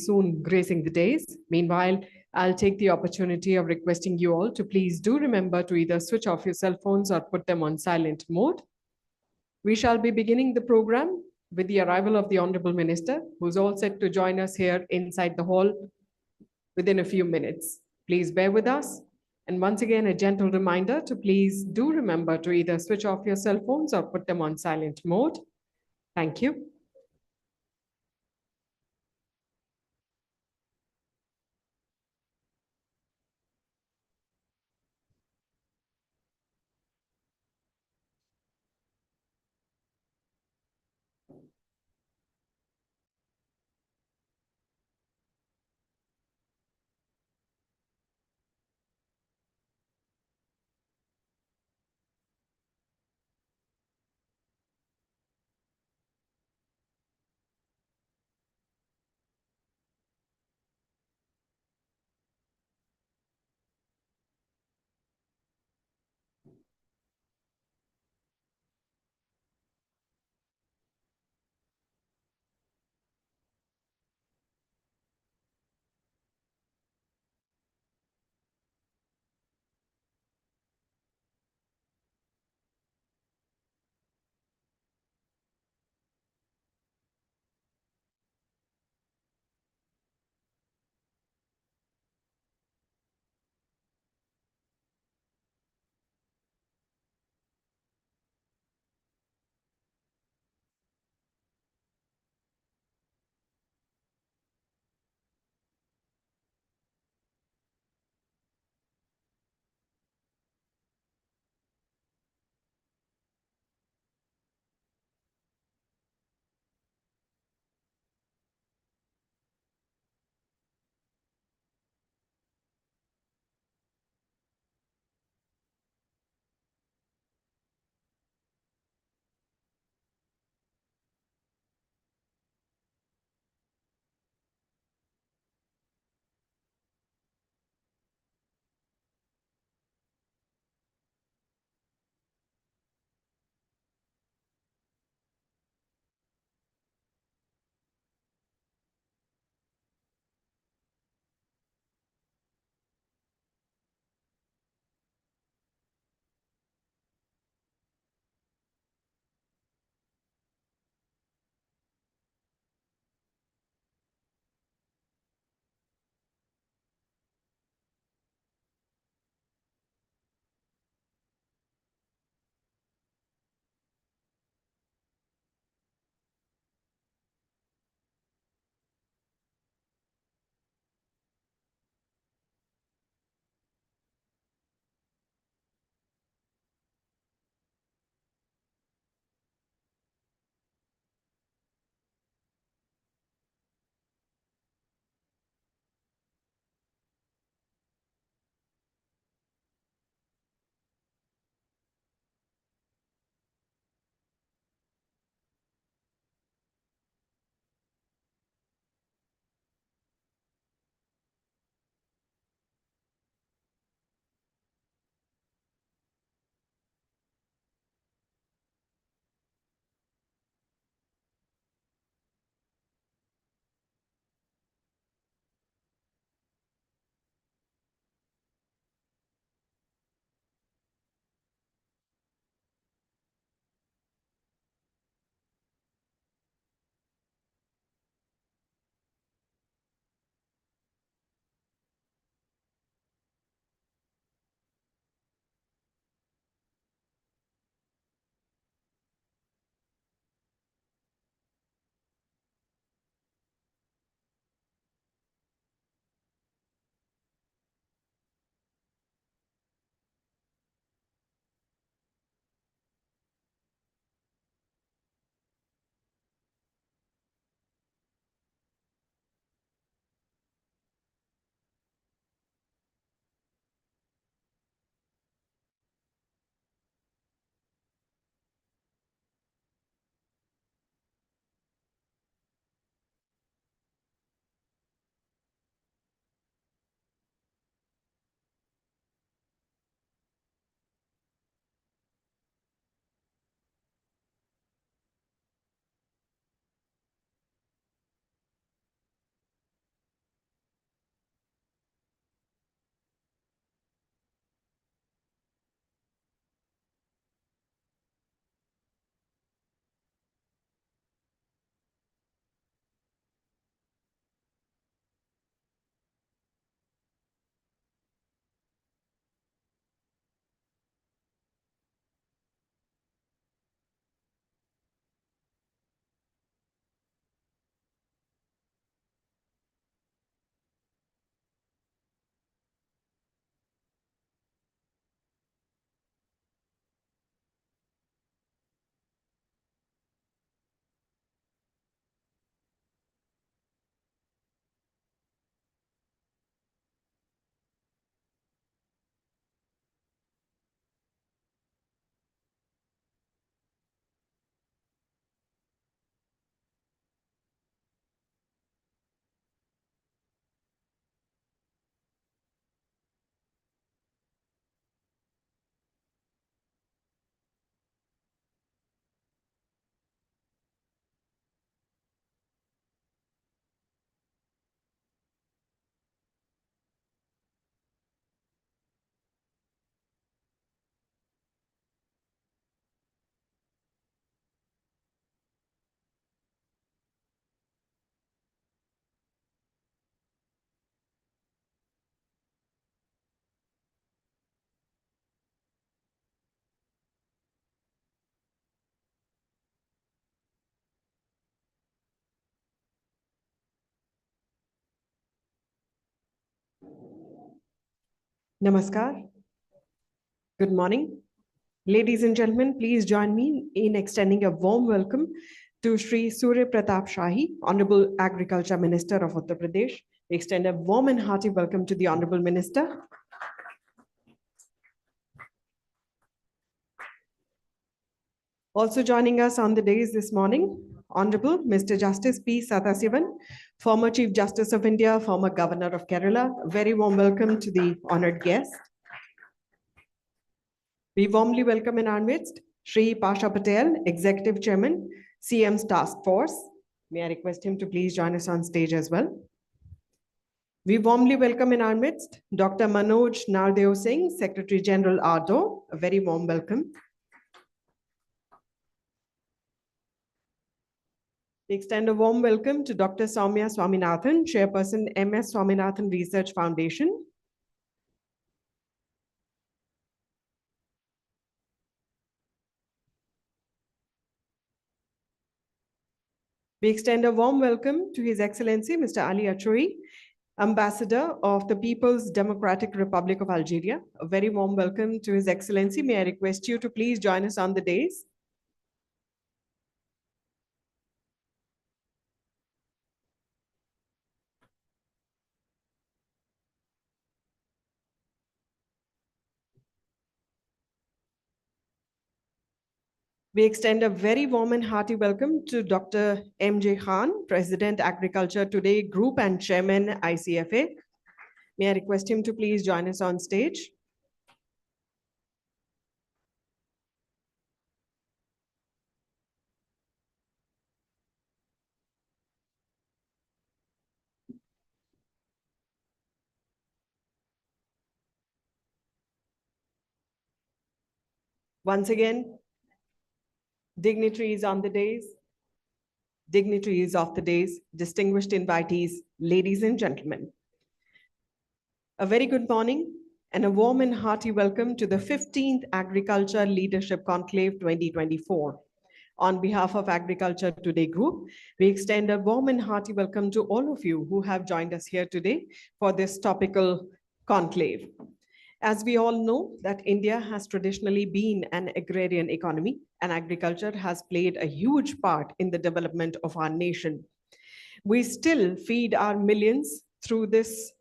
soon gracing the days. Meanwhile, I'll take the opportunity of requesting you all to please do remember to either switch off your cell phones or put them on silent mode. We shall be beginning the program with the arrival of the Honorable Minister, who's all set to join us here inside the hall within a few minutes. Please bear with us. And once again, a gentle reminder to please do remember to either switch off your cell phones or put them on silent mode. Thank you. Namaskar. Good morning. Ladies and gentlemen, please join me in extending a warm welcome to Sri Surya Pratap Shahi, Honorable Agriculture Minister of Uttar Pradesh. We extend a warm and hearty welcome to the Honorable Minister. Also joining us on the dais this morning, Honorable Mr. Justice P. Sathasivam, former Chief Justice of India, former Governor of Kerala. A very warm welcome to the honored guest. We warmly welcome in our midst Shri Pasha Patel, Executive Chairman, CM's Task Force. May I request him to please join us on stage as well. We warmly welcome in our midst Dr. Manoj Nardev Singh, Secretary General ARDO. A very warm welcome. We extend a warm welcome to Dr. Soumya Swaminathan, Chairperson, MS Swaminathan Research Foundation. We extend a warm welcome to His Excellency, Mr. Ali Achouri, Ambassador of the People's Democratic Republic of Algeria. A very warm welcome to His Excellency. May I request you to please join us on the dais. We extend a very warm and hearty welcome to Dr. M.J. Khan, President, Agriculture Today Group and Chairman, ICFA. May I request him to please join us on stage. Once again, dignitaries on the dais, dignitaries of the dais, distinguished invitees, ladies and gentlemen. A very good morning and a warm and hearty welcome to the 15th Agriculture Leadership Conclave 2024. On behalf of Agriculture Today Group, we extend a warm and hearty welcome to all of you who have joined us here today for this topical conclave. As we all know that India has traditionally been an agrarian economy, and agriculture has played a huge part in the development of our nation. We still feed our millions through this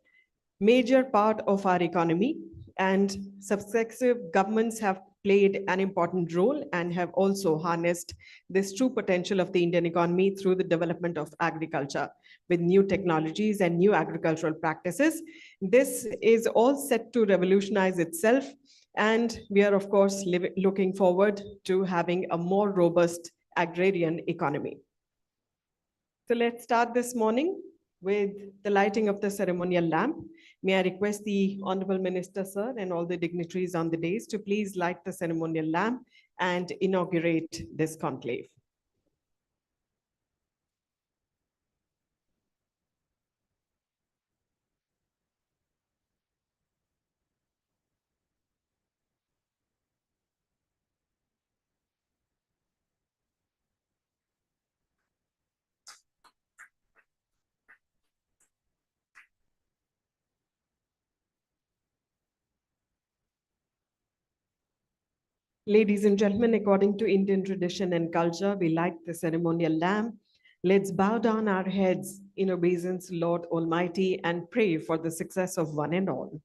major part of our economy, and successive governments have played an important role and have also harnessed this true potential of the Indian economy through the development of agriculture with new technologies and new agricultural practices. This is all set to revolutionize itself, and we are, of course, looking forward to having a more robust agrarian economy. So let's start this morning with the lighting of the ceremonial lamp. May I request the Honorable Minister, sir, and all the dignitaries on the dais to please light the ceremonial lamp and inaugurate this conclave. Ladies and gentlemen, according to Indian tradition and culture, we light the ceremonial lamp. Let's bow down our heads in obeisance to Lord Almighty and pray for the success of one and all.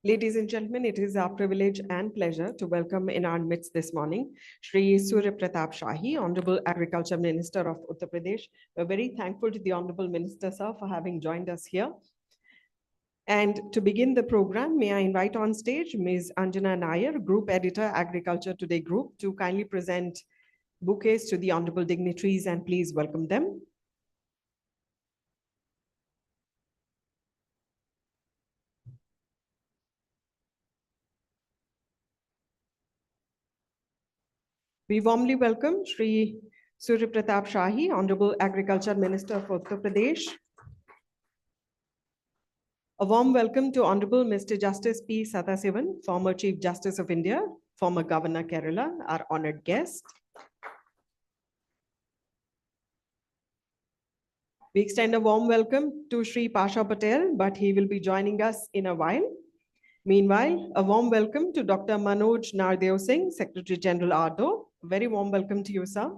Ladies and gentlemen, it is our privilege and pleasure to welcome in our midst this morning, Shri Surya Pratap Shahi, Honorable Agriculture Minister of Uttar Pradesh. We're very thankful to the Honorable Minister, sir, for having joined us here. And to begin the program, may I invite on stage Ms. Anjana Nair, Group Editor, Agriculture Today Group, to kindly present bouquets to the honorable dignitaries, and please welcome them. We warmly welcome Shri Surya Pratap Shahi, Honorable Agriculture Minister for Uttar Pradesh. A warm welcome to Honorable Mr. Justice P. Sathasivam, former Chief Justice of India, former Governor Kerala, our honored guest. We extend a warm welcome to Shri Pasha Patel, but he will be joining us in a while. Meanwhile, a warm welcome to Dr. Manoj Nardev Singh, Secretary General ARDO. Very warm welcome to you, sir.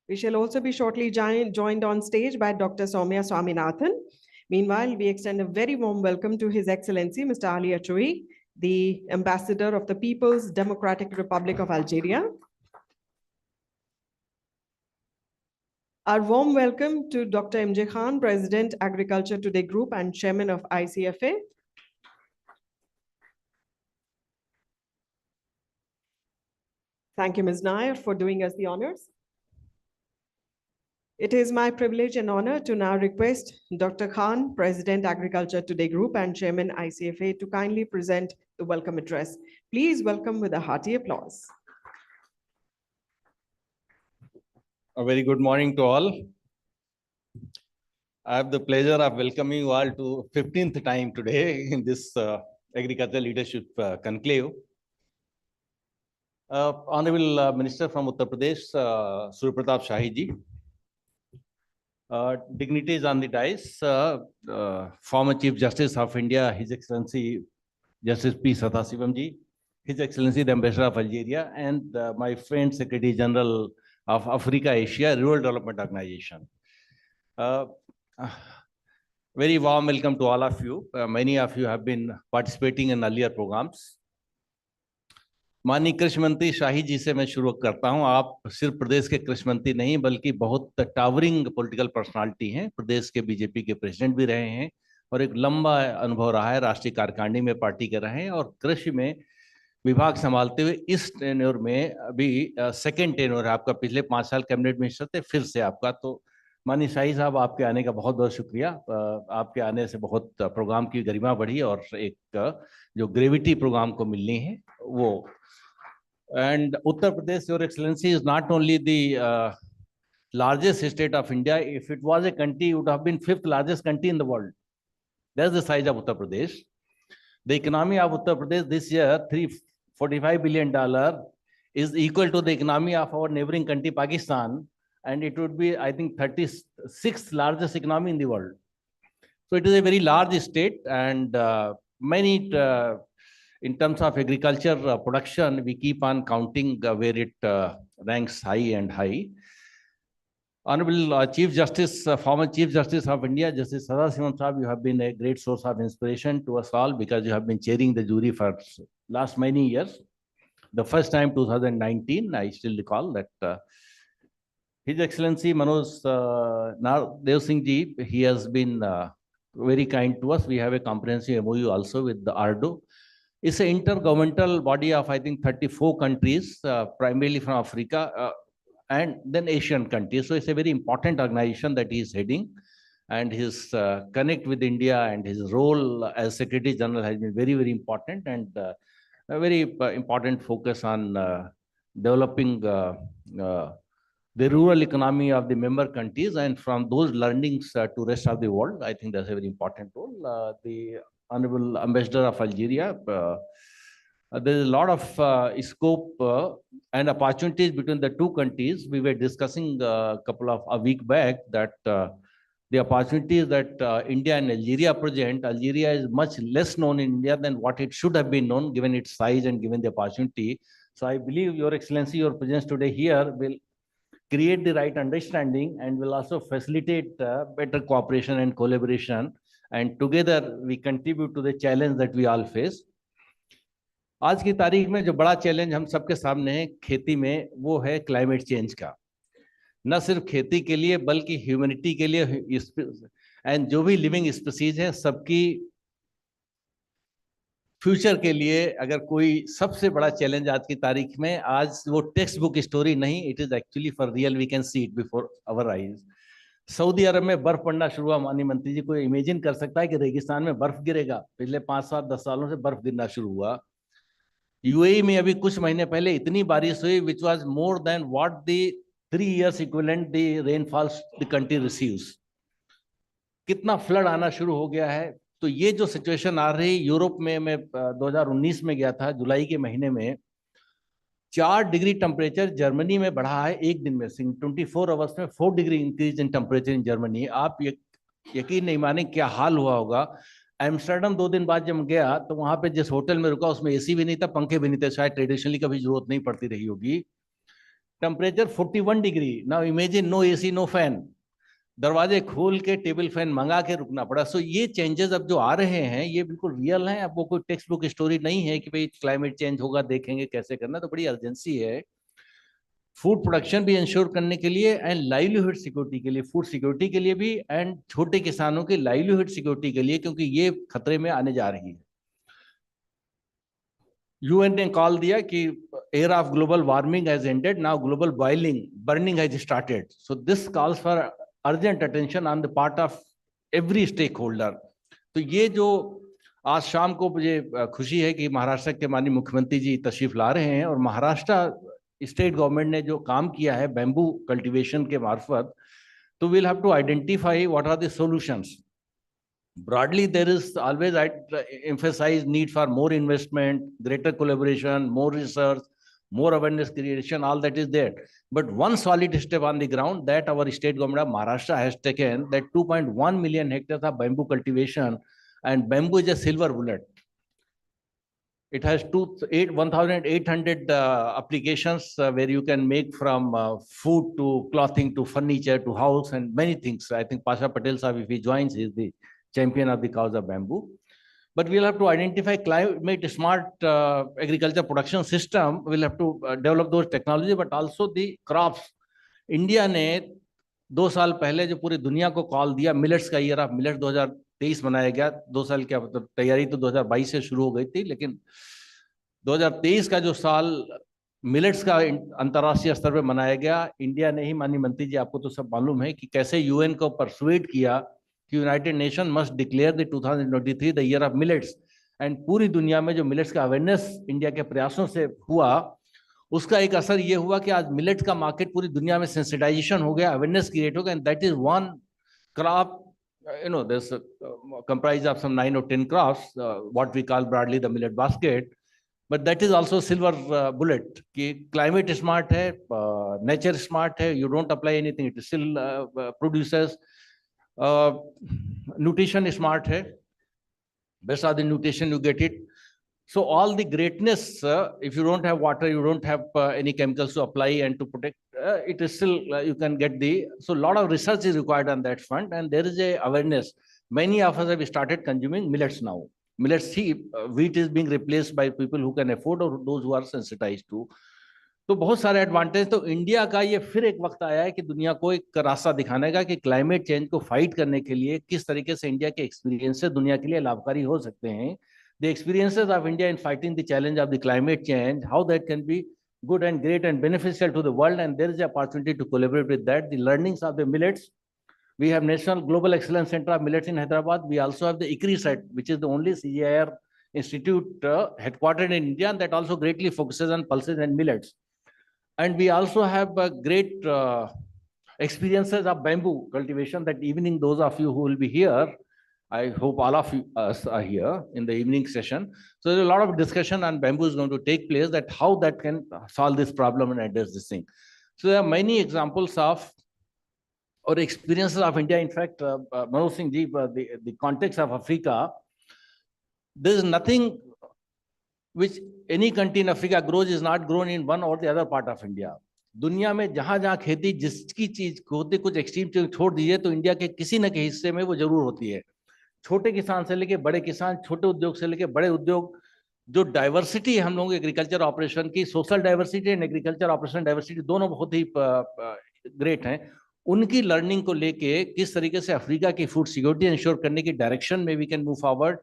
We shall also be shortly joined on stage by Dr. Soumya Swaminathan. Meanwhile, we extend a very warm welcome to His Excellency, Mr. Ali Achoui, the Ambassador of the People's Democratic Republic of Algeria. Our warm welcome to Dr. MJ Khan, President, Agriculture Today Group and Chairman of ICFA. Thank you, Ms. Nair, for doing us the honors. It is my privilege and honor to now request Dr. Khan, President, Agriculture Today Group and Chairman ICFA, to kindly present the welcome address. Please welcome with a hearty applause. A very good morning to all. I have the pleasure of welcoming you all to 15th time today in this Agriculture Leadership Conclave. Honorable Minister from Uttar Pradesh, Surya Pratap Shahi ji, dignitaries on the dais, former Chief Justice of India, His Excellency Justice P. Sathasivam ji, His Excellency the Ambassador of Algeria, and my friend Secretary General of Africa Asia Rural Development Organization. Very warm welcome to all of you. Many of you have been participating in earlier programs. माननीय कृषि मंत्री शाही जी से मैं शुरू करता हूं। आप सिर्फ प्रदेश के कृषि मंत्री नहीं बल्कि बहुत टावरिंग पॉलिटिकल पर्सनालिटी हैं। प्रदेश के बीजेपी के प्रेसिडेंट भी रहे हैं और एक लंबा अनुभव रहा है, राष्ट्रीय कार्यकारिणी में पार्टी के रहे हैं और कृषि में विभाग संभालते हुए इस टेन्योर में अभी सेकेंड टेन्योर है आपका। पिछले 5 साल कैबिनेट मिनिस्टर थे, फिर से आपका। तो माननीय शाही साहब, आपके आने का बहुत बहुत शुक्रिया। आपके आने से बहुत प्रोग्राम की गरिमा बढ़ी और एक जो ग्रेविटी प्रोग्राम को मिलनी है वो। And Uttar Pradesh, Your Excellency, is not only the largest state of India. If it was a country, it would have been 5th largest country in the world. That's the size of Uttar Pradesh. The economy of Uttar Pradesh this year, $345 billion, is equal to the economy of our neighboring country, Pakistan. And it would be, I think, 36th largest economy in the world. So it is a very large state, and many in terms of agriculture production, we keep on counting where it ranks high and high. Honorable Chief Justice, former Chief Justice of India, Justice Sathasivam Sahab, you have been a great source of inspiration to us all because you have been chairing the jury for last many years. The first time, 2019, I still recall that His Excellency Manoj Nardev Singh ji, he has been very kind to us. We have a comprehensive MOU also with the ARDO. It's an intergovernmental body of, I think, 34 countries, primarily from Africa and then Asian countries. So it's a very important organization that he is heading, and his connect with India and his role as Secretary General has been very, very important, and a very important focus on developing the rural economy of the member countries, and from those learnings to rest of the world. I think that's a very important role. The Honorable Ambassador of Algeria, there is a lot of scope and opportunities between the two countries. We were discussing a week back that the opportunities that India and Algeria present. Algeria is much less known in India than what it should have been known, given its size and given the opportunity. So I believe, Your Excellency, your presence today here will create the right understanding and will also facilitate better cooperation and collaboration. And together we contribute to the challenge that we all face. आज की तारीख में जो बड़ा challenge हम सबके सामने है खेती में, वो है क्लाइमेट चेंज का। न सिर्फ खेती के लिए बल्कि ह्यूमैनिटी के लिए, एंड जो भी लिविंग स्पीसीज है सबकी फ्यूचर के लिए अगर कोई सबसे बड़ा चैलेंज आज की तारीख में, आज वो टेक्स्ट बुक स्टोरी नहीं, it is actually for real, we can see it before our eyes. Saudi Arab में बर्फ पड़ना शुरू हुआ। माननीय मंत्री जी, कोई इमेजिन कर सकता है कि रेगिस्तान में बर्फ गिरेगा? पिछले 5-7-10 सालों से बर्फ गिरना शुरू हुआ। यूएई में अभी कुछ महीने पहले इतनी बारिश हुई which was more than what the 3 years equivalent the rainfalls the country receives. कितना फ्लड आना शुरू हो गया है। तो ये जो सिचुएशन आ रही, यूरोप में मैं 2019 में गया था, जुलाई के महीने में 4 डिग्री टेम्परेचर जर्मनी में बढ़ा है एक दिन में। 24 आवर्स में 4 degree increase in temperature in Germany. आप यकीन नहीं माने क्या हाल हुआ होगा। एम्स्टर्डम 2 दिन बाद जब गया तो वहां पे जिस होटल में रुका उसमें एसी भी नहीं था, पंखे भी नहीं थे, शायद ट्रेडिशनली कभी जरूरत नहीं पड़ती रही होगी। Temperature 41 degree. Now imagine, no AC no fan, दरवाजे खोल के टेबल फैन मंगा के रुकना पड़ा। सो ये चेंजेस अब जो आ रहे हैं ये बिल्कुल रियल हैं। अब वो कोई टेक्स्ट बुक स्टोरी नहीं है कि भाई क्लाइमेट चेंज होगा देखेंगे कैसे करना, तो बड़ी अर्जेंसी है फूड प्रोडक्शन भी इंश्योर करने के लिए एंड लाइवलीहुड सिक्योरिटी के लिए, फूड सिक्योरिटी के लिए भी एंड छोटे किसानों की लाइवलीहुड सिक्योरिटी के लिए, क्योंकि ये खतरे में आने जा रही है। यूएन ने कॉल दिया कि era of global warming has ended, now global boiling burning has started. So this calls for urgent attention on the part of every stakeholder. तो ये जो आज शाम को मुझे खुशी है कि महाराष्ट्र के माननीय मुख्यमंत्री जी तशरीफ ला रहे हैं, और महाराष्ट्र स्टेट गवर्नमेंट ने जो काम किया है बैम्बू कल्टीवेशन के मार्फत, तो we'll have to identify what are the solutions. Broadly, there is always, I emphasize need for more investment, greater collaboration, more research, more awareness creation, all that is there. But one solid step on the ground that our state government of Maharashtra has taken, that 2.1 million hectares of bamboo cultivation, and bamboo is a silver bullet. It has 1,800 applications where you can make from food to clothing to furniture to house and many things. I think Pasha Patel Sahib, if he joins, is the champion of the cause of bamboo. But we'll have to identify climate smart agriculture production system. We'll have to develop those technology, but also the crops. India ने 2 साल पहले जो पूरी दुनिया को call दिया millets का year of millet 2023 मनाया गया। 2 साल क्या मतलब, तैयारी तो 2022 से शुरू हो गई थी, लेकिन 2023 का जो साल मिलेट्स का अंतर्राष्ट्रीय स्तर पे मनाया गया, इंडिया ने ही, माननीय मंत्री जी आपको तो सब मालूम है कि कैसे यूएन को परसुएड किया कि United nation must declare the 2023 the year of millets. And पूरी दुनिया में जो मिलेट्स का अवेयरनेस इंडिया के प्रयासों से हुआ, उसका एक असर ये हुआ कि आज मिलेट का मार्केट पूरी दुनिया में सेंसिटाइजेशन हो गया, अवेयरनेस क्रिएट हो गया, and that is one crop, there's comprised of some 9 or 10 crops, what we call broadly the millet basket, but that is also silver bullet कि climate smart है, nature smart है, you don't apply anything, it still produces, nutrition smart है, best of the nutrition you get it. So all the greatness, if you don't have water, you don't have any chemicals to apply and to protect, it is still, you can get the, so a lot of research is required on that front, and there is a awareness. Many of us have started consuming millets now. Millets, wheat is being replaced by people who can afford or those who are sensitized to. तो बहुत सारे advantage. तो India का ये फिर एक वक्त आया है कि दुनिया को एक रास्ता दिखाने का कि क्लाइमेट चेंज को फाइट करने के लिए किस तरीके से इंडिया के एक्सपीरियंस से दुनिया के लिए लाभकारी हो सकते हैं। The experiences of India in fighting the challenge of the climate change, how that can be good and great and beneficial to the world, and there is an opportunity to collaborate with that. The learnings of the millets, we have National Global Excellence Center of Millets in Hyderabad. We also have the ICRI set, which is the only CGIAR institute headquartered in India, and that also greatly focuses on pulses and millets. And we also have great experiences of bamboo cultivation. That evening, those of you who will be here, I hope all of us are here in the evening session. So there's a lot of discussion on bamboo is going to take place, that how that can solve this problem and address this thing. So there are many examples of or experiences of India. In fact, Manoj Singh ji, the context of Africa, there is nothing which any country in Africa grows is not grown in one or the other part of India. दुनिया में जहां जहां खेती जिसकी चीज होती, कुछ extreme चीज छोड़ दीजिए, तो इंडिया के किसी न किसी हिस्से में वो जरूर होती है। छोटे किसान से लेके बड़े किसान, छोटे उद्योग से लेके बड़े उद्योग, जो डाइवर्सिटी है हम लोगों के एग्रीकल्चर ऑपरेशन की, social diversity and agriculture operation diversity, दोनों बहुत ही ग्रेट हैं, उनकी लर्निंग को लेके किस तरीके से अफ्रीका की फूड सिक्योरिटी इंश्योर करने की डायरेक्शन में we can move forward.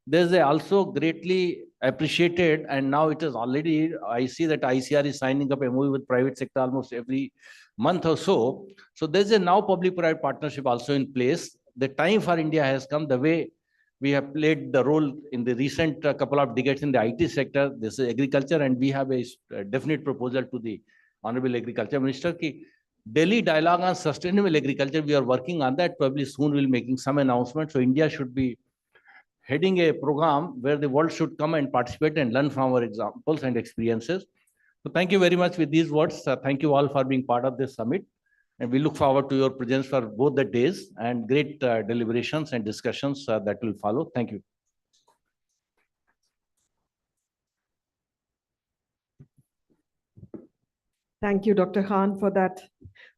There is also greatly appreciated, and now it is already, I see that ICR is signing up a MOU with private sector almost every month or so. So there's a now public-private partnership also in place. The time for India has come. The way we have played the role in the recent couple of decades in the IT sector, this is agriculture, and we have a definite proposal to the Honorable Agriculture Minister. Ki Delhi dialogue on sustainable agriculture, we are working on that. Probably soon we'll be making some announcement. So India should be heading a program where the world should come and participate and learn from our examples and experiences. So thank you very much with these words. Thank you all for being part of this summit. And we look forward to your presence for both the days and great deliberations and discussions that will follow. Thank you. Thank you, Dr. Khan, for that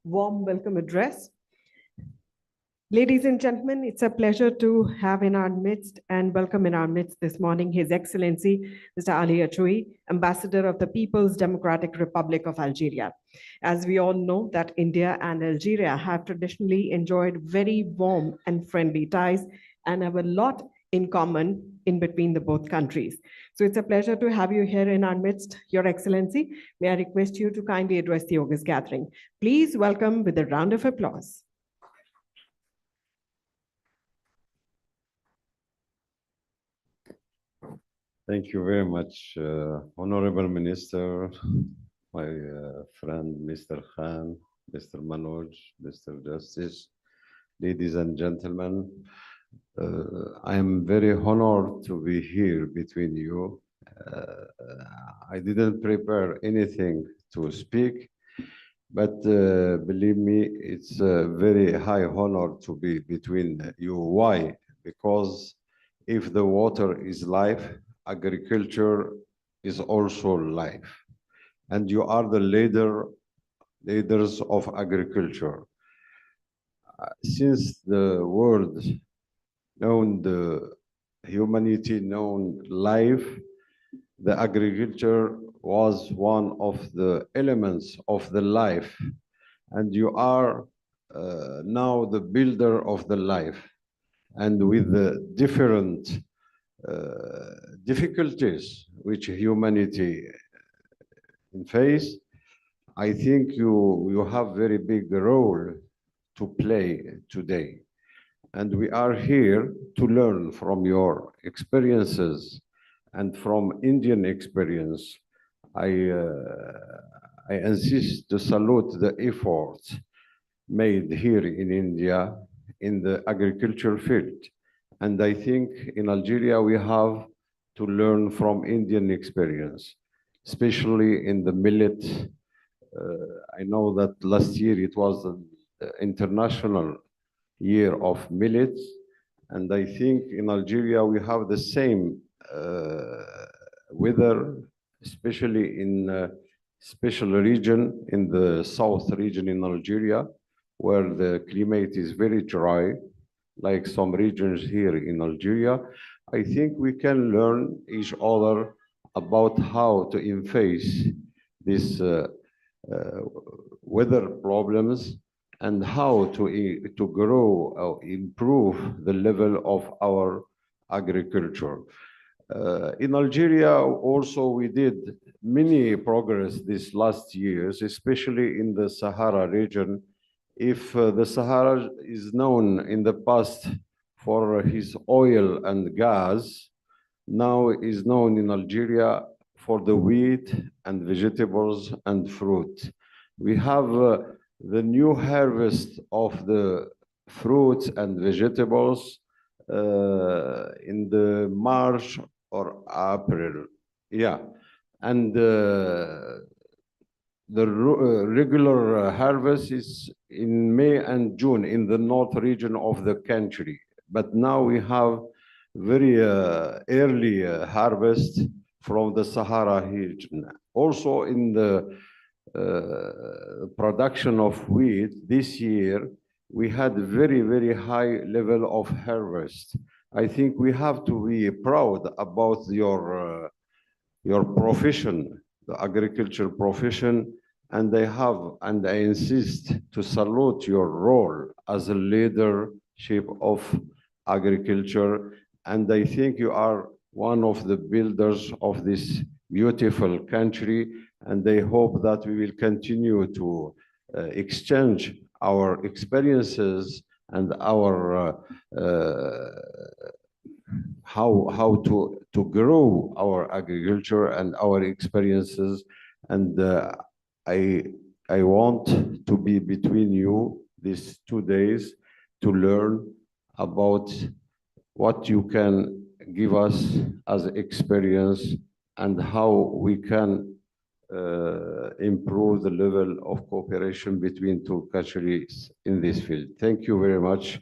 warm welcome address. Ladies and gentlemen, it's a pleasure to have in our midst and welcome in our midst this morning His Excellency, Mr. Ali Achoui, Ambassador of the People's Democratic Republic of Algeria. As we all know that India and Algeria have traditionally enjoyed very warm and friendly ties and have a lot in common in between the both countries. So it's a pleasure to have you here in our midst, Your Excellency. May I request you to kindly address the August gathering. Please welcome with a round of applause. Thank you very much, Honorable Minister, my friend, Mr. Khan, Mr. Manoj, Mr. Justice, ladies and gentlemen. I am very honored to be here between you. I didn't prepare anything to speak, but believe me, it's a very high honor to be between you. Why? Because if the water is life, agriculture is also life. And you are the leaders of agriculture. Since the world known the humanity known life, the agriculture was one of the elements of the life. And you are now the builder of the life. And with the different difficulties which humanity face, I think you have very big role to play today. And we are here to learn from your experiences and from Indian experience. I insist to salute the efforts made here in India in the agriculture field. And I think in Algeria, we have to learn from Indian experience, especially in the millet. I know that last year it was an international year of millets. And I think in Algeria, we have the same weather, especially in a special region, in the south region in Algeria, where the climate is very dry, like some regions here in Algeria. I think we can learn each other about how to face these weather problems and how to grow or improve the level of our agriculture. In Algeria, also, we did many progress these last years, especially in the Sahara region. If the Sahara is known in the past for his oil and gas, now is known in Algeria for the wheat and vegetables and fruit. We have the new harvest of the fruits and vegetables in the March or April. Yeah. And the regular harvest is in May and June in the north region of the country. But now we have very early harvest from the Sahara region. Also in the production of wheat this year, we had very, very high level of harvest. I think we have to be proud about your profession, the agriculture profession, and I insist to salute your role as a leadership of agriculture. And I think you are one of the builders of this beautiful country. And I hope that we will continue to exchange our experiences and our how to grow our agriculture and our experiences. And I want to be between you these 2 days to learn about what you can give us as experience and how we can improve the level of cooperation between two countries in this field. Thank you very much.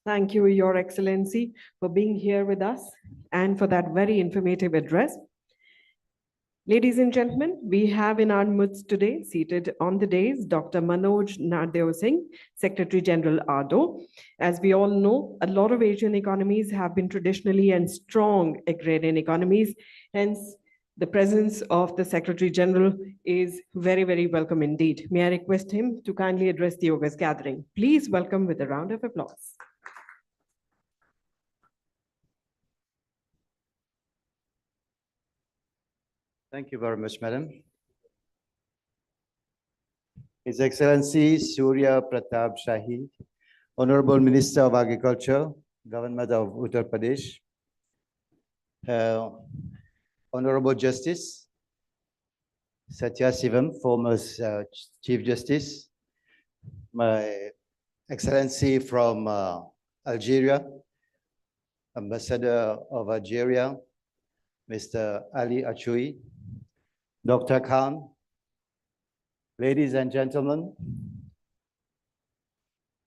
Thank you, Your Excellency, for being here with us and for that very informative address. Ladies and gentlemen, we have in our midst today, seated on the dais, Dr. Manoj Nadev Singh, Secretary General ARDO. As we all know, a lot of Asian economies have been traditionally and strong agrarian economies. Hence, the presence of the Secretary General is very, very welcome indeed. May I request him to kindly address the August gathering. Please welcome with a round of applause. Thank you very much, Madam. His Excellency Surya Pratap Shahi, Honorable Minister of Agriculture, Government of Uttar Pradesh, Honorable Justice Sathasivam, former Chief Justice, my Excellency from Algeria, Ambassador of Algeria, Mr. Ali Achui, Dr. Khan, ladies and gentlemen,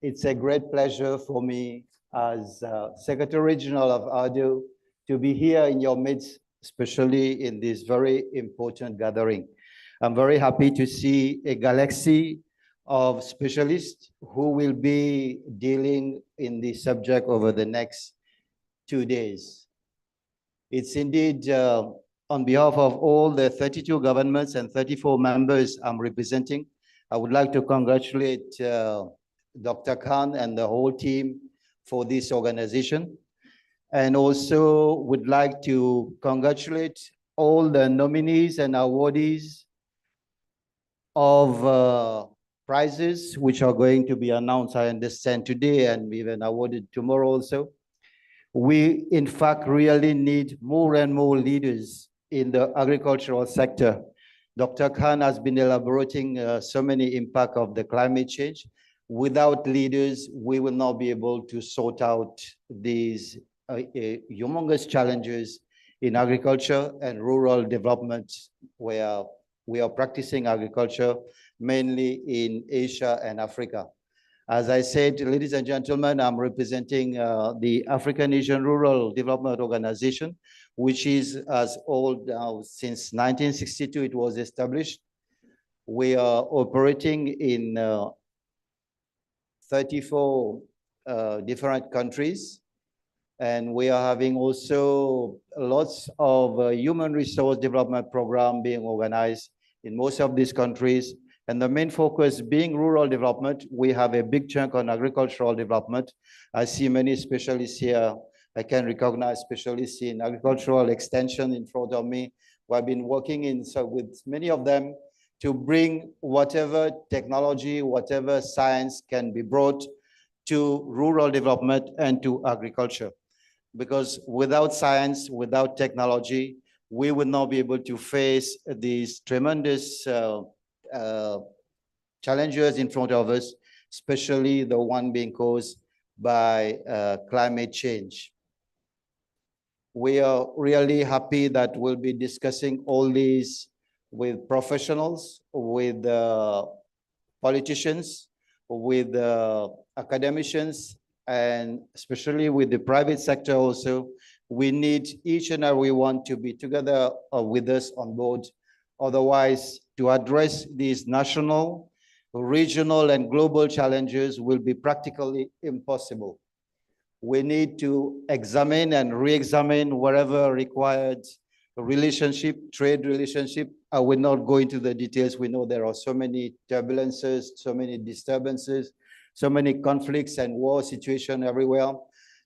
it's a great pleasure for me as Secretary General of ARDO to be here in your midst, especially in this very important gathering. I'm very happy to see a galaxy of specialists who will be dealing in the subject over the next 2 days. It's indeed on behalf of all the 32 governments and 34 members I'm representing, I would like to congratulate Dr. Khan and the whole team for this organization. And also would like to congratulate all the nominees and awardees of prizes, which are going to be announced, I understand, today and even awarded tomorrow also. We, in fact, really need more and more leaders in the agricultural sector. Dr. Khan has been elaborating so many impacts of the climate change. Without leaders, we will not be able to sort out these humongous challenges in agriculture and rural development, where we are practicing agriculture mainly in Asia and Africa. As I said, ladies and gentlemen, I'm representing the African Asian Rural Development Organization, which is as old now since 1962 it was established. We are operating in 34 different countries, and we are having also lots of human resource development program being organized in most of these countries. And the main focus being rural development, we have a big chunk on agricultural development. I see many specialists here. I can recognize specialists in agricultural extension in front of me, who have been working with many of them to bring whatever technology, whatever science can be brought to rural development and to agriculture. Because without science, without technology, we will not be able to face these tremendous challenges in front of us, especially the one being caused by climate change. We are really happy that we'll be discussing all these with professionals, with politicians, with academicians, and especially with the private sector also. We need each and every one to be together with us on board. Otherwise, to address these national, regional, and global challenges will be practically impossible. We need to examine and re-examine wherever required relationship, trade relationship. I will not go into the details. We know there are so many turbulences, so many disturbances, so many conflicts and war situations everywhere,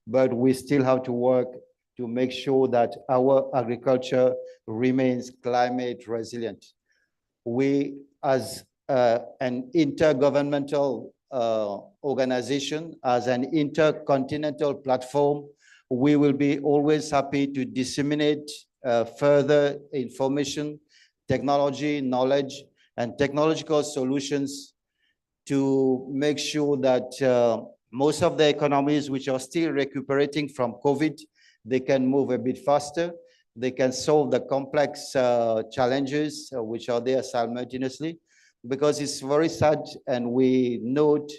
but we still have to work to make sure that our agriculture remains climate resilient. We, as an intergovernmental organization, as an intercontinental platform, we will be always happy to disseminate further information, technology, knowledge, and technological solutions to make sure that most of the economies which are still recuperating from COVID, they can move a bit faster. They can solve the complex challenges which are there simultaneously, because it's very sad, and we note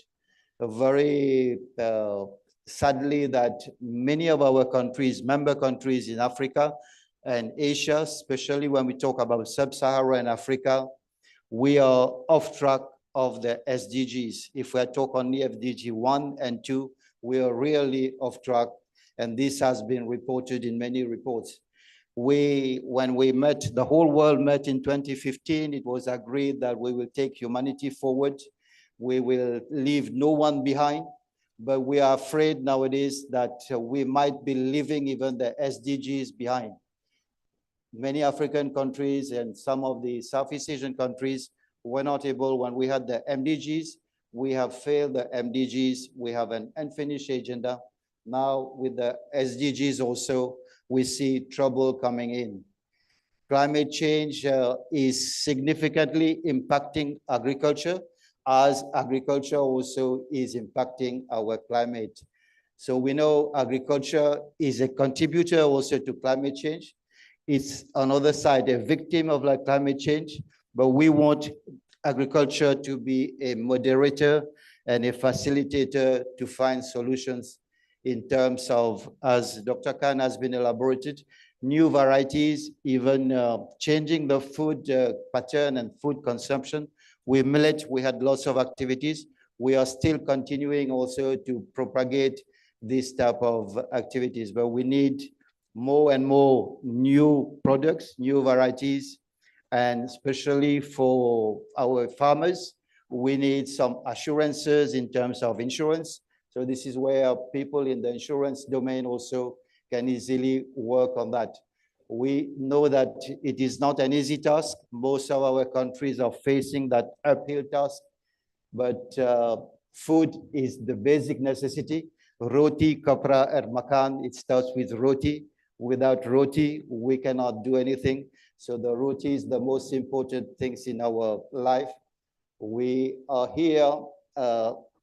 very sadly that many of our countries, member countries in Africa and Asia, especially when we talk about sub-Saharan Africa, we are off track of the SDGs. If we talk only SDG 1 and 2, we are really off track, and this has been reported in many reports. When we met, the whole world met in 2015, it was agreed that we will take humanity forward. We will leave no one behind, but we are afraid nowadays that we might be leaving even the SDGs behind. Many African countries and some of the Southeast Asian countries were not able, when we had the MDGs, we have failed the MDGs, we have an unfinished agenda. Now with the SDGs also, we see trouble coming in. Climate change is significantly impacting agriculture, as agriculture also is impacting our climate. So we know agriculture is a contributor also to climate change. It's on the other side a victim of like climate change, but we want agriculture to be a moderator and a facilitator to find solutions in terms of, as Dr. Khan has been elaborated, new varieties, even changing the food pattern and food consumption. With millet, we had lots of activities. We are still continuing also to propagate this type of activities, but we need more and more new products, new varieties, and especially for our farmers, we need some assurances in terms of insurance. So this is where people in the insurance domain also can easily work on that. We know that it is not an easy task. Most of our countries are facing that uphill task, but food is the basic necessity. Roti, kapra, and makan, it starts with roti. Without roti, we cannot do anything. So the roti is the most important things in our life. We are here,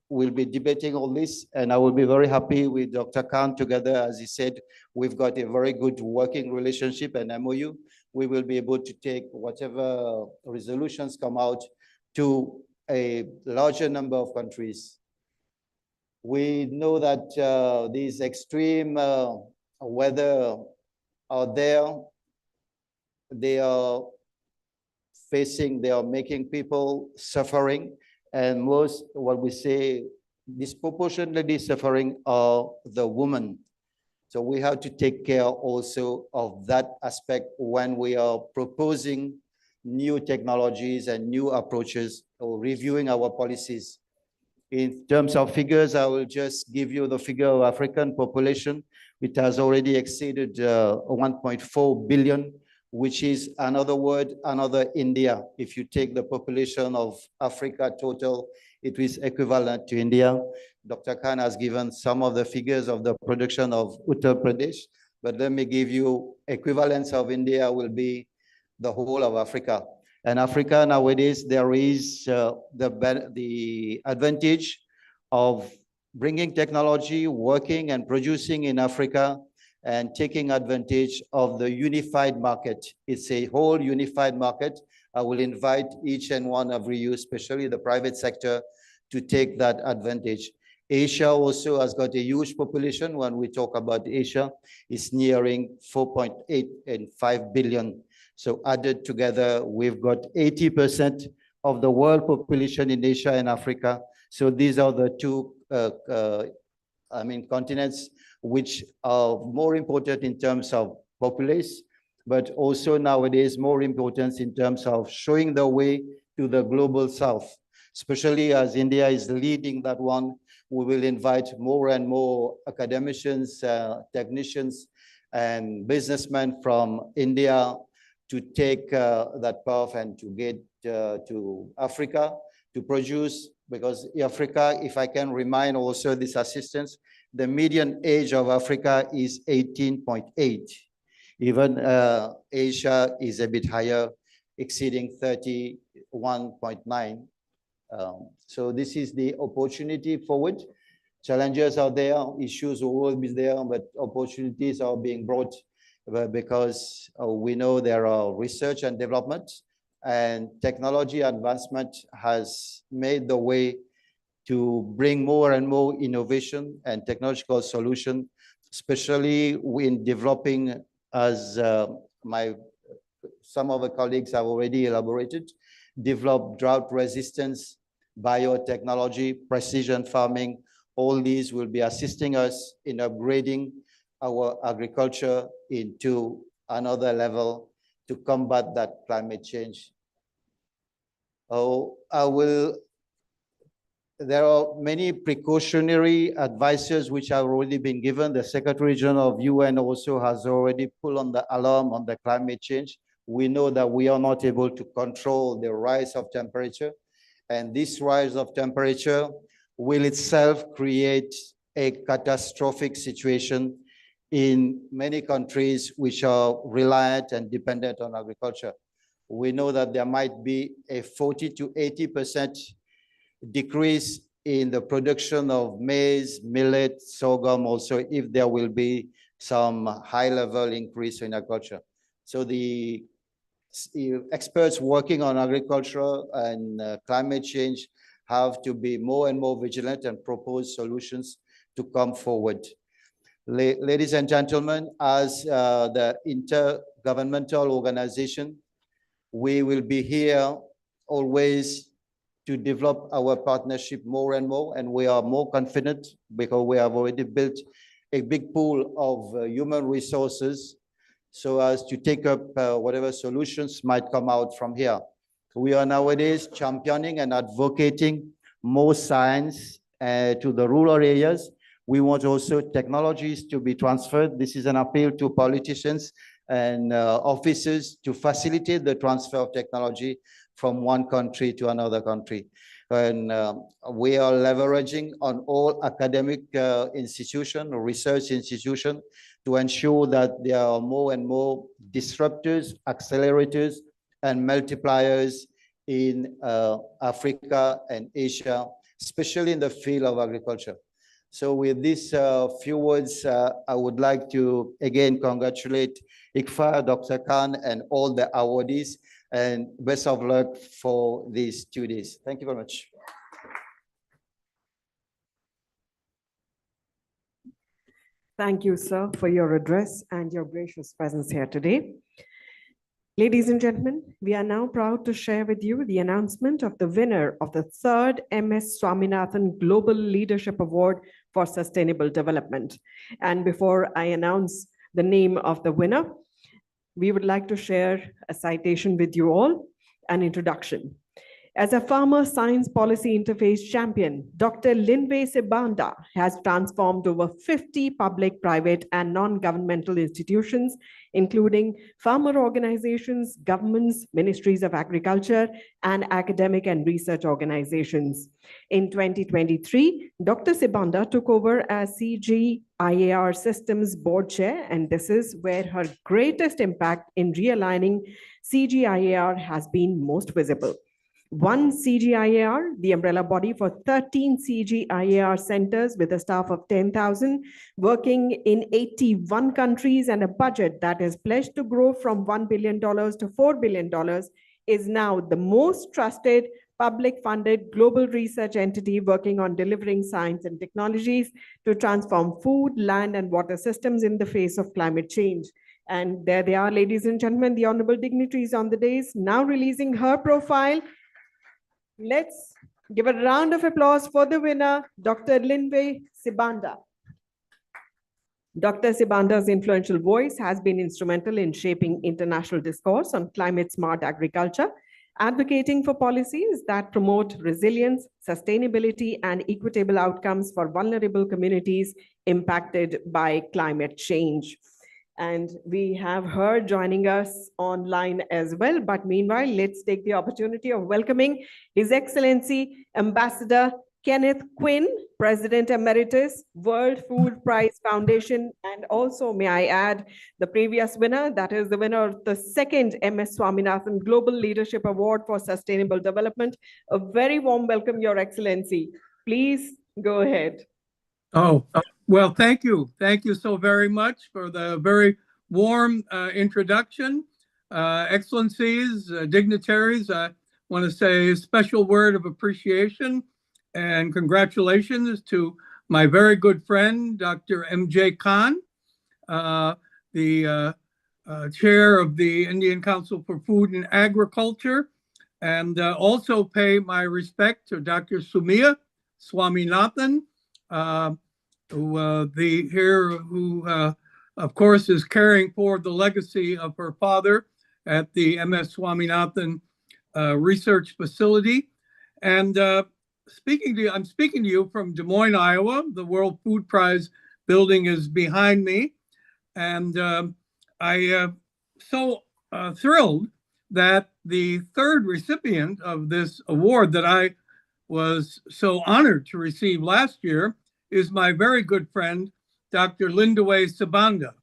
we'll be debating all this, and I will be very happy with Dr. Khan together. As he said, we've got a very good working relationship and MOU. We will be able to take whatever resolutions come out to a larger number of countries. We know that these extreme weather are there. They are making people suffering, and most, what we say, disproportionately suffering are the women. So we have to take care also of that aspect when we are proposing new technologies and new approaches or reviewing our policies. In terms of figures, I will just give you the figure of African population. It has already exceeded 1.4 billion, which is another India. If you take the population of Africa total, it is equivalent to India. Dr. Khan has given some of the figures of the production of Uttar Pradesh, but let me give you equivalence of India will be the whole of Africa. And Africa nowadays, there is the advantage of bringing technology, working and producing in Africa, and taking advantage of the unified market. It's a whole unified market. I will invite each and one of you, especially the private sector, to take that advantage. Asia also has got a huge population. When we talk about Asia, it's nearing 4.8 and 5 billion. So added together, we've got 80% of the world population in Asia and Africa. So these are the two continents which are more important in terms of populace, but also nowadays more important in terms of showing the way to the global south. Especially as India is leading that one, we will invite more and more academicians, technicians, and businessmen from India to take that path and to get to Africa to produce, because Africa, if I can remind also this assistance, the median age of Africa is 18.8. Even Asia is a bit higher, exceeding 31.9. So this is the opportunity forward. Challenges are there, issues will always be there, but opportunities are being brought because we know there are research and development, and technology advancement has made the way to bring more and more innovation and technological solution, especially in developing, as some of the colleagues have already elaborated, develop drought resistance, biotechnology, precision farming. All these will be assisting us in upgrading our agriculture into another level to combat that climate change. There are many precautionary advices which have already been given. The Secretary General of UN also has already pulled on the alarm on the climate change. We know that we are not able to control the rise of temperature, and this rise of temperature will itself create a catastrophic situation in many countries which are reliant and dependent on agriculture. We know that there might be a 40 to 80% decrease in the production of maize, millet, sorghum also, if there will be some high level increase in agriculture. So the experts working on agriculture and climate change have to be more and more vigilant and propose solutions to come forward. Ladies and gentlemen, as the intergovernmental organization, we will be here always to develop our partnership more and more, and we are more confident because we have already built a big pool of human resources so as to take up whatever solutions might come out from here. We are nowadays championing and advocating more science to the rural areas. We want also technologies to be transferred. This is an appeal to politicians and officers to facilitate the transfer of technology from one country to another country. And we are leveraging on all academic institutions, research institutions, to ensure that there are more and more disruptors, accelerators, and multipliers in Africa and Asia, especially in the field of agriculture. So with these few words, I would like to again congratulate ICFA, Dr. Khan, and all the awardees, and best of luck for these 2 days. Thank you very much. Thank you, sir, for your address and your gracious presence here today. Ladies and gentlemen, we are now proud to share with you the announcement of the winner of the 3rd MS Swaminathan Global Leadership Award for Sustainable Development. And before I announce the name of the winner, we would like to share a citation with you all, an introduction. As a farmer science policy interface champion, Dr. Linwe Sibanda has transformed over 50 public, private, and non-governmental institutions, including farmer organizations, governments, ministries of agriculture, and academic and research organizations. In 2023, Dr. Sibanda took over as CGIAR Systems Board Chair, and this is where her greatest impact in realigning CGIAR has been most visible. One CGIAR, the umbrella body for 13 CGIAR centers with a staff of 10,000, working in 81 countries and a budget that is pledged to grow from $1 billion to $4 billion, is now the most trusted public-funded global research entity working on delivering science and technologies to transform food, land, and water systems in the face of climate change. And there they are, ladies and gentlemen, the honorable dignitaries on the dais, now releasing her profile. Let's give a round of applause for the winner, Dr. Linwe Sibanda. Dr. Sibanda's influential voice has been instrumental in shaping international discourse on climate-smart agriculture, advocating for policies that promote resilience, sustainability, and equitable outcomes for vulnerable communities impacted by climate change. And we have her joining us online as well. But meanwhile, let's take the opportunity of welcoming His Excellency Ambassador Kenneth Quinn, President Emeritus, World Food Prize Foundation, and also, may I add, the previous winner, that is the winner of the second MS Swaminathan Global Leadership Award for Sustainable Development. A very warm welcome, Your Excellency. Please go ahead. Oh, well, thank you. Thank you so very much for the very warm introduction. Excellencies, dignitaries, I want to say a special word of appreciation and congratulations to my very good friend, Dr. M.J. Khan, the chair of the Indian Council for Food and Agriculture, and also pay my respect to Dr. Sumia Swaminathan, who of course is carrying forward the legacy of her father at the MS Swaminathan Research Facility. And I'm speaking to you from Des Moines, Iowa. The World Food Prize building is behind me. And I am so thrilled that the third recipient of this award that I was so honored to receive last year is my very good friend, Dr. Lindawe Sibanda.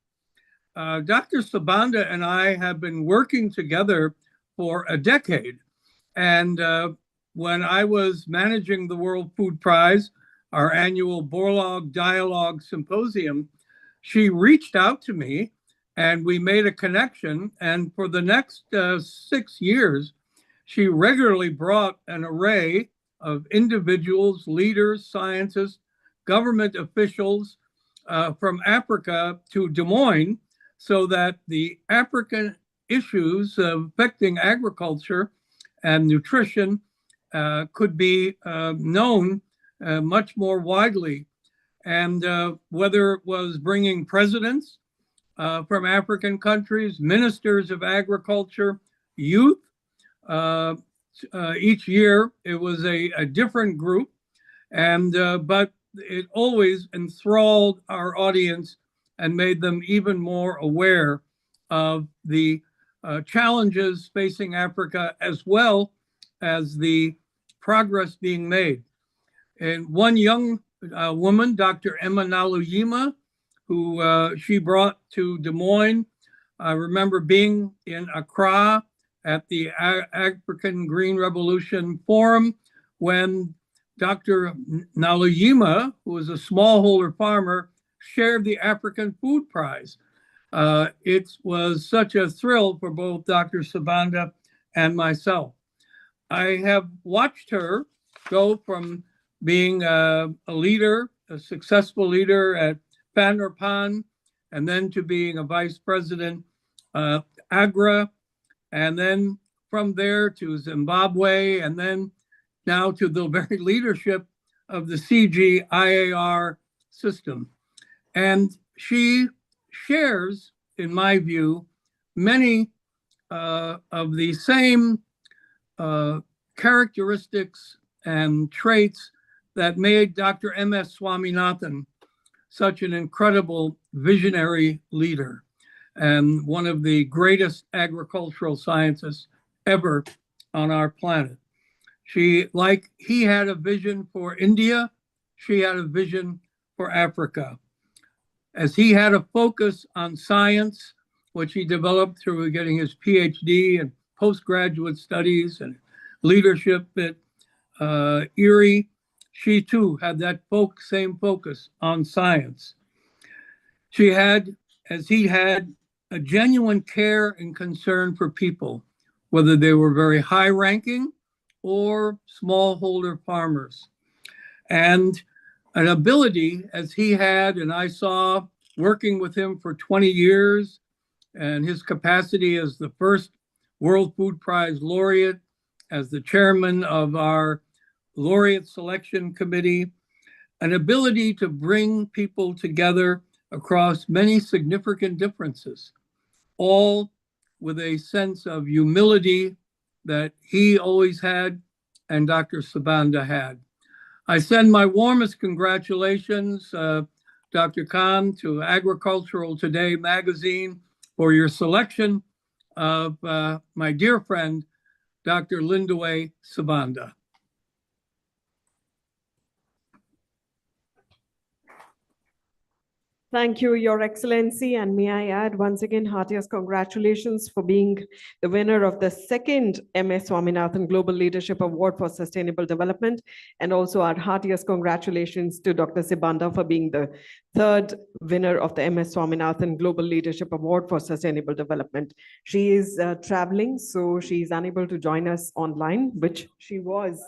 Dr. Sibanda and I have been working together for a decade. And when I was managing the World Food Prize, our annual Borlaug Dialogue Symposium, she reached out to me and we made a connection. And for the next 6 years, she regularly brought an array of individuals, leaders, scientists, government officials from Africa to Des Moines so that the African issues affecting agriculture and nutrition could be known much more widely. And whether it was bringing presidents from African countries, ministers of agriculture, youth, each year it was a different group, and but it always enthralled our audience and made them even more aware of the challenges facing Africa as well as the progress being made. And one young woman, Dr. Emma Naluyima, who she brought to Des Moines. I remember being in Accra at the African Green Revolution Forum when Dr. Naluyima, who was a smallholder farmer, shared the African Food Prize. It was such a thrill for both Dr. Sibanda and myself. I have watched her go from being a leader, a successful leader at Panarpan, and then to being a vice president Agra, and then from there to Zimbabwe, and then now to the very leadership of the CGIAR system. And she shares, in my view, many of the same characteristics and traits that made Dr. MS Swaminathan such an incredible visionary leader and one of the greatest agricultural scientists ever on our planet. She, like he had a vision for India, she had a vision for Africa. As he had a focus on science, which he developed through getting his PhD and postgraduate studies and leadership at Erie, she too had that same focus on science. She had, as he had, a genuine care and concern for people, whether they were very high-ranking or smallholder farmers. And an ability, as he had, and I saw working with him for 20 years, and his capacity as the first World Food Prize laureate, as the chairman of our laureate selection committee, an ability to bring people together across many significant differences, all with a sense of humility that he always had and Dr. Sibanda had. I send my warmest congratulations, Dr. Khan, to Agricultural Today magazine for your selection of my dear friend, Dr. Linduwe Sibanda. Thank you, Your Excellency, and may I add once again heartiest congratulations for being the winner of the second MS Swaminathan Global Leadership Award for Sustainable Development, and also our heartiest congratulations to Dr. Sibanda for being the third winner of the MS Swaminathan Global Leadership Award for Sustainable Development. She is traveling, so she is unable to join us online, which she was.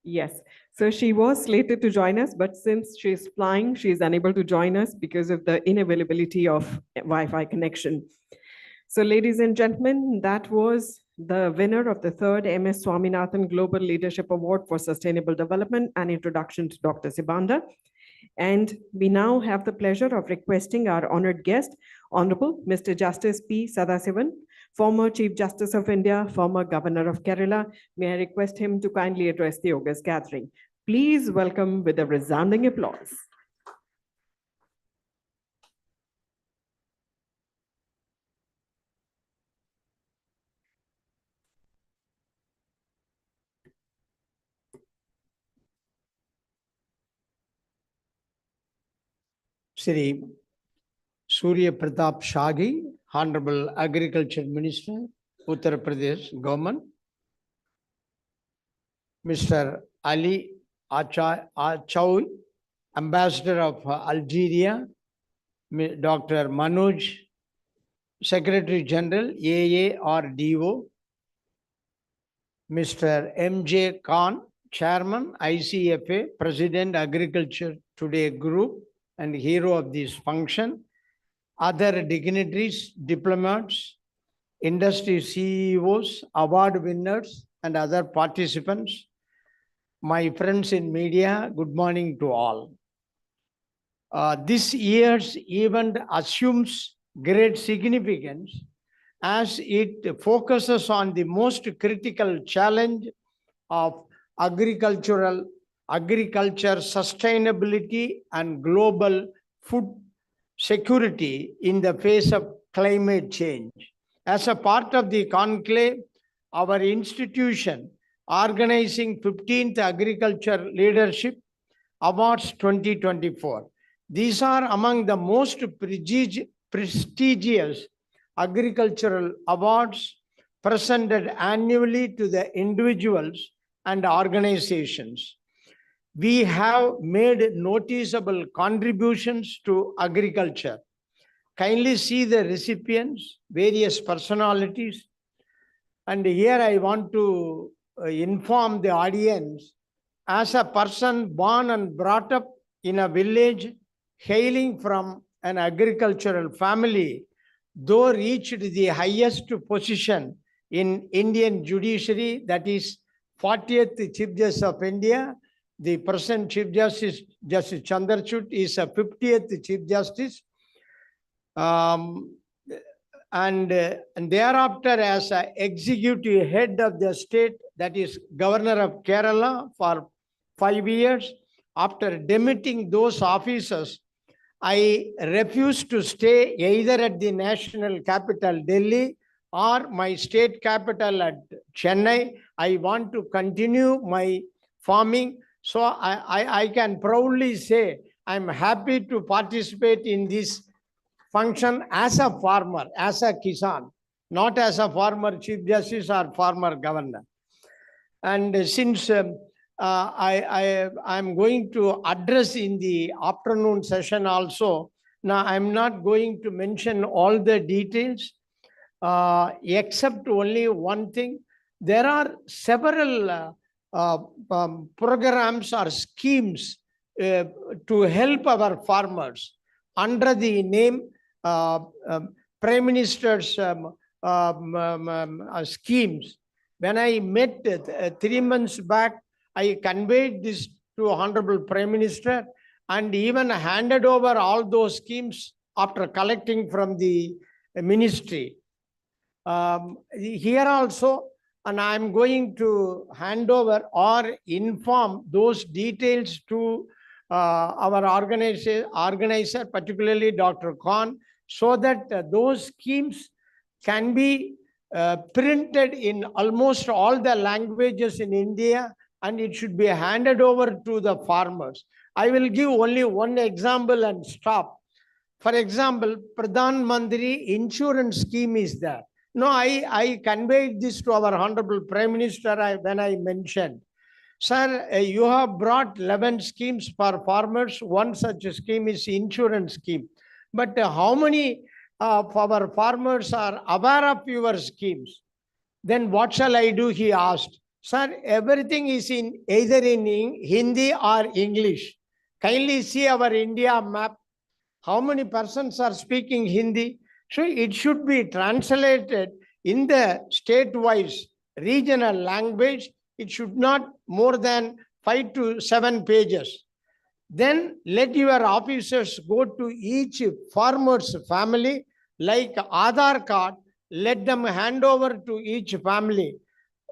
Yes, so she was slated to join us, but since she's flying, she is unable to join us because of the inavailability of Wi-Fi connection. So ladies and gentlemen, that was the winner of the third MS Swaminathan Global Leadership Award for Sustainable Development, an introduction to Dr. Sibanda. And we now have the pleasure of requesting our honored guest, Honorable Mr. Justice P. Sathasivam, former Chief Justice of India, former Governor of Kerala. May I request him to kindly address the august gathering. Please welcome with a resounding applause. Shri Surya Pratap Shagi, Honorable Agriculture Minister, Uttar Pradesh Government. Mr. Ali Achaoui, Ambassador of Algeria. Dr. Manoj, Secretary General, AARDO. Mr. M.J. Khan, Chairman, ICFA, President, Agriculture Today Group, and hero of this function. Other dignitaries, diplomats, industry CEOs, award winners, and other participants. My friends in media, good morning to all. This year's event assumes great significance as it focuses on the most critical challenge of agriculture sustainability and global food security in the face of climate change. As a part of the conclave, our institution organizing 15th Agriculture Leadership Awards 2024. These are among the most prestigious agricultural awards presented annually to the individuals and organizations. We have made noticeable contributions to agriculture. Kindly see the recipients, various personalities. And here I want to inform the audience, as a person born and brought up in a village hailing from an agricultural family, though reached the highest position in Indian judiciary, that is 40th Chief Justice of India, the present Chief Justice, Justice Chandrachud, is a 50th Chief Justice. And thereafter as an executive head of the state, that is Governor of Kerala for 5 years. After demitting those officers, I refused to stay either at the national capital, Delhi, or my state capital at Chennai. I want to continue my farming. So I can proudly say I'm happy to participate in this function as a farmer, as a Kisan, not as a former Chief Justice or former Governor. And since I'm going to address in the afternoon session also, now I'm not going to mention all the details, except only one thing. There are several programs or schemes to help our farmers under the name Prime Minister's schemes. When I met 3 months back, I conveyed this to Honorable Prime Minister, and even handed over all those schemes after collecting from the ministry. Here also, and I'm going to hand over or inform those details to our organizer, particularly Dr. Khan, so that those schemes can be printed in almost all the languages in India, and it should be handed over to the farmers. I will give only one example and stop. For example, Pradhan Mantri insurance scheme is there. No, I conveyed this to our Honorable Prime Minister when I mentioned, sir, you have brought 11 schemes for farmers. One such scheme is insurance scheme. But how many of our farmers are aware of your schemes? Then what shall I do? He asked. Sir, everything is either in Hindi or English. Kindly see our India map. How many persons are speaking Hindi? So it should be translated in the state-wise regional language. It should not more than 5 to 7 pages. Then let your officers go to each farmer's family, like Aadhaar card, let them hand over to each family.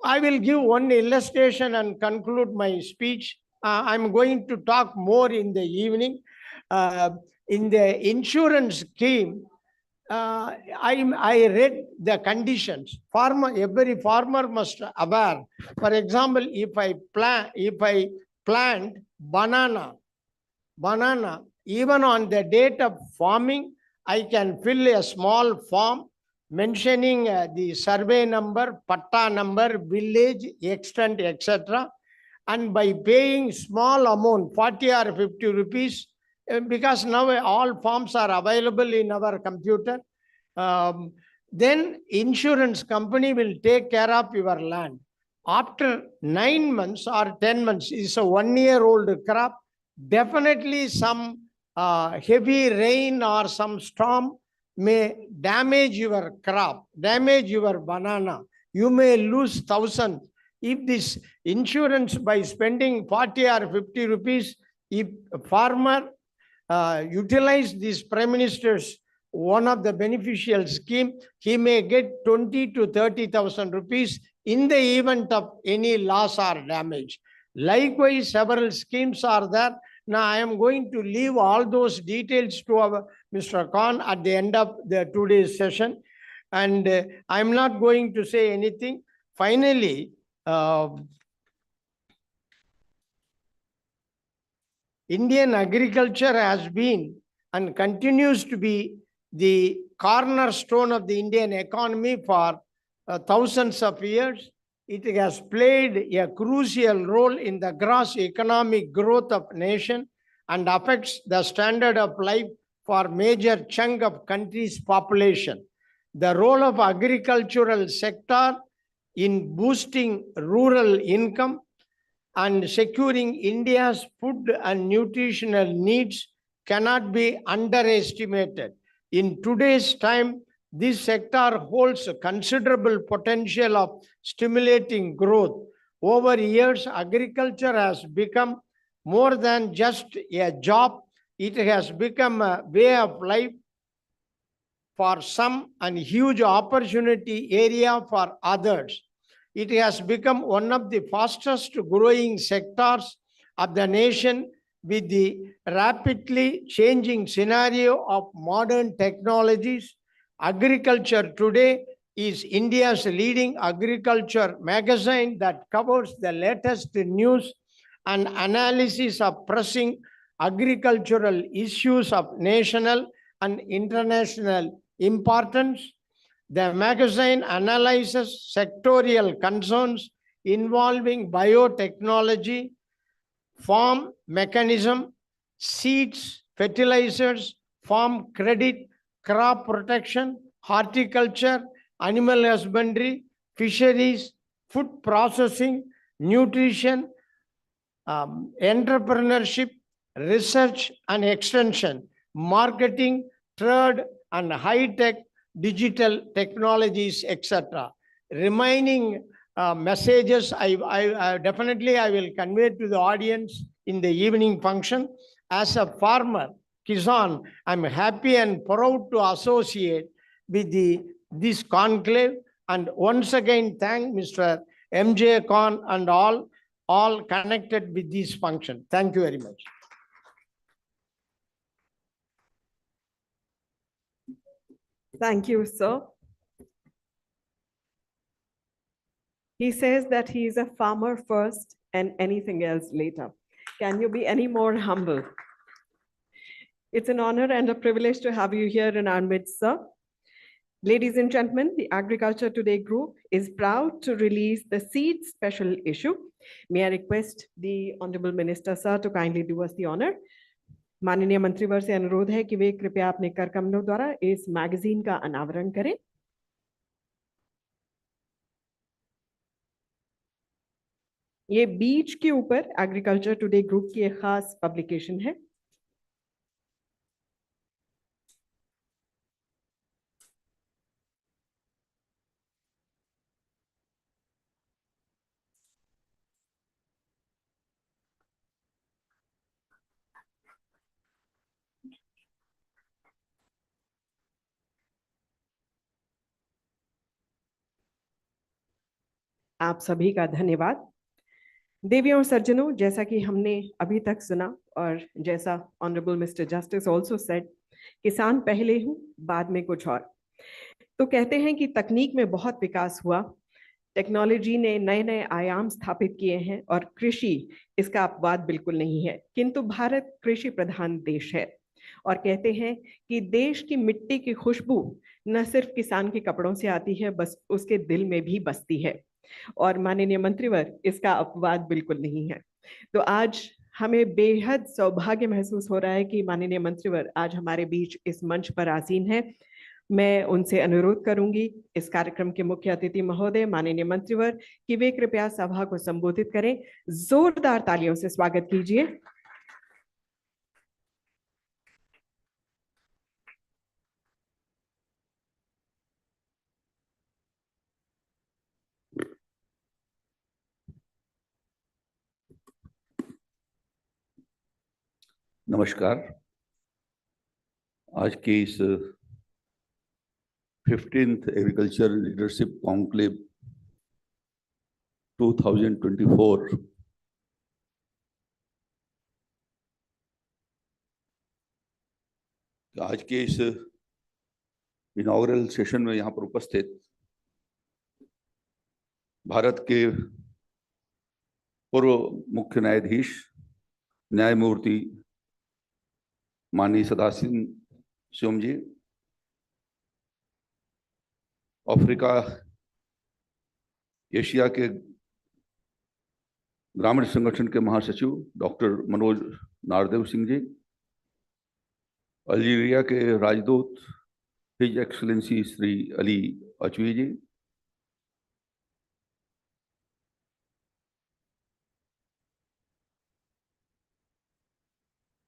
I will give one illustration and conclude my speech. I'm going to talk more in the evening. In the insurance scheme, I read the conditions. Every farmer must aware. For example, if I plant banana, even on the date of farming, I can fill a small form mentioning the survey number, patta number, village, extent, etc. And by paying small amount, 40 or 50 rupees, because now all forms are available in our computer, then insurance company will take care of your land. After 9 months or 10 months, it's a 1-year-old crop, definitely some heavy rain or some storm may damage your crop, damage your banana. You may lose thousands. If this insurance, by spending 40 or 50 rupees, if a farmer utilize this Prime Minister's one of the beneficial scheme, he may get 20 to 30,000 rupees in the event of any loss or damage. Likewise, several schemes are there. Now, I am going to leave all those details to our Mr. Khan at the end of the today's session. And I'm not going to say anything. Finally, Indian agriculture has been and continues to be the cornerstone of the Indian economy for thousands of years. It has played a crucial role in the gross economic growth of nation and affects the standard of life for major chunk of country's population. The role of agricultural sector in boosting rural income and securing India's food and nutritional needs cannot be underestimated. In today's time, this sector holds a considerable potential of stimulating growth. Over years, agriculture has become more than just a job. It has become a way of life for some and huge opportunity area for others. It has become one of the fastest growing sectors of the nation. With the rapidly changing scenario of modern technologies, agriculture today is India's leading agriculture magazine that covers the latest news and analysis of pressing agricultural issues of national and international importance. The magazine analyzes sectorial concerns involving biotechnology, farm mechanism, seeds, fertilizers, farm credit, crop protection, horticulture, animal husbandry, fisheries, food processing, nutrition, entrepreneurship, research and extension, marketing, trade and high-tech digital technologies, etc. Remaining messages, I definitely will convey to the audience in the evening function. as a farmer, Kisan, I'm happy and proud to associate with this conclave, and once again thank Mr. M.J. Khan and all connected with this function. Thank you very much. Thank you, sir. He says that he is a farmer first and anything else later. Can you be any more humble? It's an honor and a privilege to have you here in our midst, sir. Ladies and gentlemen, the Agriculture Today group is proud to release the Seed Special Issue. May I request the Honorable Minister, sir, to kindly do us the honor. माननीय मंत्रीवर से अनुरोध है कि वे कृपया अपने कर कमलों द्वारा इस मैगजीन का अनावरण करें। ये बीज के ऊपर एग्रीकल्चर टुडे ग्रुप की एक खास पब्लिकेशन है। आप सभी का धन्यवाद। देवियों और सज्जनों, जैसा कि हमने अभी तक सुना और जैसा honourable mister justice also said, किसान पहले हूं बाद में कुछ और। तो कहते हैं कि तकनीक में बहुत विकास हुआ, टेक्नोलॉजी ने नए नए आयाम स्थापित किए हैं और कृषि इसका अपवाद बिल्कुल नहीं है, किंतु भारत कृषि प्रधान देश है और कहते हैं कि देश की मिट्टी की खुशबू न सिर्फ किसान के कपड़ों से आती है, बस उसके दिल में भी बसती है और माननीय मंत्रीवर इसका अपवाद बिल्कुल नहीं है। तो आज हमें बेहद सौभाग्य महसूस हो रहा है कि माननीय मंत्रीवर आज हमारे बीच इस मंच पर आसीन है। मैं उनसे अनुरोध करूंगी इस कार्यक्रम के मुख्य अतिथि महोदय माननीय मंत्रीवर कि वे कृपया सभा को संबोधित करें। जोरदार तालियों से स्वागत कीजिए। नमस्कार। आज के इस 15th एग्रीकल्चर लीडरशिप कॉन्क्लेव 2024 आज के इस इनॉग्रल सेशन में यहाँ पर उपस्थित भारत के पूर्व मुख्य न्यायाधीश न्यायमूर्ति माननीय सदाशिवम जी, अफ्रीका एशिया के ग्रामीण संगठन के महासचिव डॉक्टर मनोज नारदेव सिंह जी, अल्जीरिया के राजदूत हिज एक्सलेंसी श्री अली अचवी जी,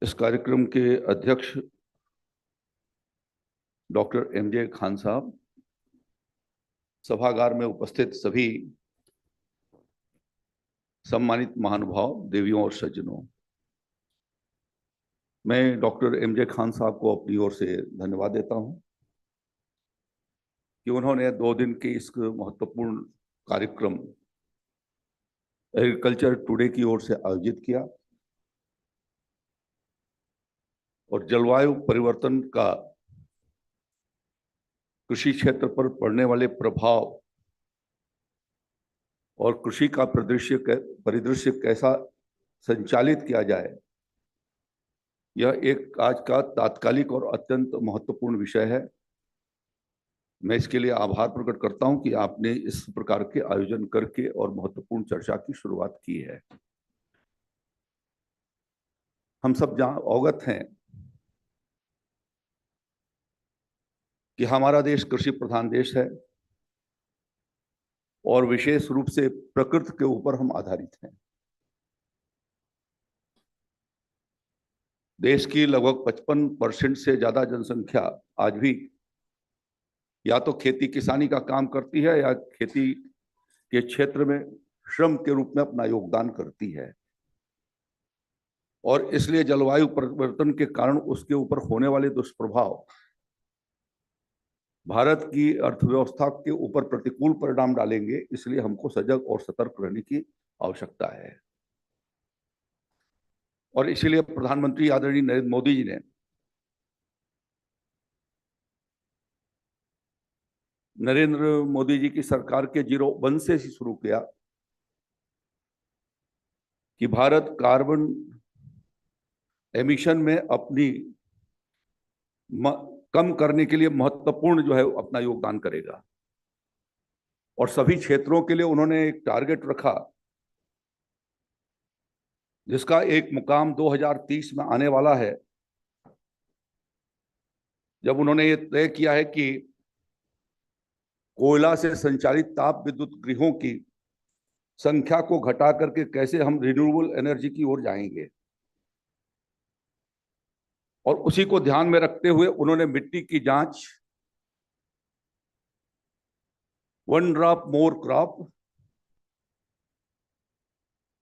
इस कार्यक्रम के अध्यक्ष डॉक्टर एमजे खान साहब, सभागार में उपस्थित सभी सम्मानित महानुभाव, देवियों और सज्जनों, मैं डॉक्टर एमजे खान साहब को अपनी ओर से धन्यवाद देता हूं कि उन्होंने 2 दिन के इस महत्वपूर्ण कार्यक्रम एग्रीकल्चर टुडे की ओर से आयोजित किया और जलवायु परिवर्तन का कृषि क्षेत्र पर पड़ने वाले प्रभाव और कृषि का परिदृश्य कैसा संचालित किया जाए, यह एक आज का तात्कालिक और अत्यंत महत्वपूर्ण विषय है। मैं इसके लिए आभार प्रकट करता हूं कि आपने इस प्रकार के आयोजन करके और महत्वपूर्ण चर्चा की शुरुआत की है। हम सब जहां अवगत हैं कि हमारा देश कृषि प्रधान देश है और विशेष रूप से प्रकृति के ऊपर हम आधारित हैं। देश की लगभग 55% से ज्यादा जनसंख्या आज भी या तो खेती किसानी का काम करती है या खेती के क्षेत्र में श्रम के रूप में अपना योगदान करती है। और इसलिए जलवायु परिवर्तन के कारण उसके ऊपर होने वाले दुष्प्रभाव भारत की अर्थव्यवस्था के ऊपर प्रतिकूल परिणाम डालेंगे। इसलिए हमको सजग और सतर्क रहने की आवश्यकता है। और इसीलिए प्रधानमंत्री आदरणीय नरेंद्र मोदी जी ने नरेंद्र मोदी जी की सरकार के 01 से ही शुरू किया कि भारत कार्बन एमिशन में अपनी कम करने के लिए महत्वपूर्ण जो है अपना योगदान करेगा। और सभी क्षेत्रों के लिए उन्होंने एक टारगेट रखा जिसका एक मुकाम 2030 में आने वाला है, जब उन्होंने ये तय किया है कि कोयला से संचालित ताप विद्युत गृहों की संख्या को घटा करके कैसे हम रिन्यूएबल एनर्जी की ओर जाएंगे। और उसी को ध्यान में रखते हुए उन्होंने मिट्टी की जांच, वन ड्रॉप मोर क्रॉप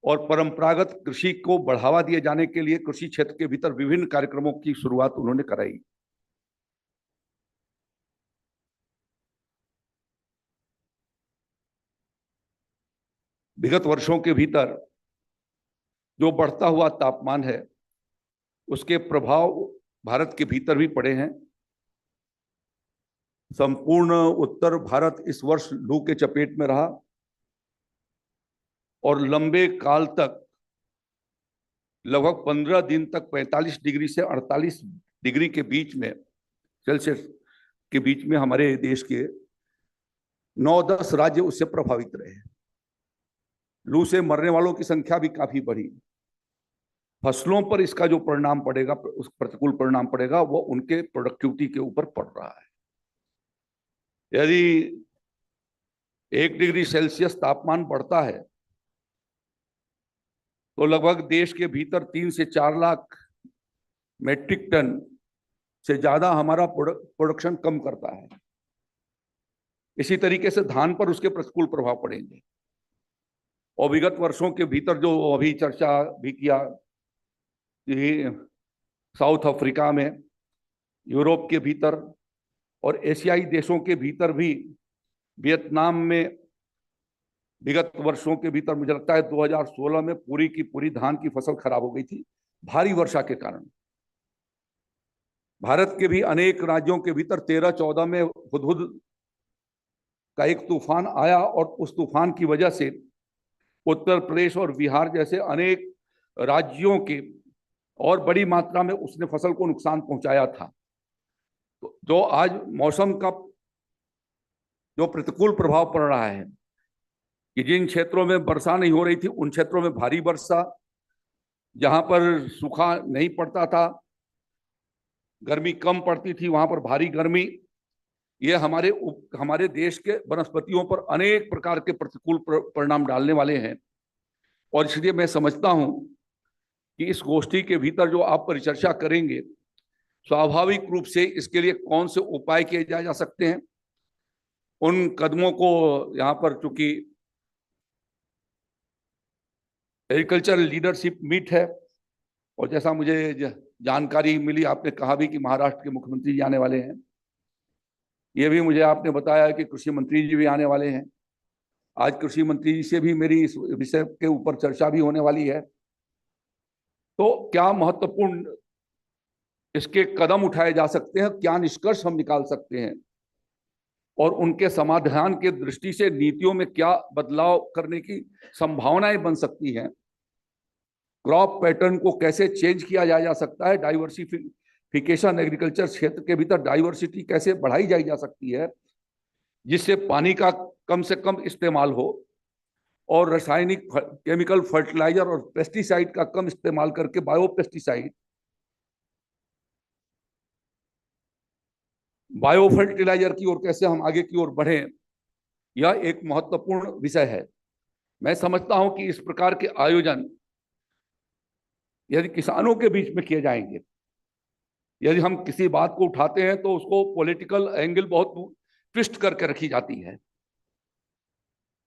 और परंपरागत कृषि को बढ़ावा दिए जाने के लिए कृषि क्षेत्र के भीतर विभिन्न कार्यक्रमों की शुरुआत उन्होंने कराई। विगत वर्षों के भीतर जो बढ़ता हुआ तापमान है उसके प्रभाव भारत के भीतर भी पड़े हैं। संपूर्ण उत्तर भारत इस वर्ष लू के चपेट में रहा और लंबे काल तक लगभग 15 दिन तक 45 डिग्री से 48 डिग्री के बीच में सेल्सियस के बीच में हमारे देश के 9-10 राज्य उससे प्रभावित रहे। लू से मरने वालों की संख्या भी काफी बढ़ी। फसलों पर इसका जो परिणाम पड़ेगा, उस प्रतिकूल परिणाम पड़ेगा, वो उनके प्रोडक्टिविटी के ऊपर पड़ रहा है। यदि 1 डिग्री सेल्सियस तापमान बढ़ता है तो लगभग देश के भीतर 3 से 4 लाख मेट्रिक टन से ज्यादा हमारा प्रोडक्शन कम करता है। इसी तरीके से धान पर उसके प्रतिकूल प्रभाव पड़ेंगे। और विगत वर्षों के भीतर जो अभी चर्चा भी किया कि साउथ अफ्रीका में, यूरोप के भीतर और एशियाई देशों के भीतर भी, वियतनाम में विगत वर्षों के भीतर मुझे लगता है 2016 में पूरी की पूरी धान की फसल खराब हो गई थी भारी वर्षा के कारण। भारत के भी अनेक राज्यों के भीतर 13-14 में हुदहुद का एक तूफान आया और उस तूफान की वजह से उत्तर प्रदेश और बिहार जैसे अनेक राज्यों के और बड़ी मात्रा में उसने फसल को नुकसान पहुंचाया था। तो जो आज मौसम का जो प्रतिकूल प्रभाव पड़ रहा है कि जिन क्षेत्रों में वर्षा नहीं हो रही थी उन क्षेत्रों में भारी वर्षा, जहां पर सूखा नहीं पड़ता था, गर्मी कम पड़ती थी, वहां पर भारी गर्मी, ये हमारे देश के वनस्पतियों पर अनेक प्रकार के प्रतिकूल परिणाम डालने वाले हैं। और इसलिए मैं समझता हूं कि इस गोष्ठी के भीतर जो आप परिचर्चा करेंगे, स्वाभाविक रूप से इसके लिए कौन से उपाय किए जा सकते हैं, उन कदमों को यहाँ पर चूंकि एग्रीकल्चर लीडरशिप मीट है और जैसा मुझे जानकारी मिली, आपने कहा भी कि महाराष्ट्र के मुख्यमंत्री जी आने वाले हैं, ये भी मुझे आपने बताया कि कृषि मंत्री जी भी आने वाले हैं। आज कृषि मंत्री जी से भी मेरी इस विषय के ऊपर चर्चा भी होने वाली है। तो क्या महत्वपूर्ण इसके कदम उठाए जा सकते हैं, क्या निष्कर्ष हम निकाल सकते हैं और उनके समाधान के दृष्टि से नीतियों में क्या बदलाव करने की संभावनाएं बन सकती हैं, क्रॉप पैटर्न को कैसे चेंज किया जा सकता है, डाइवर्सिफिकेशन एग्रीकल्चर क्षेत्र के भीतर डाइवर्सिटी कैसे बढ़ाई जा सकती है जिससे पानी का कम से कम इस्तेमाल हो और रासायनिक केमिकल फर्टिलाइजर और पेस्टिसाइड का कम इस्तेमाल करके बायो फर्टिलाइजर की ओर कैसे हम आगे की ओर बढ़ें, यह एक महत्वपूर्ण विषय है। मैं समझता हूं कि इस प्रकार के आयोजन यदि किसानों के बीच में किए जाएंगे, यदि हम किसी बात को उठाते हैं तो उसको पॉलिटिकल एंगल बहुत ट्विस्ट करके रखी जाती है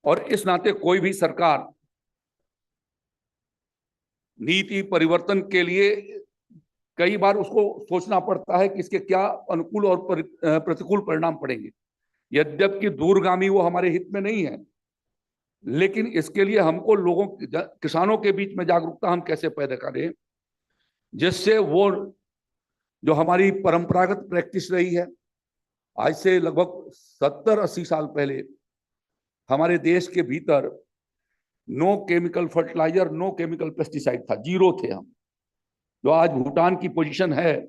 और इस नाते कोई भी सरकार नीति परिवर्तन के लिए कई बार उसको सोचना पड़ता है कि इसके क्या अनुकूल और प्रतिकूल परिणाम पड़ेंगे। यद्यपि दूरगामी वो हमारे हित में नहीं है, लेकिन इसके लिए हमको लोगों किसानों के बीच में जागरूकता हम कैसे पैदा करें, जिससे वो जो हमारी परंपरागत प्रैक्टिस रही है आज से लगभग 70-80 साल पहले हमारे देश के भीतर no chemical fertiliser, no chemical pesticide था, जीरो थे हम। जो आज भूटान की पोजीशन है,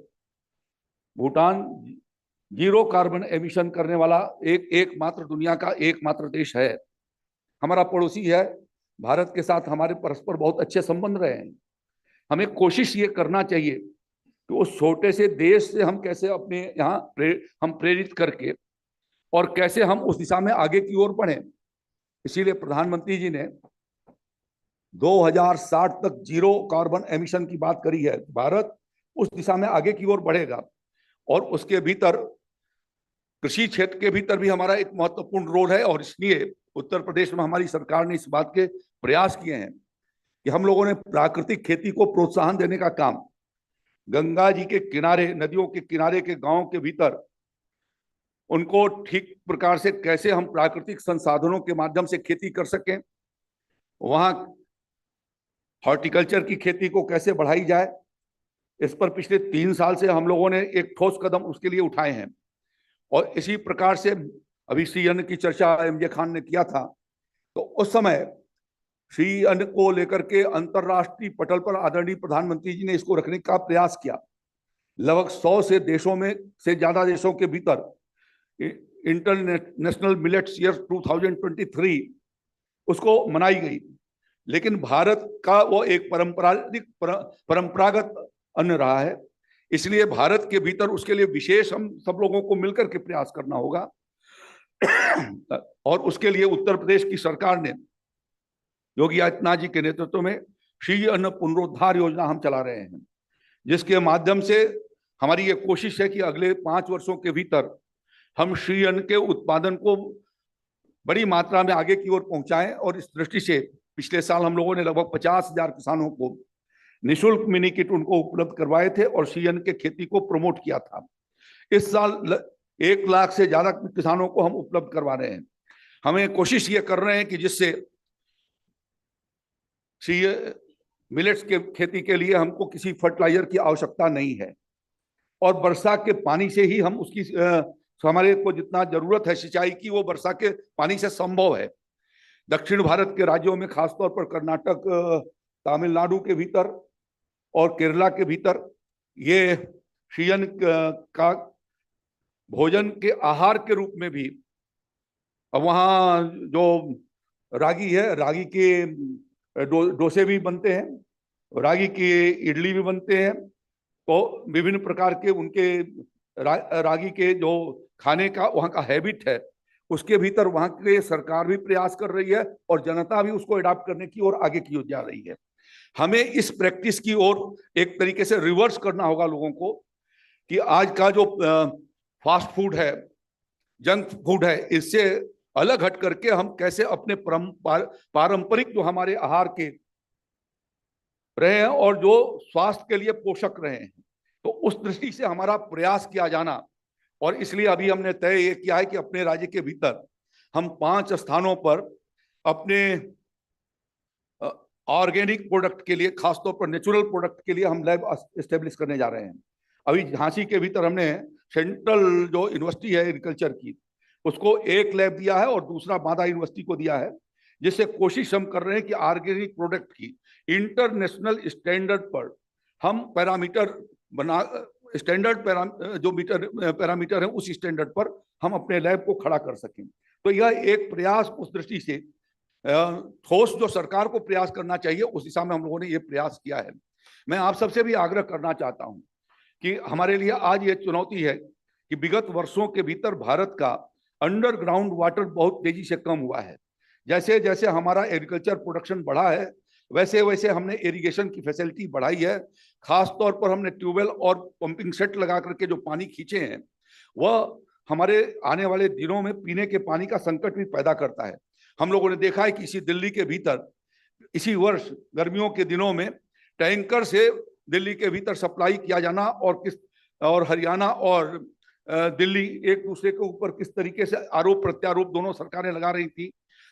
भूटान जीरो कार्बन एमिशन करने वाला एकमात्र दुनिया का एकमात्र देश है। हमारा पड़ोसी है, भारत के साथ हमारे परस्पर बहुत अच्छे संबंध रहे हैं। हमें कोशिश ये करना चाहिए कि उस छोटे से देश से हम कैसे अपने यहाँ हम प्रेरित करके और कैसे हम उस दिशा में आगे की ओर बढ़ें। इसीलिए प्रधानमंत्री जी ने 2060 तक जीरो कार्बन एमिशन की बात करी है। भारत उस दिशा में आगे की ओर बढ़ेगा और उसके भीतर कृषि क्षेत्र के भीतर भी हमारा एक महत्वपूर्ण रोल है। और इसलिए उत्तर प्रदेश में हमारी सरकार ने इस बात के प्रयास किए हैं कि हम लोगों ने प्राकृतिक खेती को प्रोत्साहन देने का काम गंगा जी के किनारे, नदियों के किनारे के गांवों के भीतर उनको ठीक प्रकार से कैसे हम प्राकृतिक संसाधनों के माध्यम से खेती कर सकें, वहां हॉर्टिकल्चर की खेती को कैसे बढ़ाई जाए, इस पर पिछले 3 साल से हम लोगों ने एक ठोस कदम उसके लिए उठाए हैं। और इसी प्रकार से अभी श्री अन्न की चर्चा एमजे खान ने किया था, तो उस समय श्री अन्न को लेकर के अंतर्राष्ट्रीय पटल पर आदरणीय प्रधानमंत्री जी ने इसको रखने का प्रयास किया। लगभग 100 से देशों में से ज्यादा देशों के भीतर इंटरनेशनल मिलेट्स ईयर 2023 उसको मनाई गई। लेकिन भारत का वो एक परंपरागत अन्न रहा है, इसलिए भारत के भीतर उसके लिए विशेष हम सब लोगों को मिलकर के प्रयास करना होगा। और उसके लिए उत्तर प्रदेश की सरकार ने योगी आदित्यनाथ जी के नेतृत्व में श्री अन्न पुनरुद्धार योजना हम चला रहे हैं, जिसके माध्यम से हमारी ये कोशिश है कि अगले 5 वर्षों के भीतर हम श्री अन्न के उत्पादन को बड़ी मात्रा में आगे की ओर पहुंचाएं। और इस दृष्टि से पिछले साल हम लोगों ने लगभग 50,000 किसानों को निःशुल्क मिनी किट उनको उपलब्ध करवाए थे और श्री अन्न के खेती को प्रमोट किया था। इस साल 1 लाख से ज्यादा किसानों को हम उपलब्ध करवा रहे हैं। हमें कोशिश ये कर रहे हैं कि जिससे मिलेट्स के खेती के लिए हमको किसी फर्टिलाइजर की आवश्यकता नहीं है और वर्षा के पानी से ही हम उसकी हमारे को जितना जरूरत है सिंचाई की, वो वर्षा के पानी से संभव है। दक्षिण भारत के राज्यों में खासतौर पर कर्नाटक, तमिलनाडु के भीतर और केरला के भीतर ये श्री अन्न का भोजन के आहार के रूप में भी, अब वहाँ जो रागी है, रागी के डोसे भी बनते हैं, रागी की इडली भी बनते हैं। तो विभिन्न प्रकार के उनके रागी के जो खाने का वहाँ का हैबिट है, उसके भीतर वहाँ की सरकार भी प्रयास कर रही है और जनता भी उसको अडॉप्ट करने की ओर आगे की ओर जा रही है। हमें इस प्रैक्टिस की ओर एक तरीके से रिवर्स करना होगा लोगों को कि आज का जो फास्ट फूड है, जंक फूड है, इससे अलग हट करके हम कैसे अपने पारंपरिक जो हमारे आहार के रहे हैं और जो स्वास्थ्य के लिए पोषक रहे हैं, तो उस दृष्टि से हमारा प्रयास किया जाना। और इसलिए अभी हमने तय ये किया है कि अपने राज्य के भीतर हम 5 स्थानों पर अपने ऑर्गेनिक प्रोडक्ट के लिए, खासतौर पर नेचुरल प्रोडक्ट के लिए हम लैब एस्टेब्लिश करने जा रहे हैं। अभी झांसी के भीतर हमने सेंट्रल जो यूनिवर्सिटी है एग्रीकल्चर की, उसको एक लैब दिया है और दूसरा बांदा यूनिवर्सिटी को दिया है, जिससे कोशिश हम कर रहे हैं कि ऑर्गेनिक प्रोडक्ट की इंटरनेशनल स्टैंडर्ड पर हम पैरामीटर बना, स्टैंडर्ड पैरामीटर है, उस स्टैंडर्ड पर हम अपने लैब को खड़ा कर सकें। तो यह एक प्रयास उस दृष्टि से ठोस जो सरकार को प्रयास करना चाहिए, उस दिशा में हम लोगों ने ये प्रयास किया है। मैं आप सबसे भी आग्रह करना चाहता हूं कि हमारे लिए आज ये चुनौती है कि विगत वर्षों के भीतर भारत का अंडरग्राउंड वाटर बहुत तेजी से कम हुआ है। जैसे जैसे हमारा एग्रीकल्चर प्रोडक्शन बढ़ा है, वैसे वैसे हमने इरिगेशन की फैसिलिटी बढ़ाई है। खास तौर पर हमने ट्यूबवेल और पंपिंग सेट लगा करके जो पानी खींचे हैं, वह हमारे आने वाले दिनों में पीने के पानी का संकट भी पैदा करता है। हम लोगों ने देखा है कि इसी दिल्ली के भीतर इसी वर्ष गर्मियों के दिनों में टैंकर से दिल्ली के भीतर सप्लाई किया जाना और हरियाणा और दिल्ली एक दूसरे के ऊपर किस तरीके से आरोप प्रत्यारोप दोनों सरकारें लगा रही थी।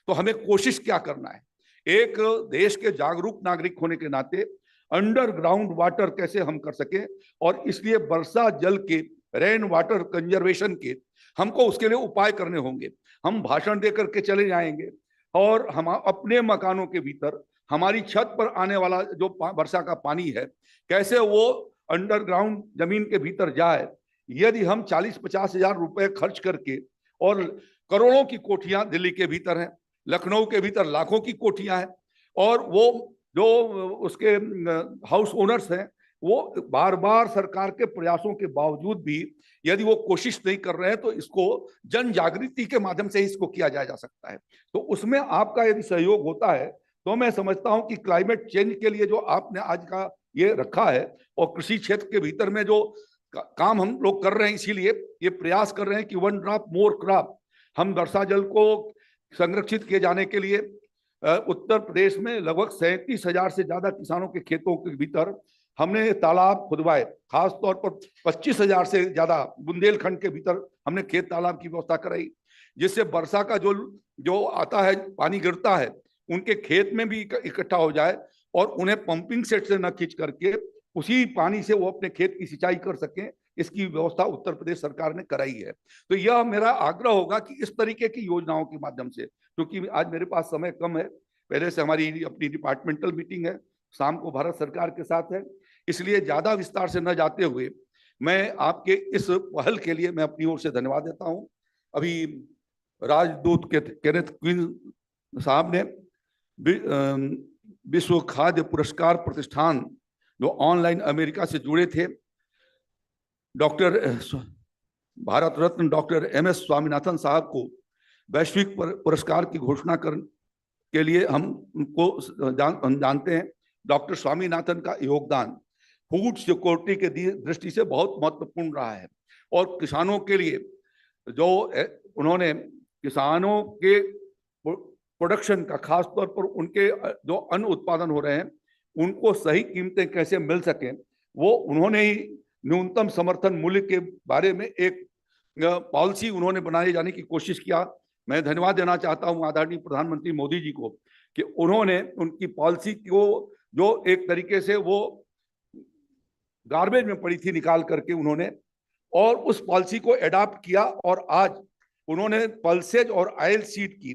तो हमें कोशिश क्या करना है, एक देश के जागरूक नागरिक होने के नाते अंडरग्राउंड वाटर कैसे हम कर सके, और इसलिए वर्षा जल के रेन वाटर कंजर्वेशन के हमको उसके लिए उपाय करने होंगे। हम भाषण देकर के चले जाएंगे और हम अपने मकानों के भीतर हमारी छत पर आने वाला जो वर्षा का पानी है कैसे वो अंडरग्राउंड जमीन के भीतर जाए। यदि हम 40-50 हजार रुपए खर्च करके, और करोड़ों की कोठियां दिल्ली के भीतर हैं, लखनऊ के भीतर लाखों की कोठियां हैं, और वो जो उसके हाउस ओनर्स हैं वो बार बार सरकार के प्रयासों के बावजूद भी यदि वो कोशिश नहीं कर रहे हैं तो इसको जन जागृति के माध्यम से इसको किया जा सकता है। तो उसमें आपका यदि सहयोग होता है तो मैं समझता हूं कि क्लाइमेट चेंज के लिए जो आपने आज का ये रखा है और कृषि क्षेत्र के भीतर में जो काम हम लोग कर रहे हैं, इसीलिए ये प्रयास कर रहे हैं कि 1 ड्रॉप मोर क्रॉप, हम वर्षा जल को संरक्षित किए जाने के लिए उत्तर प्रदेश में लगभग 37,000 से ज्यादा किसानों के खेतों के भीतर हमने तालाब खुदवाए। खास तौर पर 25,000 से ज्यादा बुंदेलखंड के भीतर हमने खेत तालाब की व्यवस्था कराई, जिससे वर्षा का जो आता है पानी गिरता है उनके खेत में भी इकट्ठा हो जाए और उन्हें पंपिंग सेट से न खींच करके उसी पानी से वो अपने खेत की सिंचाई कर सकें। इसकी व्यवस्था उत्तर प्रदेश सरकार ने कराई है। तो यह मेरा आग्रह होगा कि इस तरीके की योजनाओं के माध्यम से, क्योंकि आज मेरे पास समय कम है, पहले से हमारी अपनी डिपार्टमेंटल मीटिंग है, शाम को भारत सरकार के साथ है, इसलिए ज्यादा विस्तार से न जाते हुए मैं आपके इस पहल के लिए मैं अपनी ओर से धन्यवाद देता हूं। अभी राजदूत केनेथ क्वीन साहब ने विश्व खाद्य पुरस्कार प्रतिष्ठान जो ऑनलाइन अमेरिका से जुड़े थे, doctor Bharat Ratna doctor MS Swaminathan साहब को वैश्विक पुरस्कार की घोषणा के लिए हम उनको जानते हैं। डॉक्टर स्वामीनाथन का योगदान फूड सिक्योरिटी के दृष्टि से बहुत महत्वपूर्ण रहा है और किसानों के लिए जो उन्होंने किसानों के प्रोडक्शन का, खास तौर पर उनके जो अन्न उत्पादन हो रहे हैं उनको सही कीमतें कैसे मिल सकें, वो उन्होंने ही न्यूनतम समर्थन मूल्य के बारे में एक पॉलिसी उन्होंने बनाए जाने की कोशिश किया। मैं धन्यवाद देना चाहता हूं आदरणीय प्रधानमंत्री मोदी जी को कि उन्होंने उनकी पॉलिसी को जो एक तरीके से वो गार्बेज में पड़ी थी निकाल करके उन्होंने और उस पॉलिसी को एडॉप्ट किया और आज उन्होंने पल्सेज और ऑयल सीड की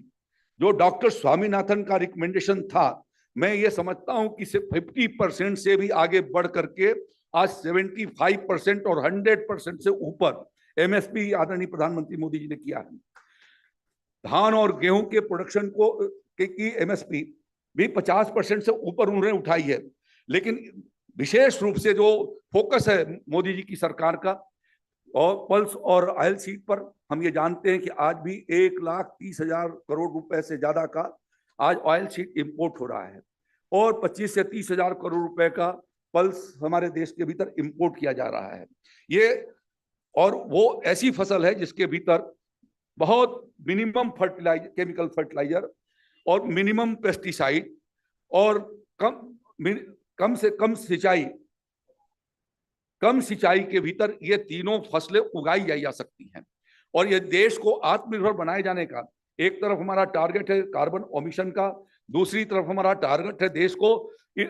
जो डॉक्टर स्वामीनाथन का रिकमेंडेशन था, मैं ये समझता हूं कि 50% से भी आगे बढ़ करके आज 75% और 100% से ऊपर MSP आदरणीय प्रधानमंत्री मोदी जी ने किया है। धान और गेहूं के प्रोडक्शन की MSP भी 50% से ऊपर उन्होंने उठाई है, लेकिन विशेष रूप से जो फोकस है मोदी जी की सरकार का और पल्स और ऑयल सीड पर, हम ये जानते हैं कि आज भी 1,30,000 करोड़ रुपए से ज्यादा का आज ऑयल सीड इंपोर्ट हो रहा है और 25 से 30,000 करोड़ रुपए का पल्स हमारे देश के भीतर इंपोर्ट किया जा रहा है। ये और वो ऐसी फसल है जिसके भीतर बहुत मिनिमम केमिकल फर्टिलाइजर और मिनिमम पेस्टिसाइड और कम से कम सिंचाई के भीतर ये तीनों फसलें उगाई जा सकती हैं। और ये देश को आत्मनिर्भर बनाए जाने का एक तरफ हमारा टारगेट है कार्बन ओमिशन का, दूसरी तरफ हमारा टारगेट है देश को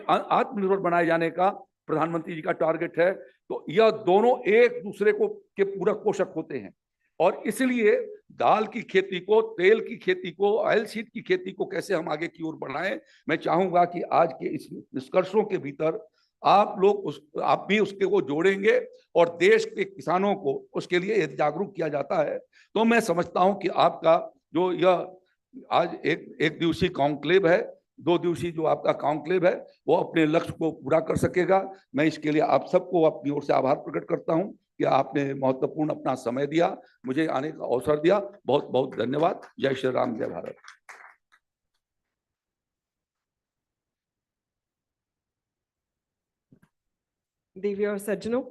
आत्मनिर्भर बनाए जाने का, प्रधानमंत्री जी का टारगेट है। तो यह दोनों एक दूसरे को के पूरक पोषक होते हैं और इसलिए दाल की खेती को, तेल की खेती को, ऑयल सीड की खेती को कैसे हम आगे की ओर बढ़ाएं, मैं चाहूंगा कि आज के इस निष्कर्षों के भीतर आप भी उसके को जोड़ेंगे और देश के किसानों को उसके लिए जागरूक किया जाता है। तो मैं समझता हूं कि आपका जो यह आज एक दिवसीय कॉन्क्लेव है, 2 दिवसीय जो आपका कॉन्क्लेव है वो अपने लक्ष्य को पूरा कर सकेगा। मैं इसके लिए आप सबको अपनी ओर से आभार प्रकट करता हूं कि आपने महत्वपूर्ण अपना समय दिया, मुझे आने का अवसर दिया। बहुत बहुत धन्यवाद। जय श्री राम, जय भारत। देवी और सज्जनों,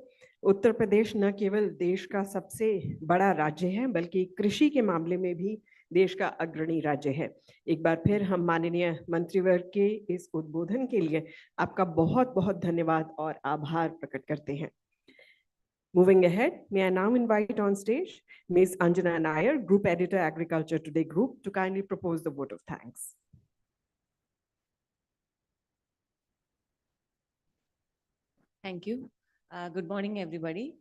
उत्तर प्रदेश न केवल देश का सबसे बड़ा राज्य है बल्कि कृषि के मामले में भी देश का अग्रणी राज्य है। एक बार फिर हम माननीय मंत्रीवर्ग के इस उद्बोधन के लिए आपका बहुत बहुत धन्यवाद और आभार प्रकट करते हैं। Moving ahead, may I now invite on stage Ms. Anjana Nair, Group Editor, Agriculture Today Group, to kindly propose the vote of thanks. Thank you. Good morning, everybody.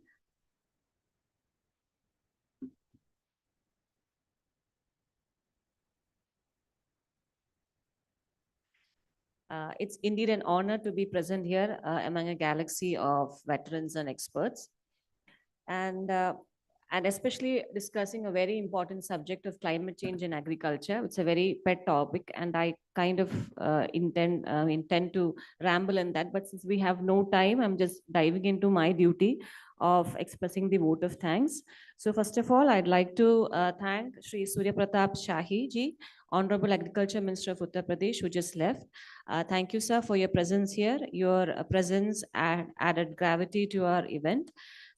It's indeed an honor to be present here among a galaxy of veterans and experts. And especially discussing a very important subject of climate change in agriculture. It's a very pet topic, and I kind of intend to ramble in that. But since we have no time, I'm just diving into my duty of expressing the vote of thanks. So first of all, I'd like to thank Shri Surya Pratap Shahi ji, Honorable Agriculture Minister of Uttar Pradesh, who just left. Thank you, sir, for your presence here. Your presence added gravity to our event.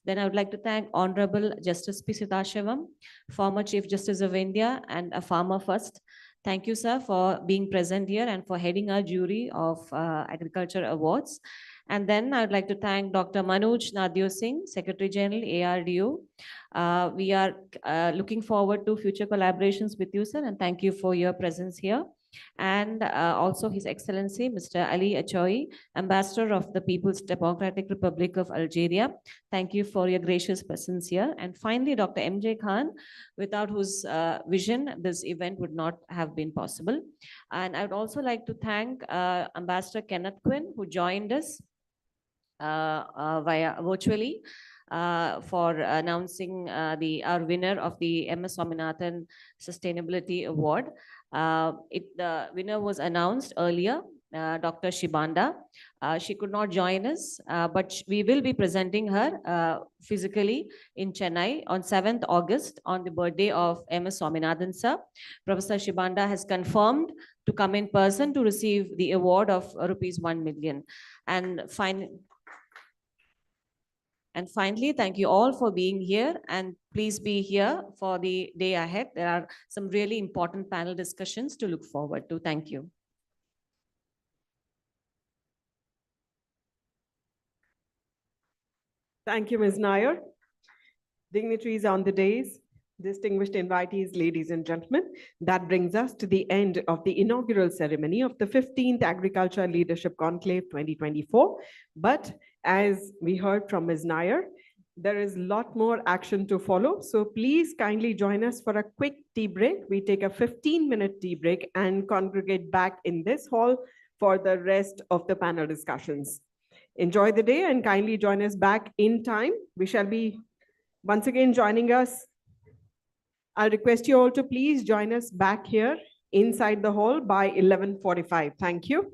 Then I would like to thank Honorable Justice P. Sathasivam, former Chief Justice of India and a farmer first. Thank you, sir, for being present here and for heading our jury of Agriculture Awards. And then I would like to thank Dr. Manoj Nadio Singh, Secretary General, ARDO. We are looking forward to future collaborations with you, sir, and thank you for your presence here. And also His Excellency, Mr. Ali Achoui, Ambassador of the People's Democratic Republic of Algeria. Thank you for your gracious presence here. And finally, Dr. M.J. Khan, without whose vision, this event would not have been possible. And I would also like to thank Ambassador Kenneth Quinn, who joined us via virtually for announcing our winner of the MS Swaminathan Sustainability Award. The winner was announced earlier, Dr. Shibanda. She could not join us, but we will be presenting her physically in Chennai on 7th August on the birthday of MS Swaminathan sir. Professor Shibanda has confirmed to come in person to receive the award of rupees 1 million. And finally, thank you all for being here, and please be here for the day ahead. There are some really important panel discussions to look forward to. Thank you. Thank you, Ms. Nair. Dignitaries on the days, distinguished invitees, ladies and gentlemen, that brings us to the end of the inaugural ceremony of the 15th Agriculture Leadership Conclave 2024. But as we heard from Ms. Nair, there is a lot more action to follow. So please kindly join us for a quick tea break. We take a 15-minute tea break and congregate back in this hall for the rest of the panel discussions. Enjoy the day and kindly join us back in time. We shall be once again joining us. I'll request you all to please join us back here inside the hall by 11:45. Thank you.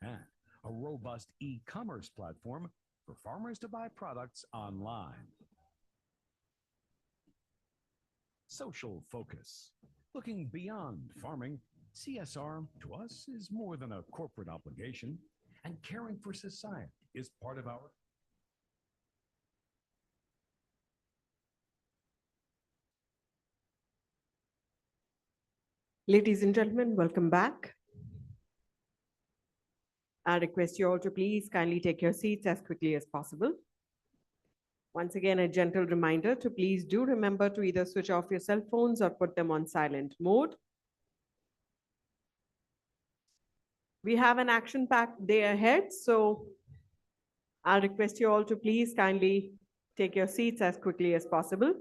and a robust e-commerce platform for farmers to buy products online. Social focus. Looking beyond farming, CSR to us is more than a corporate obligation, and caring for society is part of our Ladies and gentlemen, welcome back. I request you all to please kindly take your seats as quickly as possible. Once again, a gentle reminder to please do remember to either switch off your cell phones or put them on silent mode. We have an action-packed day ahead, so I'll request you all to please kindly take your seats as quickly as possible.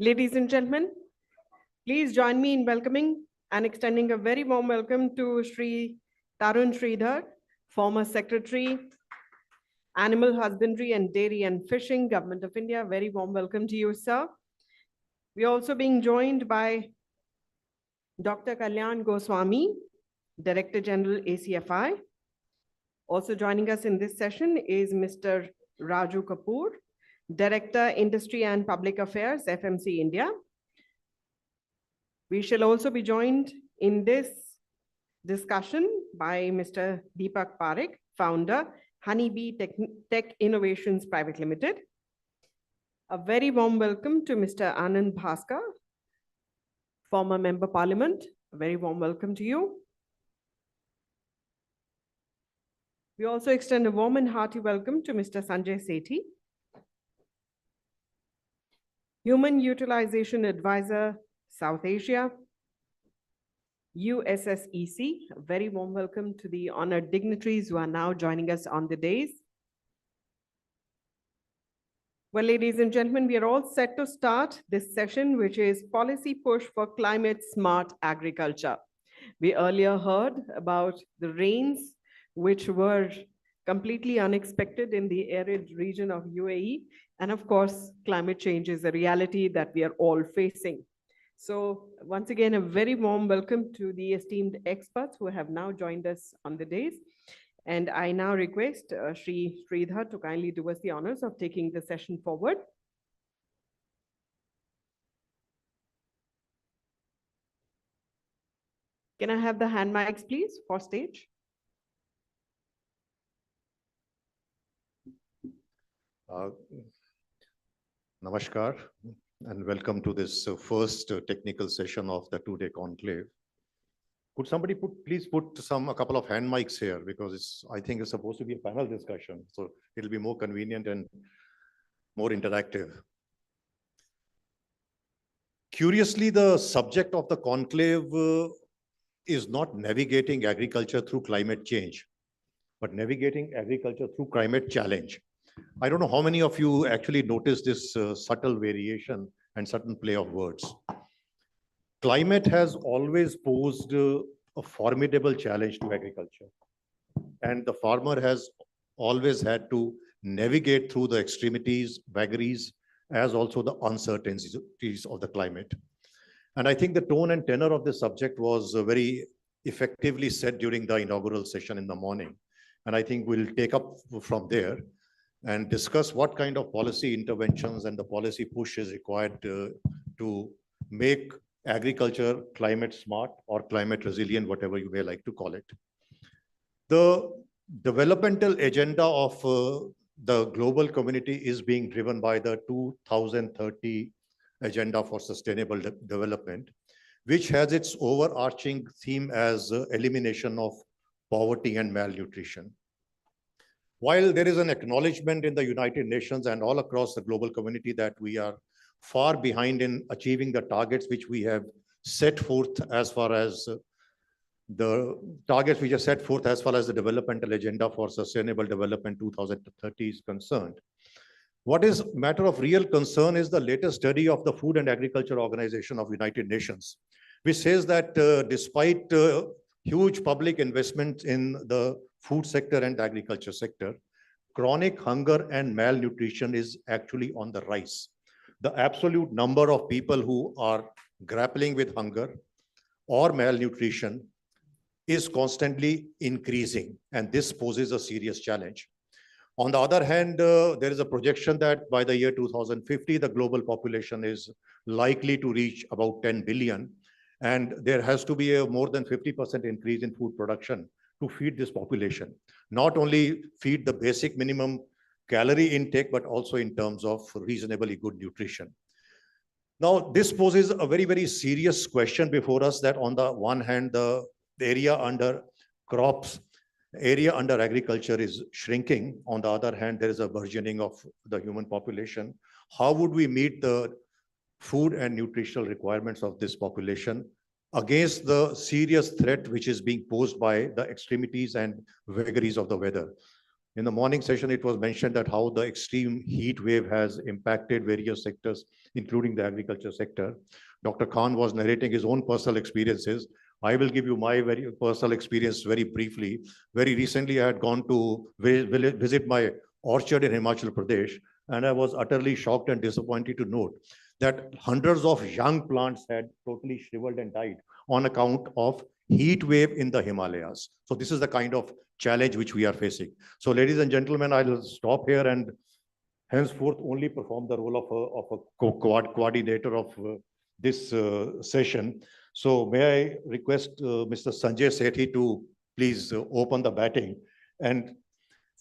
Ladies and gentlemen, please join me in welcoming and extending a very warm welcome to Sri Tarun Sridhar, former Secretary, Animal Husbandry and Dairy and Fishing, Government of India. Very warm welcome to you, sir. We are also being joined by Dr. Kalyan Goswami, Director General, ACFI. Also joining us in this session is Mr. Raju Kapoor, Director, Industry and Public Affairs, FMC India. We shall also be joined in this discussion by Mr. Deepak Parekh, Founder, Honeybee Tech Innovations Private Limited. A very warm welcome to Mr. Anand Bhaskar, former Member Parliament. A very warm welcome to you. We also extend a warm and hearty welcome to Mr. Sanjay Sethi, Human Utilization Advisor, South Asia, USSEC. A very warm welcome to the honored dignitaries who are now joining us on the dais. Well, ladies and gentlemen, we are all set to start this session, which is Policy Push for Climate Smart Agriculture. We earlier heard about the rains, which were completely unexpected in the arid region of UAE. And of course, climate change is a reality that we are all facing. So once again, a very warm welcome to the esteemed experts who have now joined us on the dais. And I now request Sri Sridhar to kindly do us the honors of taking the session forward. Can I have the hand mics, please, for stage? Namaskar and welcome to this first technical session of the two-day conclave. Could somebody please put a couple of hand mics here, because I think it's supposed to be a panel discussion, so it'll be more convenient and more interactive. Curiously, the subject of the conclave is not navigating agriculture through climate change, but navigating agriculture through climate challenge. I don't know how many of you actually noticed this subtle variation and certain play of words. Climate has always posed a formidable challenge to agriculture, and the farmer has always had to navigate through the extremities, vagaries, as also the uncertainties of the climate. And I think the tone and tenor of this subject was very effectively set during the inaugural session in the morning. And I think we'll take up from there and discuss what kind of policy interventions and the policy push is required to make agriculture climate smart or climate resilient, whatever you may like to call it. The developmental agenda of the global community is being driven by the 2030 Agenda for Sustainable Development, which has its overarching theme as elimination of poverty and malnutrition. While there is an acknowledgement in the United Nations and all across the global community that we are far behind in achieving the targets which we have set forth as far as the targets which are set forth as far as the developmental agenda for sustainable development 2030 is concerned. What is matter of real concern is the latest study of the Food and Agriculture Organization of United Nations, which says that despite huge public investment in the food sector and agriculture sector, chronic hunger and malnutrition is actually on the rise. The absolute number of people who are grappling with hunger or malnutrition is constantly increasing, and this poses a serious challenge. On the other hand, there is a projection that by the year 2050, the global population is likely to reach about 10 billion, and there has to be a more than 50% increase in food production to feed this population. Not only feed the basic minimum calorie intake, but also in terms of reasonably good nutrition. Now, this poses a very, very serious question before us, that on the one hand, the area under crops, area under agriculture is shrinking. On the other hand, there is a burgeoning of the human population. How would we meet the food and nutritional requirements of this population against the serious threat which is being posed by the extremities and vagaries of the weather? In the morning session, it was mentioned that how the extreme heat wave has impacted various sectors, including the agriculture sector. Dr. Khan was narrating his own personal experiences. I will give you my very personal experience very briefly. Very recently, I had gone to visit my orchard in Himachal Pradesh, and I was utterly shocked and disappointed to note that hundreds of young plants had totally shriveled and died on account of heat wave in the Himalayas. So this is the kind of challenge which we are facing. So ladies and gentlemen, I'll stop here and henceforth only perform the role of a coordinator of this session. So may I request Mr. Sanjay Sethi to please open the batting, and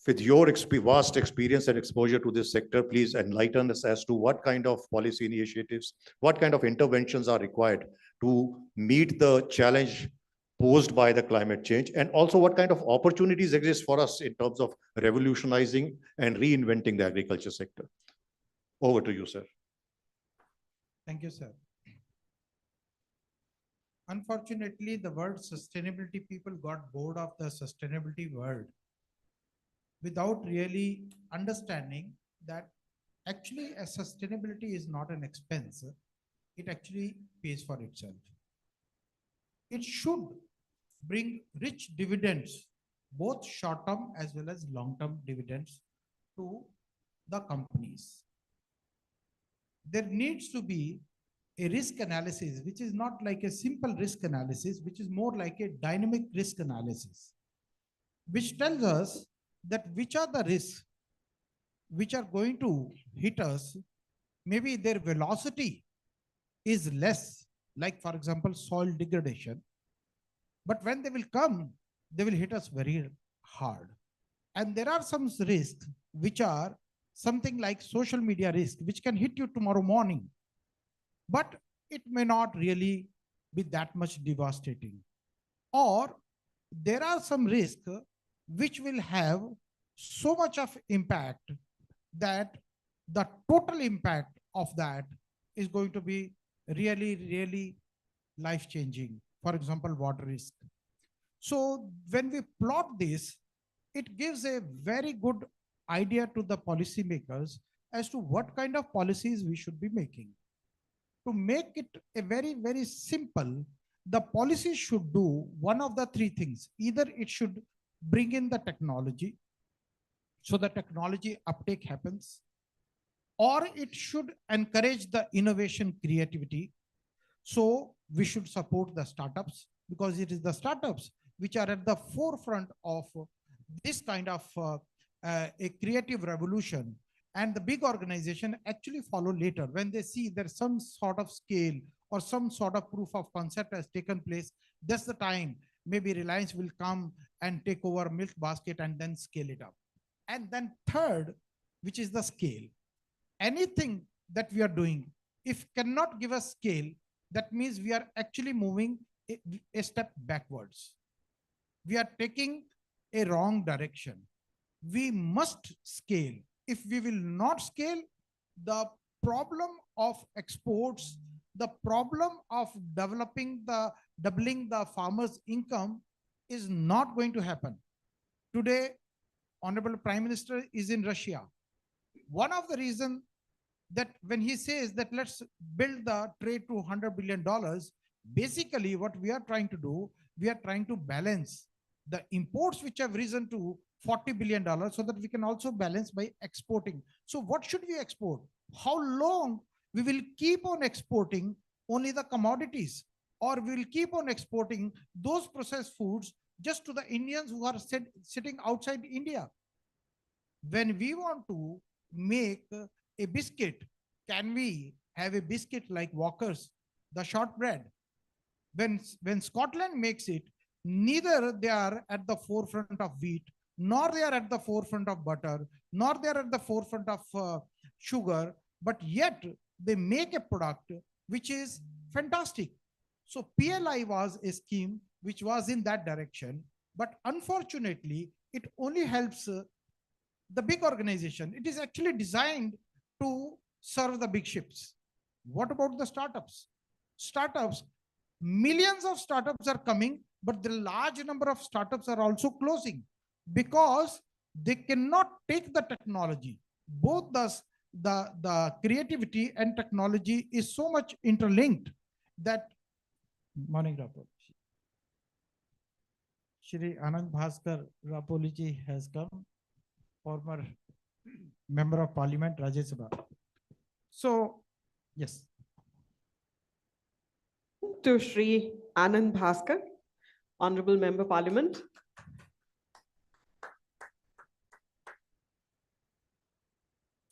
with your vast experience and exposure to this sector, please enlighten us as to what kind of policy initiatives, what kind of interventions are required to meet the challenge posed by the climate change, and also what kind of opportunities exist for us in terms of revolutionizing and reinventing the agriculture sector. Over to you, sir. Thank you, sir. Unfortunately, the word sustainability, people got bored of the sustainability word without really understanding that actually a sustainability is not an expense. It actually pays for itself. It should bring rich dividends, both short-term as well as long-term dividends to the companies. There needs to be a risk analysis, which is not like a simple risk analysis, which is more like a dynamic risk analysis, which tells us that which are the risks which are going to hit us. Maybe their velocity is less, like for example, soil degradation. But when they will come, they will hit us very hard. And there are some risks which are something like social media risk, which can hit you tomorrow morning. But it may not really be that much devastating. Or there are some risks which will have so much of impact that the total impact of that is going to be really, really life-changing. For example, water risk. So when we plot this, it gives a very good idea to the policymakers as to what kind of policies we should be making. To make it a very, very simple, the policy should do one of the three things. Either it should bring in the technology, so the technology uptake happens, or it should encourage the innovation creativity. So we should support the startups, because it is the startups which are at the forefront of this kind of a creative revolution. And the big organization actually follow later when they see there's some sort of scale or some sort of proof of concept has taken place. That's the time maybe Reliance will come and take over milk basket and then scale it up. And then third, which is the scale. Anything that we are doing, if cannot give us scale, that means we are actually moving a step backwards. We are taking a wrong direction. We must scale. If we will not scale, the problem of exports, the problem of doubling the farmers' income is not going to happen. Today, Honorable Prime Minister is in Russia. one of the reasons that when he says that let's build the trade to $100 billion, basically what we are trying to do, we are trying to balance the imports which have risen to $40 billion so that we can also balance by exporting. So what should we export? How long we will keep on exporting only the commodities, or we will keep on exporting those processed foods just to the Indians who are sitting outside India? When we want to make a biscuit, can we have a biscuit like Walker's, the shortbread? When Scotland makes it, neither they are at the forefront of wheat, nor they are at the forefront of butter, nor they are at the forefront of sugar, but yet they make a product which is fantastic. So PLI was a scheme which was in that direction, but unfortunately, it only helps the big organization. It is actually designed to serve the big ships. What about the startups? Startups, millions of startups are coming, but the large number of startups are also closing because they cannot take the technology. Both the creativity and technology is so much interlinked that Morning Rapoli. Shri Anand Bhaskar Rapoli has come, former member of Parliament, Rajya Sabha. So, yes. To Shri Anand Bhaskar, Honorable Member Parliament.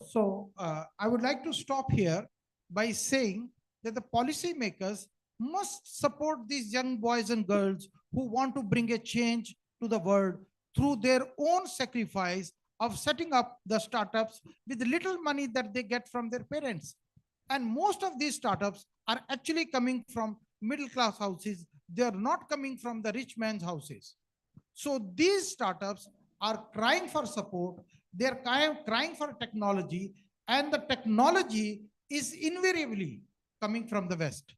So I would like to stop here by saying that the policymakers must support these young boys and girls who want to bring a change to the world through their own sacrifice of setting up the startups with little money that they get from their parents. And most of these startups are actually coming from middle class houses. They are not coming from the rich man's houses. So these startups are crying for support. They're crying for technology, and the technology is invariably coming from the West.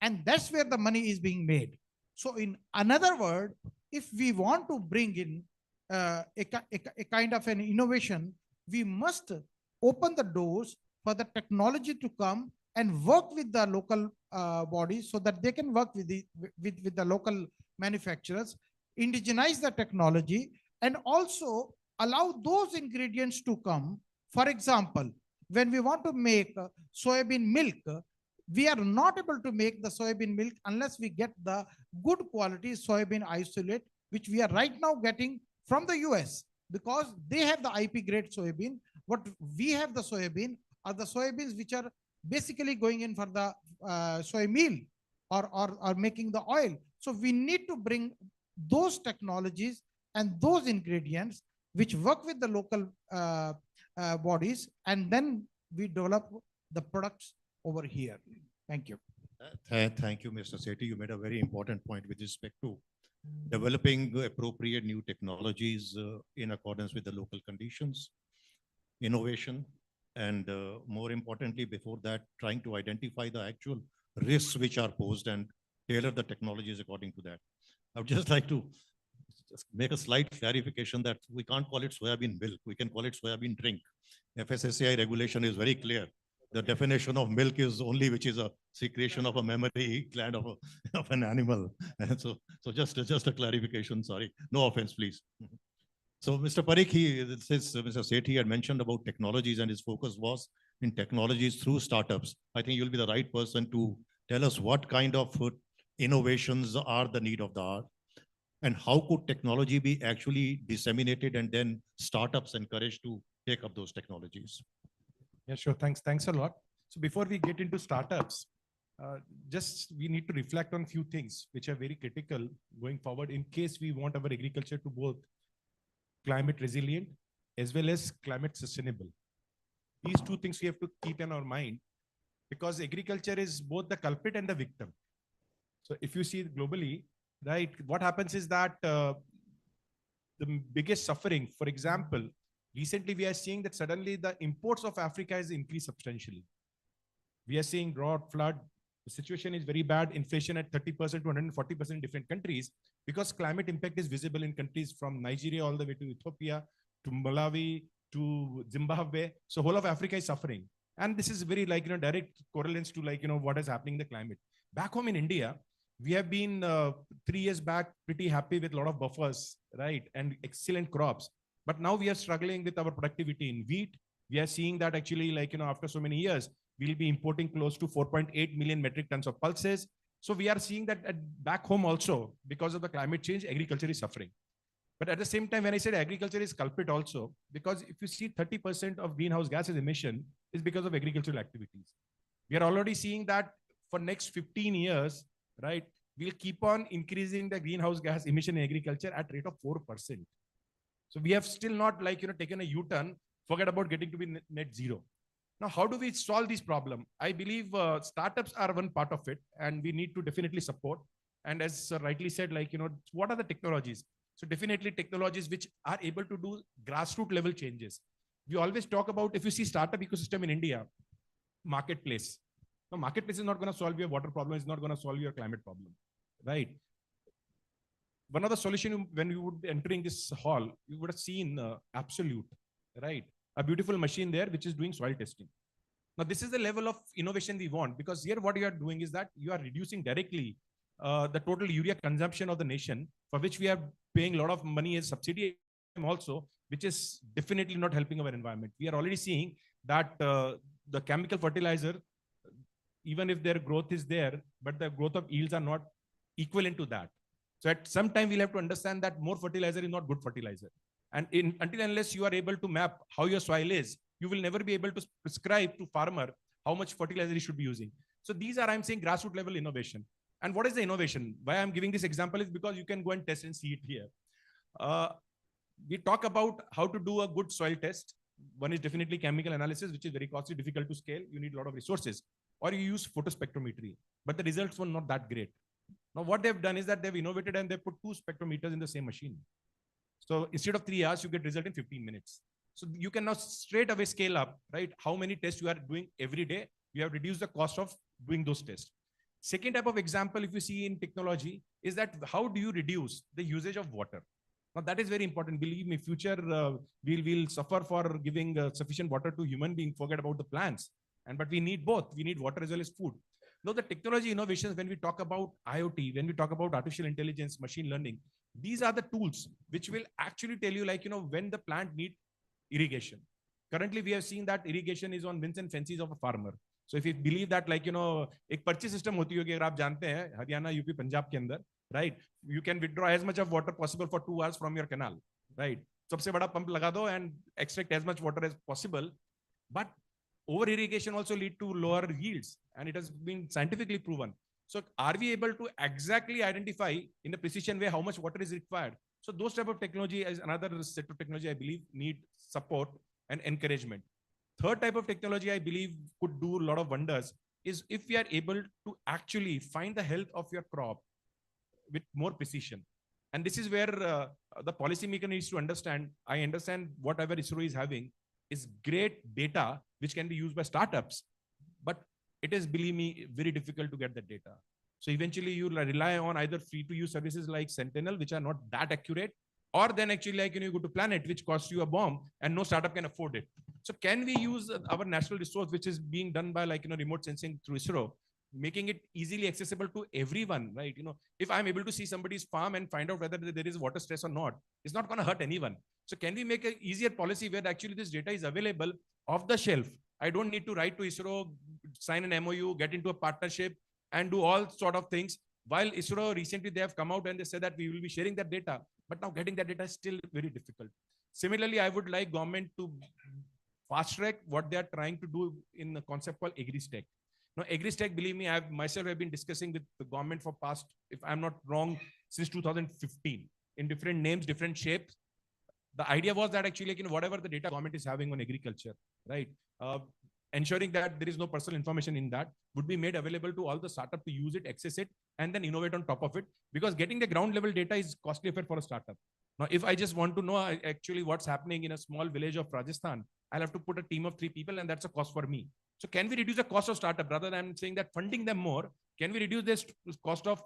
And that's where the money is being made. So in another word, if we want to bring in a kind of an innovation, we must open the doors for the technology to come and work with the local bodies so that they can work with the local manufacturers, indigenize the technology, and also allow those ingredients to come. For example, when we want to make soybean milk, we are not able to make the soybean milk unless we get the good quality soybean isolate, which we are right now getting from the US, because they have the IP grade soybean. What we have the soybean are the soybeans which are basically going in for the soy meal or making the oil. So we need to bring those technologies and those ingredients which work with the local bodies, and then we develop the products over here. Thank you. Thank you, Mr. Sethi. You made a very important point with respect to developing appropriate new technologies in accordance with the local conditions, innovation, and more importantly, before that, trying to identify the actual risks which are posed and tailor the technologies according to that. I would just like to just make a slight clarification that we can't call it soybean milk. We can call it soybean drink. FSSAI regulation is very clear. The definition of milk is only which is a secretion of a mammary gland of an animal. And so just a clarification, sorry. No offense, please. So Mr. Parikh, since Mr. Sethi had mentioned about technologies and his focus was in technologies through startups, I think you'll be the right person to tell us what kind of innovations are the need of the hour, and how could technology be actually disseminated and then startups encouraged to take up those technologies. Yeah, sure. Thanks a lot. So before we get into startups, we need to reflect on a few things which are very critical going forward in case we want our agriculture to both climate resilient as well as climate sustainable. These two things we have to keep in our mind, because agriculture is both the culprit and the victim. So if you see globally, right, what happens is that the biggest suffering, for example, recently we are seeing that suddenly the imports of Africa has increased substantially. We are seeing drought, flood. The situation is very bad. Inflation at 30% to 140% in different countries, because climate impact is visible in countries from Nigeria all the way to Ethiopia, to Malawi, to Zimbabwe. So whole of Africa is suffering. And this is very like, direct correlates to like, what is happening in the climate. Back home in India, we have been 3 years back pretty happy with a lot of buffers, right? And excellent crops. But now we are struggling with our productivity in wheat. We are seeing that actually like, after so many years, we'll be importing close to 4.8 million metric tons of pulses. So we are seeing that back home also, because of the climate change, agriculture is suffering. But at the same time, when I said agriculture is culprit also, because if you see 30% of greenhouse gases emission is because of agricultural activities. We are already seeing that for next 15 years, right? We'll keep on increasing the greenhouse gas emission in agriculture at rate of 4%. So we have still not like, taken a U-turn, forget about getting to be net zero. Now, how do we solve this problem? I believe startups are one part of it, and we need to definitely support. And as rightly said, like, what are the technologies? So definitely technologies which are able to do grassroots level changes. We always talk about, if you see startup ecosystem in India, marketplace. Now, marketplace is not going to solve your water problem. It's not going to solve your climate problem, right? One of the solutions when you would entering this hall, you would have seen Absolute, right? A beautiful machine there, which is doing soil testing. Now, this is the level of innovation we want, because here what you are doing is that you are reducing directly the total urea consumption of the nation, for which we are paying a lot of money as subsidy also, which is definitely not helping our environment. We are already seeing that the chemical fertilizer, even if their growth is there, but the growth of yields are not equivalent to that. So at some time, we'll have to understand that more fertilizer is not good fertilizer. And until unless you are able to map how your soil is, you will never be able to prescribe to farmer how much fertilizer he should be using. So these are, I'm saying, grassroots level innovation. And what is the innovation? Why I'm giving this example is because you can go and test and see it here. We talk about how to do a good soil test. One is definitely chemical analysis, which is very costly, difficult to scale. You need a lot of resources. Or you use photospectrometry, but the results were not that great. Now, what they've done is that they've innovated and they put 2 spectrometers in the same machine. So instead of 3 hours, you get result in 15 minutes. So you can now straight away scale up, right? How many tests you are doing every day. You have reduced the cost of doing those tests. Second type of example, if you see in technology, is that how do you reduce the usage of water? Now that is very important. Believe me, future we'll suffer for giving sufficient water to human beings, forget about the plants. But we need both. We need water as well as food. Now the technology innovations, when we talk about IoT, when we talk about artificial intelligence, machine learning, these are the tools which will actually tell you, like, when the plant needs irrigation. Currently, we have seen that irrigation is on winds and fences of a farmer. So if you believe that, like, एक पर्ची system होती होगी, अगर आप जानते हैं, Haryana, UP, Punjab के अंदर, right? You can withdraw as much of water possible for 2 hours from your canal, right? सबसे बड़ा पंप लगा दो and extract as much water as possible. But over irrigation also lead to lower yields, and it has been scientifically proven. So are we able to exactly identify in a precision way how much water is required? So those type of technology is another set of technology I believe need support and encouragement. Third type of technology I believe could do a lot of wonders is if we are able to actually find the health of your crop with more precision. And this is where the policymaker needs to understand. I understand whatever ISRO is having is great data which can be used by startups, but it is, believe me, very difficult to get that data. So eventually you rely on either free to use services like Sentinel, which are not that accurate, or then actually like, you go to Planet, which costs you a bomb and no startup can afford it. So can we use our national resource, which is being done by like, remote sensing through ISRO, making it easily accessible to everyone, right? If I'm able to see somebody's farm and find out whether there is water stress or not, it's not going to hurt anyone. So can we make an easier policy where actually this data is available off the shelf? I don't need to write to ISRO, sign an MOU, get into a partnership and do all sort of things. While ISRO recently, they have come out and they said that we will be sharing that data, but now getting that data is still very difficult. Similarly, I would like government to fast track what they are trying to do in the concept called Agri-tech. Now, Agri-tech, believe me, I myself have been discussing with the government for past, if I'm not wrong, since 2015 in different names, different shapes. The idea was that actually, whatever the data government is having on agriculture, right? Ensuring that there is no personal information in that would be made available to all the startup to use it, access it, and then innovate on top of it. Because getting the ground level data is costly affair for a startup. Now, if I just want to know actually what's happening in a small village of Rajasthan, I'll have to put a team of 3 people, and that's a cost for me. So can we reduce the cost of startup rather than saying that funding them more? Can we reduce this cost of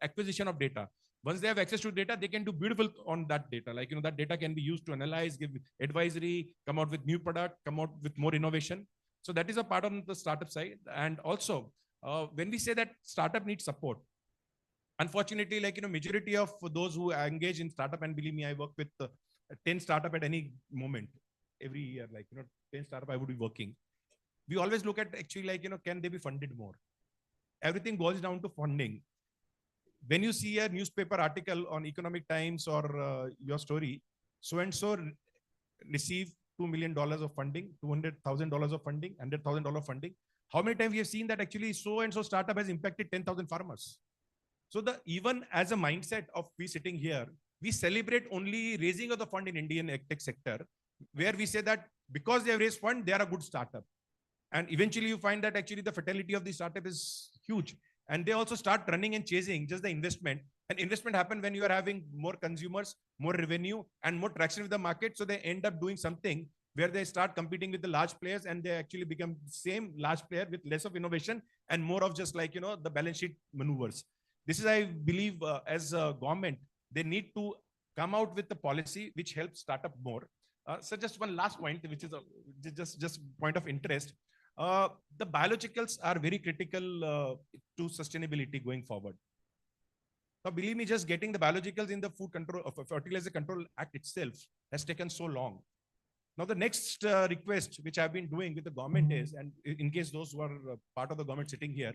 acquisition of data? Once they have access to data, they can do beautiful on that data. Like, that data can be used to analyze, give advisory, come out with new product, come out with more innovation. So that is a part on the startup side. And also, when we say that startup needs support, unfortunately, like, majority of those who engage in startup, and believe me, I work with 10 startup at any moment, every year, like, 10 startup I would be working. We always look at actually, like, can they be funded more? Everything boils down to funding. When you see a newspaper article on Economic Times or your story, so-and-so receive $2 million of funding, $200,000 of funding, $100,000 funding. How many times we have seen that actually so-and-so startup has impacted 10,000 farmers? So even as a mindset of we sitting here, we celebrate only raising of the fund in Indian tech sector, where we say that because they have raised fund, they are a good startup. And eventually you find that actually the fatality of the startup is huge. And they also start running and chasing just the investment. And investment happen when you are having more consumers, more revenue, and more traction with the market. So they end up doing something where they start competing with the large players, and they actually become the same large player with less of innovation and more of just like, the balance sheet maneuvers. This is, I believe, as a government, they need to come out with the policy which helps startup more. So just one last point, which is just point of interest. The biologicals are very critical to sustainability going forward. Now, believe me, just getting the biologicals in the Food Control of Fertilizer Control Act itself has taken so long. Now, the next request which I've been doing with the government is, and in case those who are part of the government sitting here,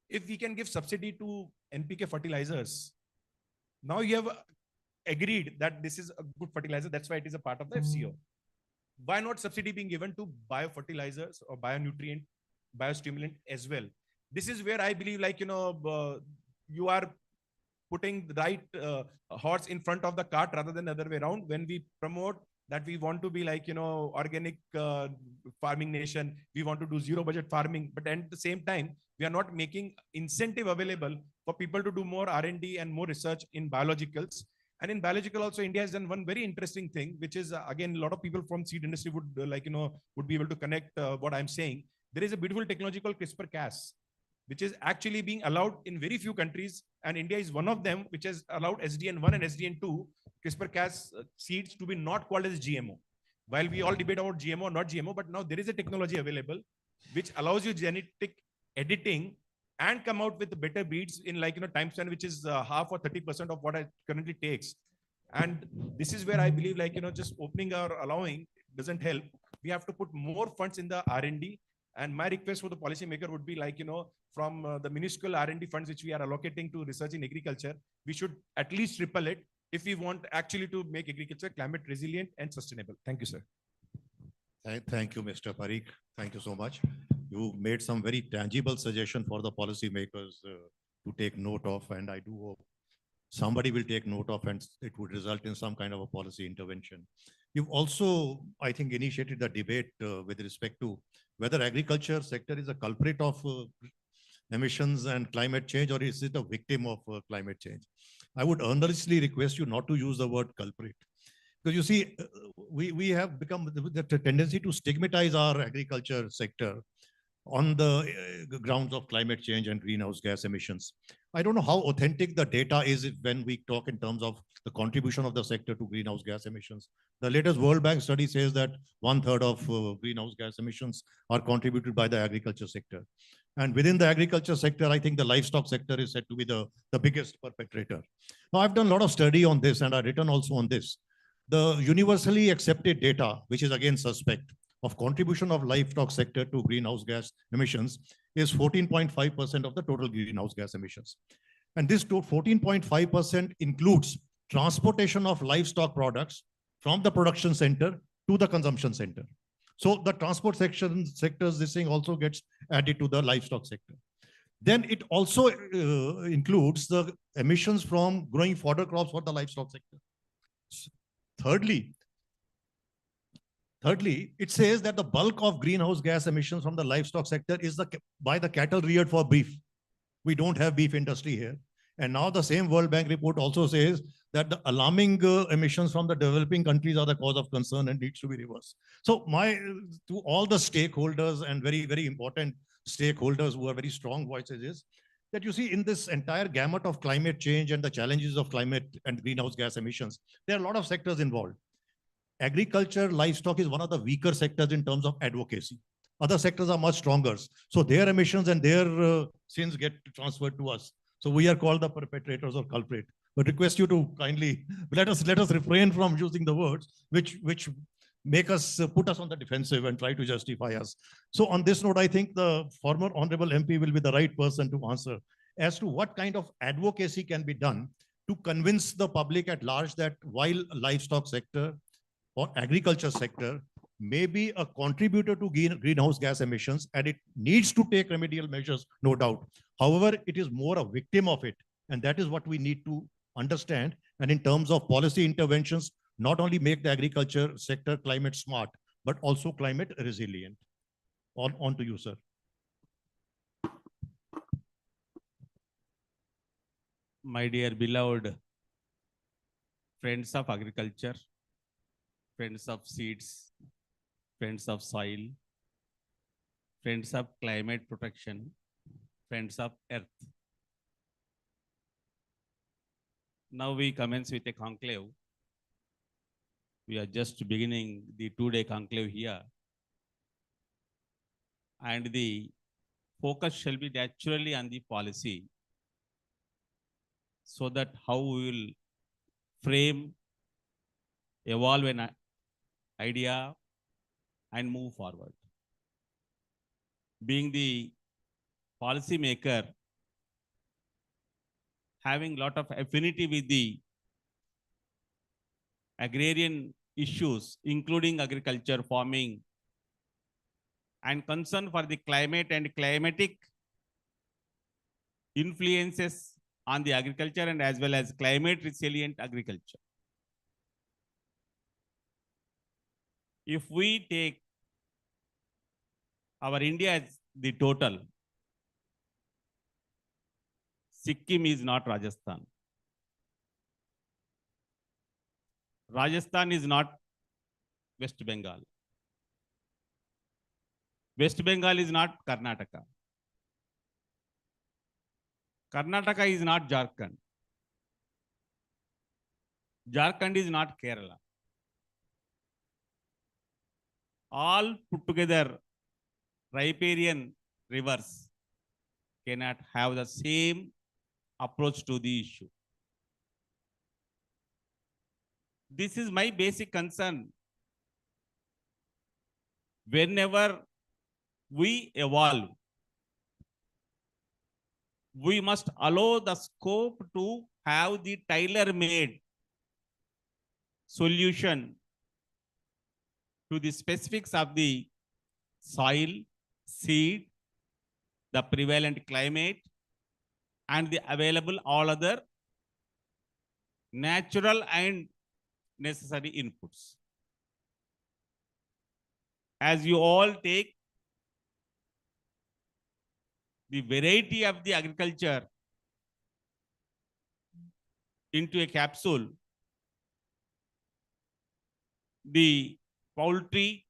if we can give subsidy to NPK fertilizers. Now you have agreed that this is a good fertilizer. That's why it is a part of the FCO. Why not subsidy being given to biofertilizers or bionutrient, biostimulant as well? This is where I believe, like, you are putting the right horse in front of the cart rather than the other way around. When we promote that we want to be like, organic farming nation, we want to do zero budget farming, but at the same time, we are not making incentive available for people to do more R&D and more research in biologicals. And in biological also, India has done one very interesting thing, which is, again, a lot of people from seed industry would would be able to connect what I'm saying. There is a beautiful technology called CRISPR-Cas, which is actually being allowed in very few countries. And India is one of them, which has allowed SDN1 and SDN2 CRISPR-Cas seeds to be not called as GMO. While we all debate about GMO or not GMO, but now there is a technology available which allows you genetic editing and come out with better breeds in time span, which is half or 30% of what it currently takes. And this is where I believe just opening or allowing doesn't help. We have to put more funds in the R&D. And my request for the policymaker would be from the minuscule R&D funds which we are allocating to research in agriculture, we should at least triple it if we want actually to make agriculture climate resilient and sustainable. Thank you, sir. Thank you, Mr. Parikh. Thank you so much. You made some very tangible suggestion for the policymakers to take note of, and I do hope somebody will take note of and it would result in some kind of a policy intervention. You've also, I think, initiated the debate with respect to whether agriculture sector is a culprit of emissions and climate change, or is it a victim of climate change? I would earnestly request you not to use the word culprit. Because you see, we have become the tendency to stigmatize our agriculture sector on the grounds of climate change and greenhouse gas emissions. I don't know how authentic the data is when we talk in terms of the contribution of the sector to greenhouse gas emissions. The latest World Bank study says that 1/3 of greenhouse gas emissions are contributed by the agriculture sector. And within the agriculture sector, I think the livestock sector is said to be the biggest perpetrator. Now, I've done a lot of study on this, and I've written also on this. The universally accepted data, which is again suspect, of contribution of livestock sector to greenhouse gas emissions is 14.5% of the total greenhouse gas emissions. And this 14.5% includes transportation of livestock products from the production center to the consumption center. So the transport sectors, this thing also gets added to the livestock sector. Then it also includes the emissions from growing fodder crops for the livestock sector. Thirdly, it says that the bulk of greenhouse gas emissions from the livestock sector is by the cattle reared for beef. We don't have beef industry here. And now the same World Bank report also says that the alarming emissions from the developing countries are the cause of concern and needs to be reversed. So to all the stakeholders and very, very important stakeholders who are very strong voices is that you see in this entire gamut of climate change and the challenges of climate and greenhouse gas emissions, there are a lot of sectors involved. Agriculture, livestock is one of the weaker sectors in terms of advocacy. Other sectors are much stronger. So their emissions and their sins get transferred to us. So we are called the perpetrators or culprit. But request you to kindly let us refrain from using the words which make us put us on the defensive and try to justify us. So on this note, I think the former honorable MP will be the right person to answer as to what kind of advocacy can be done to convince the public at large that while livestock sector or agriculture sector may be a contributor to greenhouse gas emissions and it needs to take remedial measures, no doubt. However, it is more a victim of it. And that is what we need to understand. And in terms of policy interventions, not only make the agriculture sector climate smart, but also climate resilient. On to you, sir. My dear beloved friends of agriculture, friends of seeds, friends of soil, friends of climate protection, friends of earth. Now we commence with a conclave. We are just beginning the 2-day conclave here. And the focus shall be naturally on the policy, so that how we will frame, evolve an idea and move forward. Being the policy maker, having a lot of affinity with the agrarian issues, including agriculture, farming, and concern for the climate and climatic influences on the agriculture and as well as climate resilient agriculture. If we take our India as the total, Sikkim is not Rajasthan. Rajasthan is not West Bengal. West Bengal is not Karnataka. Karnataka is not Jharkhand. Jharkhand is not Kerala. All put together, riparian rivers cannot have the same approach to the issue. This is my basic concern. Whenever we evolve, we must allow the scope to have the tailor-made solution to the specifics of the soil, seed, the prevalent climate, and the available all other natural and necessary inputs. As you all take the variety of the agriculture into a capsule, the poultry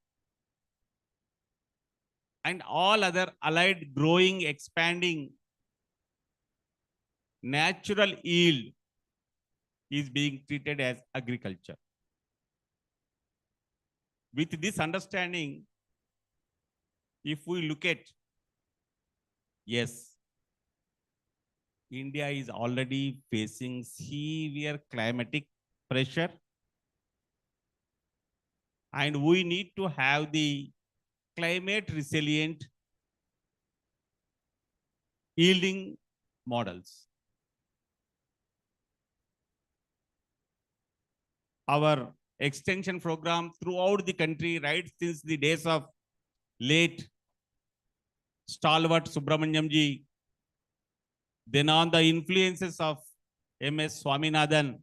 and all other allied growing, expanding natural yield is being treated as agriculture. With this understanding, if we look at, yes, India is already facing severe climatic pressure, and we need to have the climate resilient yielding models. Our extension program throughout the country, right since the days of late stalwart Subramanyamji, then on the influences of M.S. Swaminathan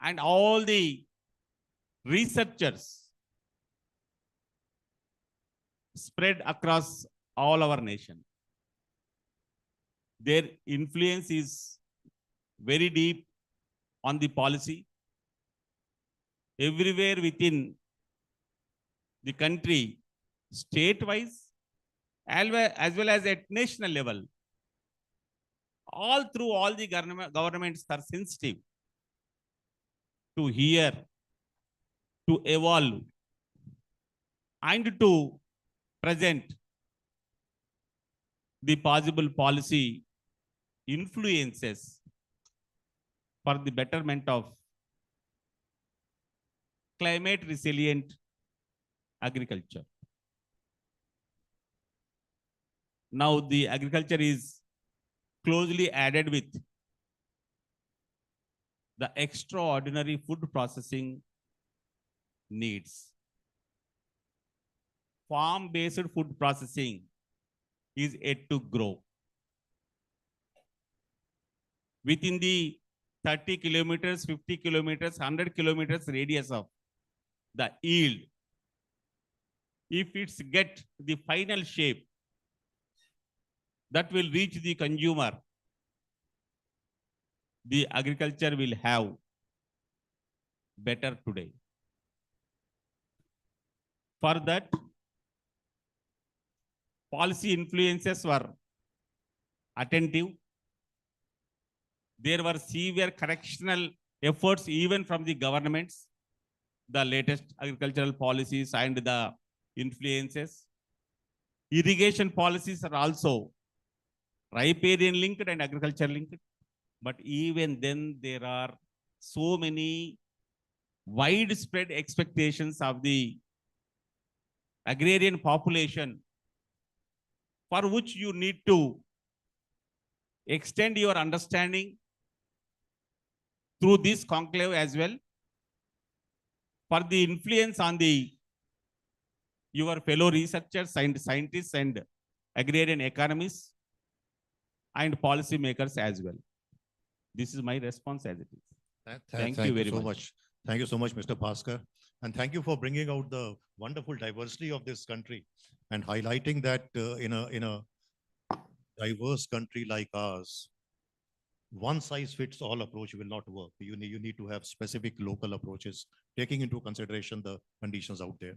and all the researchers spread across all our nation. Their influence is very deep on the policy. Everywhere within the country, state-wise, as well as at national level, all the governments are sensitive to hear, to evolve, and to present the possible policy influences for the betterment of climate resilient agriculture. Now the agriculture is closely added with the extraordinary food processing needs. Farm-based food processing is yet to grow. Within the 30 kilometers, 50 kilometers, 100 kilometers radius of the yield, if it's get the final shape that will reach the consumer, the agriculture will have better today. For that, policy influences were attentive. There were severe correctional efforts even from the governments, the latest agricultural policies and the influences. Irrigation policies are also riparian linked and agriculture linked. But even then, there are so many widespread expectations of the agrarian population for which you need to extend your understanding through this conclave as well, for the influence on your fellow researchers and scientists and agrarian economists and policy makers as well. This is my response as it is. Thank you very much. Thank you so much, Mr. Bhaskar. And thank you for bringing out the wonderful diversity of this country and highlighting that in a diverse country like ours, one size fits all approach will not work. You need to have specific local approaches, taking into consideration the conditions out there.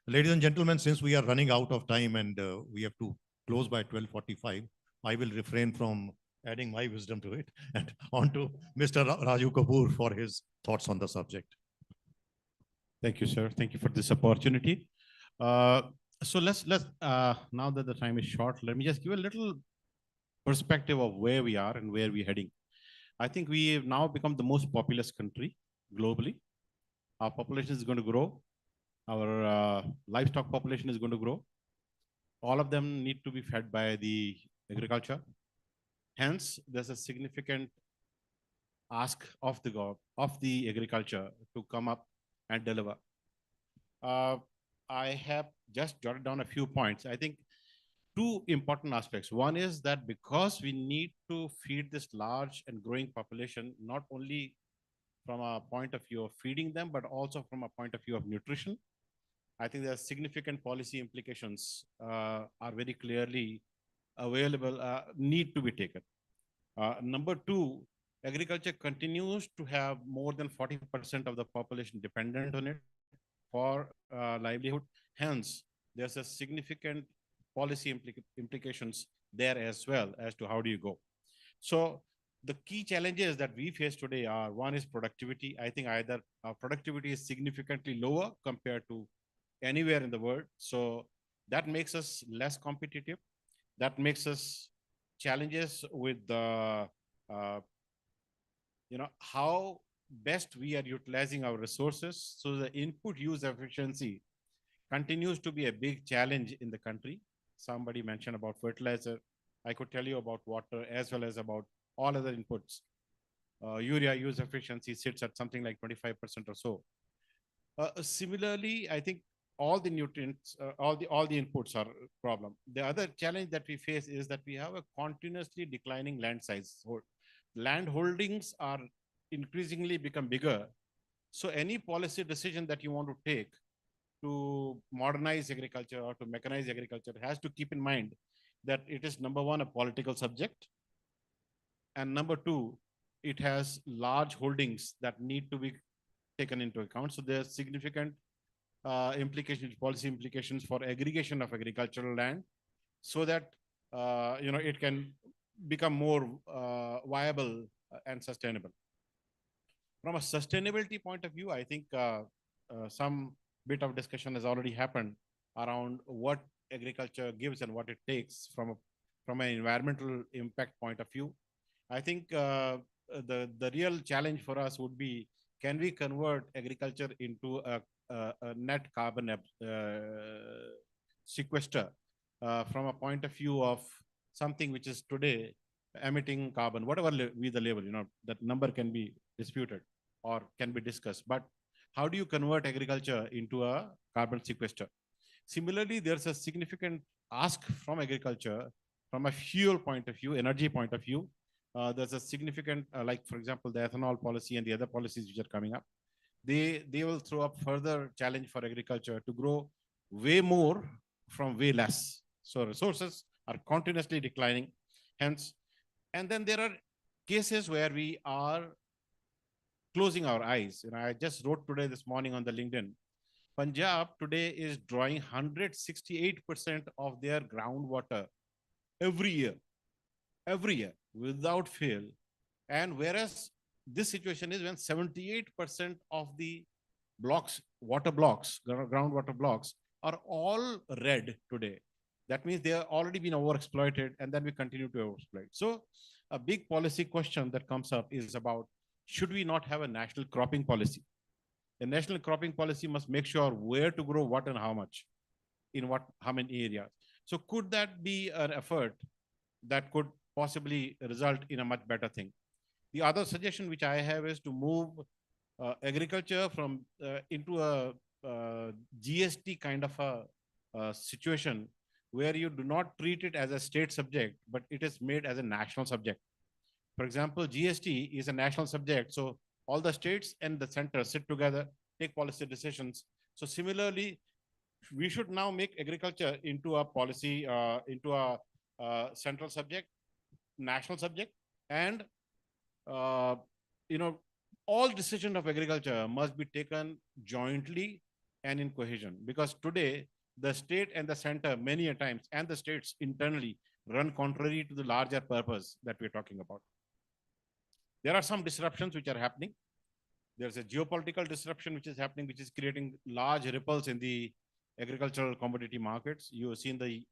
Ladies and gentlemen, since we are running out of time and we have to close by 12:45, I will refrain from adding my wisdom to it and on to Mr. Raju Kapoor for his thoughts on the subject. Thank you, sir. Thank you for this opportunity. So let's now that the time is short, let me just give a little perspective of where we are and where we're heading. I think we have now become the most populous country globally. Our population is going to grow. Our livestock population is going to grow. All of them need to be fed by the agriculture. Hence, there's a significant ask of the agriculture to come up and deliver. I have just jotted down a few points. I think two important aspects. One is that because we need to feed this large and growing population, not only from a point of view of feeding them, but also from a point of view of nutrition, I think there are significant policy implications are very clearly available, need to be taken. Number two, agriculture continues to have more than 40% of the population dependent on it for livelihood. Hence, there's a significant policy implications there as well as to how do you go. So the key challenges that we face today are, one is productivity. I think either our productivity is significantly lower compared to anywhere in the world. So that makes us less competitive. That makes us challenges with the, how best we are utilizing our resources. So the input use efficiency continues to be a big challenge in the country. Somebody mentioned about fertilizer. I could tell you about water as well as about all other inputs. Urea use efficiency sits at something like 25% or so. Similarly, I think all the nutrients, all the inputs are a problem. The other challenge that we face is that we have a continuously declining land size. So land holdings are increasingly become bigger. So any policy decision that you want to take to modernize agriculture or to mechanize agriculture has to keep in mind that it is, number one, a political subject, and number two, it has large holdings that need to be taken into account. So there's significant implications, policy implications for aggregation of agricultural land, so that it can become more viable and sustainable. From a sustainability point of view, I think some bit of discussion has already happened around what agriculture gives and what it takes from an environmental impact point of view. I think the real challenge for us would be, can we convert agriculture into a net carbon sequester from a point of view of something which is today emitting carbon, whatever be the label, that number can be disputed or can be discussed. But how do you convert agriculture into a carbon sequester? Similarly, there's a significant ask from agriculture from a fuel point of view, energy point of view. There's a significant, like for example, the ethanol policy and the other policies which are coming up. They will throw up further challenge for agriculture to grow way more from way less. So resources are continuously declining. Hence, and then there are cases where we are closing our eyes. I just wrote today this morning on the LinkedIn, Punjab today is drawing 168% of their groundwater every year, without fail. And whereas this situation is when 78% of the blocks, water blocks, groundwater blocks, are all red today. That means they have already been overexploited, and then we continue to overexploit. So a big policy question that comes up is about, should we not have a national cropping policy? The national cropping policy must make sure where to grow what and how much, in how many areas. So could that be an effort that could possibly result in a much better thing? The other suggestion which I have is to move agriculture from into a GST kind of a situation where you do not treat it as a state subject, but it is made as a national subject. For example, GST is a national subject, so all the states and the center sit together, take policy decisions. So similarly, we should now make agriculture into a policy, into a central subject, national subject, and all decisions of agriculture must be taken jointly and in cohesion. Because today, the state and the center many a times, and the states internally, run contrary to the larger purpose that we're talking about. There are some disruptions which are happening. There's a geopolitical disruption which is happening, which is creating large ripples in the agricultural commodity markets. You have seen the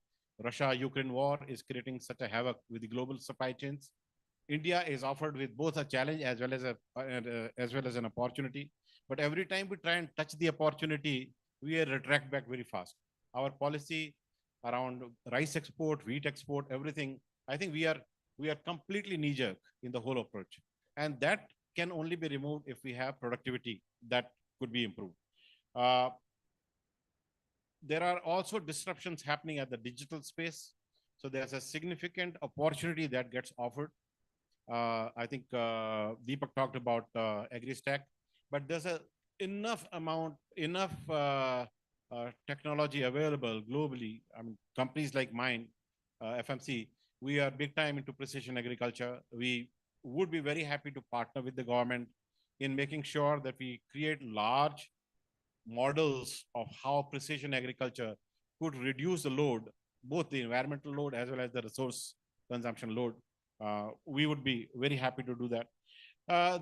Russia-Ukraine war is creating such a havoc with the global supply chains. India is offered with both a challenge as well as an opportunity. But every time we try and touch the opportunity, we retract back very fast. Our policy around rice export, wheat export, everything, I think we are completely knee-jerk in the whole approach. And that can only be removed if we have productivity that could be improved. There are also disruptions happening at the digital space. So there's a significant opportunity that gets offered. I think Deepak talked about agri-tech, but there's enough technology available globally. I mean, companies like mine, FMC, we are big time into precision agriculture. We would be very happy to partner with the government in making sure that we create large models of how precision agriculture could reduce the load, both the environmental load as well as the resource consumption load. We would be very happy to do that.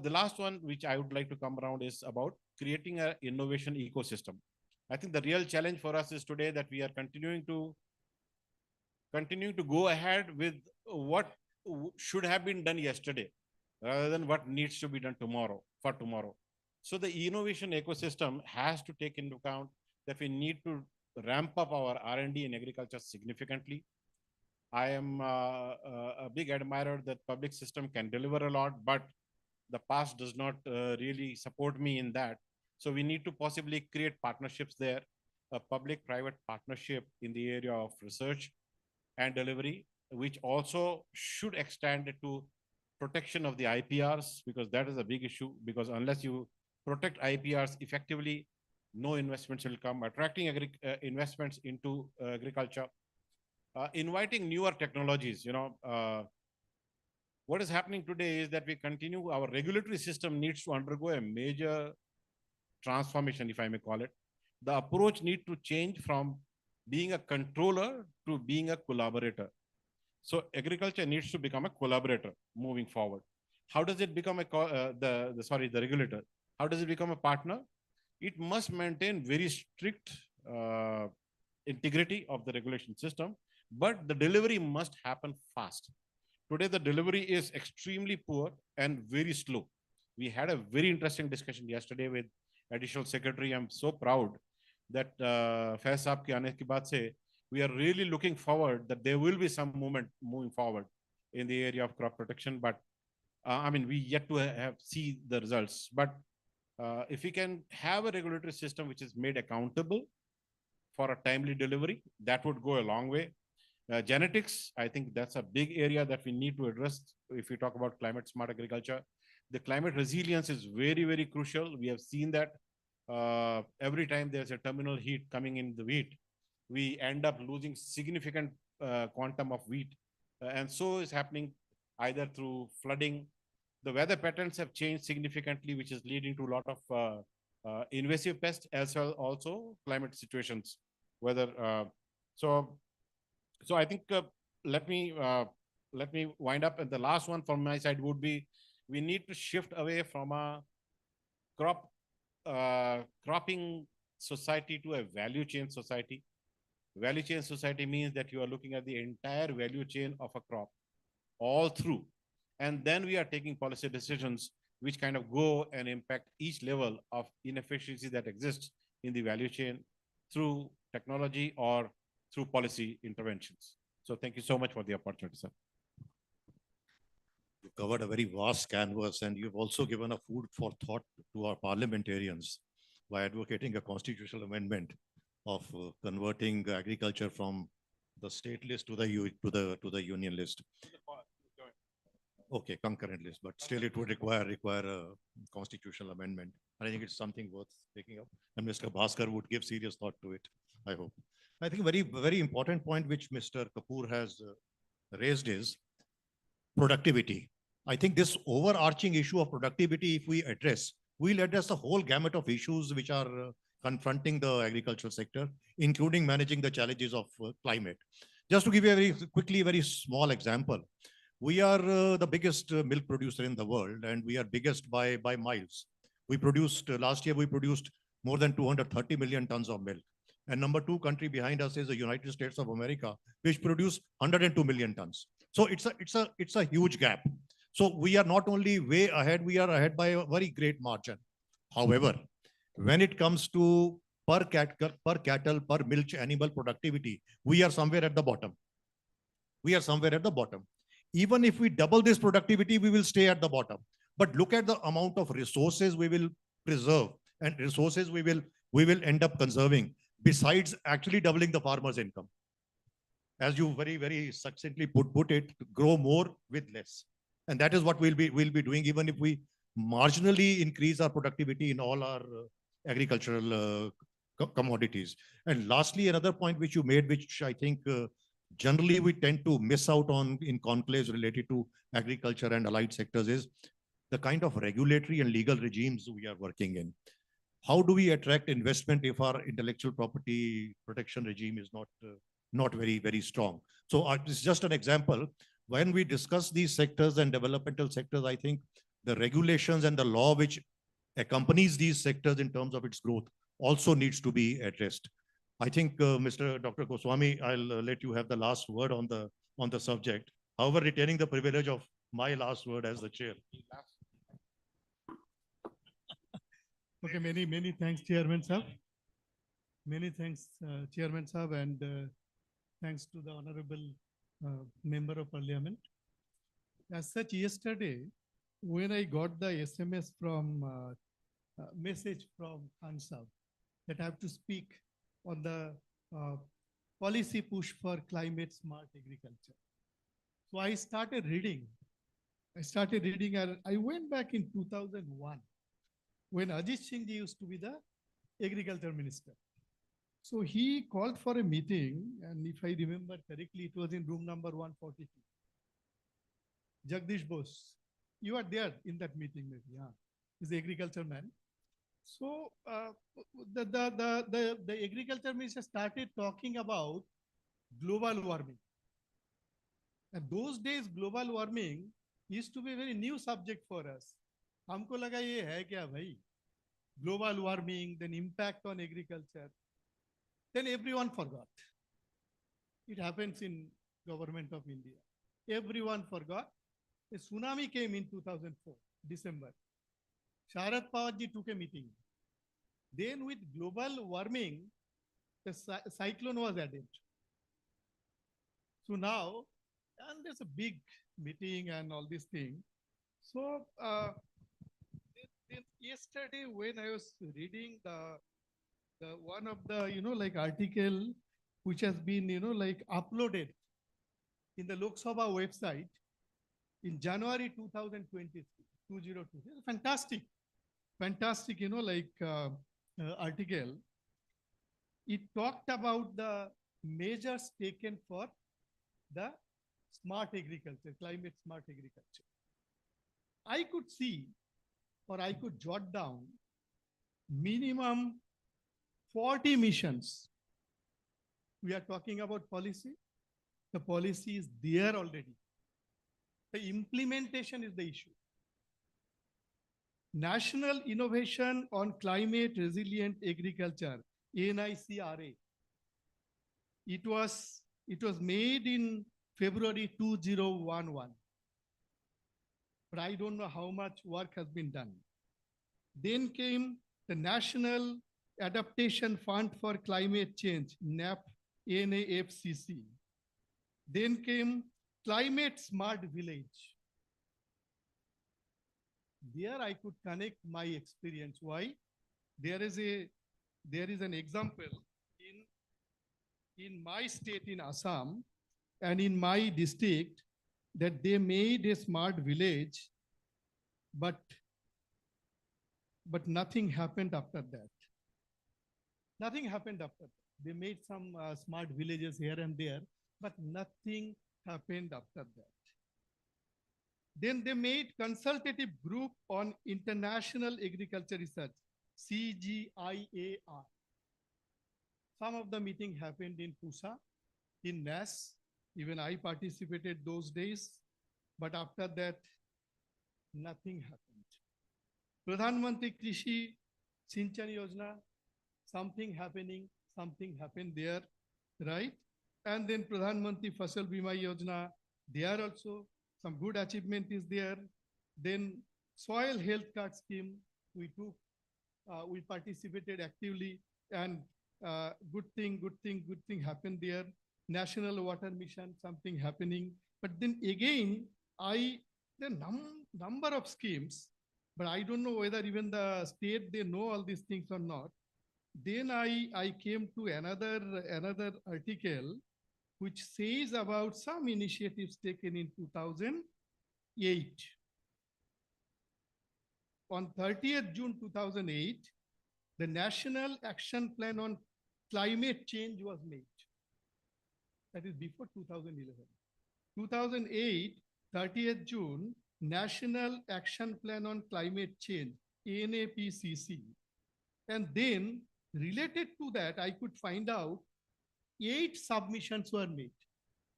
The last one, which I would like to come around, is about creating an innovation ecosystem. I think the real challenge for us is today that we are continuing to go ahead with what should have been done yesterday, rather than what needs to be done tomorrow. So the innovation ecosystem has to take into account that we need to ramp up our R&D in agriculture significantly. I am a big admirer that public system can deliver a lot, but the past does not really support me in that. So we need to possibly create partnerships there, a public-private partnership in the area of research and delivery, which also should extend it to protection of the IPRs, because that is a big issue, because unless you protect IPRs effectively, no investments will come. Attracting investments into agriculture, inviting newer technologies. What is happening today is that our regulatory system needs to undergo a major transformation, if I may call it. The approach needs to change from being a controller to being a collaborator. So agriculture needs to become a collaborator moving forward. How does it become the regulator? How does it become a partner? It must maintain very strict integrity of the regulation system, but the delivery must happen fast. Today, the delivery is extremely poor and very slow. We had a very interesting discussion yesterday with Additional Secretary. I'm so proud that Faiz Saab ke aane ke baad se, we are really looking forward that there will be some movement moving forward in the area of crop protection. But I mean, we yet to see the results. But if we can have a regulatory system which is made accountable for a timely delivery, that would go a long way. Genetics, I think that's a big area that we need to address if we talk about climate smart agriculture. The climate resilience is very, very crucial. We have seen that every time there's a terminal heat coming in the wheat, we end up losing significant quantum of wheat. And so is happening either through flooding. The weather patterns have changed significantly, which is leading to a lot of invasive pests as well also climate situations. So I think let me wind up. And the last one from my side would be, we need to shift away from a cropping society to a value chain society. Value chain society means that you are looking at the entire value chain of a crop all through. And then we are taking policy decisions which kind of go and impact each level of inefficiency that exists in the value chain through technology or through policy interventions. So thank you so much for the opportunity, sir. You covered a very vast canvas, and you've also given a food for thought to our parliamentarians by advocating a constitutional amendment of converting agriculture from the state list to the union list. Okay, concurrent list, but still it would require a constitutional amendment. And I think it's something worth taking up. And Mr. Bhaskar would give serious thought to it, I hope. I think very important point which Mr. Kapoor has raised is productivity. I think this overarching issue of productivity, if we address, we'll address the whole gamut of issues which are confronting the agricultural sector, including managing the challenges of climate. Just to give you a very small example, we are the biggest milk producer in the world, and we are biggest by miles. We produced, last year we produced more than 230 million tons of milk. And number 2 country behind us is the United States of America, which produce 102 million tons. So it's a huge gap. So we are not only way ahead, we are ahead by a very great margin. However, when it comes to per cattle, per milch animal productivity, we are somewhere at the bottom. We are somewhere at the bottom. Even if we double this productivity, we will stay at the bottom. But look at the amount of resources we will preserve and resources we will end up conserving, besides actually doubling the farmer's income. As you very succinctly put it, grow more with less. And that is what we'll be doing, even if we marginally increase our productivity in all our agricultural commodities. And lastly, another point which you made, which I think generally we tend to miss out on in conclaves related to agriculture and allied sectors, is the kind of regulatory and legal regimes we are working in. How do we attract investment if our intellectual property protection regime is not very strong? So it's just an example. When we discuss these sectors and developmental sectors, I think the regulations and the law which accompanies these sectors in terms of its growth also needs to be addressed. I think Mr. Dr. Goswami, I'll let you have the last word on the subject. However, retaining the privilege of my last word as the chair. Okay, many thanks, Chairman Sahab. Many thanks, Chairman Sahab, and thanks to the Honorable Member of Parliament. As such, yesterday, when I got the SMS from message from Khan Sahab that I have to speak on the policy push for climate smart agriculture. So I started reading. And I went back in 2001 when Ajit Singh Ji used to be the agriculture minister. So he called for a meeting, and if I remember correctly, it was in room number 142. Jagdish Bose, you are there in that meeting, maybe. Yeah, he's the agriculture man. So the agriculture minister started talking about global warming. And those days, global warming used to be a very new subject for us. हमको लगा ये है क्या भाई? Global warming, then impact on agriculture. Then everyone forgot. It happens in government of India. Everyone forgot. A tsunami came in 2004, December. Sharad Pawarji took a meeting. Then with global warming, the cyclone was added. So now, and there's a big meeting and all these things. So then yesterday when I was reading the one of the, like article which has been, like uploaded in the Lok Sabha website in January 2023, 2022. Fantastic, article. It talked about the measures taken for the smart agriculture, climate smart agriculture. I could see, or I could jot down minimum 40 missions. We are talking about policy. The policy is there already. The implementation is the issue. National Innovation on Climate Resilient Agriculture, NICRA. It was made in February 2011. But I don't know how much work has been done. Then came the National Adaptation Fund for Climate Change, NAFCC. Then came Climate Smart Village. There I could connect my experience. Why? There is an example in my state in Assam and in my district that they made a smart village, but nothing happened after that. Nothing happened after that. They made some smart villages here and there, but nothing happened after that. Then they made consultative group on international agriculture research, CGIAR. Some of the meeting happened in Pusa, in NAS. Even I participated those days, but after that, nothing happened. Pradhan Mantri Krishi Sinchan Yojana, something happened there, right? And then Pradhan Mantri Fasal Bima Yojana, there also some good achievement is there. Then soil health card scheme, we participated actively, and good thing happened there. National Water Mission, something happening. But then again, the number of schemes, but I don't know whether even the state, they know all these things or not. Then I came to another article which says about some initiatives taken in 2008. On 30th June 2008, the National Action Plan on Climate Change was made. That is before 2011. 2008, 30th June, National Action Plan on Climate Change, NAPCC. And then related to that, I could find out 8 submissions were made.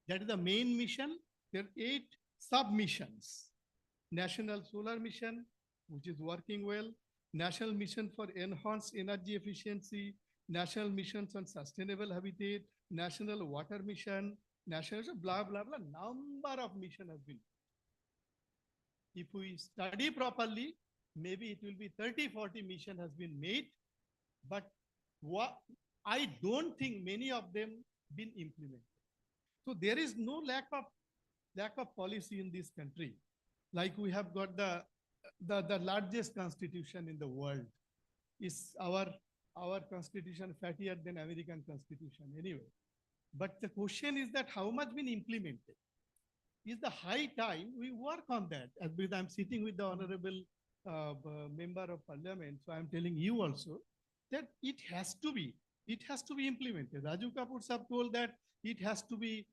That is the main mission. There are 8 submissions. National Solar Mission, which is working well. National Mission for Enhanced Energy Efficiency. National Missions on Sustainable Habitat. National Water Mission. National blah, blah, blah. Number of missions have been. If we study properly, maybe it will be 30, 40 missions has been made. But I don't think many of them been implemented. So there is no lack of policy in this country. Like we have got the largest constitution in the world. Is our constitution fattier than American constitution anyway. But the question is that how much been implemented? Is the high time we work on that? As I'm sitting with the honorable member of parliament, so I'm telling you also that it has to be implemented. Raju Kapoor sir told that it has to be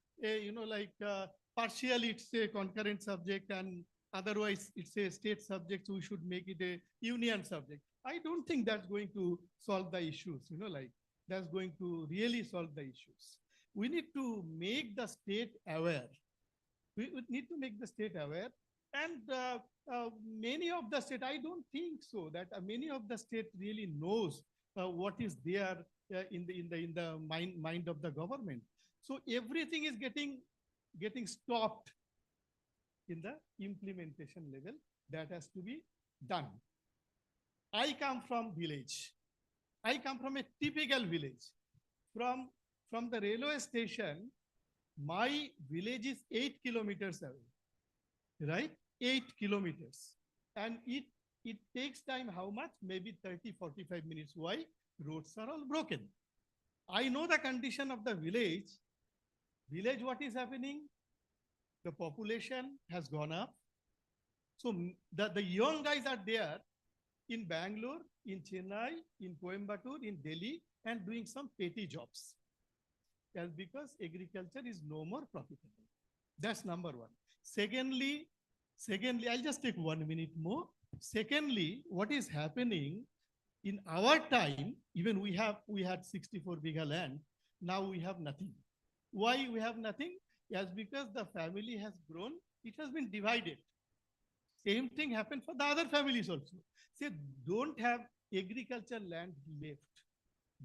partially it's a concurrent subject and otherwise it's a state subject, so we should make it a union subject. I don't think that's going to solve the issues, that's going to really solve the issues. We need to make the state aware We would need to make the state aware. And many of the state, I don't think so that many of the state really knows what is there in the mind of the government. So everything is getting stopped in the implementation level. That has to be done. I come from village. I come from a typical village. From the railway station, my village is 8 kilometers away, right? 8 kilometers. And it takes time, how much? Maybe 30, 45 minutes. Why? Roads are all broken. I know the condition of the village. Village, what is happening? The population has gone up. So the young guys are there in Bangalore, in Chennai, in Coimbatore, in Delhi, and doing some petty jobs. That's because agriculture is no more profitable. That's number one. Secondly, I'll just take 1 minute more. Secondly, what is happening in our time, even we had 64 bigha land, now we have nothing. Why we have nothing? Yes, because the family has grown, it has been divided. Same thing happened for the other families also. Say, don't have agriculture land left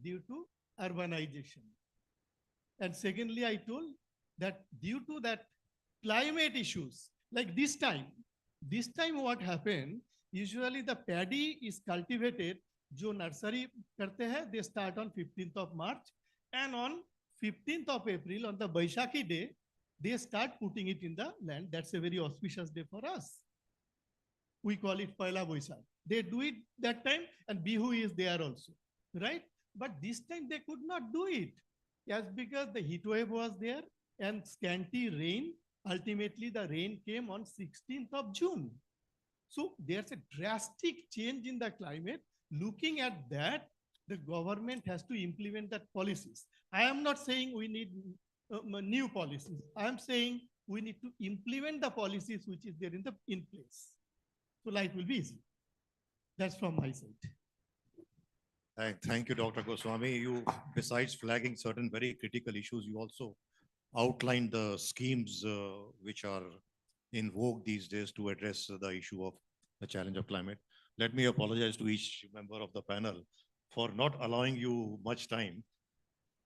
due to urbanization. And secondly, I told that due to that climate issues, like this time what happened, usually the paddy is cultivated, jo nursery karte hai, they start on 15th of March, and on 15th of April, on the Baishakhi day, they start putting it in the land. That's a very auspicious day for us. We call it Paila Baishakh. They do it that time, and Bihu is there also, right? But this time they could not do it. Yes, because the heat wave was there and scanty rain. Ultimately, the rain came on 16th of June. So there's a drastic change in the climate. Looking at that, the government has to implement that policies. I am not saying we need new policies. I am saying we need to implement the policies which is there in place. So life will be easy. That's from my side. Thank you, Dr. Goswami. You, besides flagging certain very critical issues, you also outlined the schemes which are in vogue these days to address the issue of the challenge of climate. Let me apologize to each member of the panel for not allowing you much time.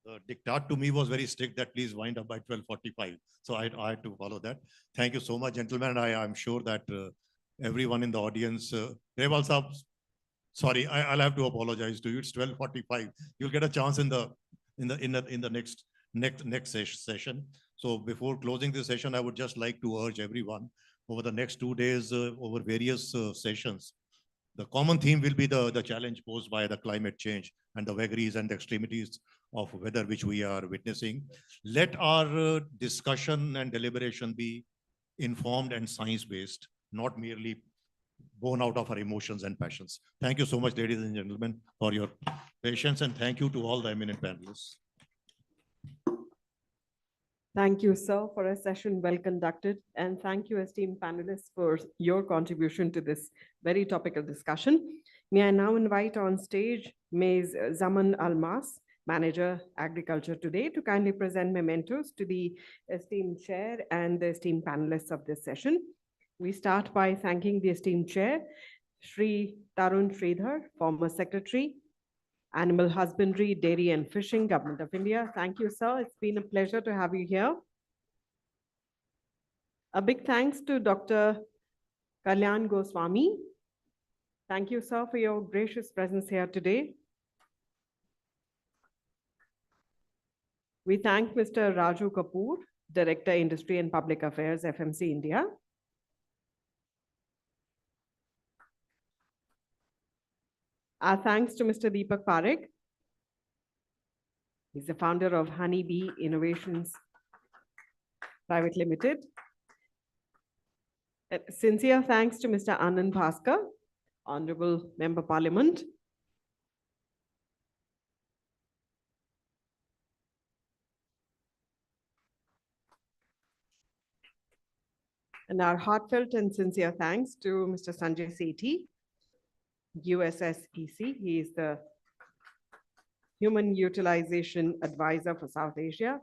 The diktat to me was very strict that please wind up by 12:45. So I had to follow that. Thank you so much, gentlemen. I'm sure that everyone in the audience, Reval Saab, sorry, I'll have to apologize to you. It's 12:45. You'll get a chance in the next session. So before closing this session, I would just like to urge everyone over the next 2 days, over various sessions. The common theme will be the challenge posed by the climate change and the vagaries and the extremities of weather which we are witnessing. Let our discussion and deliberation be informed and science-based, not merely born out of our emotions and passions. Thank you so much, ladies and gentlemen, for your patience, and thank you to all the eminent panelists. Thank you, sir, for a session well conducted. And thank you, esteemed panelists, for your contribution to this very topical discussion. May I now invite on stage Ms. Zaman Almas, Manager, Agriculture Today, to kindly present mementos to the esteemed chair and the esteemed panelists of this session. We start by thanking the esteemed chair, Shri Tarun Sridhar, former Secretary, Animal Husbandry, Dairy and Fishing, Government of India. Thank you, sir. It's been a pleasure to have you here. A big thanks to Dr. Kalyan Goswami. Thank you, sir, for your gracious presence here today. We thank Mr. Raju Kapoor, Director, Industry and Public Affairs, FMC India. Our thanks to Mr. Deepak Parekh. He's the founder of Honeybee Innovations Private Limited. Sincere thanks to Mr. Anand Bhaskar, Honorable Member Parliament. And our heartfelt and sincere thanks to Mr. Sanjay Sethi, USSEC. He is the Human Utilization Advisor for South Asia.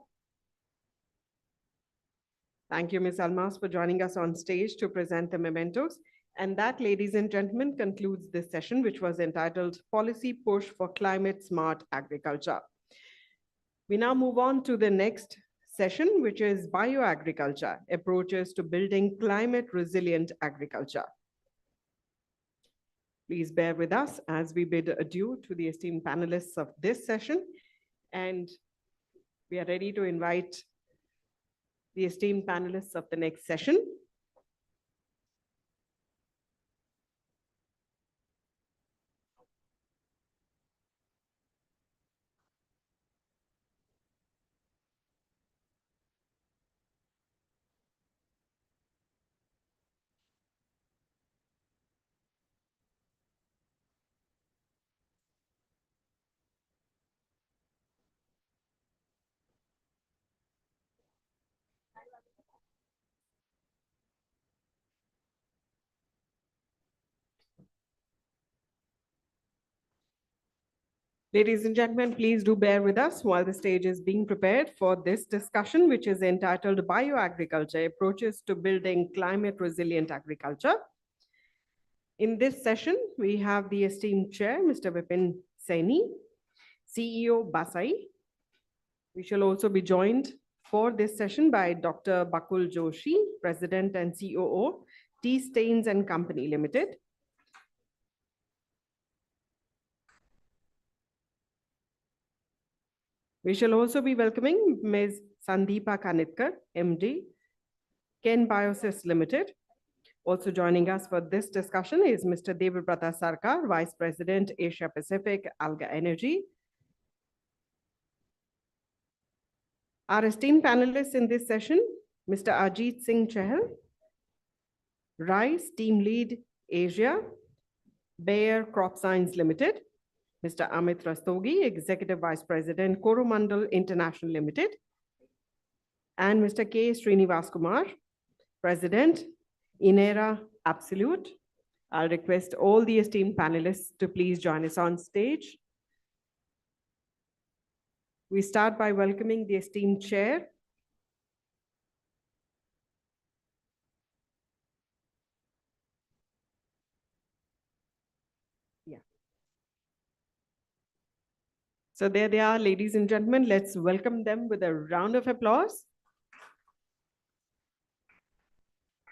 Thank you, Ms. Almas, for joining us on stage to present the mementos. And that, ladies and gentlemen, concludes this session, which was entitled Policy Push for Climate Smart Agriculture. We now move on to the next session, which is Bioagriculture, Approaches to Building Climate Resilient Agriculture. Please bear with us as we bid adieu to the esteemed panelists of this session. And we are ready to invite the esteemed panelists of the next session. Ladies and gentlemen, please do bear with us while the stage is being prepared for this discussion, which is entitled Bioagriculture, Approaches to Building Climate Resilient Agriculture. In this session, we have the esteemed chair, Mr. Vipin Saini, CEO, Basai. We shall also be joined for this session by Dr. Bakul Joshi, President and COO, Tea Stains and Company Limited. We shall also be welcoming Ms. Sandeepa Kanitkar, MD, Ken Biosys Limited. Also joining us for this discussion is Mr. Devabrata Sarkar, Vice President, Asia Pacific, Alga Energy. Our esteemed panelists in this session, Mr. Ajit Singh Chahal, Rice Team Lead Asia, Bayer Crop Science Limited, Mr. Amit Rastogi, Executive Vice President, Coromandel International Limited, and Mr. K. Srinivas Kumar, President, Inera Absolute. I'll request all the esteemed panelists to please join us on stage. We start by welcoming the esteemed chair. So there they are, ladies and gentlemen. Let's welcome them with a round of applause.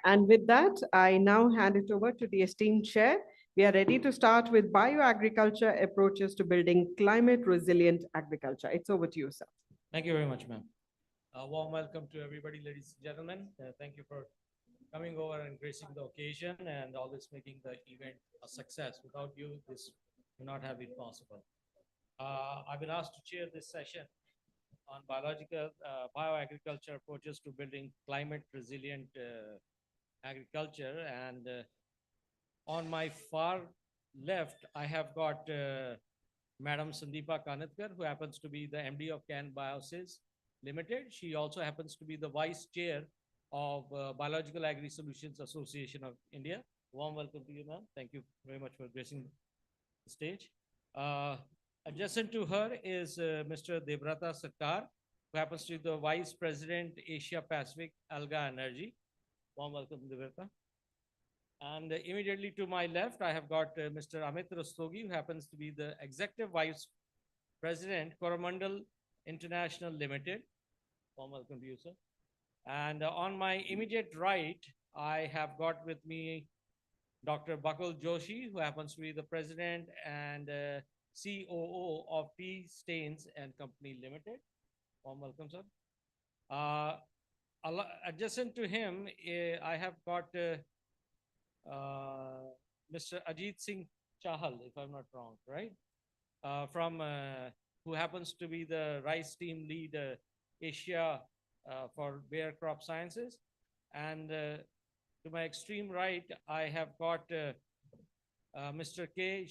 And with that, I now hand it over to the esteemed chair. We are ready to start with Bioagriculture, Approaches to Building Climate Resilient Agriculture. It's over to you, sir. Thank you very much, ma'am. A warm welcome to everybody, ladies and gentlemen. Thank you for coming over and gracing the occasion and always making the event a success. Without you, this would not have been possible. I've been asked to chair this session on bioagriculture approaches to building climate resilient agriculture. And on my far left, I have got Madam Sandeepa Kanitkar, who happens to be the MD of Ken Biosys Limited. She also happens to be the Vice Chair of Biological Agri Solutions Association of India. Warm welcome to you, ma'am. Thank you very much for gracing the stage. Adjacent to her is Mr. Devabrata Sarkar, who happens to be the Vice President, Asia Pacific, Alga Energy. Warm welcome, Devabrata. And immediately to my left, I have got Mr. Amit Rastogi, who happens to be the Executive Vice President, Coromandel International Limited. Warm welcome to you, sir. And on my immediate right, I have got with me Dr. Bakul Joshi, who happens to be the President and COO of Tea Stains and Company Limited. Warm welcome, sir. Adjacent to him, I have got Mr. Ajit Singh Chahal, if I'm not wrong, right? Who happens to be the Rice Team Lead Asia for Bayer Crop Sciences. And to my extreme right, I have got Mr. K.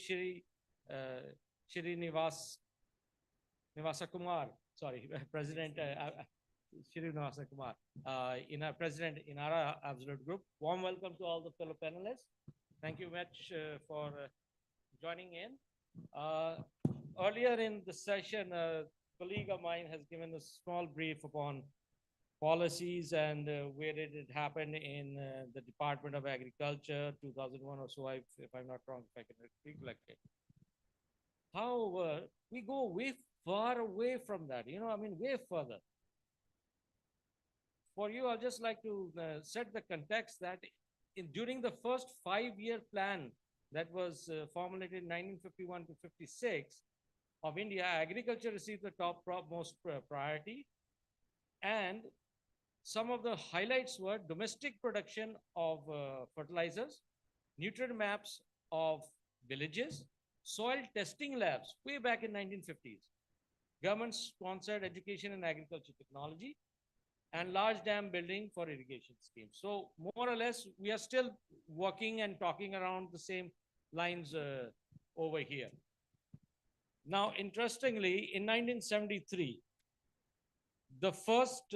Srinivas Kumar, sorry, President Srinivas Kumar, President Inaugural Absolute Group. Warm welcome to all the fellow panelists. Thank you much for joining in. Earlier in the session, a colleague of mine has given a small brief upon policies and where did it happen in the Department of Agriculture, 2001 or so, if I'm not wrong, if I can recollect it. However, we go way far away from that, I mean, way further. For you, I'll just like to set the context that during the first 5-year plan that was formulated in 1951 to 56 of India, agriculture received the most priority. And some of the highlights were domestic production of fertilizers, nutrient maps of villages, soil testing labs way back in 1950s, government-sponsored education and agriculture technology, and large dam building for irrigation schemes. So more or less, we are still working and talking around the same lines over here. Now, interestingly, in 1973, the first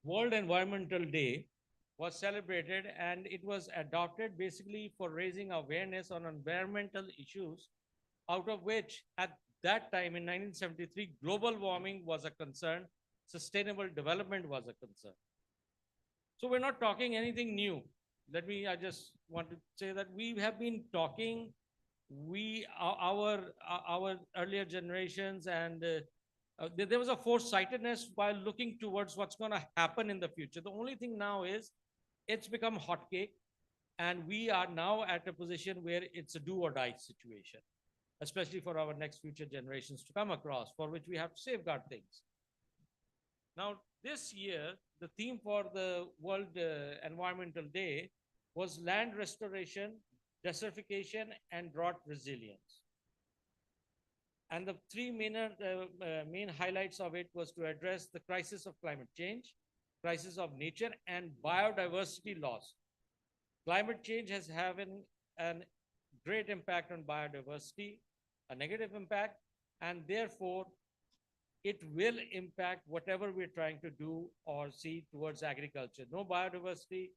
World Environmental Day was celebrated, and it was adopted basically for raising awareness on environmental issues, out of which at that time in 1973, global warming was a concern, sustainable development was a concern. So we're not talking anything new. I just want to say that we have been talking, our earlier generations, and there was a foresightedness while looking towards what's going to happen in the future. The only thing now is it's become hotcake, and we are now at a position where it's a do or die situation, especially for our next future generations to come across, for which we have to safeguard things. Now, this year, the theme for the World Environmental Day was land restoration, desertification, and drought resilience. And the three main highlights of it was to address the crisis of climate change, crisis of nature, and biodiversity loss. Climate change has having a great impact on biodiversity, a negative impact, and therefore it will impact whatever we're trying to do or see towards agriculture. No biodiversity,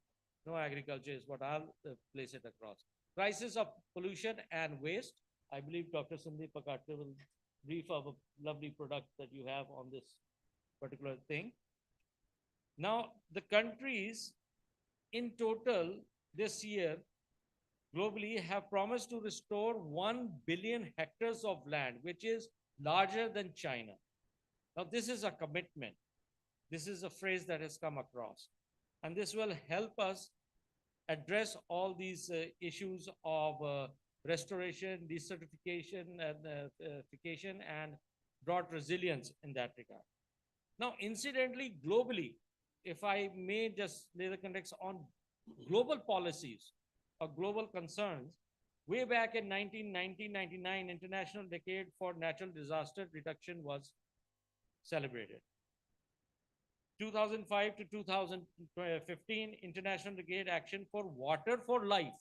no agriculture is what I'll place it across. Crisis of pollution and waste. I believe Dr. Sandeep Pakate will brief of a lovely product that you have on this particular thing. Now, the countries in total this year globally have promised to restore 1 billion hectares of land, which is larger than China. Now, this is a commitment. This is a phrase that has come across. And this will help us address all these issues of restoration, desertification, and drought resilience in that regard. Now, incidentally, globally, if I may just lay the context on global policies or global concerns, way back in 1999, International Decade for Natural Disaster Reduction was celebrated. 2005 to 2015, International Decade Action for Water for Life.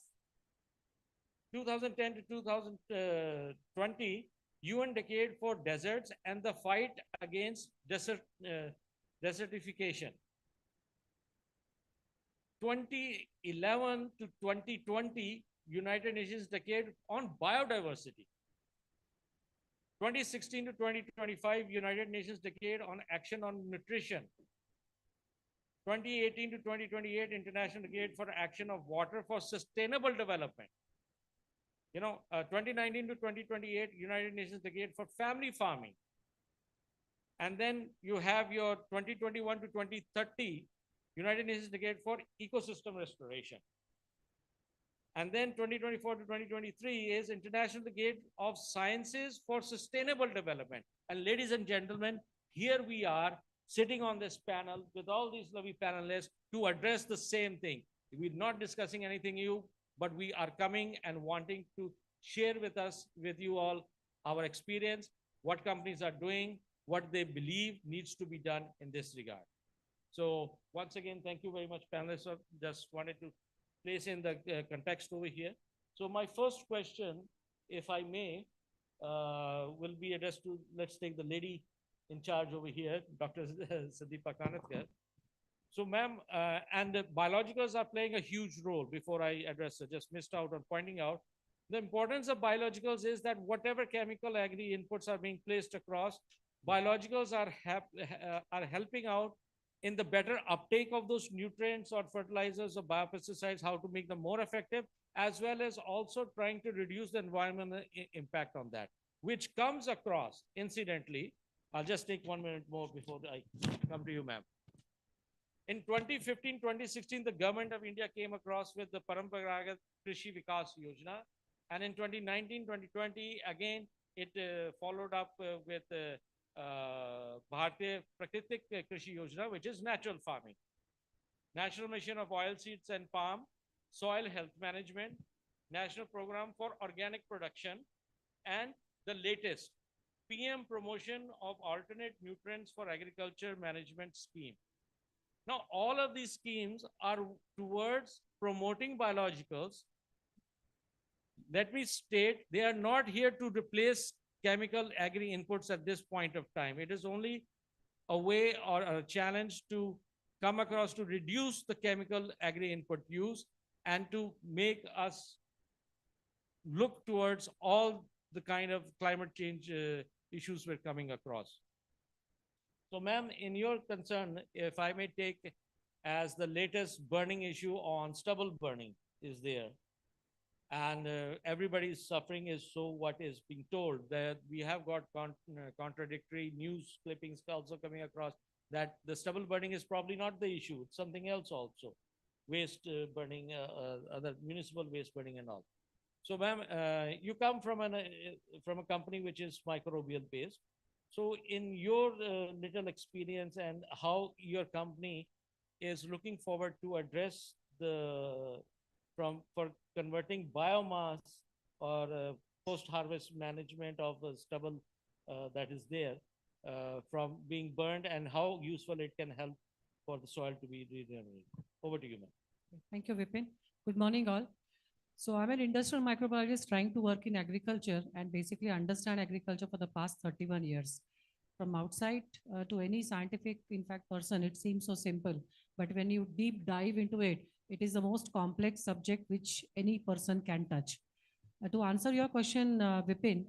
2010 to 2020, UN Decade for Deserts and the Fight Against Desertification. 2011 to 2020, United Nations Decade on Biodiversity. 2016 to 2025, United Nations Decade on Action on Nutrition. 2018 to 2028, International Decade for Action of Water for Sustainable Development. 2019 to 2028, United Nations Decade for Family Farming. And then you have your 2021 to 2030, United Nations Decade for Ecosystem Restoration. And then 2024 to 2023 is International Decade of Sciences for Sustainable Development. And ladies and gentlemen, here we are sitting on this panel with all these lovely panelists to address the same thing. We're not discussing anything new, but we are coming and wanting to share with you all, our experience, what companies are doing, what they believe needs to be done in this regard. So once again, thank you very much, panelists. Just wanted to place in the context over here. So my first question, if I may, will be addressed to, let's take the lady in charge over here, Dr. Sandeep Pakate. So ma'am, and the biologicals are playing a huge role. Before I address it, just missed out on pointing out, the importance of biologicals is that whatever chemical agri inputs are being placed across, biologicals are helping out in the better uptake of those nutrients or fertilizers or biopesticides, how to make them more effective, as well as also trying to reduce the environmental impact on that, which comes across, incidentally. I'll just take 1 minute more before I come to you, ma'am. In 2015, 2016, the government of India came across with the Paramparagat Krishi Vikas Yojana. And in 2019, 2020, again, it followed up with Bharatiya Prakritik Krishi Yojana, which is natural farming. National Mission of Oilseeds and Palm, Soil Health Management, National Program for Organic Production, and the latest PM Promotion of Alternate Nutrients for Agriculture Management Scheme. Now, all of these schemes are towards promoting biologicals. Let me state, they are not here to replace chemical agri inputs at this point of time. It is only a way or a challenge to come across to reduce the chemical agri input use and to make us look towards all the kind of climate change issues we're coming across. So, ma'am, in your concern, if I may take as the latest burning issue on stubble burning is there. And everybody's suffering is so what is being told, that we have got contradictory news clippings also coming across that the stubble burning is probably not the issue. It's something else also. Waste burning, other municipal waste burning and all. So, ma'am, you come from a company which is microbial based. So in your little experience and how your company is looking forward to address for converting biomass or post-harvest management of the stubble that is there from being burned, and how useful it can help for the soil to be regenerated. Over to you, ma'am. Thank you, Vipin. Good morning, all. So I'm an industrial microbiologist trying to work in agriculture and basically understand agriculture for the past 31 years. From outside to any scientific, in fact, person, it seems so simple. But when you deep dive into it, it is the most complex subject which any person can touch. To answer your question, Vipin,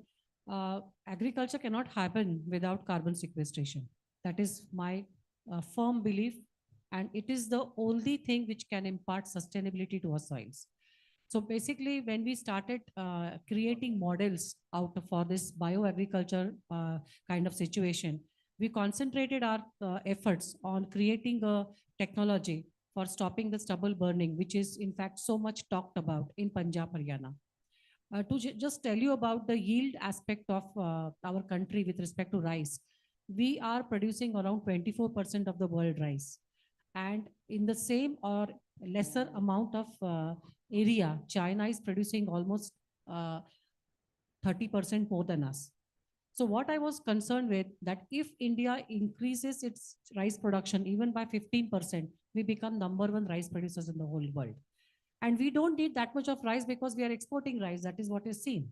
agriculture cannot happen without carbon sequestration. That is my firm belief. And it is the only thing which can impart sustainability to our soils. So basically, when we started creating models out for this bioagriculture kind of situation, we concentrated our efforts on creating a technology for stopping the stubble burning, which is in fact so much talked about in Punjab, Haryana. To just tell you about the yield aspect of our country with respect to rice, we are producing around 24% of the world rice. And in the same or lesser amount of area, China is producing almost 30% more than us. So what I was concerned with, that if India increases its rice production even by 15%, we become #1 rice producers in the whole world. And we don't need that much of rice because we are exporting rice. That is what is seen.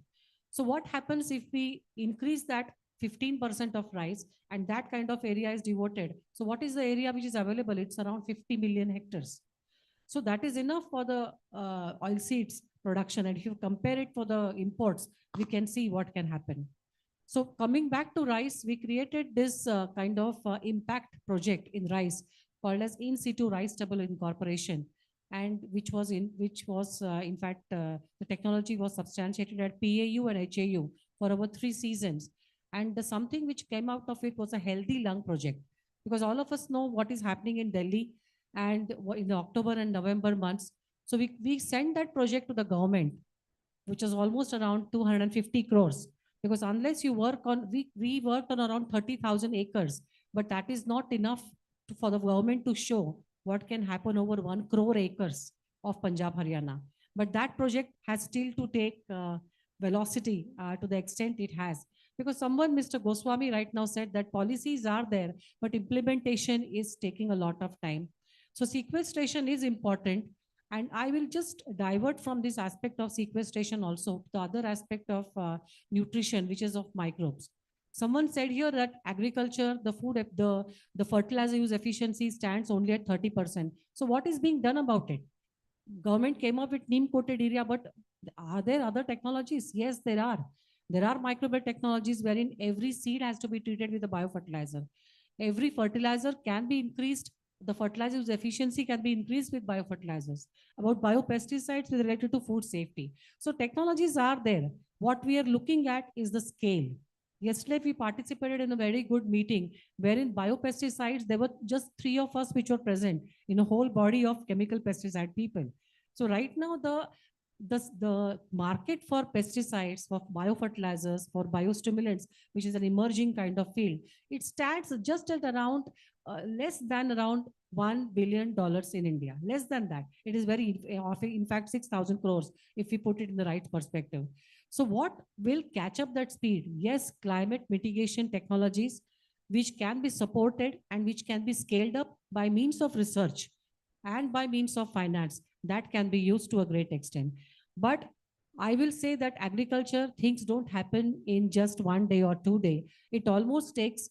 So what happens if we increase that 15% of rice and that kind of area is devoted? So what is the area which is available? It's around 50 million hectares. So that is enough for the oilseeds production. And if you compare it for the imports, we can see what can happen. So coming back to rice, we created this kind of impact project in rice called as In Situ Rice Stubble Incorporation, and which was in fact the technology was substantiated at PAU and HAU for over 3 seasons. And something which came out of it was a healthy lung project, because all of us know what is happening in Delhi and in the October and November months. So we sent that project to the government, which was almost around 250 crores. Because unless you work on, we worked on around 30,000 acres, but that is not enough for the government to show what can happen over 1 crore acres of Punjab, Haryana. But that project has still to take velocity to the extent it has. Because someone, Mr. Goswami right now said that policies are there, but implementation is taking a lot of time. So sequestration is important. And I will just divert from this aspect of sequestration also to the other aspect of nutrition, which is of microbes. Someone said here that agriculture, the food, the fertilizer use efficiency stands only at 30%. So what is being done about it? Government came up with neem coated area, but are there other technologies? Yes, there are. There are microbial technologies wherein every seed has to be treated with a biofertilizer. Every fertilizer can be increased. The fertilizer's efficiency can be increased with biofertilizers. About biopesticides with related to food safety. So technologies are there. What we are looking at is the scale. Yesterday, we participated in a very good meeting wherein biopesticides, there were just 3 of us which were present in a whole body of chemical pesticide people. So right now, the market for pesticides, for biofertilizers, for biostimulants, which is an emerging kind of field, it stands just at around less than around $1 billion in India. Less than that. It is very, in fact, 6,000 crores if we put it in the right perspective. So what will catch up that speed? Yes, climate mitigation technologies, which can be supported and which can be scaled up by means of research and by means of finance, that can be used to a great extent. But I will say that agriculture, things don't happen in just 1 day or 2 days. It almost takes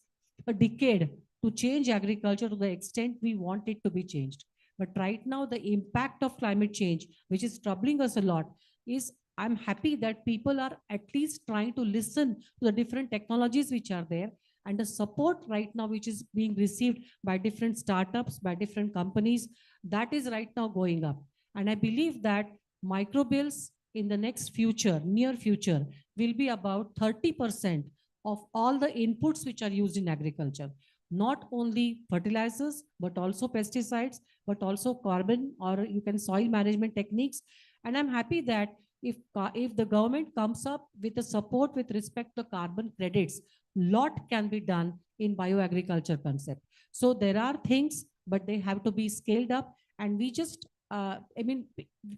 a decade to change agriculture to the extent we want it to be changed. But right now, the impact of climate change, which is troubling us a lot, is I'm happy that people are at least trying to listen to the different technologies which are there, and the support right now which is being received by different startups, by different companies, that is right now going up. And I believe that microbials in the next future, near future, will be about 30% of all the inputs which are used in agriculture. Not only fertilizers, but also pesticides, but also carbon, or you can soil management techniques. And I'm happy that if the government comes up with a support with respect to carbon credits, lot can be done in bioagriculture concept. So there are things, but they have to be scaled up. And we just,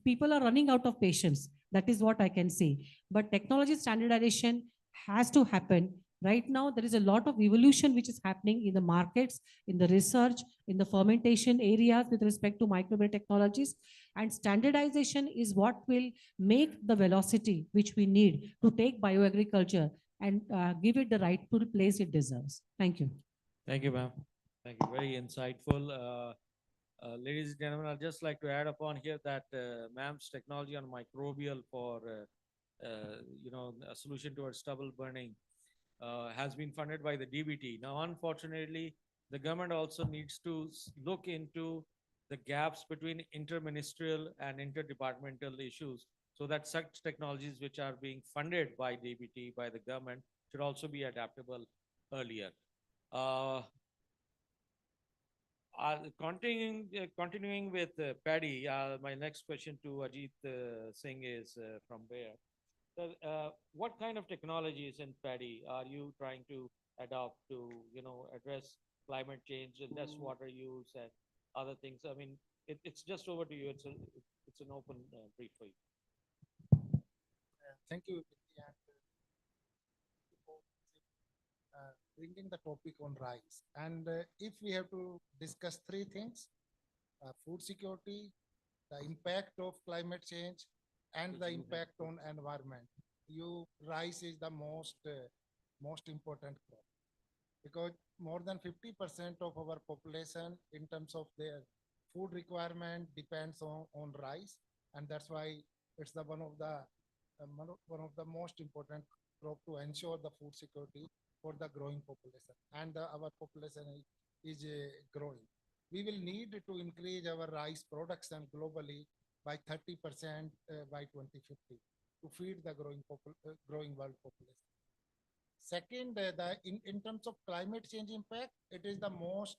people are running out of patience. That is what I can say. But technology standardization has to happen. Right now, there is a lot of evolution which is happening in the markets, in the research, in the fermentation areas with respect to microbial technologies. And standardization is what will make the velocity which we need to take bioagriculture and give it the rightful place it deserves. Thank you. Thank you, ma'am. Thank you. Very insightful. Ladies and gentlemen, I'd just like to add upon here that ma'am's technology on microbial for, a solution towards stubble burning has been funded by the DBT. Now, unfortunately, the government also needs to look into the gaps between interministerial and interdepartmental issues, so that such technologies which are being funded by DBT, by the government, should also be adaptable earlier. Continuing with Paddy, my next question to Ajit Singh is from where? So, what kind of technologies in Paddy are you trying to adopt to, address climate change and less water use and other things? I mean, it's just over to you. It's an open brief for you. Thank you. Bringing the topic on rice. And if we have to discuss 3 things, food security, the impact of climate change, and the impact on environment, rice is the most important crop, because more than 50% of our population in terms of their food requirement depends on rice. And that's why it's one of the most important crop to ensure the food security for the growing population. And our population is growing. We will need to increase our rice production globally by 30% by 2050 to feed the growing world population. Second, in terms of climate change impact, it is the most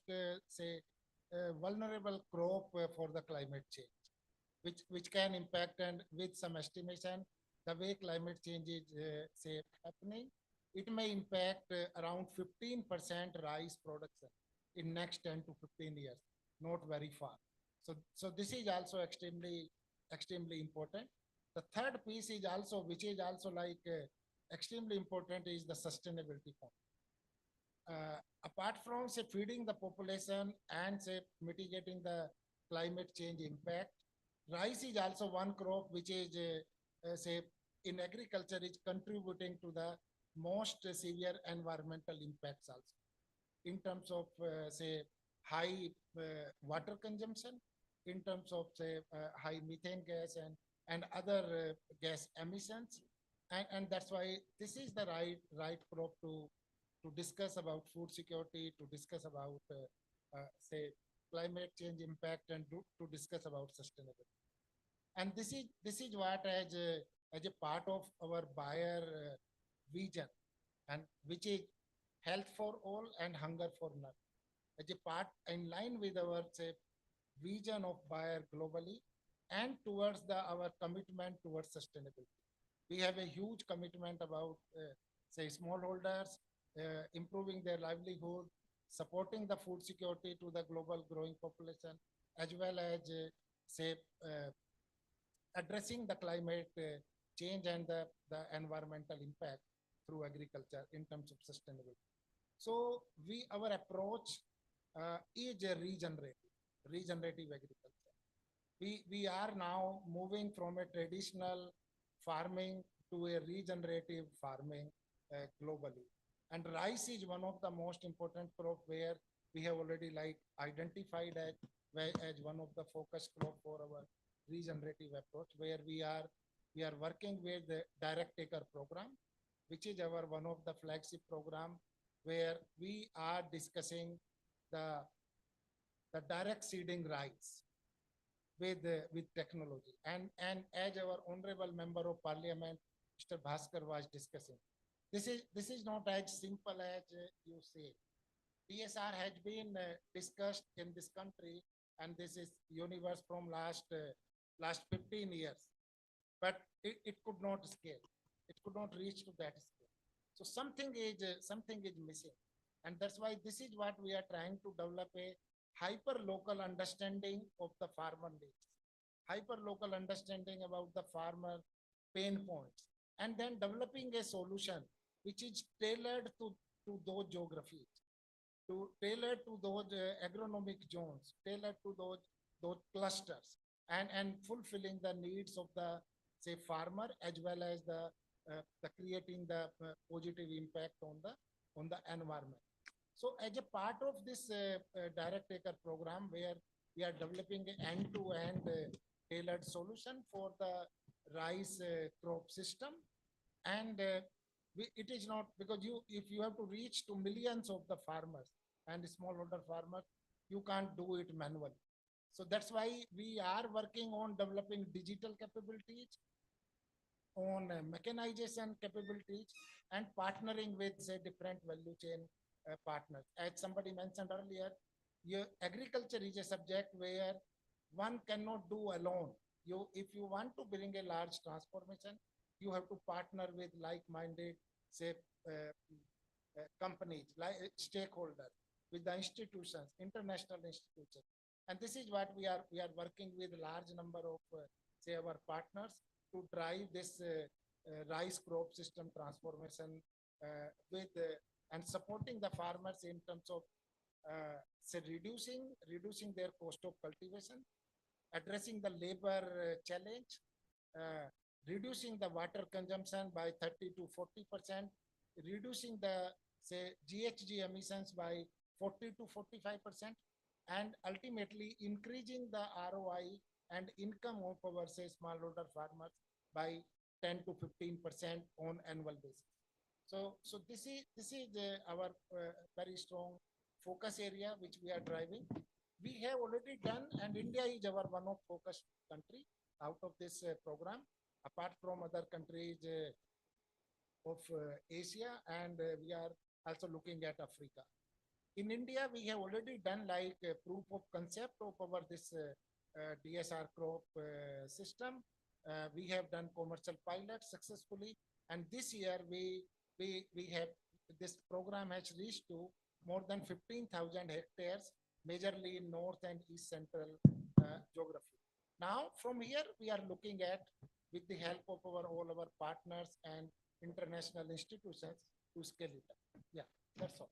vulnerable crop for the climate change, which can impact, and with some estimation, the way climate change is happening, it may impact around 15% rice production in next 10 to 15 years, not very far. So this is also extremely important. The third piece is also, which is also like extremely important, is the sustainability part. Apart from feeding the population and mitigating the climate change impact, rice is also one crop which is in agriculture is contributing to the most severe environmental impacts also, in terms of high water consumption, in terms of high methane gas and other gas emissions, and that's why this is the right crop to discuss about food security, to discuss about say climate change impact, and to discuss about sustainability. And this is what as a part of our buyer vision, and which is health for all and hunger for none, as a part in line with our say vision of buyer globally and towards our commitment towards sustainability. We have a huge commitment about say smallholders, improving their livelihood, supporting the food security to the global growing population, as well as say addressing the climate change and the environmental impact through agriculture in terms of sustainability. So our approach is a regenerative agriculture. We are now moving from a traditional farming to a regenerative farming globally. And rice is one of the most important crop where we have already like identified as one of the focus crop for our regenerative approach, where we are working with the direct taker program, which is our one of the flagship program, where we are discussing the direct seeding rice with technology. And as our honorable member of parliament, Mr. Bhaskar, was discussing, this is not as simple as you say. DSR has been discussed in this country, and this is universe from last 15 years, but it could not scale. It could not reach to that scale. So something is missing, and that's why this is what we are trying to develop, a hyper local understanding of the farmer needs, hyper local understanding about the farmer pain points, and then developing a solution which is tailored to those geographies, tailored to those agronomic zones, tailored to those clusters, and fulfilling the needs of the say farmer, as well as the creating the positive impact on the environment. So as a part of this direct taker program, where we are developing an end-to-end tailored solution for the rice crop system, and it is not because if you have to reach to millions of the farmers and smallholder farmers, you can't do it manually. So that's why we are working on developing digital capabilities, on mechanization capabilities, and partnering with say different value chain partners. As somebody mentioned earlier, agriculture is a subject where one cannot do alone. If you want to bring a large transformation, you have to partner with like-minded say companies, like stakeholders, with the institutions, international institutions. And this is what we are working with a large number of say our partners to drive this rice crop system transformation with and supporting the farmers in terms of say reducing their cost of cultivation, addressing the labor challenge, reducing the water consumption by 30 to 40%, reducing the say GHG emissions by 40 to 45%, and ultimately increasing the ROI and income of our say smallholder farmers by 10 to 15% on annual basis. So this is our very strong focus area which we are driving. We have already done, and India is our one of focus country out of this program, apart from other countries of Asia, and we are also looking at Africa. In India, we have already done like a proof of concept of our this DSR crop system. We have done commercial pilots successfully, and this year we have this program has reached to more than 15,000 hectares, majorly in north and east central geography. Now, from here, we are looking at, with the help of all our partners and international institutions, to scale it up. Yeah, that's all.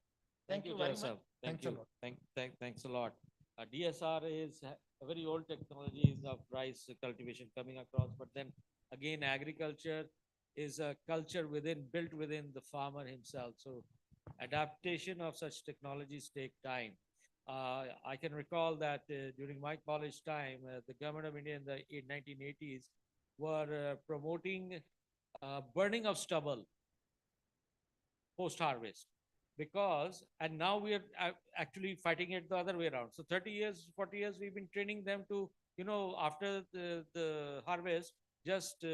Thank you very much. Thanks a lot. Thanks a lot. DSR is a very old technology of rice cultivation coming across, but then again, agriculture is a culture built within the farmer himself. So adaptation of such technologies take time. I can recall that during my college time, the government of India in the 1980s were promoting burning of stubble post-harvest. And now we are actually fighting it the other way around. So 30 years, 40 years, we've been training them to, after the harvest, just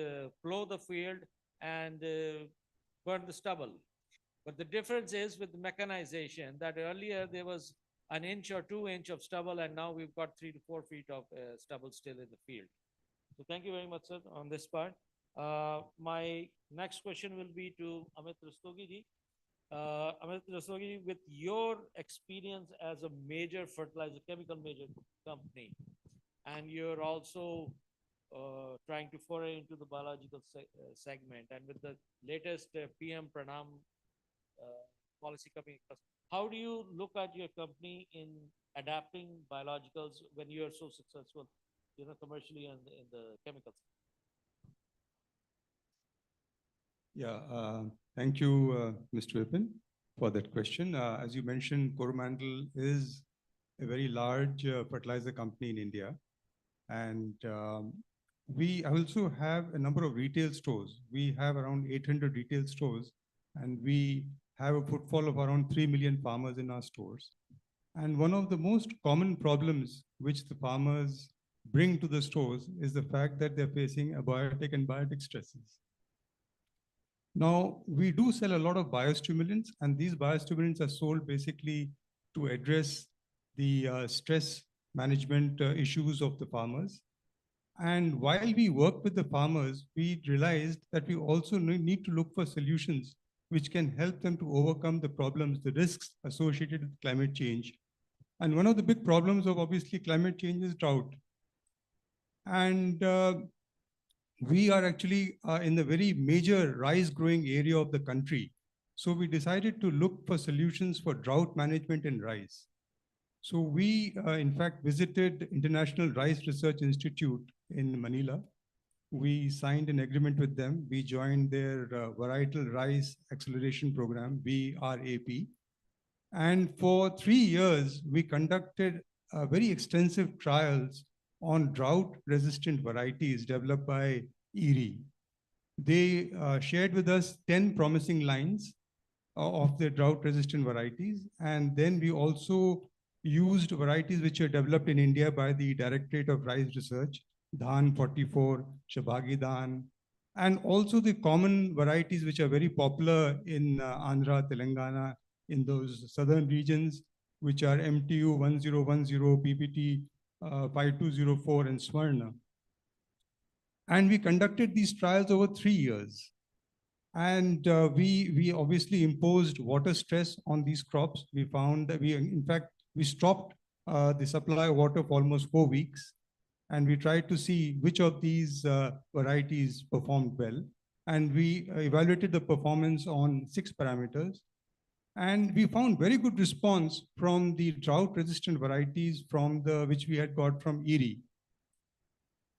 plow the field and burn the stubble. But the difference is with the mechanization that earlier there was an inch or 2 inch of stubble, and now we've got 3 to 4 feet of stubble still in the field. So thank you very much, sir, on this part. My next question will be to Amit Rastogi ji. Amit Rastogi, with your experience as a major chemical major company, and you're also trying to foray into the biological segment, and with the latest PM Pranam policy coming across, how do you look at your company in adapting biologicals when you are so successful, commercially and in the chemicals? Yeah, thank you, Mr. Vipin, for that question. As you mentioned, Coromandel is a very large fertilizer company in India. And we also have a number of retail stores. We have around 800 retail stores, and we have a footfall of around 3 million farmers in our stores. And one of the most common problems which the farmers bring to the stores is the fact that they're facing abiotic and biotic stresses. Now, we do sell a lot of biostimulants, and these biostimulants are sold basically to address the stress management issues of the farmers. And while we work with the farmers, we realized that we also need to look for solutions which can help them to overcome the problems, the risks associated with climate change. And one of the big problems of obviously climate change is drought. And we are actually in the very major rice growing area of the country. So we decided to look for solutions for drought management in rice. So we, in fact, visited International Rice Research Institute in Manila. We signed an agreement with them. We joined their Varietal Rice Acceleration Program, VRAP. And for 3 years, we conducted very extensive trials on drought-resistant varieties developed by ERI. They shared with us 10 promising lines of the drought-resistant varieties. And then we also used varieties which are developed in India by the Directorate of Rice Research, Dhan 44, Shabagi Dhan, and also the common varieties which are very popular in Andhra, Telangana, in those southern regions, which are MTU 1010, PPT 5204, and Swarna. And we conducted these trials over 3 years. And we obviously imposed water stress on these crops. We found that we stopped the supply of water for almost 4 weeks. And we tried to see which of these varieties performed well. And we evaluated the performance on 6 parameters. And we found very good response from the drought-resistant varieties which we had got from ERI.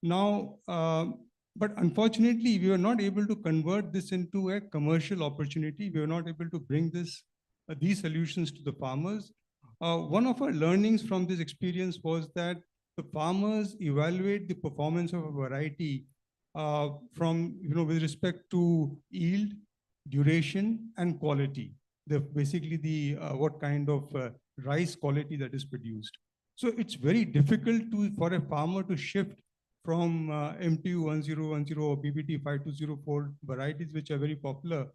Now, but unfortunately, we were not able to convert this into a commercial opportunity. We were not able to bring these solutions to the farmers. One of our learnings from this experience was that the farmers evaluate the performance of a variety with respect to yield, duration, and quality. Basically what kind of rice quality that is produced. So it's very difficult for a farmer to shift from MTU 1010 or PPT 5204 varieties, which are very popular,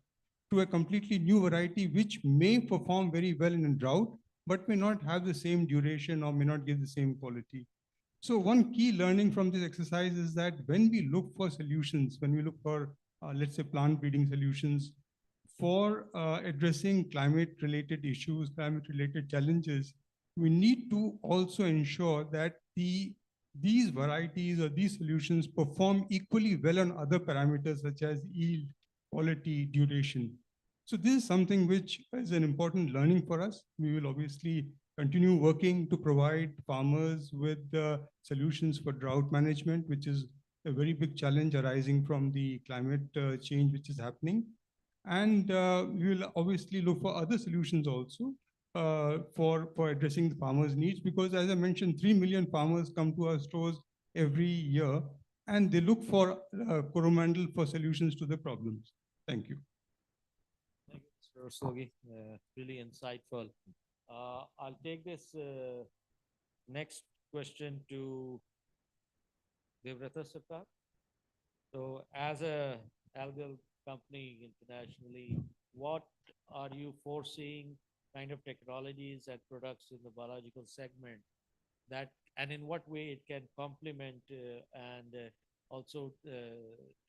to a completely new variety, which may perform very well in a drought, but may not have the same duration or may not give the same quality. So one key learning from this exercise is that when we look for solutions, when we look for, let's say, plant breeding solutions for addressing climate-related issues, climate-related challenges, we need to also ensure that these varieties or these solutions perform equally well on other parameters such as yield, quality, duration. So this is something which is an important learning for us. We will obviously continue working to provide farmers with solutions for drought management, which is a very big challenge arising from the climate change which is happening. And we will obviously look for other solutions also for addressing the farmers' needs, because as I mentioned, 3 million farmers come to our stores every year. and they look for Coromandel for solutions to the problems. Thank you. Thank you, Mr. Rastogi. Really insightful. I'll take this next question to Devrata Sarkar. So as a algal company internationally, what are you foreseeing kind of technologies and products in the biological segment that, and in what way it can complement and also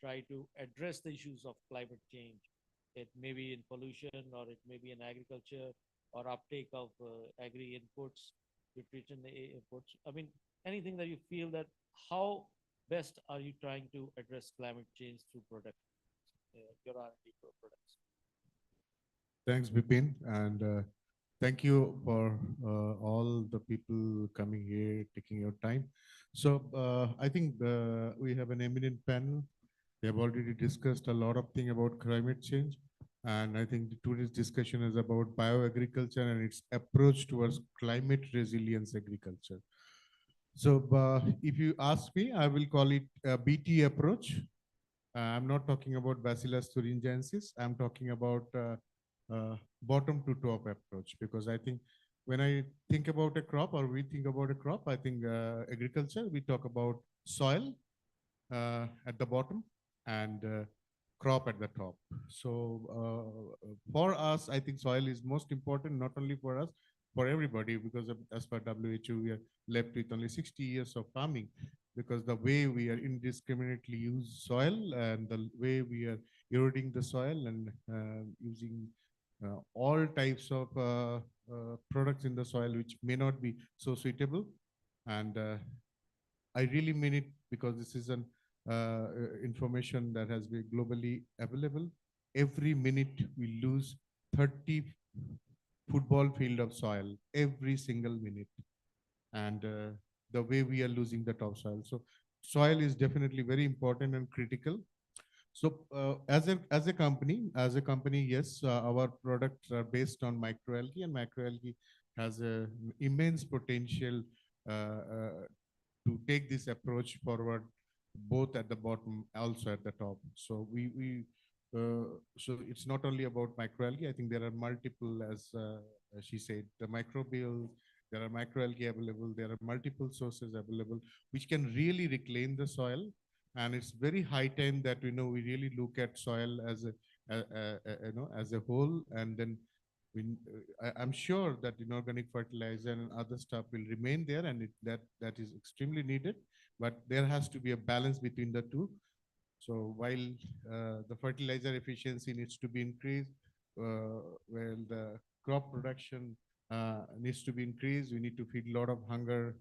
try to address the issues of climate change? It may be in pollution, or it may be in agriculture, or uptake of agri inputs, nutrition inputs. I mean, anything that you feel that how best are you trying to address climate change through product, your R&D products? Thanks, Bipin, and thank you for all the people coming here, taking your time. So I think we have an eminent panel. We have already discussed a lot of things about climate change, and I think today's discussion is about bioagriculture and its approach towards climate resilience agriculture. So if you ask me, I will call it a BT approach. I'm not talking about Bacillus thuringiensis. I'm talking about bottom to top approach, because I think when I think about a crop, or we think about a crop, I think agriculture, we talk about soil at the bottom and crop at the top. So for us, I think soil is most important, not only for us, for everybody, because as per WHO, we are left with only 60 years of farming, because the way we are indiscriminately use soil and the way we are eroding the soil and using all types of products in the soil which may not be so suitable. And I really mean it, because this is an information that has been globally available. Every minute we lose 30 football field of soil, every single minute. And the way we are losing the topsoil. So soil is definitely very important and critical. So as a company, yes, our products are based on microalgae, and microalgae has an immense potential to take this approach forward, both at the bottom, also at the top. So so it's not only about microalgae. I think there are multiple, as she said, the microbial. There are microalgae available. There are multiple sources available, which can really reclaim the soil. And it's very high time that we really look at soil as as a whole. And then I'm sure that inorganic fertilizer and other stuff will remain there, and that is extremely needed. But there has to be a balance between the two. So while the fertilizer efficiency needs to be increased, while the crop production needs to be increased, we need to feed a lot of hunger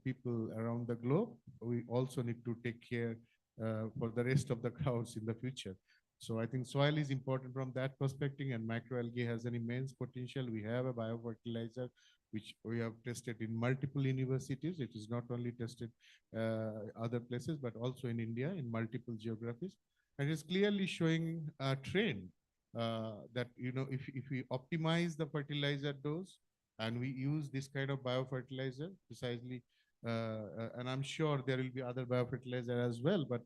people around the globe. We also need to take care for the rest of the crowds in the future. So I think soil is important from that perspective, and microalgae has an immense potential. We have a biofertilizer which we have tested in multiple universities. It is not only tested other places, but also in India, in multiple geographies. And it's clearly showing a trend that, if we optimize the fertilizer dose and we use this kind of biofertilizer precisely, and I'm sure there will be other biofertilizer as well, but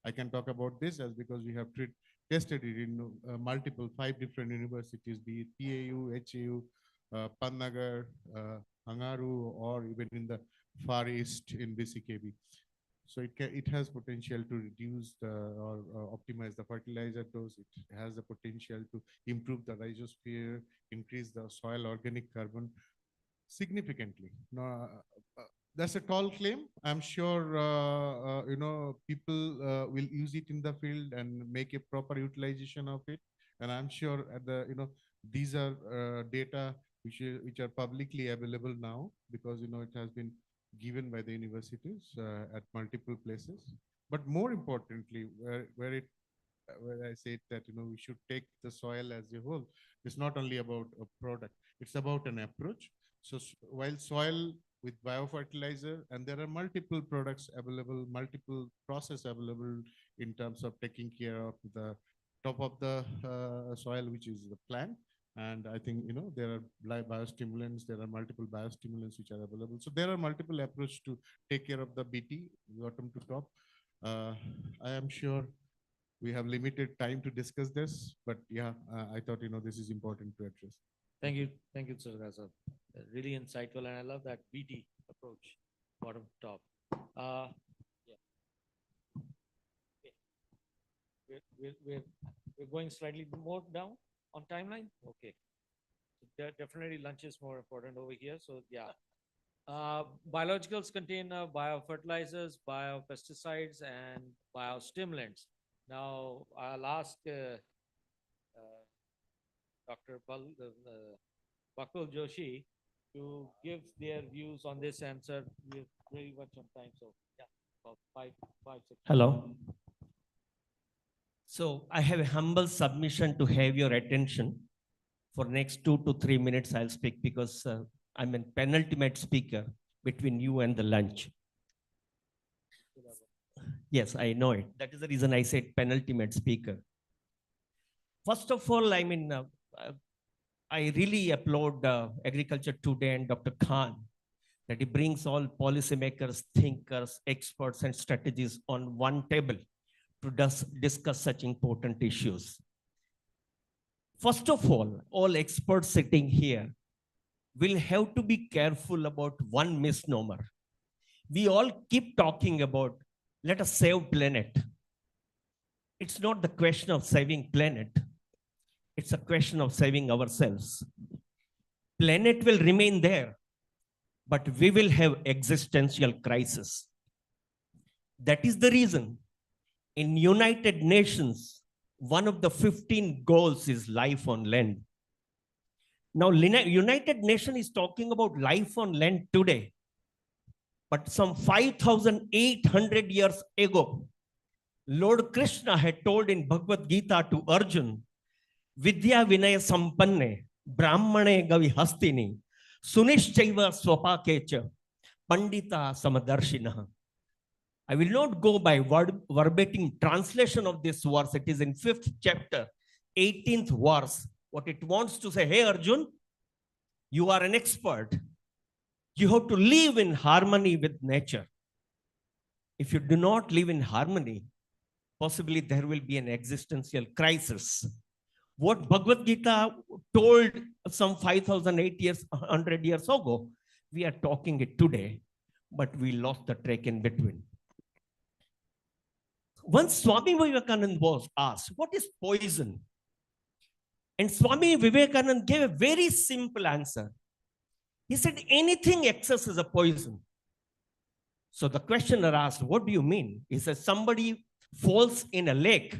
I can talk about this as because we have tested it in multiple 5 different universities, be it PAU, HAU, Pannagar, Angaru, or even in the Far East in BCKB. So it has potential to reduce or optimize the fertilizer dose. It has the potential to improve the rhizosphere, increase the soil organic carbon significantly. Now, that's a tall claim. I'm sure people will use it in the field and make a proper utilization of it. And I'm sure at the these are data which are publicly available now, because it has been given by the universities at multiple places. But more importantly, where I said that we should take the soil as a whole, it's not only about a product, it's about an approach. So while soil with biofertilizer, and there are multiple products available, multiple process available in terms of taking care of the top of the soil, which is the plant. And I think, there are biostimulants, there are multiple biostimulants which are available. So there are multiple approaches to take care of the BT, bottom to top. I am sure we have limited time to discuss this, but yeah, I thought, this is important to address. Thank you, Sathasivam. Really insightful, and I love that BT approach, bottom to top. Yeah. Okay. We're going slightly more down on timeline. Okay. Definitely lunch is more important over here. So yeah. Biologicals contain biofertilizers, biopesticides, and biostimulants. Now, I'll ask Dr. Bakul Joshi to give their views on this answer. We're very much on time, so yeah, about five, 6. Hello. So I have a humble submission to have your attention. For next 2 to 3 minutes, I'll speak because I'm a penultimate speaker between you and the lunch. Yes, I know it. That is the reason I said penultimate speaker. First of all, I really applaud Agriculture Today and Dr. Khan that he brings all policymakers, thinkers, experts, and strategies on one table to discuss such important issues. First of all experts sitting here will have to be careful about one misnomer. We all keep talking about, let us save planet. It's not the question of saving planet. It's a question of saving ourselves. Planet will remain there, but we will have existential crisis. That is the reason in United Nations, one of the 15 goals is life on land. Now, United Nations is talking about life on land today, but some 5,800 years ago, Lord Krishna had told in Bhagavad Gita to Arjun, Vidya Vinaya Sampanne, Brahmane Gavi Hastini, Sunishchaiva Swapakecha, Pandita Samadarshinaha. I will not go by verbatim translation of this verse. It is in 5th chapter, 18th verse. What it wants to say, hey Arjun, you are an expert. You have to live in harmony with nature. If you do not live in harmony, possibly there will be an existential crisis. What Bhagavad Gita told some 5,800 years ago, we are talking it today, but we lost the track in between. Once Swami Vivekananda was asked, what is poison? And Swami Vivekananda gave a very simple answer. He said, anything excess is a poison. So the questioner asked, what do you mean? He says, somebody falls in a lake.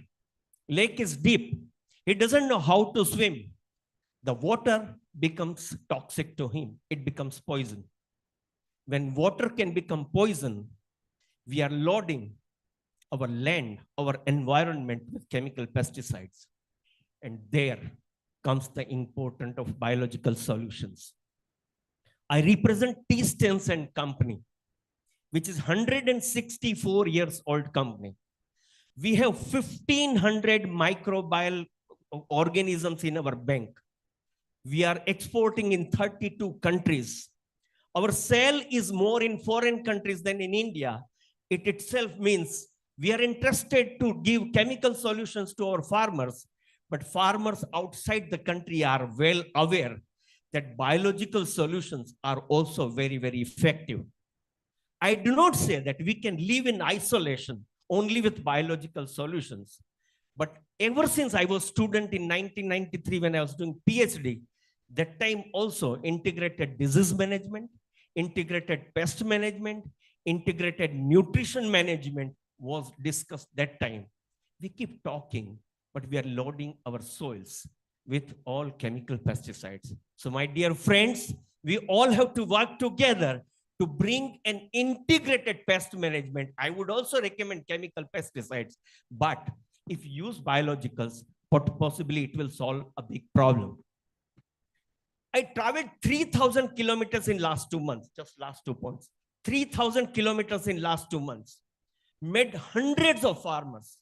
Lake is deep. He doesn't know how to swim. The water becomes toxic to him. It becomes poison. When water can become poison, we are loading our land, our environment with chemical pesticides. And there comes the importance of biological solutions. I represent T. Stenson Company, which is 164 years old company. We have 1,500 microbial organisms in our bank. We are exporting in 32 countries. Our sale is more in foreign countries than in India. It itself means we are interested to give chemical solutions to our farmers, but farmers outside the country are well aware that biological solutions are also very, very effective. I do not say that we can live in isolation only with biological solutions. But ever since I was a student in 1993 when I was doing PhD, that time also integrated disease management, integrated pest management, integrated nutrition management was discussed that time. We keep talking, but we are loading our soils with all chemical pesticides. So my dear friends, we all have to work together to bring an integrated pest management. I would also recommend chemical pesticides, but if you use biologicals, possibly it will solve a big problem. I traveled 3,000 kilometers in last 2 months, just last 2 points. 3,000 kilometers in last 2 months. Met hundreds of farmers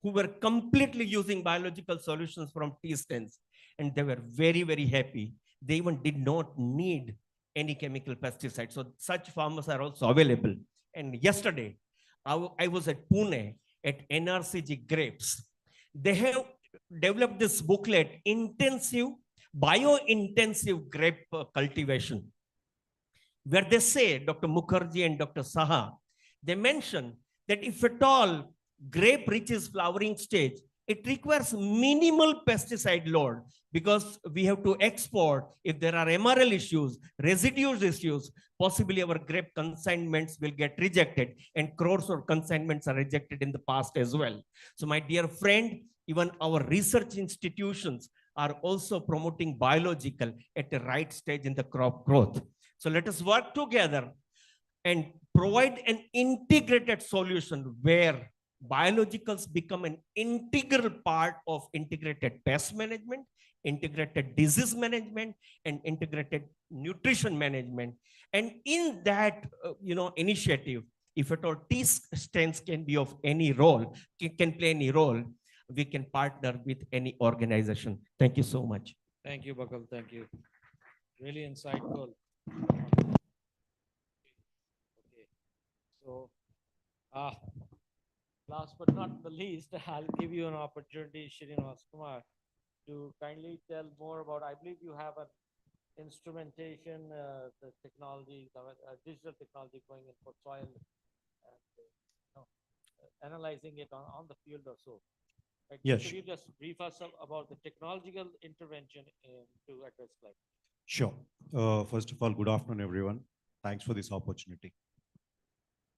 who were completely using biological solutions from T-Stens. and they were very, very happy. They even did not need any chemical pesticide. So such farmers are also available. And yesterday, I was at Pune at NRCG Grapes. They have developed this booklet, bio-intensive grape cultivation, where they say, Dr. Mukherjee and Dr. Saha, they mention that if at all grape reaches flowering stage, it requires minimal pesticide load because we have to export. If there are MRL issues, residues issues, possibly our grape consignments will get rejected, and crores of consignments are rejected in the past as well. So my dear friend, even our research institutions are also promoting biological at the right stage in the crop growth. So let us work together and provide an integrated solution where biologicals become an integral part of integrated pest management, integrated disease management, and integrated nutrition management. And in that initiative, if at all T-stands can be of any role, can play any role, we can partner with any organization. Thank you so much. Thank you, Bakal. Thank you. Really insightful. Okay. So, last but not the least, I'll give you an opportunity, Srinivas Kumar, to kindly tell more about, I believe you have an instrumentation, the technology, digital technology going in for soil, and, analyzing it on the field or so. Right? Yes. Could you just brief us about the technological intervention to address climate? Sure. First of all, good afternoon, everyone. Thanks for this opportunity.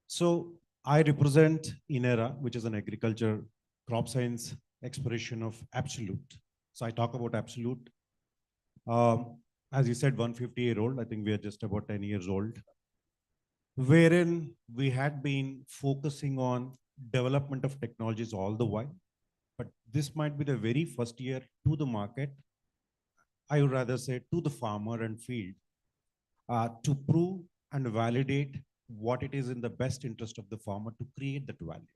So I represent INERA, which is an agriculture crop science expression of Absolute. So I talk about Absolute. As you said, 150-year-old, I think we are just about 10 years old, wherein we had been focusing on development of technologies all the while. But this might be the very first year to the market, I would rather say to the farmer and field, to prove and validate what it is in the best interest of the farmer to create that value.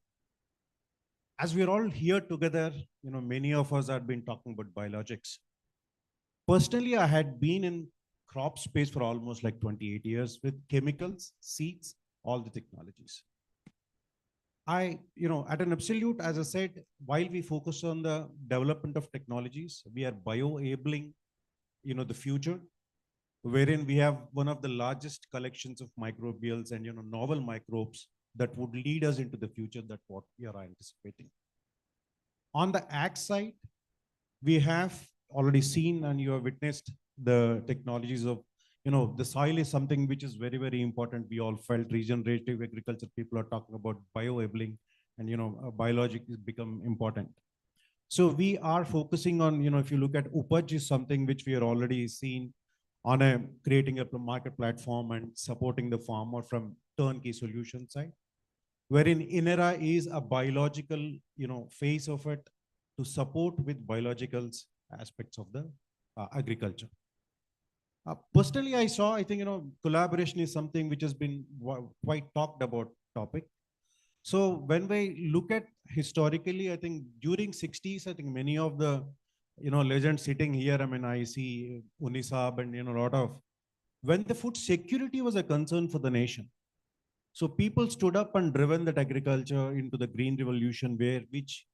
As we're all here together, many of us have been talking about biologics. Personally, I had been in crop space for almost like 28 years with chemicals, seeds, all the technologies. At an Absolute, as I said, while we focus on the development of technologies, we are bioenabling, the future, wherein we have one of the largest collections of microbials and, novel microbes that would lead us into the future. That's what we are anticipating. On the ag side, we have already seen and you have witnessed the technologies of, the soil is something which is very, very important. We all felt regenerative agriculture. People are talking about bioenabling and, biologic has become important. So we are focusing on, if you look at Upaj is something which we are already seen on creating a market platform and supporting the farmer from turnkey solution side, wherein INERA is a biological, phase of it to support with biologicals aspects of the agriculture. Personally, I think, collaboration is something which has been quite talked about topic. So when we look at historically, I think during 60s, I think many of the, legends sitting here, I see Unisab and, a lot of, when the food security was a concern for the nation. So people stood up and driven that agriculture into the green revolution which,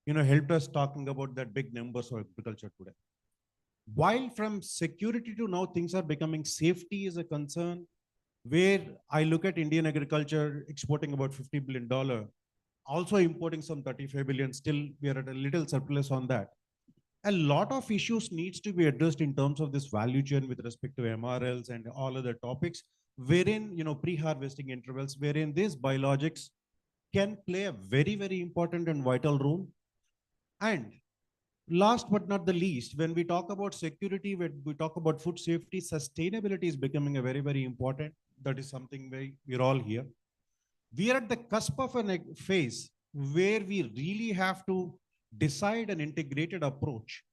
helped us talking about that big numbers of agriculture today. While from security to now things are becoming safety is a concern, where I look at Indian agriculture exporting about $50 billion, also importing some 35 billion, still we are at a little surplus on that. A lot of issues needs to be addressed in terms of this value chain with respect to MRLs and all other topics, wherein, pre-harvesting intervals, wherein these biologics can play a very, very important and vital role. And last but not the least, when we talk about security, when we talk about food safety, sustainability is becoming a very, very important. That is something we're all here. We are at the cusp of a phase where we really have to decide an integrated approach.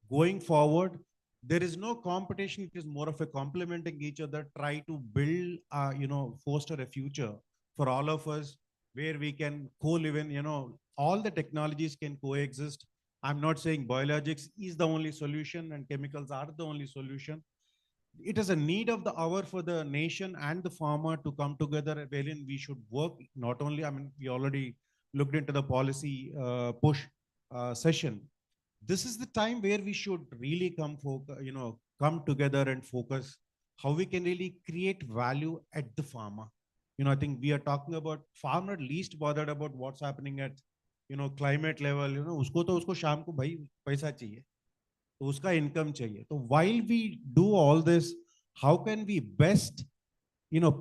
Going forward, there is no competition. It is more of a complementing each other, try to build, foster a future for all of us where we can co-live in, all the technologies can coexist I'm not saying biologics is the only solution and chemicals are the only solution. It is a need of the hour for the nation and the farmer to come together, wherein we should work not only, I mean, we already looked into the policy push session. This is the time where we should really come together and focus how we can really create value at the farmer. I think we are talking about farmer least bothered about what's happening at, climate level. Usko शाम को भाई पैसा चाहिए, तो उसका income चाहिए. So while we do all this, how can we best,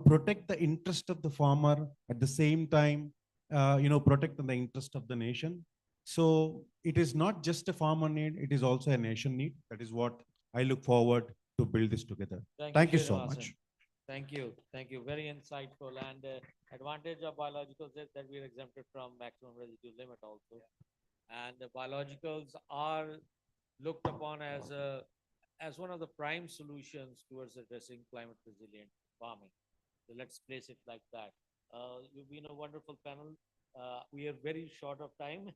protect the interest of the farmer at the same time, protect the interest of the nation. So it is not just a farmer need, it is also a nation need. That is what I look forward to build this together. Thank you so Srinivasan. much. Thank you. Thank you. Very insightful. And advantage of biologicals is that we are exempted from maximum residue limit also. And the biologicals are looked upon as one of the prime solutions towards addressing climate resilient farming. So let's place it like that. You've been a wonderful panel. We are very short of time.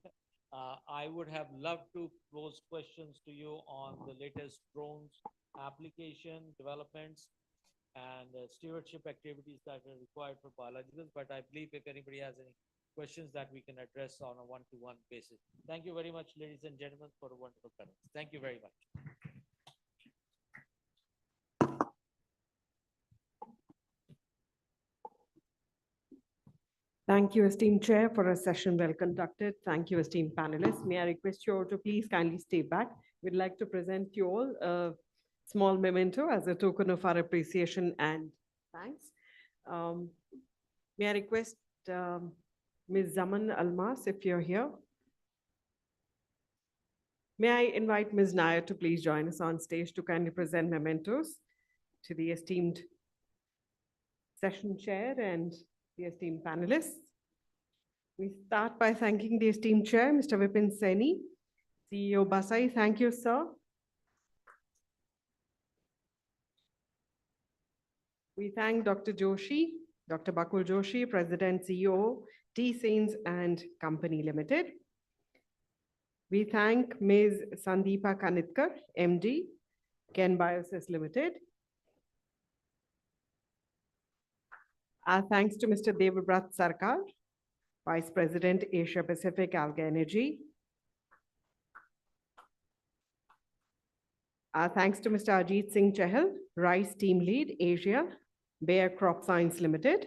I would have loved to pose questions to you on the latest drones application developments and stewardship activities that are required for biologicals. But I believe if anybody has any questions that we can address on a one-to-one basis. Thank you very much, ladies and gentlemen, for a wonderful panel. Thank you very much. Thank you, esteemed chair, for a session well conducted. Thank you, esteemed panelists. May I request you all to please kindly stay back. We'd like to present you all a small memento as a token of our appreciation and thanks. May I request Ms. Zaman Almas, if you're here. May I invite Ms. Nair to please join us on stage to kindly present mementos to the esteemed session chair and the esteemed panelists. We start by thanking the esteemed chair, Mr. Vipin Saini, CEO Basai. Thank you, sir. We thank Dr. Joshi, Dr. Bakul Joshi, President, CEO, T. Sains and Company Limited. We thank Ms. Sandeepa Kanitkar, MD, Ken Biosys Limited. Our thanks to Mr. Devabrat Sarkar, Vice President, Asia Pacific Alga Energy. Our thanks to Mr. Ajit Singh Chahal, Rice Team Lead, Asia, Bayer Crop Science Limited.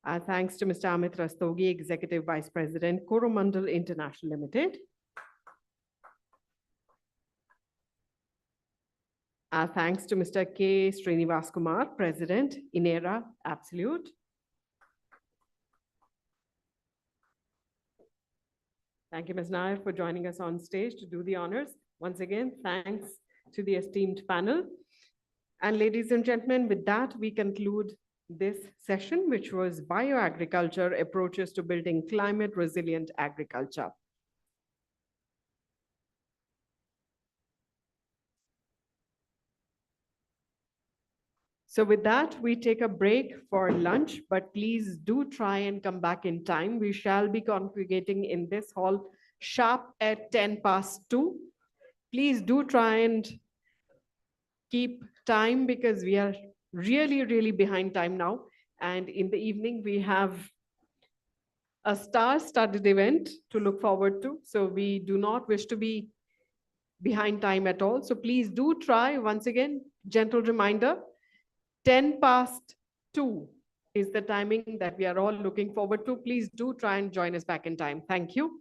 Our thanks to Mr. Amit Rastogi, Executive Vice President, Coromandel International Limited. Our thanks to Mr. K. Srinivas Kumar, President, Inera Absolute. Thank you, Ms. Nair, for joining us on stage to do the honors. Once again, thanks to the esteemed panel. And ladies and gentlemen, with that, we conclude this session, which was Bioagriculture, Approaches to Building Climate Resilient Agriculture. So with that, we take a break for lunch, but please do try and come back in time. We shall be congregating in this hall sharp at 2:10. Please do try and keep time because we are really, really behind time now. And in the evening, we have a star-studded event to look forward to. So we do not wish to be behind time at all. So please do try, once again, gentle reminder, 2:10 is the timing that we are all looking forward to. Please do try and join us back in time. Thank you.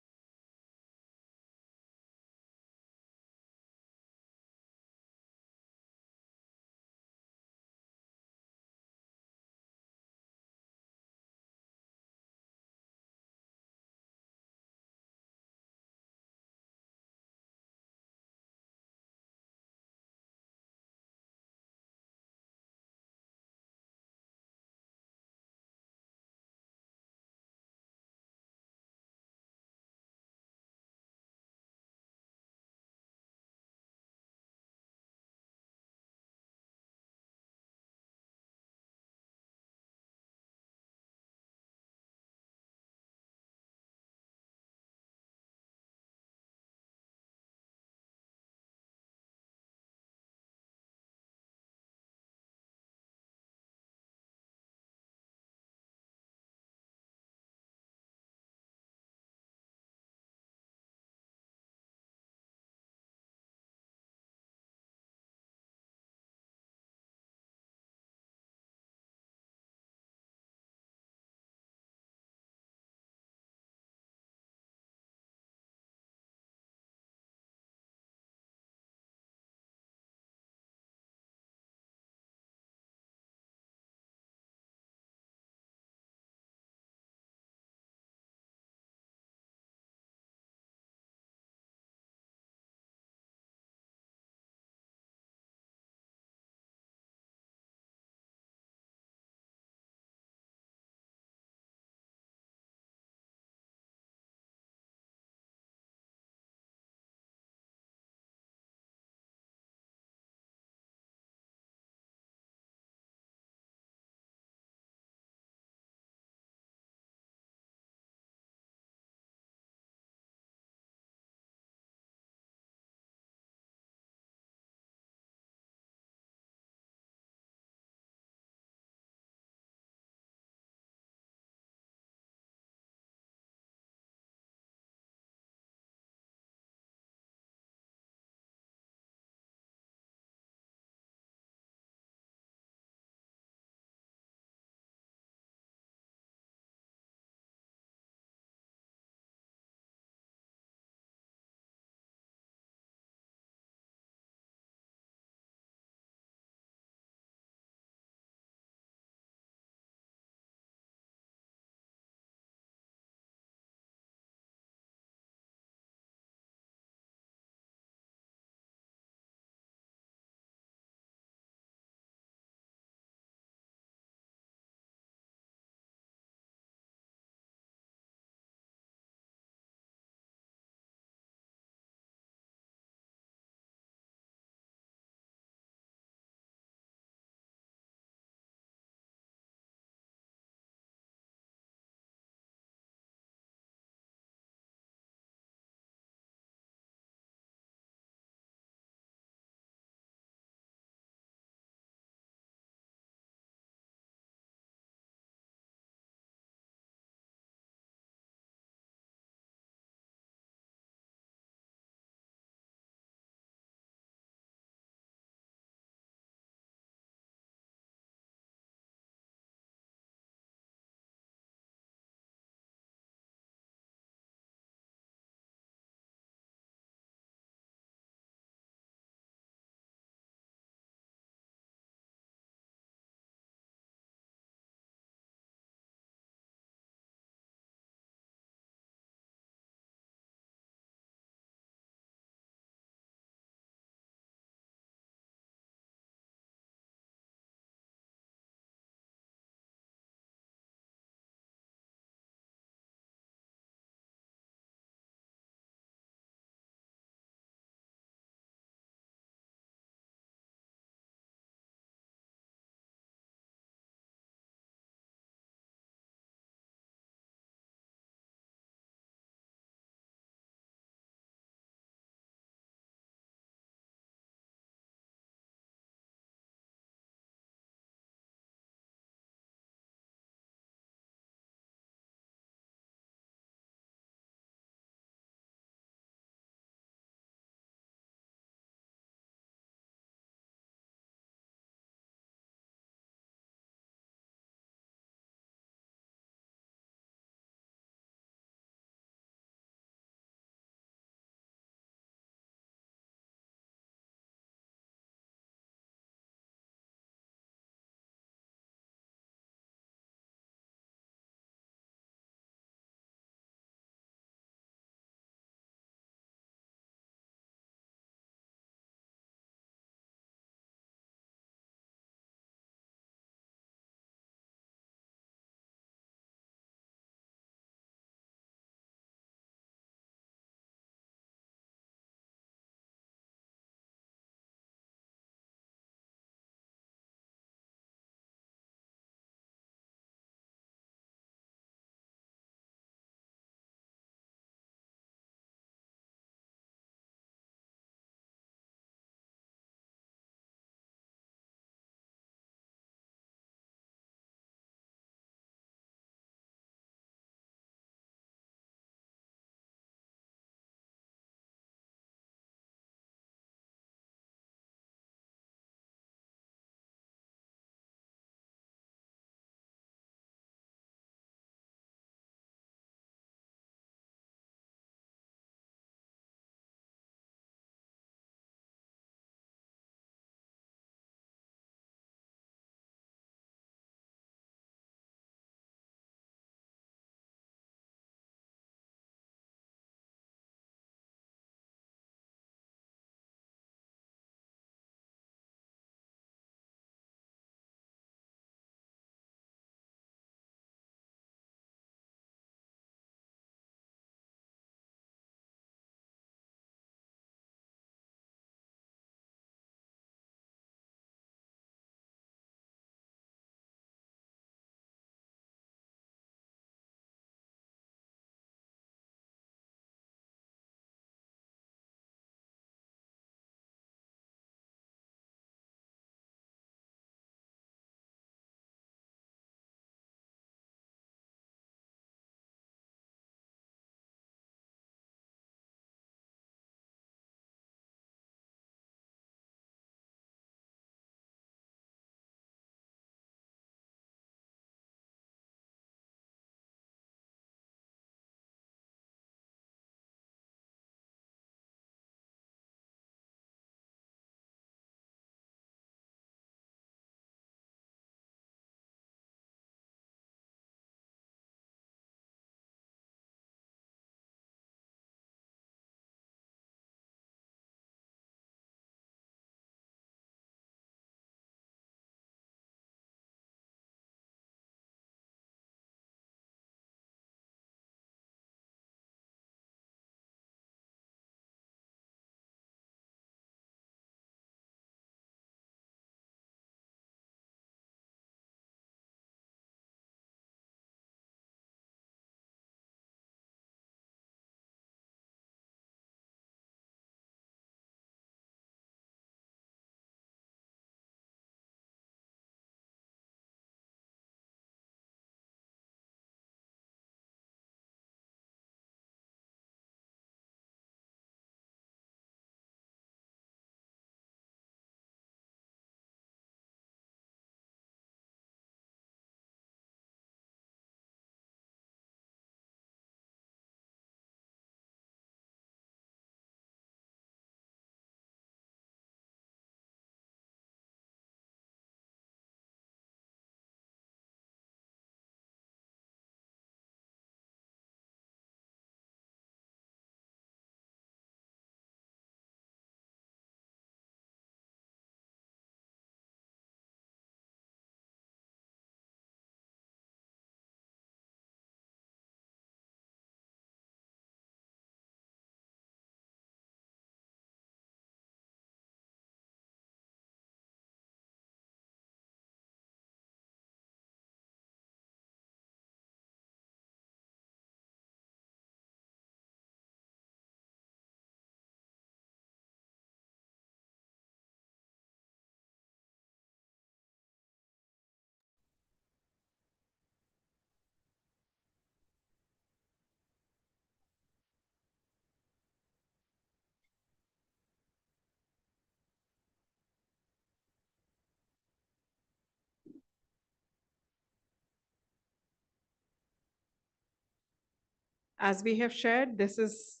As we have shared, this is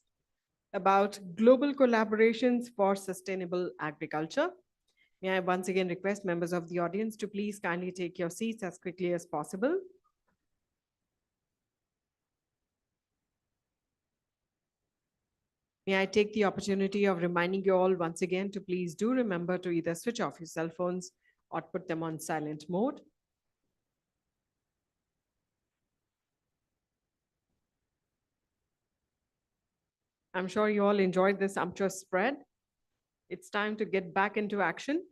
about global collaborations for sustainable agriculture. May I once again request members of the audience to please kindly take your seats as quickly as possible. May I take the opportunity of reminding you all once again to please do remember to either switch off your cell phones or put them on silent mode. I'm sure you all enjoyed this sumptuous spread. It's time to get back into action.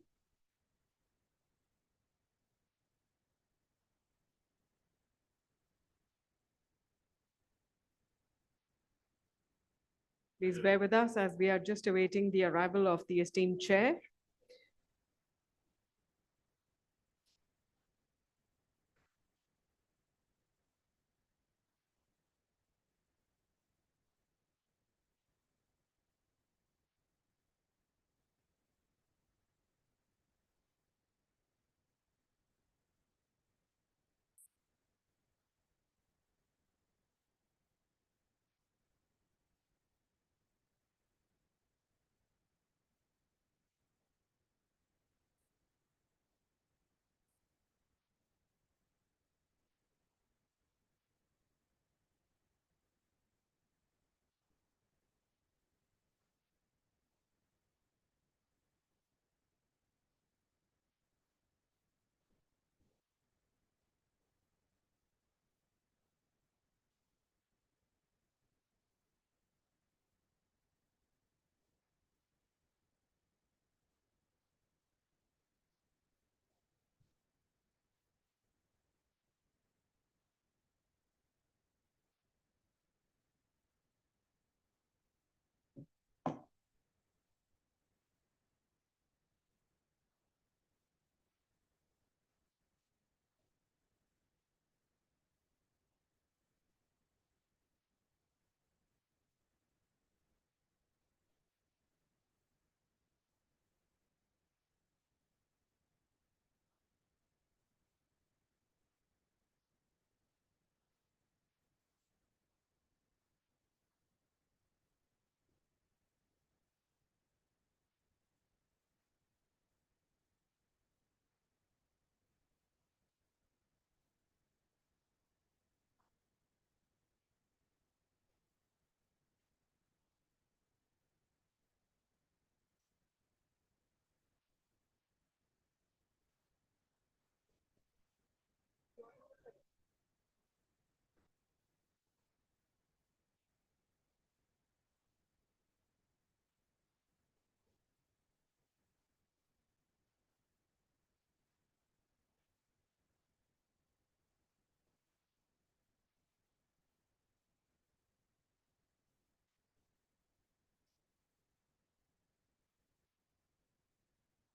Please bear with us as we are just awaiting the arrival of the esteemed chair.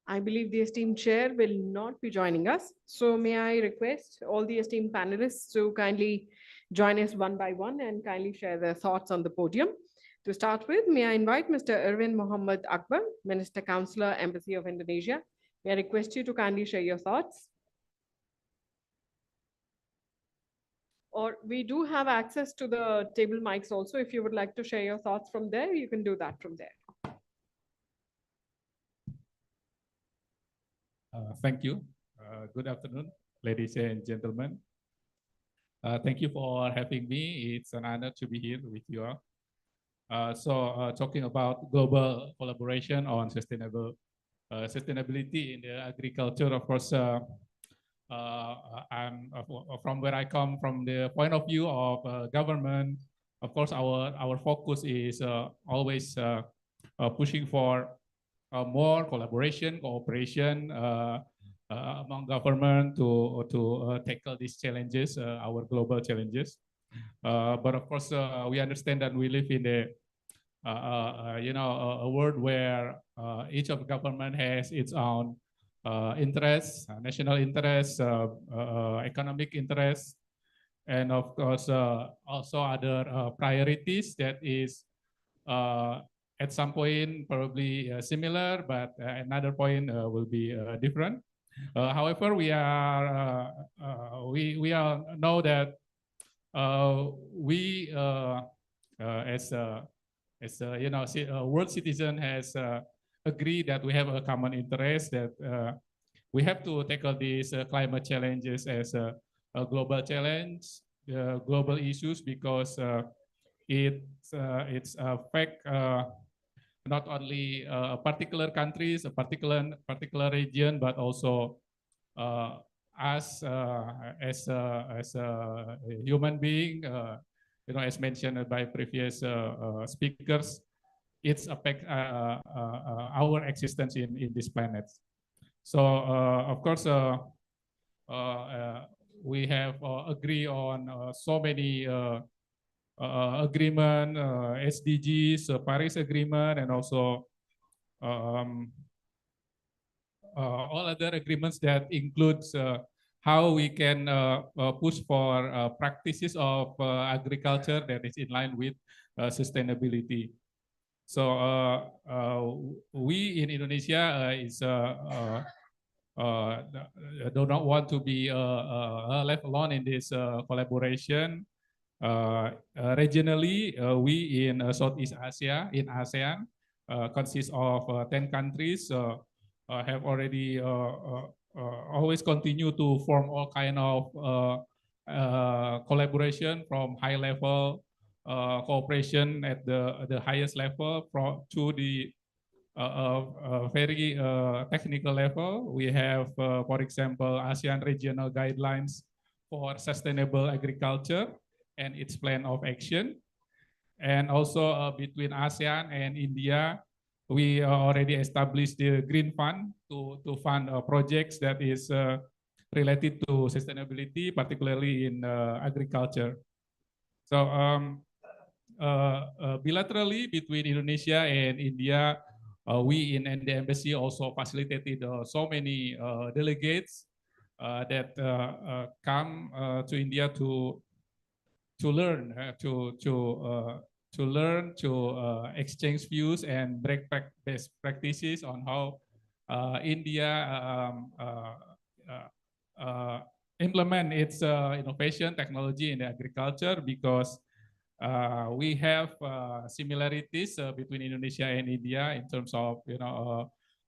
I believe the esteemed chair will not be joining us. So may I request all the esteemed panelists to kindly join us one by one and kindly share their thoughts on the podium. To start with, may I invite Mr. Erwin Mohammed Akbar, Minister Counselor, Embassy of Indonesia. May I request you to kindly share your thoughts. Or we do have access to the table mics also. If you would like to share your thoughts from there, you can do that from there. Thank you. Good afternoon, ladies and gentlemen. Thank you for having me. It's an honor to be here with you all. Talking about global collaboration on sustainability in the agriculture, of course, I'm from where I come, from the point of view of government. Of course, our focus is always pushing for more collaboration, cooperation among government to tackle these challenges, our global challenges. But of course, we understand that we live in a world where each of the government has its own interests, national interests, economic interests, and of course also other priorities that is at some point probably similar, but another point will be different. However, we all know that we you know, world citizen has agreed that we have a common interest that we have to tackle these climate challenges as a global challenge, global issues, because it's affect not only particular countries, a particular region, but also us as a human being. You know, as mentioned by previous speakers, it's affect our existence in this planet. So of course, we have agree on so many agreement, SDGs, Paris Agreement, and also all other agreements that includes how we can push for practices of agriculture that is in line with sustainability. So we in Indonesia do not want to be left alone in this collaboration. Regionally, we in Southeast Asia, in ASEAN, consists of 10 countries, have already always continue to form all kind of collaboration, from high level cooperation at the highest level to the very technical level. We have, for example, ASEAN regional guidelines for sustainable agriculture and its plan of action. And also between ASEAN and India, we already established the Green Fund to fund projects that is related to sustainability, particularly in agriculture. So bilaterally between Indonesia and India, we in the embassy also facilitated so many delegates that come to India to learn, to exchange views and best practices on how India implement its innovation technology in agriculture, because we have similarities between Indonesia and India in terms of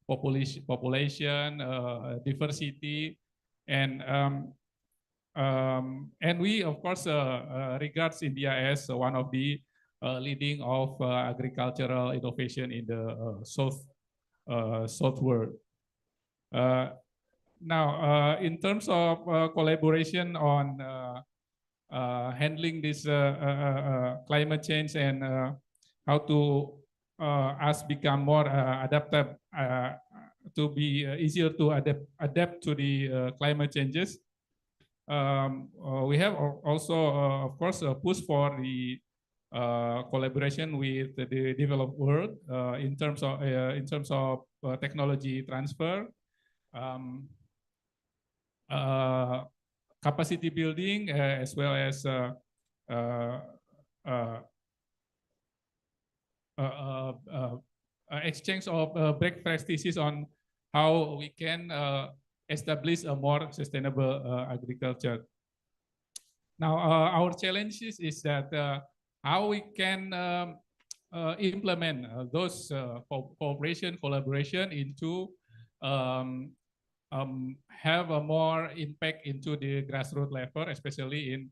population, diversity, and we of course regards India as one of the leading of agricultural innovation in the South world. Now, in terms of collaboration on handling this climate change and how to us become more adaptive, to be easier to adapt to the climate changes. We have also, of course, pushed for the collaboration with the developed world in terms of technology transfer, capacity building, as well as exchange of best practices on how we can establish a more sustainable agriculture. Now, our challenges is that how we can implement those collaboration into have a more impact into the grassroots level, especially in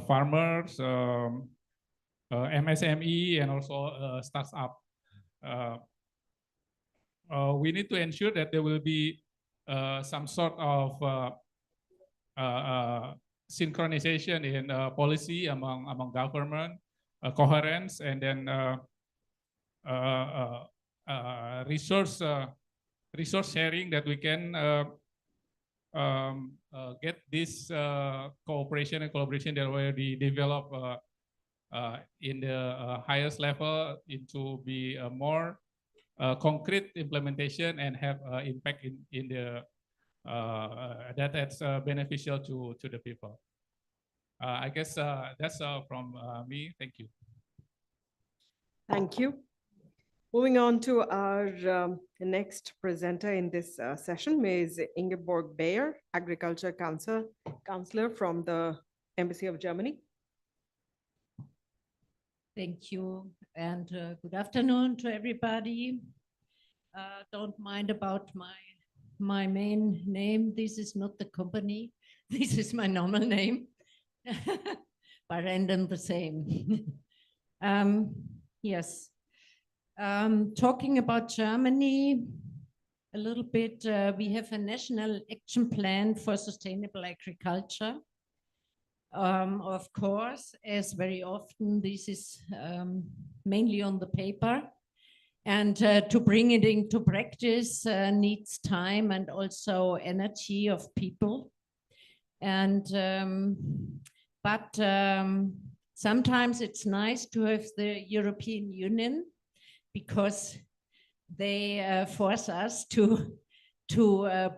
farmers, MSME, and also startup. We need to ensure that there will be some sort of synchronization in policy among government, coherence, and then resource sharing, that we can get this cooperation and collaboration that already developed in the highest level into be a more concrete implementation and have impact in the that's beneficial to the people. I guess that's from me. Thank you. Thank you. Moving on to our next presenter in this session, Ms. Ingeborg Bayer, Agriculture Counselor from the Embassy of Germany. Thank you, and good afternoon to everybody. Don't mind about my main name. This is not the company. This is my normal name, but random the same. Yes. Talking about Germany a little bit, we have a national action plan for sustainable agriculture. Of course, as very often, this is mainly on the paper. And to bring it into practice needs time and also energy of people. And sometimes it's nice to have the European Union because they force us to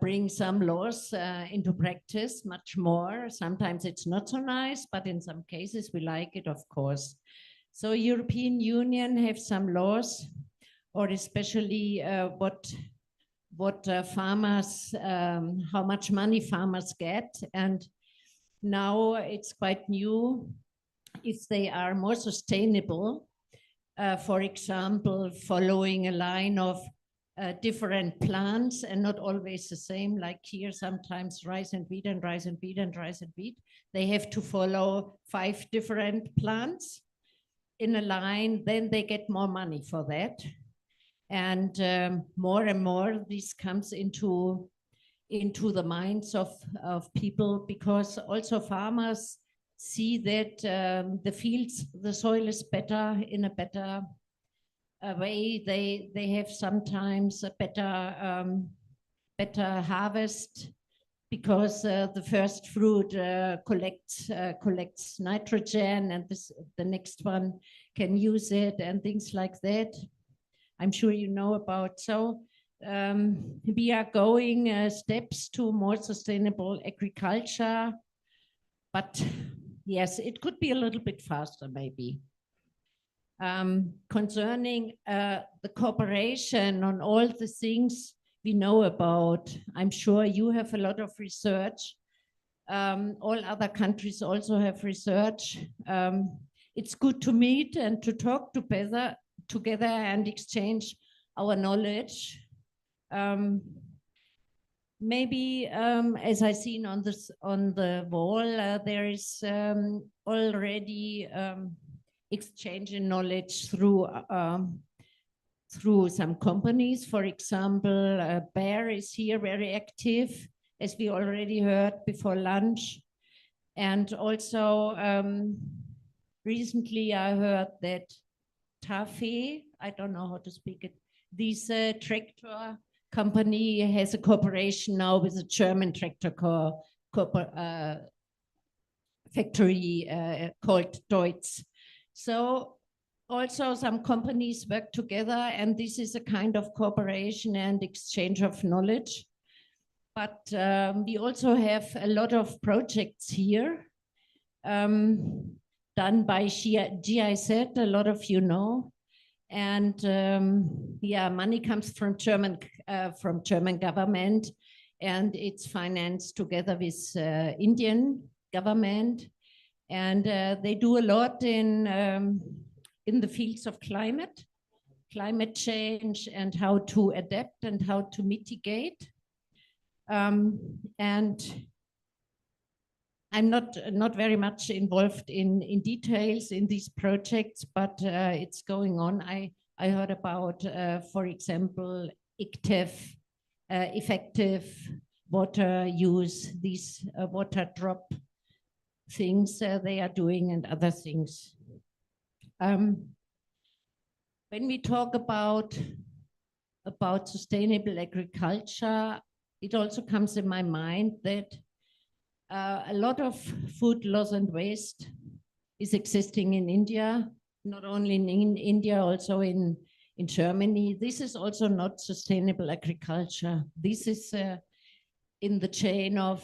bring some laws into practice much more. Sometimes it's not so nice, but in some cases we like it, of course. So European Union have some laws, or especially what farmers, how much money farmers get. And now it's quite new if they are more sustainable. For example, following a line of different plants and not always the same, like here sometimes rice and wheat and rice and wheat and rice and wheat. They have to follow 5 different plants in a line, then they get more money for that. And more this comes into the minds of people, because also farmers see that the fields, the soil is better, in a better way. They have sometimes a better harvest, because the first fruit collects nitrogen, and the next one can use it, and things like that. I'm sure you know about. So we are going steps to more sustainable agriculture, but yes, it could be a little bit faster maybe. Concerning the cooperation on all the things we know about, I'm sure you have a lot of research. All other countries also have research. It's good to meet and to talk together and exchange our knowledge. Maybe, as I seen on the wall, there is already exchange in knowledge through some companies. For example, Bayer is here very active, as we already heard before lunch. And also recently I heard that TAFE, I don't know how to speak it, this tractor company has a cooperation now with a German tractor factory called Deutz. So also some companies work together, and this is a kind of cooperation and exchange of knowledge. But we also have a lot of projects here done by GIZ, a lot of you know. And yeah, money comes from German government, and it's financed together with Indian government. And they do a lot in the fields of climate change, and how to adapt and how to mitigate. And I'm not very much involved in details in these projects, but it's going on. I heard about, for example, ICTEF, effective water use, these water drop things they are doing, and other things. When we talk about sustainable agriculture, it also comes in my mind that a lot of food loss and waste is existing in India, not only in India, also in Germany. This is also not sustainable agriculture. This is in the chain of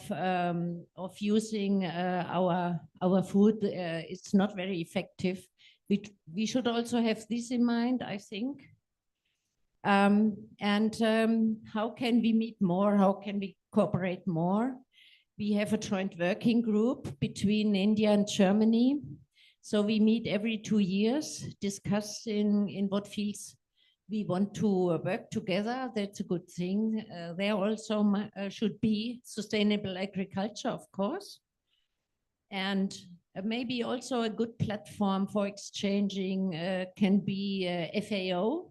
using our food. It's not very effective. We should also have this in mind, I think. How can we meet more? How can we cooperate more? We have a joint working group between India and Germany. So we meet every 2 years, discussing in what fields we want to work together. That's a good thing. There also should be sustainable agriculture, of course. And maybe also a good platform for exchanging can be FAO.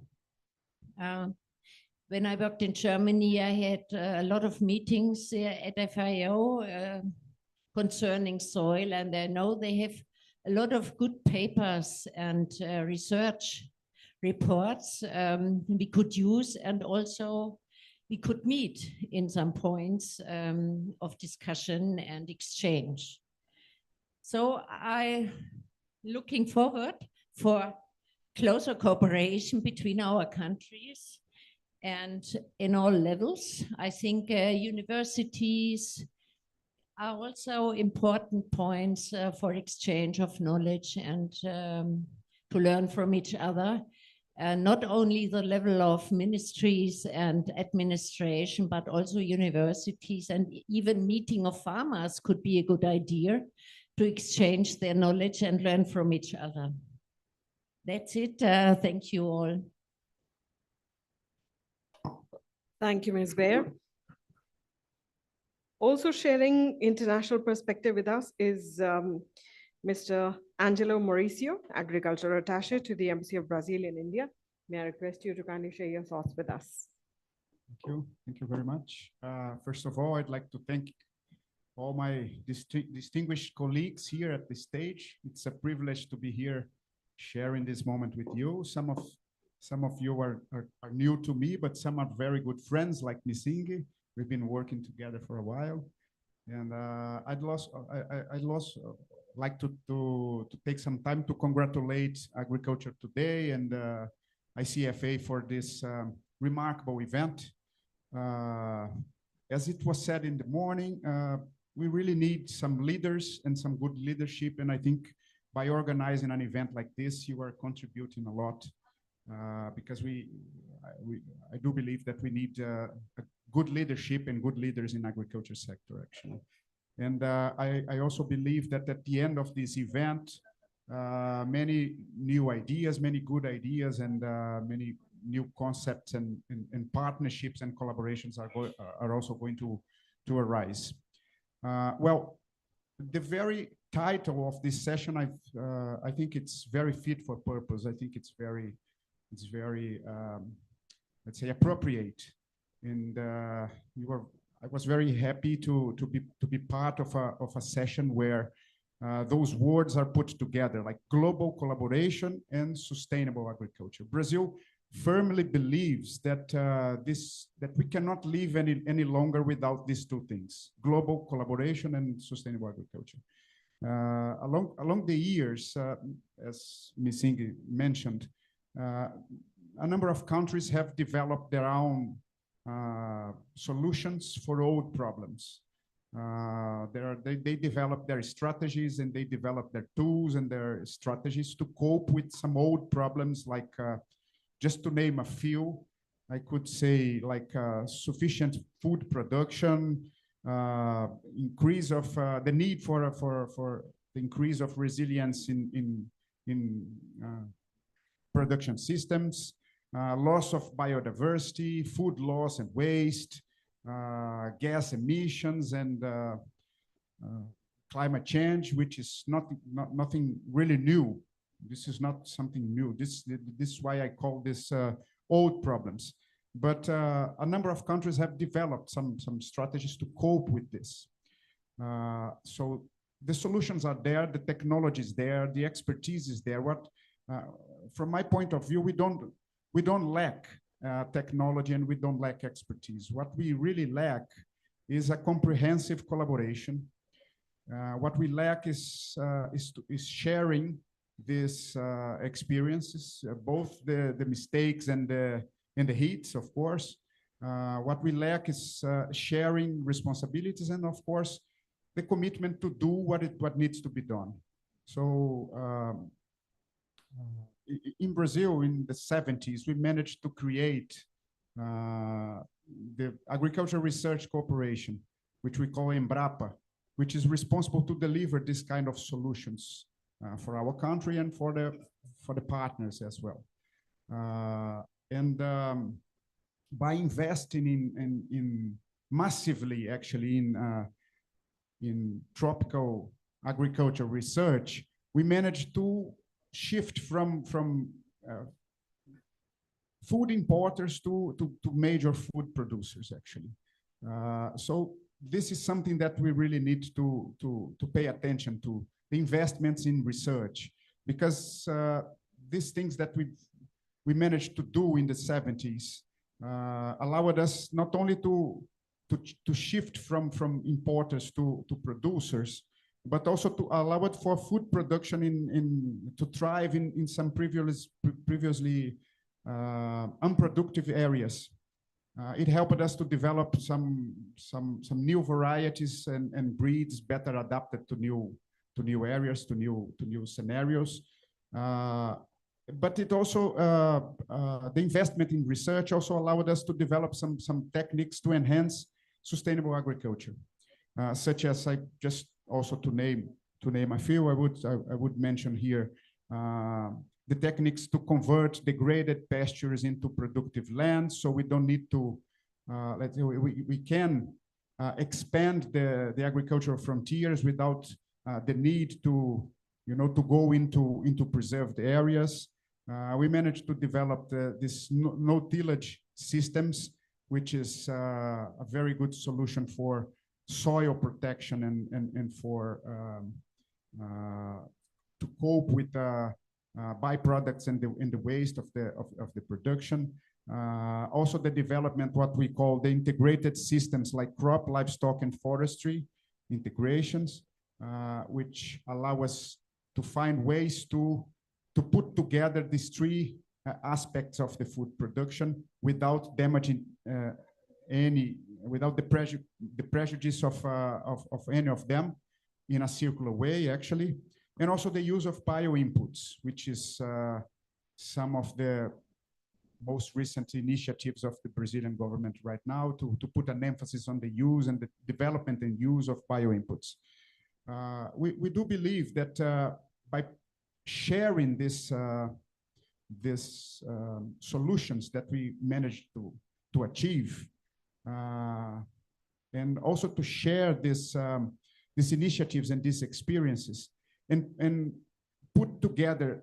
When I worked in Germany, I had a lot of meetings at FAO concerning soil, and I know they have a lot of good papers and research reports we could use, and also we could meet in some points of discussion and exchange. So I'm looking forward for closer cooperation between our countries and in all levels. I think universities are also important points for exchange of knowledge and to learn from each other. Not only the level of ministries and administration, but also universities, and even meeting of farmers could be a good idea to exchange their knowledge and learn from each other. That's it. Thank you all. Thank you, Ms. Baer. Also sharing international perspective with us is Mr. Angelo Mauricio, Agriculture Attaché to the Embassy of Brazil in India. May I request you to kindly share your thoughts with us? Thank you. Thank you very much. First of all, I'd like to thank all my distinguished colleagues here at the stage. It's a privilege to be here sharing this moment with you. Some of you are new to me, but some are very good friends like Misingi. We've been working together for a while. And I'd like to take some time to congratulate Agriculture Today and ICFA for this remarkable event. As it was said in the morning, we really need some leaders and some good leadership. And I think by organizing an event like this, you are contributing a lot because I do believe that we need a good leadership and good leaders in agriculture sector, actually. And I also believe that at the end of this event, many new ideas, many good ideas, and many new concepts and partnerships and collaborations are also going to arise. Well, the very title of this session, I think it's very fit for purpose. I think it's very let's say, appropriate. And I was very happy to be part of a session where those words are put together, like global collaboration and sustainable agriculture. Brazil firmly believes that that we cannot live any longer without these two things: global collaboration and sustainable agriculture. Along the years, as Ms. Inge mentioned, a number of countries have developed their own solutions for old problems. They develop their strategies and they develop their tools and their strategies to cope with some old problems, like just to name a few, I could say, like sufficient food production, increase of the need for the increase of resilience in production systems, loss of biodiversity, food loss and waste, gas emissions, and climate change, which is nothing really new. This is not something new. This is why I call this old problems. But a number of countries have developed some strategies to cope with this. So the solutions are there, the technology is there, the expertise is there. From my point of view, we don't lack technology and we don't lack expertise. What we really lack is a comprehensive collaboration. What we lack is sharing these experiences, both the mistakes and the hits, of course. What we lack is sharing responsibilities and, of course, the commitment to do what needs to be done. So in Brazil, in the 70s, we managed to create the Agricultural Research Corporation, which we call Embrapa, which is responsible to deliver this kind of solutions for our country and for the partners as well. By investing in massively actually in tropical agriculture research, we managed to shift from food importers to major food producers actually. So this is something that we really need to pay attention to, the investments in research, because these things that we managed to do in the 70s allowed us not only to shift from importers to producers, but also to allow it for food production to thrive in some previously unproductive areas. It helped us to develop some new varieties and breeds better adapted to new areas, to new scenarios. But it also the investment in research also allowed us to develop some techniques to enhance sustainable agriculture, such as just also to name a few. I would mention here the techniques to convert degraded pastures into productive land, so we don't need to we can expand the agricultural frontiers without the need to go into preserved areas. We managed to develop this no-tillage systems, which is a very good solution for soil protection and for to cope with byproducts and the waste of the production. Also the development, what we call the integrated systems like crop, livestock, and forestry integrations, which allow us to find ways to put together these three aspects of the food production without damaging without the prejudice of any of them in a circular way, actually. And also the use of bio-inputs, which is some of the most recent initiatives of the Brazilian government right now to put an emphasis on the use and the development and use of bio-inputs. We do believe that by sharing this solutions that we managed to achieve, and also to share these initiatives and these experiences, and put together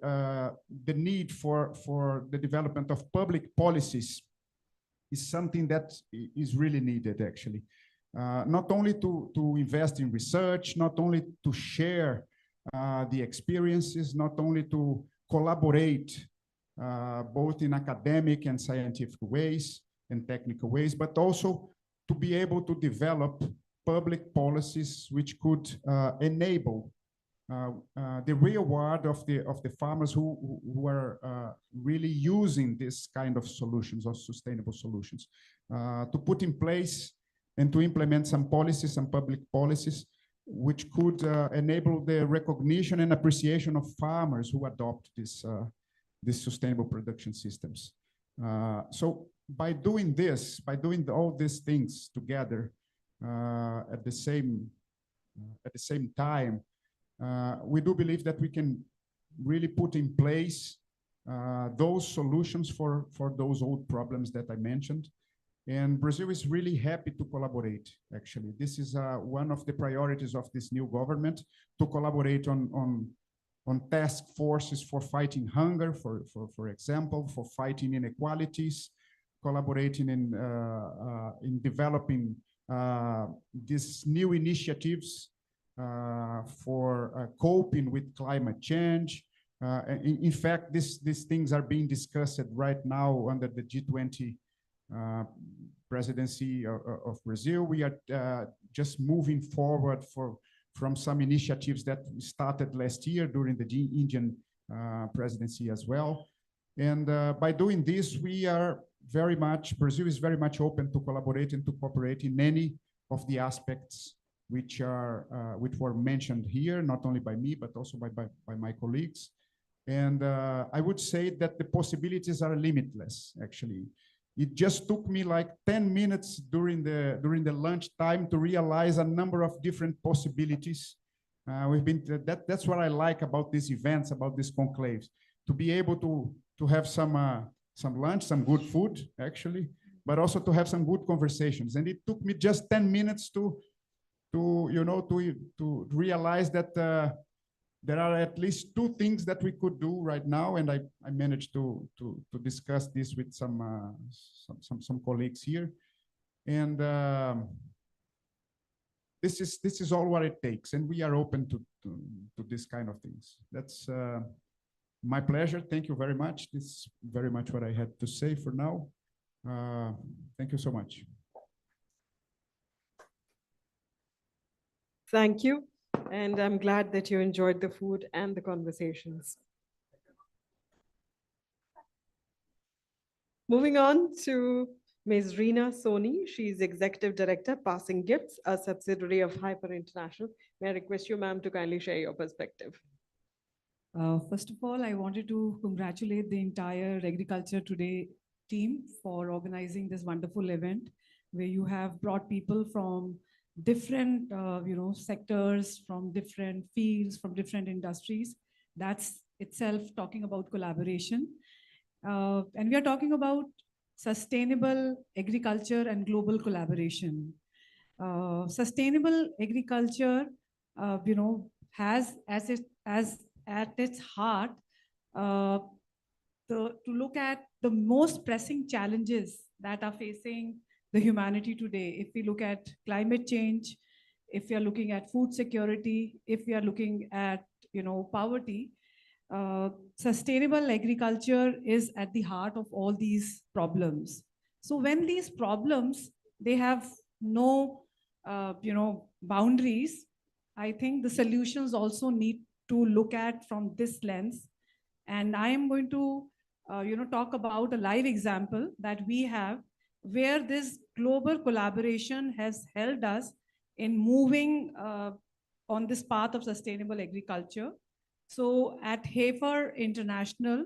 the need for the development of public policies is something that is really needed, actually. Not only to invest in research, not only to share the experiences, not only to collaborate both in academic and scientific ways and technical ways, but also to be able to develop public policies which could enable the real world of the farmers who are really using this kind of solutions or sustainable solutions, to put in place and to implement some policies, some public policies, which could enable the recognition and appreciation of farmers who adopt these sustainable production systems. So by doing this, by doing all these things together at the same time, we do believe that we can really put in place those solutions for those old problems that I mentioned. And Brazil is really happy to collaborate, actually. This is one of the priorities of this new government, to collaborate on task forces for fighting hunger, for example, for fighting inequalities, collaborating in developing these new initiatives for coping with climate change. In fact, these things are being discussed right now under the G20 presidency of Brazil. We are just moving forward from some initiatives that started last year during the Indian presidency as well. And by doing this, Brazil is very much open to collaborate and to cooperate in any of the aspects which were mentioned here, not only by me, but also by my colleagues. And I would say that the possibilities are limitless, actually. It just took me like 10 minutes during the lunch time to realize a number of different possibilities That's what I like about these events, about these conclaves, to be able to have some lunch, some good food, actually, but also to have some good conversations. And it took me just 10 minutes to realize that there are at least two things that we could do right now, and I managed to discuss this with some colleagues here, and this is all what it takes, and we are open to this kind of things. That's my pleasure. Thank you very much. This is very much what I had to say for now. Thank you so much. Thank you. And I'm glad that you enjoyed the food and the conversations. Moving on to Ms. Reena Soni. She's Executive Director, Passing Gifts, a subsidiary of Hyper International. May I request you, ma'am, to kindly share your perspective. First of all, I wanted to congratulate the entire Agriculture Today team for organizing this wonderful event, where you have brought people from different sectors, from different fields, from different industries. That's itself talking about collaboration. And we are talking about sustainable agriculture and global collaboration. Sustainable agriculture, has at its heart to look at the most pressing challenges that are facing the humanity today. If we look at climate change, if we are looking at food security, if we are looking at poverty, sustainable agriculture is at the heart of all these problems. So when these problems, they have no boundaries, I think the solutions also need to look at from this lens. And I am going to talk about a live example that we have, where this global collaboration has helped us in moving on this path of sustainable agriculture. So at Heifer International,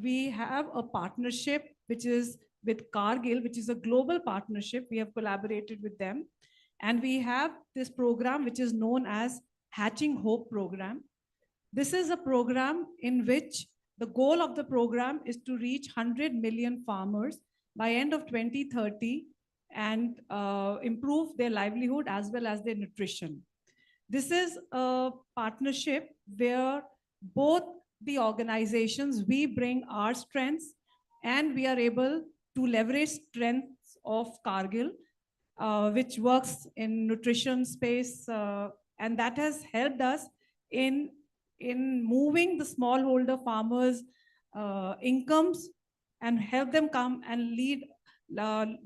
we have a partnership which is with Cargill, which is a global partnership. We have collaborated with them. And we have this program which is known as Hatching Hope program. This is a program in which the goal of the program is to reach 100 million farmers by end of 2030 and improve their livelihood as well as their nutrition. This is a partnership where both the organizations, we bring our strengths and we are able to leverage strengths of Cargill, which works in nutrition space. And that has helped us in moving the smallholder farmers' incomes and help them come and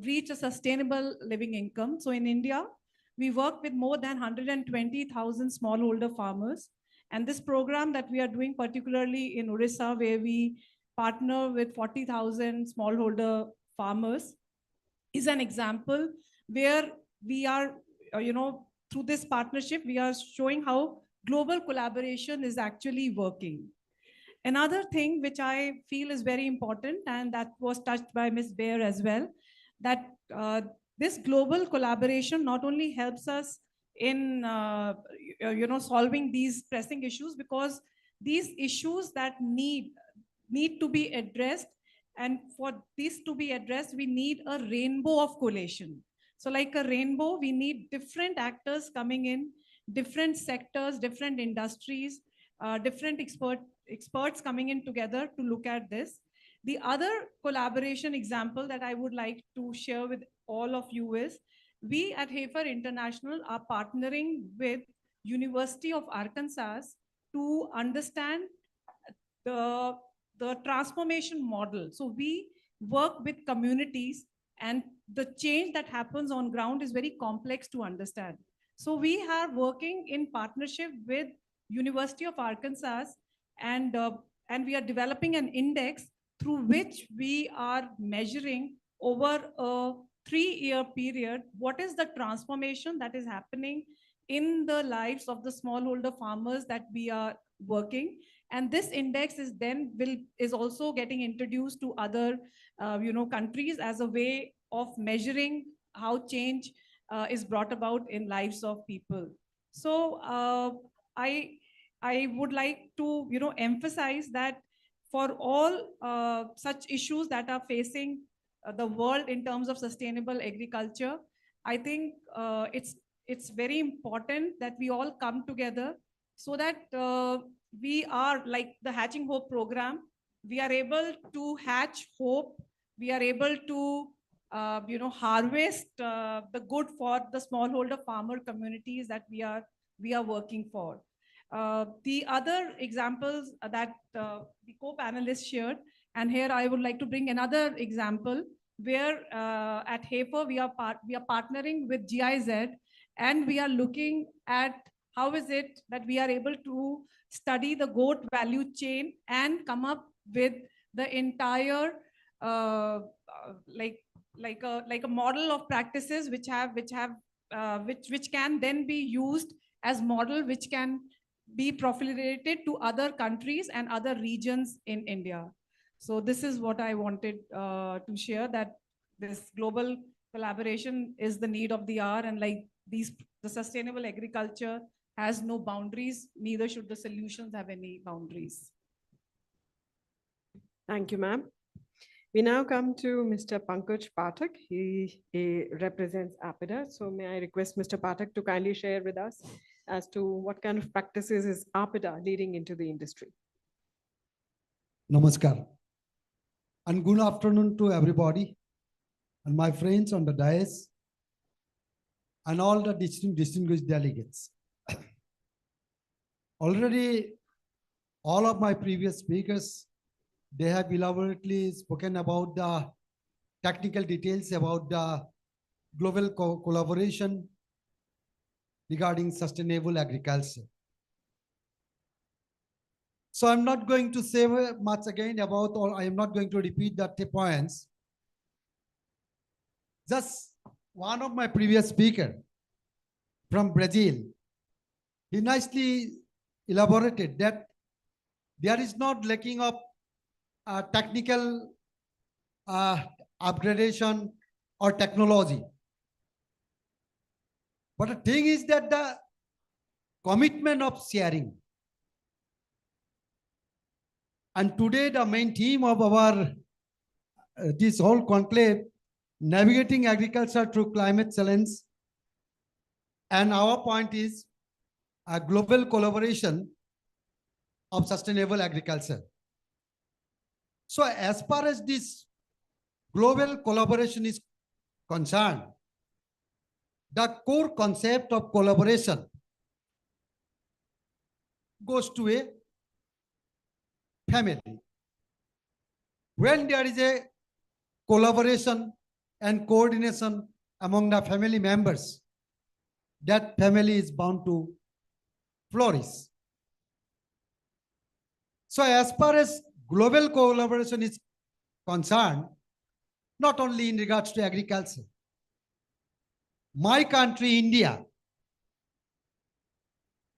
reach a sustainable living income. So in India, we work with more than 120,000 smallholder farmers. And this program that we are doing, particularly in Orissa, where we partner with 40,000 smallholder farmers, is an example where we are, through this partnership, we are showing how global collaboration is actually working. Another thing which I feel is very important, and that was touched by Ms. Baer as well, that this global collaboration not only helps us in solving these pressing issues, because these issues that need to be addressed, and for this to be addressed, we need a rainbow of coalition. So like a rainbow, we need different actors coming in, different sectors, different industries, different experts coming in together to look at this. The other collaboration example that I would like to share with all of you is, we at Heifer International are partnering with University of Arkansas to understand the transformation model. So we work with communities, and the change that happens on ground is very complex to understand. So we are working in partnership with University of Arkansas, and we are developing an index through which we are measuring over a 3-year period what is the transformation that is happening in the lives of the smallholder farmers that we are working. And this index is also getting introduced to other countries as a way of measuring how change is brought about in lives of people. So I would like to, emphasize that for all such issues that are facing the world in terms of sustainable agriculture, I think it's very important that we all come together so that we are like the Hatching Hope program. We are able to hatch hope. We are able to harvest the good for the smallholder farmer communities that we are working for. The other examples that the co-panelists shared, and here I would like to bring another example where at HAFER we are partnering with GIZ, and we are looking at how is it that we are able to study the goat value chain and come up with the entire like a model of practices which can then be used as model which can be proliferated to other countries and other regions in India. So this is what I wanted to share, that this global collaboration is the need of the hour, and like the sustainable agriculture has no boundaries, neither should the solutions have any boundaries. Thank you, ma'am. We now come to Mr. Pankaj Pathak. He represents APIDA. So may I request Mr. Pathak to kindly share with us as to what kind of practices is APIDA leading into the industry? Namaskar. And good afternoon to everybody and my friends on the dais and all the distinguished delegates. Already, all of my previous speakers, they have elaborately spoken about the technical details about the global collaboration regarding sustainable agriculture. So I'm not going to say much again about, or I am not going to repeat the points. Just one of my previous speaker from Brazil, he nicely elaborated that there is not lacking of technical upgradation or technology. But the thing is that the commitment of sharing. And today the main theme of our this whole conclave, navigating agriculture through climate challenge. And our point is a global collaboration of sustainable agriculture. So as far as this global collaboration is concerned, the core concept of collaboration goes to a family. When there is a collaboration and coordination among the family members, that family is bound to flourish. So as far as global collaboration is concerned, not only in regards to agriculture, my country, India,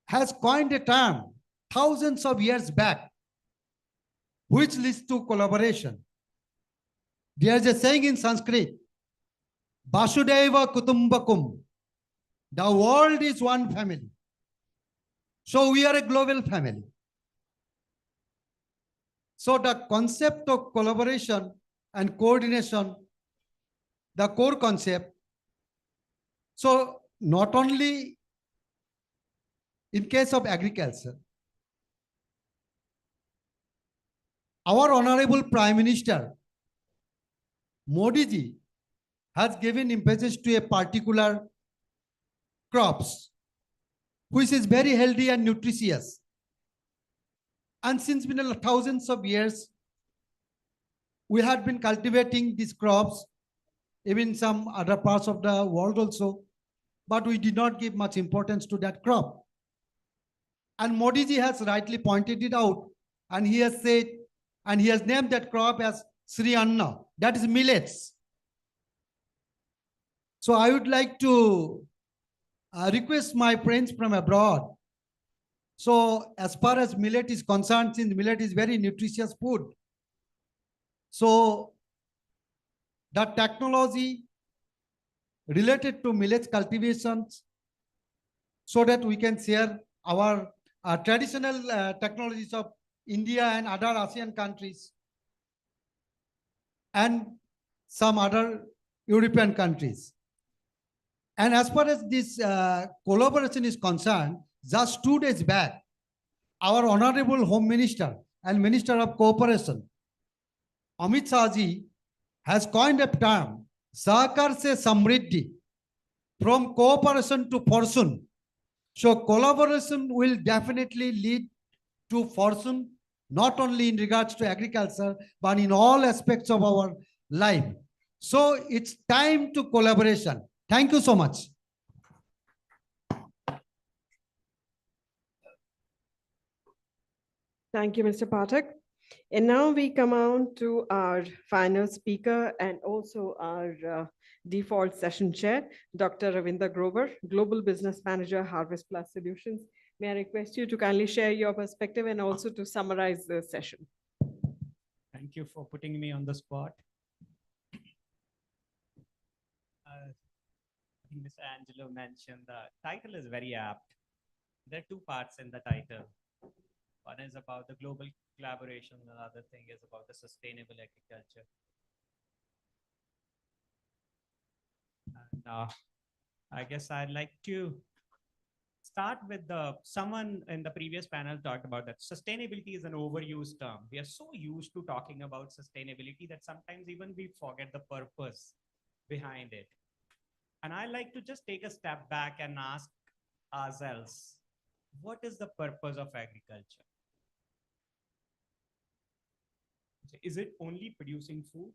has coined a term thousands of years back, which leads to collaboration. There is a saying in Sanskrit, Vasudeva Kutumbakum, the world is one family. So we are a global family. So the concept of collaboration and coordination, the core concept. So not only in case of agriculture, our Honorable Prime Minister, Modi ji, has given emphasis to a particular crops, which is very healthy and nutritious. And since been thousands of years, we had been cultivating these crops, even some other parts of the world also, but we did not give much importance to that crop. And Modi ji has rightly pointed it out, and he has said, and he has named that crop as Sri Anna, that is millets. So I would like to request my friends from abroad. So as far as millet is concerned, since millet is very nutritious food, so the technology related to millet cultivations, so that we can share our traditional technologies of India and other ASEAN countries and some other European countries. And as far as this collaboration is concerned, just 2 days back, our Honorable Home Minister and Minister of Cooperation, Amit Shah ji, has coined a term, Sahakar se Samriddhi, from cooperation to fortune. So collaboration will definitely lead to fortune, not only in regards to agriculture, but in all aspects of our life. So it's time to collaboration. Thank you so much. Thank you, Mr. Pathak. And now we come on to our final speaker and also our default session chair, Dr. Ravinder Grover, Global Business Manager, Harvest Plus Solutions. May I request you to kindly share your perspective and also to summarize the session. Thank you for putting me on the spot. I think Mr. Angelo mentioned the title is very apt. There are two parts in the title. One is about the global collaboration, the other thing is about the sustainable agriculture. And I guess I'd like to start with someone in the previous panel talked about that sustainability is an overused term. We are so used to talking about sustainability that sometimes even we forget the purpose behind it. And I like to just take a step back and ask ourselves, what is the purpose of agriculture? Is it only producing food?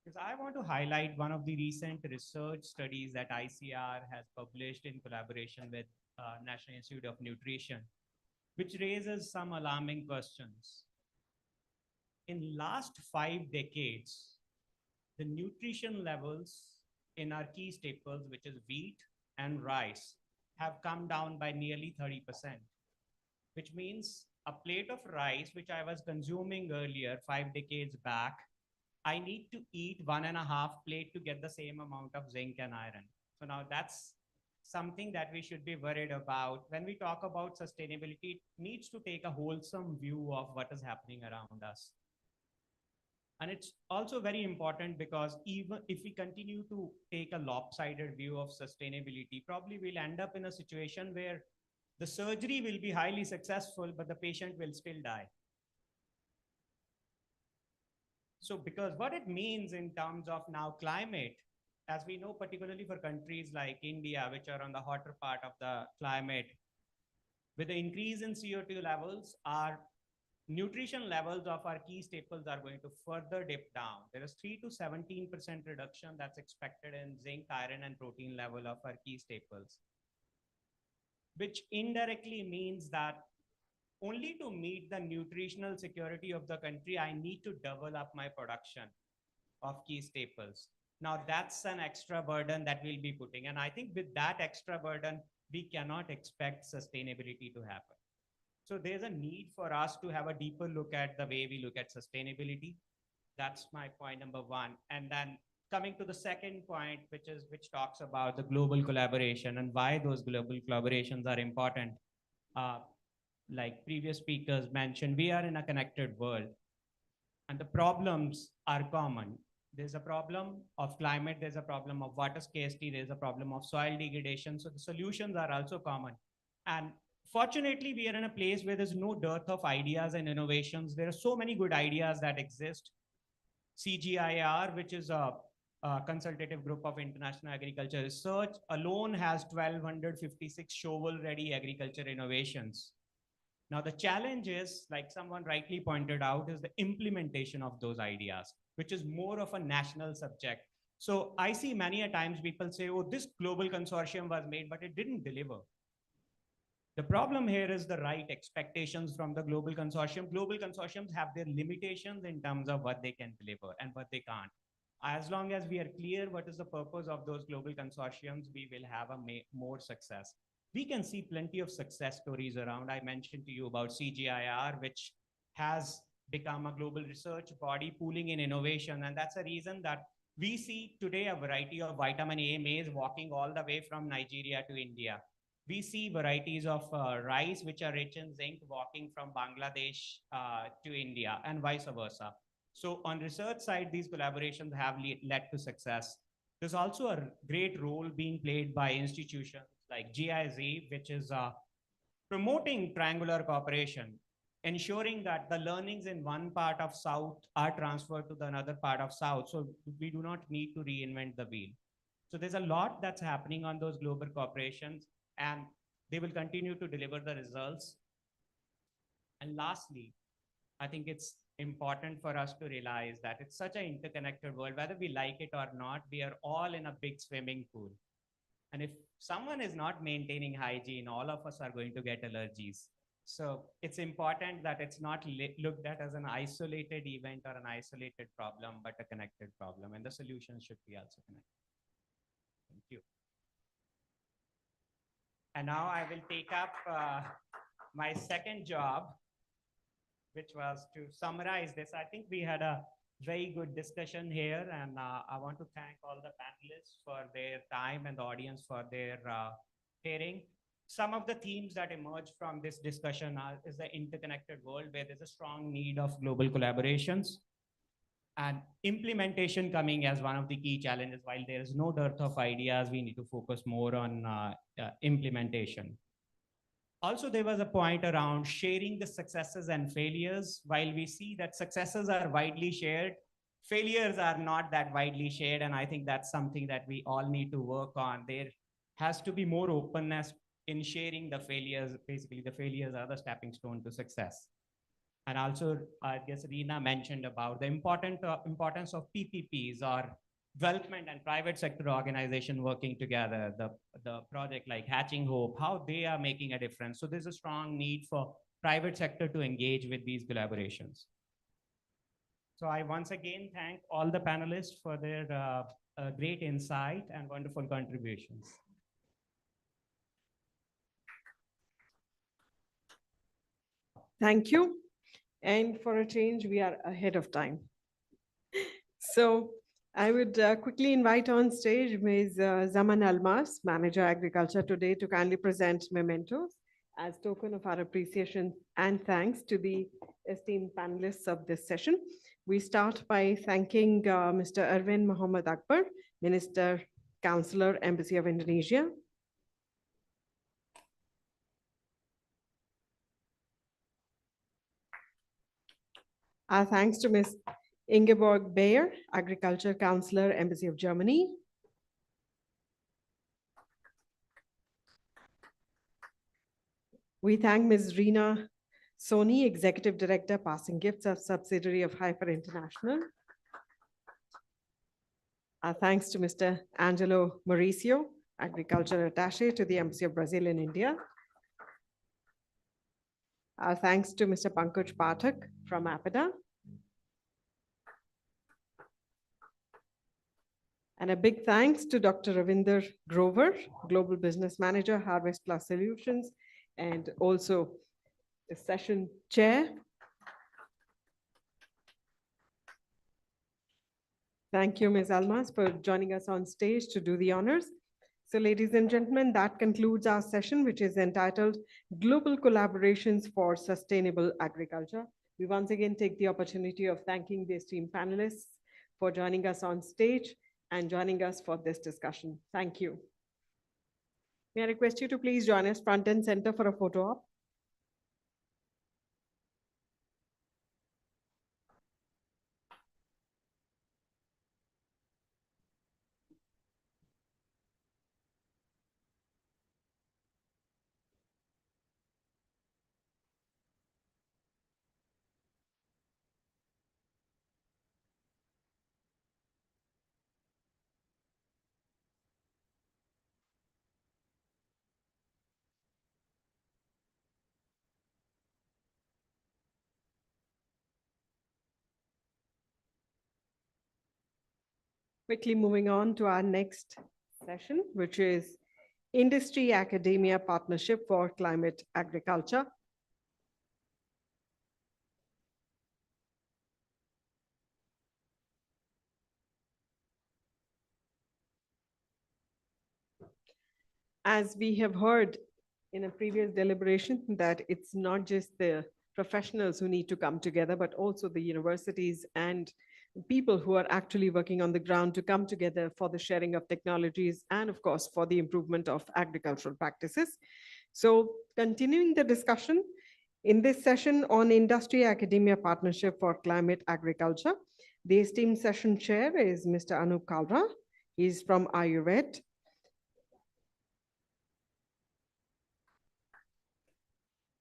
Because I want to highlight one of the recent research studies that ICR has published in collaboration with National Institute of Nutrition, which raises some alarming questions. In last 5 decades, the nutrition levels in our key staples, which is wheat and rice, have come down by nearly 30%, which means a plate of rice, which I was consuming earlier 5 decades back, I need to eat 1.5 plate to get the same amount of zinc and iron. So now that's something that we should be worried about. When we talk about sustainability, it needs to take a wholesome view of what is happening around us. And it's also very important because even if we continue to take a lopsided view of sustainability, probably we'll end up in a situation where the surgery will be highly successful, but the patient will still die. So because what it means in terms of now climate, as we know, particularly for countries like India, which are on the hotter part of the climate, with the increase in CO2 levels, our nutrition levels of our key staples are going to further dip down. There is 3 to 17% reduction that's expected in zinc, iron, and protein level of our key staples, which indirectly means that only to meet the nutritional security of the country, I need to double up my production of key staples. Now that's an extra burden that we'll be putting. And I think with that extra burden, we cannot expect sustainability to happen. So there's a need for us to have a deeper look at the way we look at sustainability. That's my point number one. And then coming to the second point, which talks about the global collaboration and why those global collaborations are important. Like previous speakers mentioned, we are in a connected world and the problems are common. There's a problem of climate, there's a problem of water scarcity, there's a problem of soil degradation. So the solutions are also common. And fortunately, we are in a place where there's no dearth of ideas and innovations. There are so many good ideas that exist. CGIAR, which is a consultative group of international agriculture research, alone has 1,256 shovel-ready agriculture innovations. Now, the challenge is, like someone rightly pointed out, is the implementation of those ideas, which is more of a national subject. So I see many a times people say, oh, this global consortium was made, but it didn't deliver. The problem here is the right expectations from the global consortium. Global consortiums have their limitations in terms of what they can deliver and what they can't. As long as we are clear what is the purpose of those global consortiums, we will have a more success. We can see plenty of success stories around. I mentioned to you about CGIAR, which has become a global research body pooling in innovation. And that's a reason that we see today a variety of vitamin A maize walking all the way from Nigeria to India. we see varieties of rice which are rich in zinc walking from Bangladesh to India and vice versa. So on research side, these collaborations have led to success. There's also a great role being played by institutions like GIZ, which is promoting triangular cooperation, ensuring that the learnings in one part of South are transferred to the another part of South. So we do not need to reinvent the wheel. So there's a lot that's happening on those global corporations, and they will continue to deliver the results. And lastly, I think it's important for us to realize that it's such an interconnected world. Whether we like it or not, we are all in a big swimming pool. And if someone is not maintaining hygiene, all of us are going to get allergies. So it's important that it's not looked at as an isolated event or an isolated problem, but a connected problem. And the solution should be also connected. Thank you. And now I will take up my second job, which was to summarize this. I think we had a very good discussion here, and I want to thank all the panelists for their time and the audience for their hearing. Some of the themes that emerge from this discussion is the interconnected world, where there's a strong need of global collaborations, and implementation coming as one of the key challenges. While there is no dearth of ideas, we need to focus more on implementation. Also, there was a point around sharing the successes and failures. While we see that successes are widely shared, failures are not that widely shared. And I think that's something that we all need to work on. There has to be more openness in sharing the failures. Basically, the failures are the stepping stone to success. And also, I guess Reena mentioned about the importance of PPPs, or development and private sector organization working together, the project like Hatching Hope, how they are making a difference. So there's a strong need for private sector to engage with these collaborations. So I once again thank all the panelists for their great insight and wonderful contributions. Thank you. And for a change, we are ahead of time. So I would quickly invite on stage Ms. Zaman Almas, Manager Agriculture today, to kindly present mementos as token of our appreciation and thanks to the esteemed panelists of this session. We start by thanking Mr. Erwin Muhammad Akbar, Minister, Counselor, Embassy of Indonesia. Our thanks to Ms. Ingeborg Bayer, Agriculture Counselor, Embassy of Germany. We thank Ms. Reena Soni, Executive Director, Passing Gifts, a subsidiary of Hyper International. Our thanks to Mr. Angelo Mauricio, Agriculture Attaché to the Embassy of Brazil in India. Our thanks to Mr. Pankaj Pathak from APIDA. And a big thanks to Dr. Ravinder Grover, Global Business Manager, Harvest Plus Solutions, and also the session chair. Thank you, Ms. Almas, for joining us on stage to do the honors. So ladies and gentlemen, that concludes our session, which is entitled Global Collaborations for Sustainable Agriculture. We once again take the opportunity of thanking the esteemed panelists for joining us on stage and joining us for this discussion. Thank you. May I request you to please join us front and center for a photo op. Quickly moving on to our next session, which is Industry Academia Partnership for Climate Agriculture. As we have heard in a previous deliberation that it's not just the professionals who need to come together, but also the universities and people who are actually working on the ground to come together for the sharing of technologies and, of course, for the improvement of agricultural practices. So continuing the discussion in this session on industry-academia partnership for climate agriculture, the esteemed session chair is Mr. Anup Kalra. He's from Ayurved.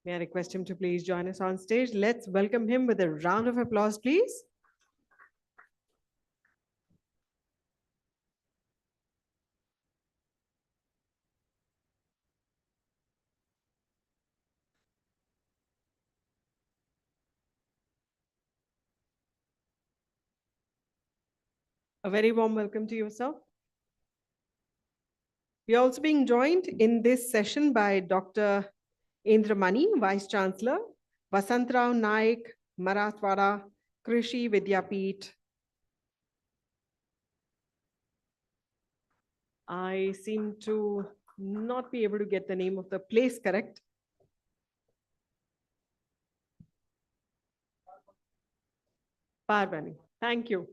May I request him to please join us on stage? Let's welcome him with a round of applause, please. A very warm welcome to you, sir. We are also being joined in this session by Dr. Indramani, Vice Chancellor, Vasantrao Naik, Marathwada, Krishi Vidyapeeth. I seem to not be able to get the name of the place correct. Parvani, thank you.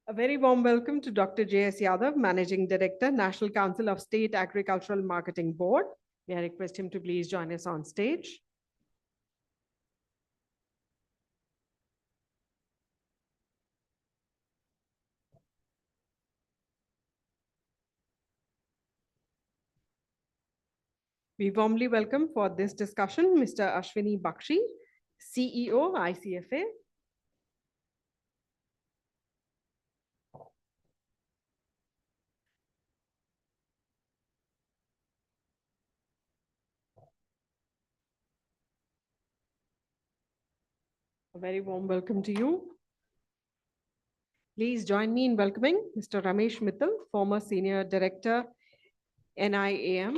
A very warm welcome to Dr. J.S. Yadav, Managing Director, National Council of State Agricultural Marketing Board. May I request him to please join us on stage? We warmly welcome for this discussion Mr. Ashwini Bakshi, CEO, ICFA. A very warm welcome to you. Please join me in welcoming Mr. Ramesh Mittal, former Senior Director, NIAM.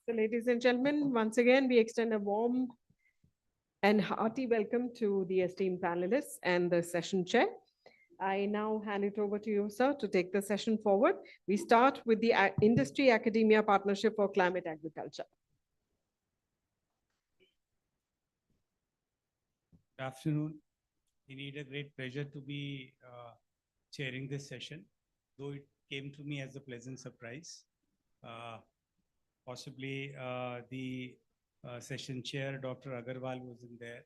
So ladies and gentlemen, once again, we extend a warm and hearty welcome to the esteemed panelists and the session chair. I now hand it over to you, sir, to take the session forward. We start with the Industry Academia Partnership for Climate Agriculture. Good afternoon. Indeed, a great pleasure to be chairing this session, though it came to me as a pleasant surprise. Possibly the session chair, Dr. Agarwal, wasn't there.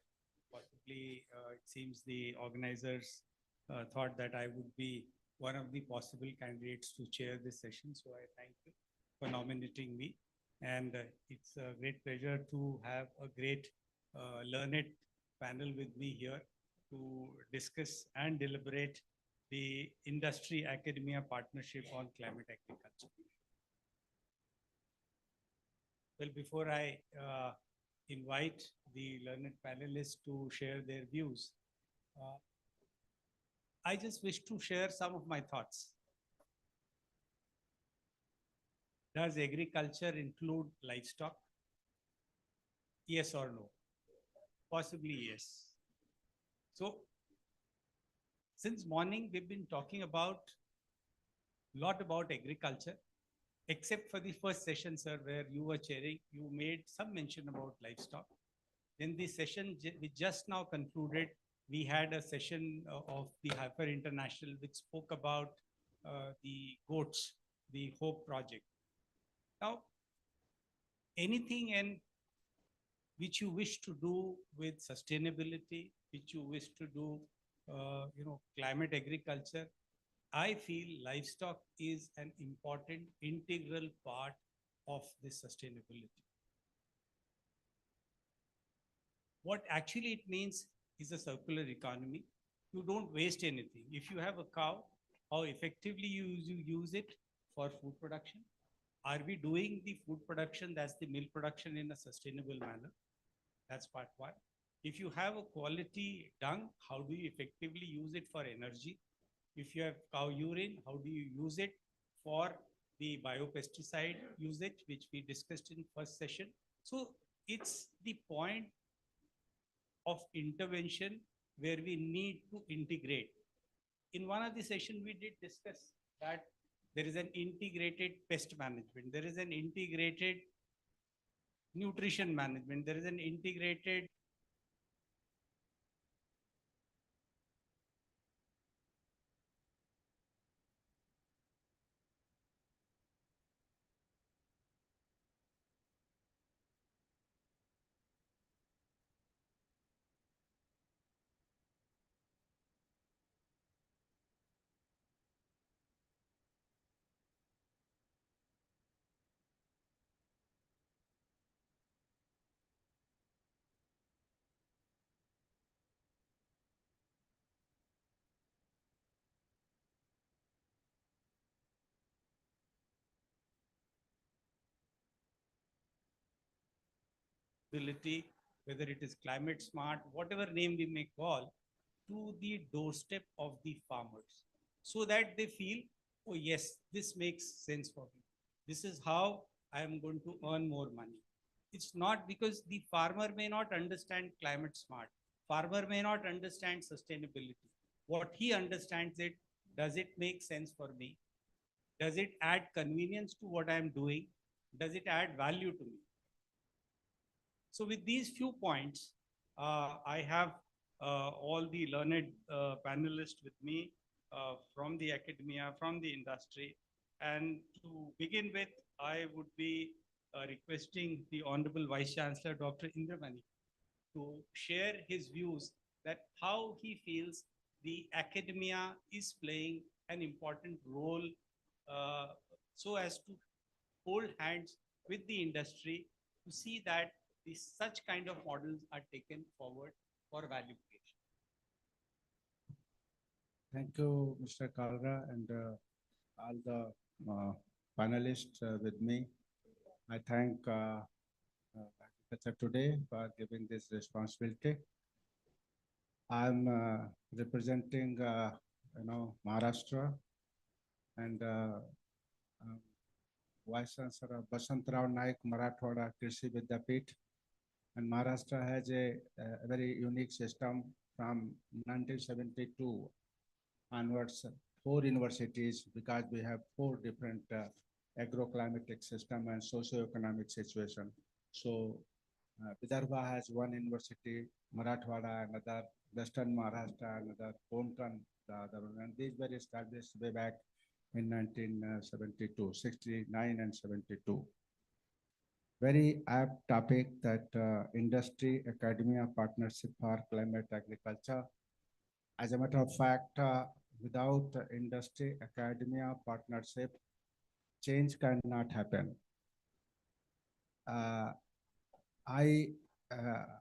Possibly it seems the organizers thought that I would be one of the possible candidates to chair this session. So I thank you for nominating me. And it's a great pleasure to have a great learned panel with me here to discuss and deliberate the Industry Academia Partnership on Climate Agriculture. Well, before I invite the learned panelists to share their views, I just wish to share some of my thoughts. Does agriculture include livestock? Yes or no? Possibly yes. So, since morning, we've been talking about a lot about agriculture, except for the first session, sir, where you were chairing, you made some mention about livestock. Then the session we just now concluded, we had a session of the Hyper International, which spoke about the goats, the Hope Project. Now, anything and which you wish to do with sustainability, which you wish to do, climate agriculture, I feel livestock is an important integral part of this sustainability. What actually it means is a circular economy. You don't waste anything. If you have a cow, how effectively you use it for food production? Are we doing the food production, that's the milk production, in a sustainable manner? That's part one. If you have a quality dung, how do you effectively use it for energy? If you have cow urine, how do you use it for the biopesticide usage, which we discussed in first session. So it's the point of intervention where we need to integrate. In one of the sessions, we did discuss that there is an integrated pest management, there is an integrated nutrition management, there is an integrated ability, whether it is climate smart, whatever name we may call, to the doorstep of the farmers so that they feel, oh yes, this makes sense for me. This is how I am going to earn more money. It's not because the farmer may not understand climate smart. Farmer may not understand sustainability. What he understands it, does it make sense for me? Does it add convenience to what I'm doing? Does it add value to me? So with these few points, I have all the learned panelists with me from the academia, from the industry. And to begin with, I would be requesting the Honorable Vice Chancellor, Dr. Indramani, to share his views that how he feels the academia is playing an important role so as to hold hands with the industry to see that such kind of models are taken forward for value creation. Thank you, Mr. Kalra, and all the panelists with me. I thank Agriculture today for giving this responsibility. I'm representing, Maharashtra, and Vice Chancellor Basantrao Naik Marathwada Krishi Vidyapith. And Maharashtra has a very unique system from 1972 onwards, 4 universities, because we have 4 different agroclimatic system and socio-economic situation. So Vidarbha has 1 university, Marathwada another, Western Maharashtra another, Konkan the other one, and these were established way back in 1972, 69 and 72. Very apt topic that industry academia partnership for climate agriculture. As a matter of fact, without industry academia partnership, change cannot happen. I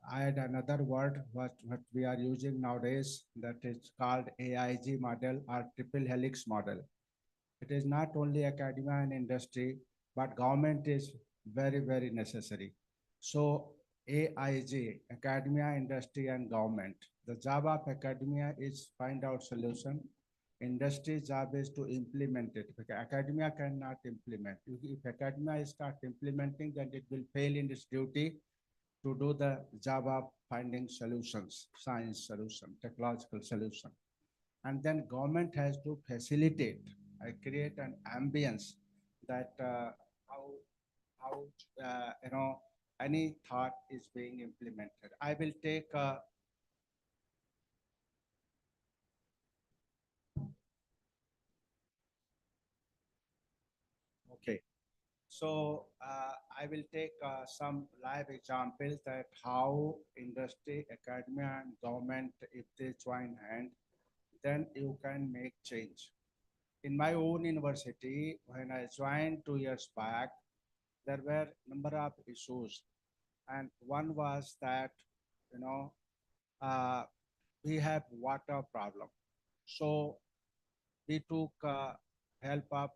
had another word what we are using nowadays that is called AIG model or triple helix model. It is not only academia and industry, but government is very, very necessary. So AIG, academia, industry, and government. The job of academia is find out solution. Industry's job is to implement it. Because academia cannot implement. If academia start implementing, then it will fail in its duty to do the job of finding solutions, science solution, technological solution. And then government has to facilitate, create an ambience that how any thought is being implemented. I will take okay. So I will take some live examples that how industry, academia, and government, if they join hand, then you can make change. In my own university, when I joined 2 years back, there were number of issues, and one was that we have water problem. So we took help of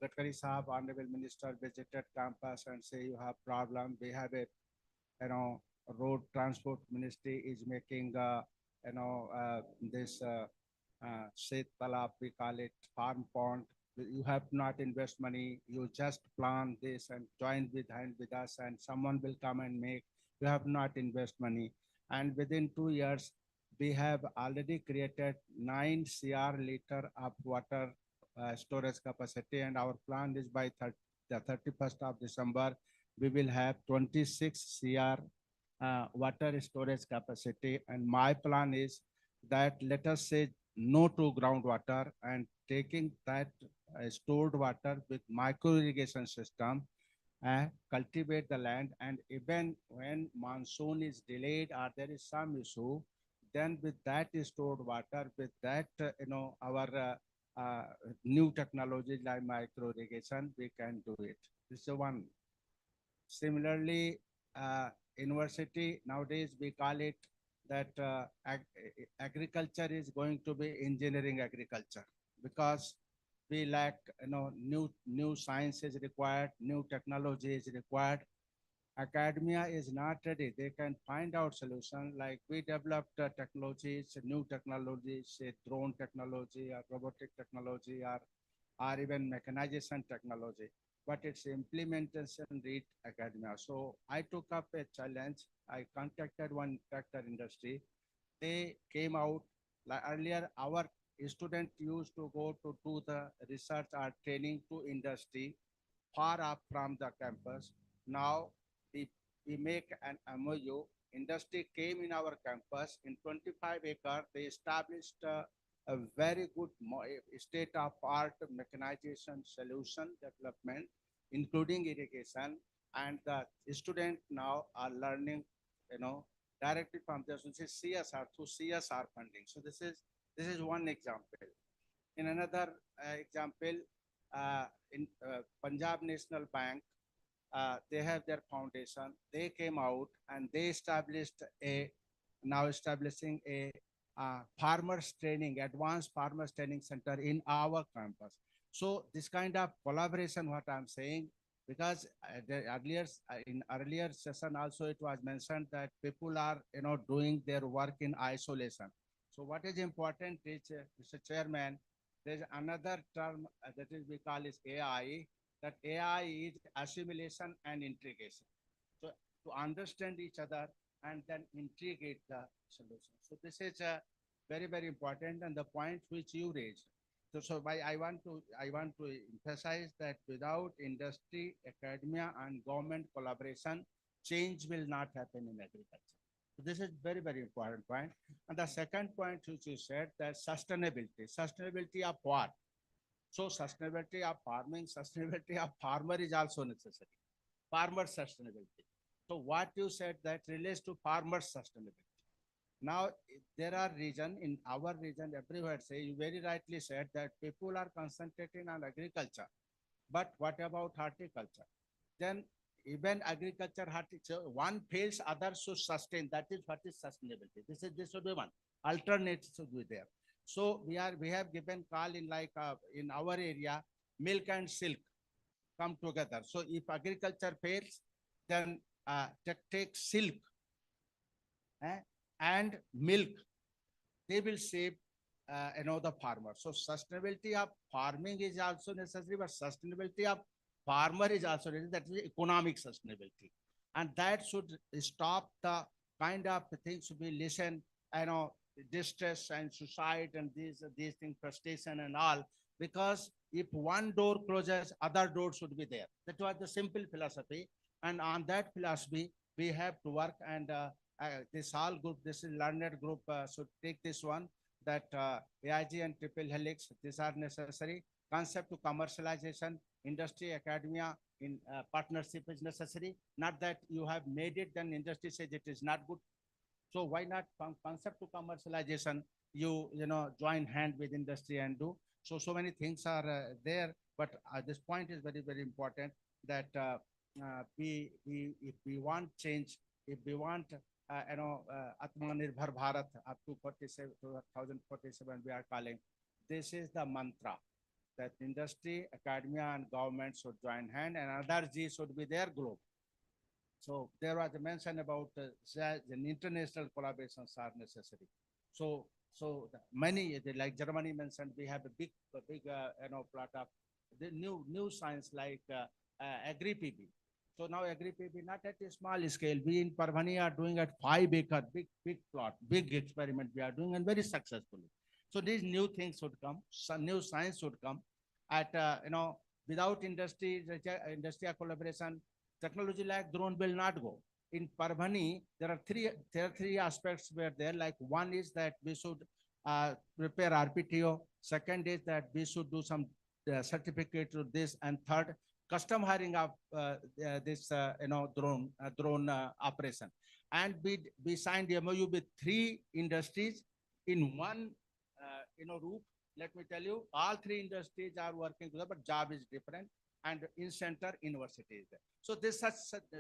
Gadkari Sahab, Honorable Minister visited campus and say you have problem. We have a road transport ministry is making this Seth Talab, we call it farm pond. You have not invest money, you just plan this and join with hand with us and someone will come and make. You have not invest money. And within 2 years, we have already created 9 CR liter of water storage capacity, and our plan is by the 31st of December, we will have 26 CR water storage capacity. And my plan is that let us say no to groundwater and taking that stored water with micro irrigation system and cultivate the land. And even when monsoon is delayed or there is some issue, then with that stored water, with that, our new technologies like micro irrigation, we can do it. This is one. Similarly, university, nowadays we call it that agriculture is going to be engineering agriculture, because we lack, new science is required, new technology is required. Academia is not ready. They can find out solution, like we developed technologies, new technologies, say drone technology or robotic technology or even mechanization technology, but its implementation reached academia. So I took up a challenge. I contacted one tractor industry. They came out, like earlier our student used to go to do the research or training to industry far up from the campus. Now we make an MOU. Industry came in our campus in 25 acres. They established a very good state-of-art mechanization solution development, including irrigation. And the students now are learning, directly from this, which is CSR, through CSR funding. So this is one example. In another example, in Punjab National Bank, they have their foundation. They came out and they established now establishing a farmers training, advanced farmers training center in our campus. So this kind of collaboration, what I'm saying, because in earlier session also it was mentioned that people are, doing their work in isolation. So what is important is, Mr. Chairman, there's another term that is we call is AI. That AI is assimilation and integration. So to understand each other and then integrate the solution. So this is very, very important, and the point which you raised. So I want to emphasize that without industry, academia, and government collaboration, change will not happen in agriculture. So this is very, very important point. And the second point which you said, that sustainability. Sustainability of what? So sustainability of farming, sustainability of farmer is also necessary. Farmer sustainability. So what you said that relates to farmer sustainability. Now there are regions in our region, everywhere say, you very rightly said that people are concentrating on agriculture. But what about horticulture? Then even agriculture, horticulture, one fails, others should sustain. That is what is sustainability. This should be one. Alternate should be there. So we have given call in in our area, milk and silk come together. So if agriculture fails, then take silk and milk. They will save the farmer. So sustainability of farming is also necessary, but sustainability of farmer is also necessary. That is economic sustainability, and that should stop the kind of things to be listen, distress and suicide and these things, frustration and all, because if one door closes, other doors should be there. That was the simple philosophy, and on that philosophy we have to work. And this whole group, this is learned group, should take this one, that AIG and triple helix, these are necessary. Concept to commercialization, industry, academia in partnership is necessary. Not that you have made it, then industry says it is not good. So why not from concept to commercialization, you join hand with industry and do. So many things are there, but this point is very, very important, that if we want change, if we want Atmanirbhar Bharat up to 2047 we are calling, this is the mantra, that industry, academia and government should join hand, and other G should be their globe. So there was a mention about the international collaborations are necessary. So Many, like Germany mentioned, we have a big plot of the new science like agri-PB. So now agri-PB not at a small scale. We in Parvani are doing at 5 acre, big plot, big experiment we are doing and very successfully. So these new things should come, some new science should come at, without industrial collaboration, technology like drone will not go. In Parvani, there are three aspects where there, like one is that we should prepare RPTO. Second is that we should do some certificate to this, and third, custom hiring of this drone operation. And we signed the MOU with 3 industries in one roof. Let me tell you, all 3 industries are working together, but job is different. And in center, university is there. So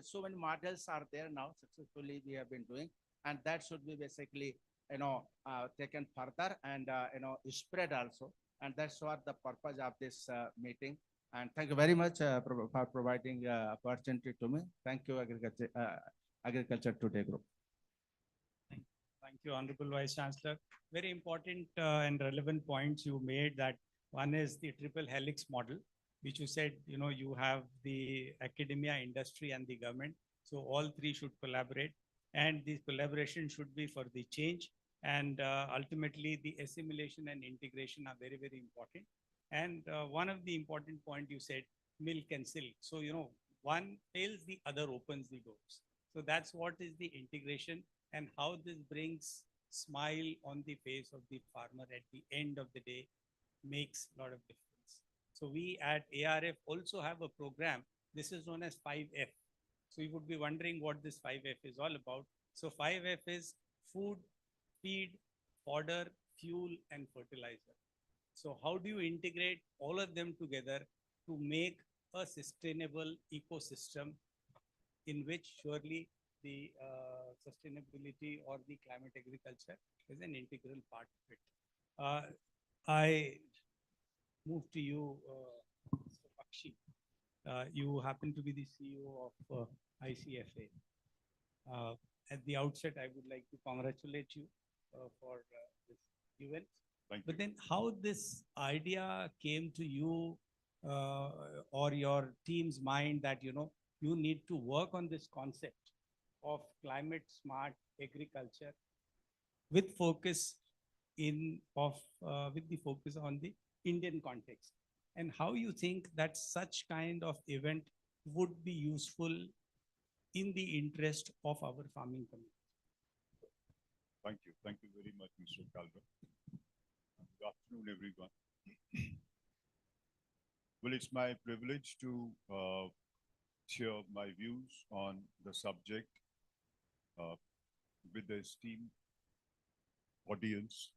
so many models are there now. Successfully, we have been doing, and that should be basically taken further and spread also. And that's what the purpose of this meeting. And thank you very much for providing opportunity to me. Thank you, Agriculture Today Group. Thank you, Honorable Vice Chancellor. Very important and relevant points you made. That one is the triple helix model, which you said, you have the academia, industry, and the government. So all 3 should collaborate, and this collaboration should be for the change. And ultimately, the assimilation and integration are very, very important. And one of the important point you said, milk and silk. So, one fails, the other opens the doors. So that's what is the integration, and how this brings smile on the face of the farmer at the end of the day makes a lot of difference. So we at ARF also have a program. This is known as 5F. So you would be wondering what this 5F is all about. So 5F is food, feed, fodder, fuel, and fertilizer. So how do you integrate all of them together to make a sustainable ecosystem in which surely the sustainability or the climate agriculture is an integral part of it. I move to you, Mr. Bakshi. You happen to be the CEO of ICFA. At the outset, I would like to congratulate you for this event. But then how this idea came to you or your team's mind that, you need to work on this concept of climate smart agriculture with focus with the focus on the Indian context, and how you think that such kind of event would be useful in the interest of our farming community. Thank you. Thank you very much, Mr. Calder. Good afternoon, everyone. Well, it's my privilege to share my views on the subject with the esteemed audience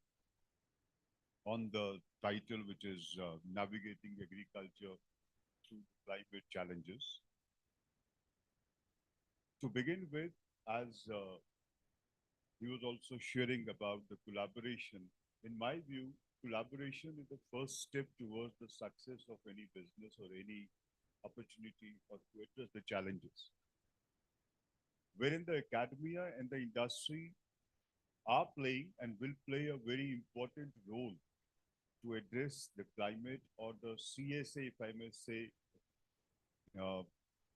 on the title, which is Navigating Agriculture Through Climate Challenges. To begin with, as he was also sharing about the collaboration, in my view, collaboration is the first step towards the success of any business or any opportunity or to address the challenges. Wherein the academia and the industry are playing and will play a very important role to address the climate or the CSA, if I may say,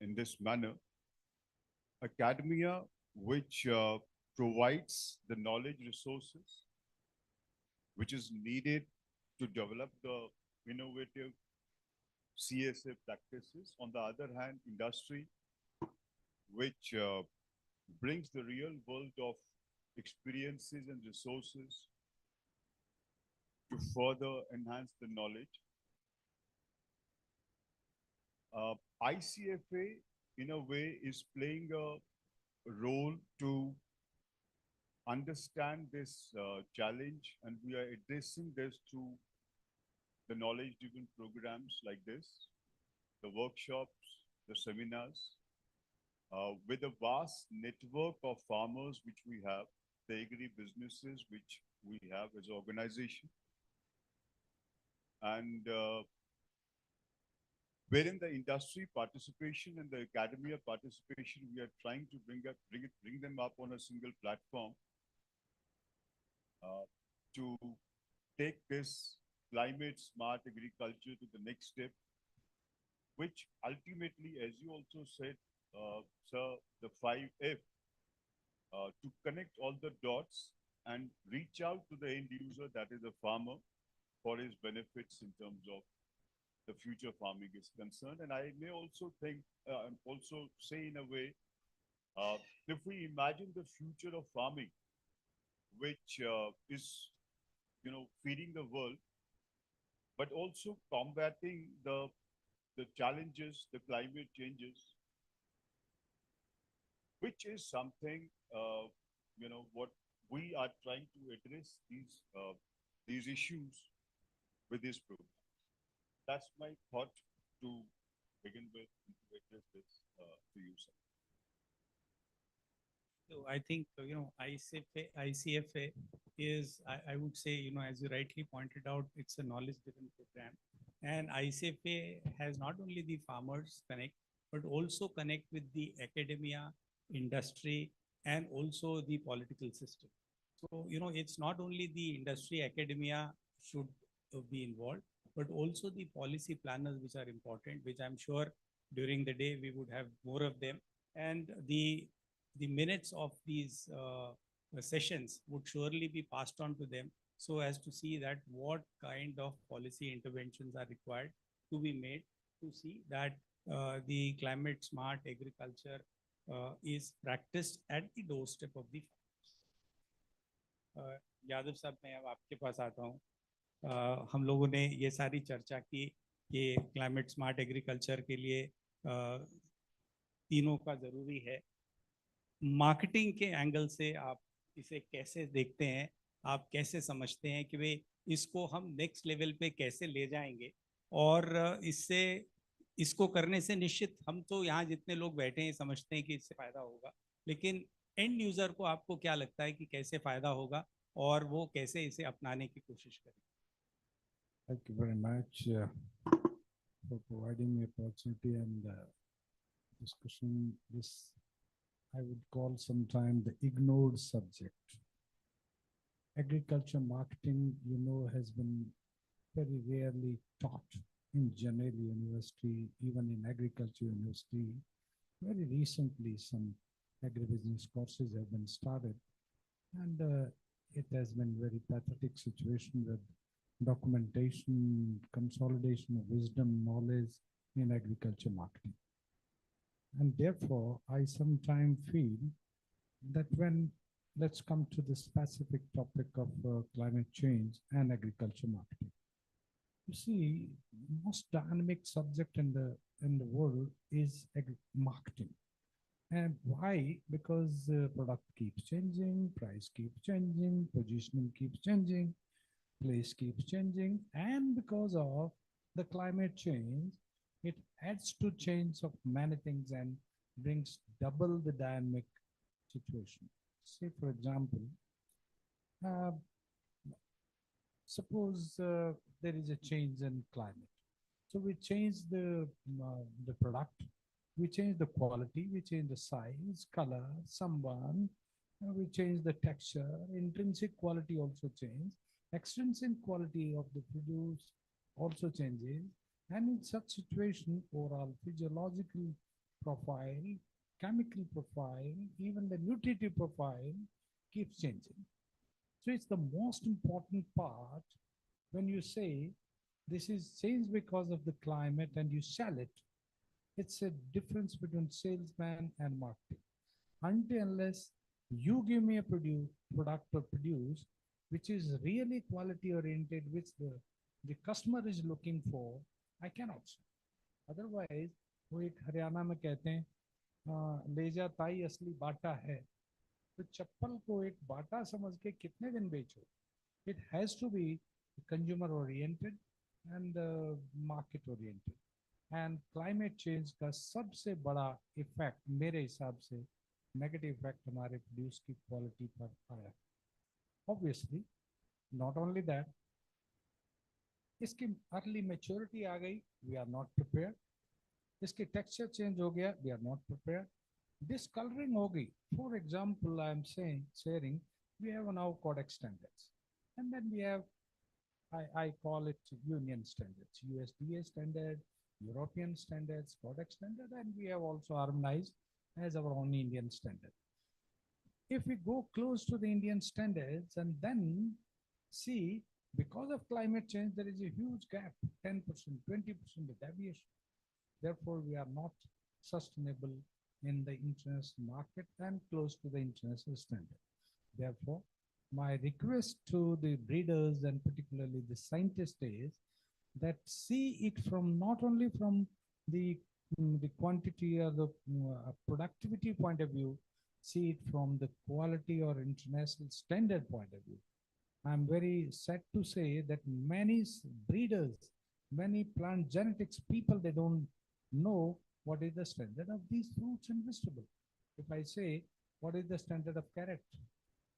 in this manner. Academia, which provides the knowledge resources which is needed to develop the innovative CSA practices. On the other hand, industry, which brings the real world of experiences and resources to further enhance the knowledge. ICFA, in a way, is playing a role to understand this challenge, and we are addressing this through the knowledge-driven programs like this, the workshops, the seminars, with a vast network of farmers which we have, the agri-businesses which we have as an organization, and wherein the industry participation and the academia participation, we are trying to bring them up on a single platform to take this climate smart agriculture to the next step, which ultimately, as you also said, sir, the 5F, to connect all the dots and reach out to the end user, that is a farmer, for his benefits in terms of the future farming is concerned. And I may also think, also say in a way, if we imagine the future of farming, which is, feeding the world, but also combating the challenges, the climate changes, which is something, what we are trying to address these issues with this program. That's my thought to begin with, to address this to you, sir. So I think, ICFA is, I would say, as you rightly pointed out, it's a knowledge-driven program. And ICFA has not only the farmers connect, but also connect with the academia, industry, and also the political system. So, it's not only the industry, academia should be involved, but also the policy planners, which are important, which I'm sure during the day we would have more of them. And the minutes of these sessions would surely be passed on to them, so as to see that what kind of policy interventions are required to be made to see that the climate smart agriculture is practiced at the doorstep of the farmers. Yadav साहब, मैं अब आपके पास आता हूँ। हम लोगों ने ये सारी चर्चा की कि क्लाइमेट स्मार्ट एग्रीकल्चर के लिए तीनों का ज़रूरी है। मार्केटिंग के एंगल से आप इसे कैसे देखते हैं, आप कैसे समझते हैं कि भाई इसको हम नेक्स्ट लेवल पे कैसे ले जाएंगे, और इसको करने से निश्चित हम तो यहाँ जितने लोग बैठे हैं समझते हैं कि इससे फ़ायदा होगा, लेकिन एंड यूज़र को आपको क्या लगता है कि कैसे फ़ायदा होगा और वो कैसे इसे अपनाने की कोशिश करें? Thank you very much for providing me opportunity and discussion. This I would call sometime the ignored subject. Agriculture marketing, has been very rarely taught in general university, even in agriculture university. Very recently, some agribusiness courses have been started, and it has been very pathetic situation with documentation, consolidation of wisdom, knowledge in agriculture marketing. And therefore, I sometimes feel that let's come to the specific topic of climate change and agriculture marketing. You see, most dynamic subject in the world is marketing. And why? Because product keeps changing, price keeps changing, positioning keeps changing, place keeps changing, and because of the climate change, it adds to change of many things and brings double the dynamic situation. Say, for example, suppose there is a change in climate. So we change the product, we change the quality, we change the size, color, sunburn, we change the texture, intrinsic quality also change, extrinsic quality of the produce also changes, and in such situation, overall physiological profile, chemical profile, even the nutritive profile keeps changing. So it's the most important part when you say this is changed because of the climate and you sell it. It's a difference between salesman and marketing. Until unless you give me a product or produce which is really quality oriented, which the customer is looking for, I cannot sell. Otherwise, वो एक हरियाणा में कहते हैं ले जा ताई असली बाटा है, तो चप्पल को एक बाटा समझ के कितने दिन बेचो? It has to be consumer oriented and market oriented. And climate change का सबसे बड़ा इफेक्ट मेरे हिसाब से नेगेटिव इफेक्ट हमारे प्रोड्यूस की क्वालिटी पर आया. Obviously, not only that, इसकी अर्ली मैच्योरिटी आ गई, वी आर नॉट प्रिपेयर्ड. इसके टेक्सचर चेंज हो गया, we are not prepared. Discolouring हो गई. For example, I am sharing, we have now codex standards. And then we have, I call it union standards, USDA standard, European standards, product standard, and we have also harmonized as our own Indian standard. If we go close to the Indian standards and then see, because of climate change, there is a huge gap, 10%, 20% deviation. Therefore, we are not sustainable in the international market and close to the international standard. Therefore, my request to the breeders and particularly the scientists is that see it from not only from the quantity or the productivity point of view, see it from the quality or international standard point of view. I'm very sad to say that many breeders, many plant genetics people, they don't know what is the standard of these fruits and vegetables. If I say, what is the standard of carrot?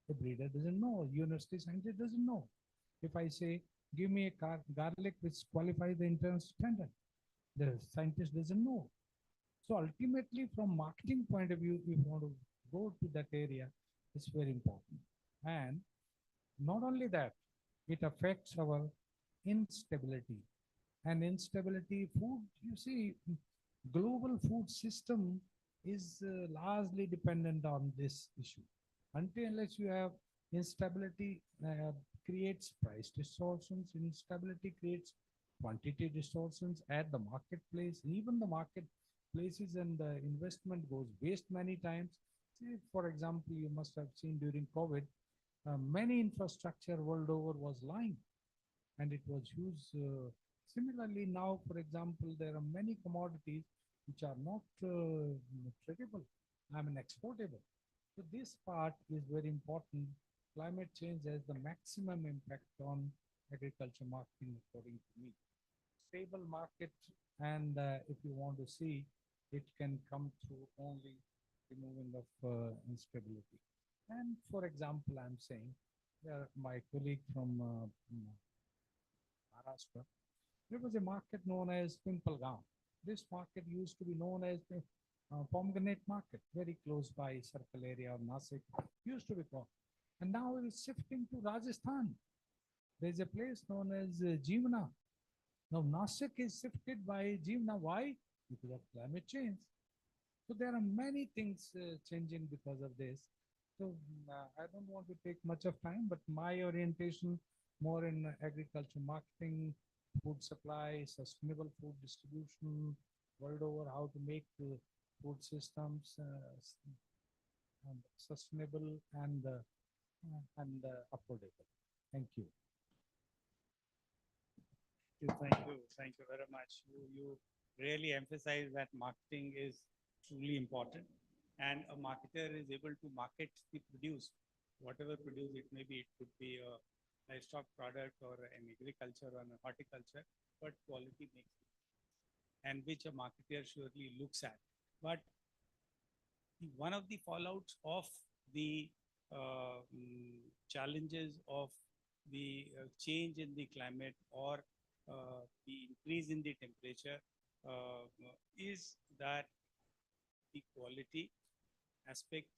The breeder doesn't know, university scientist doesn't know. If I say, give me a garlic which qualifies the international standard, the scientist doesn't know. So ultimately, from marketing point of view, if you want to go to that area, it's very important. And not only that, it affects our instability. And instability food, you see, global food system is largely dependent on this issue. Until unless you have instability, creates price distortions, instability creates quantity distortions at the marketplace, even the marketplaces, and the investment goes waste many times. See, for example, you must have seen during COVID, many infrastructure world over was lying and it was used. Similarly, now, for example, there are many commodities which are not tradable, exportable. So this part is very important. Climate change has the maximum impact on agriculture marketing, according to me. Stable market, and if you want to see, it can come through only removing of instability. And for example, I'm saying, my colleague from Maharashtra, there was a market known as Pimpalgaon. This market used to be known as the pomegranate market, very close by circle area of Nasik, used to be called. And now it is shifting to Rajasthan. There's a place known as Jeevna. Now Nasik is shifted by Jeevna. Why? Because of climate change. So there are many things changing because of this. So I don't want to take much of time, but my orientation more in agriculture marketing, food supply, sustainable food distribution, world over, how to make food systems sustainable and affordable. Thank you. Thank you very much. You really emphasize that marketing is truly important, and a marketer is able to market the produce, whatever produce it may be. It could be a livestock product or an agriculture or an horticulture, but quality makes it, and which a marketer surely looks at. But one of the fallouts of the challenges of the change in the climate or the increase in the temperature is that the quality aspect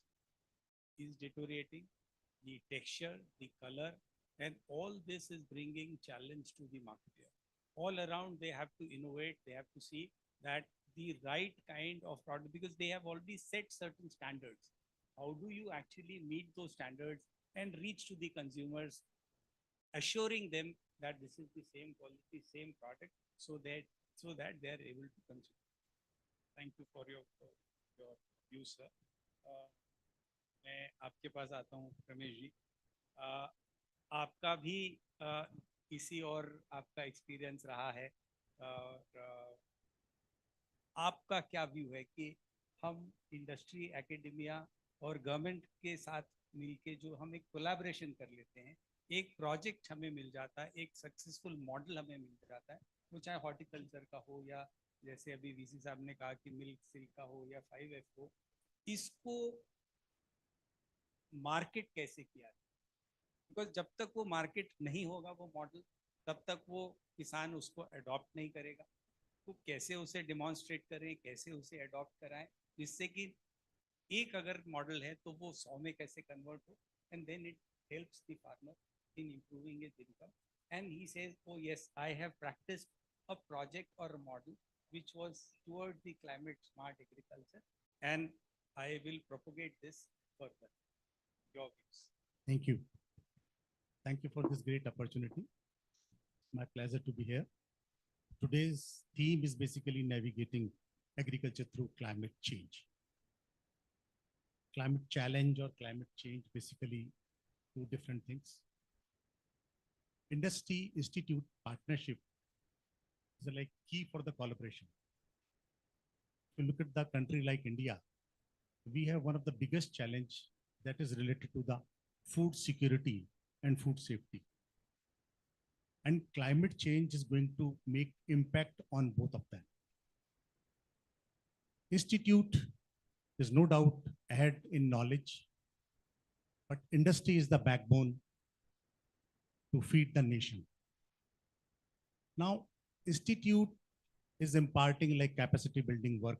is deteriorating, the texture, the color, and all this is bringing challenge to the marketer. All around, they have to innovate, they have to see that the right kind of product, because they have already set certain standards. How do you actually meet those standards and reach to the consumers, assuring them that this is the same quality, same product, so that they are able to consume. Thank you for your views, sir. मैं आपके पास आता हूँ रमेश जी. आपका भी इसी और आपका experience रहा है. आपका क्या व्यू है कि हम इंडस्ट्री, एकेडेमिया और गवर्नमेंट के साथ मिलके जो हम एक कोलैबोरेशन कर लेते हैं, एक प्रोजेक्ट हमें मिल जाता है, एक सक्सेसफुल मॉडल हमें मिल जाता है, वो चाहे हॉर्टिकल्चर का हो या जैसे अभी वीसी साहब ने कहा कि मिल्क सिल्क का हो या 5F हो, इसको मार्केट कैसे किया जाए? बिकॉज जब तक वो मार्केट नहीं होगा वो मॉडल, तब तक वो किसान उसको अडॉप्ट नहीं करेगा. तो कैसे उसे डिमॉन्स्ट्रेट करें, कैसे उसे अडॉप्ट कराएं, जिससे कि एक अगर मॉडल है तो वो 100 में कैसे कन्वर्ट हो, and then it helps the farmer in improving his income. And he says, oh yes, I have practiced a project or a model which was towards the climate smart agriculture, and I will propagate this further. Your views. Thank you. Thank you for this great opportunity. My pleasure to be here. Today's theme is basically navigating agriculture through climate change. Climate challenge or climate change, basically two different things. Industry institute partnership is like key for the collaboration. If you look at the country like India, we have one of the biggest challenge that is related to the food security and food safety. And climate change is going to make impact on both of them. Institute is no doubt ahead in knowledge, but industry is the backbone to feed the nation. Now, institute is imparting like capacity building work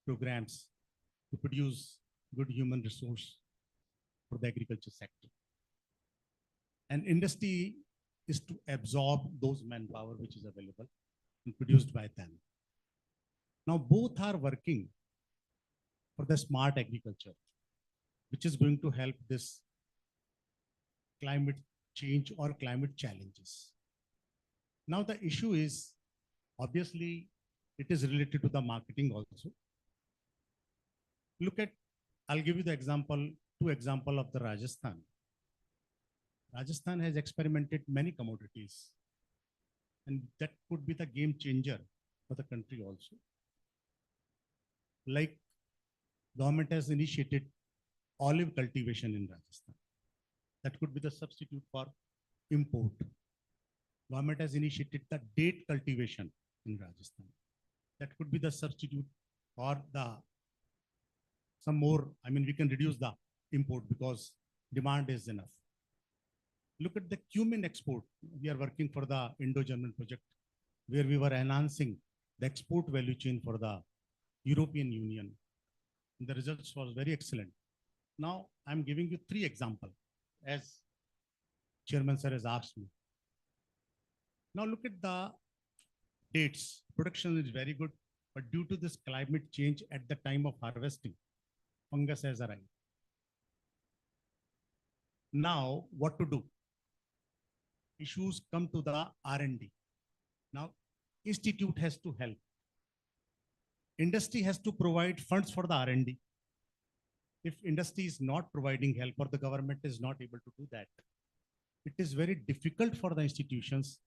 programs to produce good human resource for the agriculture sector. And industry is to absorb those manpower which is available and produced by them. Now both are working for the smart agriculture, which is going to help this climate change or climate challenges. Now the issue is, obviously, it is related to the marketing also. Look at, I'll give you the example, two examples of the Rajasthan. Rajasthan has experimented many commodities, and that could be the game changer for the country also. Like government has initiated olive cultivation in Rajasthan. That could be the substitute for import. Government has initiated the date cultivation in Rajasthan. That could be the substitute or the some more, I mean, we can reduce the import because demand is enough. Look at the cumin export. We are working for the Indo-German project where we were enhancing the export value chain for the European Union. And the results was very excellent. Now I'm giving you three examples as Chairman Sir has asked me. Now look at the dates. Production is very good, but due to this climate change at the time of harvesting, fungus has arrived. Now what to do? Issues come to the R&D. Now institute has to help. Industry has to provide funds for the R&D. If industry is not providing help or the government is not able to do that, it is very difficult for the institutions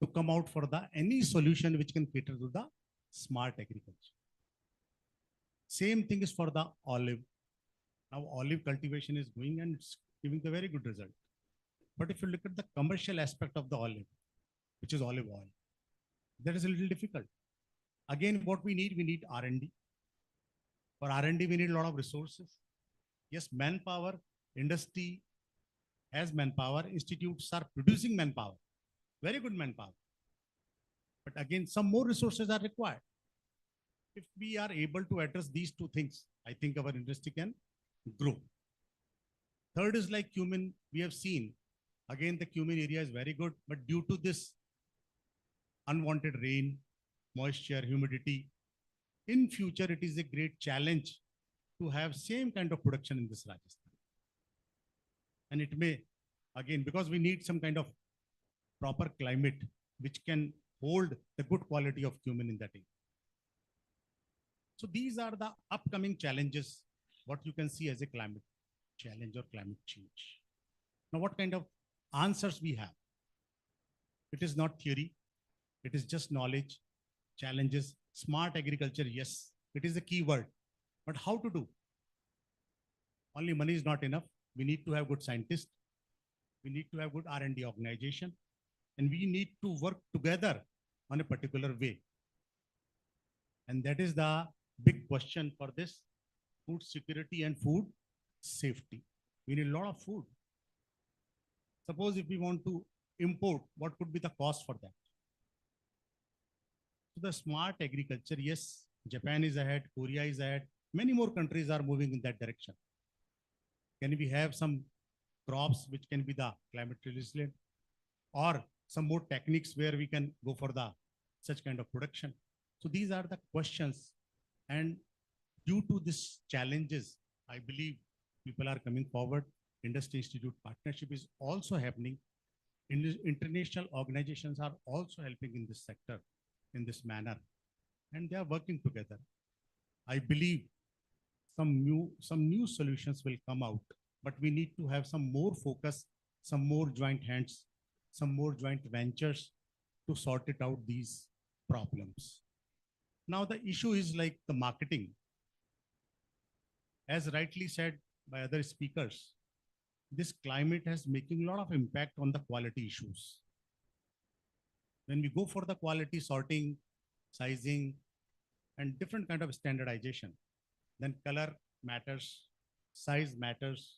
to come out for the any solution which can cater to the smart agriculture. Same thing is for the olive. Now olive cultivation is going and it's giving the very good result. But if you look at the commercial aspect of the olive, which is olive oil, that is a little difficult. Again, what we need R&D. For R&D, we need a lot of resources. Yes, manpower, industry has manpower, institutes are producing manpower, very good manpower. But again, some more resources are required. If we are able to address these two things, I think our industry can grow. Third is like cumin, we have seen. Again, the cumin area is very good, but due to this unwanted rain, moisture, humidity, in future, it is a great challenge to have same kind of production in this Rajasthan. And it may, again, because we need some kind of proper climate, which can hold the good quality of cumin in that area. So these are the upcoming challenges, what you can see as a climate challenge or climate change. Now, what kind of answers we have? It is not theory. It is just knowledge, challenges, smart agriculture. Yes, it is a key word, but how to do? Only money is not enough. We need to have good scientists. We need to have good R&D organization, and we need to work together on a particular way. And that is the big question for this food security and food safety. We need a lot of food. Suppose if we want to import, what could be the cost for that? So the smart agriculture, yes, Japan is ahead, Korea is ahead. Many more countries are moving in that direction. Can we have some crops which can be the climate resilient, or some more techniques where we can go for the such kind of production. So these are the questions, and due to these challenges, I believe people are coming forward. Industry Institute partnership is also happening. International organizations are also helping in this sector in this manner, and they are working together. I believe some new solutions will come out, but we need to have some more focus, some more joint hands, some more joint ventures to sort it out these problems. Now the issue is like the marketing. As rightly said by other speakers, this climate has making a lot of impact on the quality issues. When we go for the quality sorting, sizing, and different kind of standardization, then color matters, size matters,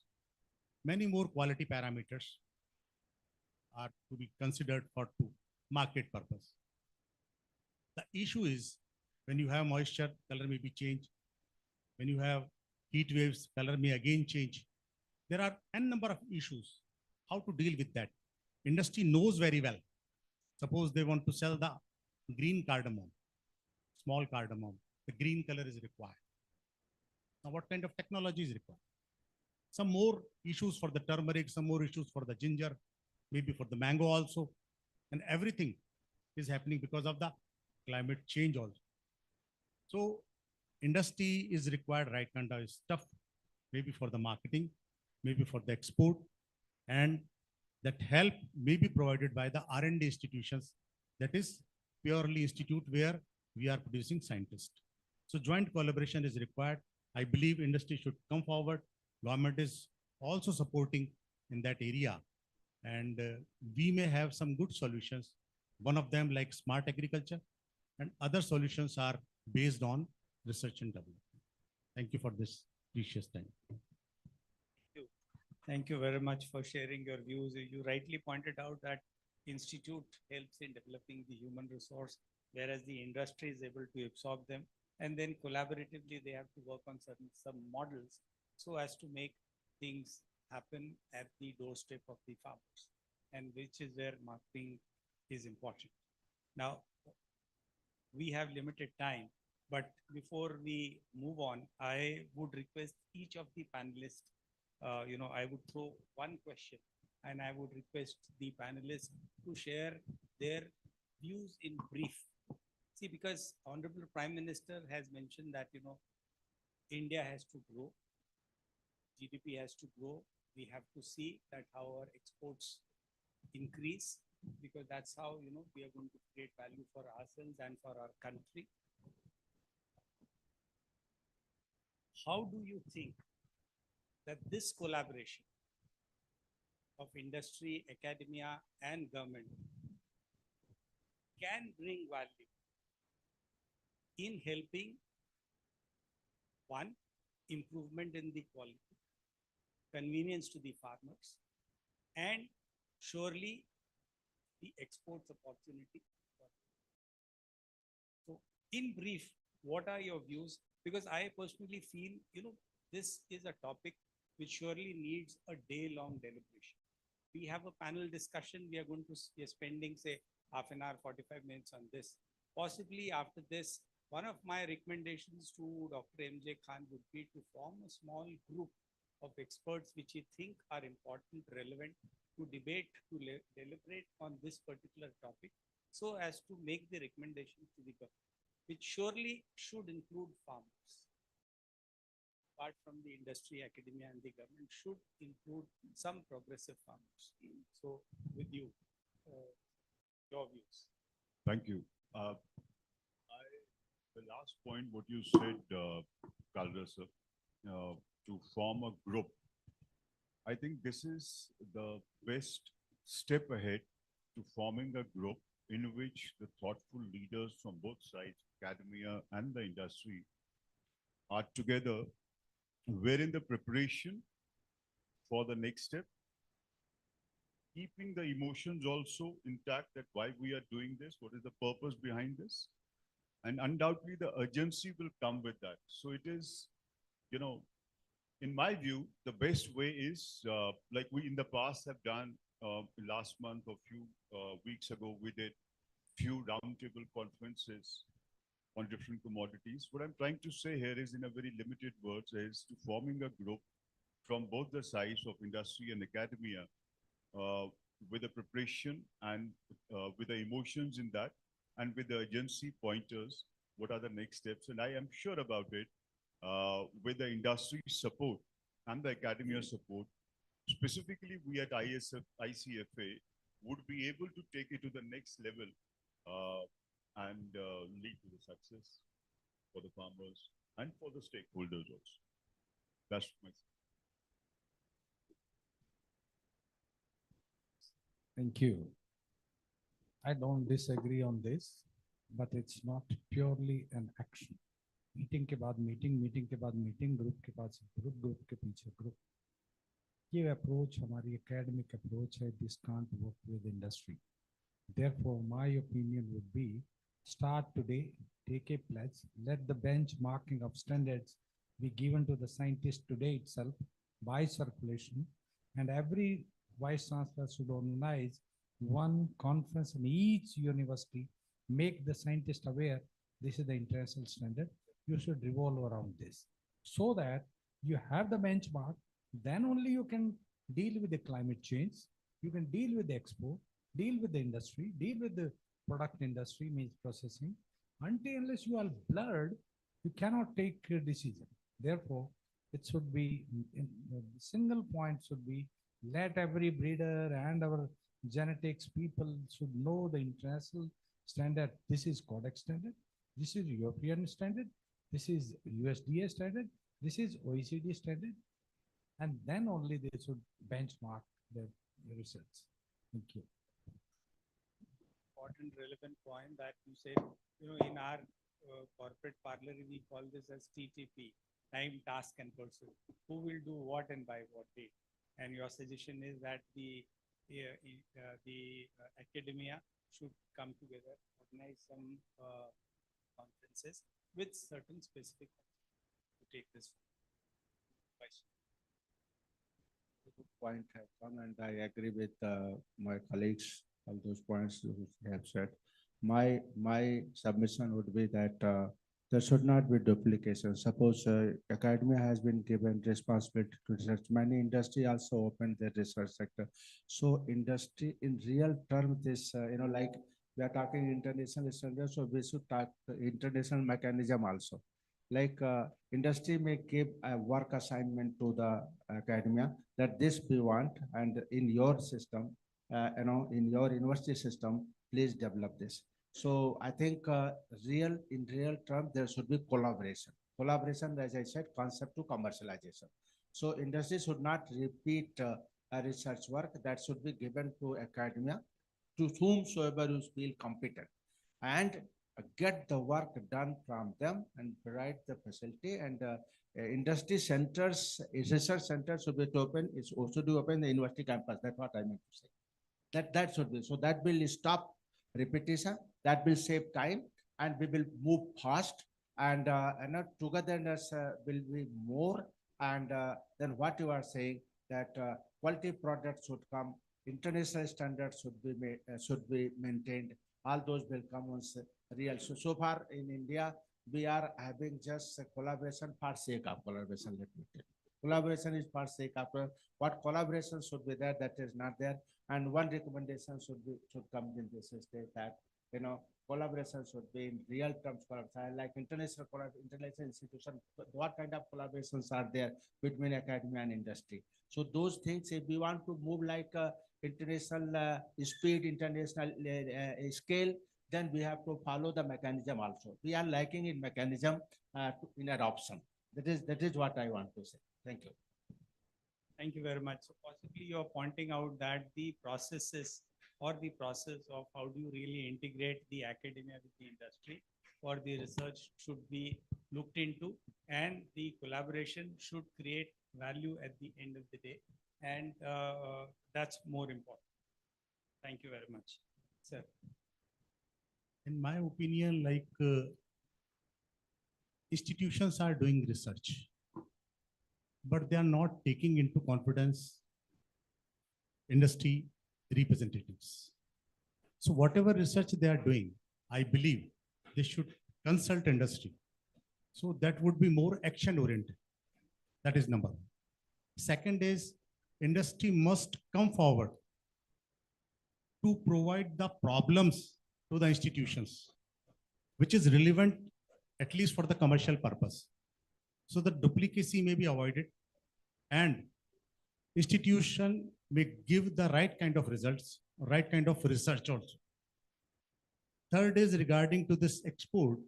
many more quality parameters are to be considered for to market purpose. The issue is when you have moisture, color may be changed. When you have heat waves, color may again change. There are n number of issues. How to deal with that? Industry knows very well. Suppose they want to sell the green cardamom, small cardamom, the green color is required. Now, what kind of technology is required? Some more issues for the turmeric, some more issues for the ginger, maybe for the mango also. And everything is happening because of the climate change also. So industry is required right kind of stuff, maybe for the marketing, maybe for the export, and that help may be provided by the R&D institutions, that is purely institute where we are producing scientists. So joint collaboration is required. I believe industry should come forward. Government is also supporting in that area. And we may have some good solutions. One of them like smart agriculture, and other solutions are based on research and development. Thank you for this precious time. Thank you very much for sharing your views. You rightly pointed out that institute helps in developing the human resource, whereas the industry is able to absorb them. And then collaboratively, they have to work on some models so as to make things happen at the doorstep of the farmers, and which is where marketing is important. Now, we have limited time, but before we move on, I would request each of the panelists, I would throw one question, and I would request the panelists to share their views in brief. See, because Honorable Prime Minister has mentioned that, India has to grow, GDP has to grow. We have to see that how our exports increase, because that's how, we are going to create value for ourselves and for our country. How do you think that this collaboration of industry, academia, and government can bring value in helping, one, improvement in the quality, convenience to the farmers, and surely the exports opportunity? So in brief, what are your views? Because I personally feel, this is a topic which surely needs a day-long deliberation. We have a panel discussion. We are going to be spending, say, half an hour, 45 minutes on this. Possibly after this, one of my recommendations to Dr. M.J. Khan would be to form a small group of experts which you think are important, relevant, to debate, to deliberate on this particular topic, so as to make the recommendations to the government, which surely should include farmers. Apart from the industry, academia, and the government, should include some progressive farmers. So with you, your views. Thank you. The last point, what you said, Kalra sir, to form a group. I think this is the best step ahead to forming a group in which the thoughtful leaders from both sides, academia and the industry, are together, wherein the preparation for the next step, keeping the emotions also intact, that why we are doing this, what is the purpose behind this, and undoubtedly the urgency will come with that. So it is, in my view, the best way is like we in the past have done last month or few weeks ago, we did few roundtable conferences on different commodities. What I'm trying to say here is in a very limited words is to forming a group from both the sides of industry and academia with the preparation and with the emotions in that and with the agency pointers, what are the next steps? And I am sure about it with the industry support and the academia support, specifically we at ICFA would be able to take it to the next level and lead to the success for the farmers and for the stakeholders also. That's my. Thank you. I don't disagree on this, but it's not purely an action. Meeting के बाद meeting के बाद meeting, group के पास group के पीछे group. ये approach हमारी academic approach है. This can't work with industry. Therefore, my opinion would be start today, take a pledge, let the benchmarking of standards be given to the scientists today itself by circulation, and every vice chancellor should organize one conference in each university, make the scientists aware this is the international standard. You should revolve around this so that you have the benchmark. Then only you can deal with the climate change. You can deal with the expo, deal with the industry, deal with the product industry, means processing. Unless you are blurred, you cannot take a decision. Therefore, it should be, the single point should be, let every breeder and our genetics people should know the international standard. This is Codex standard. This is European standard. This is USDA standard. This is OECD standard. And then only they should benchmark the results. Thank you. Important relevant point that you said, in our corporate parlor, we call this as TTP, time, task, and pursuit. Who will do what and by what date? And your suggestion is that the academia should come together, organize some conferences with certain specific to take this question. Good point has come, and I agree with my colleagues, all those points they have said. My submission would be that there should not be duplication. Suppose academia has been given responsibility to research. Many industry also open their research sector. So industry in real terms, this, like we are talking international standards, so we should talk international mechanism also. Like industry may give a work assignment to the academia that this we want, and in your system, in your university system, please develop this. So I think in real terms, there should be collaboration. Collaboration, as I said, concept to commercialization. So industry should not repeat a research work that should be given to academia, to whomsoever you feel competent, and get the work done from them and provide the facility. And industry centers, research centers should be open. It's also to open the university campus. That's what I meant to say. That should be. So that will stop repetition. That will save time, and we will move fast. And togetherness will be more. And then what you are saying, that quality products should come, international standards should be maintained. All those will come once real. So far in India, we are having just a collaboration for sake of collaboration. Let me tell you. Collaboration is for sake of what collaboration should be there, that is not there. And one recommendation should come in this state that collaboration should be in real terms. Like international institutions, what kind of collaborations are there between academia and industry? So those things, if we want to move like international speed, international scale, then we have to follow the mechanism also. We are lacking in mechanism in adoption. That is what I want to say. Thank you. Thank you very much. So possibly you're pointing out that the processes or the process of how do you really integrate the academia with the industry for the research should be looked into, and the collaboration should create value at the end of the day. And that's more important. Thank you very much, sir. In my opinion, like institutions are doing research. but they are not taking into confidence industry representatives. So whatever research they are doing, I believe they should consult industry. So that would be more action oriented. That is number one. Second is industry must come forward to provide the problems to the institutions, which is relevant at least for the commercial purpose. So the duplicacy may be avoided and institution may give the right kind of results, right kind of research also. Third is regarding to this export.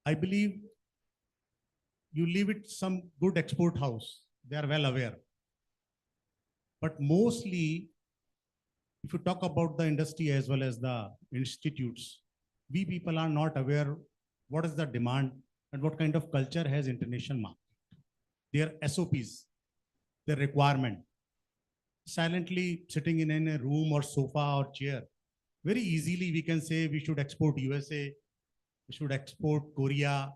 I believe you leave it some good export house. They are well aware. But mostly, if you talk about the industry as well as the institutes, we people are not aware what is the demand and what kind of culture has international market. Their SOPs, their requirement. Silently sitting in a room or sofa or chair, very easily we can say we should export USA, we should export Korea,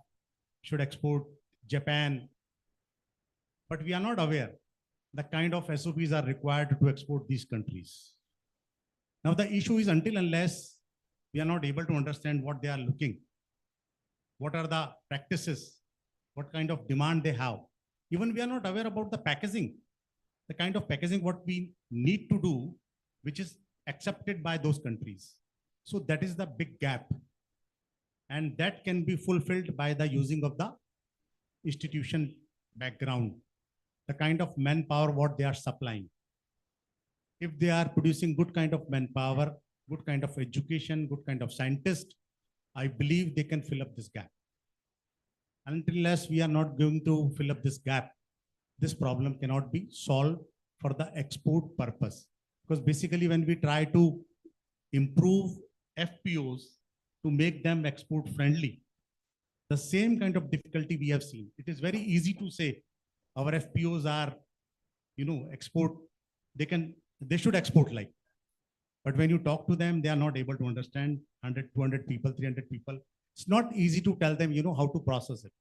should export Japan. But we are not aware the kind of SOPs are required to export these countries. Now the issue is until unless we are not able to understand what they are looking, what are the practices, what kind of demand they have. Even we are not aware about the packaging, the kind of packaging what we need to do, which is accepted by those countries. So that is the big gap. And that can be fulfilled by the using of the institution background, the kind of manpower what they are supplying. If they are producing good kind of manpower, good kind of education, good kind of scientist, I believe they can fill up this gap. Unless we are not going to fill up this gap, this problem cannot be solved for the export purpose. Because basically when we try to improve FPOs to make them export friendly, the same kind of difficulty we have seen. It is very easy to say our FPOs are, export, they should export like. But when you talk to them, they are not able to understand 100, 200 people, 300 people. It's not easy to tell them, how to process it.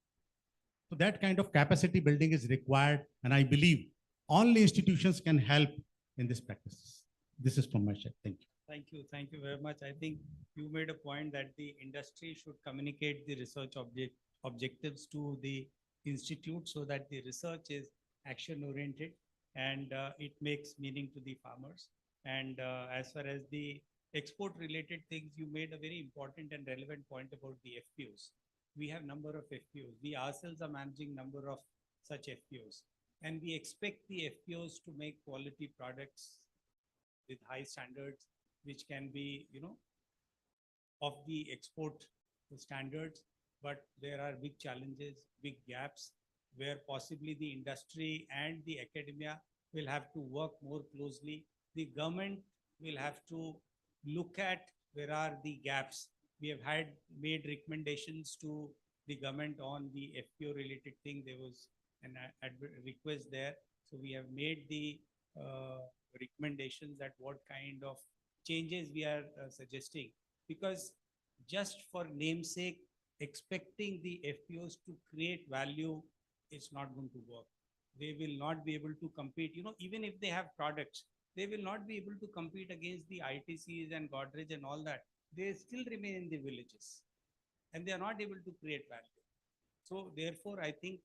So that kind of capacity building is required. And I believe only institutions can help in this practice. This is from my side. Thank you. Thank you. Thank you very much. I think you made a point that the industry should communicate the research objectives to the institute so that the research is action oriented and it makes meaning to the farmers. And as far as the export related things, you made a very important and relevant point about the FPOs. We have number of FPOs. We ourselves are managing number of such FPOs. And we expect the FPOs to make quality products with high standards, which can be, of the export standards. But there are big challenges, big gaps, where possibly the industry and the academia will have to work more closely. The government will have to look at where are the gaps. We have made recommendations to the government on the FPO related thing. There was an request there. So we have made the recommendations that what kind of changes we are suggesting. Because just for namesake, expecting the FPOs to create value is not going to work. They will not be able to compete. Even if they have products, they will not be able to compete against the ITCs and Godrej and all that. They still remain in the villages and they are not able to create value. So therefore, I think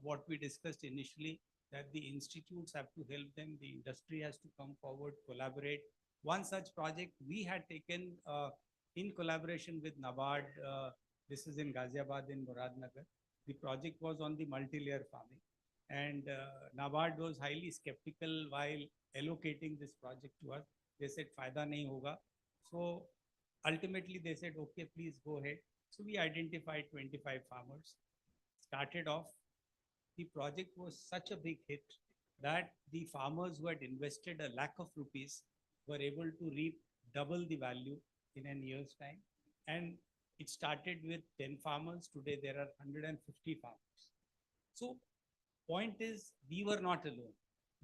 what we discussed initially, that the institutes have to help them, the industry has to come forward, collaborate. One such project we had taken in collaboration with NABARD, this is in Ghaziabad in Muradnagar. The project was on the multi-layer farming. And NABARD was highly skeptical while allocating this project to us. They said, "Fayda nahi hoga." So ultimately they said, "Okay, please go ahead." So we identified 25 farmers, started off. The project was such a big hit that the farmers who had invested a lakh of rupees were able to reap double the value in a year's time. And it started with 10 farmers. Today there are 150 farmers. So point is, we were not alone.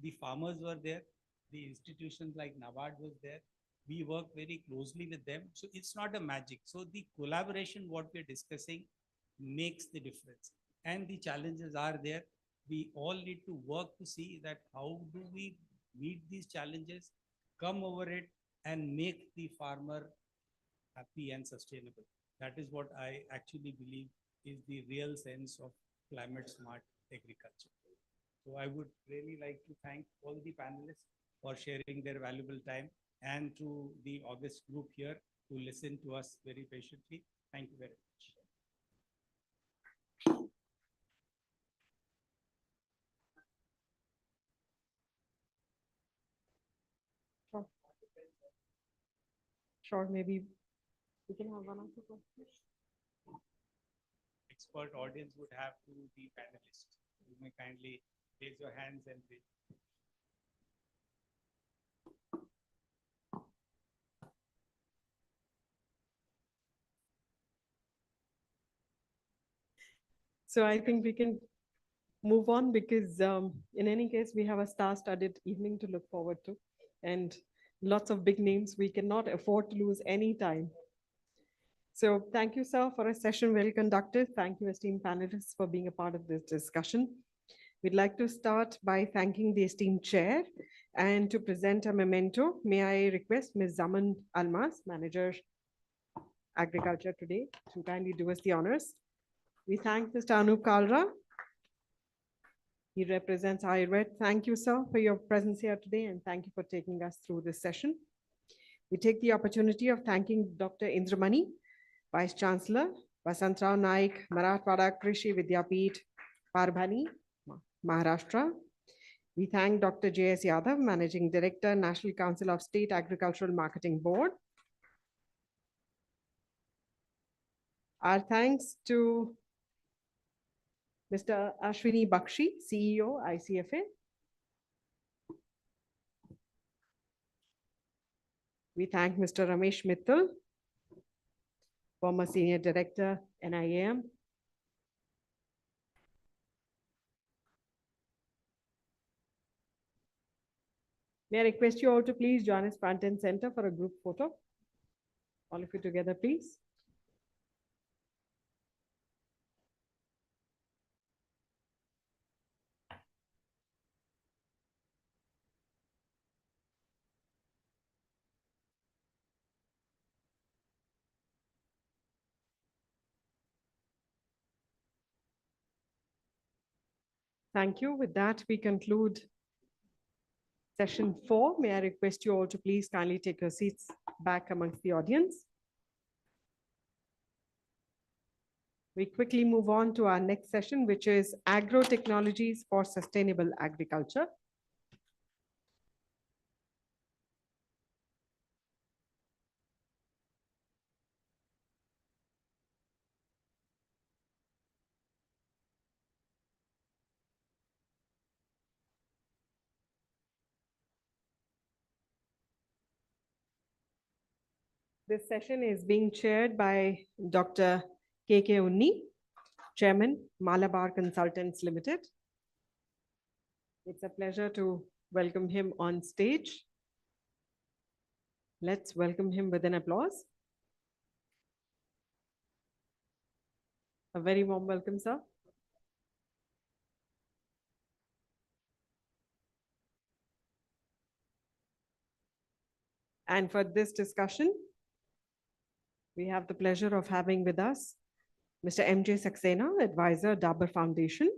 The farmers were there. The institutions like NABARD was there. We work very closely with them. So it's not a magic. So the collaboration, what we're discussing, makes the difference. And the challenges are there. we all need to work to see that how do we meet these challenges, come over it, and make the farmer happy and sustainable. That is what I actually believe is the real sense of climate smart agriculture. So I would really like to thank all the panelists for sharing their valuable time, and to the August group here who listened to us very patiently. Thank you very much. Sure, maybe we can have one or two questions. Expert audience would have to be panelists. You may kindly raise your hands and raise. So I think we can move on because in any case, we have a star-studded evening to look forward to and lots of big names. We cannot afford to lose any time. So thank you, sir, for a session well conducted. Thank you, esteemed panelists, for being a part of this discussion. We'd like to start by thanking the esteemed chair, and to present a memento, may I request Ms. Zaman Almas, Manager, Agriculture today, to kindly do us the honors. We thank Mr. Anup Kalra. He represents Ayurved. Thank you, sir, for your presence here today, and thank you for taking us through this session. We take the opportunity of thanking Dr. Indramani, Vice Chancellor, Vasantrao Naik, Marathwada Krishi Vidyapeeth, Parbhani, Maharashtra. We thank Dr. J.S. Yadav, Managing Director, National Council of State Agricultural Marketing Board. Our thanks to Mr. Ashwini Bakshi, CEO, ICFA. We thank Mr. Ramesh Mittal, former Senior Director, NIAM. May I request you all to please join us front and center for a group photo? All of you together, please. Thank you. With that, we conclude session 4. May I request you all to please kindly take your seats back amongst the audience. We quickly move on to our next session, which is Agro-technologies for Sustainable Agriculture. This session is being chaired by Dr. K.K. Unni, Chairman, Malabar Consultants Limited. It's a pleasure to welcome him on stage. Let's welcome him with an applause. A very warm welcome, sir. And for this discussion, we have the pleasure of having with us Mr. M.J. Saxena, Advisor, Dabur Foundation,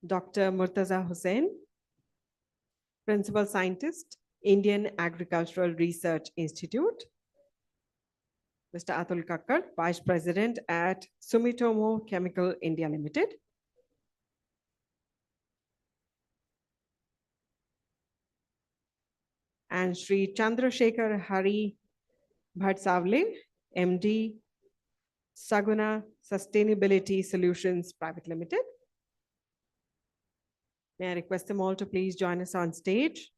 Dr. Murtaza Hussain, Principal Scientist, Indian Agricultural Research Institute, Mr. Atul Kakkar, Vice President at Sumitomo Chemical India Limited, and Sri Chandrasekhar Hari Bhatsavle, MD, Saguna Sustainability Solutions Private Limited. May I request them all to please join us on stage.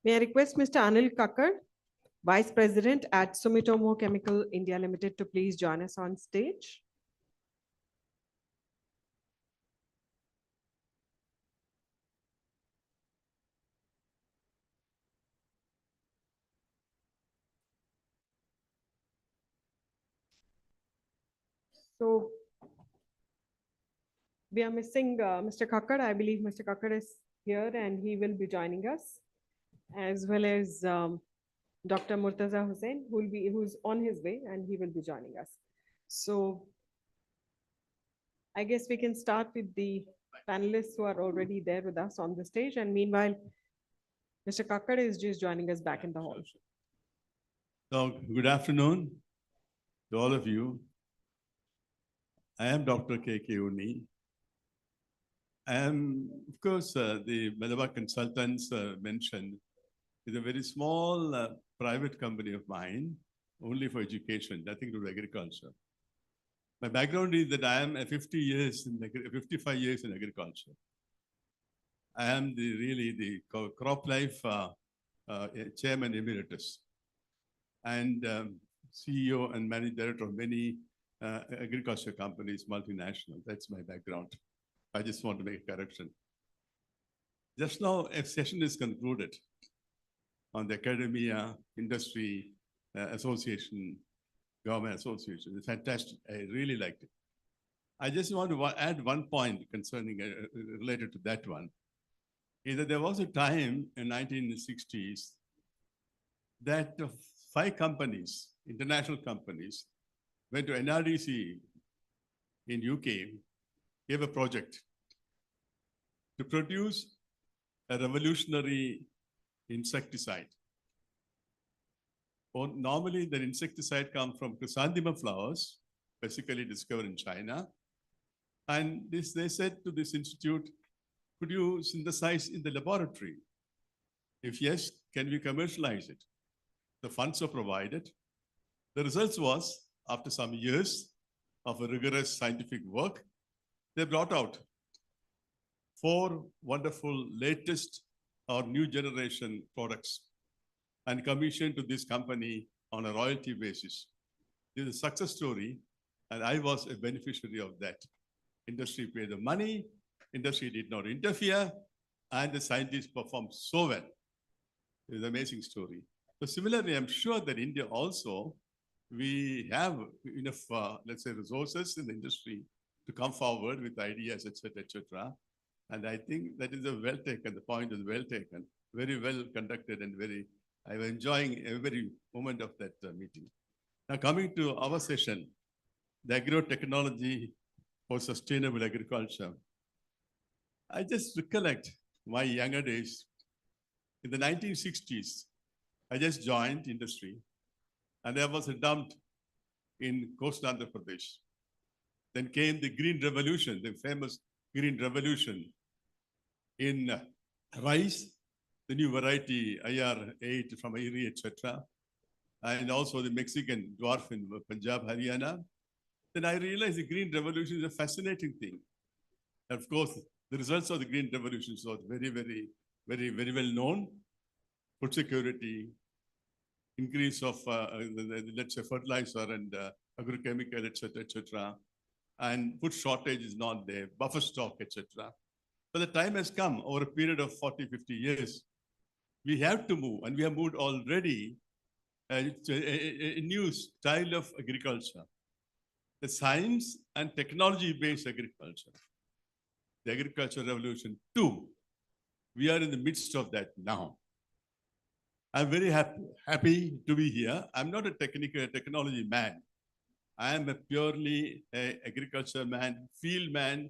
May I request Mr. Anil Kakkar, Vice President at Sumitomo Chemical India Limited, to please join us on stage. So we are missing Mr. Kakkar. I believe Mr. Kakkar is here and he will be joining us, as well as Dr. Murtaza Hussain, who's on his way and he will be joining us. So I guess we can start with the panelists who are already there with us on the stage. And meanwhile, Mr. Kakkar is just joining us back in the hall. So good afternoon to all of you. I am Dr. K.K. Uni. And of course, the Malabar Consultants mentioned is a very small private company of mine, only for education, nothing to do with agriculture. My background is that I am 55 years in agriculture. I am really the crop life chairman emeritus and CEO and managing director of many agriculture companies, multinational. That's my background. I just want to make a correction. Just now, a session is concluded on the academia, industry, association, government association. It's fantastic. I really liked it. I just want to add one point concerning, related to that one, is that there was a time in 1960s that 5 companies, international companies, went to NRDC in UK, gave a project to produce a revolutionary insecticide. Normally, the insecticide comes from chrysanthemum flowers, basically discovered in China. And they said to this institute, could you synthesize in the laboratory? If yes, can we commercialize it? The funds were provided. The results was, after some years of a rigorous scientific work, they brought out 4 wonderful latest or new generation products and commissioned to this company on a royalty basis. This is a success story, and I was a beneficiary of that. Industry paid the money, industry did not interfere, and the scientists performed so well. It is an amazing story. So similarly, I'm sure that India also, we have enough, let's say, resources in the industry to come forward with ideas, etc., etc. And I think that is a well taken, the point is well taken, very well conducted, and I'm enjoying every moment of that meeting. Now coming to our session, the agro-technology for sustainable agriculture. I just recollect my younger days. In the 1960s, I just joined industry, and there was a dump in coastal Andhra Pradesh. Then came the Green Revolution, the famous Green Revolution in rice, the new variety IR8 from IRI, etc. And also the Mexican dwarf in Punjab, Haryana. Then I realized the Green Revolution is a fascinating thing. And of course, the results of the Green Revolution are very well known. Food security, increase of, let's say, fertilizer and agrochemical, etc., etc. And food shortage is not there, buffer stock, etc. But the time has come over a period of 40, 50 years. We have to move, and we have moved already to a new style of agriculture. The science and technology-based agriculture. The agriculture revolution 2. We are in the midst of that now. I'm very happy to be here. I'm not a technology man. I am a purely agriculture man, field man,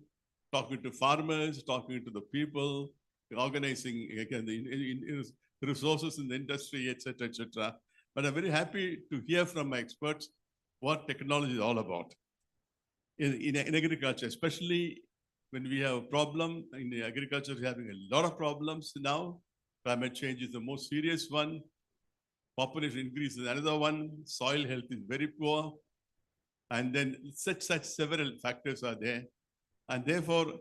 talking to farmers, talking to the people, organizing again the resources in the industry, etc., etc. But I'm very happy to hear from my experts what technology is all about. In agriculture, especially when we have a problem in the agriculture, we're having a lot of problems now. Climate change is the most serious one. Population increase is another one. Soil health is very poor. And then such several factors are there. And therefore,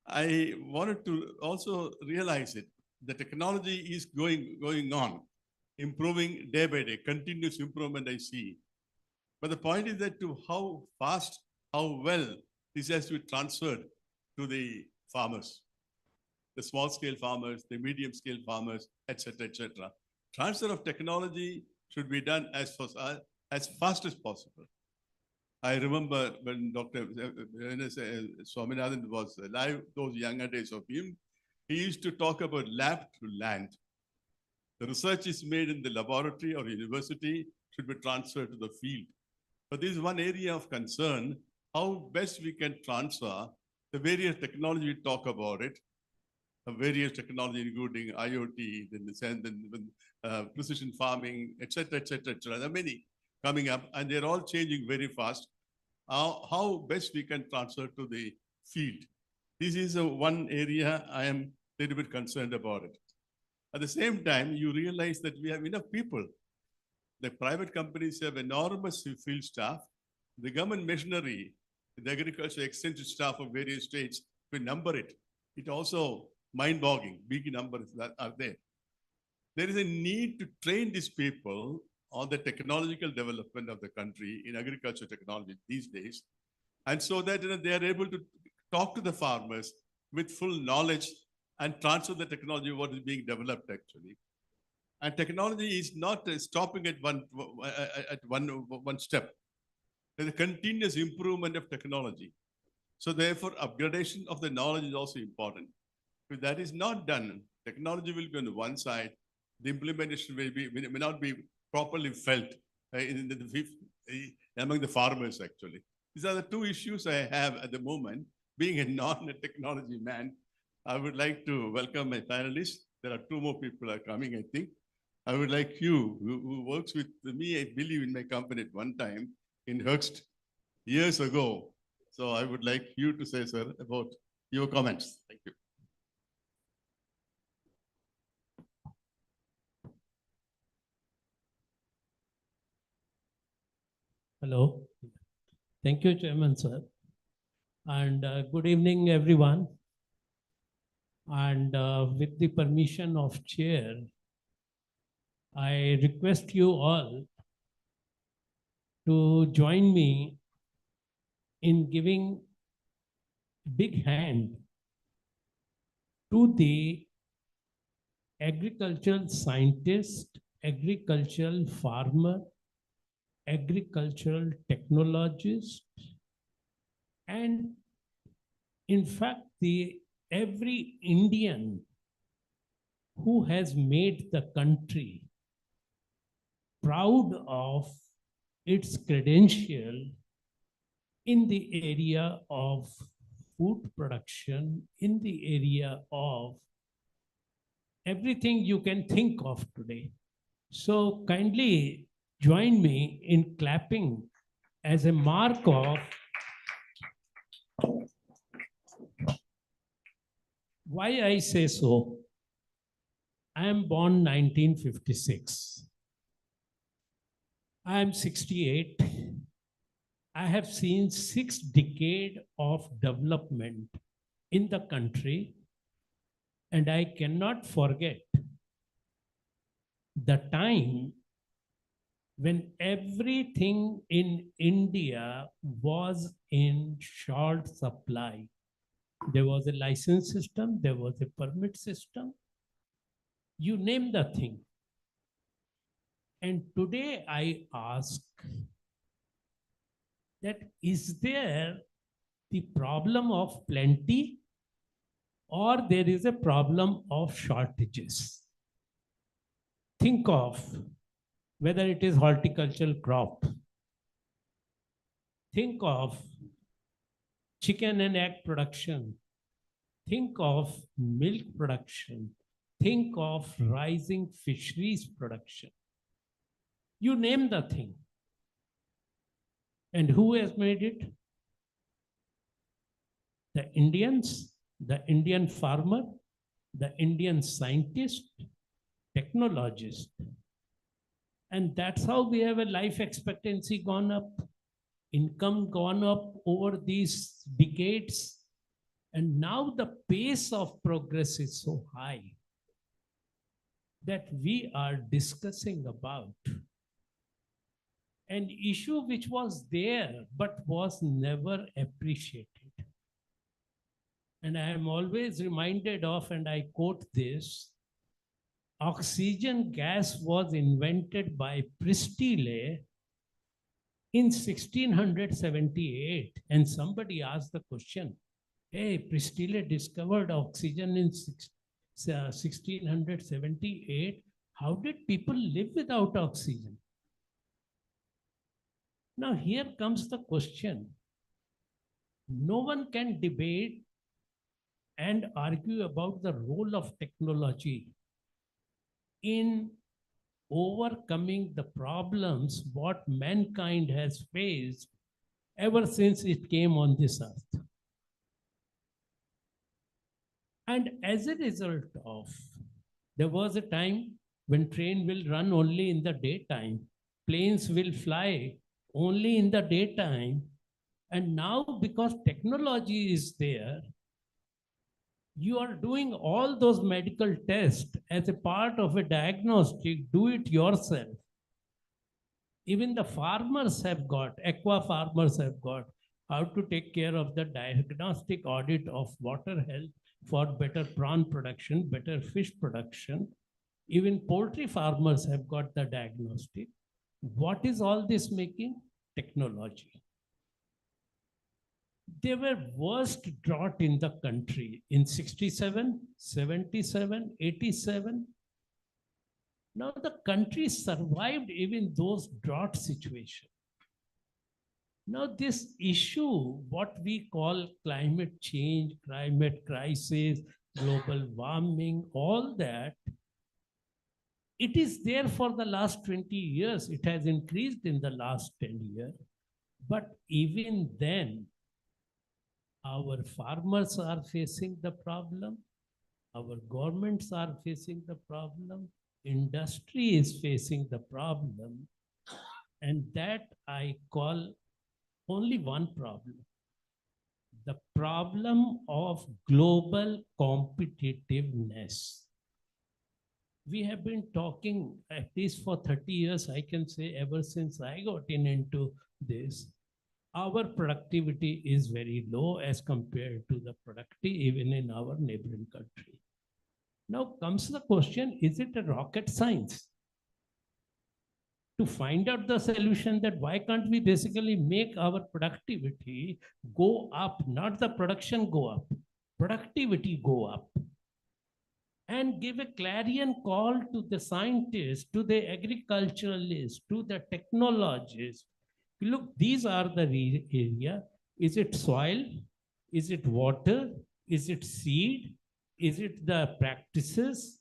I wanted to also realize it. The technology is going on, improving day by day, continuous improvement I see. But the point is that to how fast, how well this has to be transferred to the farmers, the small scale farmers, the medium scale farmers, etc., etc. Transfer of technology should be done as fast as possible. I remember when Dr. Swaminathan was alive, those younger days of him, he used to talk about lab to land. The research is made in the laboratory or university should be transferred to the field. But this is one area of concern, how best we can transfer the various technology we talk about it, the various technology including IoT, then precision farming, etc., etc., etc. There are many coming up and they're all changing very fast. How best we can transfer to the field. This is one area I am a little bit concerned about it. At the same time, you realize that we have enough people. The private companies have enormous field staff. The government machinery, the agriculture extension staff of various states, we number it. It also mind-boggling, big numbers that are there. There is a need to train these people on the technological development of the country in agriculture technology these days. And so that they are able to talk to the farmers with full knowledge and transfer the technology, what is being developed actually. And technology is not stopping at one step. There's a continuous improvement of technology. So therefore, upgradation of the knowledge is also important. If that is not done, technology will go on one side, the implementation may not be properly felt among the farmers actually. These are the two issues I have at the moment. Being a non-technology man, I would like to welcome my panelists. There are two more people are coming, I think. I would like you, who works with me, I believe in my company at one time in Höchst years ago. So I would like you to say, sir, about your comments. Thank you. Hello. Thank you, Chairman, sir. And good evening, everyone. And with the permission of Chair, I request you all to join me in giving big hand to the agricultural scientist, agricultural farmer, agricultural technologist, and in fact, every Indian who has made the country proud of its credential in the area of food production, in the area of everything you can think of today. So kindly join me in clapping as a mark of why I say so. I am born 1956. I am 68. I have seen 6 decades of development in the country, and I cannot forget the time when everything in India was in short supply. There was a license system, there was a permit system, you name the thing. And today I ask that is there the problem of plenty or there is a problem of shortages? Think of whether it is horticultural crop. Think of chicken and egg production. think of milk production, think of rising fisheries production. You name the thing. And who has made it? The Indians, the Indian farmer, the Indian scientist, technologist. And that's how we have a life expectancy gone up, income gone up over these decades. And now the pace of progress is so high that we are discussing about an issue which was there but was never appreciated. And I am always reminded of, and I quote this, oxygen gas was invented by Pristile in 1678. And somebody asked the question, hey, Pristile discovered oxygen in 1678. How did people live without oxygen? Now here comes the question. No one can debate and argue about the role of technology in overcoming the problems what mankind has faced ever since it came on this earth. And as a result of, there was a time when train will run only in the daytime, planes will fly only in the daytime, and now because technology is there, you are doing all those medical tests as a part of a diagnostic, do it yourself. Even the farmers have got, aqua farmers have got, how to take care of the diagnostic audit of water health for better prawn production, better fish production. Even poultry farmers have got the diagnostic. What is all this making? Technology. There were worst drought in the country in 67, 77, 87. Now the country survived even those drought situations. Now this issue, what we call climate change, climate crisis, global warming, all that, it is there for the last 20 years. It has increased in the last 10 years. But even then, our farmers are facing the problem. Our governments are facing the problem. Industry is facing the problem. And that I call only one problem. The problem of global competitiveness. We have been talking, at least for 30 years, I can say, ever since I got into this, our productivity is very low as compared to the productivity even in our neighboring country. Now comes the question, is it a rocket science to find out the solution that why can't we basically make our productivity go up, not the production go up, productivity go up, and give a clarion call to the scientists, to the agriculturalists, to the technologists. Look, these are the area. Is it soil? Is it water? Is it seed? Is it the practices?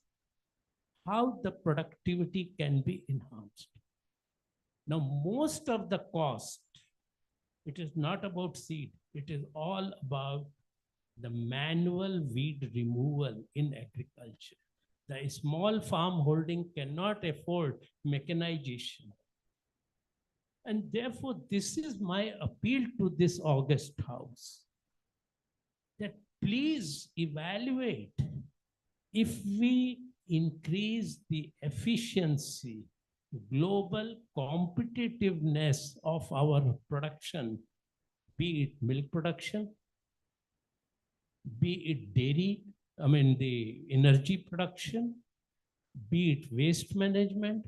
How the productivity can be enhanced. Now, most of the cost, it is not about seed. It is all about the manual weed removal in agriculture. The small farm holding cannot afford mechanization. And therefore, this is my appeal to this august house, that please evaluate if we increase the efficiency, global competitiveness of our production, be it milk production, be it dairy, the energy production, be it waste management,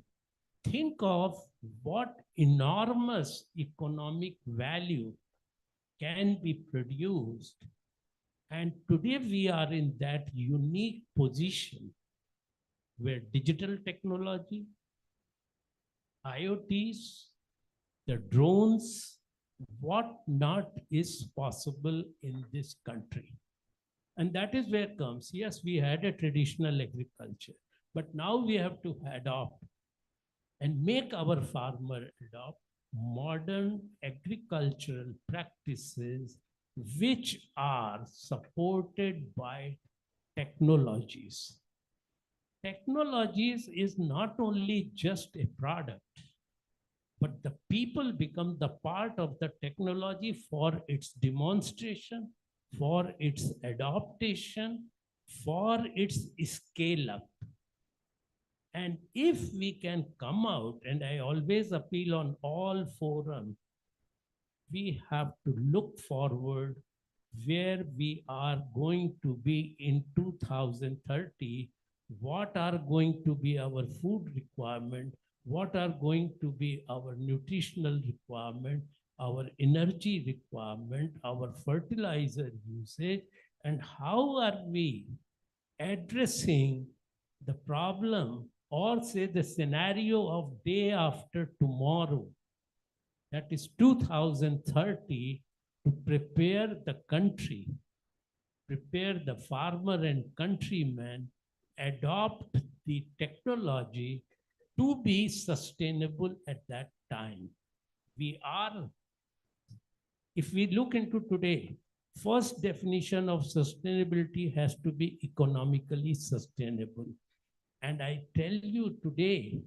think of what enormous economic value can be produced. And today we are in that unique position where digital technology, IoTs, the drones, what not is possible in this country. And that is where comes, yes, we had a traditional agriculture, but now we have to adopt and make our farmer adopt modern agricultural practices which are supported by technologies. Technologies is not only just a product, but the people become the part of the technology for its demonstration, for its adaptation, for its scale up. And if we can come out, and I always appeal on all forums, we have to look forward where we are going to be in 2030, what are going to be our food requirement, what are going to be our nutritional requirement, our energy requirement, our fertilizer usage, and how are we addressing the problem or say the scenario of day after tomorrow, that is 2030, to prepare the country, prepare the farmer and countryman, adopt the technology to be sustainable at that time. We are, if we look into today, first definition of sustainability has to be economically sustainable. And I tell you today,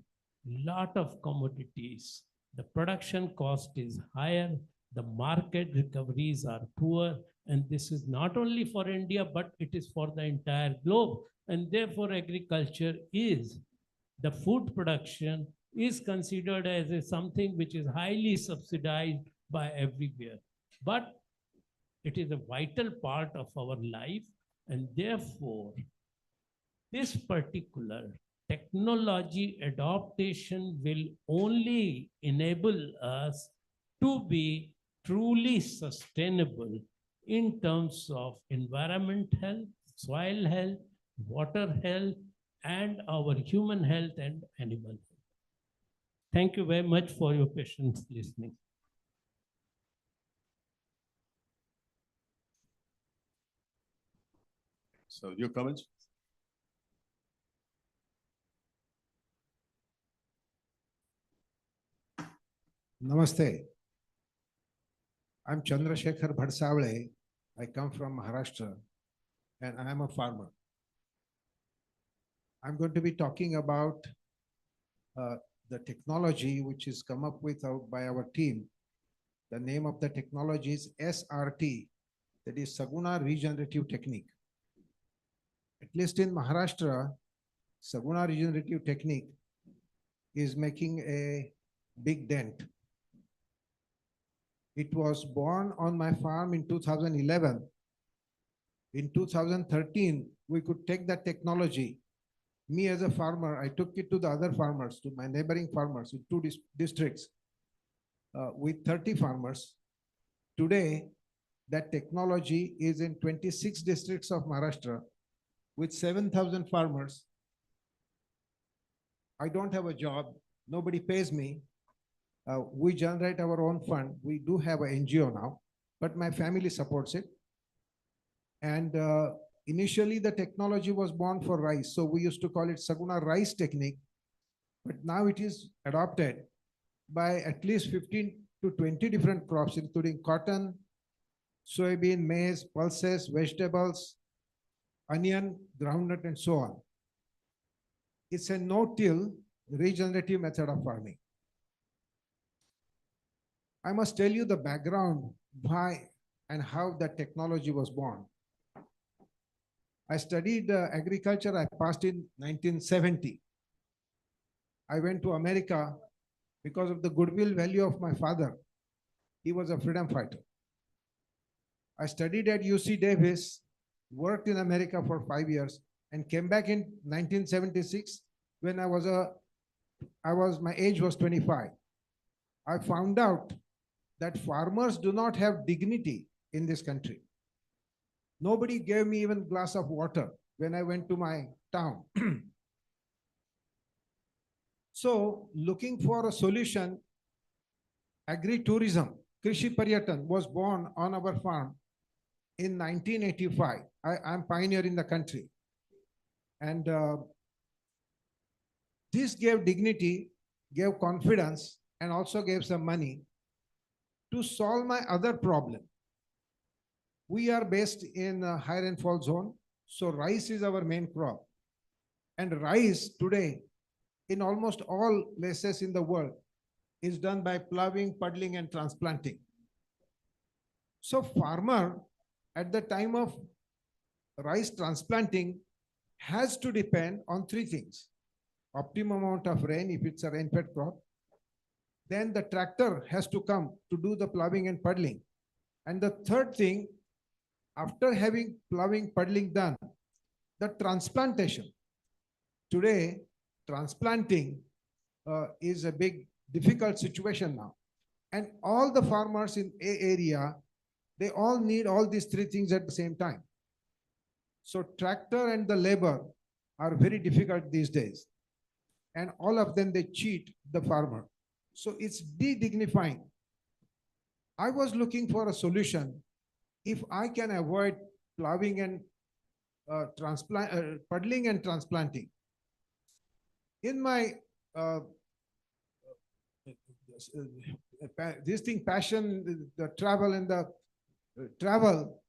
lot of commodities, the production cost is higher, the market recoveries are poor, and this is not only for India, but it is for the entire globe. And therefore, agriculture is, the food production is considered as something which is highly subsidized by everywhere. But it is a vital part of our life, and therefore, this particular technology adaptation will only enable us to be truly sustainable in terms of environment health, soil health, water health, and our human health and animal health. Thank you very much for your patience listening. So your comments? Namaste. I'm Chandrasekhar Bhadsavale. I come from Maharashtra and I am a farmer. I'm going to be talking about the technology which is come up with by our team. The name of the technology is SRT, that is Saguna Regenerative Technique. At least in Maharashtra, Saguna Regenerative Technique is making a big dent. It was born on my farm in 2011. In 2013, we could take that technology. Me as a farmer, I took it to the other farmers, to my neighboring farmers in 2 districts with 30 farmers. Today, that technology is in 26 districts of Maharashtra with 7,000 farmers. I don't have a job. Nobody pays me. We generate our own fund. We do have an NGO now, but my family supports it. And initially, the technology was born for rice. So we used to call it Saguna rice technique. But now it is adopted by at least 15 to 20 different crops, including cotton, soybean, maize, pulses, vegetables, onion, groundnut, and so on. It's a no-till regenerative method of farming. I must tell you the background why and how that technology was born. I studied agriculture. I passed in 1970. I went to America because of the goodwill value of my father. He was a freedom fighter. I studied at UC Davis, worked in America for 5 years, and came back in 1976 when my age was 25. I found out that farmers do not have dignity in this country. Nobody gave me even a glass of water when I went to my town. So looking for a solution, agri-tourism, Krishi Paryatan was born on our farm. in 1985. I'm pioneer in the country. And this gave dignity, gave confidence, and also gave some money to solve my other problem. We are based in a high rainfall zone, so rice is our main crop. And rice today, in almost all places in the world, is done by ploughing, puddling, and transplanting. So farmer at the time of rice transplanting has to depend on three things: optimum amount of rain if it's a rain-fed crop. Then the tractor has to come to do the ploughing and puddling. And the third thing, after having ploughing, puddling done, the transplantation. Today, transplanting is a big, difficult situation now. And all the farmers in A area, they all need all these three things at the same time. So tractor and the labor are very difficult these days. And all of them, they cheat the farmer. So it's de-dignifying. I was looking for a solution. If I can avoid ploughing and puddling and transplanting. In my passion, the travel and the travel,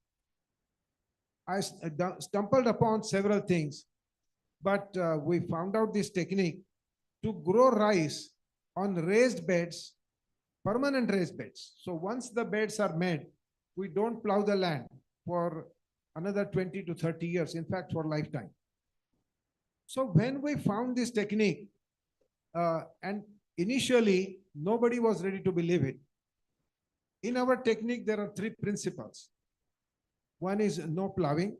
I stumbled upon several things, but we found out this technique to grow rice on raised beds, permanent raised beds. So once the beds are made, we don't plow the land for another 20 to 30 years, in fact, for lifetime. So when we found this technique, and initially nobody was ready to believe it. In our technique, there are three principles. One is no ploughing.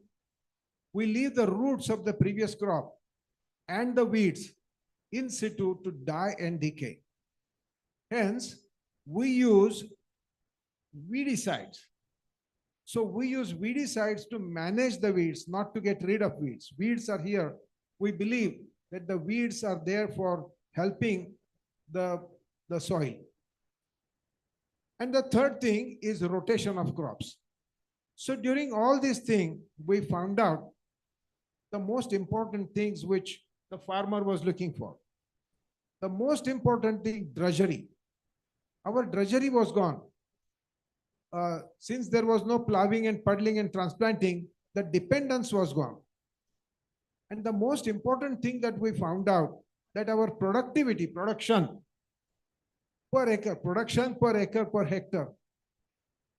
We leave the roots of the previous crop and the weeds in situ to die and decay. Hence, we use weedicides. So we use weedicides to manage the weeds, not to get rid of weeds. Weeds are here. We believe that the weeds are there for helping the soil. And the third thing is rotation of crops. So during all these things, we found out the most important things which the farmer was looking for. The most important thing, drudgery. Our drudgery was gone. Since there was no ploughing and puddling and transplanting, the dependence was gone. And the most important thing that we found out, that our productivity, production per acre, per hectare,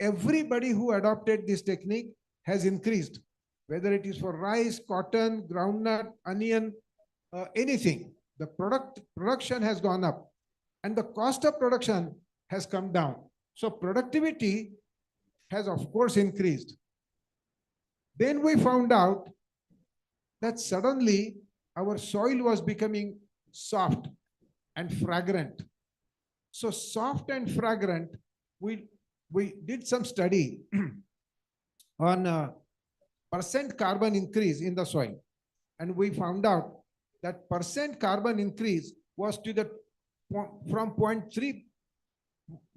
everybody who adopted this technique has increased, whether it is for rice, cotton, groundnut, onion, anything. The production has gone up and the cost of production has come down. So productivity has of course increased. Then we found out that suddenly our soil was becoming soft and fragrant. So soft and fragrant, we did some study on percent carbon increase in the soil. And we found out that percent carbon increase was to the from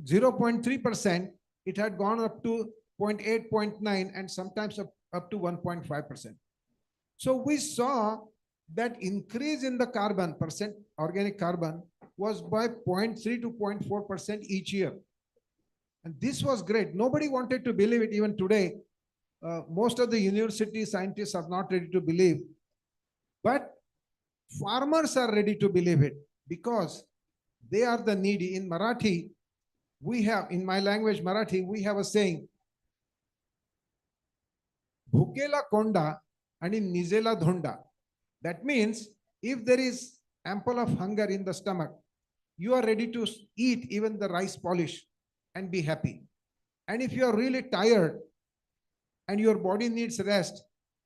0.3%, it had gone up to 0.8, 0.9, and sometimes up to 1.5%. So we saw that increase in the carbon, percent organic carbon, was by 0.3 to 0.4% each year. And this was great. Nobody wanted to believe it even today. Most of the university scientists are not ready to believe. But farmers are ready to believe it because they are the needy. In Marathi, we have, in my language Marathi, we have a saying, Bhukela konda and in nizela dhonda. That means if there is ample of hunger in the stomach, you are ready to eat even the rice polish and be happy. And if you are really tired and your body needs rest,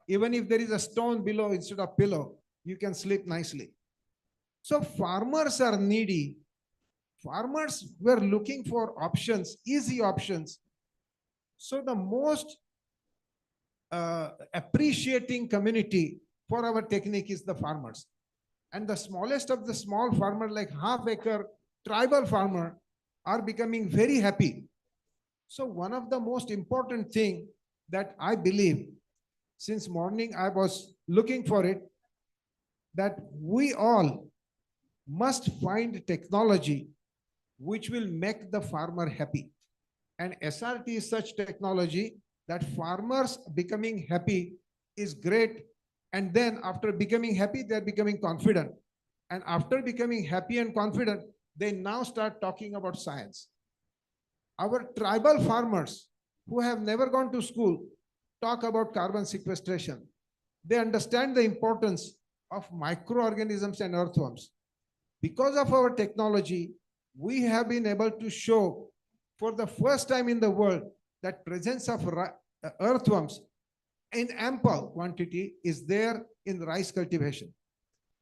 even if there is a stone below instead of pillow, you can sleep nicely. So farmers are needy. Farmers were looking for options, easy options. So the most appreciating community for our technique is the farmers. And the smallest of the small farmer, like half-acre tribal farmer, are becoming very happy. So one of the most important thing that I believe, since morning I was looking for it, that we all must find technology which will make the farmer happy. And SRT is such technology that farmers becoming happy is great. And then after becoming happy, they're becoming confident. And after becoming happy and confident, they now start talking about science. Our tribal farmers who have never gone to school talk about carbon sequestration. They understand the importance of microorganisms and earthworms. Because of our technology, we have been able to show for the first time in the world that presence of earthworms in ample quantity is there in rice cultivation.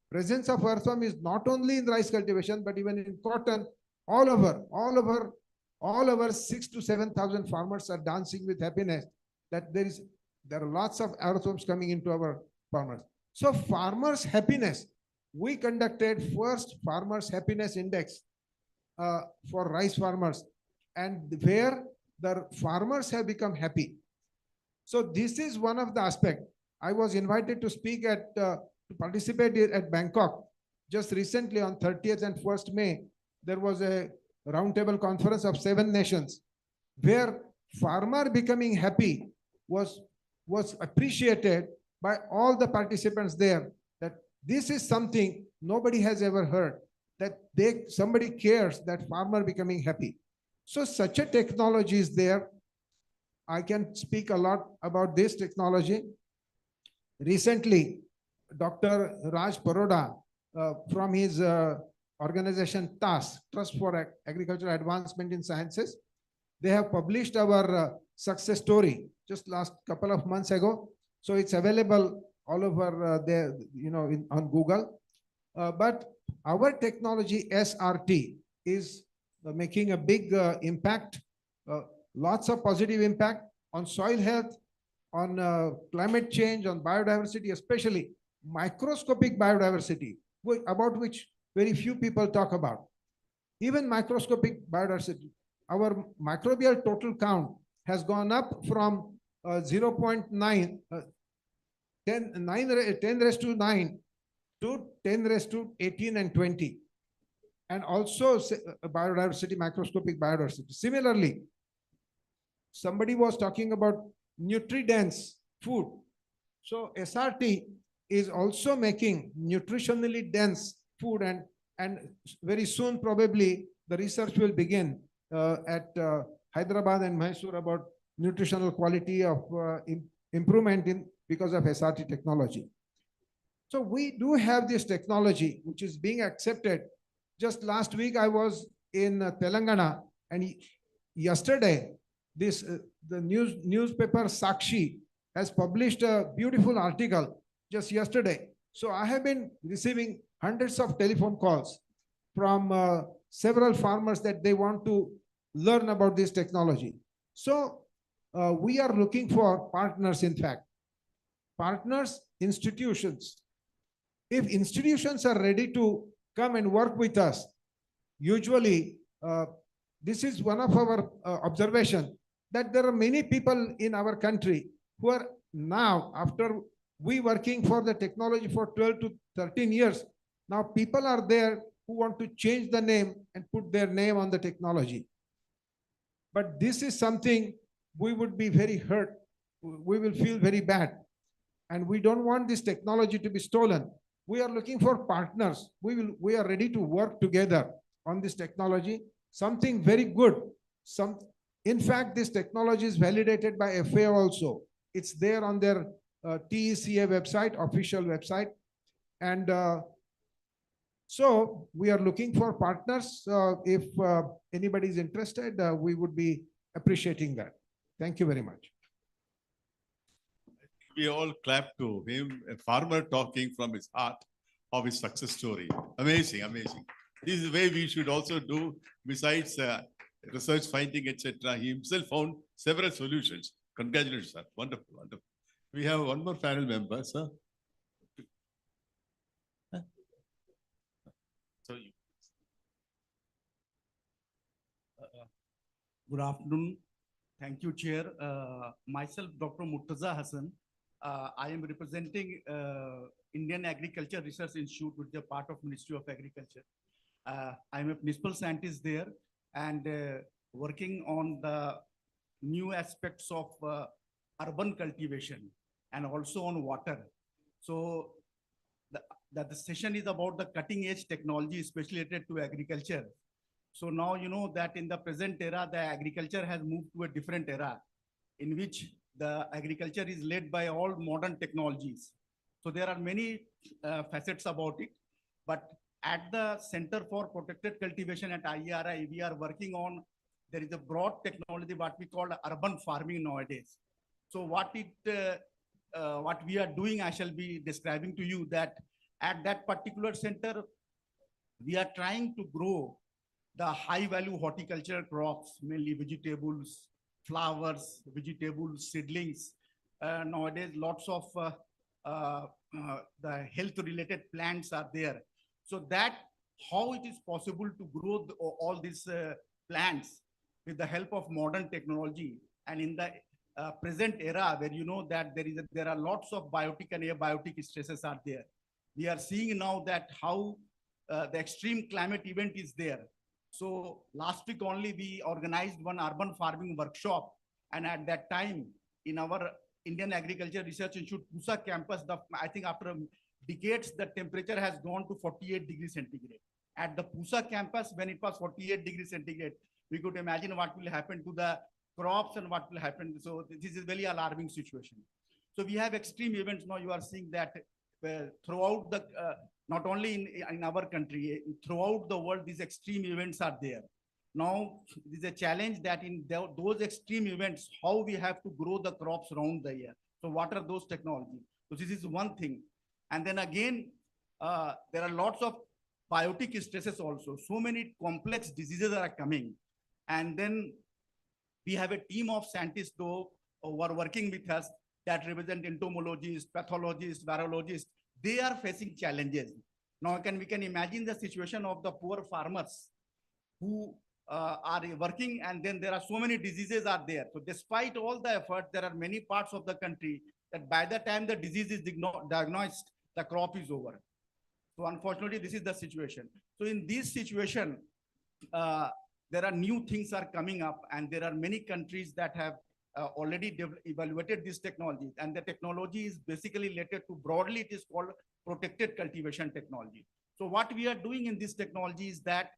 Presence of earthworm is not only in rice cultivation, but even in cotton, all over 6,000 to 7,000 farmers are dancing with happiness that there are lots of earthworms coming into our farmers. So farmers' happiness, we conducted first farmers' happiness index for rice farmers, and where the farmers have become happy. So this is one of the aspects. I was invited to speak to participate at Bangkok. Just recently on 30th and 1st May, there was a roundtable conference of 7 nations where farmer becoming happy was appreciated by all the participants there, that this is something nobody has ever heard, that somebody cares that farmer becoming happy. So such a technology is there. I can speak a lot about this technology. Recently, Dr. Raj Paroda from his organization TAS, Trust for Agricultural Advancement in Sciences, they have published our success story just last couple of months ago. So it's available all over there, on Google. But our technology SRT is making a big impact, lots of positive impact on soil health, on climate change, on biodiversity, especially microscopic biodiversity, about which very few people talk about. Even microscopic biodiversity, our microbial total count has gone up from 0.9, 10 raised to 9 to 10 raised to 18 and 20. And also biodiversity, microscopic biodiversity. Similarly, somebody was talking about nutri-dense food. So SRT is also making nutritionally dense food, and very soon probably the research will begin at Hyderabad and Mysore about nutritional quality of improvement because of SRT technology. So we do have this technology which is being accepted. Just last week I was in Telangana, and yesterday the newspaper Sakshi has published a beautiful article just yesterday. So I have been receiving hundreds of telephone calls from several farmers that they want to learn about this technology. So we are looking for partners, in fact. Partners, institutions. If institutions are ready to come and work with us, usually this is one of our observation, that there are many people in our country who are now, after we working for the technology for 12 to 13 years, now people are there who want to change the name and put their name on the technology. But this is something we would be very hurt. We will feel very bad. And we don't want this technology to be stolen. We are looking for partners. We are ready to work together on this technology. Something very good. In fact, this technology is validated by FAO also. It's there on their TECA website, official website. And so we are looking for partners. If anybody is interested, we would be appreciating that. Thank you very much. We all clap to him, a farmer talking from his heart of his success story. Amazing, amazing. This is the way we should also do. Besides research finding, etc., he himself found several solutions. Congratulations, sir. Wonderful, wonderful. We have one more panel member, sir. So good afternoon. Thank you, Chair. Myself, Dr. Murtaza Hassan. I am representing Indian Agriculture Research Institute, which is a part of Ministry of Agriculture. I'm a principal scientist there and working on the new aspects of urban cultivation and also on water. So the session is about the cutting edge technology, especially related to agriculture. So now you know that in the present era, the agriculture has moved to a different era in which the agriculture is led by all modern technologies. So there are many facets about it, but at the Center for Protected Cultivation at IERI, we are working on, there is a broad technology, what we call urban farming nowadays. So what we are doing, I shall be describing to you that at that particular center, we are trying to grow the high value horticultural crops, mainly vegetables, flowers, vegetables, seedlings. Nowadays, lots of the health related plants are there. So that how it is possible to grow all these plants with the help of modern technology. And in the present era where you know that there are lots of biotic and abiotic stresses are there. We are seeing now that how the extreme climate event is there. So last week only we organized one urban farming workshop, and at that time in our Indian Agriculture Research Institute Pusa campus, I think after decades the temperature has gone to 48 degrees centigrade. At the Pusa campus, when it was 48 degrees centigrade, we could imagine what will happen to the crops and what will happen. So this is very alarming situation. So we have extreme events now. You are seeing that throughout the not only in our country, throughout the world, these extreme events are there. Now, there is a challenge that in those extreme events, how we have to grow the crops around the year. So what are those technologies? So this is one thing. And then again, there are lots of biotic stresses also. So many complex diseases are coming. And then we have a team of scientists though who are working with us that represent entomologists, pathologists, virologists. They are facing challenges. Now we can imagine the situation of the poor farmers who are working, and then there are so many diseases are there. So despite all the effort, there are many parts of the country that by the time the disease is diagnosed, the crop is over. So unfortunately, this is the situation. So in this situation, there are new things are coming up, and there are many countries that have already evaluated this technology, and the technology is basically related to, broadly it is called protected cultivation technology. So what we are doing in this technology is that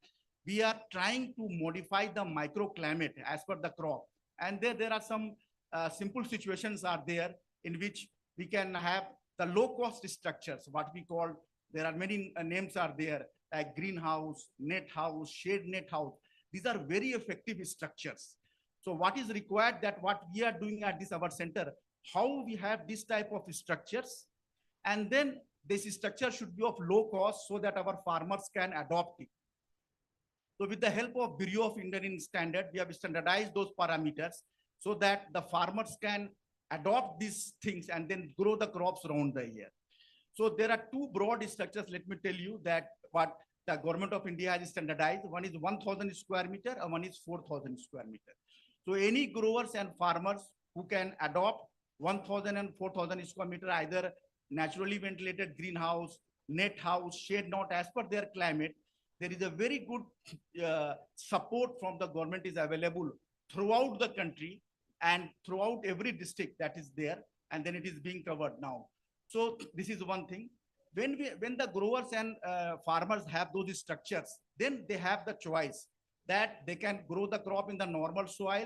we are trying to modify the microclimate as per the crop, and there are some simple situations are there in which we can have the low cost structures, what we call, there are many names are there like greenhouse, net house, shade net house. These are very effective structures. So what is required, that what we are doing at this our center, how we have this type of structures, and then this structure should be of low cost so that our farmers can adopt it. So with the help of Bureau of Indian Standard, we have standardized those parameters so that the farmers can adopt these things and then grow the crops around the year. So there are two broad structures. Let me tell you that what the government of India has standardized. One is 1,000 square meter and one is 4,000 square meter. So any growers and farmers who can adopt 1,000 and 4,000 square meter, either naturally ventilated greenhouse, net house, shade not, as per their climate, there is a very good support from the government is available throughout the country and throughout every district that is there, and then it is being covered now. So this is one thing. When the growers and farmers have those structures, then they have the choice that they can grow the crop in the normal soil,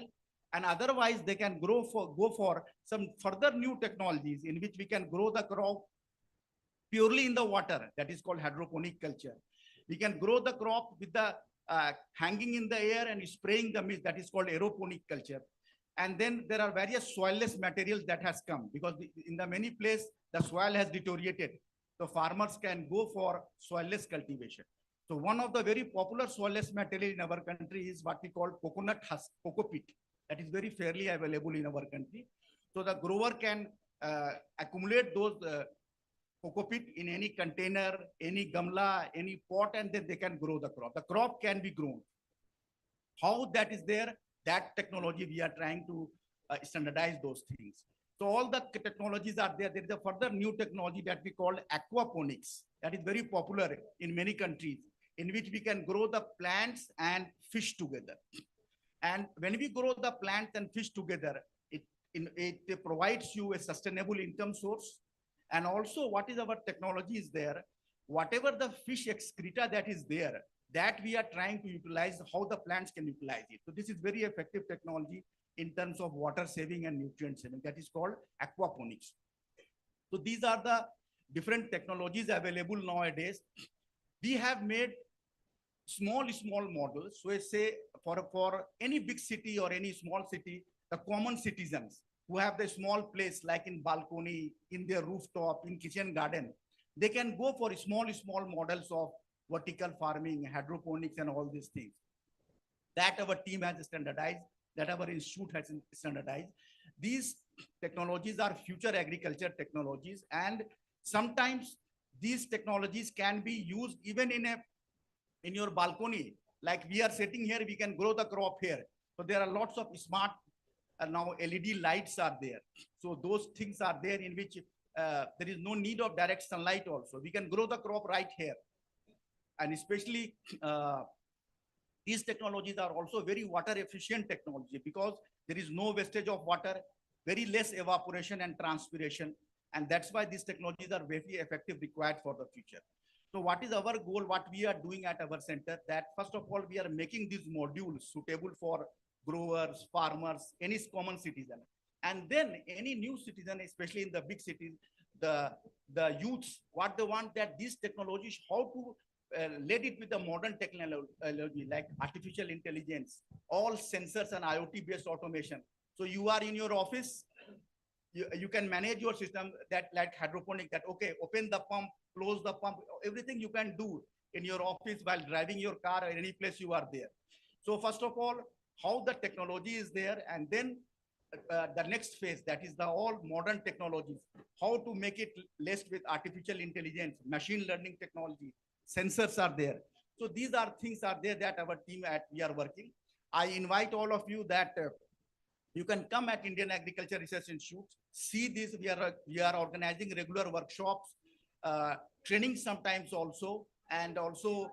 and otherwise they can go for some further new technologies in which we can grow the crop purely in the water, that is called hydroponic culture. We can grow the crop with the hanging in the air and spraying the mist, that is called aeroponic culture. And then there are various soilless materials that has come, because in the many places the soil has deteriorated. So farmers can go for soilless cultivation. So one of the very popular soilless material in our country is what we call coconut husk, coco pit. That is very fairly available in our country. So the grower can accumulate those coco pit in any container, any gamla, any pot, and then they can grow the crop. The crop can be grown. How that is there? that technology we are trying to standardize those things. So all the technologies are there. There is a further new technology that we call aquaponics that is very popular in many countries, in which we can grow the plants and fish together. And when we grow the plants and fish together, it provides you a sustainable income source. And also what is our technology is there, whatever the fish excreta that is there, that we are trying to utilize, how the plants can utilize it. So this is very effective technology in terms of water saving and nutrient saving. That is called aquaponics. So these are the different technologies available nowadays. We have made small models. So I say for any big city or any small city, the common citizens who have the small place like in balcony, in their rooftop, in kitchen garden, they can go for small models of vertical farming, hydroponics, and all these things. That our team has standardized, that our institute has standardized. These technologies are future agriculture technologies, and sometimes these technologies can be used even in your balcony. Like we are sitting here, we can grow the crop here. So there are lots of smart now LED lights are there. So those things are there in which there is no need of direct sunlight also. We can grow the crop right here. And especially these technologies are also very water efficient technology because there is no wastage of water, very less evaporation and transpiration. And that's why these technologies are very effective, required for the future. So what is our goal? What we are doing at our center, that first of all, we are making these modules suitable for growers, farmers, any common citizen. And then any new citizen, especially in the big cities, the youths, what they want, that these technologies, how to lead it with the modern technology like artificial intelligence, all sensors and IoT based automation. So you are in your office, you can manage your system that like hydroponic, that okay, open the pump, close the pump, everything you can do in your office while driving your car or any place you are there. So first of all, how the technology is there, and then the next phase, that is the all modern technologies, how to make it laced with artificial intelligence, machine learning technology, sensors are there. So these are things are there that our team we are working. I invite all of you that you can come at Indian Agriculture Research Institute, see this. We are organizing regular workshops, training sometimes also, and also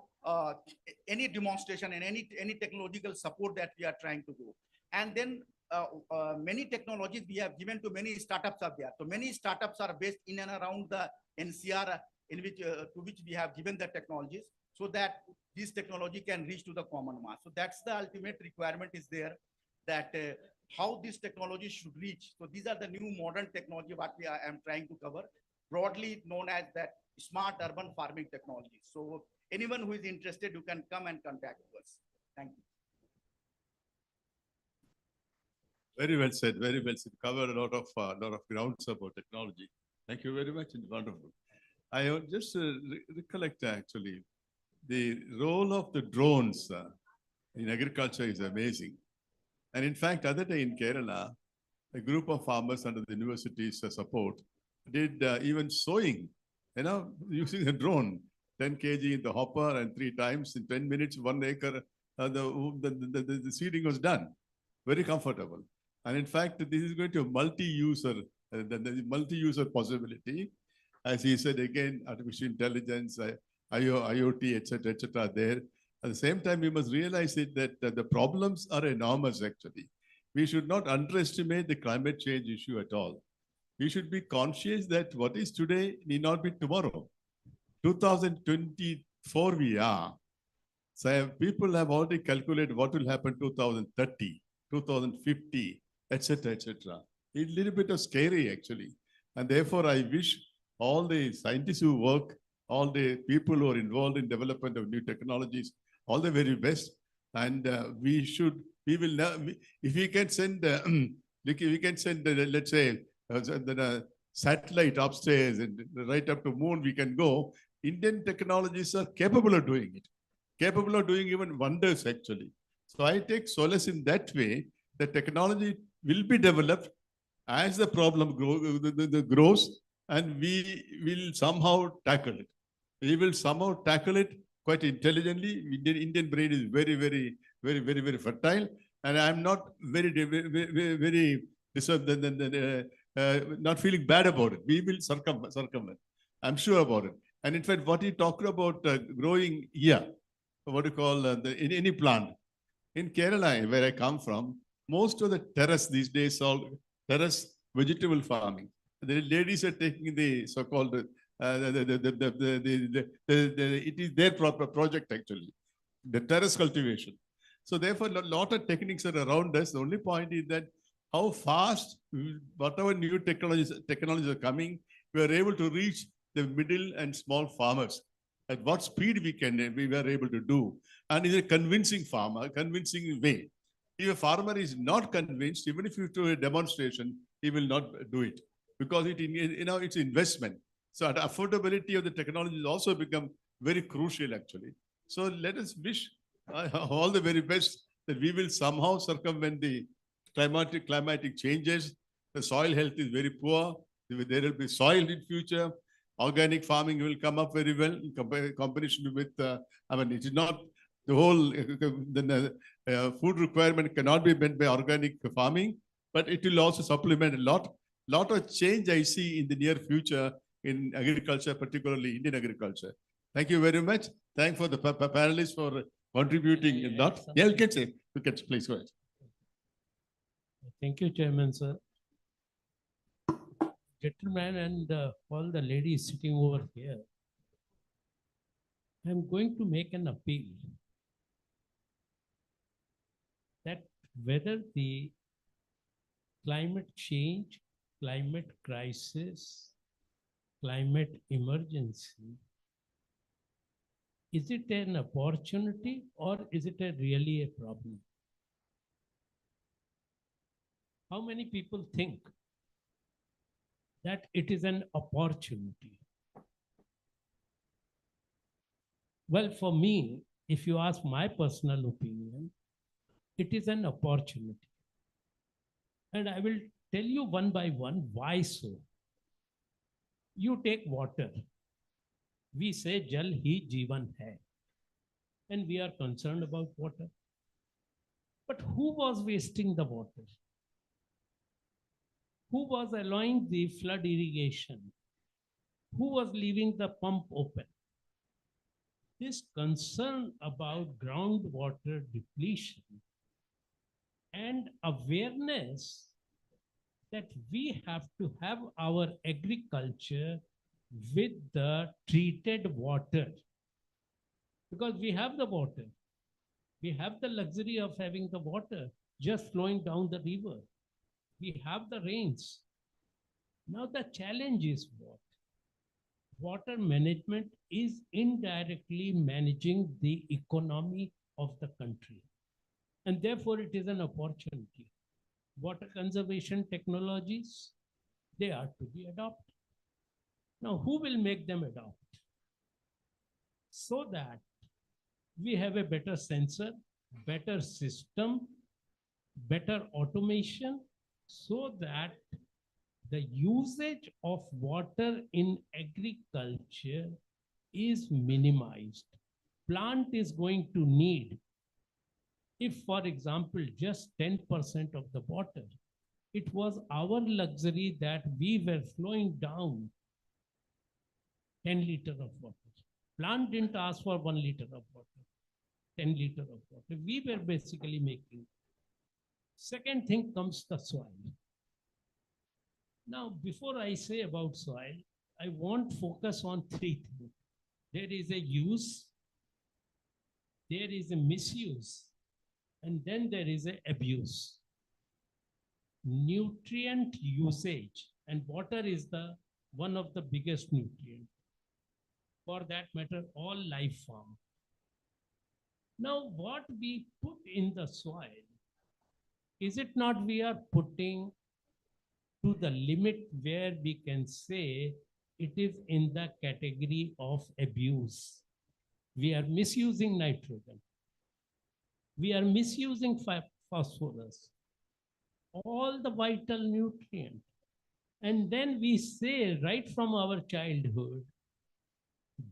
any demonstration and any technological support that we are trying to do. And then many technologies we have given to many startups are there. So many startups are based in and around the NCR, in which to which we have given the technologies, so that this technology can reach to the common mass. So that's the ultimate requirement is there, that how this technology should reach. So these are the new modern technology what I am trying to cover, broadly known as that smart urban farming technology. So anyone who is interested, you can come and contact us. Thank you. Very well said. Very well said. Covered a lot of grounds about technology. Thank you very much. It's wonderful. I just recollect actually the role of the drones in agriculture is amazing. And in fact, other day in Kerala, a group of farmers under the university's support did even sowing, using a drone, 10 kg in the hopper, and 3 times in 10 minutes, 1 acre, the seeding was done. Very comfortable. And in fact, this is going to multi-user, the multi-user possibility. As he said again, artificial intelligence, IoT, etc., etc. there. At the same time, we must realize that the problems are enormous, actually. We should not underestimate the climate change issue at all. We should be conscious that what is today need not be tomorrow. 2024 we are. So people have already calculated what will happen 2030, 2050, etc., etc. It's a little bit of scary, actually. And therefore, I wish all the scientists who work, all the people who are involved in development of new technologies, all the very best. And if we can send, let's say, the satellite upstairs and right up to moon, we can go. Indian technologies are capable of doing it, capable of doing even wonders, actually. So I take solace in that way. The technology will be developed as the problem grows, and we will somehow tackle it. We will somehow tackle it quite intelligently. Indian brain is very, very, very, very, very fertile. And I'm not very not feeling bad about it. We will circumvent. I'm sure about it. And in fact, what he talked about growing here, what you call in any plant. In Kerala, where I come from, most of the terrace these days are terrace vegetable farming. The ladies are taking the so-called, it is their proper project actually, the terrace cultivation. So therefore, a lot of techniques are around us. The only point is that how fast, whatever new technologies are coming, we are able to reach the middle and small farmers. At what speed we were able to do, and is a convincing farmer, convincing way. If a farmer is not convinced, even if you do a demonstration, he will not do it because it's investment. So the affordability of the technology has also become very crucial actually. So let us wish all the very best that we will somehow circumvent the climatic changes. The soil health is very poor. There will be soil in future. Organic farming will come up very well in combination with, it is not the whole food requirement cannot be met by organic farming, but it will also supplement a lot of change I see in the near future in agriculture, particularly Indian agriculture. Thank you very much. Thank for the panelists for contributing a lot. Yeah, you can say, please go ahead. Thank you, Chairman, sir. Gentlemen and all the ladies sitting over here, I'm going to make an appeal that whether the climate change, climate crisis, climate emergency, is it an opportunity or is it really a problem? How many people think that it is an opportunity? Well, for me, if you ask my personal opinion, it is an opportunity. And I will tell you one by one why so. You take water. We say Jal hi Jeevan hai. And we are concerned about water. But who was wasting the water? Who was allowing the flood irrigation? Who was leaving the pump open? This concern about groundwater depletion and awareness that we have to have our agriculture with the treated water, because we have the water. We have the luxury of having the water just flowing down the river. We have the rains. Now the challenge is what? Water management is indirectly managing the economy of the country. And therefore it is an opportunity. Water conservation technologies, they are to be adopted. Now, who will make them adopt? So that we have a better sensor, better system, better automation, so that the usage of water in agriculture is minimized. Plant is going to need, if for example, just 10% of the water, it was our luxury that we were flowing down 10 liters of water. Plant didn't ask for 1 liter of water, 10 liters of water. We were basically making. Second thing comes the soil. Now, before I say about soil, I want to focus on three things. There is a use, there is a misuse, and then there is an abuse. Nutrient usage, and water is one of the biggest nutrients. For that matter, all life form. Now, what we put in the soil, is it not we are putting to the limit where we can say it is in the category of abuse? We are misusing nitrogen. We are misusing phosphorus, all the vital nutrients. And then we say right from our childhood,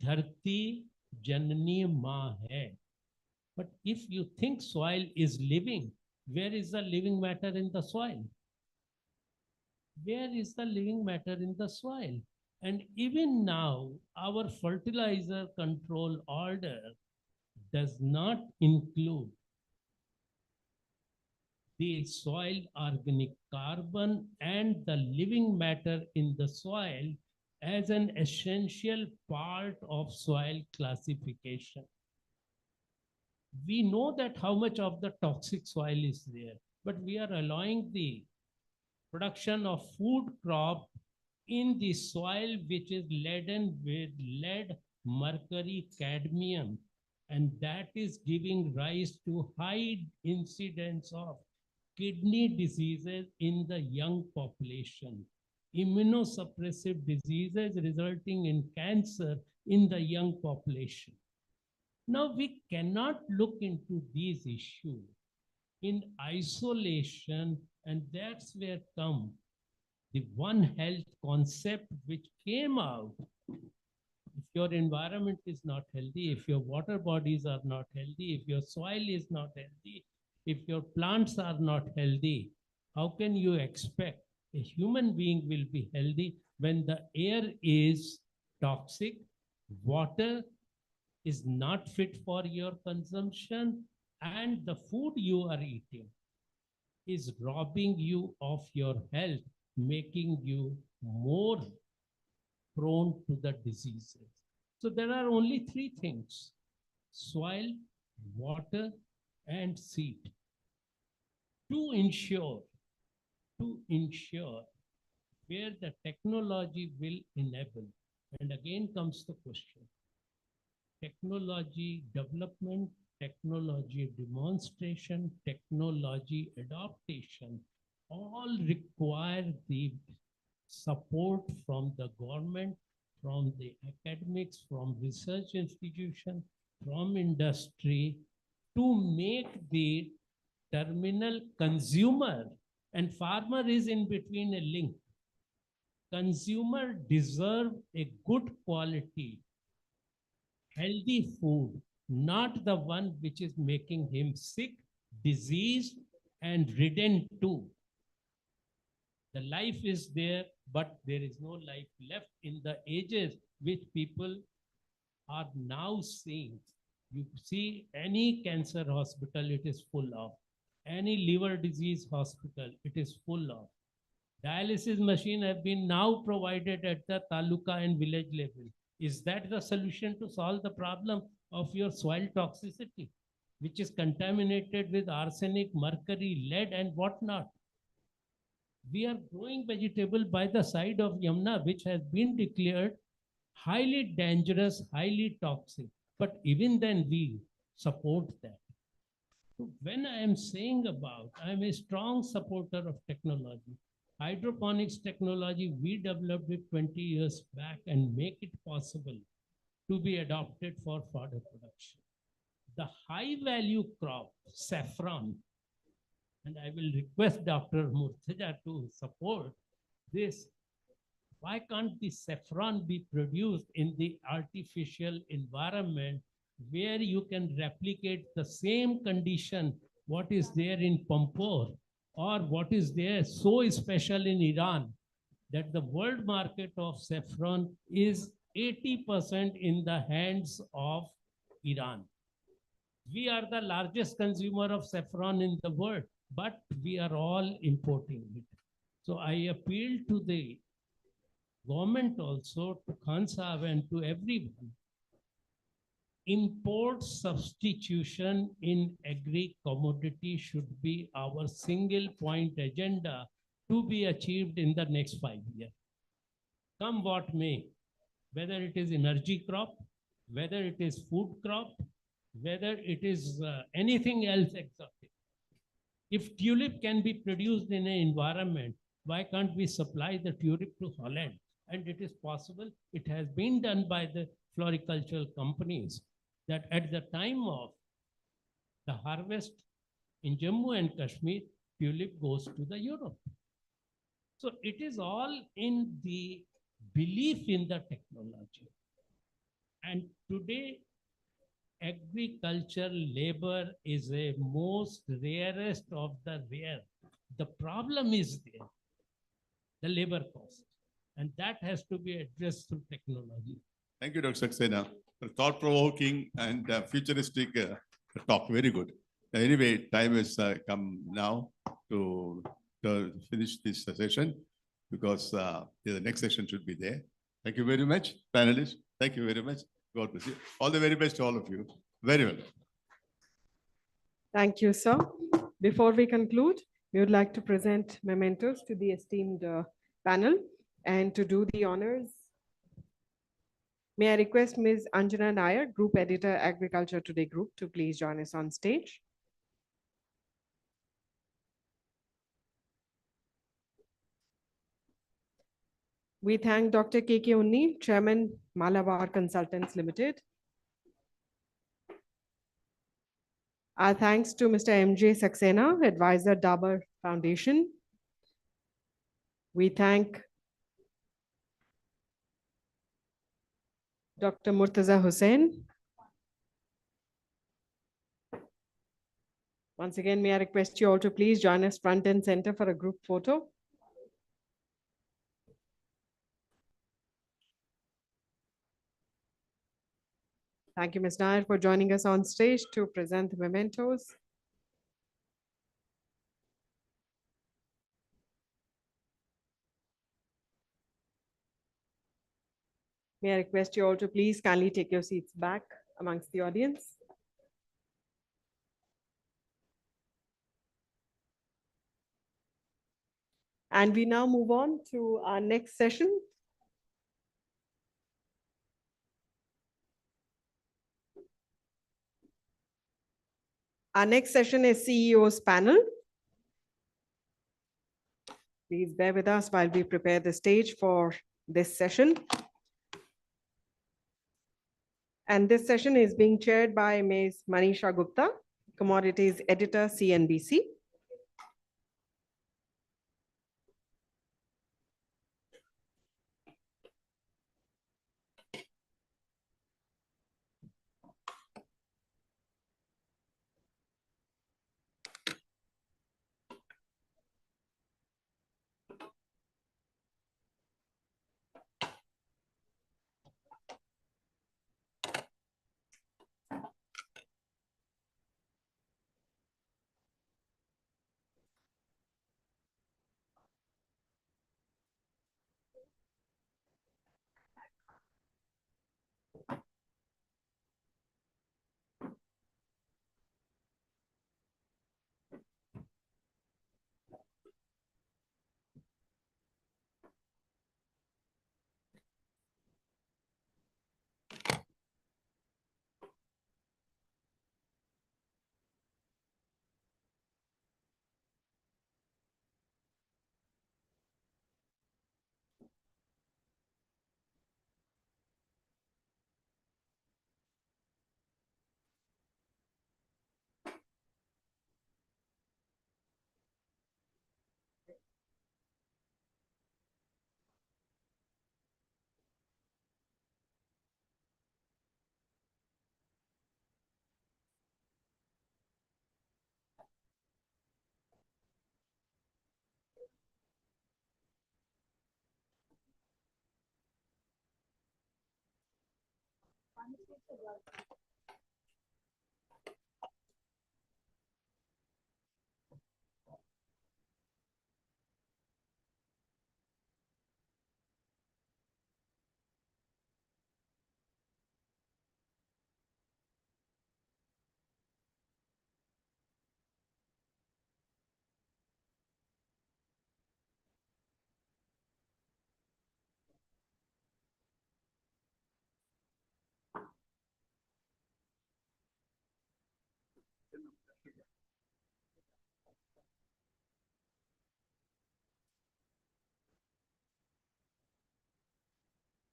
Dharti Janani Ma hai. But if you think soil is living, Where is the living matter in the soil? Where is the living matter in the soil? And even now, our fertilizer control order does not include the soil organic carbon and the living matter in the soil as an essential part of soil classification. We know that how much of the toxic soil is there, but we are allowing the production of food crop in the soil which is laden with lead, mercury, cadmium, and that is giving rise to high incidence of kidney diseases in the young population, immunosuppressive diseases resulting in cancer in the young population. Now we cannot look into these issues in isolation, and that's where come the One Health concept which came out. If your environment is not healthy, if your water bodies are not healthy, if your soil is not healthy, if your plants are not healthy, how can you expect a human being will be healthy when the air is toxic, water is not fit for your consumption, and the food you are eating is robbing you of your health, making you more prone to the diseases. So there are only three things: soil, water, and seed. To ensure where the technology will enable. And again comes the question: technology development, technology demonstration, technology adaptation, all require the support from the government, from the academics, from research institution, from industry, to make the terminal consumer, and farmer is in between a link. Consumer deserve a good quality, healthy food, not the one which is making him sick, diseased, and ridden too. The life is there, but there is no life left in the ages which people are now seeing. You see any cancer hospital, it is full of. Any liver disease hospital, it is full of. Dialysis machine have been now provided at the taluka and village level. Is that the solution to solve the problem of your soil toxicity, which is contaminated with arsenic, mercury, lead, and whatnot? We are growing vegetable by the side of Yamuna, which has been declared highly dangerous, highly toxic. But even then we support that. So when I am saying about, I am a strong supporter of technology. Hydroponics technology, we developed it 20 years back and make it possible to be adopted for fodder production. The high value crop, saffron, and I will request Dr. Murtaja to support this. Why can't the saffron be produced in the artificial environment where you can replicate the same condition what is there in Pampore or what is there so special in Iran, that the world market of saffron is 80% in the hands of Iran. We are the largest consumer of saffron in the world, but we are all importing it. So I appeal to the government also, to Khan Sahab and to everyone. Import substitution in agri-commodity should be our single point agenda to be achieved in the next 5 years. Come what may, whether it is energy crop, whether it is food crop, whether it is anything else exotic. If tulip can be produced in an environment, why can't we supply the tulip to Holland? And it is possible. It has been done by the floricultural companies, that at the time of the harvest in Jammu and Kashmir, tulip goes to the Europe. So it is all in the belief in the technology. And today, agriculture labor is a most rarest of the rare. The problem is there, the labor cost, and that has to be addressed through technology. Thank you, Dr. Saxena. Thought-provoking and futuristic talk. Very good. Anyway, time has come now to finish this session because the next session should be there. Thank you very much, panelists. Thank you very much. God bless you. All the very best to all of you. Very well. Thank you, sir. Before we conclude, we would like to present mementos to the esteemed panel, and to do the honors, may I request Ms. Anjana Nair, Group Editor, Agriculture Today Group, to please join us on stage. We thank Dr. K.K. Unni, Chairman, Malabar Consultants Limited. Our thanks to Mr. M.J. Saxena, Advisor, Dabur Foundation. We thank Dr. Murtaza Hussain. Once again, may I request you all to please join us front and center for a group photo. Thank you, Ms. Nair, for joining us on stage to present the mementos. May I request you all to please kindly take your seats back amongst the audience. And we now move on to our next session. Our next session is CEO's panel. Please bear with us while we prepare the stage for this session. And this session is being chaired by Ms. Manisha Gupta, Commodities Editor, CNBC.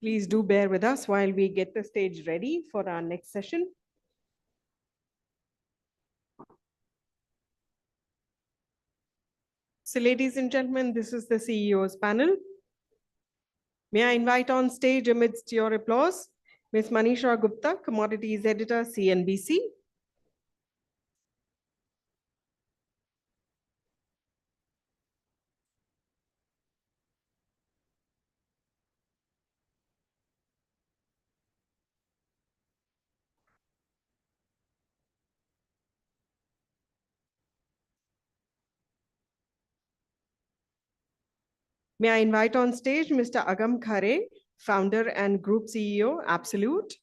Please do bear with us while we get the stage ready for our next session. So ladies and gentlemen, this is the CEO's panel. May I invite on stage amidst your applause, Ms. Manisha Gupta, Commodities Editor, CNBC. May I invite on stage Mr. Agam Khare, founder and group CEO, Absolute.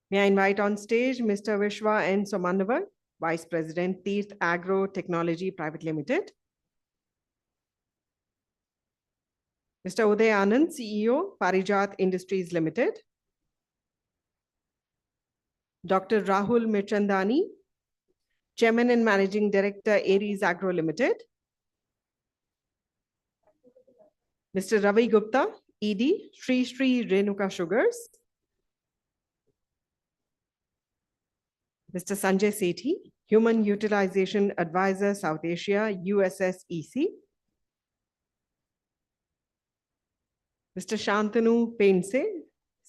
May I invite on stage Mr. Vishwa N. Somanavar, Vice President, Teeth Agro-Technology Private Limited. Mr. Uday Anand, CEO, Parijat Industries Limited. Dr. Rahul Mirchandani, Chairman and Managing Director, Aries Agro Limited. Mr. Ravi Gupta, ED, Sri Sri Renuka Sugars. Mr. Sanjay Sethi, Human Utilization Advisor, South Asia, USSEC. Mr. Shantanu Painse,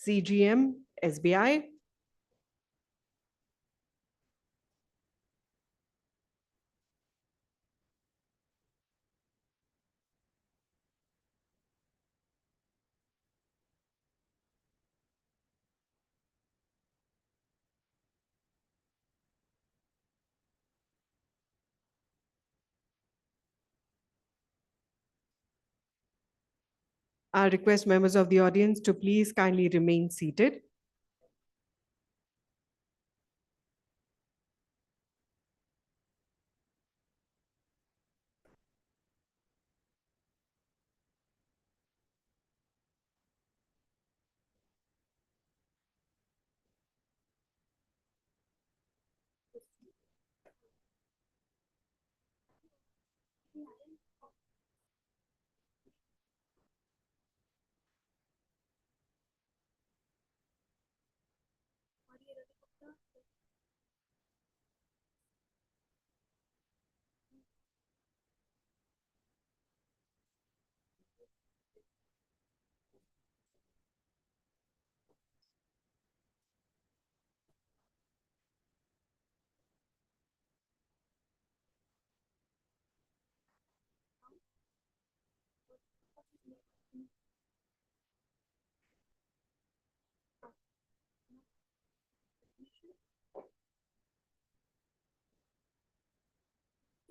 CGM, SBI. I request members of the audience to please kindly remain seated.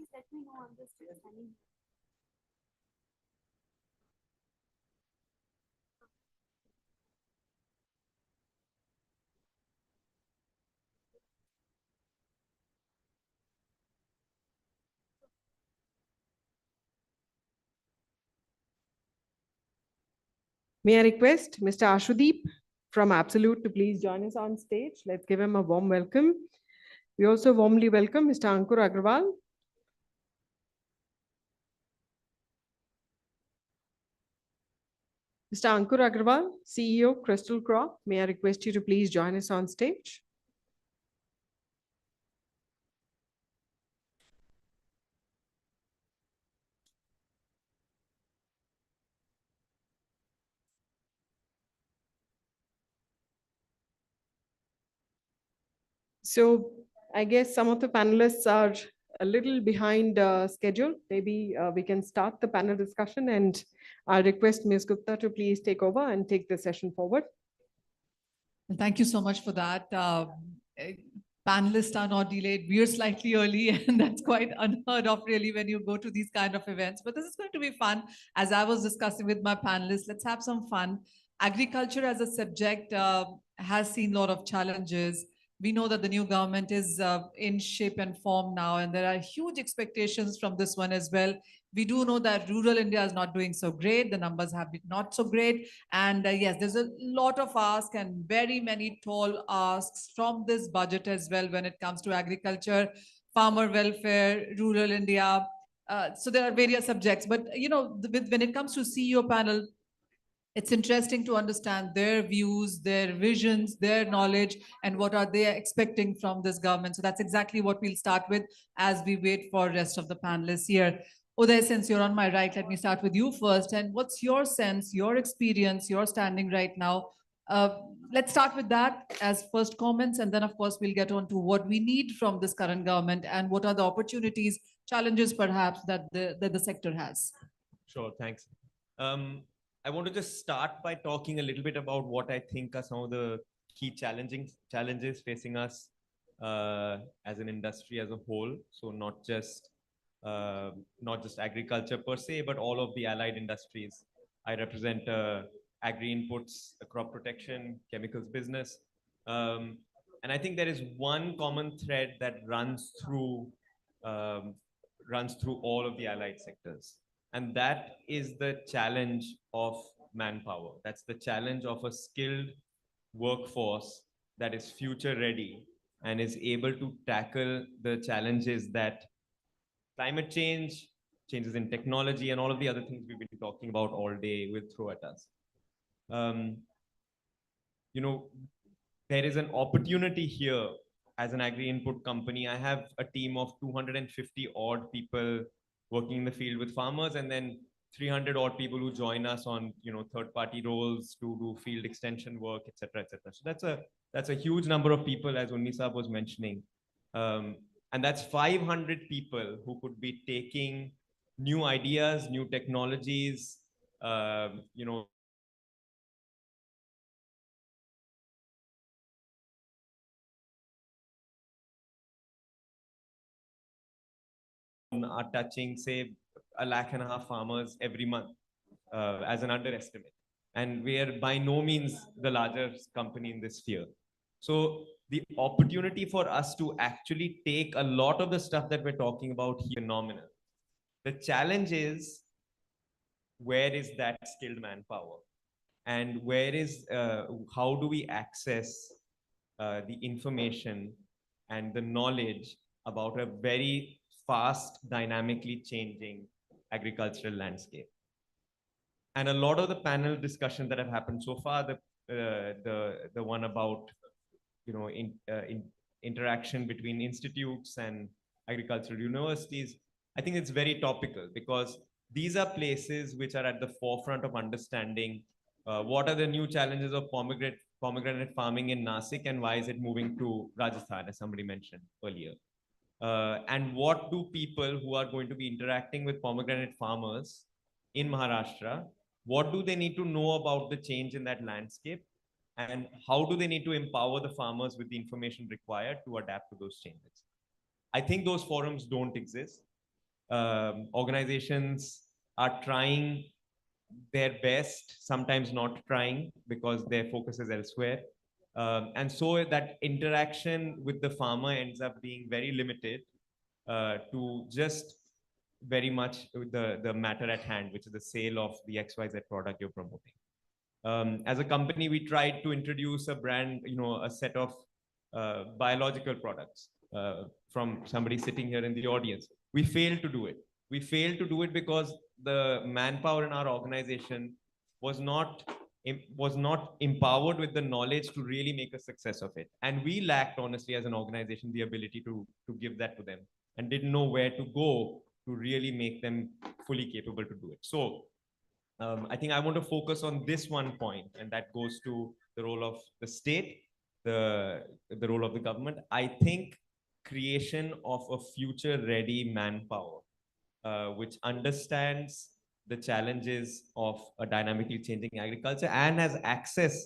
Please let me know on this. May I request Mr. Ashudeep from Absolute to please join us on stage. Let's give him a warm welcome. We also warmly welcome Mr. Ankur Agrawal. Mr. Ankur Agrawal, CEO, Crystal Crop. May I request you to please join us on stage. So I guess some of the panelists are a little behind schedule. Maybe we can start the panel discussion, and I'll request Ms. Gupta to please take over and take the session forward. Well, thank you so much for that. Panelists are not delayed. We are slightly early, and that's quite unheard of really when you go to these kind of events. But this is going to be fun. As I was discussing with my panelists, let's have some fun. Agriculture as a subject has seen a lot of challenges. We know that the new government is in shape and form now, and there are huge expectations from this one as well. We do know that rural India is not doing so great. The numbers have been not so great. And yes, there's a lot of ask and very many tall asks from this budget as well when it comes to agriculture, farmer welfare, rural India. So there are various subjects. But, you know, when it comes to CEO panel, It's interesting to understand their views, their visions, their knowledge, and what are they expecting from this government. So that's exactly what we'll start with as we wait for rest of the panelists here. Uday, since you're on my right, let me start with you first. And what's your sense, your experience, your standing right now? Let's start with that as first comments, and then of course we'll get on to what we need from this current government and what are the opportunities, challenges perhaps that the sector has. Sure, thanks. I want to just start by talking a little bit about what I think are some of the key challenges facing us as an industry as a whole. So not just agriculture per se, but all of the allied industries. I represent agri-inputs, crop protection, chemicals business. And I think there is one common thread that runs through all of the allied sectors. And that is the challenge of manpower. That's the challenge of a skilled workforce that is future ready and is able to tackle the challenges that climate change, changes in technology, and all of the other things we've been talking about all day will throw at us. There is an opportunity here as an agri-input company. I have a team of 250 odd people working in the field with farmers, and then 300 odd people who join us on third-party roles to do field extension work, etc., etc. So that's a huge number of people, as Unni was mentioning, and that's 500 people who could be taking new ideas, new technologies, are touching, say, 1.5 lakh farmers every month as an underestimate. And we are by no means the largest company in this sphere. So the opportunity for us to actually take a lot of the stuff that we're talking about here, phenomenal. The challenge is, where is that skilled manpower? And how do we access the information and the knowledge about a very fast, dynamically changing agricultural landscape? And a lot of the panel discussions that have happened so far, the one about interaction between institutes and agricultural universities, I think it's very topical, because these are places which are at the forefront of understanding what are the new challenges of pomegranate farming in Nasik, and why is it moving to Rajasthan, as somebody mentioned earlier. And what do people who are going to be interacting with pomegranate farmers in Maharashtra, what do they need to know about the change in that landscape? And how do they need to empower the farmers with the information required to adapt to those changes? I think those forums don't exist. Organizations are trying their best, sometimes not trying because their focus is elsewhere. And so that interaction with the farmer ends up being very limited to just very much the matter at hand, which is the sale of the XYZ product you're promoting. As a company, we tried to introduce a brand, a set of biological products from somebody sitting here in the audience. We failed to do it. We failed to do it because the manpower in our organization was not empowered with the knowledge to really make a success of it. And we lacked, honestly, as an organization, the ability to give that to them, and didn't know where to go to really make them fully capable to do it. So I think I want to focus on this one point, and that goes to the role of the state, the role of the government. I think creation of a future-ready manpower, which understands the challenges of a dynamically changing agriculture and has access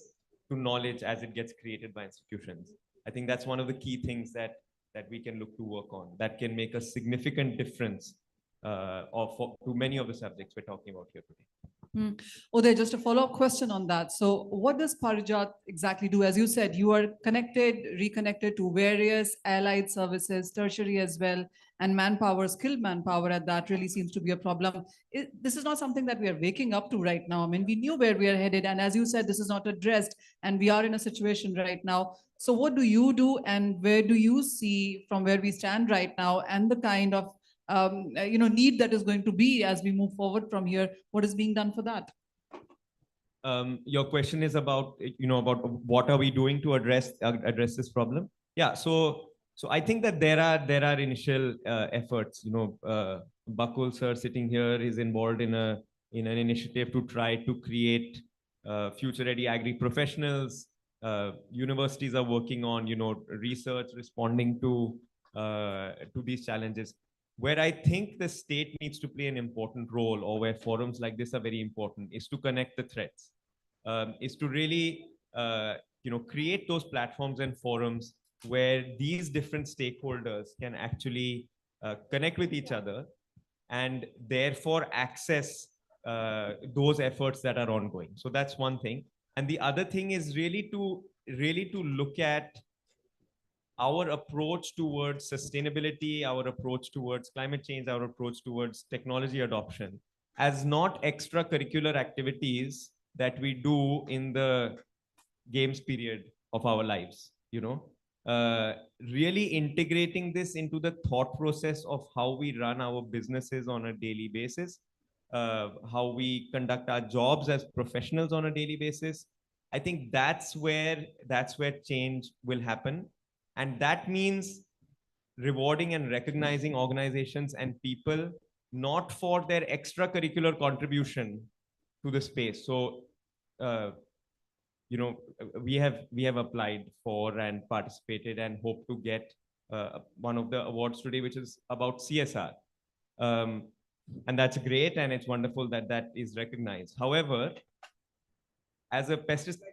to knowledge as it gets created by institutions. I think that's one of the key things that we can look to work on, that can make a significant difference to many of the subjects we're talking about here today. Uday, just a follow-up question on that. So what does Parijat exactly do? As you said, you are reconnected to various allied services, tertiary as well, and manpower, skilled manpower at that really seems to be a problem. This is not something that we are waking up to right now. I mean, we knew where we are headed. And as you said, this is not addressed, and we are in a situation right now. So what do you do, and where do you see from where we stand right now, and the kind of need that is going to be as we move forward from here? What is being done for that? your question is about, about what are we doing to address this problem? Yeah, so I think that there are initial efforts. Bakul sir sitting here is involved in an initiative to try to create future-ready agri-professionals. Universities are working on research responding to these challenges. Where I think the state needs to play an important role, or where forums like this are very important, is to connect the threads, is to really create those platforms and forums where these different stakeholders can actually connect with each other and therefore access those efforts that are ongoing. So that's one thing. And the other thing is really to look at our approach towards sustainability, our approach towards climate change, our approach towards technology adoption as not extracurricular activities that we do in the games period of our lives, really integrating this into the thought process of how we run our businesses on a daily basis, how we conduct our jobs as professionals on a daily basis. I think that's where change will happen. And that means rewarding and recognizing organizations and people not for their extracurricular contribution to the space. So, we have applied for and participated and hope to get one of the awards today, which is about CSR. And that's great, and it's wonderful that that is recognized. However, as a pesticide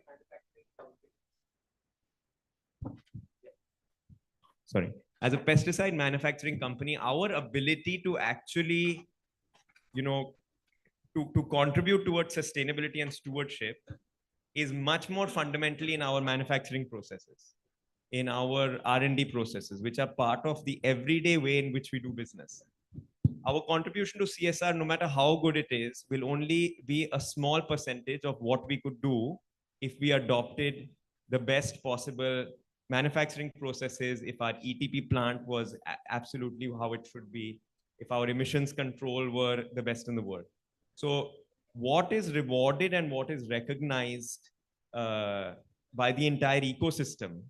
manufacturing company, our ability to actually, to contribute towards sustainability and stewardship is much more fundamentally in our manufacturing processes, in our R&D processes, which are part of the everyday way in which we do business. Our contribution to CSR, no matter how good it is, will only be a small percentage of what we could do if we adopted the best possible manufacturing processes, if our ETP plant was absolutely how it should be, if our emissions control were the best in the world. So what is rewarded and what is recognized by the entire ecosystem,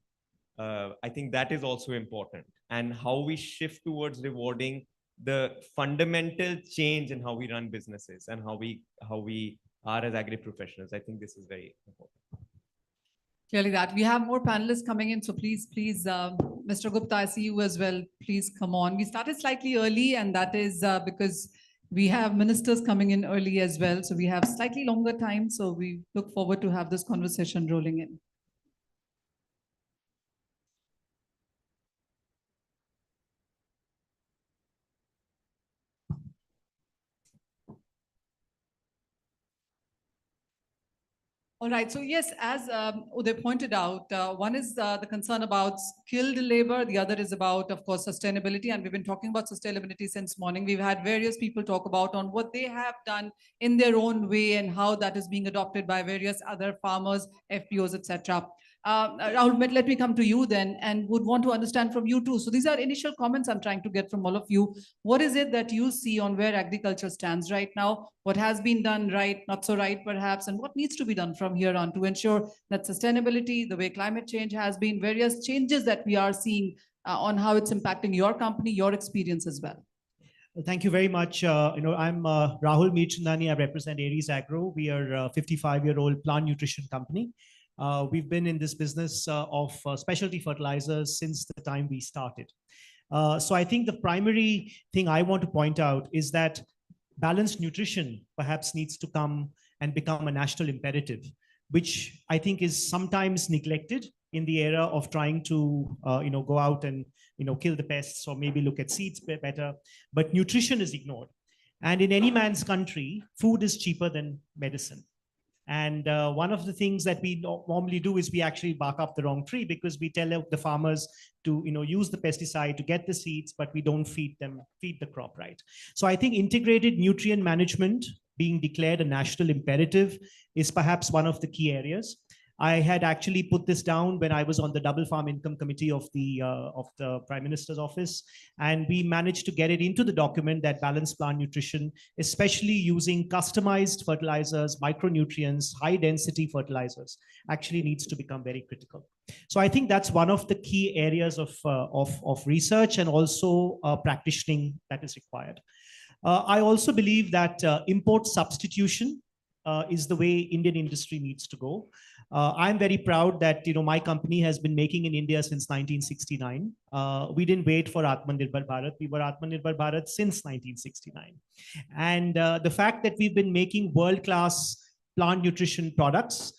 I think that is also important. And how we shift towards rewarding the fundamental change in how we run businesses and how we are as agri-professionals. I think this is very important. Clearly that. We have more panelists coming in, so please, Mr. Gupta, I see you as well. Please come on. We started slightly early, and that is because we have ministers coming in early as well. So we have slightly longer time, so we look forward to have this conversation rolling in. All right, so yes, as Uday pointed out, one is the concern about skilled labor. The other is about, of course, sustainability. And we've been talking about sustainability since morning. We've had various people talk about on what they have done in their own way and how that is being adopted by various other farmers, FPOs, etc. Rahul, let me come to you then, and would want to understand from you too. So these are initial comments I'm trying to get from all of you. What is it that you see on where agriculture stands right now? What has been done right, not so right perhaps, and what needs to be done from here on to ensure that sustainability, the way climate change has been, various changes that we are seeing on how it's impacting your company, your experience as well? Well, thank you very much. I'm Rahul Meerchandani. I represent Aries Agro. We are a 55-year-old plant nutrition company. We've been in this business of specialty fertilizers since the time we started. So I think the primary thing I want to point out is that balanced nutrition perhaps needs to come and become a national imperative, which I think is sometimes neglected in the era of trying to go out and kill the pests or maybe look at seeds better. But nutrition is ignored. And in any man's country, food is cheaper than medicine. And one of the things that we normally do is we actually bark up the wrong tree, because we tell the farmers to use the pesticide to get the seeds, but we don't feed the crop right. So I think integrated nutrient management being declared a national imperative is perhaps one of the key areas. I had actually put this down when I was on the Double Farm Income Committee of the Prime Minister's office, and we managed to get it into the document that balanced plant nutrition, especially using customized fertilizers, micronutrients, high-density fertilizers, actually needs to become very critical. So I think that's one of the key areas of research and also practicing that is required. I also believe that import substitution is the way Indian industry needs to go. I'm very proud that my company has been making in India since 1969. We didn't wait for Atmanirbhar Bharat. We were Atmanirbhar Bharat since 1969. And the fact that we've been making world-class plant nutrition products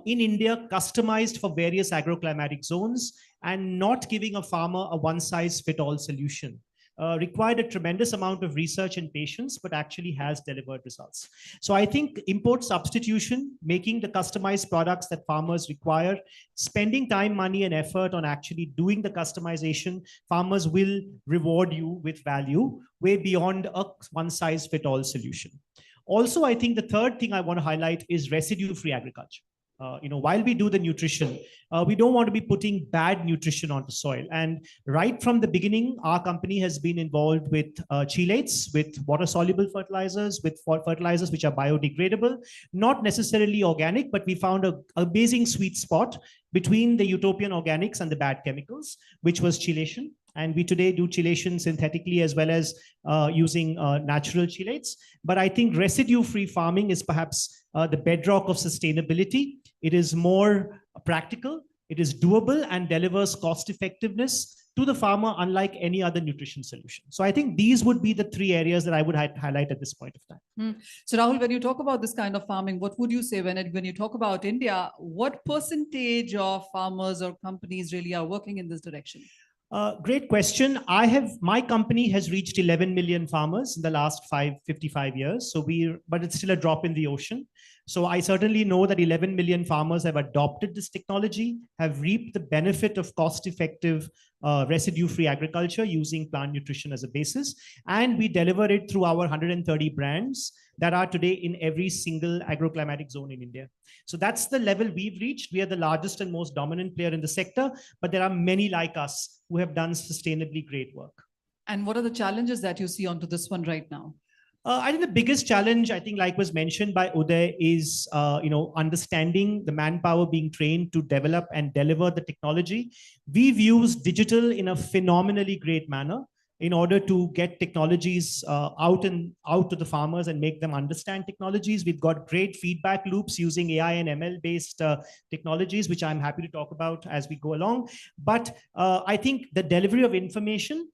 in India, customized for various agroclimatic zones, and not giving a farmer a one-size-fits-all solution. Required a tremendous amount of research and patience, but actually has delivered results. So I think import substitution, making the customized products that farmers require, spending time, money, and effort on actually doing the customization, farmers will reward you with value way beyond a one-size-fits-all solution. Also, I think the third thing I want to highlight is residue-free agriculture. While we do the nutrition, we don't want to be putting bad nutrition onto soil. And right from the beginning, our company has been involved with chelates, with water-soluble fertilizers, with fertilizers which are biodegradable, not necessarily organic, but we found an amazing sweet spot between the utopian organics and the bad chemicals, which was chelation. And we today do chelation synthetically as well as using natural chelates. But I think residue-free farming is perhaps the bedrock of sustainability. It is more practical, it is doable, and delivers cost effectiveness to the farmer, unlike any other nutrition solution. So I think these would be the three areas that I would highlight at this point of time. So Rahul, when you talk about this kind of farming, what would you say when you talk about India, what percentage of farmers or companies really are working in this direction? Great question. My company has reached 11 million farmers in the last 55 years. But it's still a drop in the ocean. So I certainly know that 11 million farmers have adopted this technology, have reaped the benefit of cost-effective residue-free agriculture using plant nutrition as a basis. And we deliver it through our 130 brands that are today in every single agroclimatic zone in India. So that's the level we've reached. We are the largest and most dominant player in the sector, but there are many like us who have done sustainably great work. And what are the challenges that you see onto this one right now? I think the biggest challenge, I think, like was mentioned by Uday, is understanding the manpower being trained to develop and deliver the technology. We've used digital in a phenomenally great manner in order to get technologies out to the farmers and make them understand technologies. We've got great feedback loops using AI and ML-based technologies, which I'm happy to talk about as we go along. But I think the delivery of information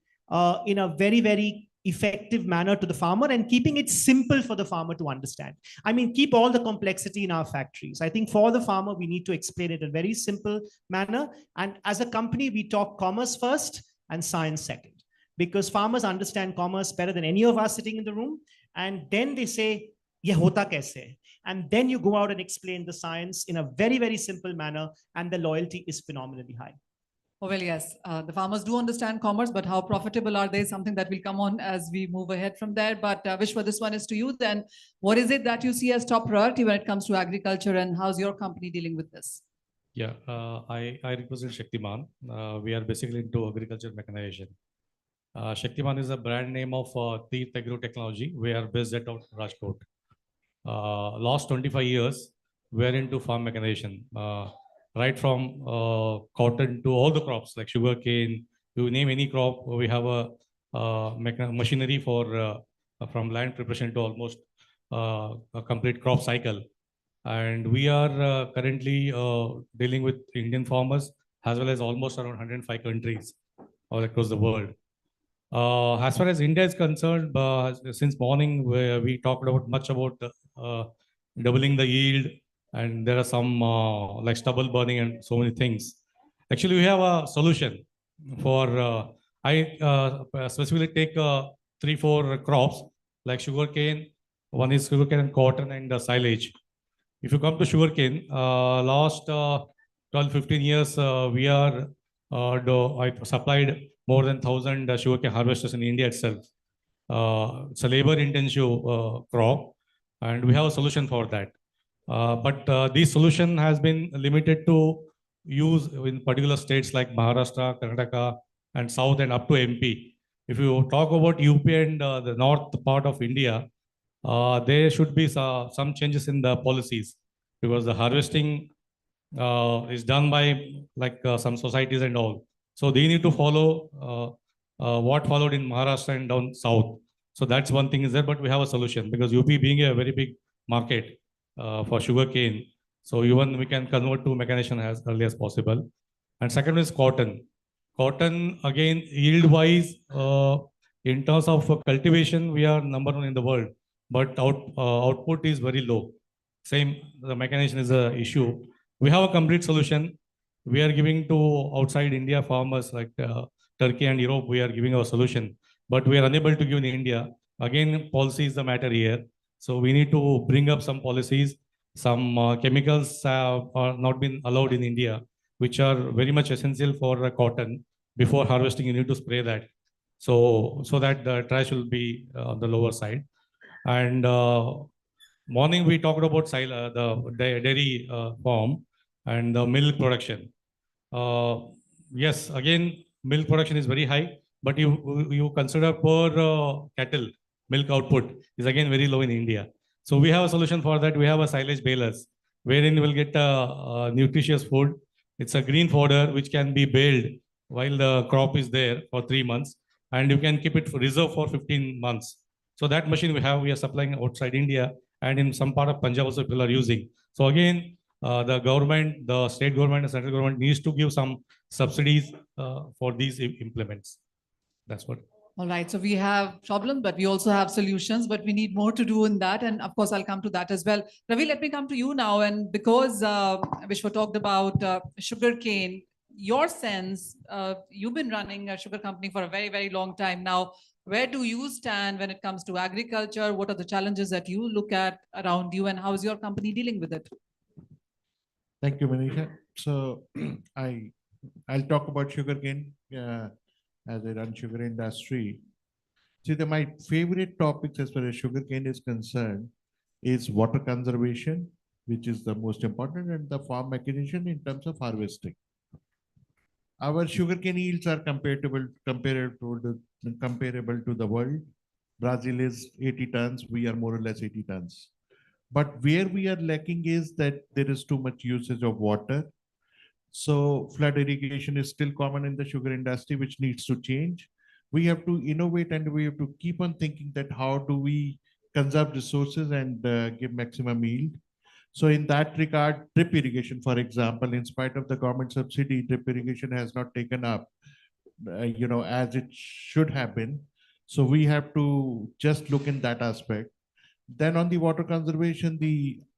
in a very, very effective manner to the farmer and keeping it simple for the farmer to understand. I mean, keep all the complexity in our factories. I think for the farmer, we need to explain it in a very simple manner. And as a company, we talk commerce first and science second, because farmers understand commerce better than any of us sitting in the room. And then they say, "Ye hota kaise?" And then you go out and explain the science in a very, very simple manner, and the loyalty is phenomenally high. Oh, well, yes, the farmers do understand commerce, but how profitable are they? Something that will come on as we move ahead from there. But Vishwa, this one is to you then. What is it that you see as top priority when it comes to agriculture, and how's your company dealing with this? Yeah, I represent Shaktiman. We are basically into agriculture mechanization. Shaktiman is a brand name of Agro-technology. We are based at Rajkot. Last 25 years, we are into farm mechanization. Right from cotton to all the crops like sugarcane, you name any crop, we have a machinery for from land preparation to almost a complete crop cycle. And we are currently dealing with Indian farmers as well as almost around 105 countries all across the world. As far as India is concerned, since morning we talked much about doubling the yield, and there are some like stubble burning and so many things. Actually, we have a solution for, I specifically take 3-4 crops like sugarcane. One is sugarcane and cotton and silage. If you come to sugarcane, last 12-15 years, I supplied more than 1,000 sugarcane harvesters in India itself. It's a labor-intensive crop, and we have a solution for that. But this solution has been limited to use in particular states like Maharashtra, Karnataka, and South and up to MP. If you talk about UP and the north part of India, there should be some changes in the policies because the harvesting is done by like some societies and all. So they need to follow what followed in Maharashtra and down south. So that's one thing is there, but we have a solution because UP being a very big market for sugarcane. So even we can convert to mechanization as early as possible. And second is cotton. Cotton, again, yield-wise, in terms of cultivation, we are number one in the world, but output is very low. Same, the mechanization is an issue. We have a complete solution. We are giving to outside India farmers like Turkey and Europe, we are giving our solution, but we are unable to give in India. Again, policy is the matter here. So we need to bring up some policies. Some chemicals are not been allowed in India, which are very much essential for cotton. Before harvesting, you need to spray that. So that the trash will be on the lower side. And morning we talked about the dairy farm and the milk production. Yes, again, milk production is very high, but you consider per cattle, milk output is again very low in India. So we have a solution for that. We have a silage balers, wherein you will get a nutritious food. It's a green fodder which can be baled while the crop is there for 3 months, and you can keep it for reserve for 15 months. So that machine we are supplying outside India, and in some part of Punjab also people are using. So again, the government, the state government and central government needs to give some subsidies for these implements. That's what. All right, so we have problem, but we also have solutions, but we need more to do in that. And of course, I'll come to that as well. Ravi, let me come to you now. And because Vishwa talked about sugarcane, your sense, you've been running a sugar company for a very, very long time now. Where do you stand when it comes to agriculture? What are the challenges that you look at around you, and how is your company dealing with it? Thank you, Manisha. So I'll talk about sugarcane as I run sugar industry. See, my favorite topics as far as sugarcane is concerned is water conservation, which is the most important, and the farm mechanization in terms of harvesting. Our sugarcane yields are comparable to the world. Brazil is 80 tons. We are more or less 80 tons. But where we are lacking is that there is too much usage of water. So flood irrigation is still common in the sugar industry, which needs to change. We have to innovate and we have to keep on thinking that how do we conserve resources and give maximum yield. So in that regard, drip irrigation, for example, in spite of the government subsidy, drip irrigation has not taken up, as it should have been. So we have to just look in that aspect. Then on the water conservation,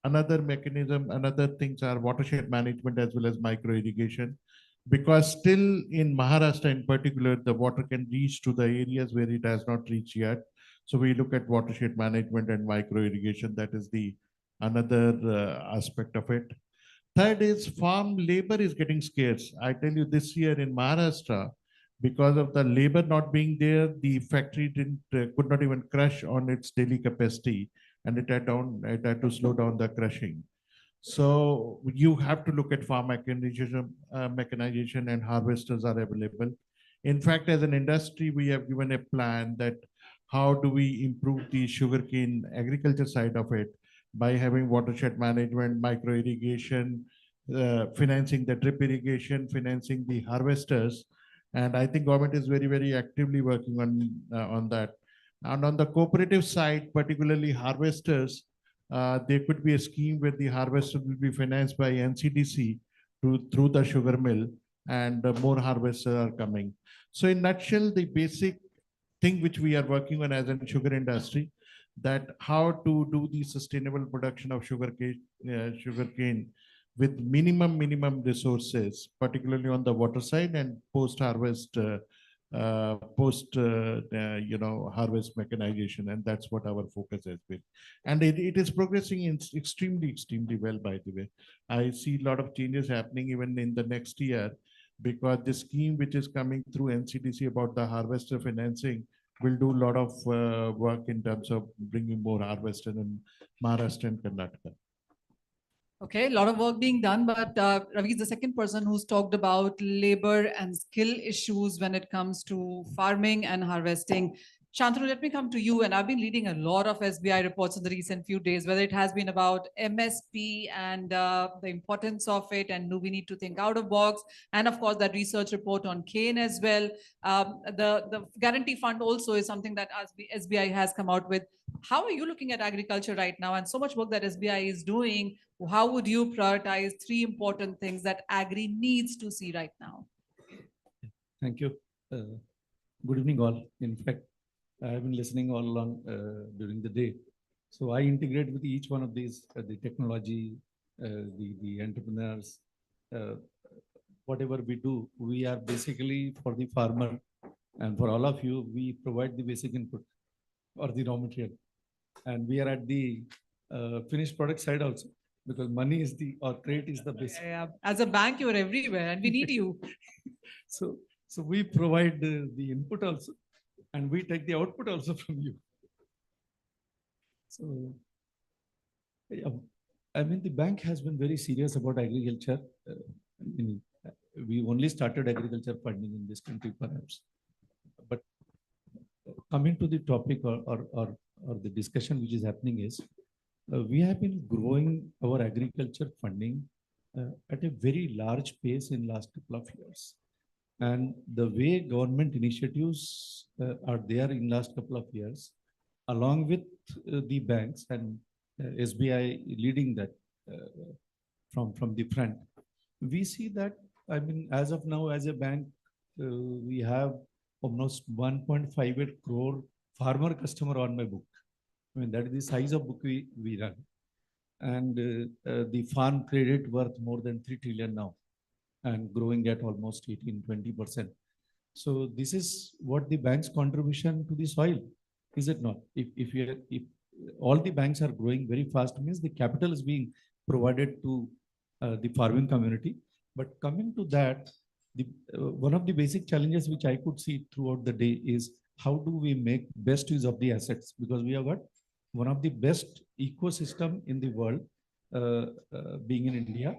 another mechanism, another things are watershed management as well as micro irrigation, because still in Maharashtra in particular, the water can reach to the areas where it has not reached yet. So we look at watershed management and micro irrigation. That is the another aspect of it. Third is farm labor is getting scarce. I tell you, this year in Maharashtra, because of the labor not being there, the factory could not even crush on its daily capacity, and it had to slow down the crushing. So you have to look at farm mechanization and harvesters are available. In fact, as an industry, we have given a plan that how do we improve the sugarcane agriculture side of it by having watershed management, micro irrigation, financing the drip irrigation, financing the harvesters. And I think government is very, very actively working on that. And on the cooperative side, particularly harvesters, there could be a scheme where the harvester will be financed by NCDC through the sugar mill, and more harvesters are coming. So in nutshell, the basic thing which we are working on as a sugar industry, that how to do the sustainable production of sugarcane with minimum resources, particularly on the water side and post-harvest harvest mechanization, and that's what our focus has been. And it is progressing extremely well, by the way. I see a lot of changes happening even in the next year, because the scheme which is coming through NCDC about the harvester financing will do a lot of work in terms of bringing more harvester in Maharashtra and Karnataka. Okay, a lot of work being done, but Ravi is the second person who's talked about labor and skill issues when it comes to farming and harvesting. Shantanu, let me come to you. And I've been leading a lot of SBI reports in the recent few days, whether it has been about MSP and the importance of it, and do we need to think out of box, and of course that research report on cane as well. The guarantee fund also is something that SBI has come out with. How are you looking at agriculture right now, and so much work that SBI is doing? How would you prioritize three important things that agri needs to see right now? Thank you. Good evening, all. In fact, I have been listening all along during the day. So I integrate with each one of these, the technology, the entrepreneurs, whatever we do, we are basically for the farmer, and for all of you, we provide the basic input or the raw material. And we are at the finished product side also, because money is or trade is the basic. Yeah. As a bank, you're everywhere and we need you. So we provide the input also, and we take the output also from you. So, yeah, I mean, the bank has been very serious about agriculture. We only started agriculture funding in this country, perhaps. But coming to the topic or the discussion which is happening is, we have been growing our agriculture funding at a very large pace in last couple of years. And the way government initiatives are there in last couple of years, along with the banks and SBI leading that from the front, we see that, I mean, as of now, as a bank, we have almost 1.58 crore farmer customer on my book. I mean, that is the size of book we run. And the farm credit worth more than 3 trillion now, and growing at almost 18-20%. So this is what the bank's contribution to the soil, is it not? If all the banks are growing very fast, means the capital is being provided to the farming community. But coming to that, one of the basic challenges which I could see throughout the day is, how do we make best use of the assets? Because we have got one of the best ecosystem in the world, being in India.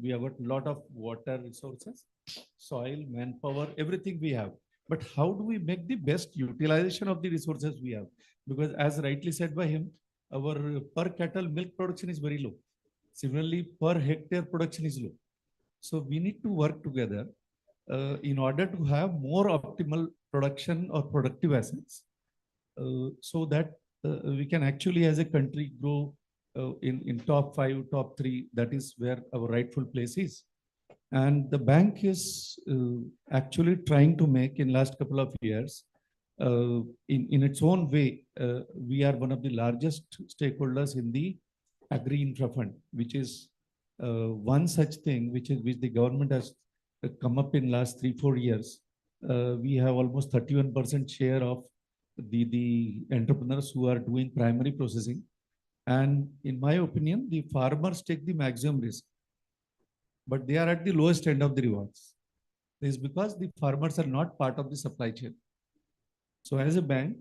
We have got a lot of water resources, soil, manpower, everything we have. But how do we make the best utilization of the resources we have? Because as rightly said by him, our per cattle milk production is very low. Similarly, per hectare production is low. So we need to work together in order to have more optimal production or productive assets, so that we can actually as a country grow in top 5, top 3. That is where our rightful place is. And the bank is actually trying to make in last couple of years, in its own way, we are one of the largest stakeholders in the agri-infra fund, which is one such thing which the government has come up in last 3-4 years. We have almost 31% share of the entrepreneurs who are doing primary processing. And in my opinion, the farmers take the maximum risk, but they are at the lowest end of the rewards. This is because the farmers are not part of the supply chain. So as a bank,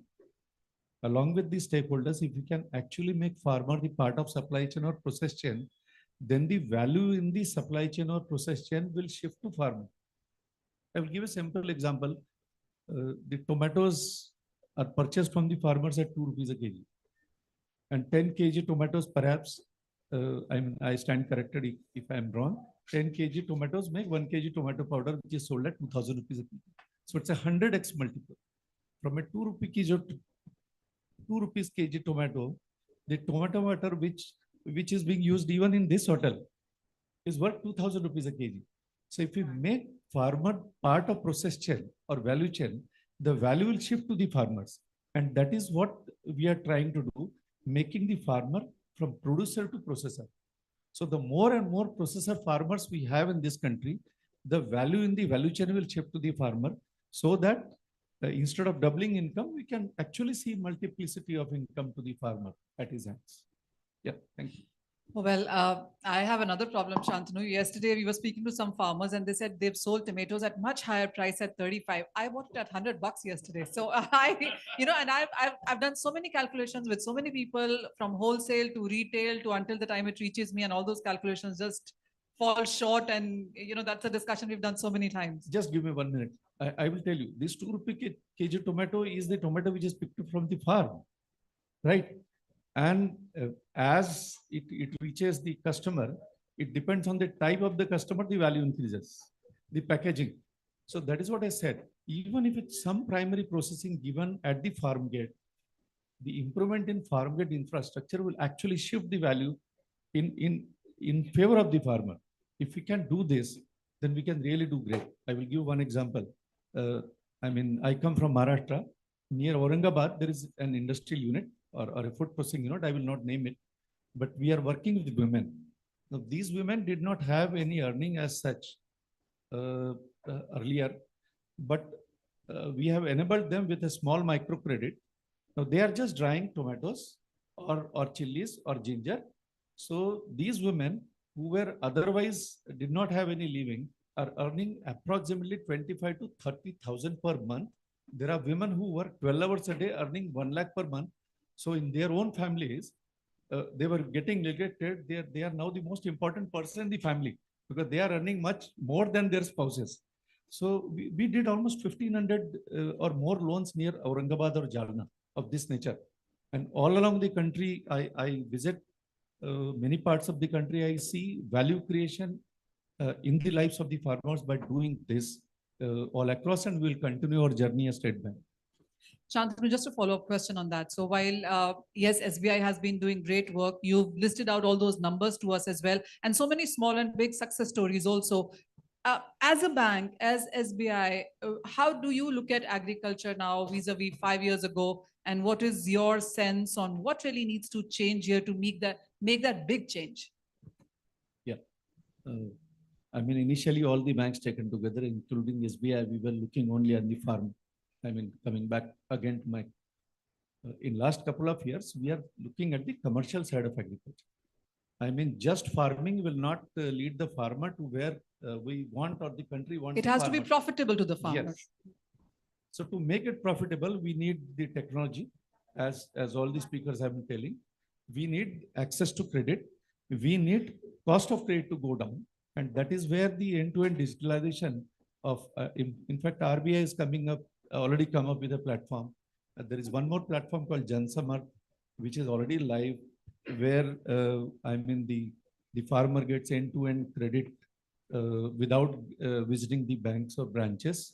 along with the stakeholders, if we can actually make farmer the part of supply chain or process chain, then the value in the supply chain or process chain will shift to farmer. I will give a simple example. The tomatoes are purchased from the farmers at 2 rupees a kg. And 10 kg tomatoes, perhaps, I stand corrected if I'm wrong, 10 kg tomatoes make 1 kg tomato powder, which is sold at 2,000 rupees a kg. So it's a 100x multiple. From a 2 rupees kg tomato, the tomato water which is being used even in this hotel is worth 2,000 rupees a kg. So if we make farmer part of process chain or value chain, the value will shift to the farmers. And that is what we are trying to do, making the farmer from producer to processor. So the more and more processor farmers we have in this country, the value in the value chain will shift to the farmer, so that instead of doubling income, we can actually see multiplicity of income to the farmer at his hands. Yeah, thank you. Well, I have another problem, Shantanu. Yesterday, we were speaking to some farmers and they said they've sold tomatoes at much higher price at 35. I bought it at $100 yesterday. So and I've done so many calculations with so many people from wholesale to retail to until the time it reaches me, and all those calculations just fall short. And, that's a discussion we've done so many times. Just give me 1 minute. I will tell you, this 2 rupee kg tomato is the tomato which is picked up from the farm, right? And as it reaches the customer, it depends on the type of the customer, the value increases, the packaging. So that is what I said. Even if it's some primary processing given at the farm gate, the improvement in farm gate infrastructure will actually shift the value in favor of the farmer. If we can do this, then we can really do great. I will give one example. I come from Maharashtra. Near Aurangabad, there is an industrial unit or a food processing unit. I will not name it, but we are working with women. Now, these women did not have any earning as such earlier, but we have enabled them with a small microcredit. Now, they are just drying tomatoes or chilies or ginger. So these women who were otherwise did not have any living are earning approximately 25 to 30,000 per month. There are women who work 12 hours a day earning 1 lakh per month. So in their own families, they were getting neglected. They are now the most important person in the family because they are earning much more than their spouses. So we did almost 1,500 or more loans near Aurangabad or Jalna of this nature. And all along the country, I visit many parts of the country. I see value creation in the lives of the farmers by doing this all across, and we'll continue our journey as State Bank. Shantanu, just a follow-up question on that. So while, yes, SBI has been doing great work, you've listed out all those numbers to us as well, and so many small and big success stories also. As a bank, as SBI, how do you look at agriculture now vis-a-vis 5 years ago? And what is your sense on what really needs to change here to make that big change? Yeah. Initially all the banks taken together, including SBI, we were looking only on the farm. Coming back again to my, in last couple of years, we are looking at the commercial side of agriculture. Just farming will not lead the farmer to where we want or the country wants. It has to be profitable to the farmer. Yes. So to make it profitable, we need the technology, as all the speakers have been telling. We need access to credit. We need cost of credit to go down. And that is where the end-to-end digitalization of, in fact, RBI is already come up with a platform. There is one more platform called Jan Samarth, which is already live, where the farmer gets end-to-end credit without visiting the banks or branches.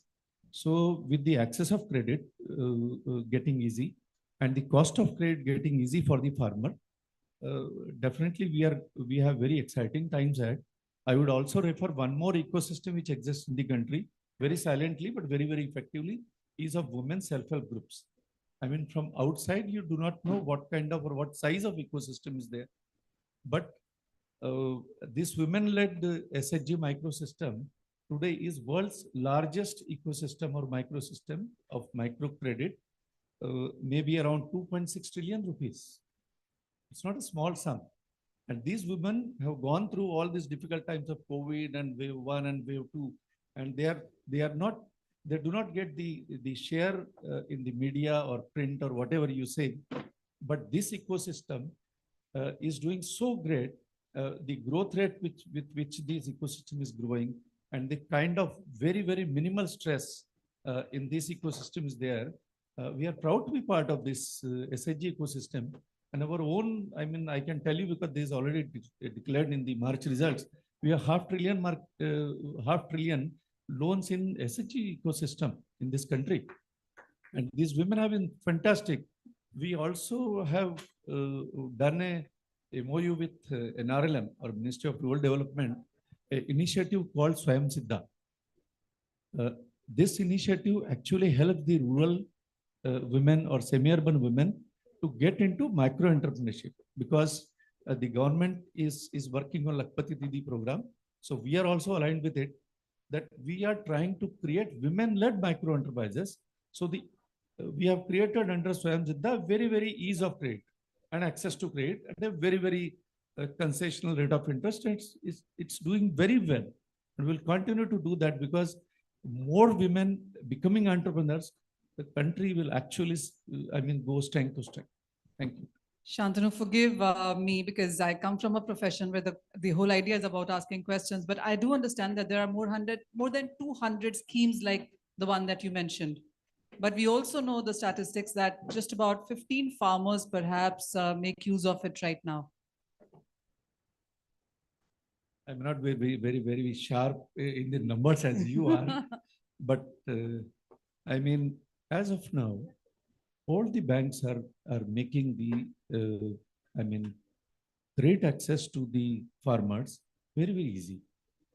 So with the access of credit getting easy and the cost of credit getting easy for the farmer, definitely we have very exciting times ahead. I would also refer one more ecosystem which exists in the country very silently but very, very effectively is of women self-help groups. From outside, you do not know what kind of or what size of ecosystem is there. But this women-led SHG microsystem today is world's largest ecosystem or microsystem of microcredit, maybe around 2.6 trillion rupees. It's not a small sum. And these women have gone through all these difficult times of COVID and wave 1 and wave 2, and they do not get the share in the media or print or whatever you say. But this ecosystem is doing so great. The growth rate with which this ecosystem is growing and the kind of very, very minimal stress in this ecosystem is there. We are proud to be part of this SHG ecosystem. And our own, I can tell you because this is already declared in the March results, we have half trillion loans in SHG ecosystem in this country. And these women have been fantastic. We also have done a MOU with NRLM or Ministry of Rural Development, an initiative called Swayam Siddha. This initiative actually helps the rural women or semi-urban women to get into micro-entrepreneurship because the government is working on Lakpati Didi program. So we are also aligned with it that we are trying to create women-led micro-enterprises. So we have created under Swayam Siddha very, very ease of credit and access to credit at a very, very concessional rate of interest. It's doing very well, and will continue to do that because more women becoming entrepreneurs, the country will actually, go strength to strength. Thank you. Shantanu, forgive me because I come from a profession where the whole idea is about asking questions, but I do understand that there are more than 200 schemes like the one that you mentioned. But we also know the statistics that just about 15 farmers perhaps make use of it right now. I'm not very sharp in the numbers as you are, but as of now, all the banks are making the, great access to the farmers very easy.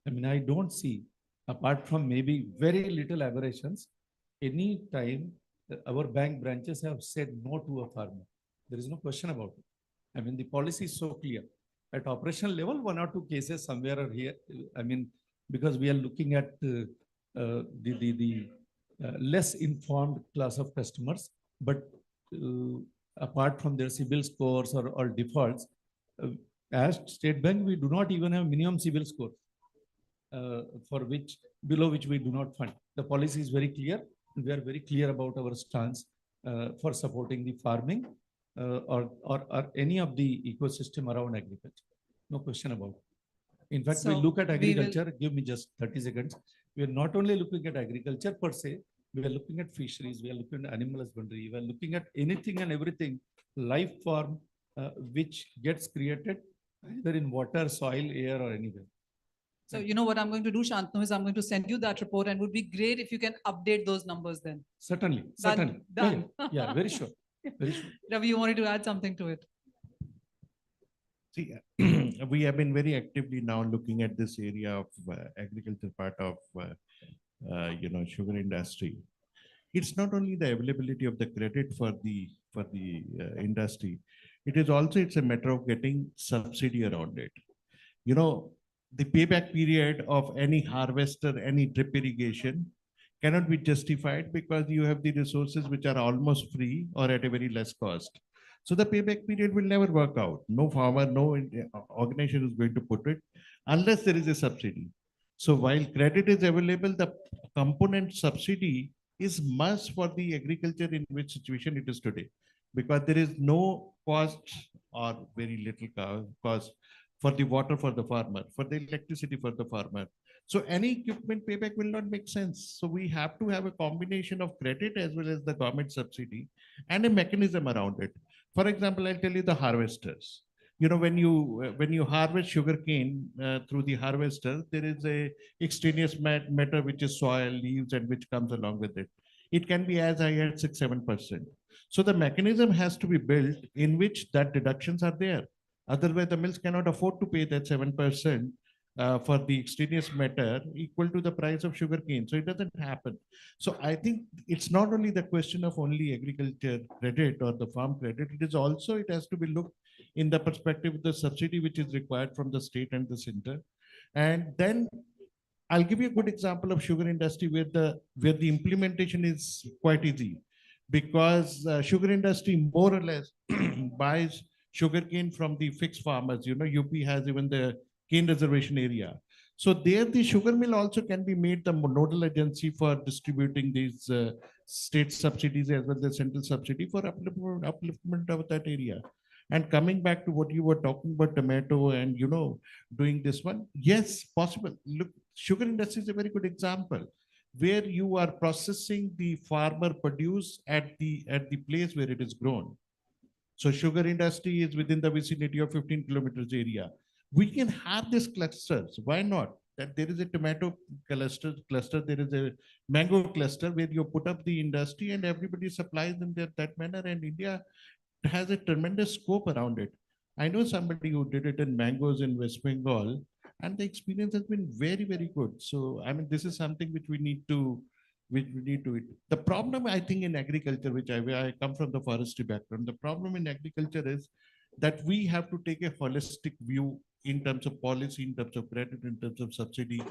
I don't see, apart from maybe very little aberrations, any time our bank branches have said no to a farmer. There is no question about it. The policy is so clear. At operational level, one or two cases somewhere or here, because we are looking at the less informed class of customers, but apart from their CIBIL scores or defaults, as State Bank, we do not even have minimum CIBIL score below which we do not fund. The policy is very clear. We are very clear about our stance for supporting the farming or any of the ecosystem around agriculture. No question about it. In fact, we look at agriculture, give me just 30 seconds. We are not only looking at agriculture per se, we are looking at fisheries, we are looking at animal husbandry, we are looking at anything and everything, life form, which gets created either in water, soil, air, or anywhere. So you know what I'm going to do, Shantanu, is I'm going to send you that report, and it would be great if you can update those numbers then. Certainly. Done. Yeah, very sure. Very sure. Ravi, you wanted to add something to it? See, we have been very actively now looking at this area of agriculture part of, sugar industry. It's not only the availability of the credit for the industry. It's a matter of getting subsidy around it. The payback period of any harvester, any drip irrigation cannot be justified because you have the resources which are almost free or at a very less cost. So the payback period will never work out. No farmer, no organization is going to put it unless there is a subsidy. So while credit is available, the component subsidy is must for the agriculture in which situation it is today, because there is no cost or very little cost for the water for the farmer, for the electricity for the farmer. So any equipment payback will not make sense. So we have to have a combination of credit as well as the government subsidy and a mechanism around it. For example, I'll tell you the harvesters. When you harvest sugarcane through the harvester, there is a extraneous matter which is soil, leaves, and which comes along with it. It can be as high as 6-7%. So the mechanism has to be built in which that deductions are there. Otherwise, the mills cannot afford to pay that 7% for the extraneous matter equal to the price of sugarcane. So it doesn't happen. So I think it's not only the question of only agriculture credit or the farm credit. It has to be looked in the perspective of the subsidy which is required from the state and the center. And then I'll give you a good example of sugar industry where the implementation is quite easy, because sugar industry more or less buys sugarcane from the fixed farmers. UP has even the cane reservation area. So there the sugar mill also can be made the nodal agency for distributing these state subsidies as well as central subsidy for upliftment of that area. And coming back to what you were talking about, tomato and, doing this one, yes, possible. Look, sugar industry is a very good example where you are processing the farmer produce at the place where it is grown. So sugar industry is within the vicinity of 15 kilometers area. We can have these clusters. Why not? That there is a tomato cluster, there is a mango cluster where you put up the industry and everybody supplies in that manner. And India has a tremendous scope around it. I know somebody who did it in mangoes in West Bengal, and the experience has been very, very good. So, this is something which we need to The problem, I think, in agriculture, which I come from the forestry background, the problem in agriculture is that we have to take a holistic view in terms of policy, in terms of credit, in terms of subsidy,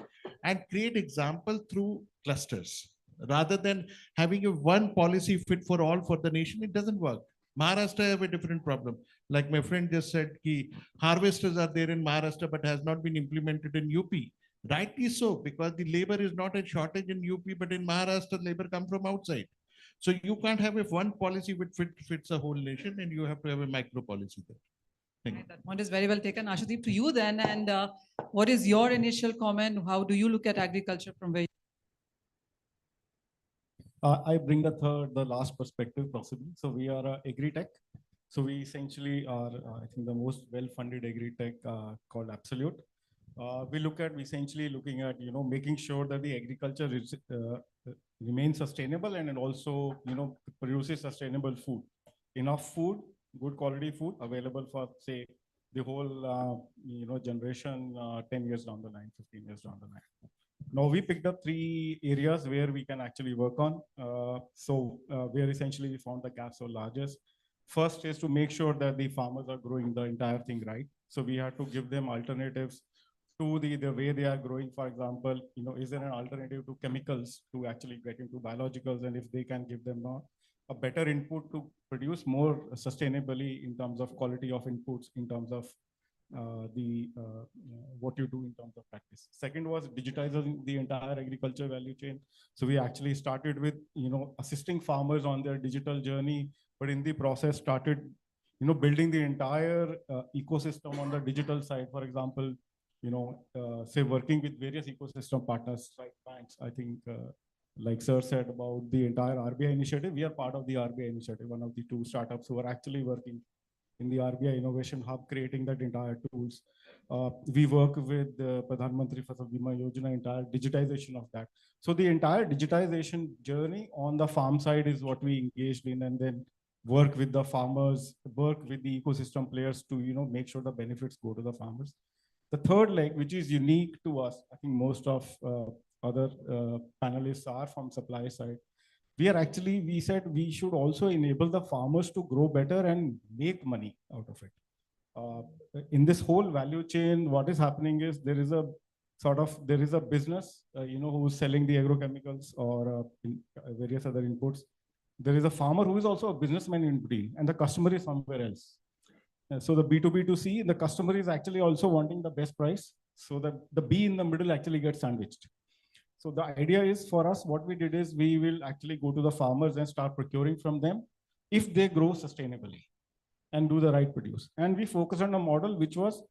and create example through clusters. Rather than having a one policy fit for all for the nation, it doesn't work. Maharashtra have a different problem. Like my friend just said, harvesters are there in Maharashtra, but has not been implemented in UP. Rightly so, because the labor is not a shortage in UP, but in Maharashtra, labor come from outside. So you can't have one policy which fits a whole nation, and you have to have a micro policy there. Thank you. That point is very well taken. Ashadeep, to you then. And what is your initial comment? How do you look at agriculture from where? I bring the last perspective possibly. So we are a agri-tech. So we essentially are, I think, the most well-funded agri-tech called Absolute. We essentially looking at, making sure that the agriculture remains sustainable and it also, produces sustainable food. Enough food, good quality food available for, say, the whole, generation 10 years down the line, 15 years down the line. Now we picked up 3 areas where we can actually work on. Where essentially we found the gaps are largest. First is to make sure that the farmers are growing the entire thing right. So we had to give them alternatives to the way they are growing. For example, is there an alternative to chemicals to actually get into biologicals, and if they can give them a better input to produce more sustainably in terms of quality of inputs, in terms of what you do in terms of practice. Second was digitizing the entire agriculture value chain. So we actually started with, assisting farmers on their digital journey, but in the process started, building the entire ecosystem on the digital side. For example, say working with various ecosystem partners like banks. I think, like Sir said about the entire RBI initiative, we are part of the RBI initiative, one of the 2 startups who are actually working in the RBI Innovation Hub, creating that entire tools. We work with Pradhan Mantri Fasal Bima Yojana, entire digitization of that. So the entire digitization journey on the farm side is what we engaged in, and then work with the farmers, work with the ecosystem players to, make sure the benefits go to the farmers. The third leg, which is unique to us, I think most of other panelists are from supply side. We said we should also enable the farmers to grow better and make money out of it. In this whole value chain, what is happening is there is a business, who's selling the agrochemicals or various other inputs. There is a farmer who is also a businessman in between, and the customer is somewhere else. So the B2B2C, the customer is actually also wanting the best price, so that the B in the middle actually gets sandwiched. So the idea is for us, what we did is we will actually go to the farmers and start procuring from them if they grow sustainably and do the right produce. And we focus on a model which was,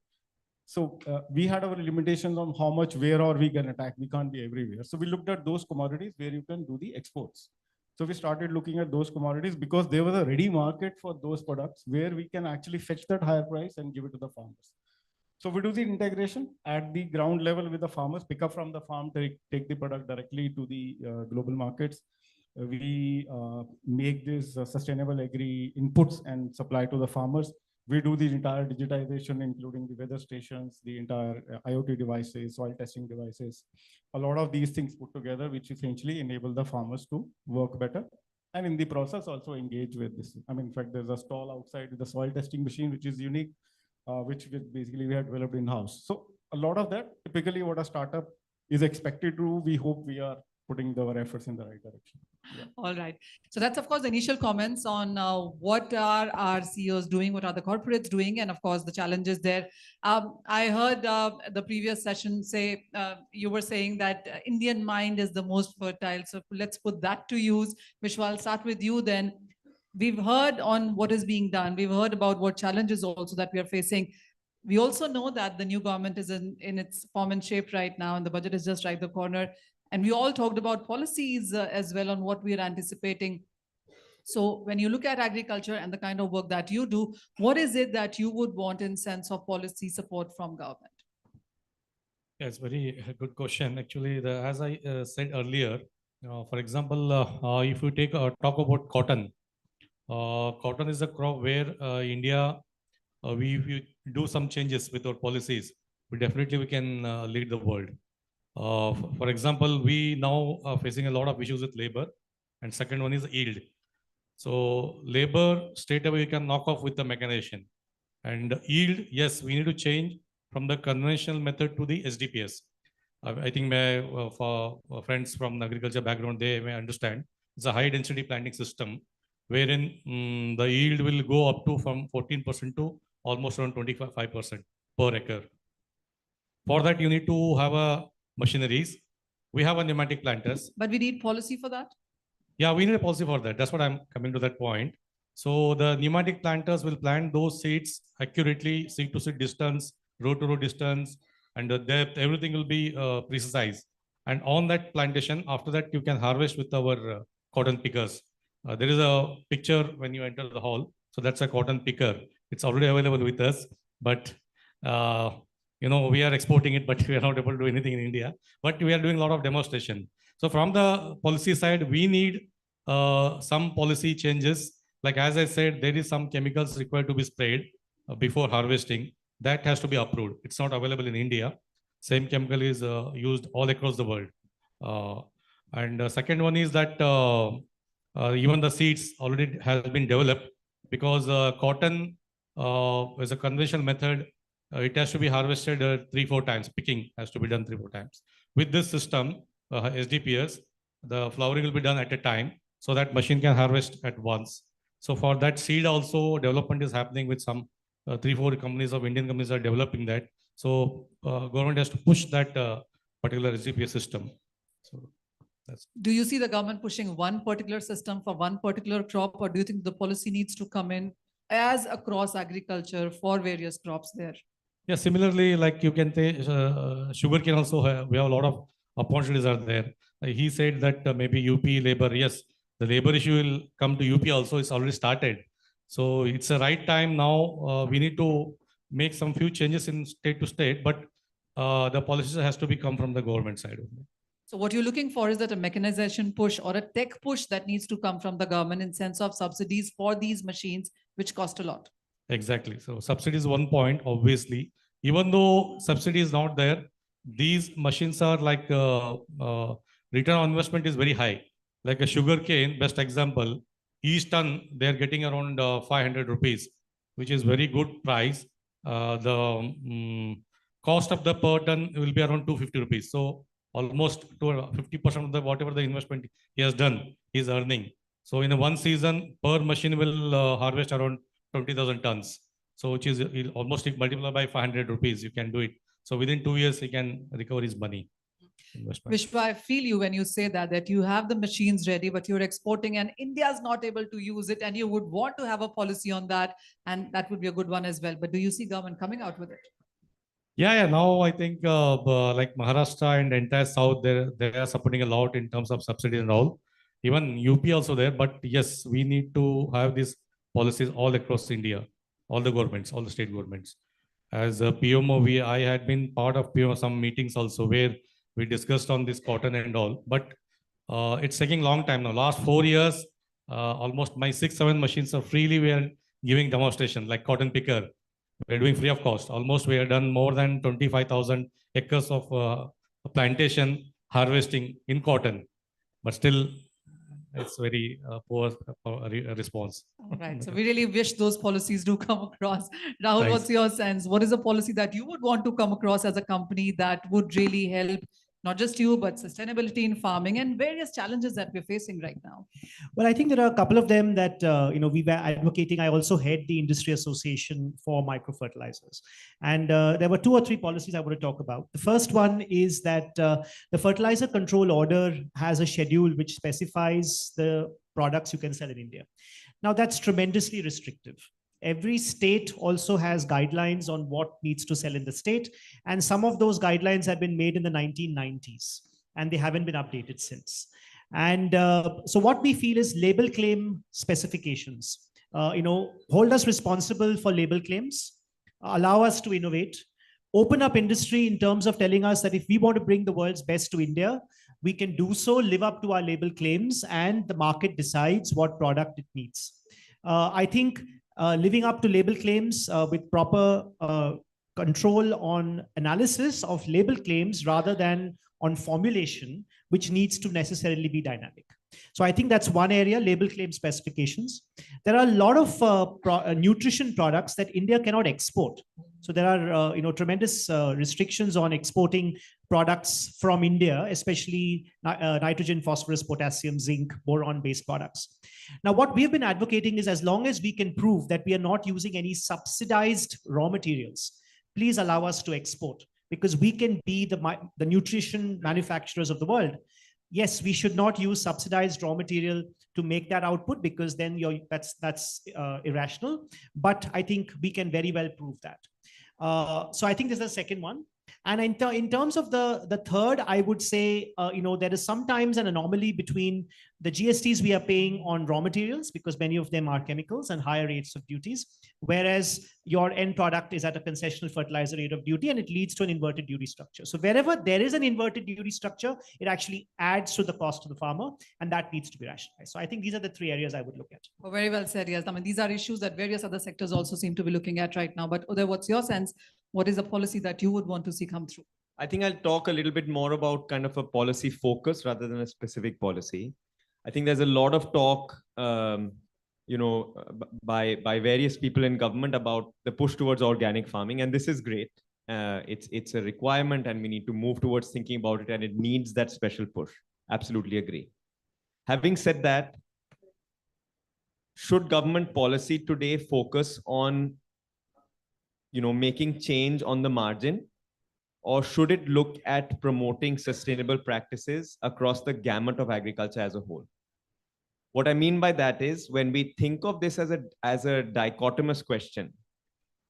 we had our limitations on how much, where or we can attack. We can't be everywhere. So we looked at those commodities where you can do the exports. So we started looking at those commodities because there was a ready market for those products where we can actually fetch that higher price and give it to the farmers. So we do the integration at the ground level with the farmers, pick up from the farm, take the product directly to the global markets. We make these sustainable agri inputs and supply to the farmers. We do the entire digitization, including the weather stations, the entire IoT devices, soil testing devices, a lot of these things put together, which essentially enable the farmers to work better. And in the process, also engage with this. I mean, in fact, there's a stall outside with the soil testing machine, which is unique, which basically we have developed in-house. So a lot of that, typically what a startup is expected to, we hope we are putting our efforts in the right direction. Yeah. All right. So that's, of course, the initial comments on what are our CEOs doing, what are the corporates doing, and of course, the challenges there. I heard the previous session say, you were saying that Indian mind is the most fertile. So let's put that to use. Vishwa, I'll start with you then. We've heard on what is being done. We've heard about what challenges also that we are facing. We also know that the new government is in its form and shape right now, and the budget is just right the corner. And we all talked about policies as well on what we are anticipating. So when you look at agriculture and the kind of work that you do, what is it that you would want in sense of policy support from government? Yes, very good question. Actually, as I said earlier, for example, if you talk about cotton, cotton is a crop where India, if you do some changes with our policies, we can lead the world. For example, we now are facing a lot of issues with labor, and second one is yield. So labor, straight away you can knock off with the mechanization. And yield, yes, we need to change from the conventional method to the SDPS. I think for friends from the agriculture background, they may understand. It's a high density planting system wherein the yield will go up to from 14% to almost around 25% per acre. For that, you need to have a machineries. We have a pneumatic planters. But we need policy for that? Yeah, we need a policy for that. That's what I'm coming to that point. So the pneumatic planters will plant those seeds accurately, seed to seed distance, row to row distance, and the depth, everything will be precise. And on that plantation, after that, you can harvest with our cotton pickers. There is a picture when you enter the hall. So that's a cotton picker. It's already available with us, but we are exporting it, but we are not able to do anything in India. But we are doing a lot of demonstration. So from the policy side, we need some policy changes. Like as I said, there is some chemicals required to be sprayed before harvesting. That has to be approved. It's not available in India. Same chemical is used all across the world. And the second one is that even the seeds already has been developed, because cotton is a conventional method. It has to be harvested 3-4 times. Picking has to be done 3-4 times. With this system, SDPS, the flowering will be done at a time, so that machine can harvest at once. So for that seed also, development is happening with some 3-4 companies of Indian companies are developing that. So government has to push that particular SDPS system. So that's. Do you see the government pushing one particular system for one particular crop, or do you think the policy needs to come in as across agriculture for various crops there? Yeah, similarly, like you can say, sugarcane also, we have a lot of opportunities are there. He said that maybe UP labor, yes, the labor issue will come to UP also, it's already started. So it's the right time now. We need to make some few changes in state to state, but the policies has to be come from the government side. So what you're looking for is that a mechanization push or a tech push that needs to come from the government in sense of subsidies for these machines, which cost a lot. Exactly. So subsidy is one point, obviously. Even though subsidy is not there, these machines are like return on investment is very high. Like a sugar cane, best example, each ton they're getting around 500 rupees, which is very good price. The cost of the per ton will be around 250 rupees. So almost 50% of the whatever the investment he has done, he's earning. So in a one season, per machine will harvest around 20,000 tons. So which is almost multiplied by 500 rupees, you can do it. So within 2 years, he can recover his money. Vishwa, I feel you when you say that you have the machines ready, but you're exporting and India is not able to use it, and you would want to have a policy on that, and that would be a good one as well. But do you see government coming out with it? Yeah. Now I think like Maharashtra and the entire South, they are supporting a lot in terms of subsidies and all. Even UP also there. But yes, we need to have these policies all across India, all the governments, all the state governments. As a PMO, I had been part of PMO some meetings also where we discussed on this cotton and all. But it's taking long time now. Last 4 years, almost my 6-7 machines are freely we are giving demonstration like cotton picker. We're doing free of cost. Almost we have done more than 25,000 acres of plantation harvesting in cotton, but still it's very poor response. All right. So we really wish those policies do come across. Rahul, Thanks. what's your sense? What is a policy that you would want to come across as a company that would really help not just you, but sustainability in farming and various challenges that we're facing right now? Well, I think there are a couple of them that we were advocating. I also head the Industry Association for Microfertilizers. And there were 2 or 3 policies I want to talk about. The first one is that the Fertilizer Control Order has a schedule which specifies the products you can sell in India. Now, that's tremendously restrictive. Every state also has guidelines on what needs to sell in the state. And some of those guidelines have been made in the 1990s, and they haven't been updated since. And so what we feel is label claim specifications, hold us responsible for label claims, allow us to innovate, open up industry in terms of telling us that if we want to bring the world's best to India, we can do so, live up to our label claims, and the market decides what product it needs. I think living up to label claims with proper control on analysis of label claims rather than on formulation, which needs to necessarily be dynamic. So I think that's one area, label claim specifications. There are a lot of nutrition products that India cannot export. So there are tremendous restrictions on exporting products from India, especially nitrogen, phosphorus, potassium, zinc, boron-based products. Now, what we've been advocating is, as long as we can prove that we are not using any subsidized raw materials, please allow us to export, because we can be the nutrition manufacturers of the world. Yes, we should not use subsidized raw material to make that output, because then that's irrational. But I think we can very well prove that. So I think this is the second one. And in terms of the third, I would say, there is sometimes an anomaly between the GSTs we are paying on raw materials, because many of them are chemicals and higher rates of duties, whereas your end product is at a concessional fertilizer rate of duty, and it leads to an inverted duty structure. So wherever there is an inverted duty structure, it actually adds to the cost to the farmer, and that needs to be rationalized. So I think these are the three areas I would look at. Oh, very well said, yes. I mean, these are issues that various other sectors also seem to be looking at right now. But Uday, what's your sense? What is a policy that you would want to see come through? I think I'll talk a little bit more about kind of a policy focus rather than a specific policy. I think there's a lot of talk, by various people in government about the push towards organic farming, and this is great. It's a requirement, and we need to move towards thinking about it, and it needs that special push. Absolutely agree. Having said that, should government policy today focus on making change on the margin, or should it look at promoting sustainable practices across the gamut of agriculture as a whole? What I mean by that is, when we think of this as a dichotomous question,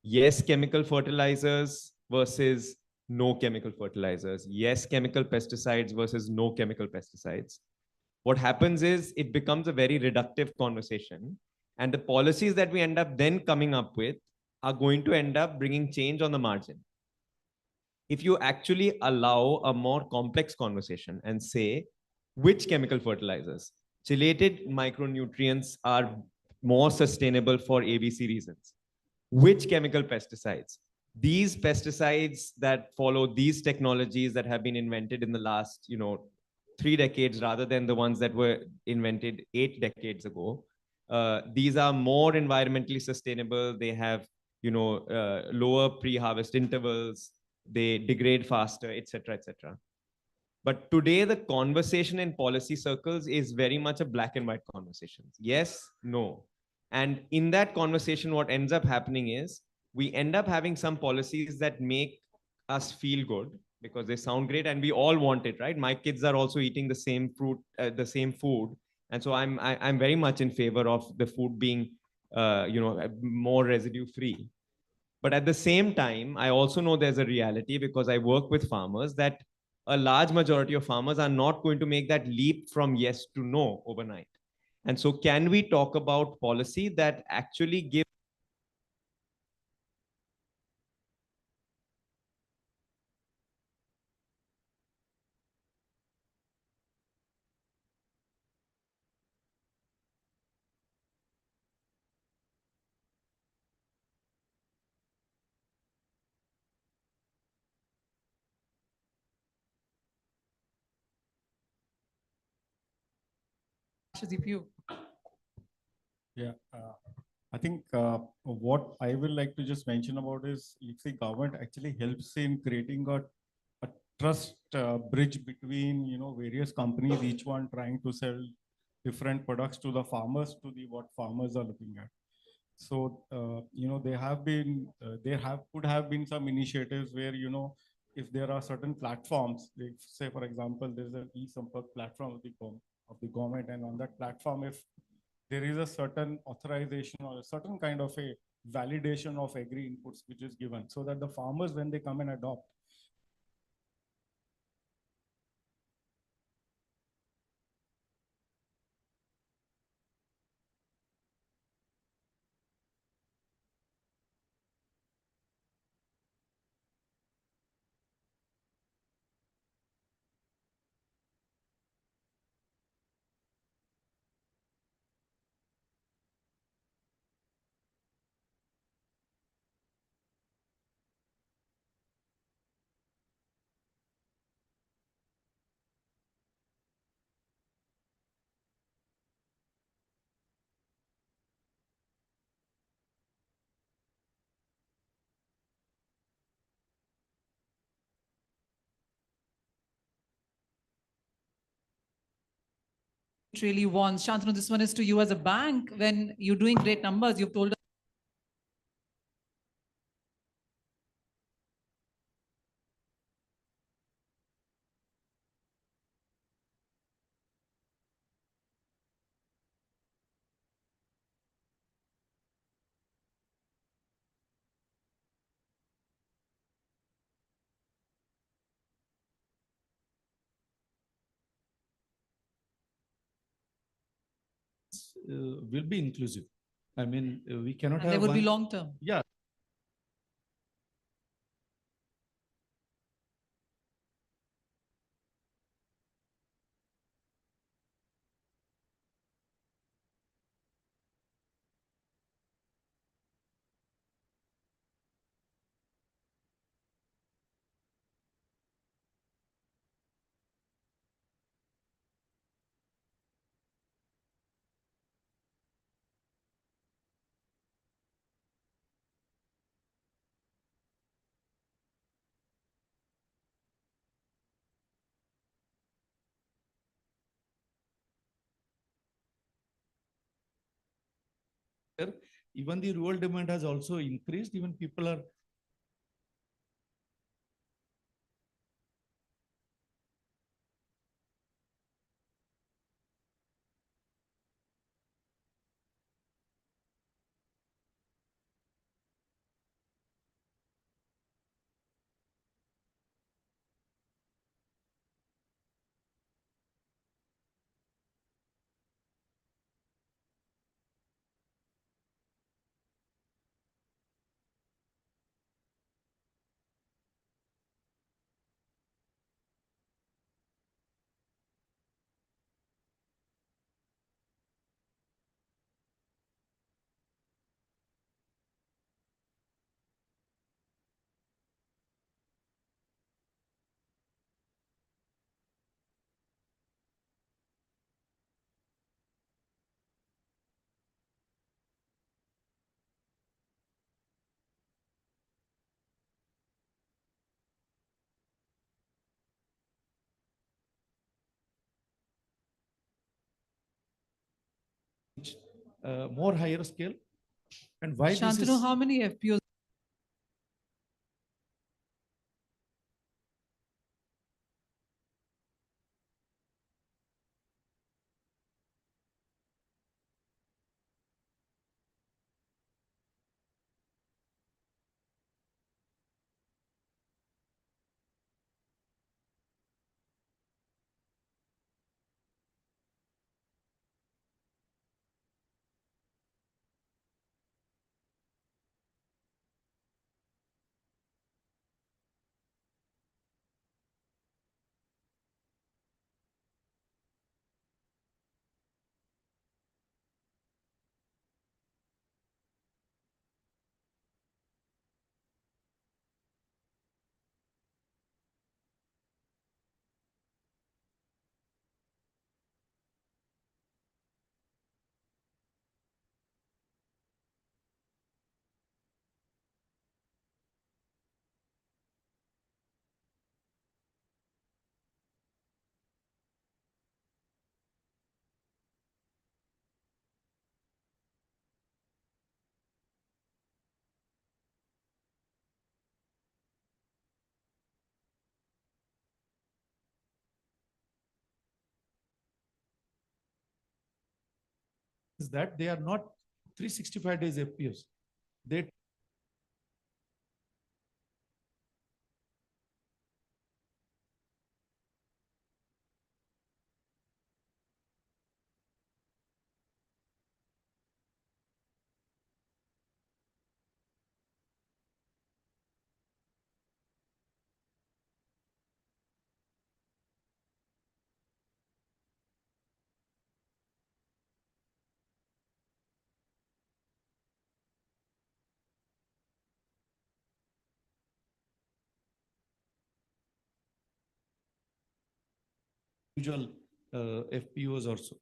yes, chemical fertilizers versus no chemical fertilizers, yes, chemical pesticides versus no chemical pesticides, what happens is it becomes a very reductive conversation, and the policies that we end up then coming up with are going to end up bringing change on the margin. If you actually allow a more complex conversation and say which chemical fertilizers, chelated micronutrients are more sustainable for ABC reasons, which chemical pesticides, these pesticides that follow these technologies that have been invented in the last 3 decades rather than the ones that were invented 8 decades ago, these are more environmentally sustainable. They have lower pre-harvest intervals, they degrade faster, etc., etc. But today, the conversation in policy circles is very much a black and white conversation. Yes, no. And in that conversation, what ends up happening is we end up having some policies that make us feel good because they sound great and we all want it, right? My kids are also eating the same fruit, the same food. And so I'm very much in favor of the food being, more residue free. But at the same time, I also know there's a reality, because I work with farmers, that a large majority of farmers are not going to make that leap from yes to no overnight. And so can we talk about policy that actually gives Yeah, I think what I will like to just mention about is, if the government actually helps in creating a trust bridge between various companies, each one trying to sell different products to the farmers, to the what farmers are looking at. So could have been some initiatives where if there are certain platforms, like say for example, there's an e-Sampark platform of the government, and on that platform, if there is a certain authorization or a certain kind of a validation of agri inputs which is given, so that the farmers, when they come and adopt, really wants. Shantanu, this one is to you as a bank. When you're doing great numbers, you've told us will be inclusive. I mean, we cannot and have they would be one- long term. Yeah. Even the rural demand has also increased. Even people are more higher scale. And why this Shantanu, is how many FPOs? that they are not 365 days FPOs. They usual FPOs also.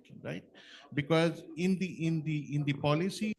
production, right? Because in the policy,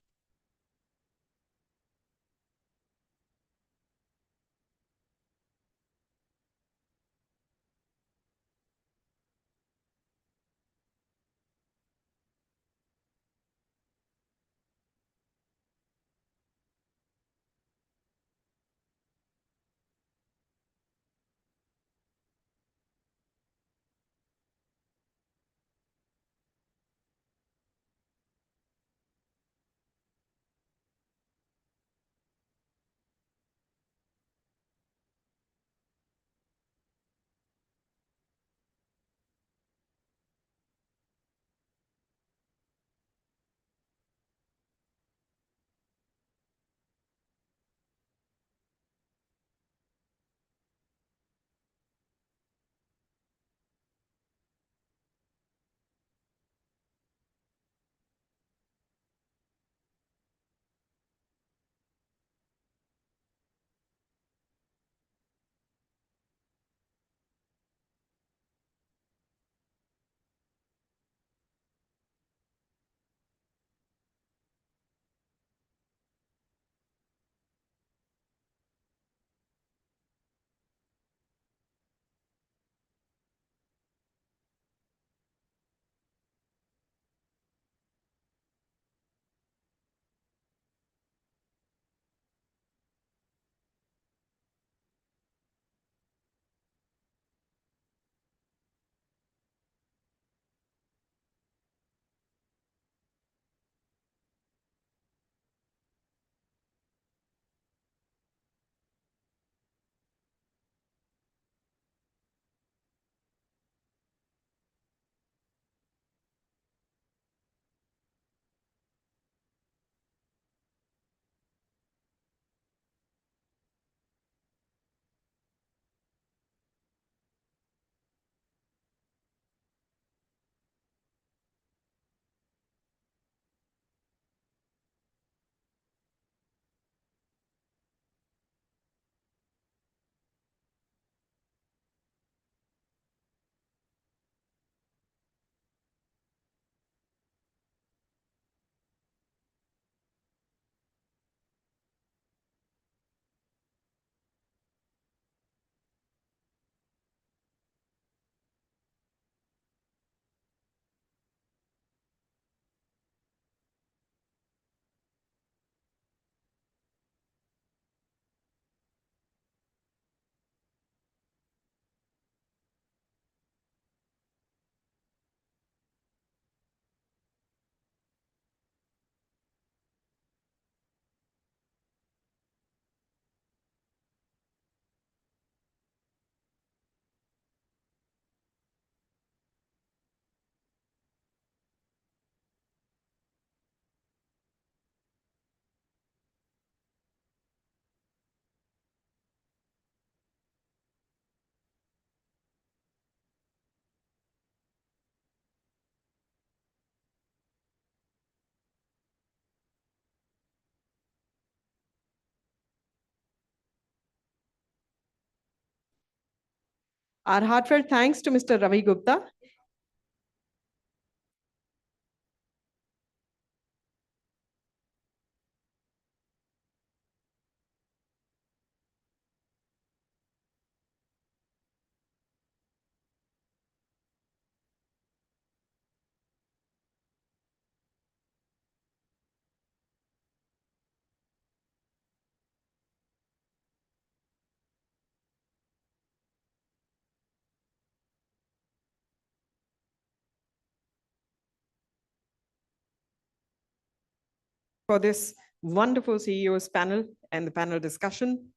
Our heartfelt thanks to Mr. Ravi Gupta. For this wonderful CEO's panel and the panel discussion.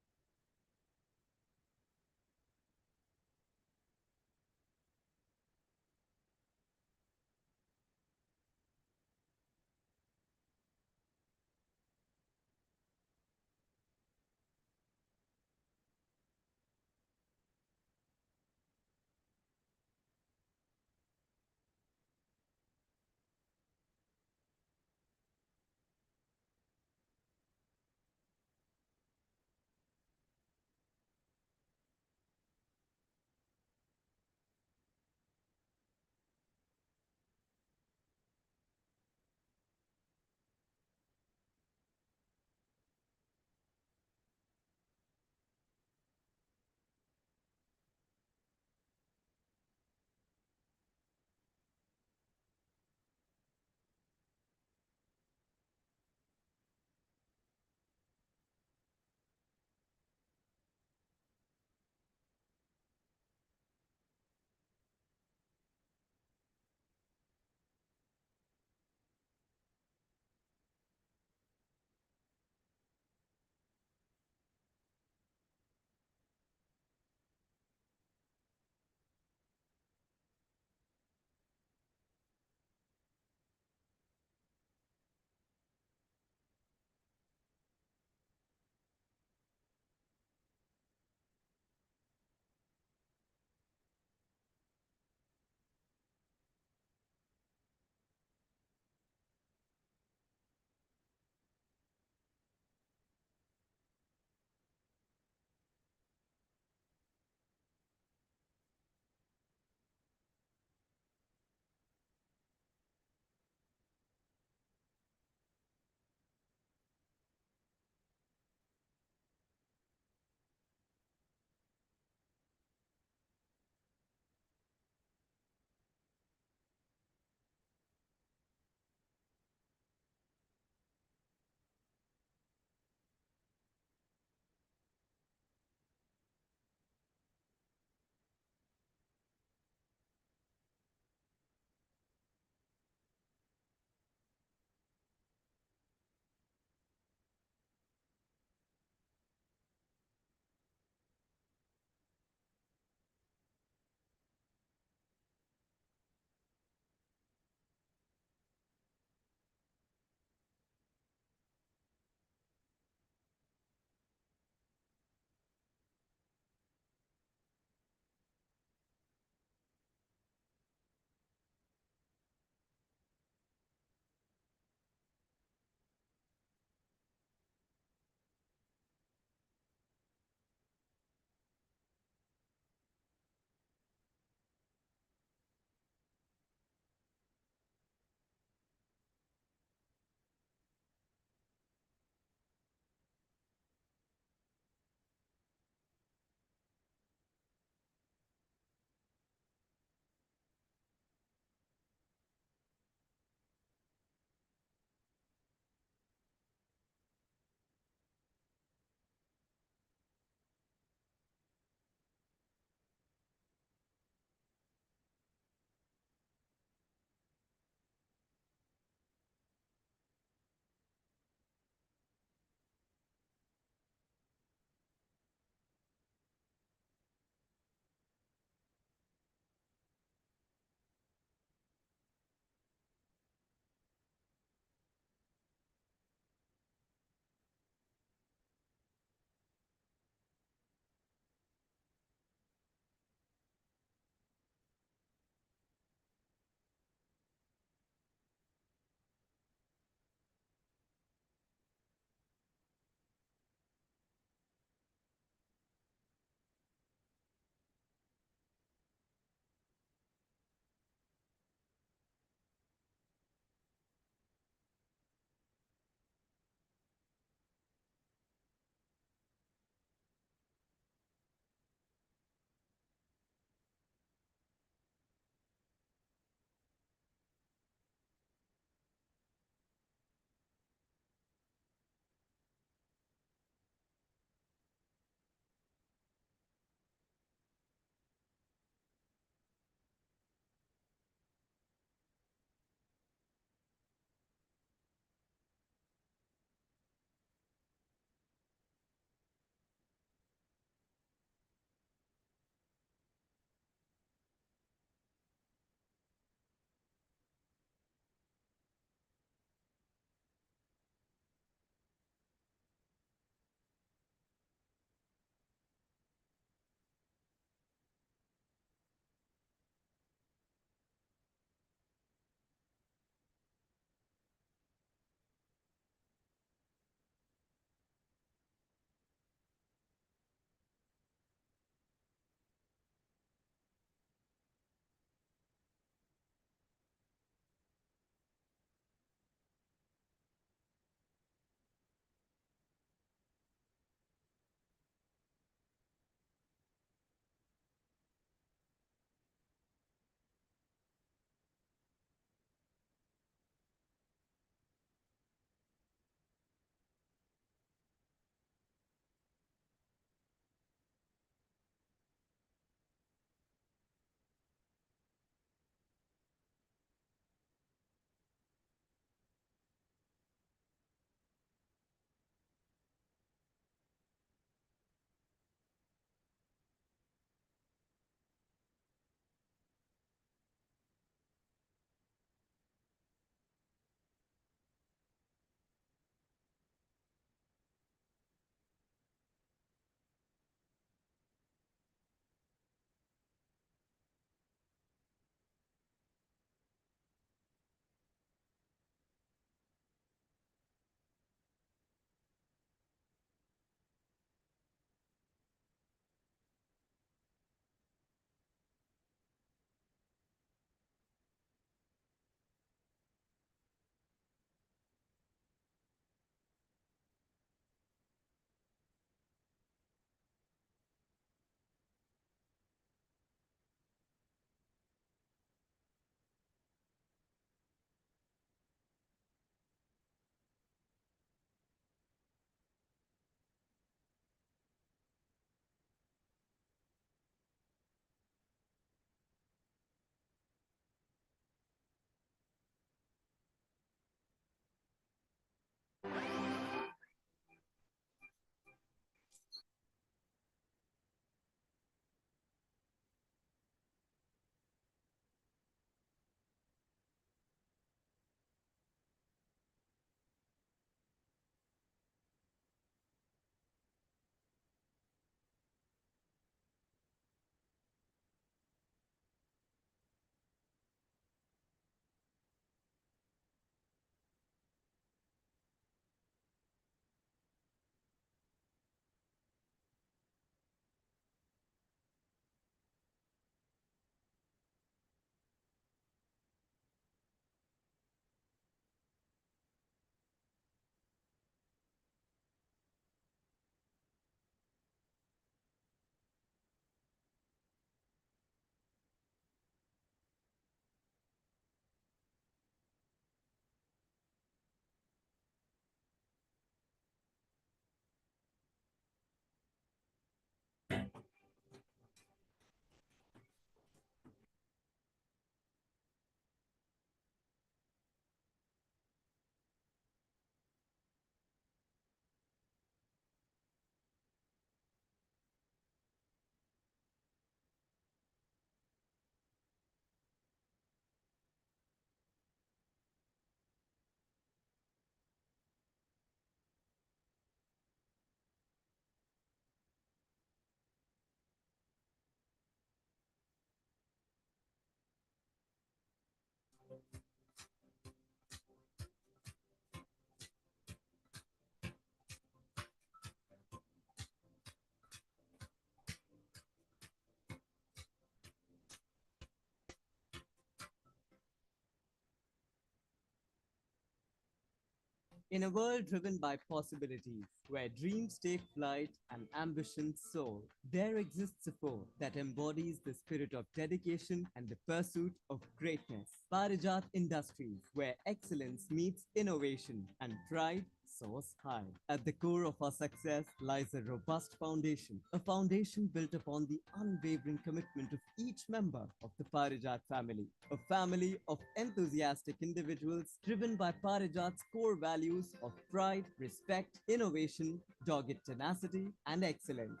In a world driven by possibilities, where dreams take flight and ambitions soar, there exists a force that embodies the spirit of dedication and the pursuit of greatness. Parijat Industries, where excellence meets innovation and pride soars high. At the core of our success lies a robust foundation, a foundation built upon the unwavering commitment of each member of the Parijat family, a family of enthusiastic individuals driven by Parijat's core values of pride, respect, innovation, dogged tenacity, and excellence.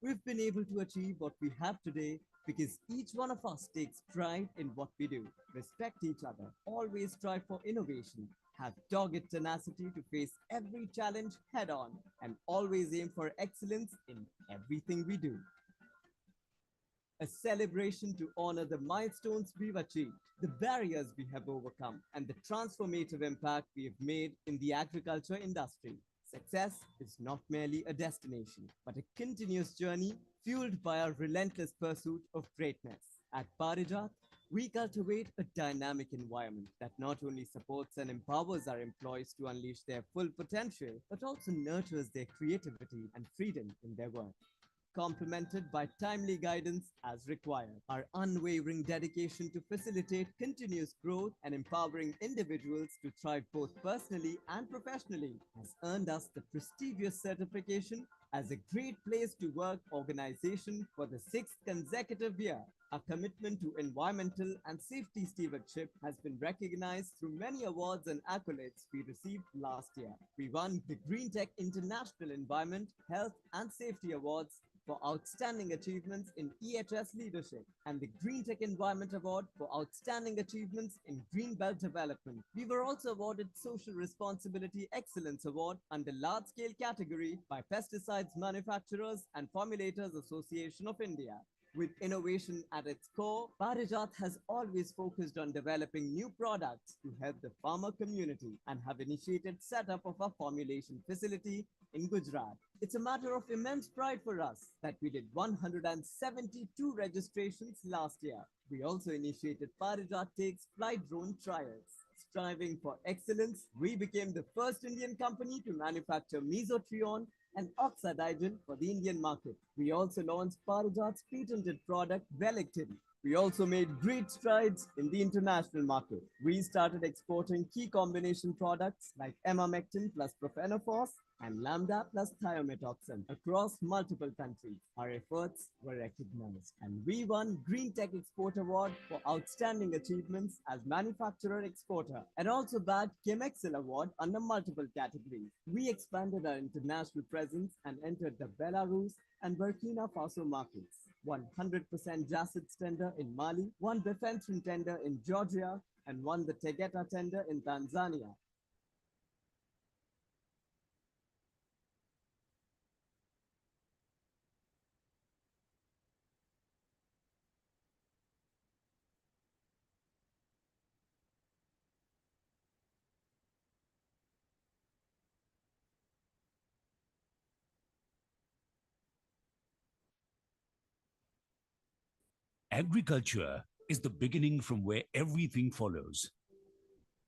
We've been able to achieve what we have today because each one of us takes pride in what we do, respect each other, always strive for innovation, have dogged tenacity to face every challenge head on, and always aim for excellence in everything we do. A celebration to honor the milestones we've achieved, the barriers we have overcome, and the transformative impact we have made in the agriculture industry. Success is not merely a destination, but a continuous journey fueled by our relentless pursuit of greatness. At Parijat, we cultivate a dynamic environment that not only supports and empowers our employees to unleash their full potential, but also nurtures their creativity and freedom in their work, complemented by timely guidance as required. Our unwavering dedication to facilitate continuous growth and empowering individuals to thrive both personally and professionally has earned us the prestigious certification as a Great Place to Work organization for the 6th consecutive year. Our commitment to environmental and safety stewardship has been recognized through many awards and accolades we received last year. We won the Green Tech International Environment, Health and Safety Awards for outstanding achievements in EHS leadership and the Green Tech Environment Award for outstanding achievements in Green Belt development. We were also awarded Social Responsibility Excellence Award under large scale category by Pesticides Manufacturers and Formulators Association of India. With innovation at its core, Parijat has always focused on developing new products to help the farmer community and have initiated setup of a formulation facility in Gujarat. It's a matter of immense pride for us that we did 172 registrations last year. We also initiated Parijat Takes flight drone trials. Striving for excellence, we became the first Indian company to manufacture mesotrione and oxadigen for the Indian market. We also launched Parijat's patented product, Velactin. We also made great strides in the international market. We started exporting key combination products like emamectin plus profenofos and lambda plus thiametoxin across multiple countries. Our efforts were recognized, and we won Green Tech Export Award for outstanding achievements as manufacturer exporter, and also bagged Chemexcel Award under multiple categories. We expanded our international presence and entered the Belarus and Burkina Faso markets. 100% Jacids tender in Mali, won Bifenthrin tender in Georgia, and won the Tegeta tender in Tanzania. Agriculture is the beginning from where everything follows.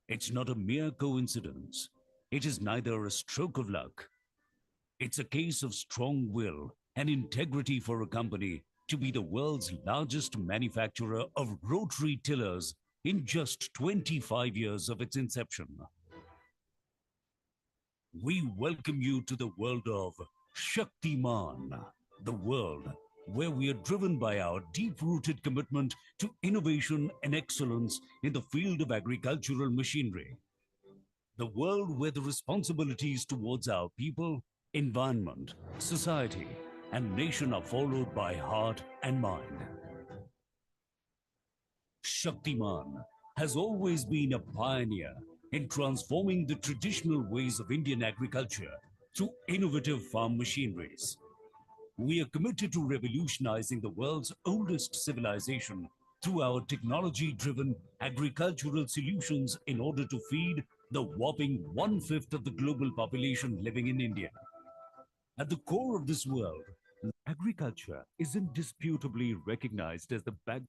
It's not a mere coincidence. It is neither a stroke of luck. It's a case of strong will and integrity for a company to be the world's largest manufacturer of rotary tillers in just 25 years of its inception. We welcome you to the world of Shaktiman, the world where we are driven by our deep-rooted commitment to innovation and excellence in the field of agricultural machinery. The world where the responsibilities towards our people, environment, society, and nation are followed by heart and mind. Shaktiman has always been a pioneer in transforming the traditional ways of Indian agriculture through innovative farm machineries. We are committed to revolutionizing the world's oldest civilization through our technology-driven agricultural solutions in order to feed the whopping 1/5 of the global population living in India. At the core of this world, agriculture is indisputably recognized as the backbone.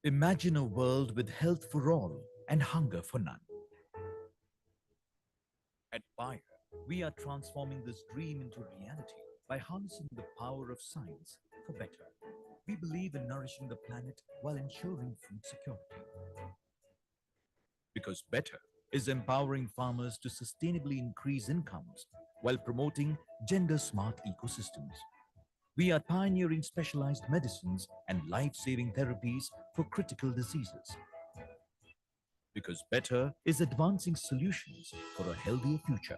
Imagine a world with health for all and hunger for none. At Bayer, we are transforming this dream into reality by harnessing the power of science for better. We believe in nourishing the planet while ensuring food security. Because better is empowering farmers to sustainably increase incomes while promoting gender-smart ecosystems. We are pioneering specialized medicines and life-saving therapies for critical diseases. Because better is advancing solutions for a healthier future.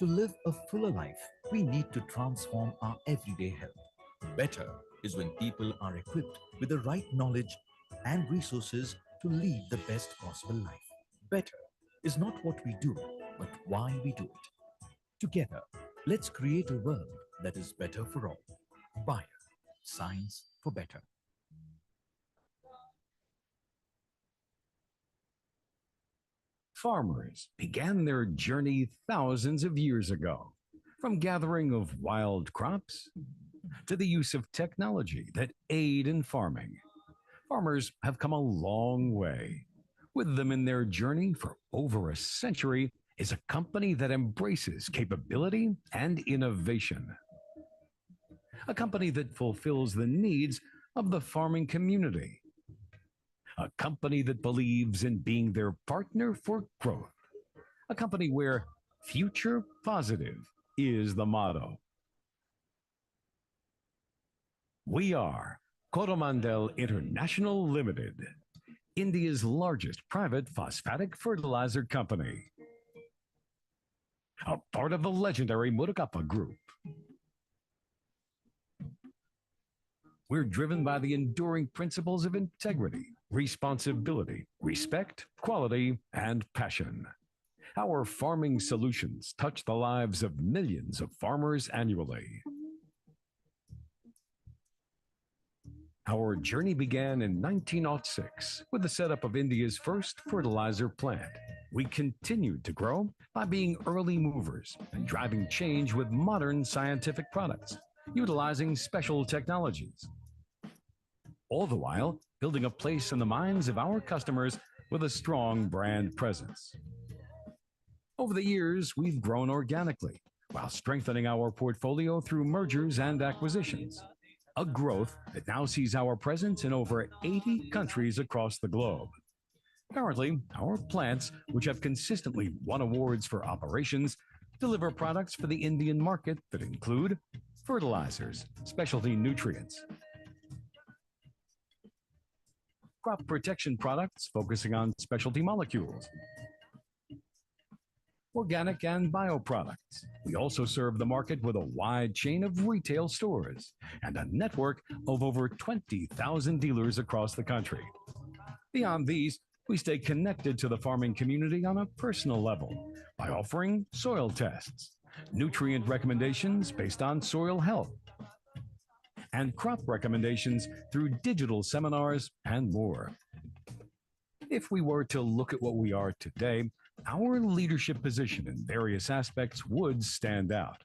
To live a fuller life, we need to transform our everyday health. Better is when people are equipped with the right knowledge and resources to lead the best possible life. Better is not what we do, but why we do it. Together, let's create a world that is better for all. Bayer, science for better. Farmers began their journey thousands of years ago, from gathering of wild crops to the use of technology that aid in farming. Farmers have come a long way. With them in their journey for over a century is a company that embraces capability and innovation. A company that fulfills the needs of the farming community. A company that believes in being their partner for growth. A company where future positive is the motto. We are Coromandel International Limited, India's largest private phosphatic fertilizer company. A part of the legendary Murugappa Group. We're driven by the enduring principles of integrity, responsibility, respect, quality, and passion. Our farming solutions touch the lives of millions of farmers annually. Our journey began in 1906 with the setup of India's first fertilizer plant. We continued to grow by being early movers and driving change with modern scientific products, utilizing special technologies. All the while, building a place in the minds of our customers with a strong brand presence. Over the years, we've grown organically while strengthening our portfolio through mergers and acquisitions. A growth that now sees our presence in over 80 countries across the globe. Currently, our plants, which have consistently won awards for operations, deliver products for the Indian market that include fertilizers, specialty nutrients, crop protection products focusing on specialty molecules, organic and bio products. We also serve the market with a wide chain of retail stores and a network of over 20,000 dealers across the country. Beyond these, we stay connected to the farming community on a personal level by offering soil tests, nutrient recommendations based on soil health, and crop recommendations through digital seminars and more. If we were to look at what we are today, our leadership position in various aspects would stand out.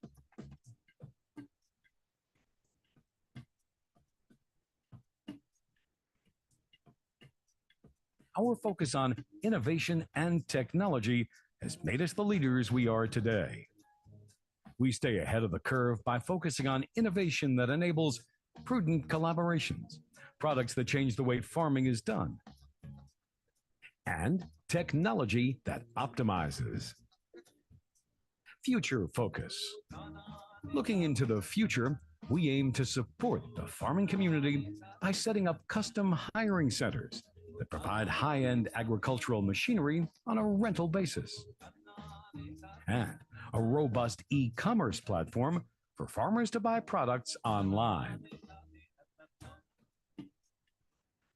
Our focus on innovation and technology has made us the leaders we are today. We stay ahead of the curve by focusing on innovation that enables prudent collaborations, products that change the way farming is done, and technology that optimizes. Future focus. Looking into the future, we aim to support the farming community by setting up custom hiring centers that provide high-end agricultural machinery on a rental basis, and a robust e-commerce platform for farmers to buy products online.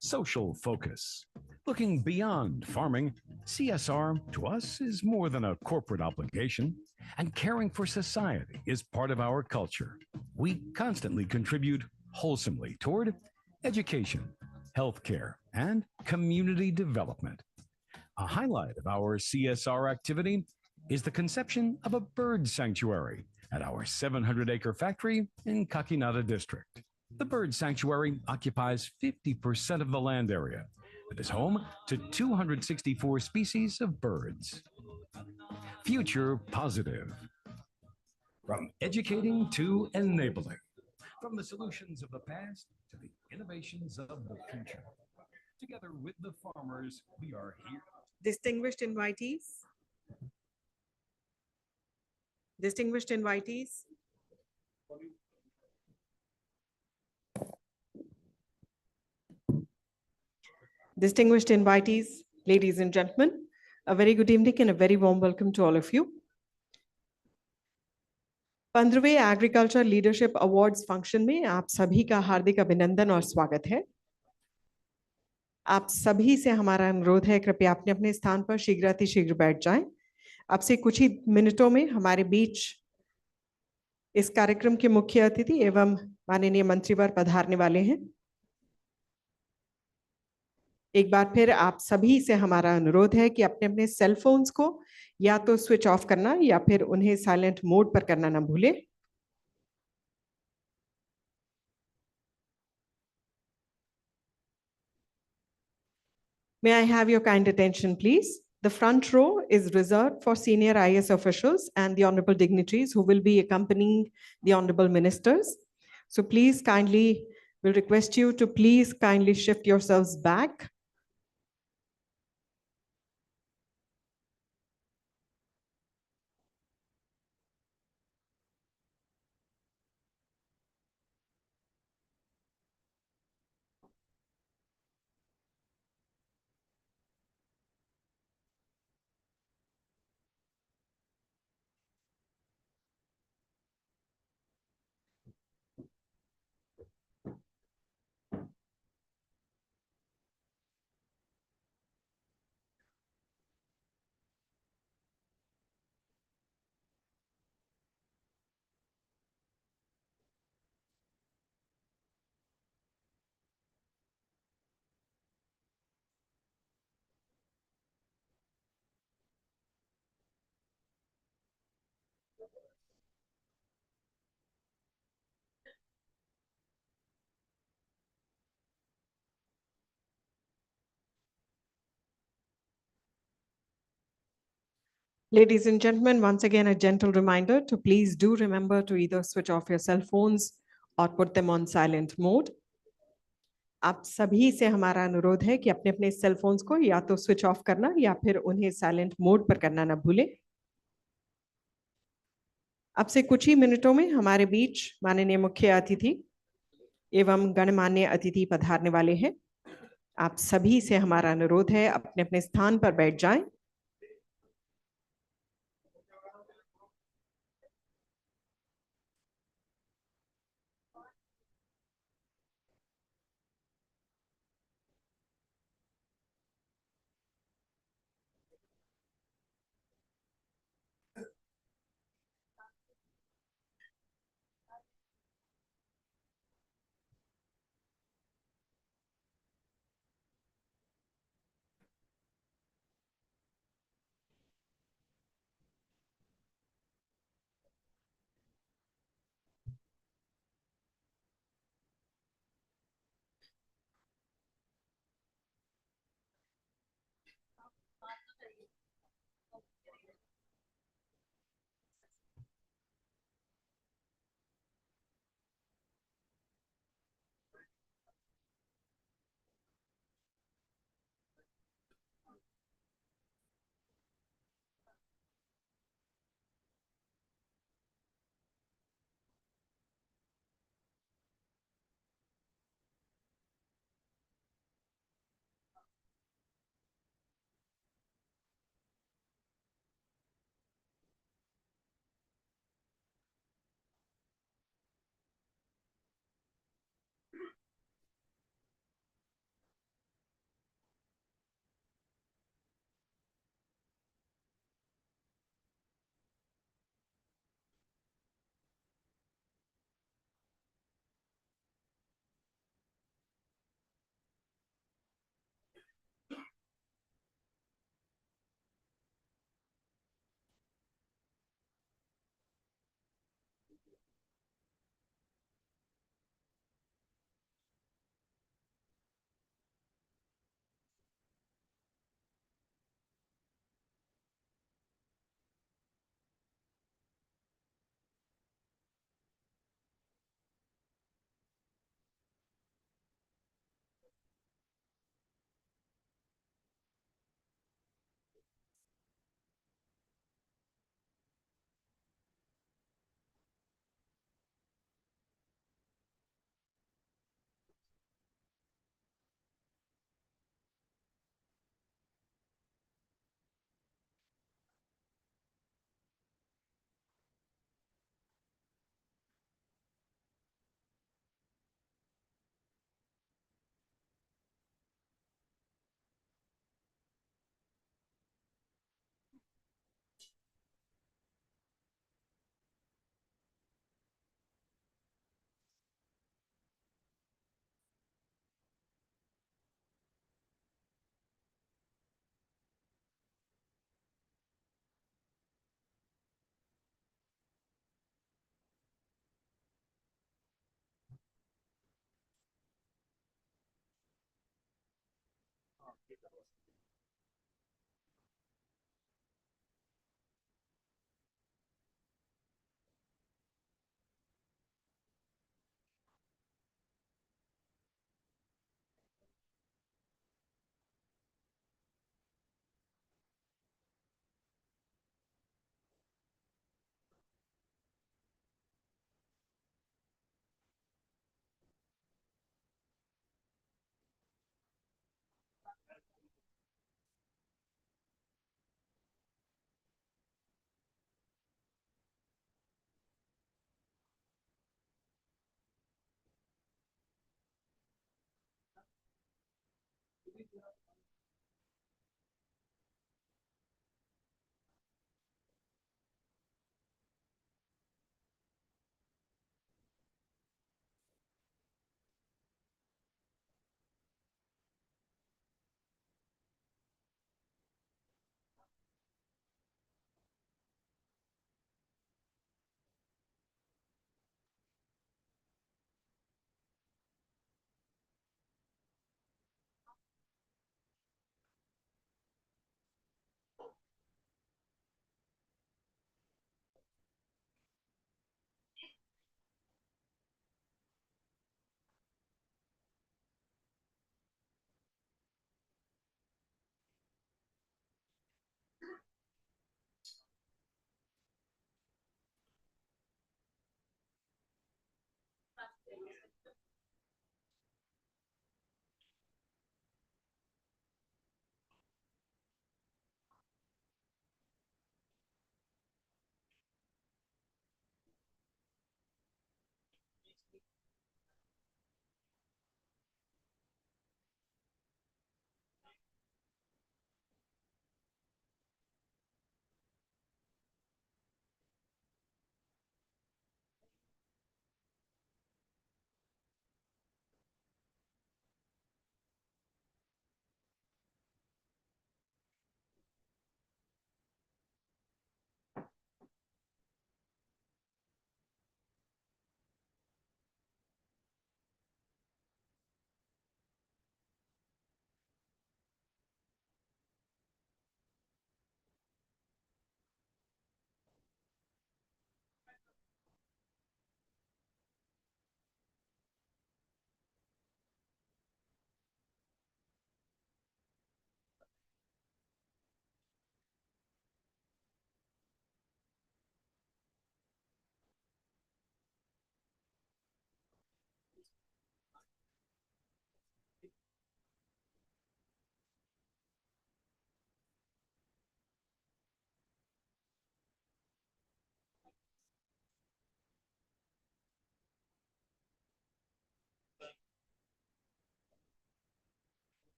Social focus. Looking beyond farming, CSR to us is more than a corporate obligation, and caring for society is part of our culture. We constantly contribute wholesomely toward education, healthcare, and community development. A highlight of our CSR activity is the conception of a bird sanctuary at our 700-acre factory in Kakinada district. The bird sanctuary occupies 50% of the land area. It is home to 264 species of birds. Future positive. From educating to enabling. From the solutions of the past to the innovations of the future. Together with the farmers, we are here. Distinguished invitees. Distinguished invitees. Distinguished invitees, ladies and gentlemen, a very good evening and a very warm welcome to all of you. 15वें agriculture leadership awards function में आप सभी का हार्दिक अभिनंदन और स्वागत है। आप सभी से हमारा अनुरोध है, कृपया अपने अपने स्थान पर शीघ्रातिशीघ्र बैठ जाएं। अब से कुछ ही मिनटों में हमारे बीच इस कार्यक्रम के मुख्य अतिथि एवं माननीय मंत्रीवर पधारने वाले हैं। एक बार फिर आप सभी से हमारा अनुरोध है कि अपने अपने सेल फोन्स को या तो स्विच ऑफ करना या फिर उन्हें साइलेंट मोड पर करना ना भूलें। May I have your kind attention, please? The front row is reserved for senior IAS officials and the honorable dignitaries who will be accompanying the honorable ministers. So please kindly, we'll request you to please kindly shift yourselves back. Ladies and gentlemen, once again, a gentle reminder to please do remember to either switch off your cell phones or put them on silent mode. आप सभी से हमारा अनुरोध है कि अपने अपने cell phones को या तो स्विच ऑफ करना या फिर उन्हें साइलेंट मोड पर करना ना भूलें। अब से कुछ ही मिनटों में हमारे बीच माननीय मुख्य अतिथि एवं गणमान्य अतिथि पधारने वाले हैं। आप सभी से हमारा अनुरोध है अपने अपने स्थान पर बैठ जाएं।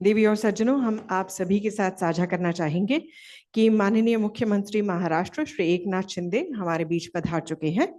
देवी और सज्जनों, हम आप सभी के साथ साझा करना चाहेंगे कि माननीय मुख्यमंत्री महाराष्ट्र श्री एकनाथ शिंदे हमारे बीच पधार चुके हैं।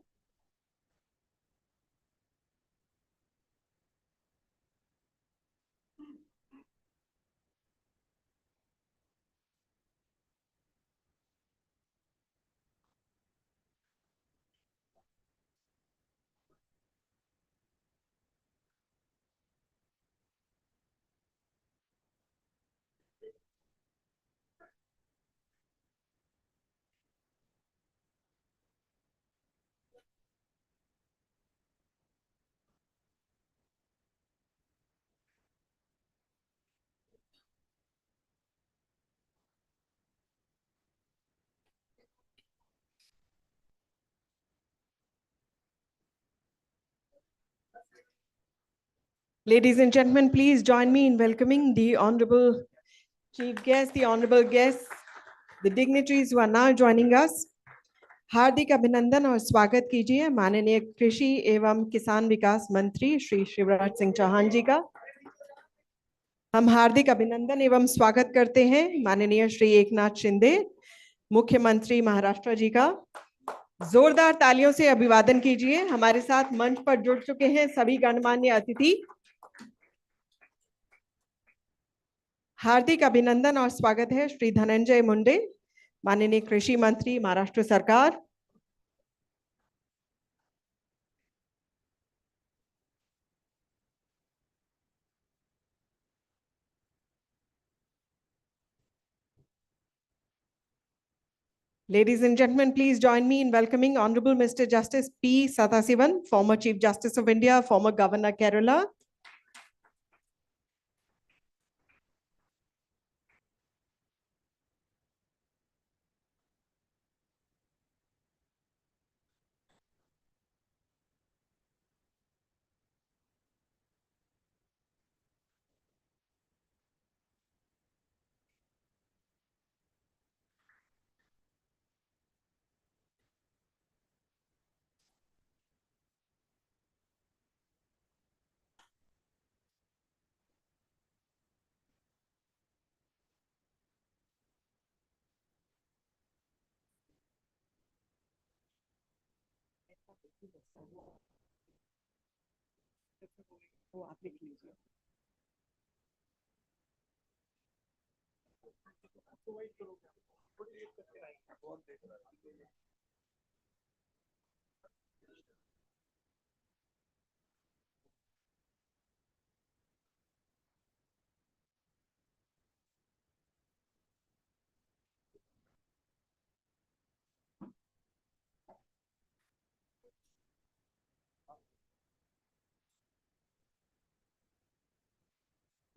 Ladies and gentlemen, please join me in welcoming the Honorable Chief Guest, the Honorable guests, the dignitaries who are now joining us. हार्दिक अभिनंदन और स्वागत कीजिए माननीय कृषि एवं किसान विकास मंत्री श्री शिवराज सिंह चौहान जी का। हम हार्दिक अभिनंदन एवं स्वागत करते हैं माननीय श्री एकनाथ शिंदे मुख्यमंत्री महाराष्ट्र जी का। जोरदार तालियों से अभिवादन कीजिए। हमारे साथ मंच पर जुड़ चुके हैं सभी गणमान्य अतिथि। हार्दिक अभिनंदन और स्वागत है श्री धनंजय मुंडे माननीय कृषि मंत्री महाराष्ट्र सरकार। Ladies and gentlemen, please join me in welcoming Honorable Mr. Justice P. Sathasivam, former Chief Justice of India, former Governor Kerala.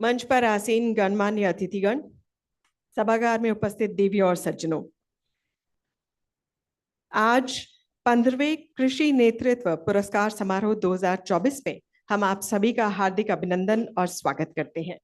मंच पर आसीन गणमान्य अतिथिगण, सभागार में उपस्थित देवी और सज्जनों, आज 15वें कृषि नेतृत्व पुरस्कार समारोह 2024 में हम आप सभी का हार्दिक अभिनंदन और स्वागत करते हैं।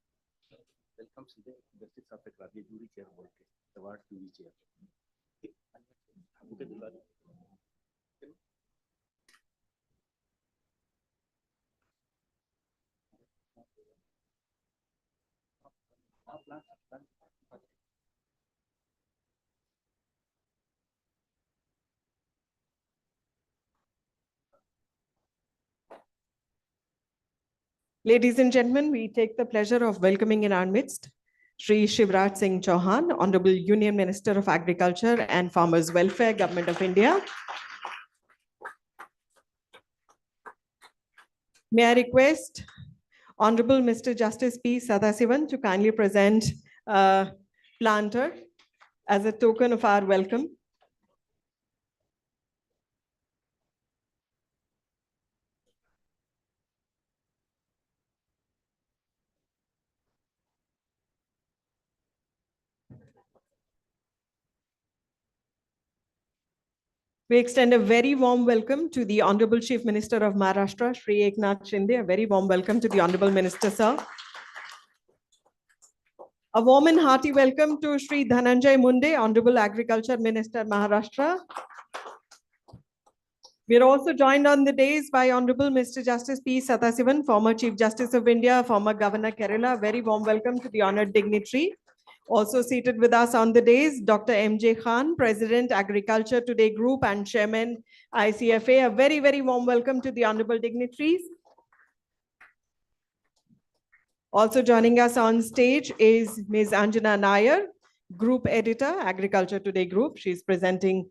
Ladies and gentlemen, we take the pleasure of welcoming in our midst Shri Shivraj Singh Chauhan, Honorable Union Minister of Agriculture and Farmers Welfare, Government of India. May I request Honorable Mr. Justice P. Sathasivam to kindly present a planter as a token of our welcome. We extend a very warm welcome to the Honorable Chief Minister of Maharashtra, Shri Eknath Shinde. A very warm welcome to the Honorable Minister, sir. A warm and hearty welcome to Shri Dhananjay Munde, Honorable Agriculture Minister, Maharashtra. We are also joined on the dais by Honorable Mr. Justice P. Sathasivam, former Chief Justice of India, former Governor Kerala. A very warm welcome to the honored dignitary. Also seated with us on the dais, Dr. M.J. Khan, President, Agriculture Today Group and Chairman, ICFA. A very, very warm welcome to the honorable dignitaries. Also joining us on stage is Ms. Anjana Nair, Group Editor, Agriculture Today Group. She's presenting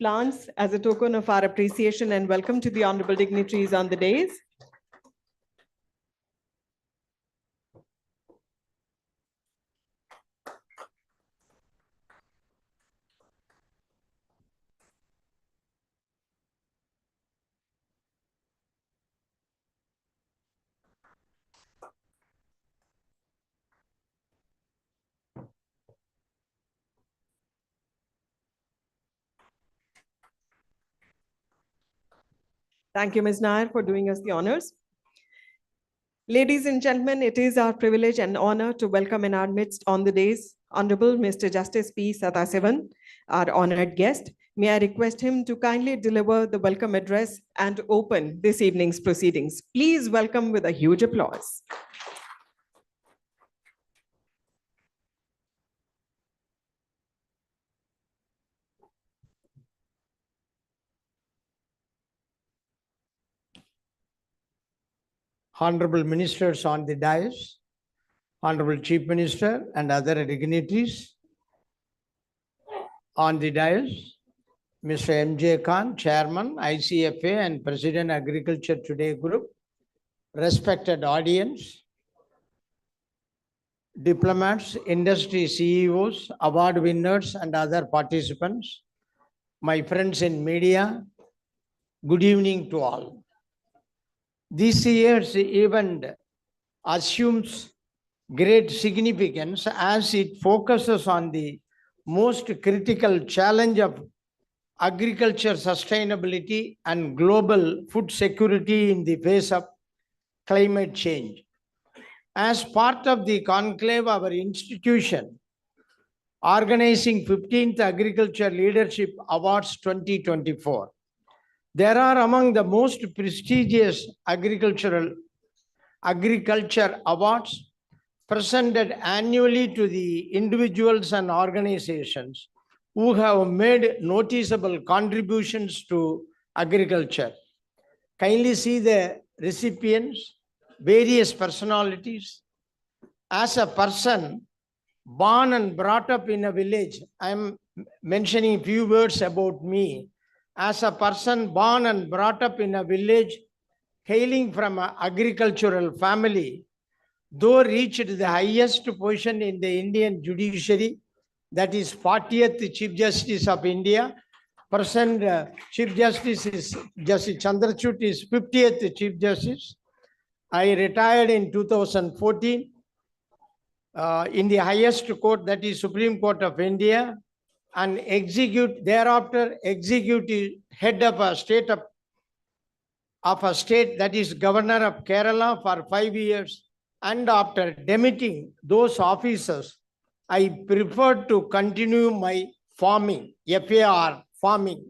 plants as a token of our appreciation and welcome to the honorable dignitaries on the dais. Thank you, Ms. Nair, for doing us the honors. Ladies and gentlemen, it is our privilege and honor to welcome in our midst on the dais Honorable Mr. Justice P. Sathasivam, our honored guest. May I request him to kindly deliver the welcome address and open this evening's proceedings. Please welcome with a huge applause. Honorable ministers on the dais, Honorable Chief Minister and other dignitaries on the dais, Mr. M.J. Khan, Chairman, ICFA and President, Agriculture Today Group, respected audience, diplomats, industry CEOs, award winners and other participants, my friends in media, good evening to all. This year's event assumes great significance as it focuses on the most critical challenge of agriculture sustainability and global food security in the face of climate change. As part of the conclave, our institution organizing 15th Agriculture Leadership Awards 2024. There are among the most prestigious agriculture awards presented annually to the individuals and organizations who have made noticeable contributions to agriculture. Kindly see the recipients, various personalities. As a person born and brought up in a village, I am mentioning a few words about me. As a person born and brought up in a village, hailing from an agricultural family, though reached the highest position in the Indian judiciary, that is 40th Chief Justice of India. Present Chief Justice is Justice Chandrachud is 50th Chief Justice. I retired in 2014 in the highest court, that is Supreme Court of India, and thereafter executive head of a state that is Governor of Kerala for 5 years. And after demitting those officers, I preferred to continue my farming, FAR, farming,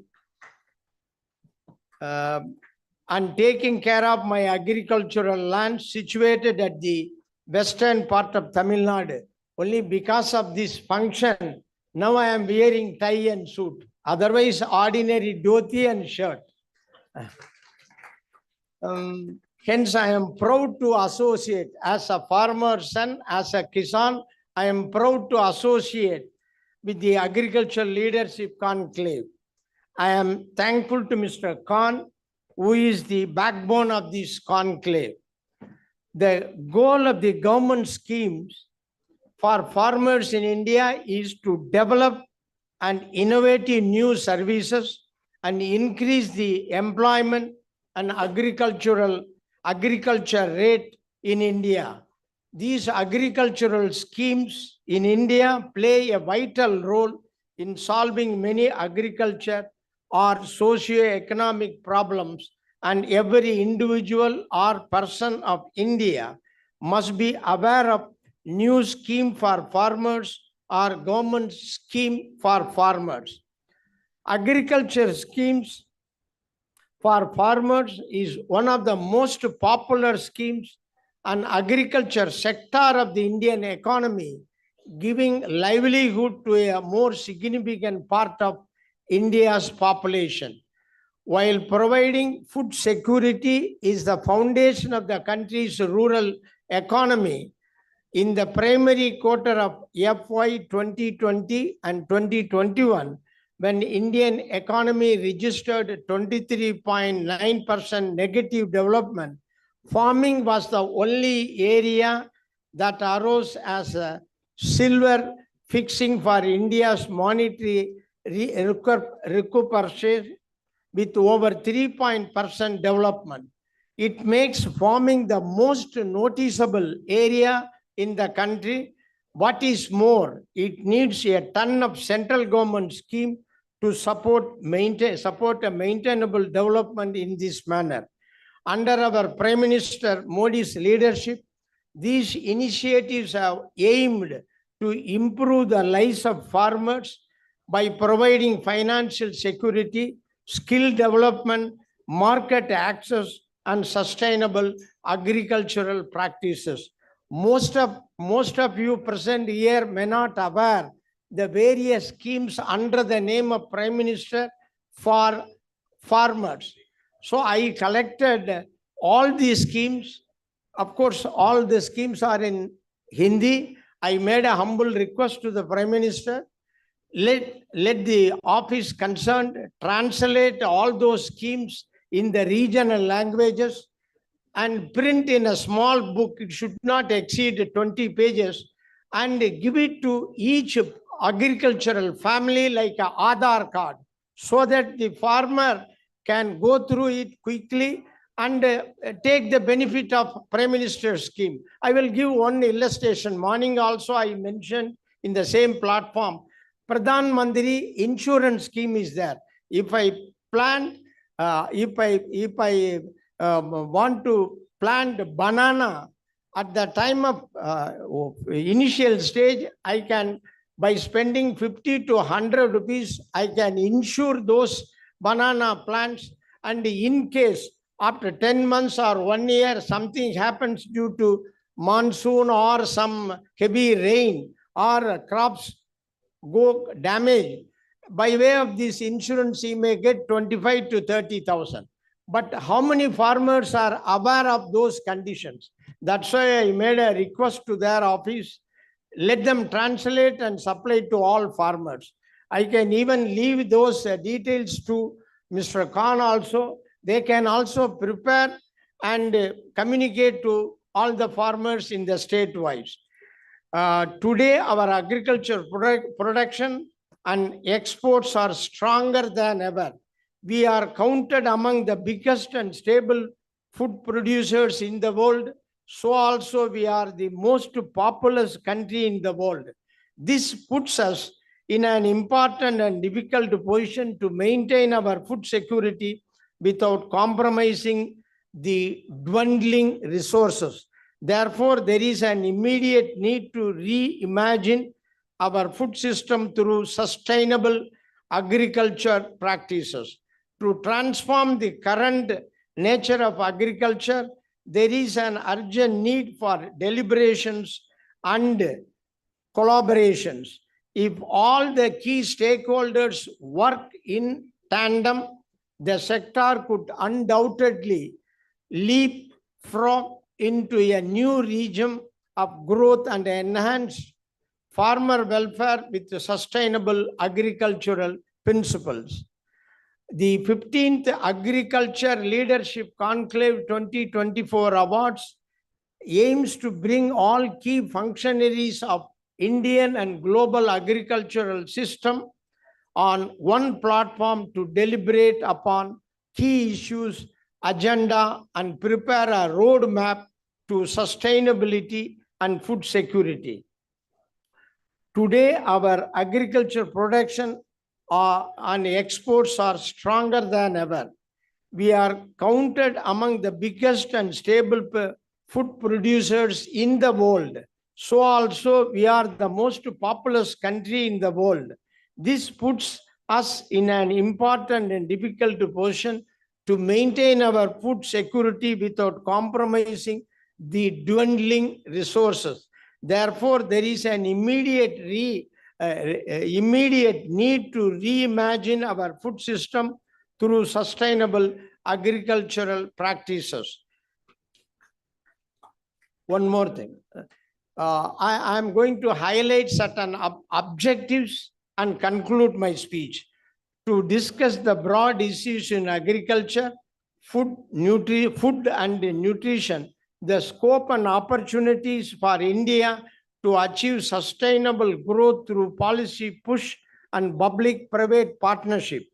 and taking care of my agricultural land situated at the western part of Tamil Nadu. Only because of this function, now I am wearing tie and suit. Otherwise, ordinary dhoti and shirt. Hence, I am proud to associate as a farmer son, as a Kisan. I am proud to associate with the Agricultural Leadership Conclave. I am thankful to Mr. Khan, who is the backbone of this conclave. The goal of the government schemes for farmers in India is to develop and innovative new services and increase the employment and agriculture rate in India. These agricultural schemes in India play a vital role in solving many agriculture or socio-economic problems, and every individual or person of India must be aware of new scheme for farmers or government scheme for farmers. Agriculture schemes for farmers is one of the most popular schemes and agriculture sector of the Indian economy, giving livelihood to a more significant part of India's population. While providing food security is the foundation of the country's rural economy, in the primary quarter of FY 2020 and 2021, when Indian economy registered 23.9% negative development, farming was the only area that arose as a silver fixing for India's monetary recuperation with over 3% development. It makes farming the most noticeable area in the country. What is more, it needs a ton of central government scheme to support a maintainable development in this manner. Under our Prime Minister Modi's leadership, these initiatives have aimed to improve the lives of farmers by providing financial security, skill development, market access, and sustainable agricultural practices. Most of you present here may not aware the various schemes under the name of Prime Minister for farmers. So I collected all these schemes. Of course, all the schemes are in Hindi. I made a humble request to the Prime Minister. Let the office concerned translate all those schemes in the regional languages and print in a small book. It should not exceed 20 pages, and give it to each agricultural family like an Aadhaar card, so that the farmer can go through it quickly and take the benefit of Prime Minister's scheme. I will give one illustration. Morning also I mentioned in the same platform, Pradhan Mantri insurance scheme is there. If I plant, if I want to plant banana at the time of initial stage, I can, by spending 50 to 100 rupees, I can insure those banana plants. And in case after 10 months or 1 year, something happens due to monsoon or some heavy rain or crops go damaged, by way of this insurance, he may get 25 to 30,000. But how many farmers are aware of those conditions? That's why I made a request to their office. Let them translate and supply to all farmers. I can even leave those details to Mr. Khan also. They can also prepare and communicate to all the farmers in the state-wise. Today, our agriculture production and exports are stronger than ever. We are counted among the biggest and stable food producers in the world. So also we are the most populous country in the world. This puts us in an important and difficult position to maintain our food security without compromising the dwindling resources. Therefore, there is an immediate need to reimagine our food system through sustainable agriculture practices. To transform the current nature of agriculture, there is an urgent need for deliberations and collaborations. If all the key stakeholders work in tandem, the sector could undoubtedly leapfrog into a new region of growth and enhance farmer welfare with sustainable agricultural principles. The 15th Agriculture Leadership Conclave 2024 Awards aims to bring all key functionaries of Indian and global agricultural system on one platform to deliberate upon key issues, agenda, and prepare a roadmap to sustainability and food security. Today, our agriculture production and exports are stronger than ever. We are counted among the biggest and stable food producers in the world. So also we are the most populous country in the world. This puts us in an important and difficult position to maintain our food security without compromising the dwindling resources. Therefore, there is an immediate need to reimagine our food system through sustainable agricultural practices. One more thing. I am going to highlight certain objectives and conclude my speech. To discuss the broad issues in agriculture, food and nutrition, the scope and opportunities for India to achieve sustainable growth through policy push and public-private partnership,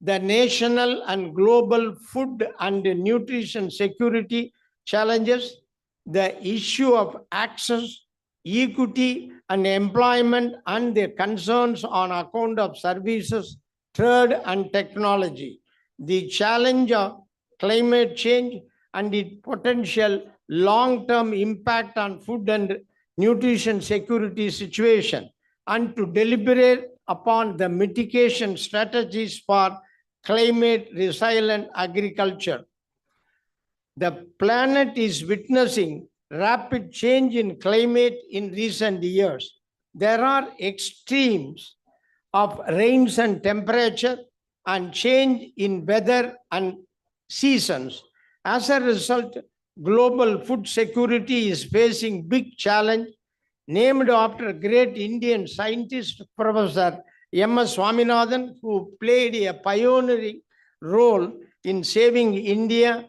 the national and global food and nutrition security challenges, the issue of access, equity, and employment, and the concerns on account of services, trade, and technology, the challenge of climate change and its potential long-term impact on food and nutrition security situation, and to deliberate upon the mitigation strategies for climate resilient agriculture. The planet is witnessing rapid change in climate in recent years. There are extremes of rains and temperature and change in weather and seasons. As a result, global food security is facing big challenge, named after great Indian scientist, Professor M.S. Swaminathan, who played a pioneering role in saving India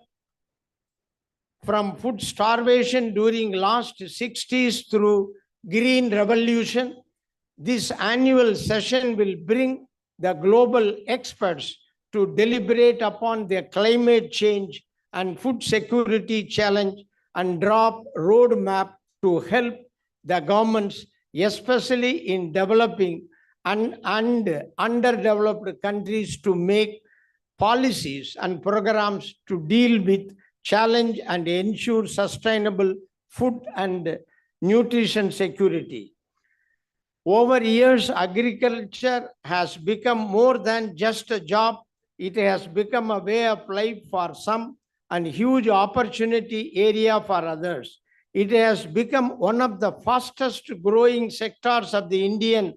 from food starvation during last 60s through Green Revolution. This annual session will bring the global experts to deliberate upon their climate change and food security challenge and draw a roadmap to help the governments, especially in developing and underdeveloped countries, to make policies and programs to deal with challenge and ensure sustainable food and nutrition security. Over years, agriculture has become more than just a job. It has become a way of life for some and huge opportunity area for others. It has become one of the fastest growing sectors of the Indian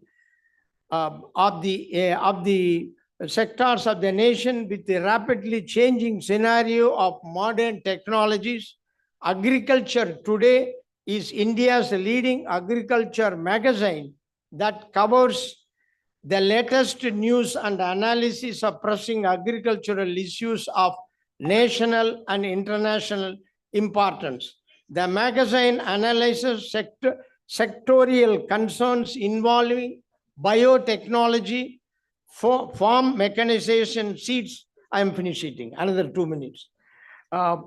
sectors of the nation with the rapidly changing scenario of modern technologies. Agriculture Today is India's leading agriculture magazine that covers the latest news and analysis of pressing agricultural issues of national and international importance. The magazine analyzes sectorial concerns involving biotechnology, farm mechanization, seeds. I am finishing, another 2 minutes.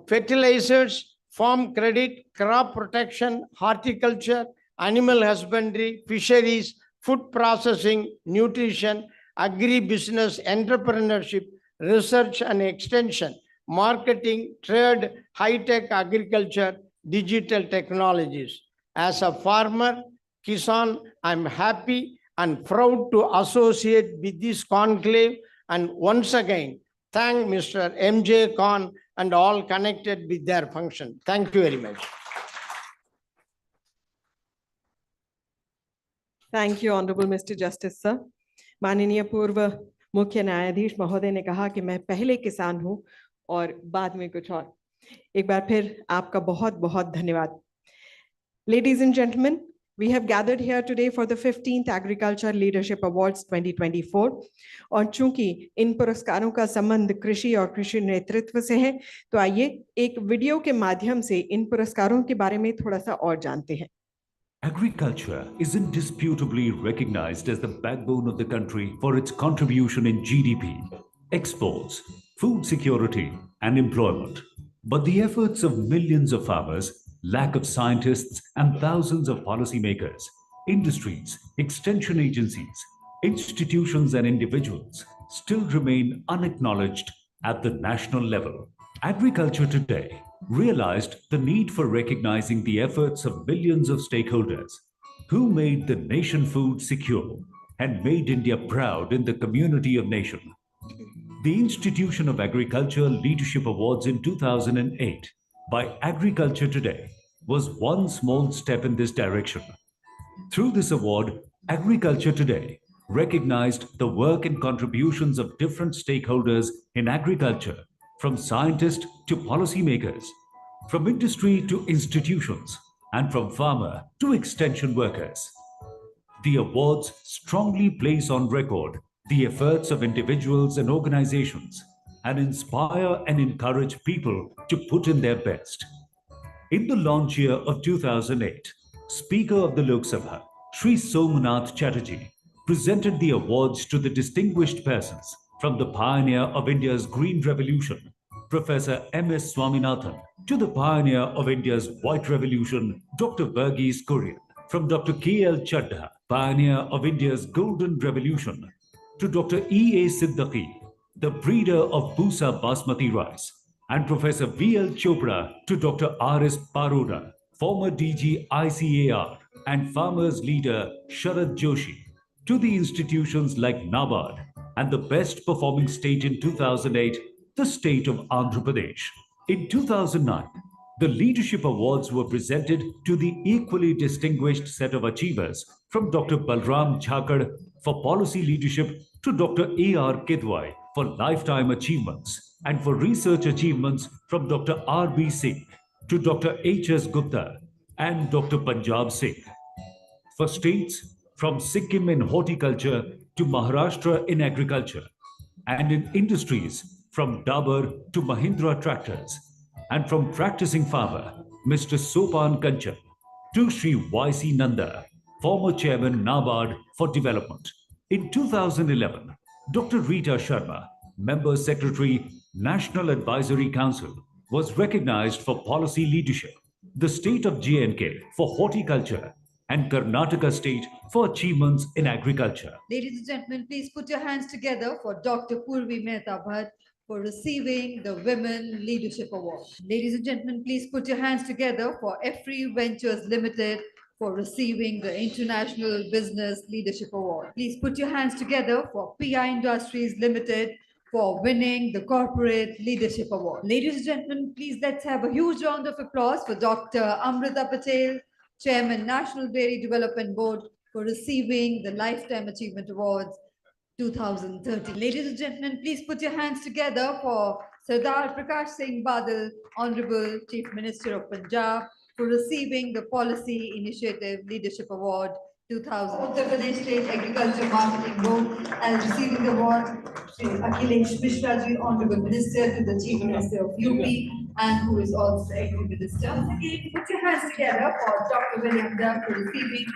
Fertilizers, farm credit, crop protection, horticulture, animal husbandry, fisheries, food processing, nutrition, agri-business, entrepreneurship, research and extension, marketing, trade, high-tech agriculture, digital technologies. As a farmer, Kisan, I'm happy and proud to associate with this conclave, and once again, thank Mr. M.J. Khan and all connected with their function. Thank you very much. Thank you, Honorable Mr. Justice, sir. माननीय पूर्व मुख्य न्यायाधीश महोदय ने कहा कि मैं पहले किसान हूं और बाद में कुछ और. एक बार फिर आपका बहुत बहुत धन्यवाद. Ladies and gentlemen, we have gathered here today for the 15th Agriculture Leadership Awards 2024. और चूंकि इन पुरस्कारों का संबंध कृषि और कृषि नेतृत्व से है, तो आइए एक वीडियो के माध्यम से इन पुरस्कारों के बारे में थोड़ा सा और जानते हैं. Agriculture is indisputably recognized as the backbone of the country for its contribution in GDP, exports, food security, and employment. But the efforts of millions of farmers, lack of scientists, and thousands of policymakers, industries, extension agencies, institutions, and individuals still remain unacknowledged at the national level. Agriculture Today realized the need for recognizing the efforts of millions of stakeholders who made the nation food secure and made India proud in the community of nations. The institution of Agriculture Leadership Awards in 2008 by Agriculture Today was one small step in this direction. Through this award, Agriculture Today recognized the work and contributions of different stakeholders in agriculture, from scientists to policymakers, from industry to institutions, and from farmer to extension workers. The awards strongly place on record the efforts of individuals and organizations and inspire and encourage people to put in their best. In the launch year of 2008, Speaker of the Lok Sabha, Shri Somnath Chatterjee, presented the awards to the distinguished persons from the pioneer of India's Green Revolution, Professor M.S. Swaminathan, to the pioneer of India's White Revolution, Dr. Verghese Kurian, from Dr. K.L. Chadha, pioneer of India's Golden Revolution, to Dr. E.A. Siddiqui, the breeder of Busa Basmati rice, and Professor V.L. Chopra to Dr. R.S. Paroda, former DG ICAR, and farmers leader Sharad Joshi, to the institutions like NABARD and the best performing state in 2008, the state of Andhra Pradesh. In 2009, the Leadership Awards were presented to the equally distinguished set of achievers from Dr. Balram Jhakar for policy leadership to Dr. A.R. Kidwai for lifetime achievements, and for research achievements from Dr. R.B. Singh to Dr. H.S. Gupta and Dr. Punjab Singh. For states, from Sikkim in horticulture to Maharashtra in agriculture, and in industries from Dabur to Mahindra tractors, and from practicing farmer, Mr. Sopan Kanchan, to Sri Y.C. Nanda, former chairman NABARD for development. In 2011, Dr. Rita Sharma, member secretary, National Advisory Council, was recognized for policy leadership. The state of J&K for horticulture, and Karnataka state for achievements in agriculture. Ladies and gentlemen, please put your hands together for Dr. Purvi Mehta Bhatt for receiving the Women Leadership Award. Ladies and gentlemen, please put your hands together for Efri Ventures Limited for receiving the International Business Leadership Award. Please put your hands together for PI Industries Limited for winning the Corporate Leadership Award. Ladies and gentlemen, please let's have a huge round of applause for Dr. Amrita Patel, Chairman, National Dairy Development Board, for receiving the Lifetime Achievement Awards. 2030. Ladies and gentlemen, please put your hands together for Sardar Prakash Singh Badal, Honorable Chief Minister of Punjab, for receiving the Policy Initiative Leadership Award 2000. Uttar Pradesh State Agriculture Marketing Board, and receiving the award, Shri Akhilesh Mishra Ji, Honorable Minister to the Chief Minister of UP, and who is also the Agri-Minister. Again, put your hands together for Dr. William Dunn for receiving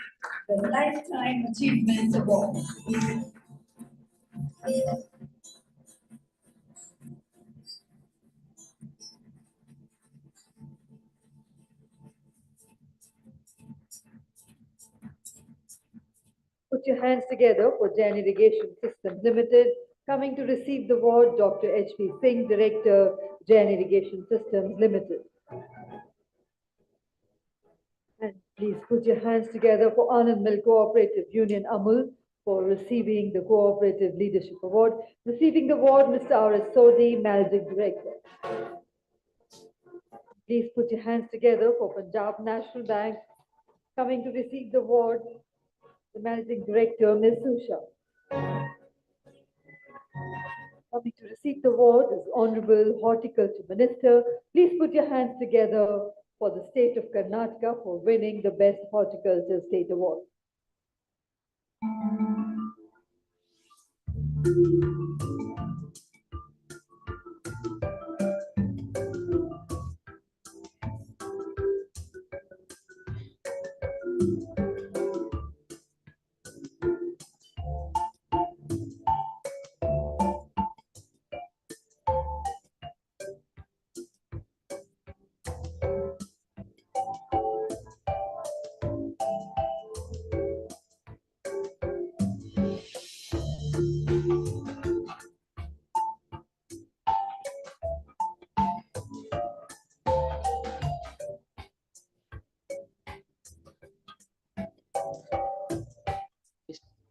the Lifetime Achievement Award. Put your hands together for Jan Irrigation Systems Limited. Coming to receive the award, Dr. H.P. Singh, Director, Jan Irrigation Systems Limited. And please put your hands together for Anand Milk Cooperative Union Amul for receiving the Cooperative Leadership Award. Receiving the award, Mr. R.S. Sodhi, Managing Director. Please put your hands together for Punjab National Bank. Coming to receive the award, the Managing Director, Ms. Susha. Coming to receive the award is Honorable Horticulture Minister. Please put your hands together for the state of Karnataka for winning the Best Horticulture State Award.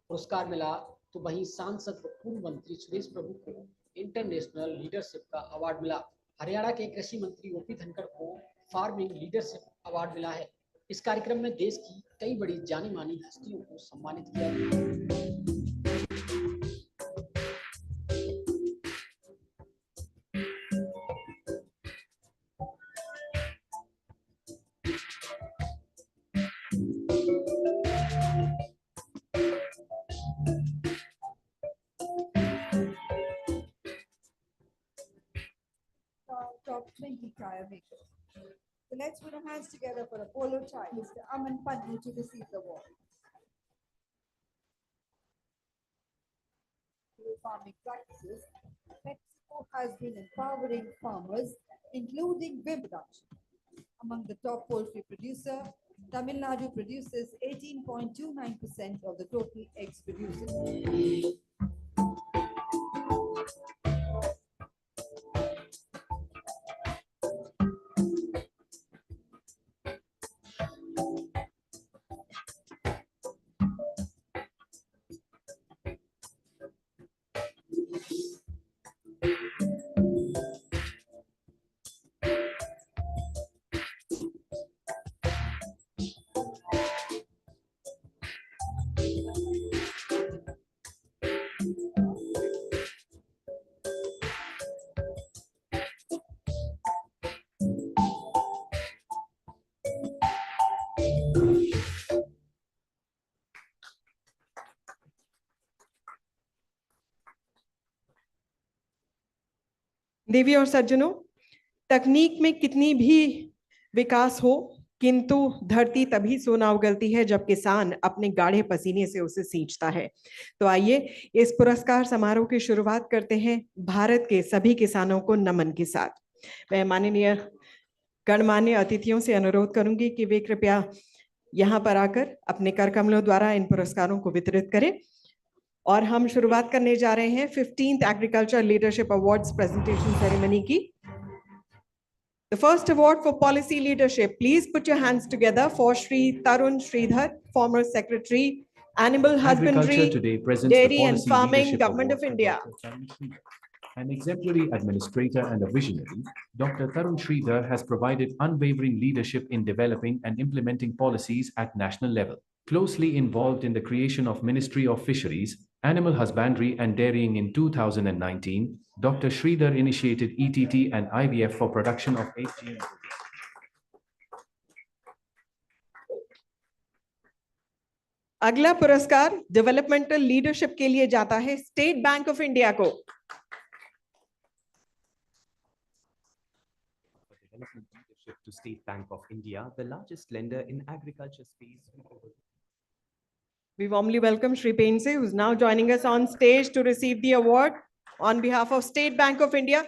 पुरस्कार मिला तो वहीं सांसद व पूर्व मंत्री सुरेश प्रभु को international leadership का अवार्ड मिला। हरियाणा के कृषि मंत्री ओपी धनखड़ को फार्मिंग लीडरशिप अवार्ड मिला है। इस कार्यक्रम में देश की कई बड़ी जानी मानी हस्तियों को सम्मानित किया गया। Top 20 tire makers. So let's put our hands together for Apollo Tire, Mr. Aman Pannu, to receive the award. Through farming practices, Mexico has been empowering farmers, including women production. Among the top poultry producer, Tamil Nadu produces 18.29% of the total eggs produced. देवी और सज्जनों, तकनीक में कितनी भी विकास हो, किंतु धरती तभी सोना उगलती है जब किसान अपने गाढ़े पसीने से उसे सींचता है। तो आइए इस पुरस्कार समारोह की शुरुआत करते हैं भारत के सभी किसानों को नमन के साथ। मैं माननीय गणमान्य अतिथियों से अनुरोध करूंगी कि वे कृपया यहाँ पर आकर अपने कर कमलों द्वारा इन पुरस्कारों को वितरित करें। और हम शुरुआत करने जा रहे हैं 15th Agriculture Leadership Awards presentation ceremony की। The first award for policy leadership, please put your hands together for Shri Tarun Sridhar, former Secretary, Animal Husbandry, Dairy and Farming, Government of India. An exemplary administrator and a visionary, Dr. Tarun Sridhar has provided unwavering leadership in developing and implementing policies at national level. Closely involved in the creation of Ministry of Fisheries, Animal Husbandry and Dairying in 2019, Dr. Sridhar initiated ETT and IVF for production of 8 GM. अगला पुरस्कार developmental leadership के लिए जाता है state bank of India को। Development leadership to State Bank of India, the largest lender in agriculture space. We warmly welcome Shri Pense, who's now joining us on stage to receive the award on behalf of State Bank of India.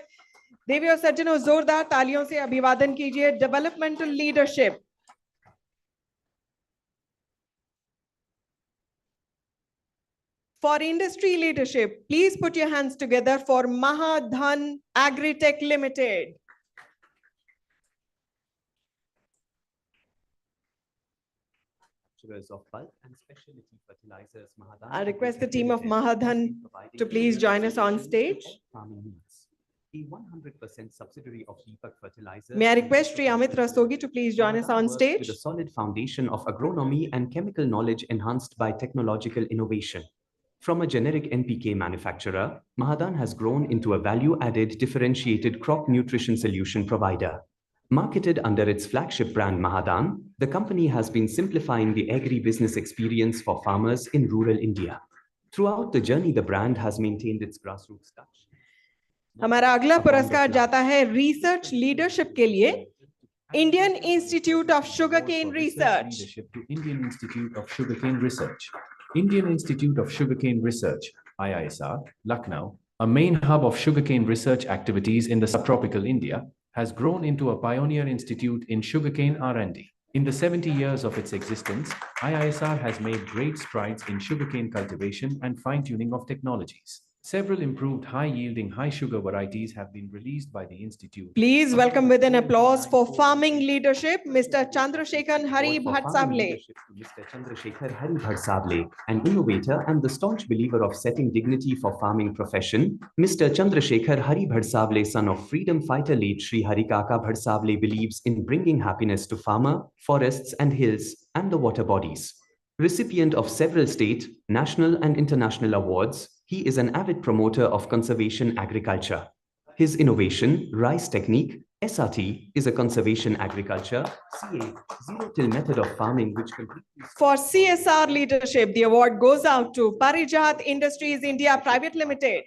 देवी और सज्जनों, जोरदार तालियों से अभिवादन कीजिए developmental leadership. For industry leadership, please put your hands together for Mahadhan Agri-Tech Limited. Of bulk and specialty fertilizers, Mahadhan. I request the team of Mahadhan to please join us on stage. A 100% subsidiary of Deepak Fertilizers. May I request Sri Amit Rastogi to please join us on stage? With a solid foundation of agronomy and chemical knowledge enhanced by technological innovation. From a generic NPK manufacturer, Mahadhan has grown into a value-added differentiated crop nutrition solution provider. Marketed under its flagship brand Mahadhan, the company has been simplifying the agri-business experience for farmers in rural India. Throughout the journey, the brand has maintained its grassroots touch. हमारा अगला पुरस्कार जाता है research leadership के लिए Indian institute of sugarcane research. Indian Institute of Sugarcane Research. Indian Institute of Sugarcane Research, IISR, Lucknow, a main hub of sugarcane research activities in the subtropical India, has grown into a pioneer institute in sugarcane R&D. In the 70 years of its existence, IISR has made great strides in sugarcane cultivation and fine-tuning of technologies. Several improved high-yielding, high-sugar varieties have been released by the institute. Please welcome with an applause for farming leadership, Mr. Chandrasekhar Hari Bhatsable. Mr. Chandrasekhar Hari Bhatsable, an innovator and the staunch believer of setting dignity for farming profession, Mr. Chandrasekhar Hari Bhatsable, son of freedom fighter late Shri Harikaka Bhatsable, believes in bringing happiness to farmer, forests and hills and the water bodies. Recipient of several state, national and international awards, he is an avid promoter of conservation agriculture. His innovation, rice technique, SRT, is a conservation agriculture, CA, zero-till method of farming which completely... For CSR leadership, the award goes out to Parijat Industries India Private Limited.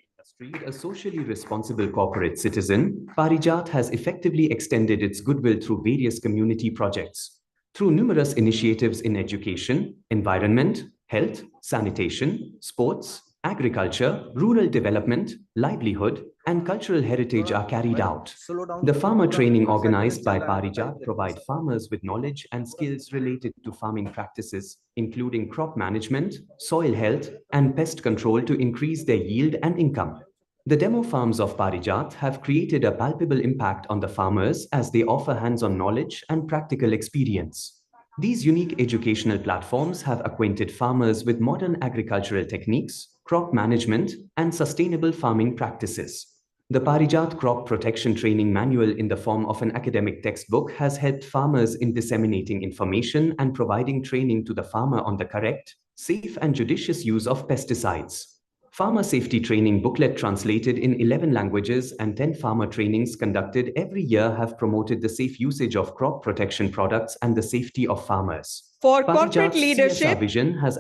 A socially responsible corporate citizen, Parijat has effectively extended its goodwill through various community projects. Through numerous initiatives in education, environment, health, sanitation, sports, agriculture, rural development, livelihood, and cultural heritage are carried out. The farmer training organized by Parijat provide farmers with knowledge and skills related to farming practices, including crop management, soil health, and pest control to increase their yield and income. The demo farms of Parijat have created a palpable impact on the farmers as they offer hands-on knowledge and practical experience. These unique educational platforms have acquainted farmers with modern agricultural techniques, crop management, and sustainable farming practices. The Parijat Crop Protection Training Manual in the form of an academic textbook has helped farmers in disseminating information and providing training to the farmer on the correct, safe, and judicious use of pesticides. Farmer safety training booklet translated in 11 languages and 10 farmer trainings conducted every year have promoted the safe usage of crop protection products and the safety of farmers. For corporate leadership, vision has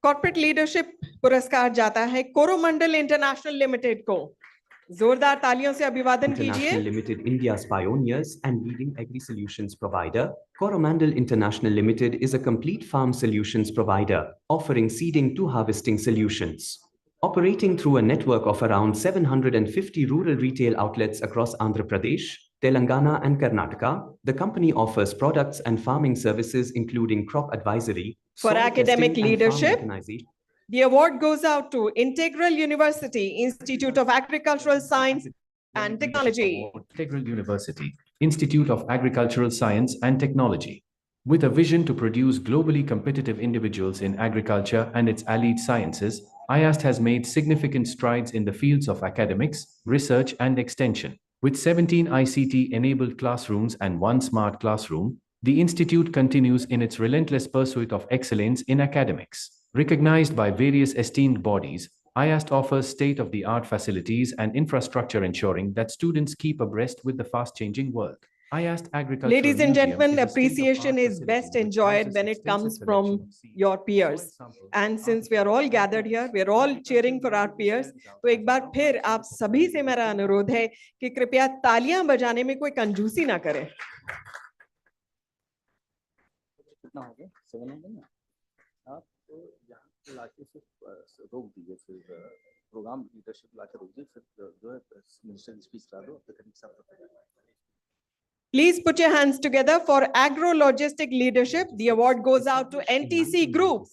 corporate leadership पुरस्कार जाता है Coromandel international limited को। जोरदार तालियों से अभिवादन कीजिए। International Limited, India's pioneers and leading agri-solutions provider, Coromandel International Limited is a complete farm solutions provider, offering seeding to harvesting solutions. Operating through a network of around 750 rural retail outlets across Andhra Pradesh, Telangana and Karnataka, the company offers products and farming services including crop advisory, for academic leadership. The award goes out to Integral University, Institute of Agricultural Science and Technology. Integral University, Institute of Agricultural Science and Technology. With a vision to produce globally competitive individuals in agriculture and its allied sciences, IAST has made significant strides in the fields of academics, research and extension. With 17 ICT-enabled classrooms and 1 smart classroom, the institute continues in its relentless pursuit of excellence in academics. Recognized by various esteemed bodies, IAST offers state-of-the-art facilities and infrastructure ensuring that students keep abreast with the fast-changing world. IAST Agricultural Ladies and Museum gentlemen, is a appreciation state-of-art is facility best which enjoyed houses when it extensive comes collection from of seeds, your soil peers. samples, And since we are all gathered here, we are all cheering for our peers. तो एक बार फिर आप सभी से मेरा अनुरोध है कि कृपया तालियां बजाने में कोई कंजूसी ना करें. कितना हो गया 7 हो गया ना आप तो यहाँ लाके फिर रोक दीजिए फिर प्रोग्राम लीडरशिप लाके रोक दीजिए फिर जो है मिनिस्टर की स्पीच करा दो तकनीक साहब. Please put your hands together for agro-logistic leadership. The award goes out to NTC Group.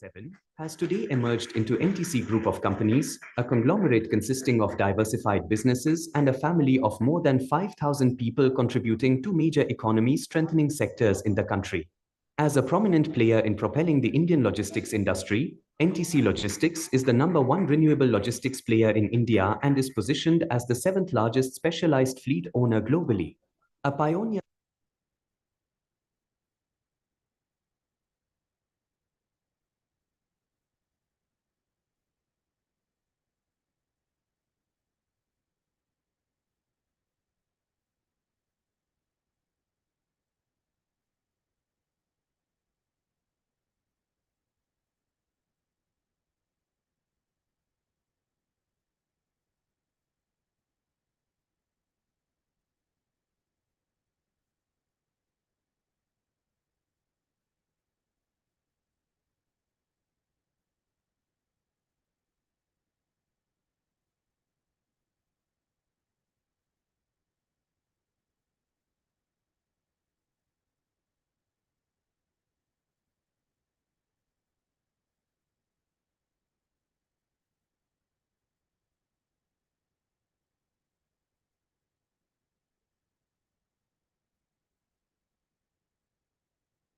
Has today emerged into NTC Group of companies, a conglomerate consisting of diversified businesses and a family of more than 5,000 people contributing to major economy-strengthening sectors in the country. As a prominent player in propelling the Indian logistics industry, NTC Logistics is the #1 renewable logistics player in India and is positioned as the 7th largest specialized fleet owner globally. A pioneer.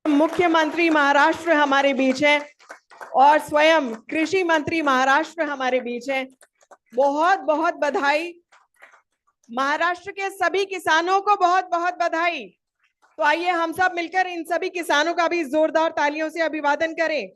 मुख्यमंत्री महाराष्ट्र हमारे बीच हैं और स्वयं कृषि मंत्री महाराष्ट्र हमारे बीच हैं. बहुत बहुत बधाई. महाराष्ट्र के सभी किसानों को बहुत बहुत बधाई. तो आइए हम सब मिलकर इन सभी किसानों का भी जोरदार तालियों से अभिवादन करें.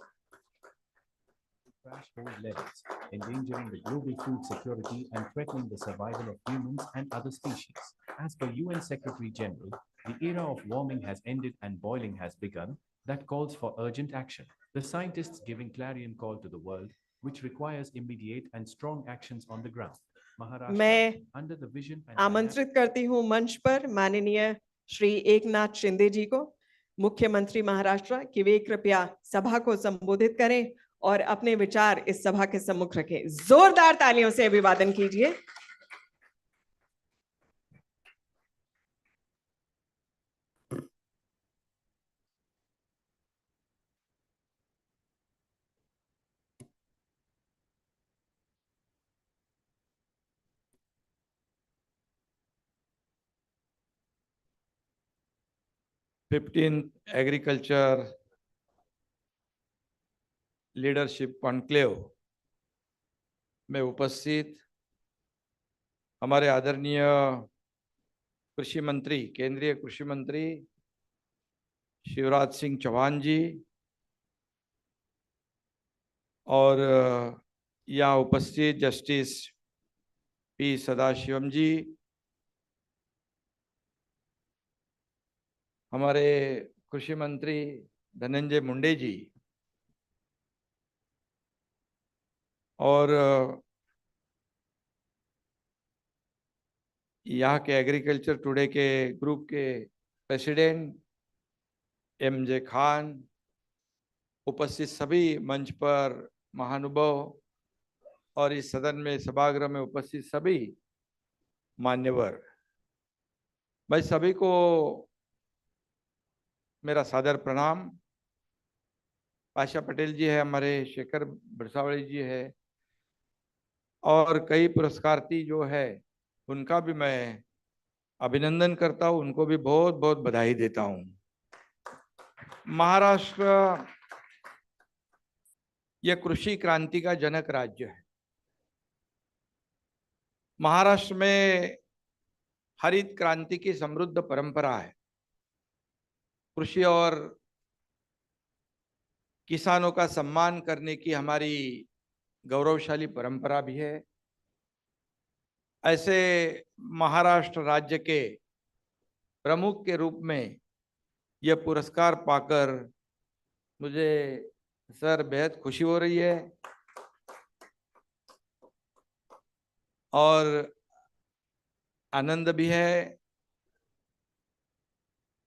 Threshold levels, endangering the global food security and threatening the survival of humans and other species. As per UN Secretary General, the era of warming has ended and boiling has begun. That calls for urgent action. The scientists giving clarion call to the world, which requires immediate and strong actions on the ground. Maharashtra, मैं under the vision and आमंत्रित करती हूं मंच पर माननीय श्री एकनाथ शिंदे जी को, मुख्यमंत्री महाराष्ट्र, कि वे कृपया सभा को संबोधित करें और अपने विचार इस सभा के सम्मुख रखें. जोरदार तालियों से अभिवादन कीजिए. एग्रीकल्चर लीडरशिप कॉन्क्लेव में उपस्थित हमारे आदरणीय कृषि मंत्री, केंद्रीय कृषि मंत्री शिवराज सिंह चौहान जी और यहाँ उपस्थित जस्टिस पी सदाशिवम जी, हमारे कृषि मंत्री धनंजय मुंडे जी और यहाँ के एग्रीकल्चर टुडे के ग्रुप के प्रेसिडेंट MJ खान, उपस्थित सभी मंच पर महानुभाव और इस सदन में सभागृह में उपस्थित सभी मान्यवर, भाई सभी को मेरा सादर प्रणाम. पाशा पटेल जी है, हमारे शेखर बरसावली जी है और कई पुरस्कारती जो है उनका भी मैं अभिनंदन करता हूं, उनको भी बहुत बहुत बधाई देता हूं. महाराष्ट्र यह कृषि क्रांति का जनक राज्य है. महाराष्ट्र में हरित क्रांति की समृद्ध परंपरा है. कृषि और किसानों का सम्मान करने की हमारी गौरवशाली परंपरा भी है। ऐसे महाराष्ट्र राज्य के प्रमुख के रूप में यह पुरस्कार पाकर मुझे सर बेहद खुशी हो रही है और आनंद भी है।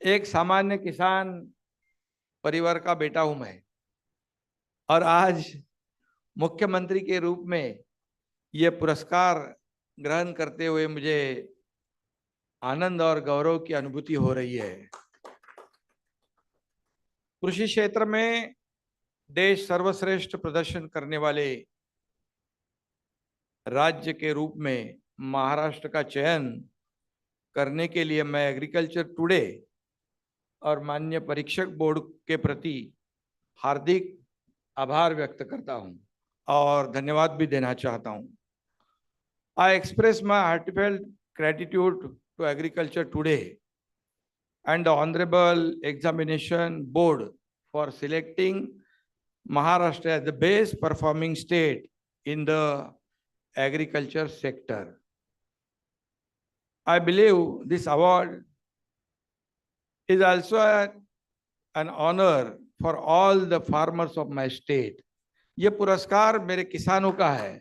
एक सामान्य किसान परिवार का बेटा हूं मैं और आज मुख्यमंत्री के रूप में यह पुरस्कार ग्रहण करते हुए मुझे आनंद और गौरव की अनुभूति हो रही है। कृषि क्षेत्र में देश सर्वश्रेष्ठ प्रदर्शन करने वाले राज्य के रूप में महाराष्ट्र का चयन करने के लिए मैं एग्रीकल्चर टुडे और माननीय परीक्षक बोर्ड के प्रति हार्दिक आभार व्यक्त करता हूं और धन्यवाद भी देना चाहता हूं। I express my heartfelt gratitude to Agriculture Today and the Honorable Examination Board for selecting Maharashtra as the best performing state in the agriculture sector. I believe this award is also an honor for all the farmers of my state. ये पुरस्कार मेरे किसानों का है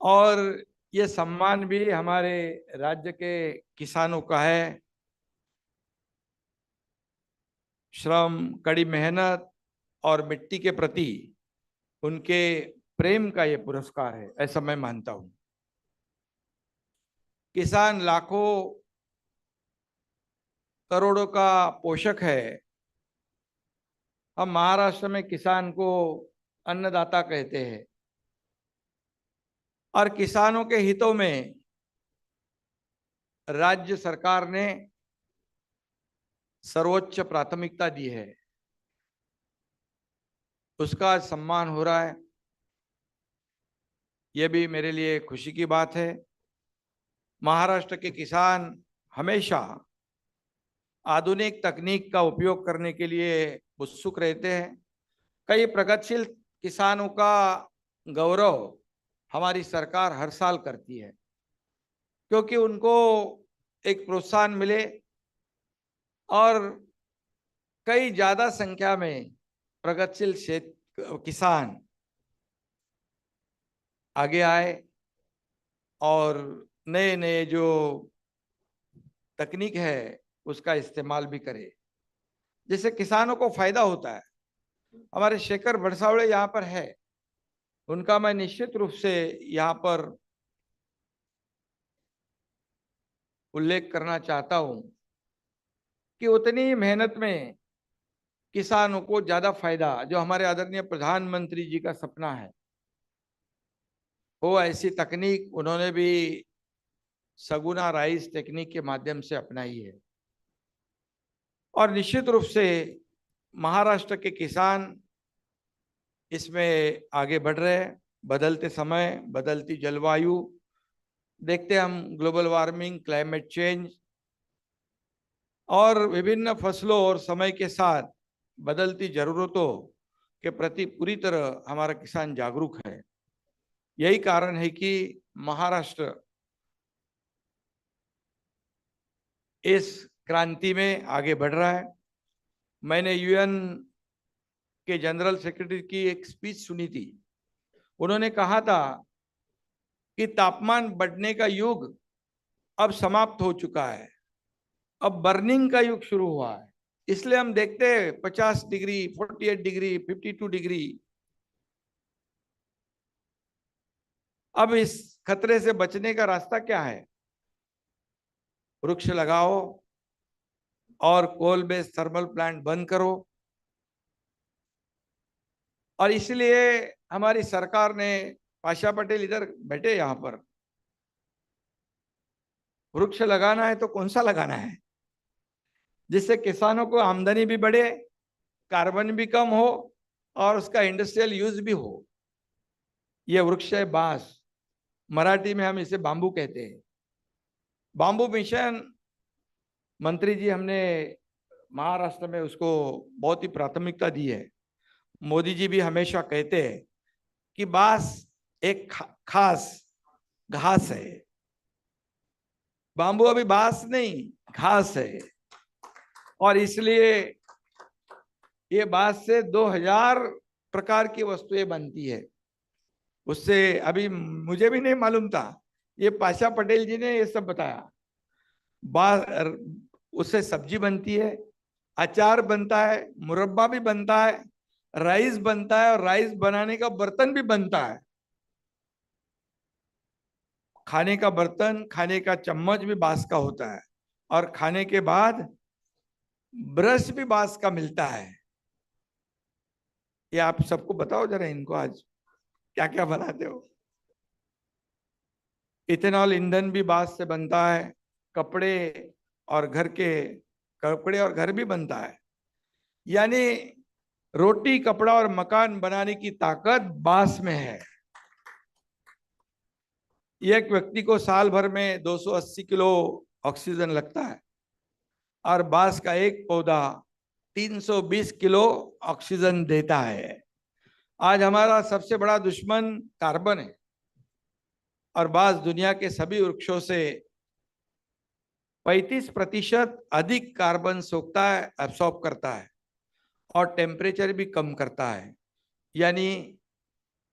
और ये सम्मान भी हमारे राज्य के किसानों का है। श्रम, कड़ी मेहनत और मिट्टी के प्रति उनके प्रेम का ये पुरस्कार है, ऐसा मैं मानता हूं। किसान लाखों करोड़ों का पोषक है। हम महाराष्ट्र में किसान को अन्नदाता कहते हैं और किसानों के हितों में राज्य सरकार ने सर्वोच्च प्राथमिकता दी है, उसका सम्मान हो रहा है। यह भी मेरे लिए खुशी की बात है। महाराष्ट्र के किसान हमेशा आधुनिक तकनीक का उपयोग करने के लिए उत्सुक रहते हैं। कई प्रगतिशील किसानों का गौरव हमारी सरकार हर साल करती है क्योंकि उनको एक प्रोत्साहन मिले और कई ज्यादा संख्या में प्रगतिशील किसान आगे आए और नए नए जो तकनीक है उसका इस्तेमाल भी करे, जिससे किसानों को फायदा होता है। हमारे शेखर भड़सावड़े यहाँ पर है, उनका मैं निश्चित रूप से यहाँ पर उल्लेख करना चाहता हूं कि उतनी ही मेहनत में किसानों को ज्यादा फायदा, जो हमारे आदरणीय प्रधानमंत्री जी का सपना है, वो ऐसी तकनीक उन्होंने भी सगुना राइस टेक्निक के माध्यम से अपनाई है और निश्चित रूप से महाराष्ट्र के किसान इसमें आगे बढ़ रहे हैं। बदलते समय, बदलती जलवायु देखते हम, ग्लोबल वार्मिंग, क्लाइमेट चेंज और विभिन्न फसलों और समय के साथ बदलती जरूरतों के प्रति पूरी तरह हमारा किसान जागरूक है। यही कारण है कि महाराष्ट्र इस क्रांति में आगे बढ़ रहा है। मैंने यूएन के जनरल सेक्रेटरी की एक स्पीच सुनी थी। उन्होंने कहा था कि तापमान बढ़ने का युग अब समाप्त हो चुका है, अब बर्निंग का युग शुरू हुआ है। इसलिए हम देखते हैं 50 डिग्री, 48 डिग्री, 52 डिग्री। अब इस खतरे से बचने का रास्ता क्या है? वृक्ष लगाओ और कोल बेस्ड थर्मल प्लांट बंद करो। और इसलिए हमारी सरकार ने, पाशा पटेल इधर बैठे यहाँ पर, वृक्ष लगाना है तो कौन सा लगाना है जिससे किसानों को आमदनी भी बढ़े, कार्बन भी कम हो और उसका इंडस्ट्रियल यूज भी हो। यह वृक्ष है बांस, मराठी में हम इसे बांबू कहते हैं। बांबू मिशन मंत्री जी हमने महाराष्ट्र में उसको बहुत ही प्राथमिकता दी है। मोदी जी भी हमेशा कहते हैं कि बांस एक खास घास है, बांबू अभी बांस नहीं घास है, और इसलिए ये बांस से 2000 प्रकार की वस्तुएं बनती है। उससे अभी मुझे भी नहीं मालूम था, ये पाशा पटेल जी ने ये सब बताया। उससे सब्जी बनती है, अचार बनता है, मुरब्बा भी बनता है, राइस बनता है, और राइस बनाने का बर्तन भी बनता है। खाने का बर्तन, खाने का चम्मच भी बांस का होता है, और खाने के बाद ब्रश भी बांस का मिलता है। ये आप सबको बताओ जरा, इनको आज क्या क्या बनाते हो। इथेनॉल ईंधन भी बांस से बनता है, कपड़े और घर भी बनता है। यानी रोटी, कपड़ा और मकान बनाने की ताकत बांस में है। एक व्यक्ति को साल भर में 280 किलो ऑक्सीजन लगता है, और बांस का एक पौधा 320 किलो ऑक्सीजन देता है। आज हमारा सबसे बड़ा दुश्मन कार्बन है, और बांस दुनिया के सभी वृक्षों से 35% अधिक कार्बन सोखता है, एब्सॉर्ब करता है, और टेम्परेचर भी कम करता है। यानी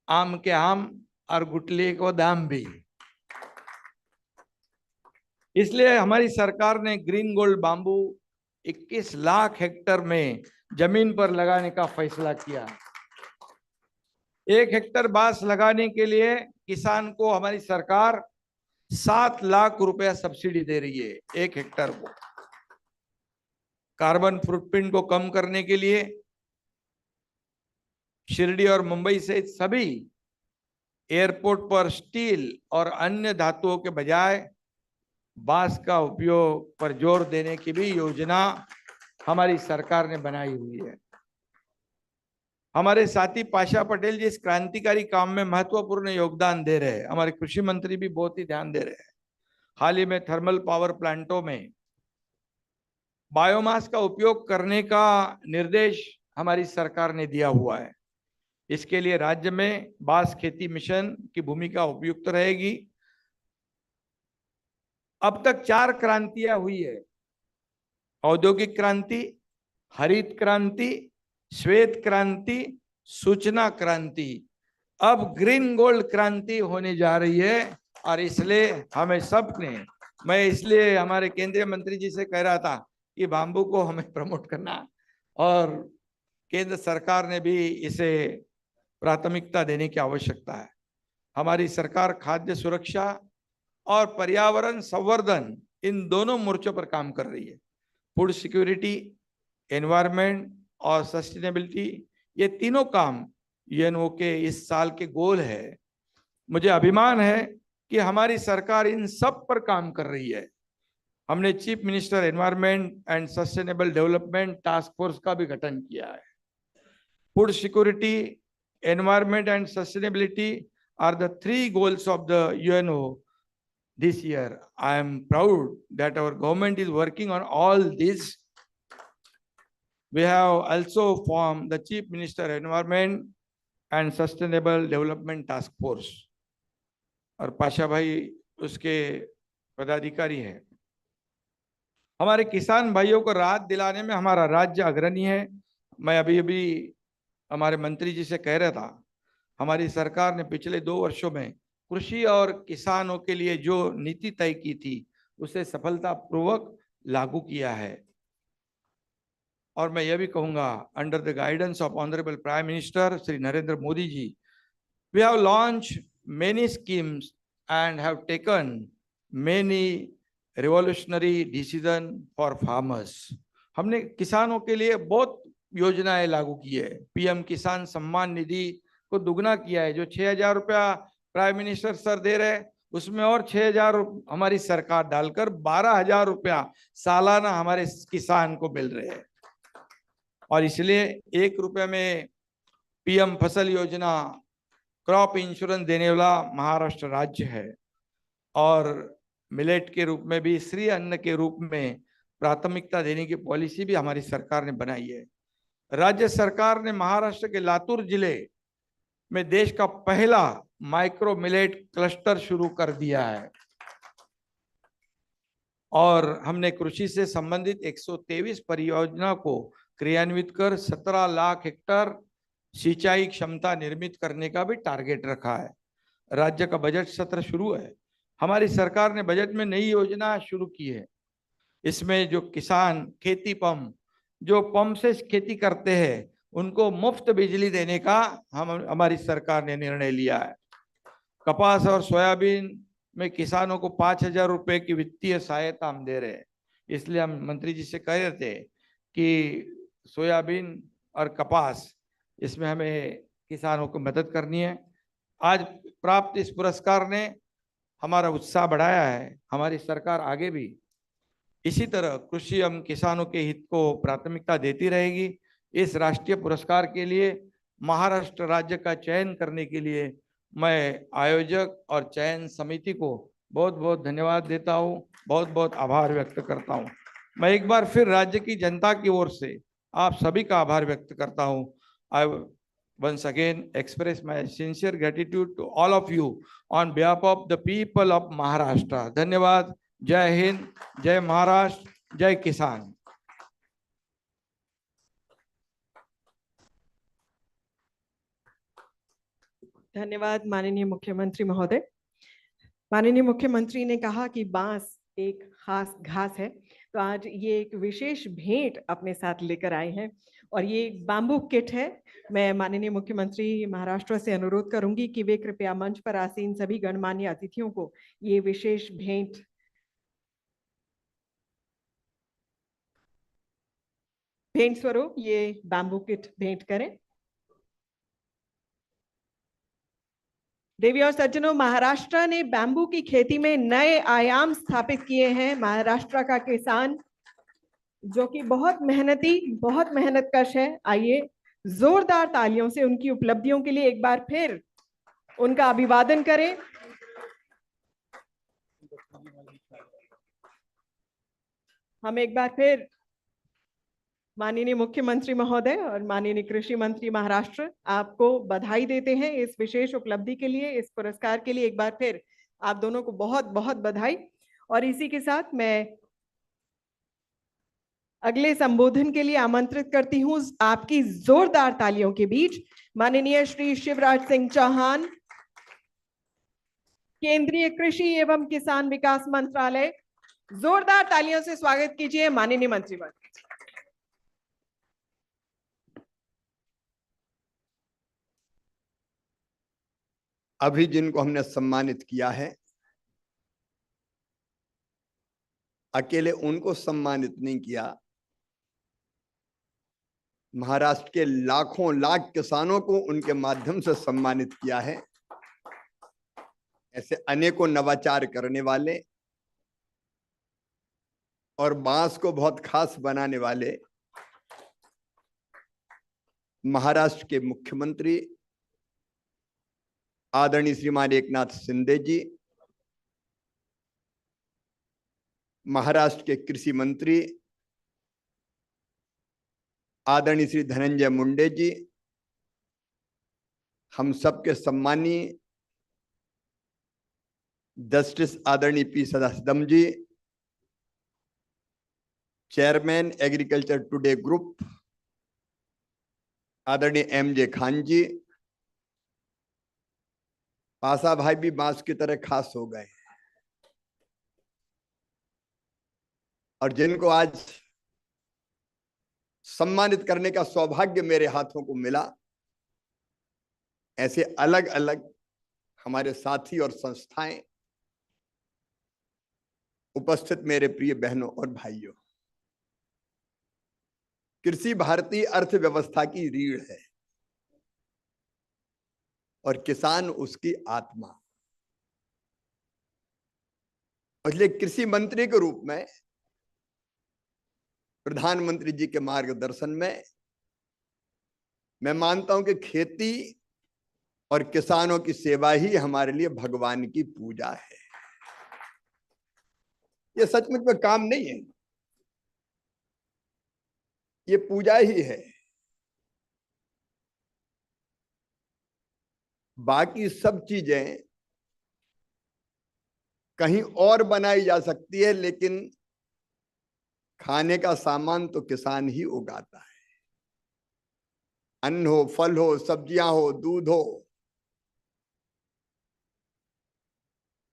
आम के आम और गुटली को दाम भी। इसलिए हमारी सरकार ने green gold bamboo 21 lakh hectare में जमीन पर लगाने का फैसला किया। 1 हेक्टेयर बांस लगाने के लिए किसान को हमारी सरकार 7 लाख रुपया सब्सिडी दे रही है 1 हेक्टेयर को। कार्बन फुटप्रिंट को कम करने के लिए शिरडी और मुंबई से सभी एयरपोर्ट पर स्टील और अन्य धातुओं के बजाय बांस का उपयोग पर जोर देने की भी योजना हमारी सरकार ने बनाई हुई है। हमारे साथी पाशा पटेल जी इस क्रांतिकारी काम में महत्वपूर्ण योगदान दे रहे हैं। हमारे कृषि मंत्री भी बहुत ही ध्यान दे रहे हैं। हाल ही में थर्मल पावर प्लांटों में बायोमास का उपयोग करने का निर्देश हमारी सरकार ने दिया हुआ है। इसके लिए राज्य में बांस खेती मिशन की भूमिका उपयुक्त रहेगी। अब तक 4 क्रांतियां हुई है: औद्योगिक क्रांति, हरित क्रांति, श्वेत क्रांति, सूचना क्रांति। अब ग्रीन गोल्ड क्रांति होने जा रही है, और इसलिए हमें सबने, मैं इसलिए हमारे केंद्रीय मंत्री जी से कह रहा था कि बांबू को हमें प्रमोट करना, और केंद्र सरकार ने भी इसे प्राथमिकता देने की आवश्यकता है। हमारी सरकार खाद्य सुरक्षा और पर्यावरण संवर्धन इन दोनों मोर्चों पर काम कर रही है। फूड सिक्योरिटी, एनवायरनमेंट और सस्टेनेबिलिटी, ये तीनों काम यूएनओ के इस साल के गोल है। मुझे अभिमान है कि हमारी सरकार इन सब पर काम कर रही है। हमने chief minister environment and sustainable development task force का भी गठन किया है। Food security, environment and sustainability are the 3 goals of the UNO this year. I am proud that our government is working on all this. We have also formed the Chief Minister Environment and Sustainable Development Task Force. और पाशा भाई उसके पदाधिकारी हैं। हमारे किसान भाइयों को राहत दिलाने में हमारा राज्य अग्रणी है। मैं अभी हमारे मंत्री जी से कह रहा था, हमारी सरकार ने पिछले 2 वर्षों में कृषि और किसानों के लिए जो नीति तय की थी उसे सफलतापूर्वक लागू किया है। और मैं यह भी कहूंगा, under the guidance of honourable prime minister Shri Narendra Modi ji, we have launch many schemes and have taken many revolutionary decision for farmers. हमने किसानों के लिए बहुत योजनाएं लागू की है। पीएम किसान सम्मान निधि को दुगना किया है। जो 6,000 रुपया प्राइम मिनिस्टर सर दे रहे, उसमें और 6,000 हमारी सरकार डालकर 12,000 रुपया सालाना हमारे किसान को मिल रहे हैं। और इसलिए 1 रुपये में पीएम फसल योजना, क्रॉप इंश्योरेंस देने वाला महाराष्ट्र राज्य है। और मिलेट के रूप में भी, श्री अन्न के रूप में प्राथमिकता देने की पॉलिसी भी हमारी सरकार ने बनाई है। राज्य सरकार ने महाराष्ट्र के लातूर जिले में देश का पहला माइक्रो मिलेट क्लस्टर शुरू कर दिया है और हमने कृषि से संबंधित 123 परियोजना को क्रियान्वित कर 17 लाख हेक्टेयर सिंचाई क्षमता निर्मित करने का भी टारगेट रखा है। राज्य का बजट सत्र शुरू है। हमारी सरकार ने बजट में नई योजना शुरू की है। इसमें जो किसान खेती पंप जो पंप से खेती करते हैं उनको मुफ्त बिजली देने का हमारी सरकार ने निर्णय लिया है। कपास और सोयाबीन में किसानों को 5,000 रुपए की वित्तीय सहायता हम दे रहे हैं। इसलिए हम मंत्री जी से कह रहे थे कि सोयाबीन और कपास इसमें हमें किसानों को मदद करनी है। आज प्राप्त इस पुरस्कार ने हमारा उत्साह बढ़ाया है। हमारी सरकार आगे भी इसी तरह कृषि एवं किसानों के हित को प्राथमिकता देती रहेगी। इस राष्ट्रीय पुरस्कार के लिए महाराष्ट्र राज्य का चयन करने के लिए मैं आयोजक और चयन समिति को बहुत बहुत धन्यवाद देता हूँ, बहुत बहुत आभार व्यक्त करता हूँ। मैं एक बार फिर राज्य की जनता की ओर से आप सभी का आभार व्यक्त करता हूँ। आई once again express my sincere gratitude to all of you on behalf of the people of Maharashtra. धन्यवाद। जय हिंद, जय महाराष्ट्र, जय किसान। धन्यवाद माननीय मुख्यमंत्री महोदय। माननीय मुख्यमंत्री ने कहा कि बांस एक खास घास है, तो आज ये एक विशेष भेंट अपने साथ लेकर आए हैं और ये एक बैम्बू किट है। मैं माननीय मुख्यमंत्री महाराष्ट्र से अनुरोध करूंगी कि वे कृपया मंच पर आसीन सभी गणमान्य अतिथियों को ये विशेष भेंट स्वरूप ये बैम्बू किट भेंट करें। देवी और सज्जनों, महाराष्ट्र ने बैम्बू की खेती में नए आयाम स्थापित किए हैं। महाराष्ट्र का किसान जो कि बहुत मेहनतकश है, आइए जोरदार तालियों से उनकी उपलब्धियों के लिए एक बार फिर उनका अभिवादन करें। हम एक बार फिर माननीय मुख्यमंत्री महोदय और माननीय कृषि मंत्री महाराष्ट्र आपको बधाई देते हैं इस विशेष उपलब्धि के लिए, इस पुरस्कार के लिए। एक बार फिर आप दोनों को बहुत बहुत बधाई। और इसी के साथ मैं अगले संबोधन के लिए आमंत्रित करती हूं आपकी जोरदार तालियों के बीच माननीय श्री शिवराज सिंह चौहान, केंद्रीय कृषि एवं किसान विकास मंत्रालय। जोरदार तालियों से स्वागत कीजिए माननीय मंत्री वर्ग। अभी जिनको हमने सम्मानित किया है, अकेले उनको सम्मानित नहीं किया, महाराष्ट्र के लाखों लाख किसानों को उनके माध्यम से सम्मानित किया है। ऐसे अनेकों नवाचार करने वाले और बांस को बहुत खास बनाने वाले महाराष्ट्र के मुख्यमंत्री आदरणीय श्रीमान एकनाथ शिंदे जी, महाराष्ट्र के कृषि मंत्री आदरणीय श्री धनंजय मुंडे जी, हम सबके सम्मानीय जस्टिस आदरणीय पी सदाशिवम जी, चेयरमैन एग्रीकल्चर टुडे ग्रुप आदरणीय एमजे खान जी, पासा भाई भी बांस की तरह खास हो गए और जिनको आज सम्मानित करने का सौभाग्य मेरे हाथों को मिला, ऐसे अलग अलग हमारे साथी और संस्थाएं, उपस्थित मेरे प्रिय बहनों और भाइयों, कृषि भारतीय अर्थव्यवस्था की रीढ़ है और किसान उसकी आत्मा। इसलिए कृषि मंत्री के रूप में प्रधानमंत्री जी के मार्गदर्शन में मैं मानता हूं कि खेती और किसानों की सेवा ही हमारे लिए भगवान की पूजा है। ये सचमुच में काम नहीं है, ये पूजा ही है। बाकी सब चीजें कहीं और बनाई जा सकती है, लेकिन खाने का सामान तो किसान ही उगाता है। अन्न हो, फल हो, सब्जियां हो, दूध हो।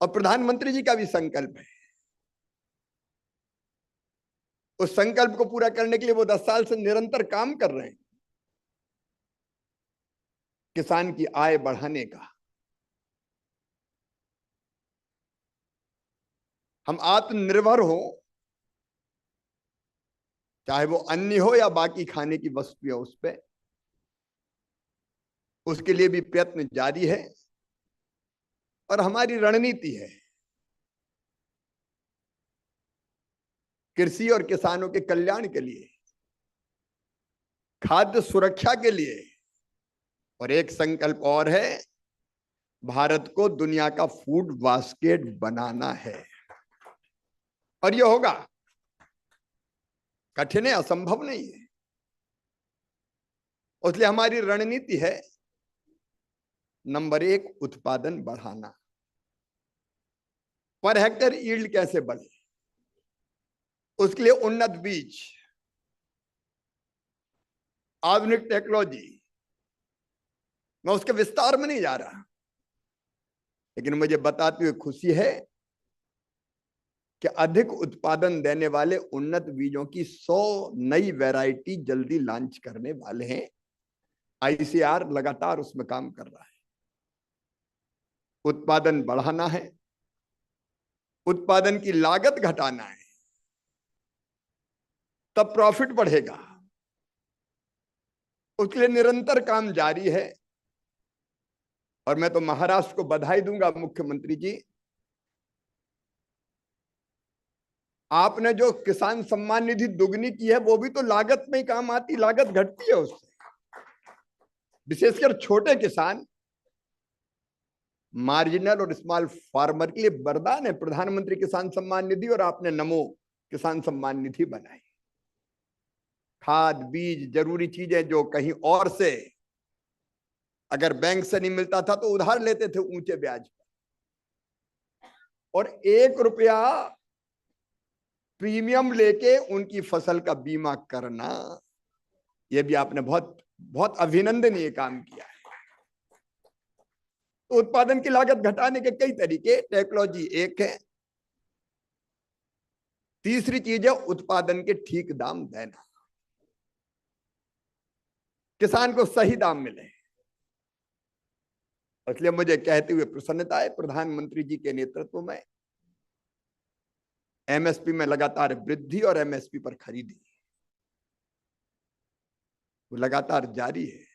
और प्रधानमंत्री जी का भी संकल्प है। उस संकल्प को पूरा करने के लिए वो 10 साल से निरंतर काम कर रहे हैं, किसान की आय बढ़ाने का। हम आत्मनिर्भर हो, चाहे वो अन्न हो या बाकी खाने की वस्तुएं, उस पे उसके लिए भी प्रयत्न जारी है। और हमारी रणनीति है कृषि और किसानों के कल्याण के लिए, खाद्य सुरक्षा के लिए, और एक संकल्प और है, भारत को दुनिया का फूड बास्केट बनाना है। और ये होगा, कठिन है, असंभव नहीं है। इसलिए हमारी रणनीति है, नंबर 1 उत्पादन बढ़ाना। पर हेक्टेयर यील्ड कैसे बढ़े, उसके लिए उन्नत बीज, आधुनिक टेक्नोलॉजी, मैं उसके विस्तार में नहीं जा रहा, लेकिन मुझे बताते हुए खुशी है कि अधिक उत्पादन देने वाले उन्नत बीजों की 100 नई वैरायटी जल्दी लॉन्च करने वाले हैं। आईसीआर लगातार उसमें काम कर रहा है। उत्पादन बढ़ाना है, उत्पादन की लागत घटाना है, तब प्रॉफिट बढ़ेगा। उसके लिए निरंतर काम जारी है। और मैं तो महाराष्ट्र को बधाई दूंगा, मुख्यमंत्री जी, आपने जो किसान सम्मान निधि दुगनी की है, वो भी तो लागत में ही काम आती, लागत घटती है उससे। विशेषकर छोटे किसान, मार्जिनल और स्मॉल फार्मर के लिए वरदान है प्रधानमंत्री किसान सम्मान निधि, और आपने नमो किसान सम्मान निधि बनाई। खाद, बीज, जरूरी चीजें जो कहीं और से अगर बैंक से नहीं मिलता था तो उधार लेते थे ऊंचे ब्याज पर, और 1 रुपया प्रीमियम लेके उनकी फसल का बीमा करना, यह भी आपने बहुत बहुत अभिनंदनीय काम किया है। तो उत्पादन की लागत घटाने के कई तरीके, टेक्नोलॉजी एक है। तीसरी चीज है उत्पादन के ठीक दाम देना, किसान को सही दाम मिले। इसलिए मुझे कहते हुए प्रसन्नता है, प्रधानमंत्री जी के नेतृत्व में एमएसपी में लगातार वृद्धि और एमएसपी पर खरीदी वो लगातार जारी है।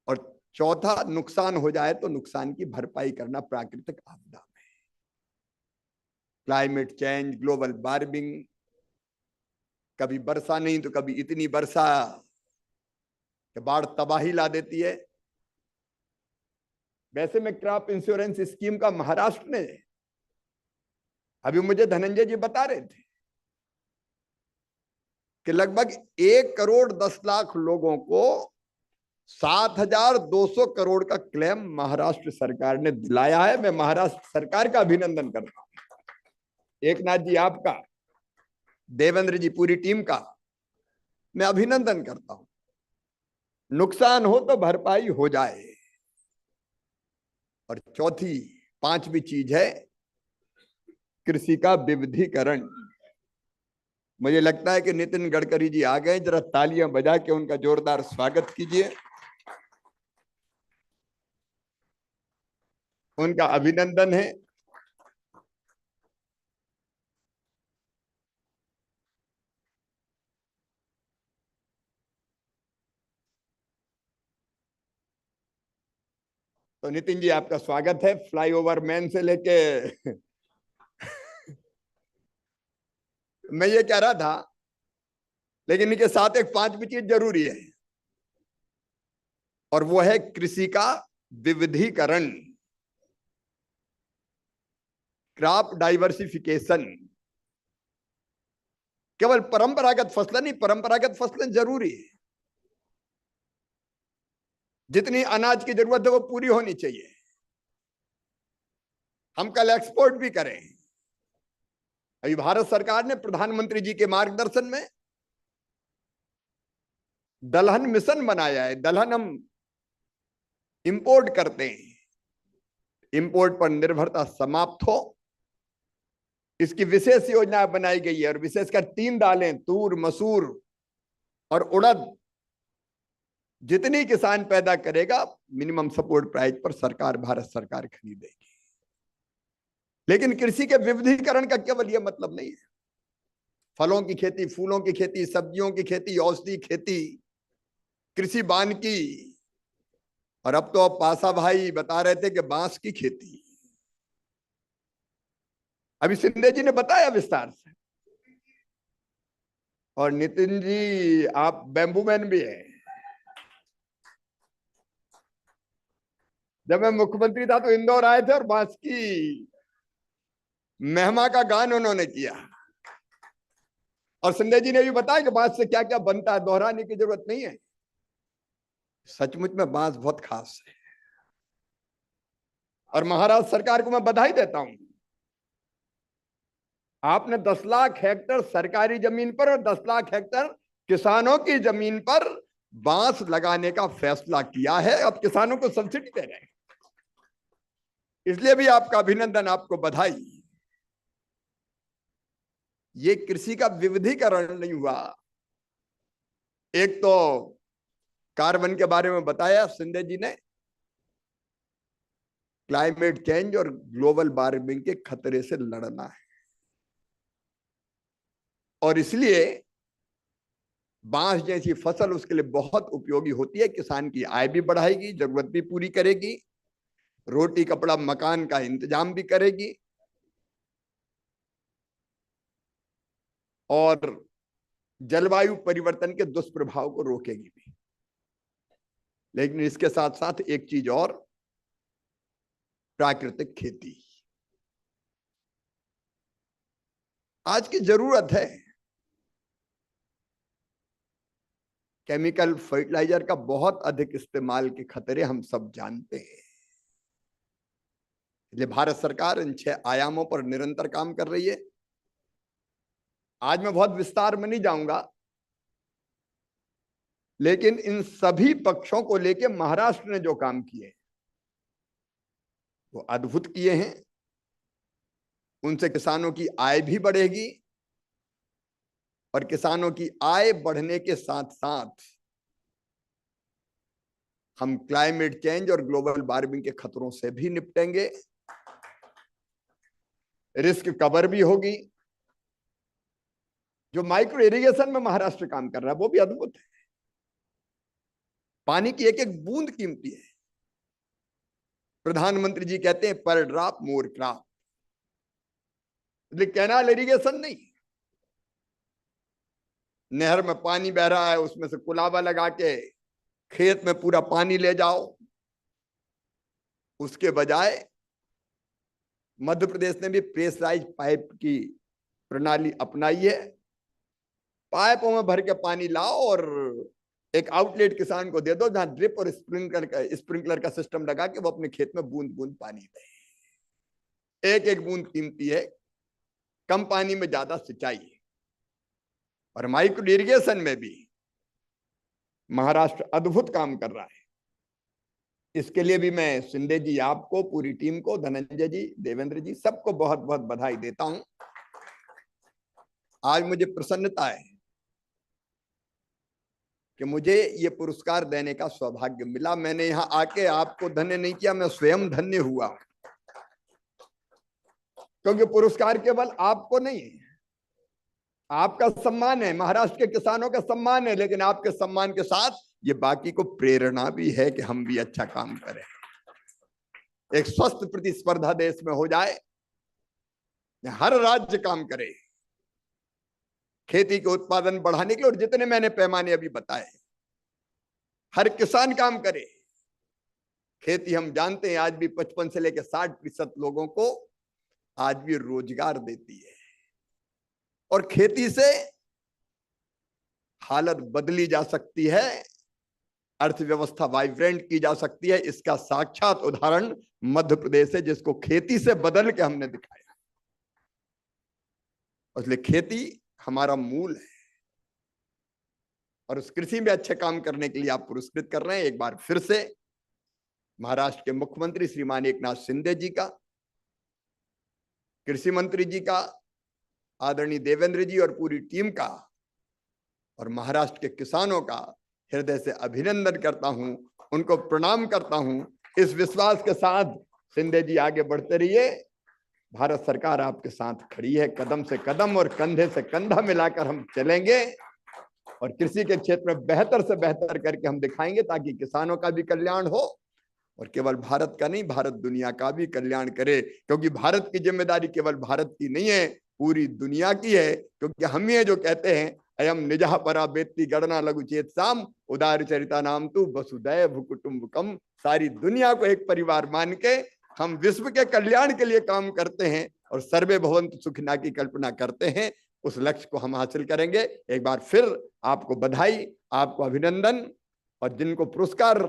और चौथा, नुकसान हो जाए तो नुकसान की भरपाई करना प्राकृतिक आपदा में। क्लाइमेट चेंज, ग्लोबल वार्मिंग, कभी वर्षा नहीं तो कभी इतनी वर्षा कि बाढ़ तबाही ला देती है। वैसे में क्रॉप इंश्योरेंस स्कीम का महाराष्ट्र ने, अभी मुझे धनंजय जी बता रहे थे कि लगभग 1,10,00,000 लोगों को 7,200 करोड़ का क्लेम महाराष्ट्र सरकार ने दिलाया है। मैं महाराष्ट्र सरकार का अभिनंदन करता हूं, एकनाथ जी आपका, देवेंद्र जी, पूरी टीम का मैं अभिनंदन करता हूं। नुकसान हो तो भरपाई हो जाए। और चौथी, 5वीं चीज है कृषि का विविधीकरण। मुझे लगता है कि नितिन गडकरी जी आ गए, जरा तालियां बजा के उनका जोरदार स्वागत कीजिए, उनका अभिनंदन है। तो नितिन जी आपका स्वागत है, फ्लाईओवर मैन से लेके मैं ये कह रहा था, लेकिन इनके साथ एक 5वीं चीज जरूरी है, और वो है कृषि का विविधीकरण, क्रॉप डाइवर्सिफिकेशन। केवल परंपरागत फसलें नहीं, परंपरागत फसलें जरूरी है, जितनी अनाज की जरूरत है वो पूरी होनी चाहिए, हम कल एक्सपोर्ट भी करें। अभी भारत सरकार ने प्रधानमंत्री जी के मार्गदर्शन में दलहन मिशन बनाया है। दलहन हम इंपोर्ट करते हैं, इंपोर्ट पर निर्भरता समाप्त हो, इसकी विशेष योजना बनाई गई है। और विशेषकर 3 दालें, तूर, मसूर और उड़द, जितनी किसान पैदा करेगा मिनिमम सपोर्ट प्राइस पर सरकार, भारत सरकार खरीदेगी। लेकिन कृषि के विविधीकरण का केवल यह मतलब नहीं है, फलों की खेती, फूलों की खेती, सब्जियों की खेती, औषधि खेती, कृषि वानिकी, और अब तो पासा भाई बता रहे थे कि बांस की खेती। अभी सिंधे जी ने बताया विस्तार से, और नितिन जी आप बैम्बू मैन भी है। जब मैं मुख्यमंत्री था तो इंदौर आए थे और बांस की महिमा का गान उन्होंने किया, और सिंधे जी ने भी बताया कि बांस से क्या क्या बनता है, दोहराने की जरूरत नहीं है। सचमुच में बांस बहुत खास है, और महाराष्ट्र सरकार को मैं बधाई देता हूं। आपने 10 लाख हेक्टेयर सरकारी जमीन पर और 10 लाख हेक्टेयर किसानों की जमीन पर बांस लगाने का फैसला किया है। अब किसानों को सब्सिडी दे रहे हैं, इसलिए भी आपका अभिनंदन, आपको बधाई। ये कृषि का विविधीकरण नहीं हुआ। एक तो कार्बन के बारे में बताया सिंधे जी ने, क्लाइमेट चेंज और ग्लोबल वार्मिंग के खतरे से लड़ना है, और इसलिए बांस जैसी फसल उसके लिए बहुत उपयोगी होती है। किसान की आय भी बढ़ाएगी, जरूरत भी पूरी करेगी, रोटी कपड़ा मकान का इंतजाम भी करेगी, और जलवायु परिवर्तन के दुष्प्रभाव को रोकेगी भी। लेकिन इसके साथ साथ एक चीज और, प्राकृतिक खेती आज की जरूरत है। केमिकल फर्टिलाइजर का बहुत अधिक इस्तेमाल के खतरे हम सब जानते हैं, इसलिए भारत सरकार इन 6 आयामों पर निरंतर काम कर रही है। आज मैं बहुत विस्तार में नहीं जाऊंगा, लेकिन इन सभी पक्षों को लेकर महाराष्ट्र ने जो काम किए वो अद्भुत किए हैं। उनसे किसानों की आय भी बढ़ेगी, और किसानों की आय बढ़ने के साथ साथ हम क्लाइमेट चेंज और ग्लोबल वार्मिंग के खतरों से भी निपटेंगे, रिस्क कवर भी होगी। जो माइक्रो इरिगेशन में महाराष्ट्र काम कर रहा है वो भी अद्भुत है। पानी की एक एक बूंद कीमती है। प्रधानमंत्री जी कहते हैं पर drop more crop, canal irrigation नहीं, नहर में पानी बह रहा है उसमें से कुलावा लगा के खेत में पूरा पानी ले जाओ, उसके बजाय मध्य प्रदेश ने भी प्रेशराइज पाइप की प्रणाली अपनाई है। पाइपों में भर के पानी लाओ और एक आउटलेट किसान को दे दो, जहां ड्रिप और स्प्रिंकलर का सिस्टम लगा के वो अपने खेत में बूंद बूंद पानी दे। एक एक बूंद कीमती है, कम पानी में ज्यादा सिंचाई। और माइक्रो इरिगेशन में भी महाराष्ट्र अद्भुत काम कर रहा है। इसके लिए भी मैं शिंदे जी, आपको, पूरी टीम को, धनंजय जी, देवेंद्र जी, सबको बहुत बहुत बधाई देता हूं। आज मुझे प्रसन्नता है कि मुझे ये पुरस्कार देने का सौभाग्य मिला। मैंने यहाँ आके आपको धन्य नहीं किया, मैं स्वयं धन्य हुआ, क्योंकि पुरस्कार केवल आपको नहीं है, आपका सम्मान है, महाराष्ट्र के किसानों का सम्मान है, लेकिन आपके सम्मान के साथ ये बाकी को प्रेरणा भी है कि हम भी अच्छा काम करें। एक स्वस्थ प्रतिस्पर्धा देश में हो जाए, हर राज्य काम करे खेती के उत्पादन बढ़ाने के लिए, और जितने मैंने पैमाने अभी बताए, हर किसान काम करे। खेती हम जानते हैं आज भी 55 से लेकर 60% लोगों को आज भी रोजगार देती है, और खेती से हालत बदली जा सकती है, अर्थव्यवस्था वाइब्रेंट की जा सकती है। इसका साक्षात उदाहरण मध्य प्रदेश है, जिसको खेती से बदल के हमने दिखाया। इसलिए खेती हमारा मूल है और उस कृषि में अच्छे काम करने के लिए आप पुरस्कृत कर रहे हैं। एक बार फिर से महाराष्ट्र के मुख्यमंत्री श्रीमान एकनाथ शिंदे जी का, कृषि मंत्री जी का, आदरणीय देवेंद्र जी और पूरी टीम का और महाराष्ट्र के किसानों का हृदय से अभिनंदन करता हूं, उनको प्रणाम करता हूं। इस विश्वास के साथ शिंदे जी आगे बढ़ते रहिए। भारत सरकार आपके साथ खड़ी है, कदम से कदम और कंधे से कंधा मिलाकर हम चलेंगे और कृषि के क्षेत्र में बेहतर से बेहतर करके हम दिखाएंगे, ताकि किसानों का भी कल्याण हो और केवल भारत का नहीं, भारत दुनिया का भी कल्याण करे। क्योंकि भारत की जिम्मेदारी केवल भारत की नहीं है, पूरी दुनिया की है। क्योंकि हम ये जो कहते हैं, अयम निजः परा बेत्ति गणना लघु चेत साम उदार चरिता नाम तु वसुदैव कुटुंबकम। सारी दुनिया को एक परिवार मान के हम विश्व के कल्याण के लिए काम करते हैं और सर्वे भवन्तु सुखिना की कल्पना करते हैं। उस लक्ष्य को हम हासिल करेंगे। एक बार फिर आपको बधाई, आपको अभिनंदन, और जिनको पुरस्कार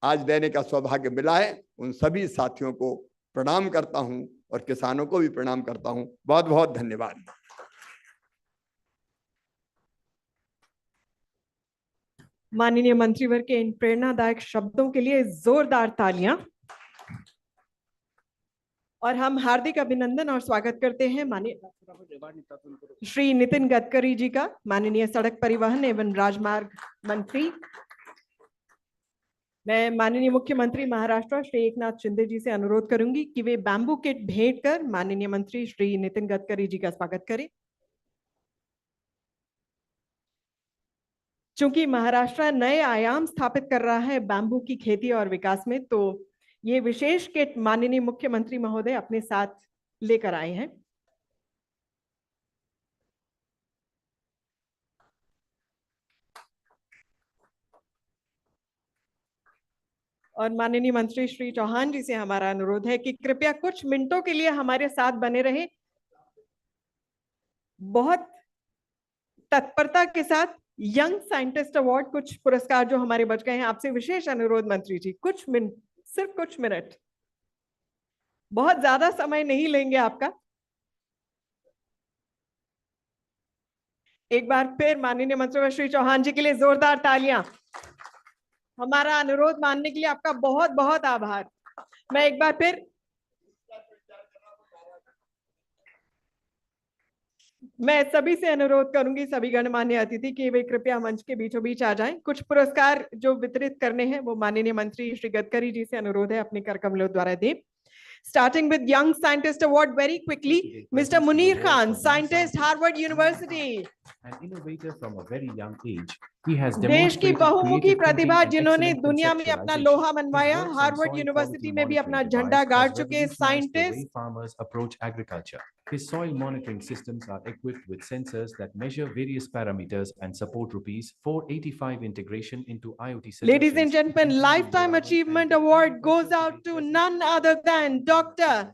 आज देने का सौभाग्य मिला है उन सभी साथियों को प्रणाम करता हूं और किसानों को भी प्रणाम करता हूं। बहुत बहुत धन्यवाद। माननीय मंत्रीवर के इन प्रेरणादायक शब्दों के लिए जोरदार तालियां। और हम हार्दिक अभिनंदन और स्वागत करते हैं माननीय श्री नितिन गडकरी जी का, माननीय सड़क परिवहन एवं राजमार्ग मंत्री। मैं माननीय मुख्यमंत्री महाराष्ट्र श्री एकनाथ शिंदे जी से अनुरोध करूंगी कि वे बैम्बू किट भेंट कर माननीय मंत्री श्री नितिन गडकरी जी का स्वागत करें। चूंकि महाराष्ट्र नए आयाम स्थापित कर रहा है बैम्बू की खेती और विकास में, तो ये विशेष किट माननीय मुख्यमंत्री महोदय अपने साथ लेकर आए हैं। और माननीय मंत्री श्री चौहान जी से हमारा अनुरोध है कि कृपया कुछ मिनटों के लिए हमारे साथ बने रहे। बहुत तत्परता के साथ यंग साइंटिस्ट अवार्ड, कुछ पुरस्कार जो हमारे बच गए हैं, आपसे विशेष अनुरोध मंत्री जी, कुछ मिनट, सिर्फ कुछ मिनट, बहुत ज्यादा समय नहीं लेंगे आपका। एक बार फिर माननीय मंत्री श्री चौहान जी के लिए जोरदार तालियां। हमारा अनुरोध मानने के लिए आपका बहुत बहुत आभार। मैं एक बार फिर मैं सभी से अनुरोध करूंगी, सभी गणमान्य अतिथि, कि वे कृपया मंच के बीचों बीच आ जाएं। कुछ पुरस्कार जो वितरित करने हैं वो माननीय मंत्री श्री गडकरी जी से अनुरोध है अपने कर कमलों द्वारा दें। Starting with Young Scientist Award very quickly, Mr. Munir Khan, scientist, Harvard University. An innovator from a very young age, he has देश की demonstrated बहुमुखी creative प्रतिभा thinking and जिन्होंने excellent दुनिया में अपना conceptualization. लोहा मनवाया, His works on Harvard soil university quality में भी अपना monitoring झंडा device गाड़ has चुके revolutionized the scientist. way farmers approach agriculture. His soil monitoring systems are equipped with sensors that measure various parameters and support rupees 485 integration into IoT solutions. Ladies and gentlemen, Lifetime Achievement Award goes out to none other than Dr.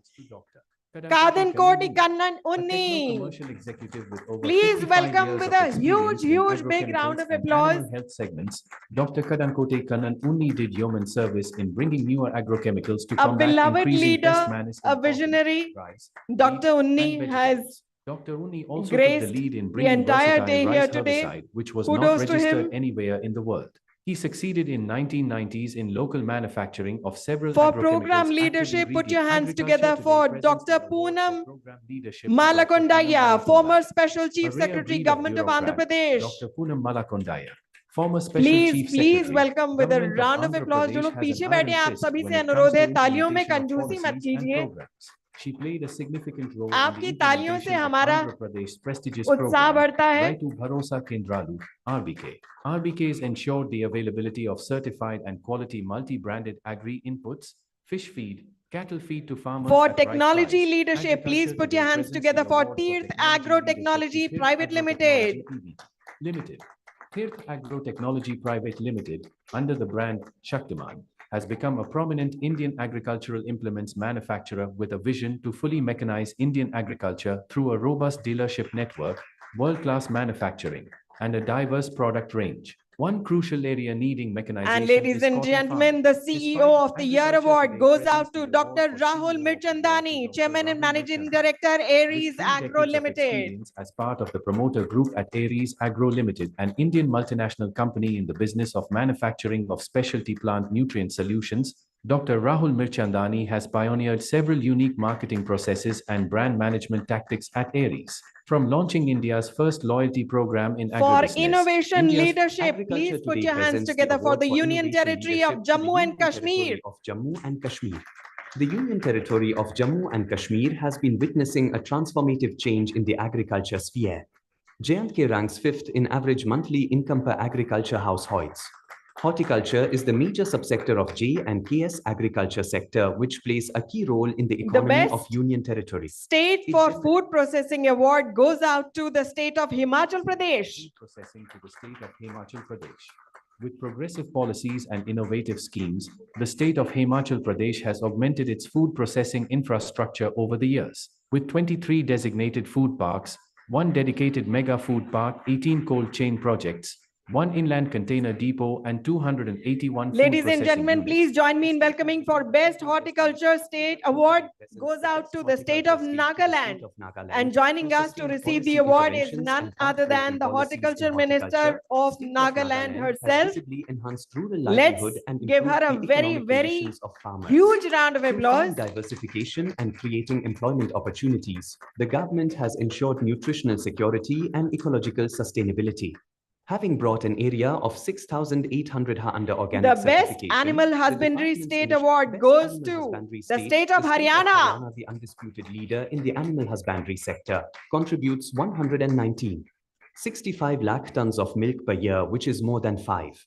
Kadan Koti Kannan Unni. Commercial executive with over Please 55 welcome years with of a experience huge in big round of agrochemicals and applause. animal health segments. Dr. Kadankote Kannan Unni did yeoman service in bringing newer agrochemicals to A combat beloved increasing pest leader, menace a in cotton, visionary, rice, Dr. wheat, Unni and has vegetables. Dr. Unni also took the graced lead in the bringing entire versatile day here rice today. herbicide, which was not Kudos to registered him. anywhere in the world. He succeeded in 1990s in local manufacturing of several For agrochemicals, program active leadership, put your ingredient. hands Agriculture together today for presents Dr. the award Poonam for program leadership to Dr. Poonam Malakondaya, former Malakondaya. Special Chief A rare Secretary, breed of Government of Andhra bureaucrat, Pradesh. Dr. Poonam Malakondaya, former Special Chief Please Secretary, welcome with a Government round of Andhra applause. जो Pradesh लोग has पीछे an बैठे iron हैं, आप fist सभी when से it अनुरोध comes है, to तालियों में implementation of कंजूसी मत policies and कीजिए। programs. She played a significant role in आपकी the तालियों से implementation of हमारा Andhra Pradesh's prestigious उत्साह program, बढ़ता है। Raitu Bharosa Kendralu, RBK. RBKs ensured the availability of certified and quality multi-branded agri-inputs, fish feed, cattle feed to farmers For at right technology price. leadership, please Agriculture put your today hands presents together the for award Tirth technology Agro-technology leadership to Private Tirth Limited. Agro-technology Limited. Tirth Agro-technology Private Limited, under the brand Shaktiman, has become a prominent Indian agricultural implements manufacturer with a vision to fully mechanize Indian agriculture through a robust dealership network, world-class manufacturing, and a diverse product range. One crucial area needing mechanization And ladies is and cotton gentlemen, the farming. CEO of the Year Agriculture Award today goes presents out to the award Dr. for Rahul CEO of the Year to Mirchandani, Dr. Chairman and Rahul Managing Mirchandani. Director, With Aries 3 Agro decades of Limited. experience as part of the promoter group at Aries Agro Limited, an Indian multinational company in the business of manufacturing of specialty plant nutrient solutions, Dr. Rahul Mirchandani has pioneered several unique marketing processes and brand management tactics at Aries. From launching India's first loyalty program in For agribusiness, innovation India's leadership, agriculture please put today your hands presents the together for award the for Union innovation Territory of leadership to the Jammu and Union Kashmir. Territory of Jammu and Kashmir. The Union Territory of Jammu and Kashmir has been witnessing a transformative change in the agriculture sphere. J&K ranks 5th in average monthly income per agriculture households. Horticulture is the major subsector of J&K's agriculture sector, which plays a key role in the economy of best Union Territory. State for Food Processing Award goes out to the state of Himachal Pradesh. Processing to the state of Himachal Pradesh. With progressive policies and innovative schemes, the state of Himachal Pradesh has augmented its food processing infrastructure over the years. With 23 designated food parks, 1 dedicated mega food park, 18 cold chain projects, 1 inland container depot, and 281 food Ladies and processing gentlemen, units. please join me in welcoming for Best Horticulture State Award goes out to the state of Nagaland. And joining us to receive the award is none other than the Horticulture Minister of Nagaland herself. Let's give her a very, very huge round of Through farm applause. diversification and creating employment opportunities, the government has ensured nutritional security and ecological sustainability. Having brought an area of 6,800 ha under organic The Best certification, Animal the Husbandry department's State initiative- Award Best goes Animal to Husbandry the state of Haryana. The undisputed leader in the animal husbandry sector, contributes 119. 65 lakh tons of milk per year, which is more than 5.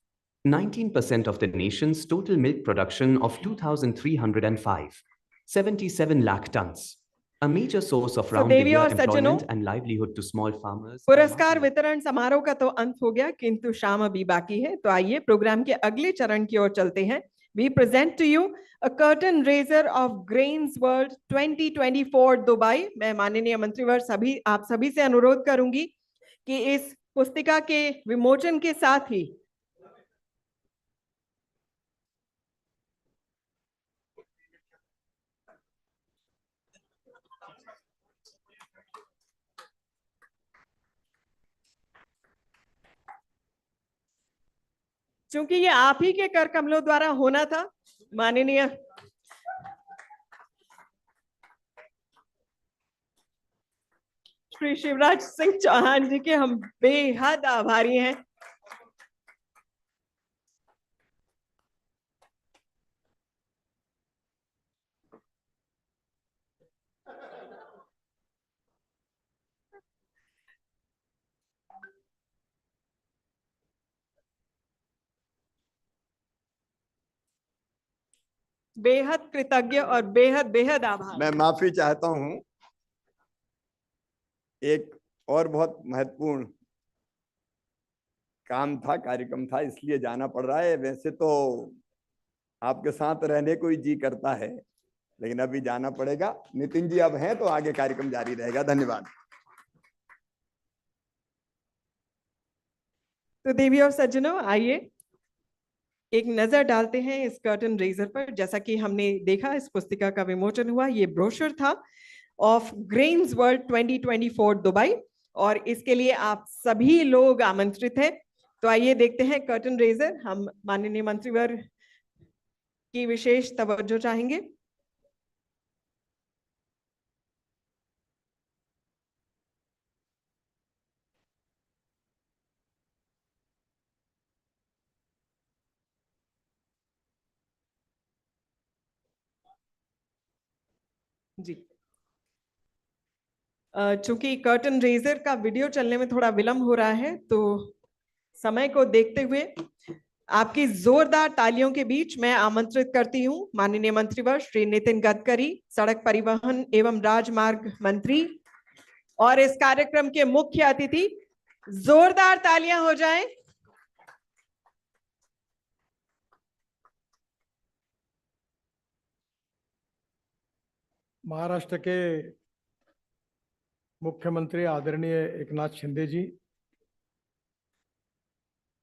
19% of the nation's total milk production of 2,305. 77 lakh tons. A major source of So, round-the-year देवी और employment सज्जनों, and livelihood to small farmers. पुरस्कार वितरण समारोह का तो अंत हो गया, किंतु शाम अभी बाकी है। तो आइए प्रोग्राम के अगले चरण की ओर चलते हैं। We present to you a curtain raiser of Grains World 2024 Dubai. मैं माननीय मंत्रीवर आप सभी से अनुरोध करूंगी कि इस पुस्तिका के विमोचन के साथ ही चूंकि ये आप ही के कर कमलों द्वारा होना था, माननीय श्री शिवराज सिंह चौहान जी के हम बेहद आभारी हैं। बेहद कृतज्ञ और बेहद बेहद आभार। मैं माफी चाहता हूं, एक और बहुत महत्वपूर्ण काम था, कार्यक्रम था, इसलिए जाना पड़ रहा है। वैसे तो आपके साथ रहने को ही जी करता है, लेकिन अभी जाना पड़ेगा। नितिन जी अब हैं तो आगे कार्यक्रम जारी रहेगा। धन्यवाद। तो देवी और सज्जनों, आइए एक नजर डालते हैं इस कर्टन रेजर पर। जैसा कि हमने देखा, इस पुस्तिका का विमोचन हुआ। ये ब्रोशर था ऑफ ग्रेन्स वर्ल्ड 2024 दुबई, और इसके लिए आप सभी लोग आमंत्रित हैं। तो आइए देखते हैं कर्टन रेजर। हम माननीय मंत्रीवर की विशेष तवज्जो चाहेंगे। जी, चूंकि कर्टन रेजर का वीडियो चलने में थोड़ा विलंब हो रहा है, तो समय को देखते हुए आपकी जोरदार तालियों के बीच मैं आमंत्रित करती हूं माननीय मंत्रीवर श्री नितिन गडकरी, सड़क परिवहन एवं राजमार्ग मंत्री, और इस कार्यक्रम के मुख्य अतिथि। जोरदार तालियां हो जाएं। महाराष्ट्र के मुख्यमंत्री आदरणीय एकनाथ शिंदे जी,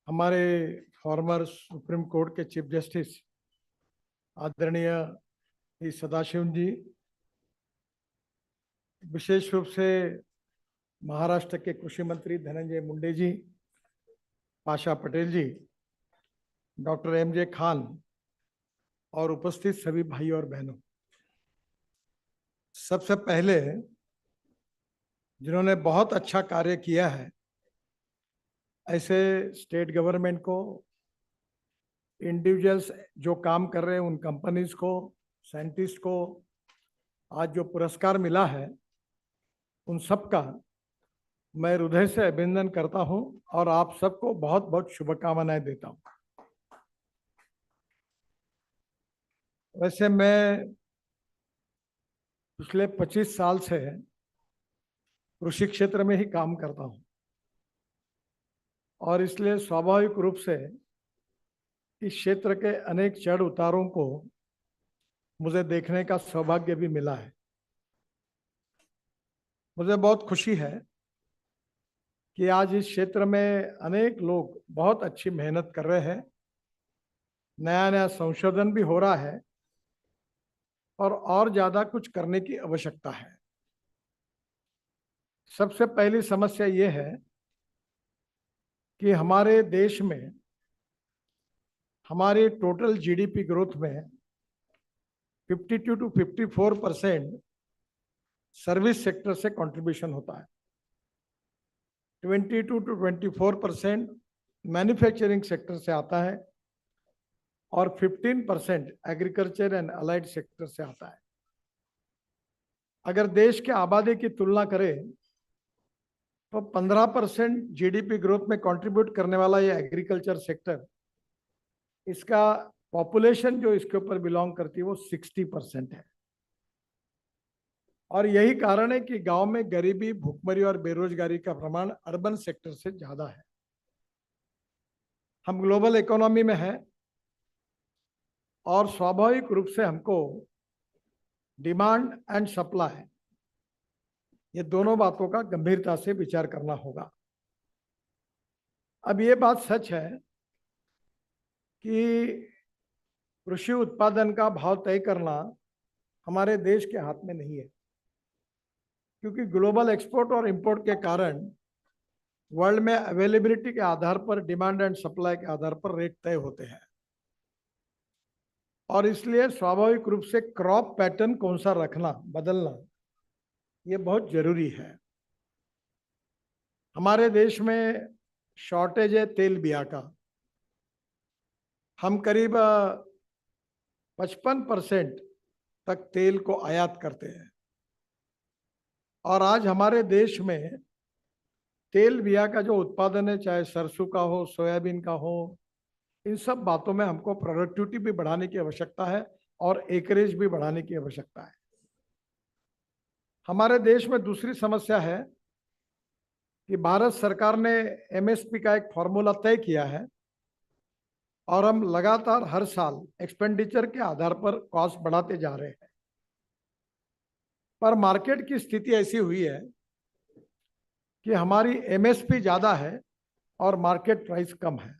हमारे फॉर्मर सुप्रीम कोर्ट के चीफ जस्टिस आदरणीय श्री सदाशिवम जी, विशेष रूप से महाराष्ट्र के कृषि मंत्री धनंजय मुंडे जी, पाशा पटेल जी, डॉक्टर एमजे खान और उपस्थित सभी भाई और बहनों, सबसे पहले जिन्होंने बहुत अच्छा कार्य किया है ऐसे स्टेट गवर्नमेंट को, इंडिविजुअल्स जो काम कर रहे हैं उन कंपनीज को, साइंटिस्ट को आज जो पुरस्कार मिला है उन सबका मैं हृदय से अभिनंदन करता हूं और आप सबको बहुत बहुत शुभकामनाएं देता हूं। वैसे मैं पिछले 25 साल से कृषि क्षेत्र में ही काम करता हूं और इसलिए स्वाभाविक रूप से इस क्षेत्र के अनेक चढ़ उतारों को मुझे देखने का सौभाग्य भी मिला है। मुझे बहुत खुशी है कि आज इस क्षेत्र में अनेक लोग बहुत अच्छी मेहनत कर रहे हैं, नया नया संशोधन भी हो रहा है और ज्यादा कुछ करने की आवश्यकता है। सबसे पहली समस्या ये है कि हमारे देश में हमारे टोटल जीडीपी ग्रोथ में 52 to 54% सर्विस सेक्टर से कंट्रीब्यूशन होता है, 22 to 24% मैन्युफैक्चरिंग सेक्टर से आता है और 15% एग्रीकल्चर एंड अलाइड सेक्टर से आता है। अगर देश के आबादी की तुलना करें तो 15% जीडीपी ग्रोथ में कंट्रीब्यूट करने वाला ये एग्रीकल्चर सेक्टर, इसका पॉपुलेशन जो इसके ऊपर बिलोंग करती है वो 60% है। और यही कारण है कि गांव में गरीबी, भूखमरी और बेरोजगारी का प्रमाण अर्बन सेक्टर से ज्यादा है। हम ग्लोबल इकोनॉमी में हैं और स्वाभाविक रूप से हमको डिमांड एंड सप्लाई, ये दोनों बातों का गंभीरता से विचार करना होगा। अब ये बात सच है कि कृषि उत्पादन का भाव तय करना हमारे देश के हाथ में नहीं है, क्योंकि ग्लोबल एक्सपोर्ट और इंपोर्ट के कारण वर्ल्ड में अवेलेबिलिटी के आधार पर, डिमांड एंड सप्लाई के आधार पर रेट तय होते हैं और इसलिए स्वाभाविक रूप से क्रॉप पैटर्न कौन सा रखना, बदलना, ये बहुत जरूरी है। हमारे देश में शॉर्टेज है तेल बिया का। हम करीब 55% तक तेल को आयात करते हैं और आज हमारे देश में तेल बिया का जो उत्पादन है, चाहे सरसों का हो, सोयाबीन का हो, इन सब बातों में हमको प्रोडक्टिविटी भी बढ़ाने की आवश्यकता है और एकरेज भी बढ़ाने की आवश्यकता है। हमारे देश में दूसरी समस्या है कि भारत सरकार ने एमएसपी का एक फॉर्मूला तय किया है और हम लगातार हर साल एक्सपेंडिचर के आधार पर कॉस्ट बढ़ाते जा रहे हैं, पर मार्केट की स्थिति ऐसी हुई है कि हमारी एमएसपी ज्यादा है और मार्केट प्राइस कम है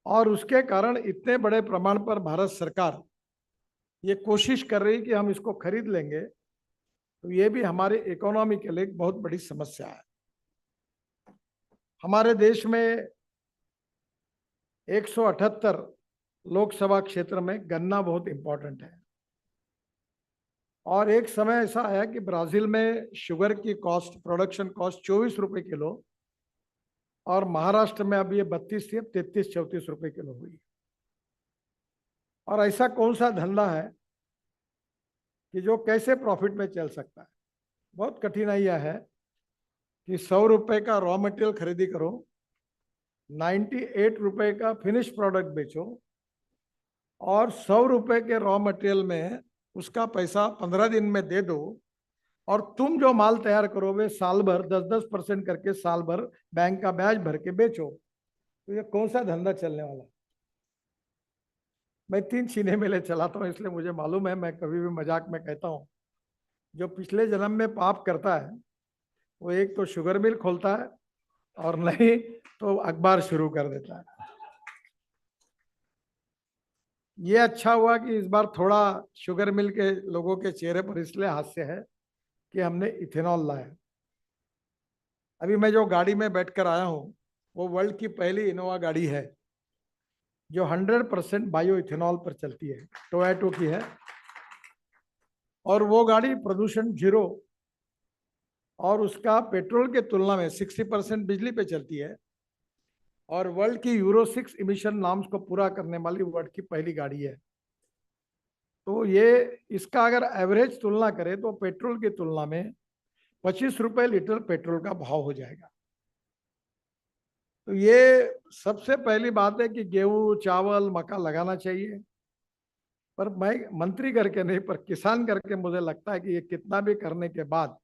और उसके कारण इतने बड़े प्रमाण पर भारत सरकार ये कोशिश कर रही है कि हम इसको खरीद लेंगे, तो ये भी हमारे इकोनॉमी के लिए एक बहुत बड़ी समस्या है। हमारे देश में 178 लोकसभा क्षेत्र में गन्ना बहुत इंपॉर्टेंट है और एक समय ऐसा आया कि ब्राजील में शुगर की कॉस्ट, प्रोडक्शन कॉस्ट 24 रुपए किलो और महाराष्ट्र में अब ये 32 से 33-34 रुपए किलो हुई। और ऐसा कौन सा धंधा है कि जो कैसे प्रॉफिट में चल सकता है? बहुत कठिनाइयां है कि 100 रुपए का रॉ मटेरियल खरीदी करो, 98 रुपए का फिनिश प्रोडक्ट बेचो और 100 रुपए के रॉ मटेरियल में उसका पैसा 15 दिन में दे दो और तुम जो माल तैयार करोगे साल भर 10-10% करके साल भर बैंक का ब्याज भर के बेचो, तो ये कौन सा धंधा चलने वाला? मैं 3 चीनी मिलें चलाता हूँ, इसलिए मुझे मालूम है। मैं कभी भी मजाक में कहता हूँ, जो पिछले जन्म में पाप करता है वो एक तो शुगर मिल खोलता है और नहीं तो अखबार शुरू कर देता है। ये अच्छा हुआ कि इस बार थोड़ा शुगर मिल के लोगों के चेहरे पर इसलिए हास्य है कि हमने इथेनॉल लाया। अभी मैं जो गाड़ी में बैठकर आया हूँ वो वर्ल्ड की पहली इनोवा गाड़ी है जो 100% बायो इथेनॉल पर चलती है, टोयोटो की है। और वो गाड़ी प्रदूषण जीरो और उसका पेट्रोल के तुलना में 60% बिजली पे चलती है और वर्ल्ड की यूरो 6 इमिशन नॉर्म्स को पूरा करने वाली वर्ल्ड की पहली गाड़ी है। तो ये इसका अगर एवरेज तुलना करें तो पेट्रोल की तुलना में 25 रुपए लीटर पेट्रोल का भाव हो जाएगा। तो ये सबसे पहली बात है कि गेहूं, चावल, मक्का लगाना चाहिए, पर मैं मंत्री करके नहीं पर किसान करके मुझे लगता है कि ये कितना भी करने के बाद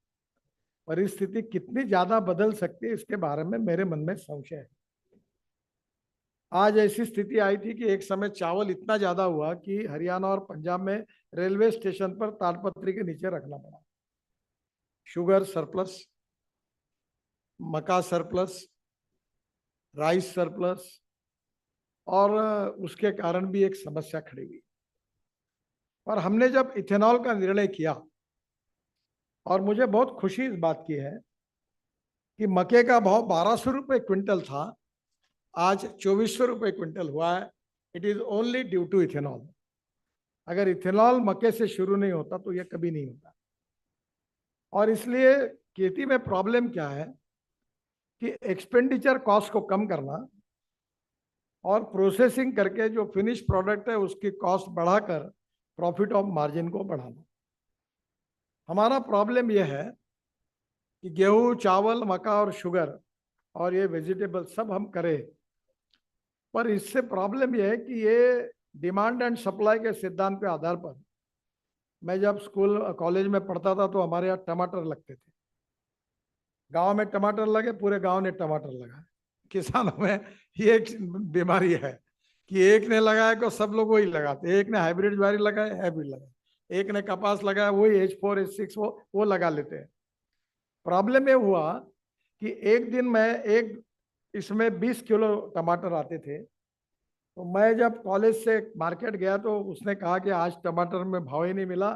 परिस्थिति कितनी ज्यादा बदल सकती है इसके बारे में मेरे मन में संशय है। आज ऐसी स्थिति आई थी कि एक समय चावल इतना ज्यादा हुआ कि हरियाणा और पंजाब में रेलवे स्टेशन पर ताड़पत्री के नीचे रखना पड़ा। शुगर सरप्लस, मक्का सरप्लस, राइस सरप्लस, और उसके कारण भी एक समस्या खड़ी हुई। और हमने जब इथेनॉल का निर्णय किया, और मुझे बहुत खुशी इस बात की है कि मक्के का भाव 1200 रुपये क्विंटल था, आज 2400 रुपये क्विंटल हुआ है। It is only due to ethanol. अगर इथेनॉल मक्के से शुरू नहीं होता तो यह कभी नहीं होता। और इसलिए खेती में प्रॉब्लम क्या है कि एक्सपेंडिचर कॉस्ट को कम करना और प्रोसेसिंग करके जो फिनिश प्रोडक्ट है उसकी कॉस्ट बढ़ाकर प्रॉफिट ऑफ मार्जिन को बढ़ाना। हमारा प्रॉब्लम यह है कि गेहूं, चावल, मक्का और शुगर और ये वेजिटेबल सब हम करें, पर इससे प्रॉब्लम यह है कि ये डिमांड एंड सप्लाई के सिद्धांत के आधार पर, मैं जब स्कूल कॉलेज में पढ़ता था तो हमारे यहाँ टमाटर लगते थे। गांव में टमाटर लगे, पूरे गांव ने टमाटर लगाए। किसानों में ये एक बीमारी है कि एक ने लगाया तो सब लोग वही लगाते। एक ने हाइब्रिड ज्वारी लगाए, हाइब्रिड लगाए, एक ने कपास लगाया, वही H4 H6 वो लगा लेते हैं। प्रॉब्लम ये हुआ कि एक दिन में इसमें 20 किलो टमाटर आते थे। तो मैं जब कॉलेज से मार्केट गया तो उसने कहा कि आज टमाटर में भाव ही नहीं मिला,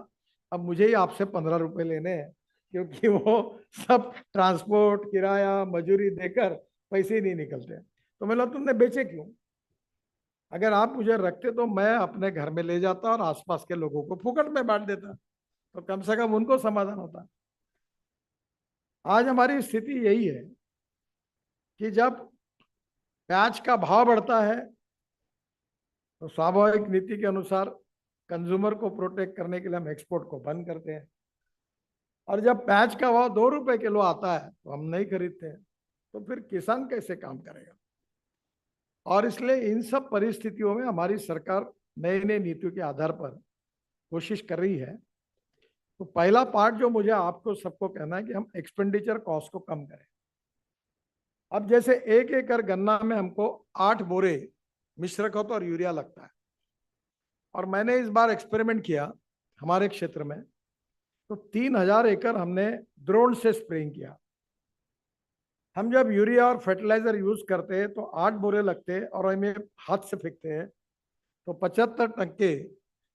अब मुझे ही आपसे 15 रुपए लेने हैं, क्योंकि वो सब ट्रांसपोर्ट, किराया, मजूरी देकर पैसे ही नहीं निकलते। तो मैंने बोला तुमने बेचे क्यों? अगर आप मुझे रखते तो मैं अपने घर में ले जाता और आसपास के लोगों को फुकट में बांट देता, तो कम से कम उनको समाधान होता। आज हमारी स्थिति यही है कि जब प्याज का भाव बढ़ता है तो स्वाभाविक नीति के अनुसार कंज्यूमर को प्रोटेक्ट करने के लिए हम एक्सपोर्ट को बंद करते हैं, और जब प्याज का भाव 2 रुपए किलो आता है तो हम नहीं खरीदते हैं। तो फिर किसान कैसे काम करेगा? और इसलिए इन सब परिस्थितियों में हमारी सरकार नई नई नीतियों के आधार पर कोशिश कर रही है। तो पहला पार्ट जो मुझे आपको सबको कहना है कि हम एक्सपेंडिचर कॉस्ट को कम करें। अब जैसे 1 एकड़ गन्ना में हमको 8 बोरे मिश्र खत और यूरिया लगता है, और मैंने इस बार एक्सपेरिमेंट किया हमारे क्षेत्र में, तो 3000 एकड़ हमने ड्रोन से स्प्रेइंग किया। हम जब यूरिया और फर्टिलाइजर यूज करते हैं तो 8 बोरे लगते हैं और हमें हाथ से फेंकते हैं तो 75%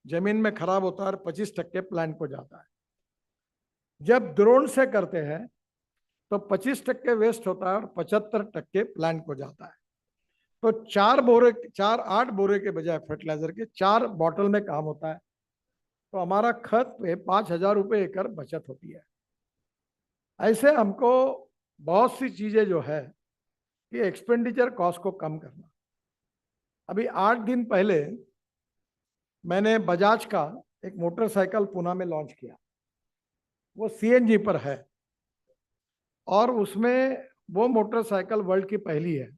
जमीन में खराब होता है और 25% प्लांट को जाता है। जब ड्रोन से करते हैं तो 25% वेस्ट होता है और 75% प्लांट को जाता है। तो 8 बोरे के बजाय फर्टिलाइजर के 4 बॉटल में काम होता है। तो हमारा खत पे 5000 रुपये एकड़ बचत होती है। ऐसे हमको बहुत सी चीजें जो है कि एक्सपेंडिचर कॉस्ट को कम करना। अभी 8 दिन पहले मैंने बजाज का एक मोटरसाइकिल पुणे में लॉन्च किया। वो CNG पर है और उसमें वो मोटरसाइकिल वर्ल्ड की पहली है।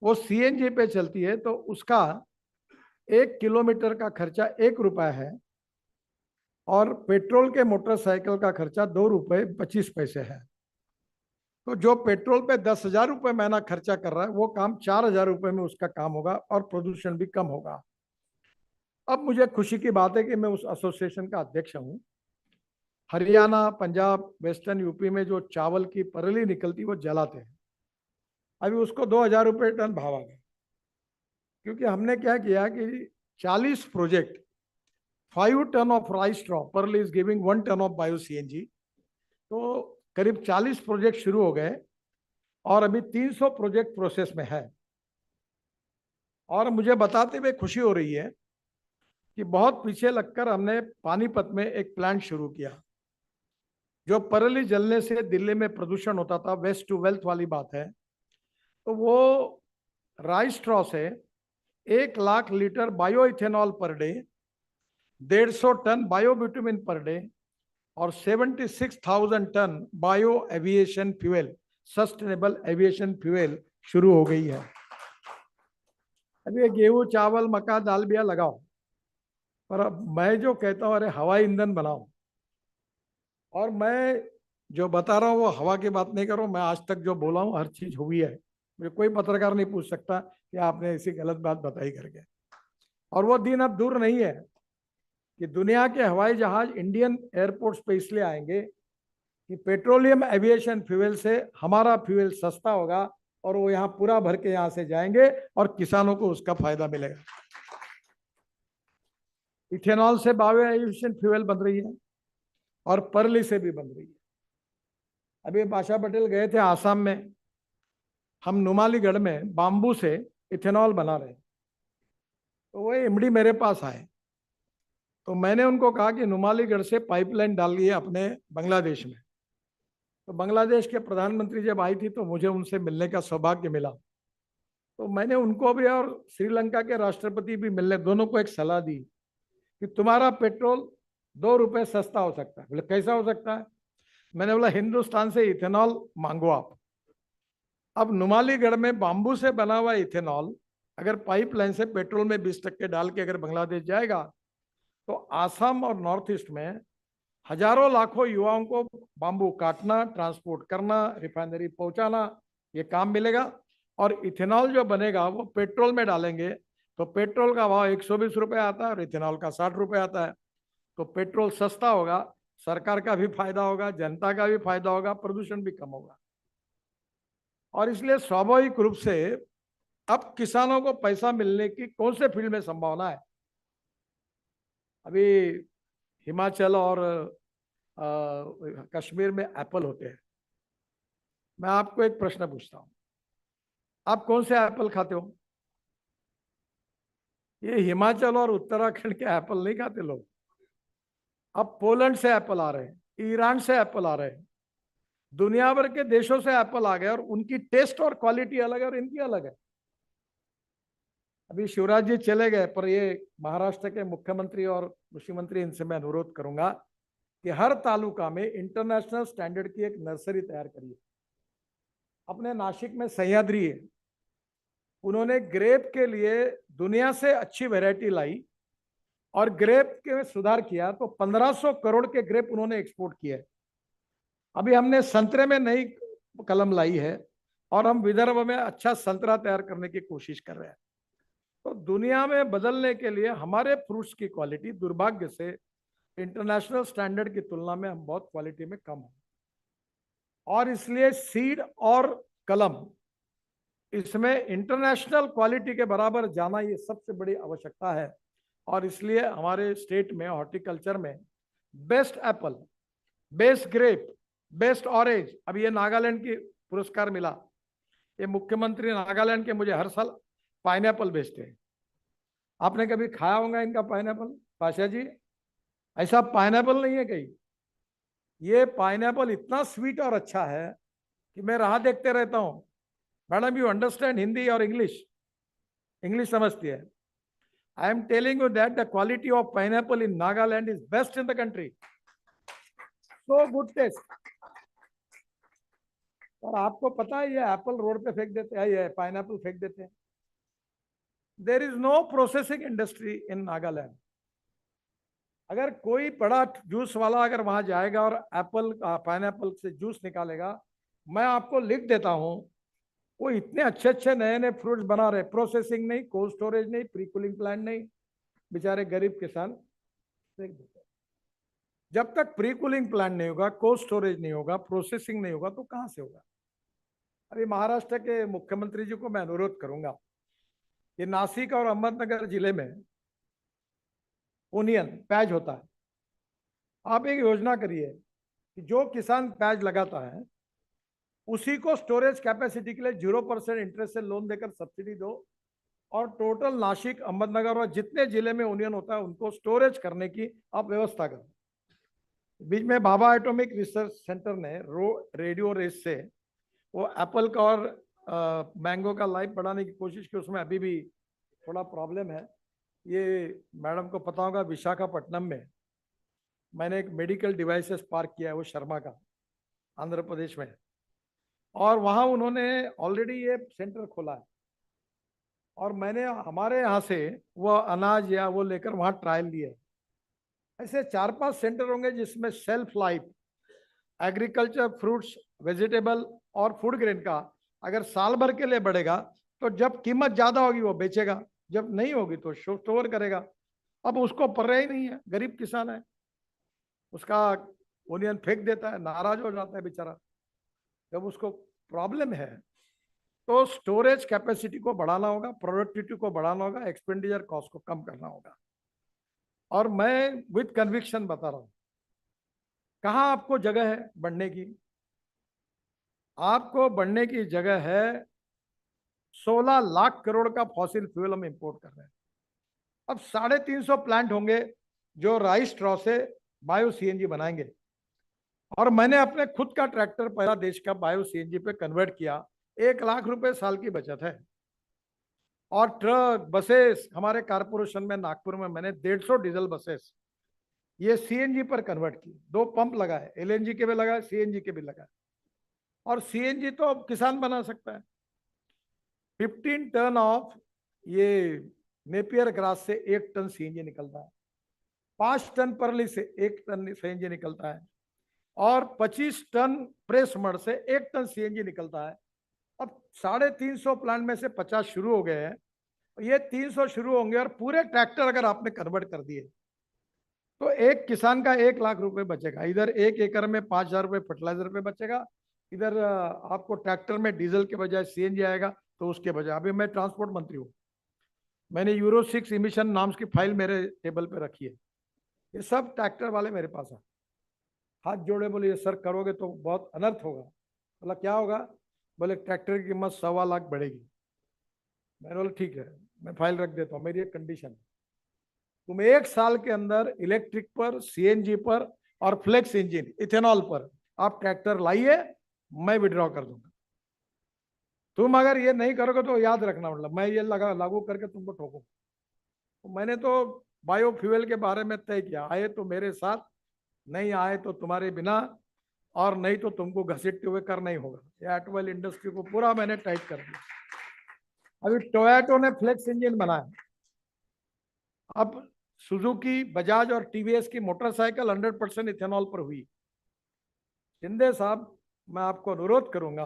वो CNG पे चलती है तो उसका 1 किलोमीटर का खर्चा 1 रुपया है और पेट्रोल के मोटरसाइकिल का खर्चा 2 रुपये 25 पैसे है। तो जो पेट्रोल पे 10,000 रुपये महीना खर्चा कर रहा है वो काम 4,000 रुपये में उसका काम होगा और प्रदूषण भी कम होगा। अब मुझे खुशी की बात है कि मैं उस एसोसिएशन का अध्यक्ष हूँ। हरियाणा, पंजाब, वेस्टर्न यूपी में जो चावल की पराली निकलती वो जलाते हैं अभी उसको 2000 रुपये टन भाव आ गया, क्योंकि हमने क्या किया कि 40 project, 5 ton of rice straw pearl is giving 1 ton of bio CNG, तो करीब 40 प्रोजेक्ट शुरू हो गए और अभी 300 प्रोजेक्ट प्रोसेस में है। और मुझे बताते हुए खुशी हो रही है कि बहुत पीछे लगकर हमने पानीपत में एक प्लांट शुरू किया। जो पराली जलने से दिल्ली में प्रदूषण होता था, वेस्ट टू वेल्थ वाली बात है, तो वो राइस स्ट्रॉ से 1 lakh litre bio ethanol per day, 150 ton bio bitumen per day और 76,000 ton bio aviation fuel, sustainable aviation fuel शुरू हो गई है। अब ये गेहूं, चावल, मक्का, दाल बिया लगाओ, पर अब मैं जो कहता हूँ, अरे हवाई ईंधन बनाओ। और मैं जो बता रहा हूँ वो हवा की बात नहीं कर रहा हूँ, मैं आज तक जो बोला हूँ हर चीज हुई है। मुझे कोई पत्रकार नहीं पूछ सकता कि आपने ऐसी गलत बात बताई करके। और वो दिन अब दूर नहीं है कि दुनिया के हवाई जहाज इंडियन एयरपोर्ट्स पे इसलिए आएंगे कि पेट्रोलियम एविएशन फ्यूल से हमारा फ्यूल सस्ता होगा और वो यहाँ पूरा भर के यहाँ से जाएंगे और किसानों को उसका फायदा मिलेगा। इथेनॉल से बायो एविएशन फ्यूल बन रही है और परली से भी बन रही है। अभी बादशाह पटेल गए थे आसाम में, हम नुमालीगढ़ में बाम्बू से इथेनॉल बना रहे हैं। तो वो इमडी मेरे पास आए, तो मैंने उनको कहा कि नुमालीगढ़ से पाइपलाइन डालिए अपने बांग्लादेश में। तो बांग्लादेश के प्रधानमंत्री जब आई थी तो मुझे उनसे मिलने का सौभाग्य मिला, तो मैंने उनको भी और श्रीलंका के राष्ट्रपति भी मिलने, दोनों को एक सलाह दी कि तुम्हारा पेट्रोल 2 रुपए सस्ता हो सकता है। बोले कैसा हो सकता है? मैंने बोला हिंदुस्तान से इथेनॉल मांगो आप। अब नुमालीगढ़ में बाम्बू से बना हुआ इथेनॉल अगर पाइपलाइन से पेट्रोल में 20% डाल के अगर बांग्लादेश जाएगा तो आसाम और नॉर्थ ईस्ट में हजारों लाखों युवाओं को बाम्बू काटना, ट्रांसपोर्ट करना, रिफाइनरी पहुंचाना, ये काम मिलेगा। और इथेनॉल जो बनेगा वो पेट्रोल में डालेंगे तो पेट्रोल का भाव 120 रुपये आता है और इथेनॉल का 60 रुपये आता है। तो पेट्रोल सस्ता होगा, सरकार का भी फायदा होगा, जनता का भी फायदा होगा, प्रदूषण भी कम होगा। और इसलिए स्वाभाविक रूप से अब किसानों को पैसा मिलने की कौन से फील्ड में संभावना है? अभी हिमाचल और कश्मीर में एप्पल होते हैं। मैं आपको एक प्रश्न पूछता हूं, आप कौन से एप्पल खाते हो? ये हिमाचल और उत्तराखंड के एप्पल नहीं खाते लोग। अब पोलैंड से एप्पल आ रहे हैं, ईरान से एप्पल आ रहे हैं, दुनिया भर के देशों से एप्पल आ गए और उनकी टेस्ट और क्वालिटी अलग है और इनकी अलग है। अभी शिवराज जी चले गए, पर ये महाराष्ट्र के मुख्यमंत्री और कृषि मंत्री, इनसे मैं अनुरोध करूंगा कि हर तालुका में इंटरनेशनल स्टैंडर्ड की एक नर्सरी तैयार करिए। अपने नासिक में सह्याद्री है, उन्होंने ग्रेप के लिए दुनिया से अच्छी वैरायटी लाई और ग्रेप के सुधार किया तो 1500 करोड़ के ग्रेप उन्होंने एक्सपोर्ट किए। अभी हमने संतरे में नई कलम लाई है और हम विदर्भ में अच्छा संतरा तैयार करने की कोशिश कर रहे हैं। तो दुनिया में बदलने के लिए हमारे फ्रूट्स की क्वालिटी दुर्भाग्य से इंटरनेशनल स्टैंडर्ड की तुलना में हम बहुत क्वालिटी में कम है। और इसलिए सीड और कलम, इसमें इंटरनेशनल क्वालिटी के बराबर जाना ये सबसे बड़ी आवश्यकता है। और इसलिए हमारे स्टेट में हॉर्टिकल्चर में best apple, best grape, best orange, अब ये नागालैंड की पुरस्कार मिला। ये मुख्यमंत्री नागालैंड के मुझे हर साल पाइनएप्पल बेचते हैं। आपने कभी खाया होगा इनका पाइनएप्पल पाशा जी? ऐसा पाइनएप्पल नहीं है कहीं। ये पाइनएप्पल इतना स्वीट और अच्छा है कि मैं राह देखते रहता हूँ। मैडम, यू अंडरस्टैंड हिंदी और इंग्लिश? इंग्लिश समझती है? I am telling you that the quality of pineapple in Nagaland is best in the country. So good taste. और आपको पता है ये एप्पल रोड पे फेंक देते हैं, ये पाइनएप्पल फेंक देते हैं। There is no processing industry in Nagaland. अगर कोई बड़ा जूस वाला अगर वहां जाएगा और एप्पल पाइनएप्पल से जूस निकालेगा, मैं आपको लिख देता हूं, वो इतने अच्छे अच्छे नए नए फ्रूट्स बना रहे, प्रोसेसिंग नहीं, कोल्ड स्टोरेज नहीं, प्री कूलिंग प्लांट नहीं, बेचारे गरीब किसान फेंक देते। जब तक प्री कूलिंग प्लांट नहीं होगा, कोल्ड स्टोरेज नहीं होगा, प्रोसेसिंग नहीं होगा तो कहां से होगा? अभी महाराष्ट्र के मुख्यमंत्री जी को मैं अनुरोध करूंगा कि नासिक और अहमदनगर जिले में ओनियन प्याज होता है, आप एक योजना करिए कि जो किसान प्याज लगाता है उसी को स्टोरेज कैपेसिटी के लिए 0% इंटरेस्ट से लोन देकर सब्सिडी दो, और टोटल नासिक अहमदनगर और जितने जिले में ओनियन होता है उनको स्टोरेज करने की आप व्यवस्था करें। बीच में भाभा एटॉमिक रिसर्च सेंटर ने रेडियो रेस से वो एप्पल का और मैंगो का लाइफ बढ़ाने की कोशिश की, उसमें अभी भी थोड़ा प्रॉब्लम है। ये मैडम को पता होगा, विशाखापट्टनम में मैंने एक मेडिकल डिवाइसेस पार्क किया है, वो शर्मा का, आंध्र प्रदेश में, और वहाँ उन्होंने ऑलरेडी ये सेंटर खोला है, और मैंने हमारे यहाँ से वो अनाज या वो लेकर वहाँ ट्रायल लिए। ऐसे 4-5 सेंटर होंगे जिसमें self life agriculture, fruits, vegetable और फूड ग्रेन का अगर साल भर के लिए बढ़ेगा तो जब कीमत ज्यादा होगी वो बेचेगा, जब नहीं होगी तो स्टोर करेगा। अब उसको पर्याय ही नहीं है, गरीब किसान है, उसका ओनियन फेंक देता है, नाराज हो जाता है बेचारा। जब उसको प्रॉब्लम है तो स्टोरेज कैपेसिटी को बढ़ाना होगा, प्रोडक्टिविटी को बढ़ाना होगा, एक्सपेंडिचर कॉस्ट को कम करना होगा। और मैं विद कन्विक्शन बता रहा हूं, कहाँ आपको जगह है बढ़ने की? आपको बढ़ने की जगह है 16 लाख करोड़ का फॉसिल फ्यूल हम इंपोर्ट कर रहे हैं। अब 350 प्लांट होंगे जो राइस स्ट्रॉ से बायो सीएनजी बनाएंगे, और मैंने अपने खुद का ट्रैक्टर पहला देश का बायो सीएनजी पे कन्वर्ट किया। 1 लाख रुपए साल की बचत है। और ट्रक, बसेस, हमारे कारपोरेशन में नागपुर में मैंने 150 डीजल बसेस ये सीएनजी पर कन्वर्ट की। 2 पंप लगाए, एलएनजी के भी लगाए, सीएनजी के भी लगाए। और सीएनजी तो अब किसान बना सकता है। 15 टन ऑफ ये नेपियर ग्रास से 1 टन सीएनजी निकलता है, 5 टन परली से 1 टन सीएनजी निकलता है, और 25 टन प्रेस मड से 1 टन सीएनजी निकलता है। अब 350 प्लांट में से 50 शुरू हो गए हैं, ये 300 शुरू होंगे, और पूरे ट्रैक्टर अगर आपने कन्वर्ट कर दिए तो एक किसान का 1 लाख रुपए बचेगा। इधर 1 एकड़ में 5,000 रुपए फर्टिलाइजर पे बचेगा, इधर आपको ट्रैक्टर में डीजल के बजाय सीएनजी आएगा, तो उसके बजाय। अभी मैं ट्रांसपोर्ट मंत्री हूँ, मैंने यूरो 6 इमिशन नाम्स की फाइल मेरे टेबल पे रखी है। ये सब ट्रैक्टर वाले मेरे पास है, हाथ जोड़े, बोले ये सर करोगे तो बहुत अनर्थ होगा। बोला क्या होगा? बोले ट्रैक्टर की कीमत 1.25 लाख बढ़ेगी। मैंने बोला ठीक है, मैं फाइल रख देता हूँ, मेरी एक कंडीशन है, तुम 1 साल के अंदर इलेक्ट्रिक पर, सीएनजी पर और फ्लेक्स इंजन इथेनॉल पर आप ट्रैक्टर लाइए, मैं विड्रॉ कर दूंगा। तुम अगर ये नहीं करोगे तो याद रखना, मतलब मैं ये लागू करके तुमको ठोकूंगा। तो मैंने तो बायोफ्यूल के बारे में तय किया, आए तो मेरे साथ, नहीं आए तो तुम्हारे बिना, और नहीं तो तुमको घसीटते हुए करना ही होगा। ये ऑटोमोबाइल इंडस्ट्री को पूरा मैंने टाइट कर दिया। अभी टोयोटो ने फ्लेक्स इंजन बनाया, अब सुजुकी, बजाज और टीवीएस की मोटरसाइकिल 100% इथेनॉल पर हुई। शिंदे साहब, मैं आपको अनुरोध करूंगा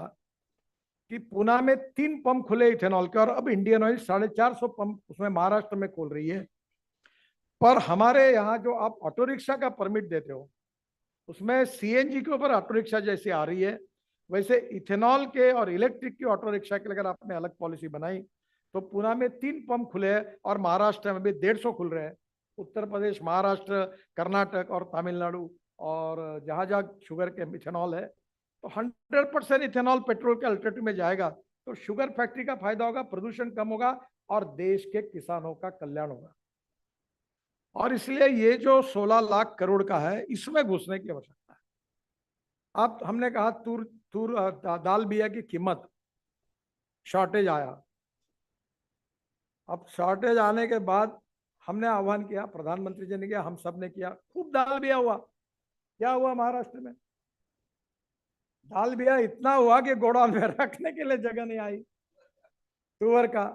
कि पूना में 3 पंप खुले इथेनॉल के, और अब इंडियन ऑयल 450 पंप उसमें महाराष्ट्र में खोल रही है। पर हमारे यहाँ जो आप ऑटो रिक्शा का परमिट देते हो उसमें सीएनजी के ऊपर ऑटो रिक्शा जैसी आ रही है, वैसे इथेनॉल के और इलेक्ट्रिक की ऑटो रिक्शा के लिए अगर आपने अलग पॉलिसी बनाई तो पूना में 3 पंप खुले हैं, और महाराष्ट्र में भी 150 खुल रहे हैं। उत्तर प्रदेश, महाराष्ट्र, कर्नाटक और तमिलनाडु, और जहाँ जहाँ शुगर के इथेनॉल है तो 100% इथेनॉल पेट्रोल के अल्टरनेटिव में जाएगा, तो शुगर फैक्ट्री का फायदा होगा, प्रदूषण कम होगा और देश के किसानों का कल्याण होगा। और इसलिए ये जो 16 लाख करोड़ का है, इसमें घुसने की आवश्यकता है। अब हमने कहा दाल बिया की कीमत, शॉर्टेज आया। अब शॉर्टेज आने के बाद हमने आह्वान किया, प्रधानमंत्री जी ने किया, हम सब ने किया, खूब दाल बिया हुआ। क्या हुआ महाराष्ट्र में? दाल बिया इतना हुआ कि गोडाउन में रखने के लिए जगह नहीं आई। तुअर का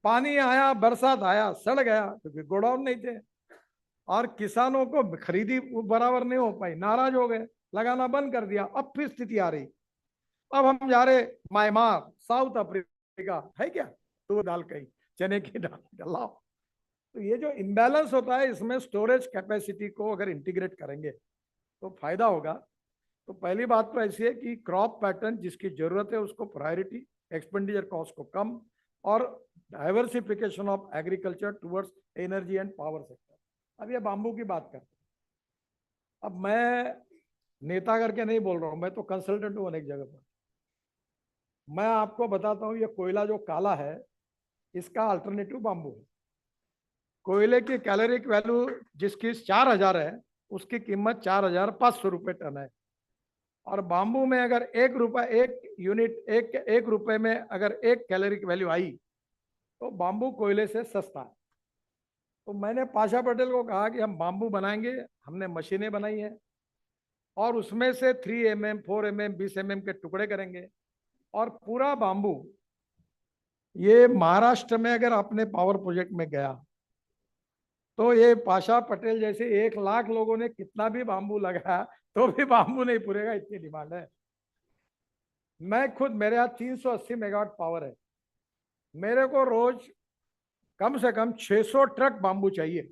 पानी आया, बरसात आया, सड़ गया क्योंकि गोडाउन नहीं थे, और किसानों को खरीदी बराबर नहीं हो पाई, नाराज हो गए, लगाना बंद कर दिया। अब फिर स्थिति आ रही, अब हम जा रहे म्यांमार, साउथ अफ्रीका, है क्या तो दाल कहीं, चने की दाल लाओ। तो ये जो इम्बैलेंस होता है, इसमें स्टोरेज कैपेसिटी को अगर इंटीग्रेट करेंगे तो फायदा होगा। तो पहली बात तो ऐसी है कि क्रॉप पैटर्न जिसकी जरूरत है उसको प्रायोरिटी, एक्सपेंडिचर कॉस्ट को कम, और diversification of agriculture towards energy and power sector. अब ये बाम्बू की बात करते हैं। अब मैं नेता करके नहीं बोल रहा हूँ, मैं तो कंसल्टेंट हूँ अनेक जगह पर। मैं आपको बताता हूँ, ये कोयला जो काला है इसका अल्टरनेटिव बाम्बू है। कोयले की कैलोरिक वैल्यू जिसकी 4000 है उसकी कीमत 4500 रुपये टन है। और बाम्बू में अगर 1 रुपया 1 यूनिट एक रुपए में अगर 1 कैलोरिक वैल्यू आई तो बाम्बू कोयले से सस्ता है। तो मैंने पाशा पटेल को कहा कि हम बाम्बू बनाएंगे, हमने मशीनें बनाई हैं और उसमें से 3 mm, 4 mm, 20 mm के टुकड़े करेंगे और पूरा बाम्बू ये महाराष्ट्र में अगर अपने पावर प्रोजेक्ट में गया तो ये पाशा पटेल जैसे 1 लाख लोगों ने कितना भी बाम्बू लगाया तो भी बाम्बू नहीं पूरेगा, इतनी डिमांड है। मैं खुद, मेरे यहाँ 380 मेगावाट पावर है, मेरे को रोज कम से कम 600 ट्रक बाम्बू चाहिए।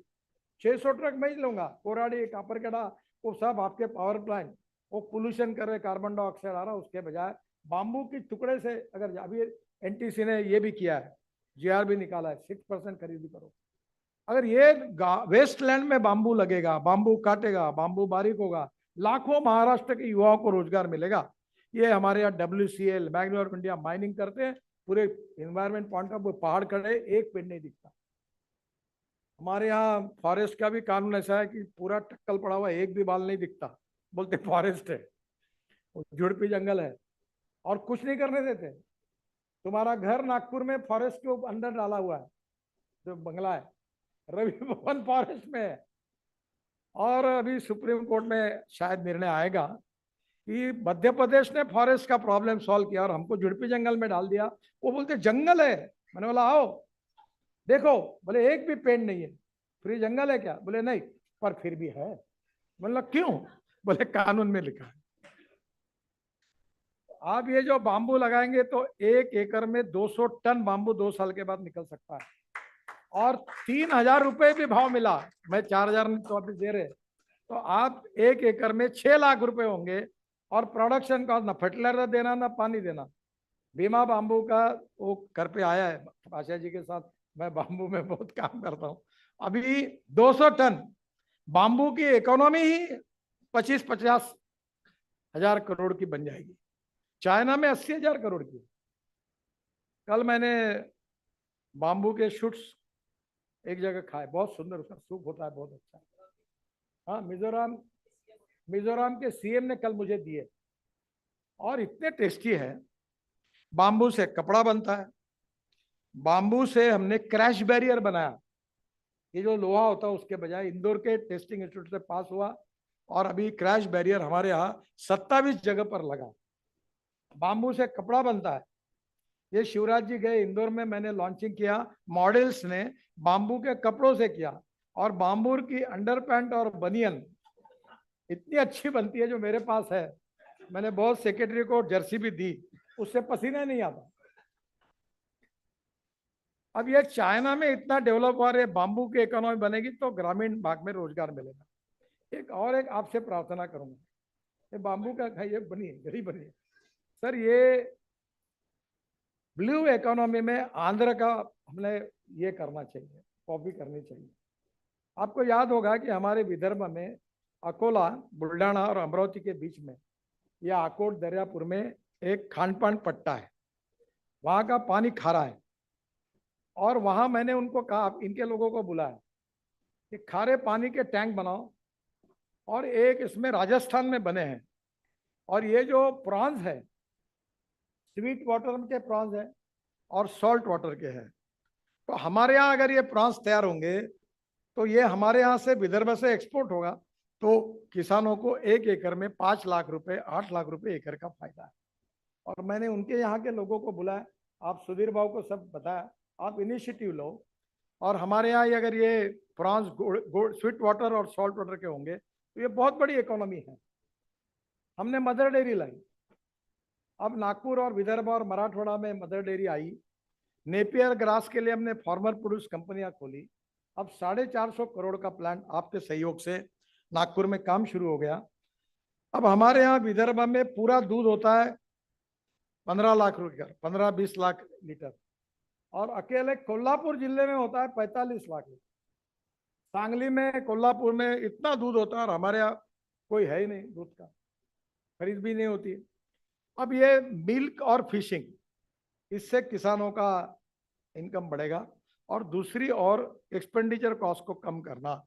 600 ट्रक मैं ही लूंगा, कोराडी, कापरकेड़ा, वो सब आपके पावर प्लांट, वो पोल्यूशन कर रहे, कार्बन डाइऑक्साइड आ रहा, उसके बजाय बाम्बू के टुकड़े से अगर, अभी एनटीसी ने ये भी किया है, जीआर भी निकाला है, 6% खरीदी करो। अगर ये वेस्ट लैंड में बाम्बू लगेगा, बाम्बू काटेगा, बाम्बू बारीक होगा, लाखों महाराष्ट्र के युवाओं को रोजगार मिलेगा। ये हमारे यहाँ WCL, magnifying of India mining करते हैं, पूरे एनवायरमेंट पॉइंट ऑफ व्यू, पहाड़ खड़े, एक पेड़ नहीं दिखता। हमारे यहाँ फॉरेस्ट का भी कानून ऐसा है कि पूरा टक्कल पड़ा हुआ, एक भी बाल नहीं दिखता, बोलते फॉरेस्ट है, जुड़पी जंगल है और कुछ नहीं करने देते। तुम्हारा घर नागपुर में फॉरेस्ट के अंदर डाला हुआ है, जो बंगला है, रवि भवन फॉरेस्ट में है। और अभी सुप्रीम कोर्ट में शायद निर्णय आएगा कि मध्य प्रदेश ने फॉरेस्ट का प्रॉब्लम सॉल्व किया और हमको जुड़पी जंगल में डाल दिया। वो बोलते जंगल है, मैंने बोला आओ देखो, बोले एक भी पेड़ नहीं है, फ्री जंगल है क्या? बोले नहीं, पर फिर भी है। मतलब क्यों? बोले कानून में लिखा है। आप ये जो बाम्बू लगाएंगे तो 1 एकड़ में 200 टन बाम्बू 2 साल के बाद निकल सकता है। और 3000 रुपए भी भाव मिला, मैं 4000 तो अभी दे रहे, तो आप 1 एकड़ में 6 लाख रुपए होंगे। और प्रोडक्शन का ना फर्टिलाइजर देना ना पानी देना। बीमा बाम्बू का वो घर पे आया है, आशा जी के साथ मैं बाम्बू में बहुत काम करता हूँ। अभी 200 टन बाम्बू की इकोनॉमी ही 25-50 हजार करोड़ की बन जाएगी। चाइना में 80,000 करोड़ की। कल मैंने बाम्बू के शूट्स एक जगह खाए, बहुत सुंदर, उसका सूप होता है, बहुत अच्छा। हाँ, मिजोरम के सीएम ने कल मुझे दिए और इतने टेस्टी है। बाम्बू से कपड़ा बनता है, बाम्बू से हमने क्रैश बैरियर बनाया। ये जो लोहा होता है उसके बजाय इंदौर के टेस्टिंग इंस्टीट्यूट से पास हुआ और अभी क्रैश बैरियर हमारे यहाँ 27 जगह पर लगा। बाम्बू से कपड़ा बनता है। ये शिवराज जी गए इंदौर में, मैंने लॉन्चिंग किया, मॉडल्स ने बाम्बू के कपड़ों से किया और बाम्बू की अंडरपैंट और बनियन इतनी अच्छी बनती है जो मेरे पास है। मैंने बहुत सेक्रेटरी को जर्सी भी दी, उससे पसीना नहीं आता। अब ये चाइना में इतना डेवलप हो रहा है, बाम्बू की इकोनॉमी बनेगी तो ग्रामीण भाग में रोजगार मिलेगा। एक आपसे प्रार्थना करूंगा, ये बाम्बू का खाइए, बनिए, गरीब बनिए सर। ये ब्लू इकोनॉमी में आंध्र का हमने ये करना चाहिए, कॉपी करनी चाहिए। आपको याद होगा कि हमारे विदर्भ में अकोला, बुल्ढाना और अमरावती के बीच में या आकोट दरियापुर में एक खानपान पट्टा है, वहाँ का पानी खारा है। और वहाँ मैंने उनको कहा, इनके लोगों को बुलाया कि खारे पानी के टैंक बनाओ, और एक इसमें राजस्थान में बने हैं। और ये जो प्रॉन्स है, स्वीट वाटर के प्रॉन्स है और सॉल्ट वाटर के हैं। तो हमारे यहाँ अगर ये प्रॉन्स तैयार होंगे तो ये हमारे यहाँ से विदर्भ से एक्सपोर्ट होगा, तो किसानों को 1 एकड़ में 5 लाख रुपए, 8 लाख रुपए एकड़ का फायदा है। और मैंने उनके यहाँ के लोगों को बुलाया, आप सुधीर भाव को सब बताया, आप इनिशिएटिव लो। और हमारे यहाँ अगर ये प्रॉन्स स्वीट वाटर और सॉल्ट वाटर के होंगे तो ये बहुत बड़ी इकोनॉमी है। हमने मदर डेयरी लाई, अब नागपुर और विदर्भ और मराठवाड़ा में मदर डेयरी आई। नेपियर ग्रास के लिए हमने फार्मर प्रोड्यूस कंपनियां खोली। अब 450 करोड़ का प्लांट आपके सहयोग से नागपुर में काम शुरू हो गया। अब हमारे यहाँ विदर्भ में पूरा दूध होता है 15 लाख रुपये, 15-20 लाख लीटर, और अकेले कोल्हापुर जिले में होता है 45 लाख लीटर। सांगली में, कोल्हापुर में इतना दूध होता है और हमारे यहाँ कोई है ही नहीं दूध का, खरीद भी नहीं होती। अब ये मिल्क और फिशिंग, इससे किसानों का इनकम बढ़ेगा। और दूसरी और एक्सपेंडिचर कॉस्ट को कम करना,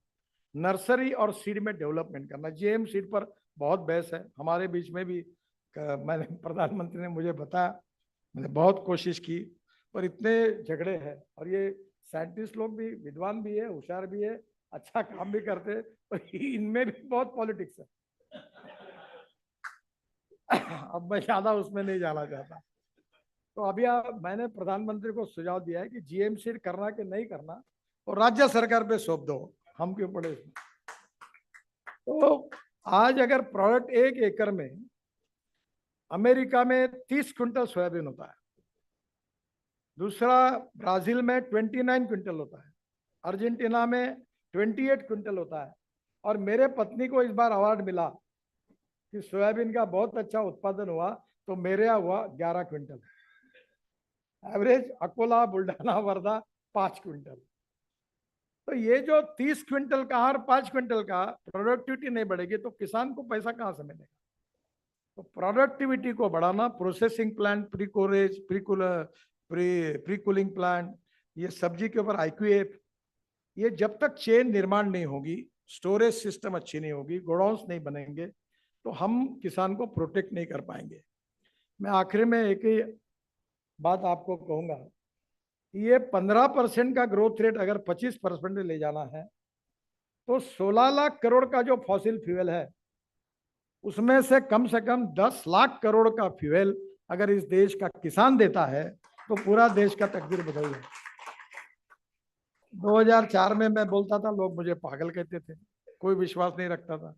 नर्सरी और सीड में डेवलपमेंट करना। जीएम सीड पर बहुत बहस है हमारे बीच में भी, मैंने प्रधानमंत्री ने मुझे बताया, मैंने बहुत कोशिश की, पर इतने झगड़े हैं। और ये साइंटिस्ट लोग भी विद्वान भी है, होशियार भी है, अच्छा काम भी करते हैं, पर इनमें भी बहुत पॉलिटिक्स है। अब मैं ज्यादा उसमें नहीं जाना चाहता। तो अभी मैंने प्रधानमंत्री को सुझाव दिया है कि जीएम सीड करना कि नहीं करना और राज्य सरकार पे सौंप दो, हम क्यों पड़े इसमें। तो आज अगर प्रोडक्ट 1 एकड़ में, अमेरिका में 30 क्विंटल सोयाबीन होता है, दूसरा ब्राजील में 29 क्विंटल होता है, अर्जेंटीना में 28 क्विंटल होता है, और मेरे पत्नी को इस बार अवार्ड मिला कि सोयाबीन का बहुत अच्छा उत्पादन हुआ, तो मेरे यहाँ हुआ 11 quintal. Average Akola, Buldhana, Wardha 5 quintal. तो ये जो 30 क्विंटल का और 5 क्विंटल का प्रोडक्टिविटी नहीं बढ़ेगी तो किसान को पैसा कहाँ से मिलेगा। तो प्रोडक्टिविटी को बढ़ाना, प्रोसेसिंग प्लांट, प्री कोरेज, प्री कूलिंग प्लांट, ये सब्जी के ऊपर IQF, ये जब तक चेन निर्माण नहीं होगी, स्टोरेज सिस्टम अच्छी नहीं होगी, गोडाउन्स नहीं बनेंगे, तो हम किसान को प्रोटेक्ट नहीं कर पाएंगे। मैं आखिर में एक ही बात आपको कहूंगा, ये 15% का ग्रोथ रेट अगर 25% ले जाना है तो 16 लाख करोड़ का जो फॉसिल फ्यूल है उसमें से कम 10 लाख करोड़ का फ्यूल अगर इस देश का किसान देता है तो पूरा देश का तकदीर बदल जाए। 2004 में मैं बोलता था, लोग मुझे पागल कहते थे, कोई विश्वास नहीं रखता था।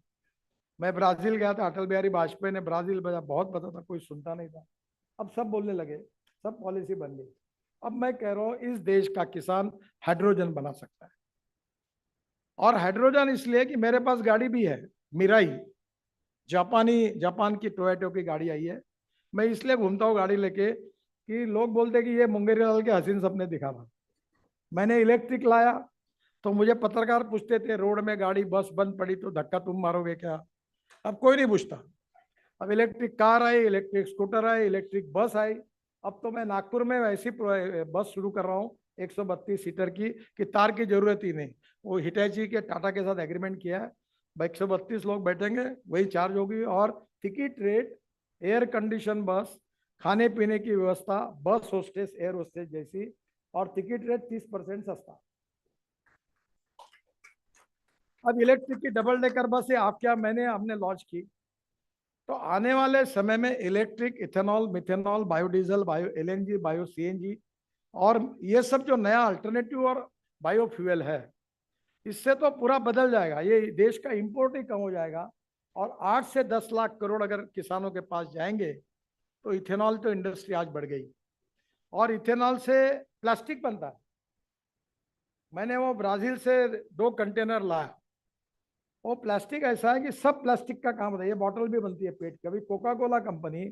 मैं ब्राजील गया था, अटल बिहारी वाजपेयी ने ब्राजील भेजा, बहुत बता था, कोई सुनता नहीं था। अब सब बोलने लगे, सब पॉलिसी बन गई। अब मैं कह रहा हूँ इस देश का किसान हाइड्रोजन बना सकता है, और हाइड्रोजन इसलिए कि मेरे पास गाड़ी भी है, मिराई, जापान की टोयोटा की गाड़ी आई है। मैं इसलिए घूमता हूँ गाड़ी लेके कि लोग बोलते कि ये मुंगेरी लाल के हसीन सपने दिखावा। मैंने इलेक्ट्रिक लाया तो मुझे पत्रकार पूछते थे, रोड में गाड़ी बस बंद पड़ी तो धक्का तुम मारोगे क्या। अब कोई नहीं पूछता। अब इलेक्ट्रिक कार आई, इलेक्ट्रिक स्कूटर आई, इलेक्ट्रिक बस आई। अब तो मैं नागपुर में ऐसी बस शुरू कर रहा हूँ 132 सीटर की, कि तार की जरूरत ही नहीं। वो हिटैची के, टाटा के साथ एग्रीमेंट किया है, 132 लोग बैठेंगे, वही चार्ज होगी, और टिकट रेट, एयर कंडीशन बस, खाने पीने की व्यवस्था, बस होस्टेस, एयर होस्टेस जैसी, और टिकट रेट 30% सस्ता। अब इलेक्ट्रिक की डबल डेकर बस है आप क्या, हमने लॉन्च की। तो आने वाले समय में electric, ethanol, methanol, biodiesel, bio LNG, bio CNG, और ये सब जो नया अल्टरनेटिव और बायोफ्यूल है, इससे तो पूरा बदल जाएगा। ये देश का इंपोर्ट ही कम हो जाएगा, और 8 से 10 लाख करोड़ अगर किसानों के पास जाएंगे तो इथेनॉल तो इंडस्ट्री आज बढ़ गई। और इथेनॉल से प्लास्टिक बनता है। मैंने वो ब्राजील से 2 कंटेनर लाया। वो प्लास्टिक ऐसा है कि सब प्लास्टिक का काम होता है। ये बॉटल भी बनती है पेट की। अभी कोका कोला कंपनी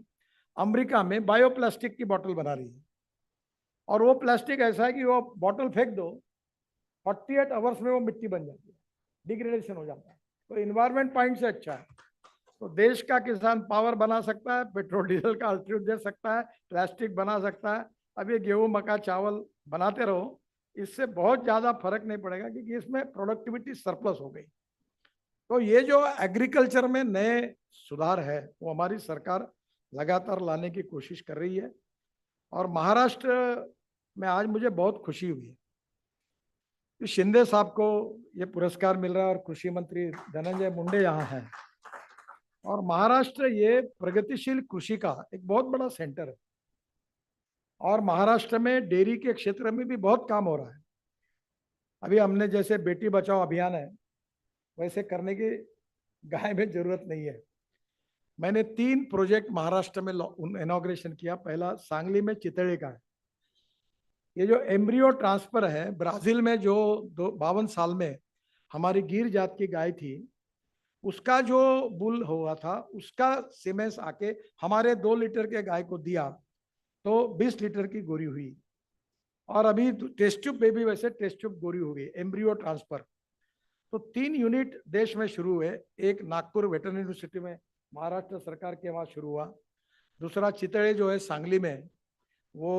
अमेरिका में बायो प्लास्टिक की बॉटल बना रही है, और वो प्लास्टिक ऐसा है कि वो बॉटल फेंक दो, 48 आवर्स में वो मिट्टी बन जाती है, डिग्रेडेशन हो जाता है। तो इन्वायरमेंट पॉइंट से अच्छा है। तो देश का किसान पावर बना सकता है, पेट्रोल डीजल का अल्टरनेटिव दे सकता है, प्लास्टिक बना सकता है। अब ये गेहूं, मक्का, चावल बनाते रहो, इससे बहुत ज्यादा फर्क नहीं पड़ेगा, क्योंकि इसमें प्रोडक्टिविटी सरप्लस हो गई। तो ये जो एग्रीकल्चर में नए सुधार है वो हमारी सरकार लगातार लाने की कोशिश कर रही है। और महाराष्ट्र में आज मुझे बहुत खुशी हुई कि शिंदे साहब को ये पुरस्कार मिल रहा है, और कृषि मंत्री धनंजय मुंडे यहाँ हैं। और महाराष्ट्र ये प्रगतिशील कृषि का एक बहुत बड़ा सेंटर है, और महाराष्ट्र में डेयरी के क्षेत्र में भी बहुत काम हो रहा है। अभी हमने जैसे बेटी बचाओ अभियान है, वैसे करने की गाय में जरूरत नहीं है। मैंने 3 प्रोजेक्ट महाराष्ट्र में इनॉग्रेशन किया। पहला सांगली में चितळे का है। ये जो एम्ब्रियो ट्रांसफर है, ब्राजील में जो 52 साल में हमारी गिर जात की गाय थी, उसका जो बुल हुआ था उसका सीमेंस आके हमारे 2 लीटर के गाय को दिया तो 20 लीटर की गोरी हुई। और अभी टेस्ट ट्यूब बेबी वैसे टेस्ट ट्यूब गोरी हो गई, एम्ब्रियो ट्रांसफर। तो 3 यूनिट देश में शुरू हुए, एक नागपुर वेटरनरी यूनिवर्सिटी में महाराष्ट्र सरकार के वहाँ शुरू हुआ, दूसरा चितड़े जो है सांगली में वो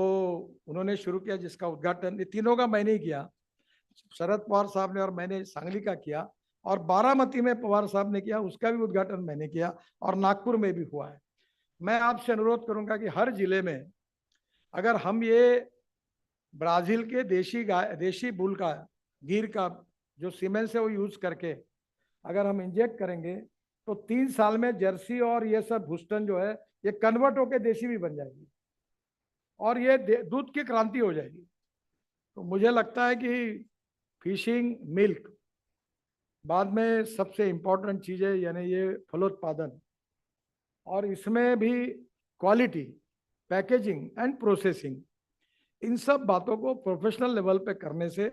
उन्होंने शुरू किया जिसका उद्घाटन तीनों का मैंने ही किया, शरद पवार साहब ने और मैंने सांगली का किया, और बारामती में पवार साहब ने किया उसका भी उद्घाटन मैंने किया, और नागपुर में भी हुआ है। मैं आपसे अनुरोध करूंगा कि हर जिले में अगर हम ये ब्राजील के देशी बुल का गिर का जो सीमेंस है वो यूज करके अगर हम इंजेक्ट करेंगे तो 3 साल में जर्सी और ये सब भूस्टन जो है ये कन्वर्ट होके देशी भी बन जाएगी और ये दूध की क्रांति हो जाएगी। तो मुझे लगता है कि फिशिंग, मिल्क बाद में सबसे इम्पोर्टेंट चीज है, यानी ये फलोत्पादन, और इसमें भी क्वालिटी, पैकेजिंग एंड प्रोसेसिंग, इन सब बातों को प्रोफेशनल लेवल पे करने से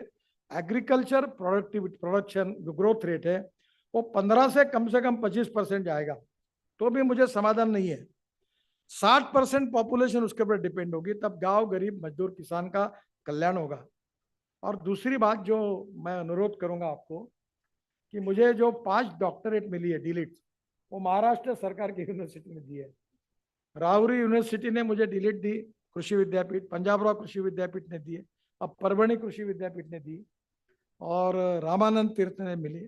एग्रीकल्चर प्रोडक्टिविटी प्रोडक्शन जो ग्रोथ रेट है वो 15 से कम 25% जाएगा तो भी मुझे समाधान नहीं है। 60% पॉपुलेशन उसके ऊपर डिपेंड होगी, तब गांव, गरीब, मजदूर, किसान का कल्याण होगा। और दूसरी बात जो मैं अनुरोध करूंगा आपको कि मुझे जो 5 डॉक्टरेट मिली है डीलिट, वो महाराष्ट्र सरकार की यूनिवर्सिटी ने दी है। राहुरी यूनिवर्सिटी ने मुझे डीलिट दी, कृषि विद्यापीठ, पंजाब राव कृषि विद्यापीठ ने दी, अब परभणी कृषि विद्यापीठ ने दी, और रामानंद तीर्थ ने मिली,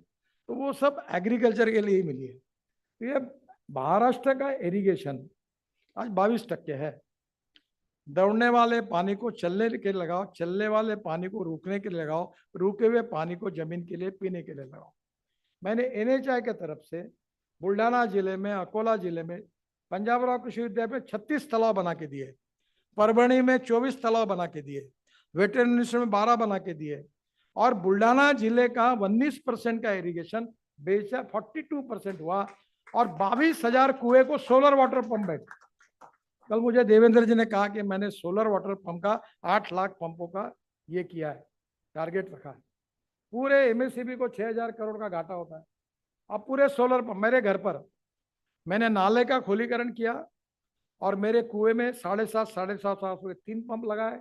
तो वो सब एग्रीकल्चर के लिए ही मिली है। तो ये महाराष्ट्र का इरिगेशन आज 22% है। दौड़ने वाले पानी को चलने के लिए लगाओ, चलने वाले पानी को रुकने के लिए लगाओ, रुके हुए पानी को जमीन के लिए पीने के लिए लगाओ। मैंने NHI के तरफ से बुल्ढाना जिले में, अकोला जिले में पंजाब राव कृषि विद्यापीठ 36 तालाब बना के दिए, परभणी में 24 तालाब बना के दिए, वेटरनरी में 12 बना के दिए, और बुल्ढाना जिले का 19% का इरिगेशन बेचा 42% हुआ, और 22,000 कुएं को सोलर वाटर पंप बैठ। कल मुझे देवेंद्र जी ने कहा कि मैंने सोलर वाटर पंप का 8 लाख पंपों का ये किया है, टारगेट रखा है। पूरे MSCB को 6,000 करोड़ का घाटा होता है। अब पूरे सोलर पंप मेरे घर पर, मैंने नाले का खोलीकरण किया और मेरे कुएं में 7.5 हुए 3 पंप लगाए,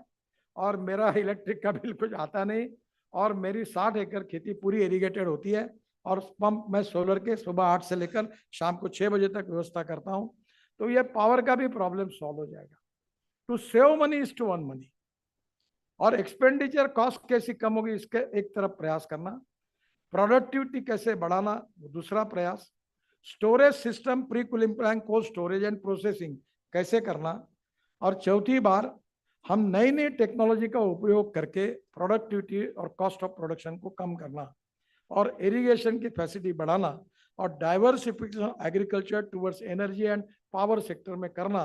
और मेरा इलेक्ट्रिक का बिल कुछ आता नहीं, और मेरी 60 एकड़ खेती पूरी इरिगेटेड होती है, और पंप मैं सोलर के सुबह 8 से लेकर शाम को 6 बजे तक व्यवस्था करता हूँ। तो ये पावर का भी प्रॉब्लम सॉल्व हो जाएगा। To save money is to earn money, और एक्सपेंडिचर कॉस्ट कैसी कम होगी इसके एक तरफ प्रयास करना, प्रोडक्टिविटी कैसे बढ़ाना दूसरा प्रयास, storage system, pre cooling plant, cold storage and processing कैसे करना, और चौथी बार हम नई नई टेक्नोलॉजी का उपयोग करके प्रोडक्टिविटी और कॉस्ट ऑफ प्रोडक्शन को कम करना, और इरिगेशन की फैसिलिटी बढ़ाना, और diversification agriculture towards energy and power sector में करना।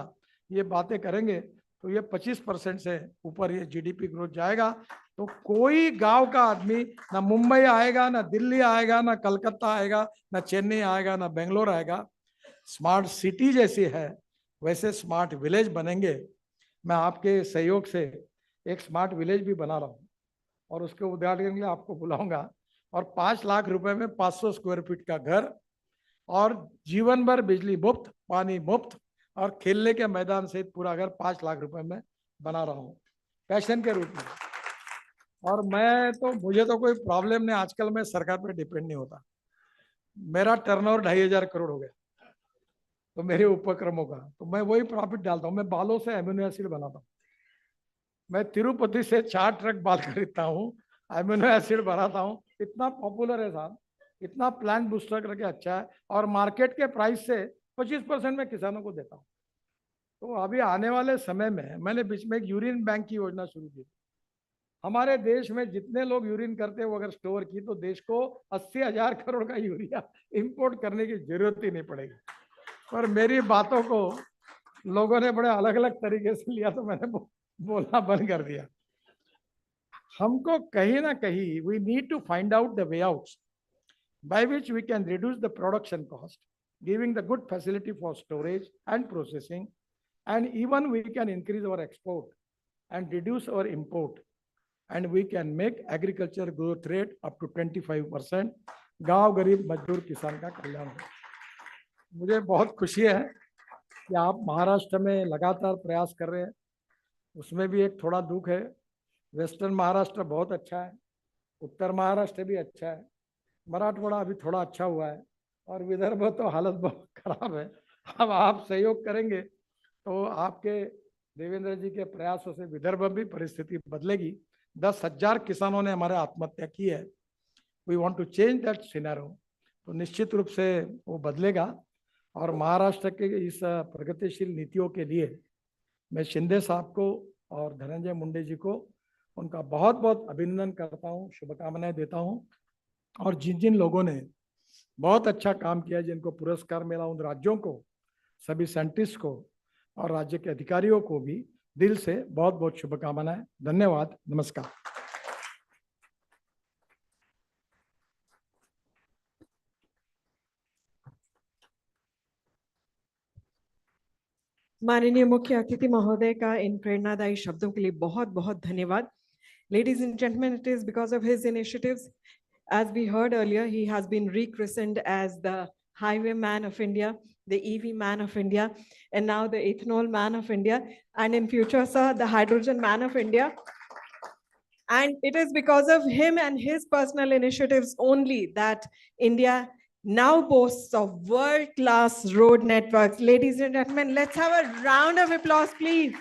ये बातें करेंगे तो ये 25% से ऊपर ये GDP ग्रोथ जाएगा। तो कोई गांव का आदमी ना मुंबई आएगा, ना दिल्ली आएगा, ना कलकत्ता आएगा, ना चेन्नई आएगा, ना बेंगलोर आएगा। स्मार्ट सिटी जैसी है वैसे स्मार्ट विलेज बनेंगे। मैं आपके सहयोग से एक स्मार्ट विलेज भी बना रहा हूँ, और उसके उद्घाटन के लिए आपको बुलाऊंगा, और 5 लाख रुपए में 500 स्क्वायर फीट का घर, और जीवन भर बिजली मुफ्त, पानी मुफ्त, और खेलने के मैदान सहित पूरा घर 5 लाख रुपए में बना रहा हूँ पैशन के रूप में। और मुझे तो कोई प्रॉब्लम नहीं, आजकल मैं सरकार पे डिपेंड नहीं होता। मेरा टर्नओवर 2,500 करोड़ हो गया तो मेरे उपक्रमों का, तो मैं वही प्रॉफिट डालता हूँ। मैं बालों से एमिनो एसिड बनाता हूँ, मैं तिरुपति से 4 ट्रक बाल खरीदता हूँ, एमिनो एसिड बनाता हूँ। इतना पॉपुलर है साहब, इतना प्लांट बूस्टर करके अच्छा है, और मार्केट के प्राइस से 25% में किसानों को देता हूँ। तो अभी आने वाले समय में मैंने बीच में एक यूरिन बैंक की योजना शुरू की। हमारे देश में जितने लोग यूरिन करते हैं वो अगर स्टोर की तो देश को 80,000 करोड़ का यूरिया इंपोर्ट करने की जरूरत ही नहीं पड़ेगी। पर मेरी बातों को लोगों ने बड़े अलग अलग तरीके से लिया तो मैंने बोलना बंद कर दिया। हमको कहीं ना कहीं we need to find out the way outs by which we can reduce the production cost, giving the good facility for storage and processing, and even we can increase our export and reduce our import, and we can make agriculture growth rate up to 25%. गांव गरीब मजदूर किसान का कल्याण हो। मुझे बहुत खुशी है कि आप महाराष्ट्र में लगातार प्रयास कर रहे हैं। उसमें भी एक थोड़ा दुख है, वेस्टर्न महाराष्ट्र बहुत अच्छा है, उत्तर महाराष्ट्र भी अच्छा है, मराठवाड़ा अभी थोड़ा अच्छा हुआ है और विदर्भ तो हालत बहुत खराब है। अब आप सहयोग करेंगे तो आपके देवेंद्र जी के प्रयासों से विदर्भ भी परिस्थिति बदलेगी। 10,000 किसानों ने हमारे आत्महत्या की है। We want to change that scenario. तो निश्चित रूप से वो बदलेगा और महाराष्ट्र के इस प्रगतिशील नीतियों के लिए मैं शिंदे साहब को और धनंजय मुंडे जी को उनका बहुत बहुत अभिनंदन करता हूँ, शुभकामनाएं देता हूँ। और जिन जिन लोगों ने बहुत अच्छा काम किया, जिनको पुरस्कार मिला, उन राज्यों को, सभी साइंटिस्ट को और राज्य के अधिकारियों को भी दिल से बहुत बहुत शुभकामनाएं। धन्यवाद, नमस्कार। माननीय मुख्य अतिथि महोदय का इन प्रेरणादायी शब्दों के लिए बहुत बहुत धन्यवाद। Ladies and gentlemen, it is because of his initiatives, as we heard earlier, he has been rechristened as the highway man of India, the EV man of India, and now the ethanol man of India, and in future, sir, the hydrogen man of India. And it is because of him and his personal initiatives only that India now boasts of world-class road networks. Ladies and gentlemen, let's have a round of applause, please.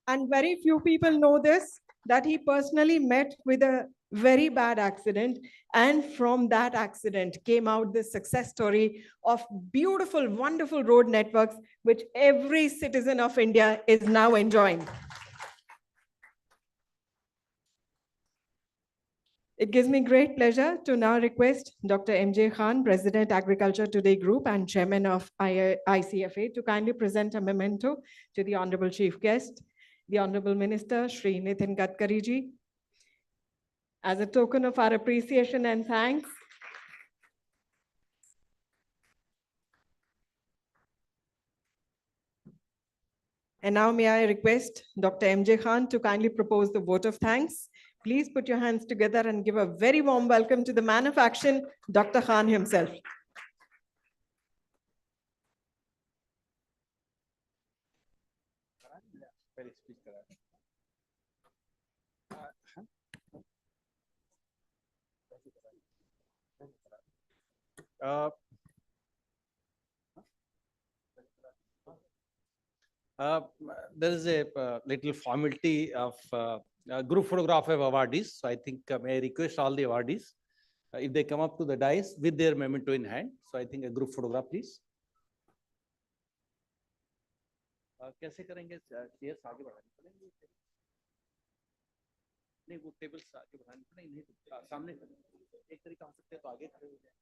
And very few people know this, that he personally met with a very bad accident. And from that accident came out this success story of beautiful, wonderful road networks, which every citizen of India is now enjoying. It gives me great pleasure to now request Dr. M.J. Khan, President, Agriculture Today Group and Chairman of ICFA, to kindly present a memento to the Honorable Chief Guest, the Honorable Minister, Shri Nitin Gadkari ji. As a token of our appreciation and thanks, and now may I request Dr. M.J. Khan to kindly propose the vote of thanks. Please put your hands together and give a very warm welcome to the man of action, Dr. Khan himself. There is a little formality of group photograph of awardees. So I think may I request all the awardees if they come up to the dais with their memento in hand. So I think a group photograph, please. कैसे करेंगे? Chairs आगे बढ़ानी पड़ेंगी, नहीं वो tables आगे बढ़ानी पड़ेंगी, नहीं सामने एक तरीका हो सकता है तो आगे खड़े हो जाए।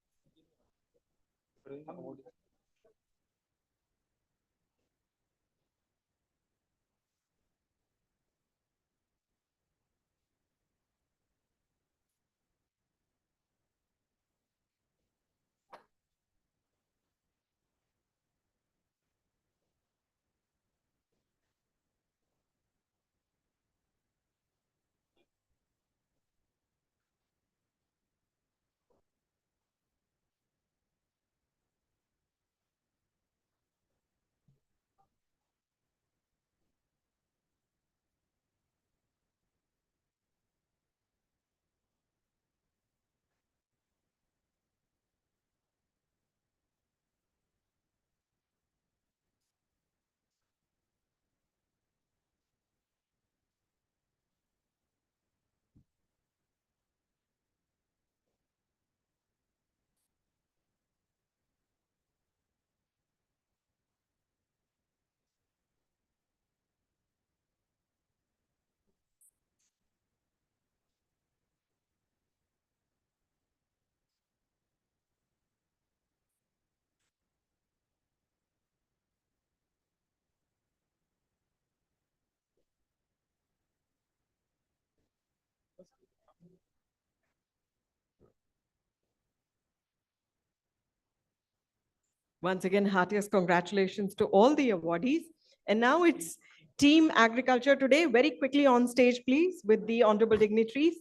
Once again, heartiest congratulations to all the awardees. And now it's Team Agriculture Today. Very quickly on stage, please, with the honorable dignitaries.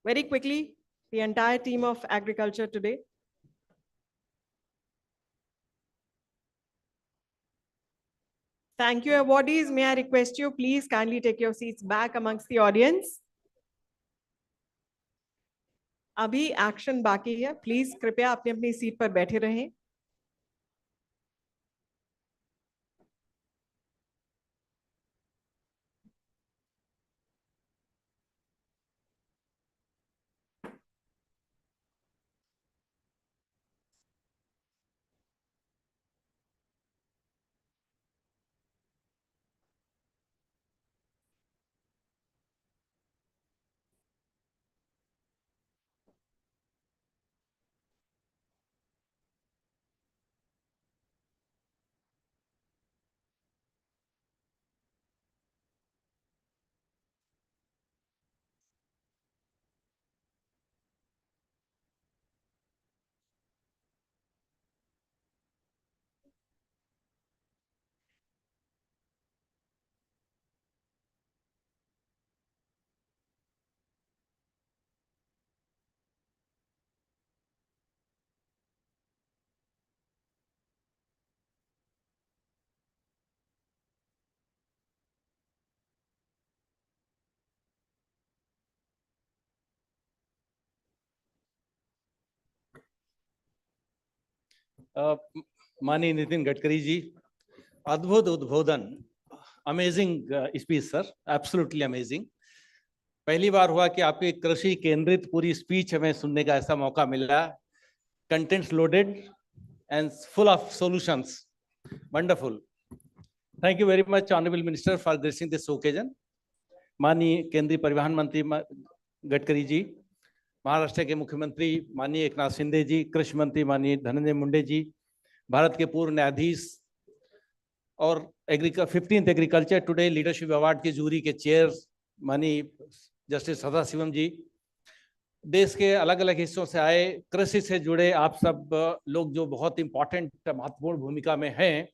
Very quickly, the entire team of agriculture today. Thank you, awardees. May I request you, please kindly take your seats back amongst the audience. अभी action बाकी है, please कृपया अपनी अपनी seat पर बैठे रहें. माननीय नितिन गडकरी जी, अद्भुत उद्बोधन, amazing speech sir, absolutely amazing. पहली बार हुआ कि आपकी कृषि केंद्रित पूरी स्पीच हमें सुनने का ऐसा मौका मिला. Contents loaded and full of solutions. Wonderful. Thank you very much honourable minister for gracing this occasion. माननीय केंद्रीय परिवहन मंत्री गडकरी जी, महाराष्ट्र के मुख्यमंत्री माननीय एकनाथ शिंदे जी, कृषि मंत्री माननीय धनंजय मुंडे जी, भारत के पूर्व न्यायाधीश और 15th agriculture today leadership award की जूरी के चेयर माननीय जस्टिस सदाशिवम जी, देश के अलग अलग हिस्सों से आए कृषि से जुड़े आप सब लोग जो बहुत इंपॉर्टेंट महत्वपूर्ण भूमिका में हैं,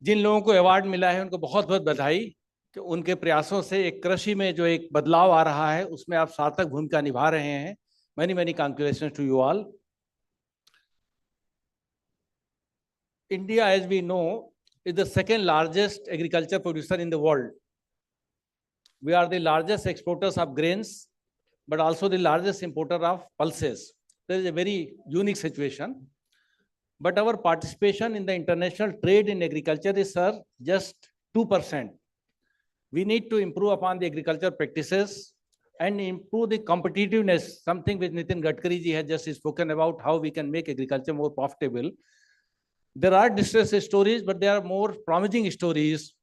जिन लोगों को अवार्ड मिला है उनको बहुत बहुत बधाई कि उनके प्रयासों से एक कृषि में जो एक बदलाव आ रहा है उसमें आप सार्थक भूमिका निभा रहे हैं. Many many congratulations to you all. India, as we know, is the second largest agriculture producer in the world. We are the largest exporters of grains, but also the largest importer of pulses. There is a very unique situation. But our participation in the international trade in agriculture is, sir, just 2%. We need to improve upon the agriculture practices and improve the competitiveness, something which Nitin Gadkari ji has just spoken about, how we can make agriculture more profitable. There are distress stories, but there are more promising stories.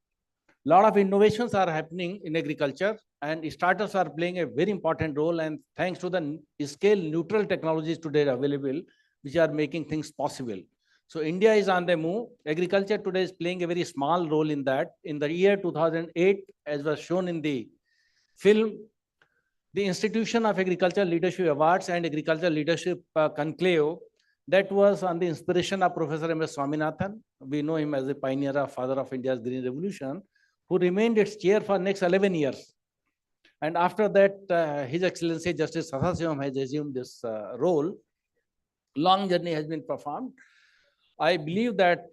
A lot of innovations are happening in agriculture, and startups are playing a very important role. And thanks to the scale neutral technologies today available, which are making things possible. So India is on the move. Agriculture today is playing a very small role in that. In the year 2008, as was shown in the film, the Institution of Agricultural Leadership Awards and Agricultural Leadership Conclave, that was on the inspiration of Professor M.S. Swaminathan. We know him as a pioneer, father of India's Green Revolution, who remained its chair for next 11 years. And after that, His Excellency Justice Sathasivam has assumed this role. Long journey has been performed. I believe that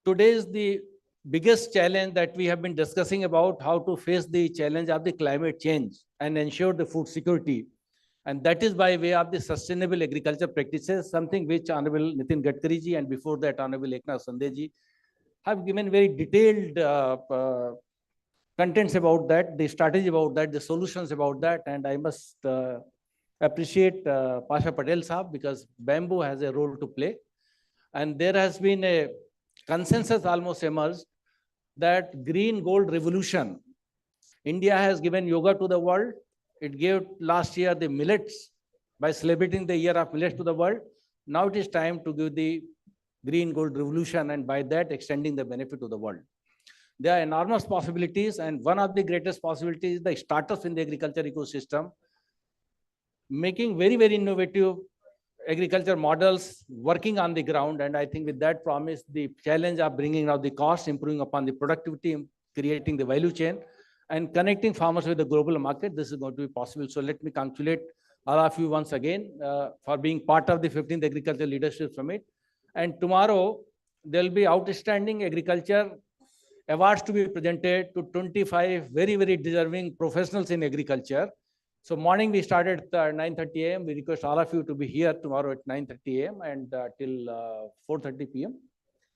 today is the biggest challenge that we have been discussing about how to face the challenge of the climate change and ensure the food security. And that is by way of the sustainable agriculture practices, something which Honorable Nitin Gadkari ji and before that Honorable Eknath Shinde ji have given very detailed contents about that, the strategy about that, the solutions about that. And I must appreciate Pasha Patel Sahab, because bamboo has a role to play. And there has been a consensus almost emerged that green gold revolution. India has given yoga to the world. It gave last year the millets by celebrating the year of millets to the world. Now it is time to give the green gold revolution, and by that extending the benefit to the world. There are enormous possibilities, and one of the greatest possibilities is the startups in the agriculture ecosystem, making very, very innovative agriculture models, working on the ground. And I think with that promise, the challenge of bringing out the cost, improving upon the productivity, creating the value chain, and connecting farmers with the global market. This is going to be possible. So let me congratulate all of you once again for being part of the 15th Agriculture Leadership Summit. And tomorrow, there will be outstanding agriculture awards to be presented to 25 very, very deserving professionals in agriculture. So morning we started at 9:30 a.m. We request all of you to be here tomorrow at 9:30 a.m. and till 4:30 p.m.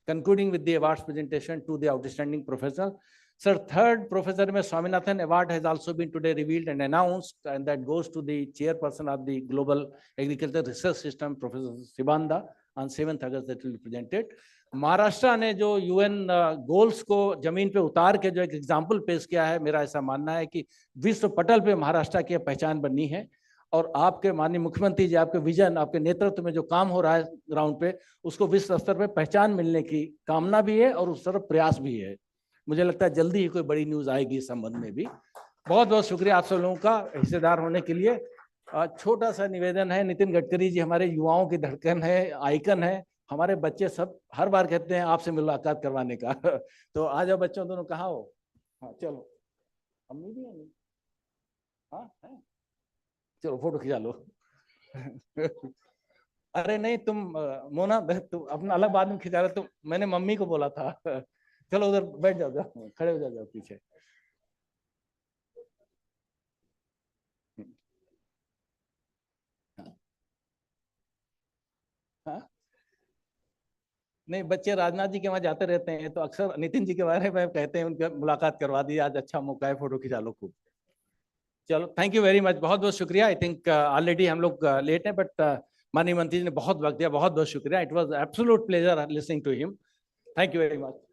Concluding with the awards presentation to the outstanding professional. Sir, third Professor M. Swaminathan Award has also been today revealed and announced, and that goes to the chairperson of the Global Agriculture Research System, Professor Sibanda, on 7th August that will be presented. Maharashtra ने जो UN goals को जमीन पे उतार के जो एक example पेश किया है, मेरा ऐसा मानना है कि विश्व पटल पे महाराष्ट्र की पहचान बननी है और आपके माननीय मुख्यमंत्री जी, आपके विजन, आपके नेतृत्व में जो काम हो रहा है ग्राउंड पे, उसको विश्व स्तर पे पहचान मिलने की कामना भी है और उस तरफ प्रयास भी है। मुझे लगता है जल्दी ही कोई बड़ी न्यूज आएगी इस संबंध में भी। बहुत बहुत शुक्रिया आप सब लोगों का हिस्सेदार होने के लिए। छोटा सा निवेदन है, नितिन गडकरी जी हमारे युवाओं की धड़कन है, आइकन है, हमारे बच्चे सब हर बार कहते हैं आपसे मुलाकात करवाने का। तो आ जाओ बच्चों, दोनों कहाँ हो? हाँ चलो, अम्मी भी है? हाँ है, चलो फोटो खिंचा लो। अरे नहीं तुम मोना, तुम अपना अलग बाद में खिंचा रहे, तुम मैंने मम्मी को बोला था। चलो उधर बैठ जाओ, जाओ खड़े हो जाओ पीछे। हाँ नहीं, बच्चे राजनाथ जी के वहां जाते रहते हैं तो अक्सर नितिन जी के बारे में कहते हैं, उनकी मुलाकात करवा दी, आज अच्छा मौका है, फोटो खिंचा लो खूब। चलो थैंक यू वेरी मच, बहुत बहुत शुक्रिया। आई थिंक ऑलरेडी हम लोग लेट हैं, बट माननीय मंत्री जी ने बहुत वक्त दिया, बहुत बहुत शुक्रिया। It was absolute pleasure listening to him. Thank you very much.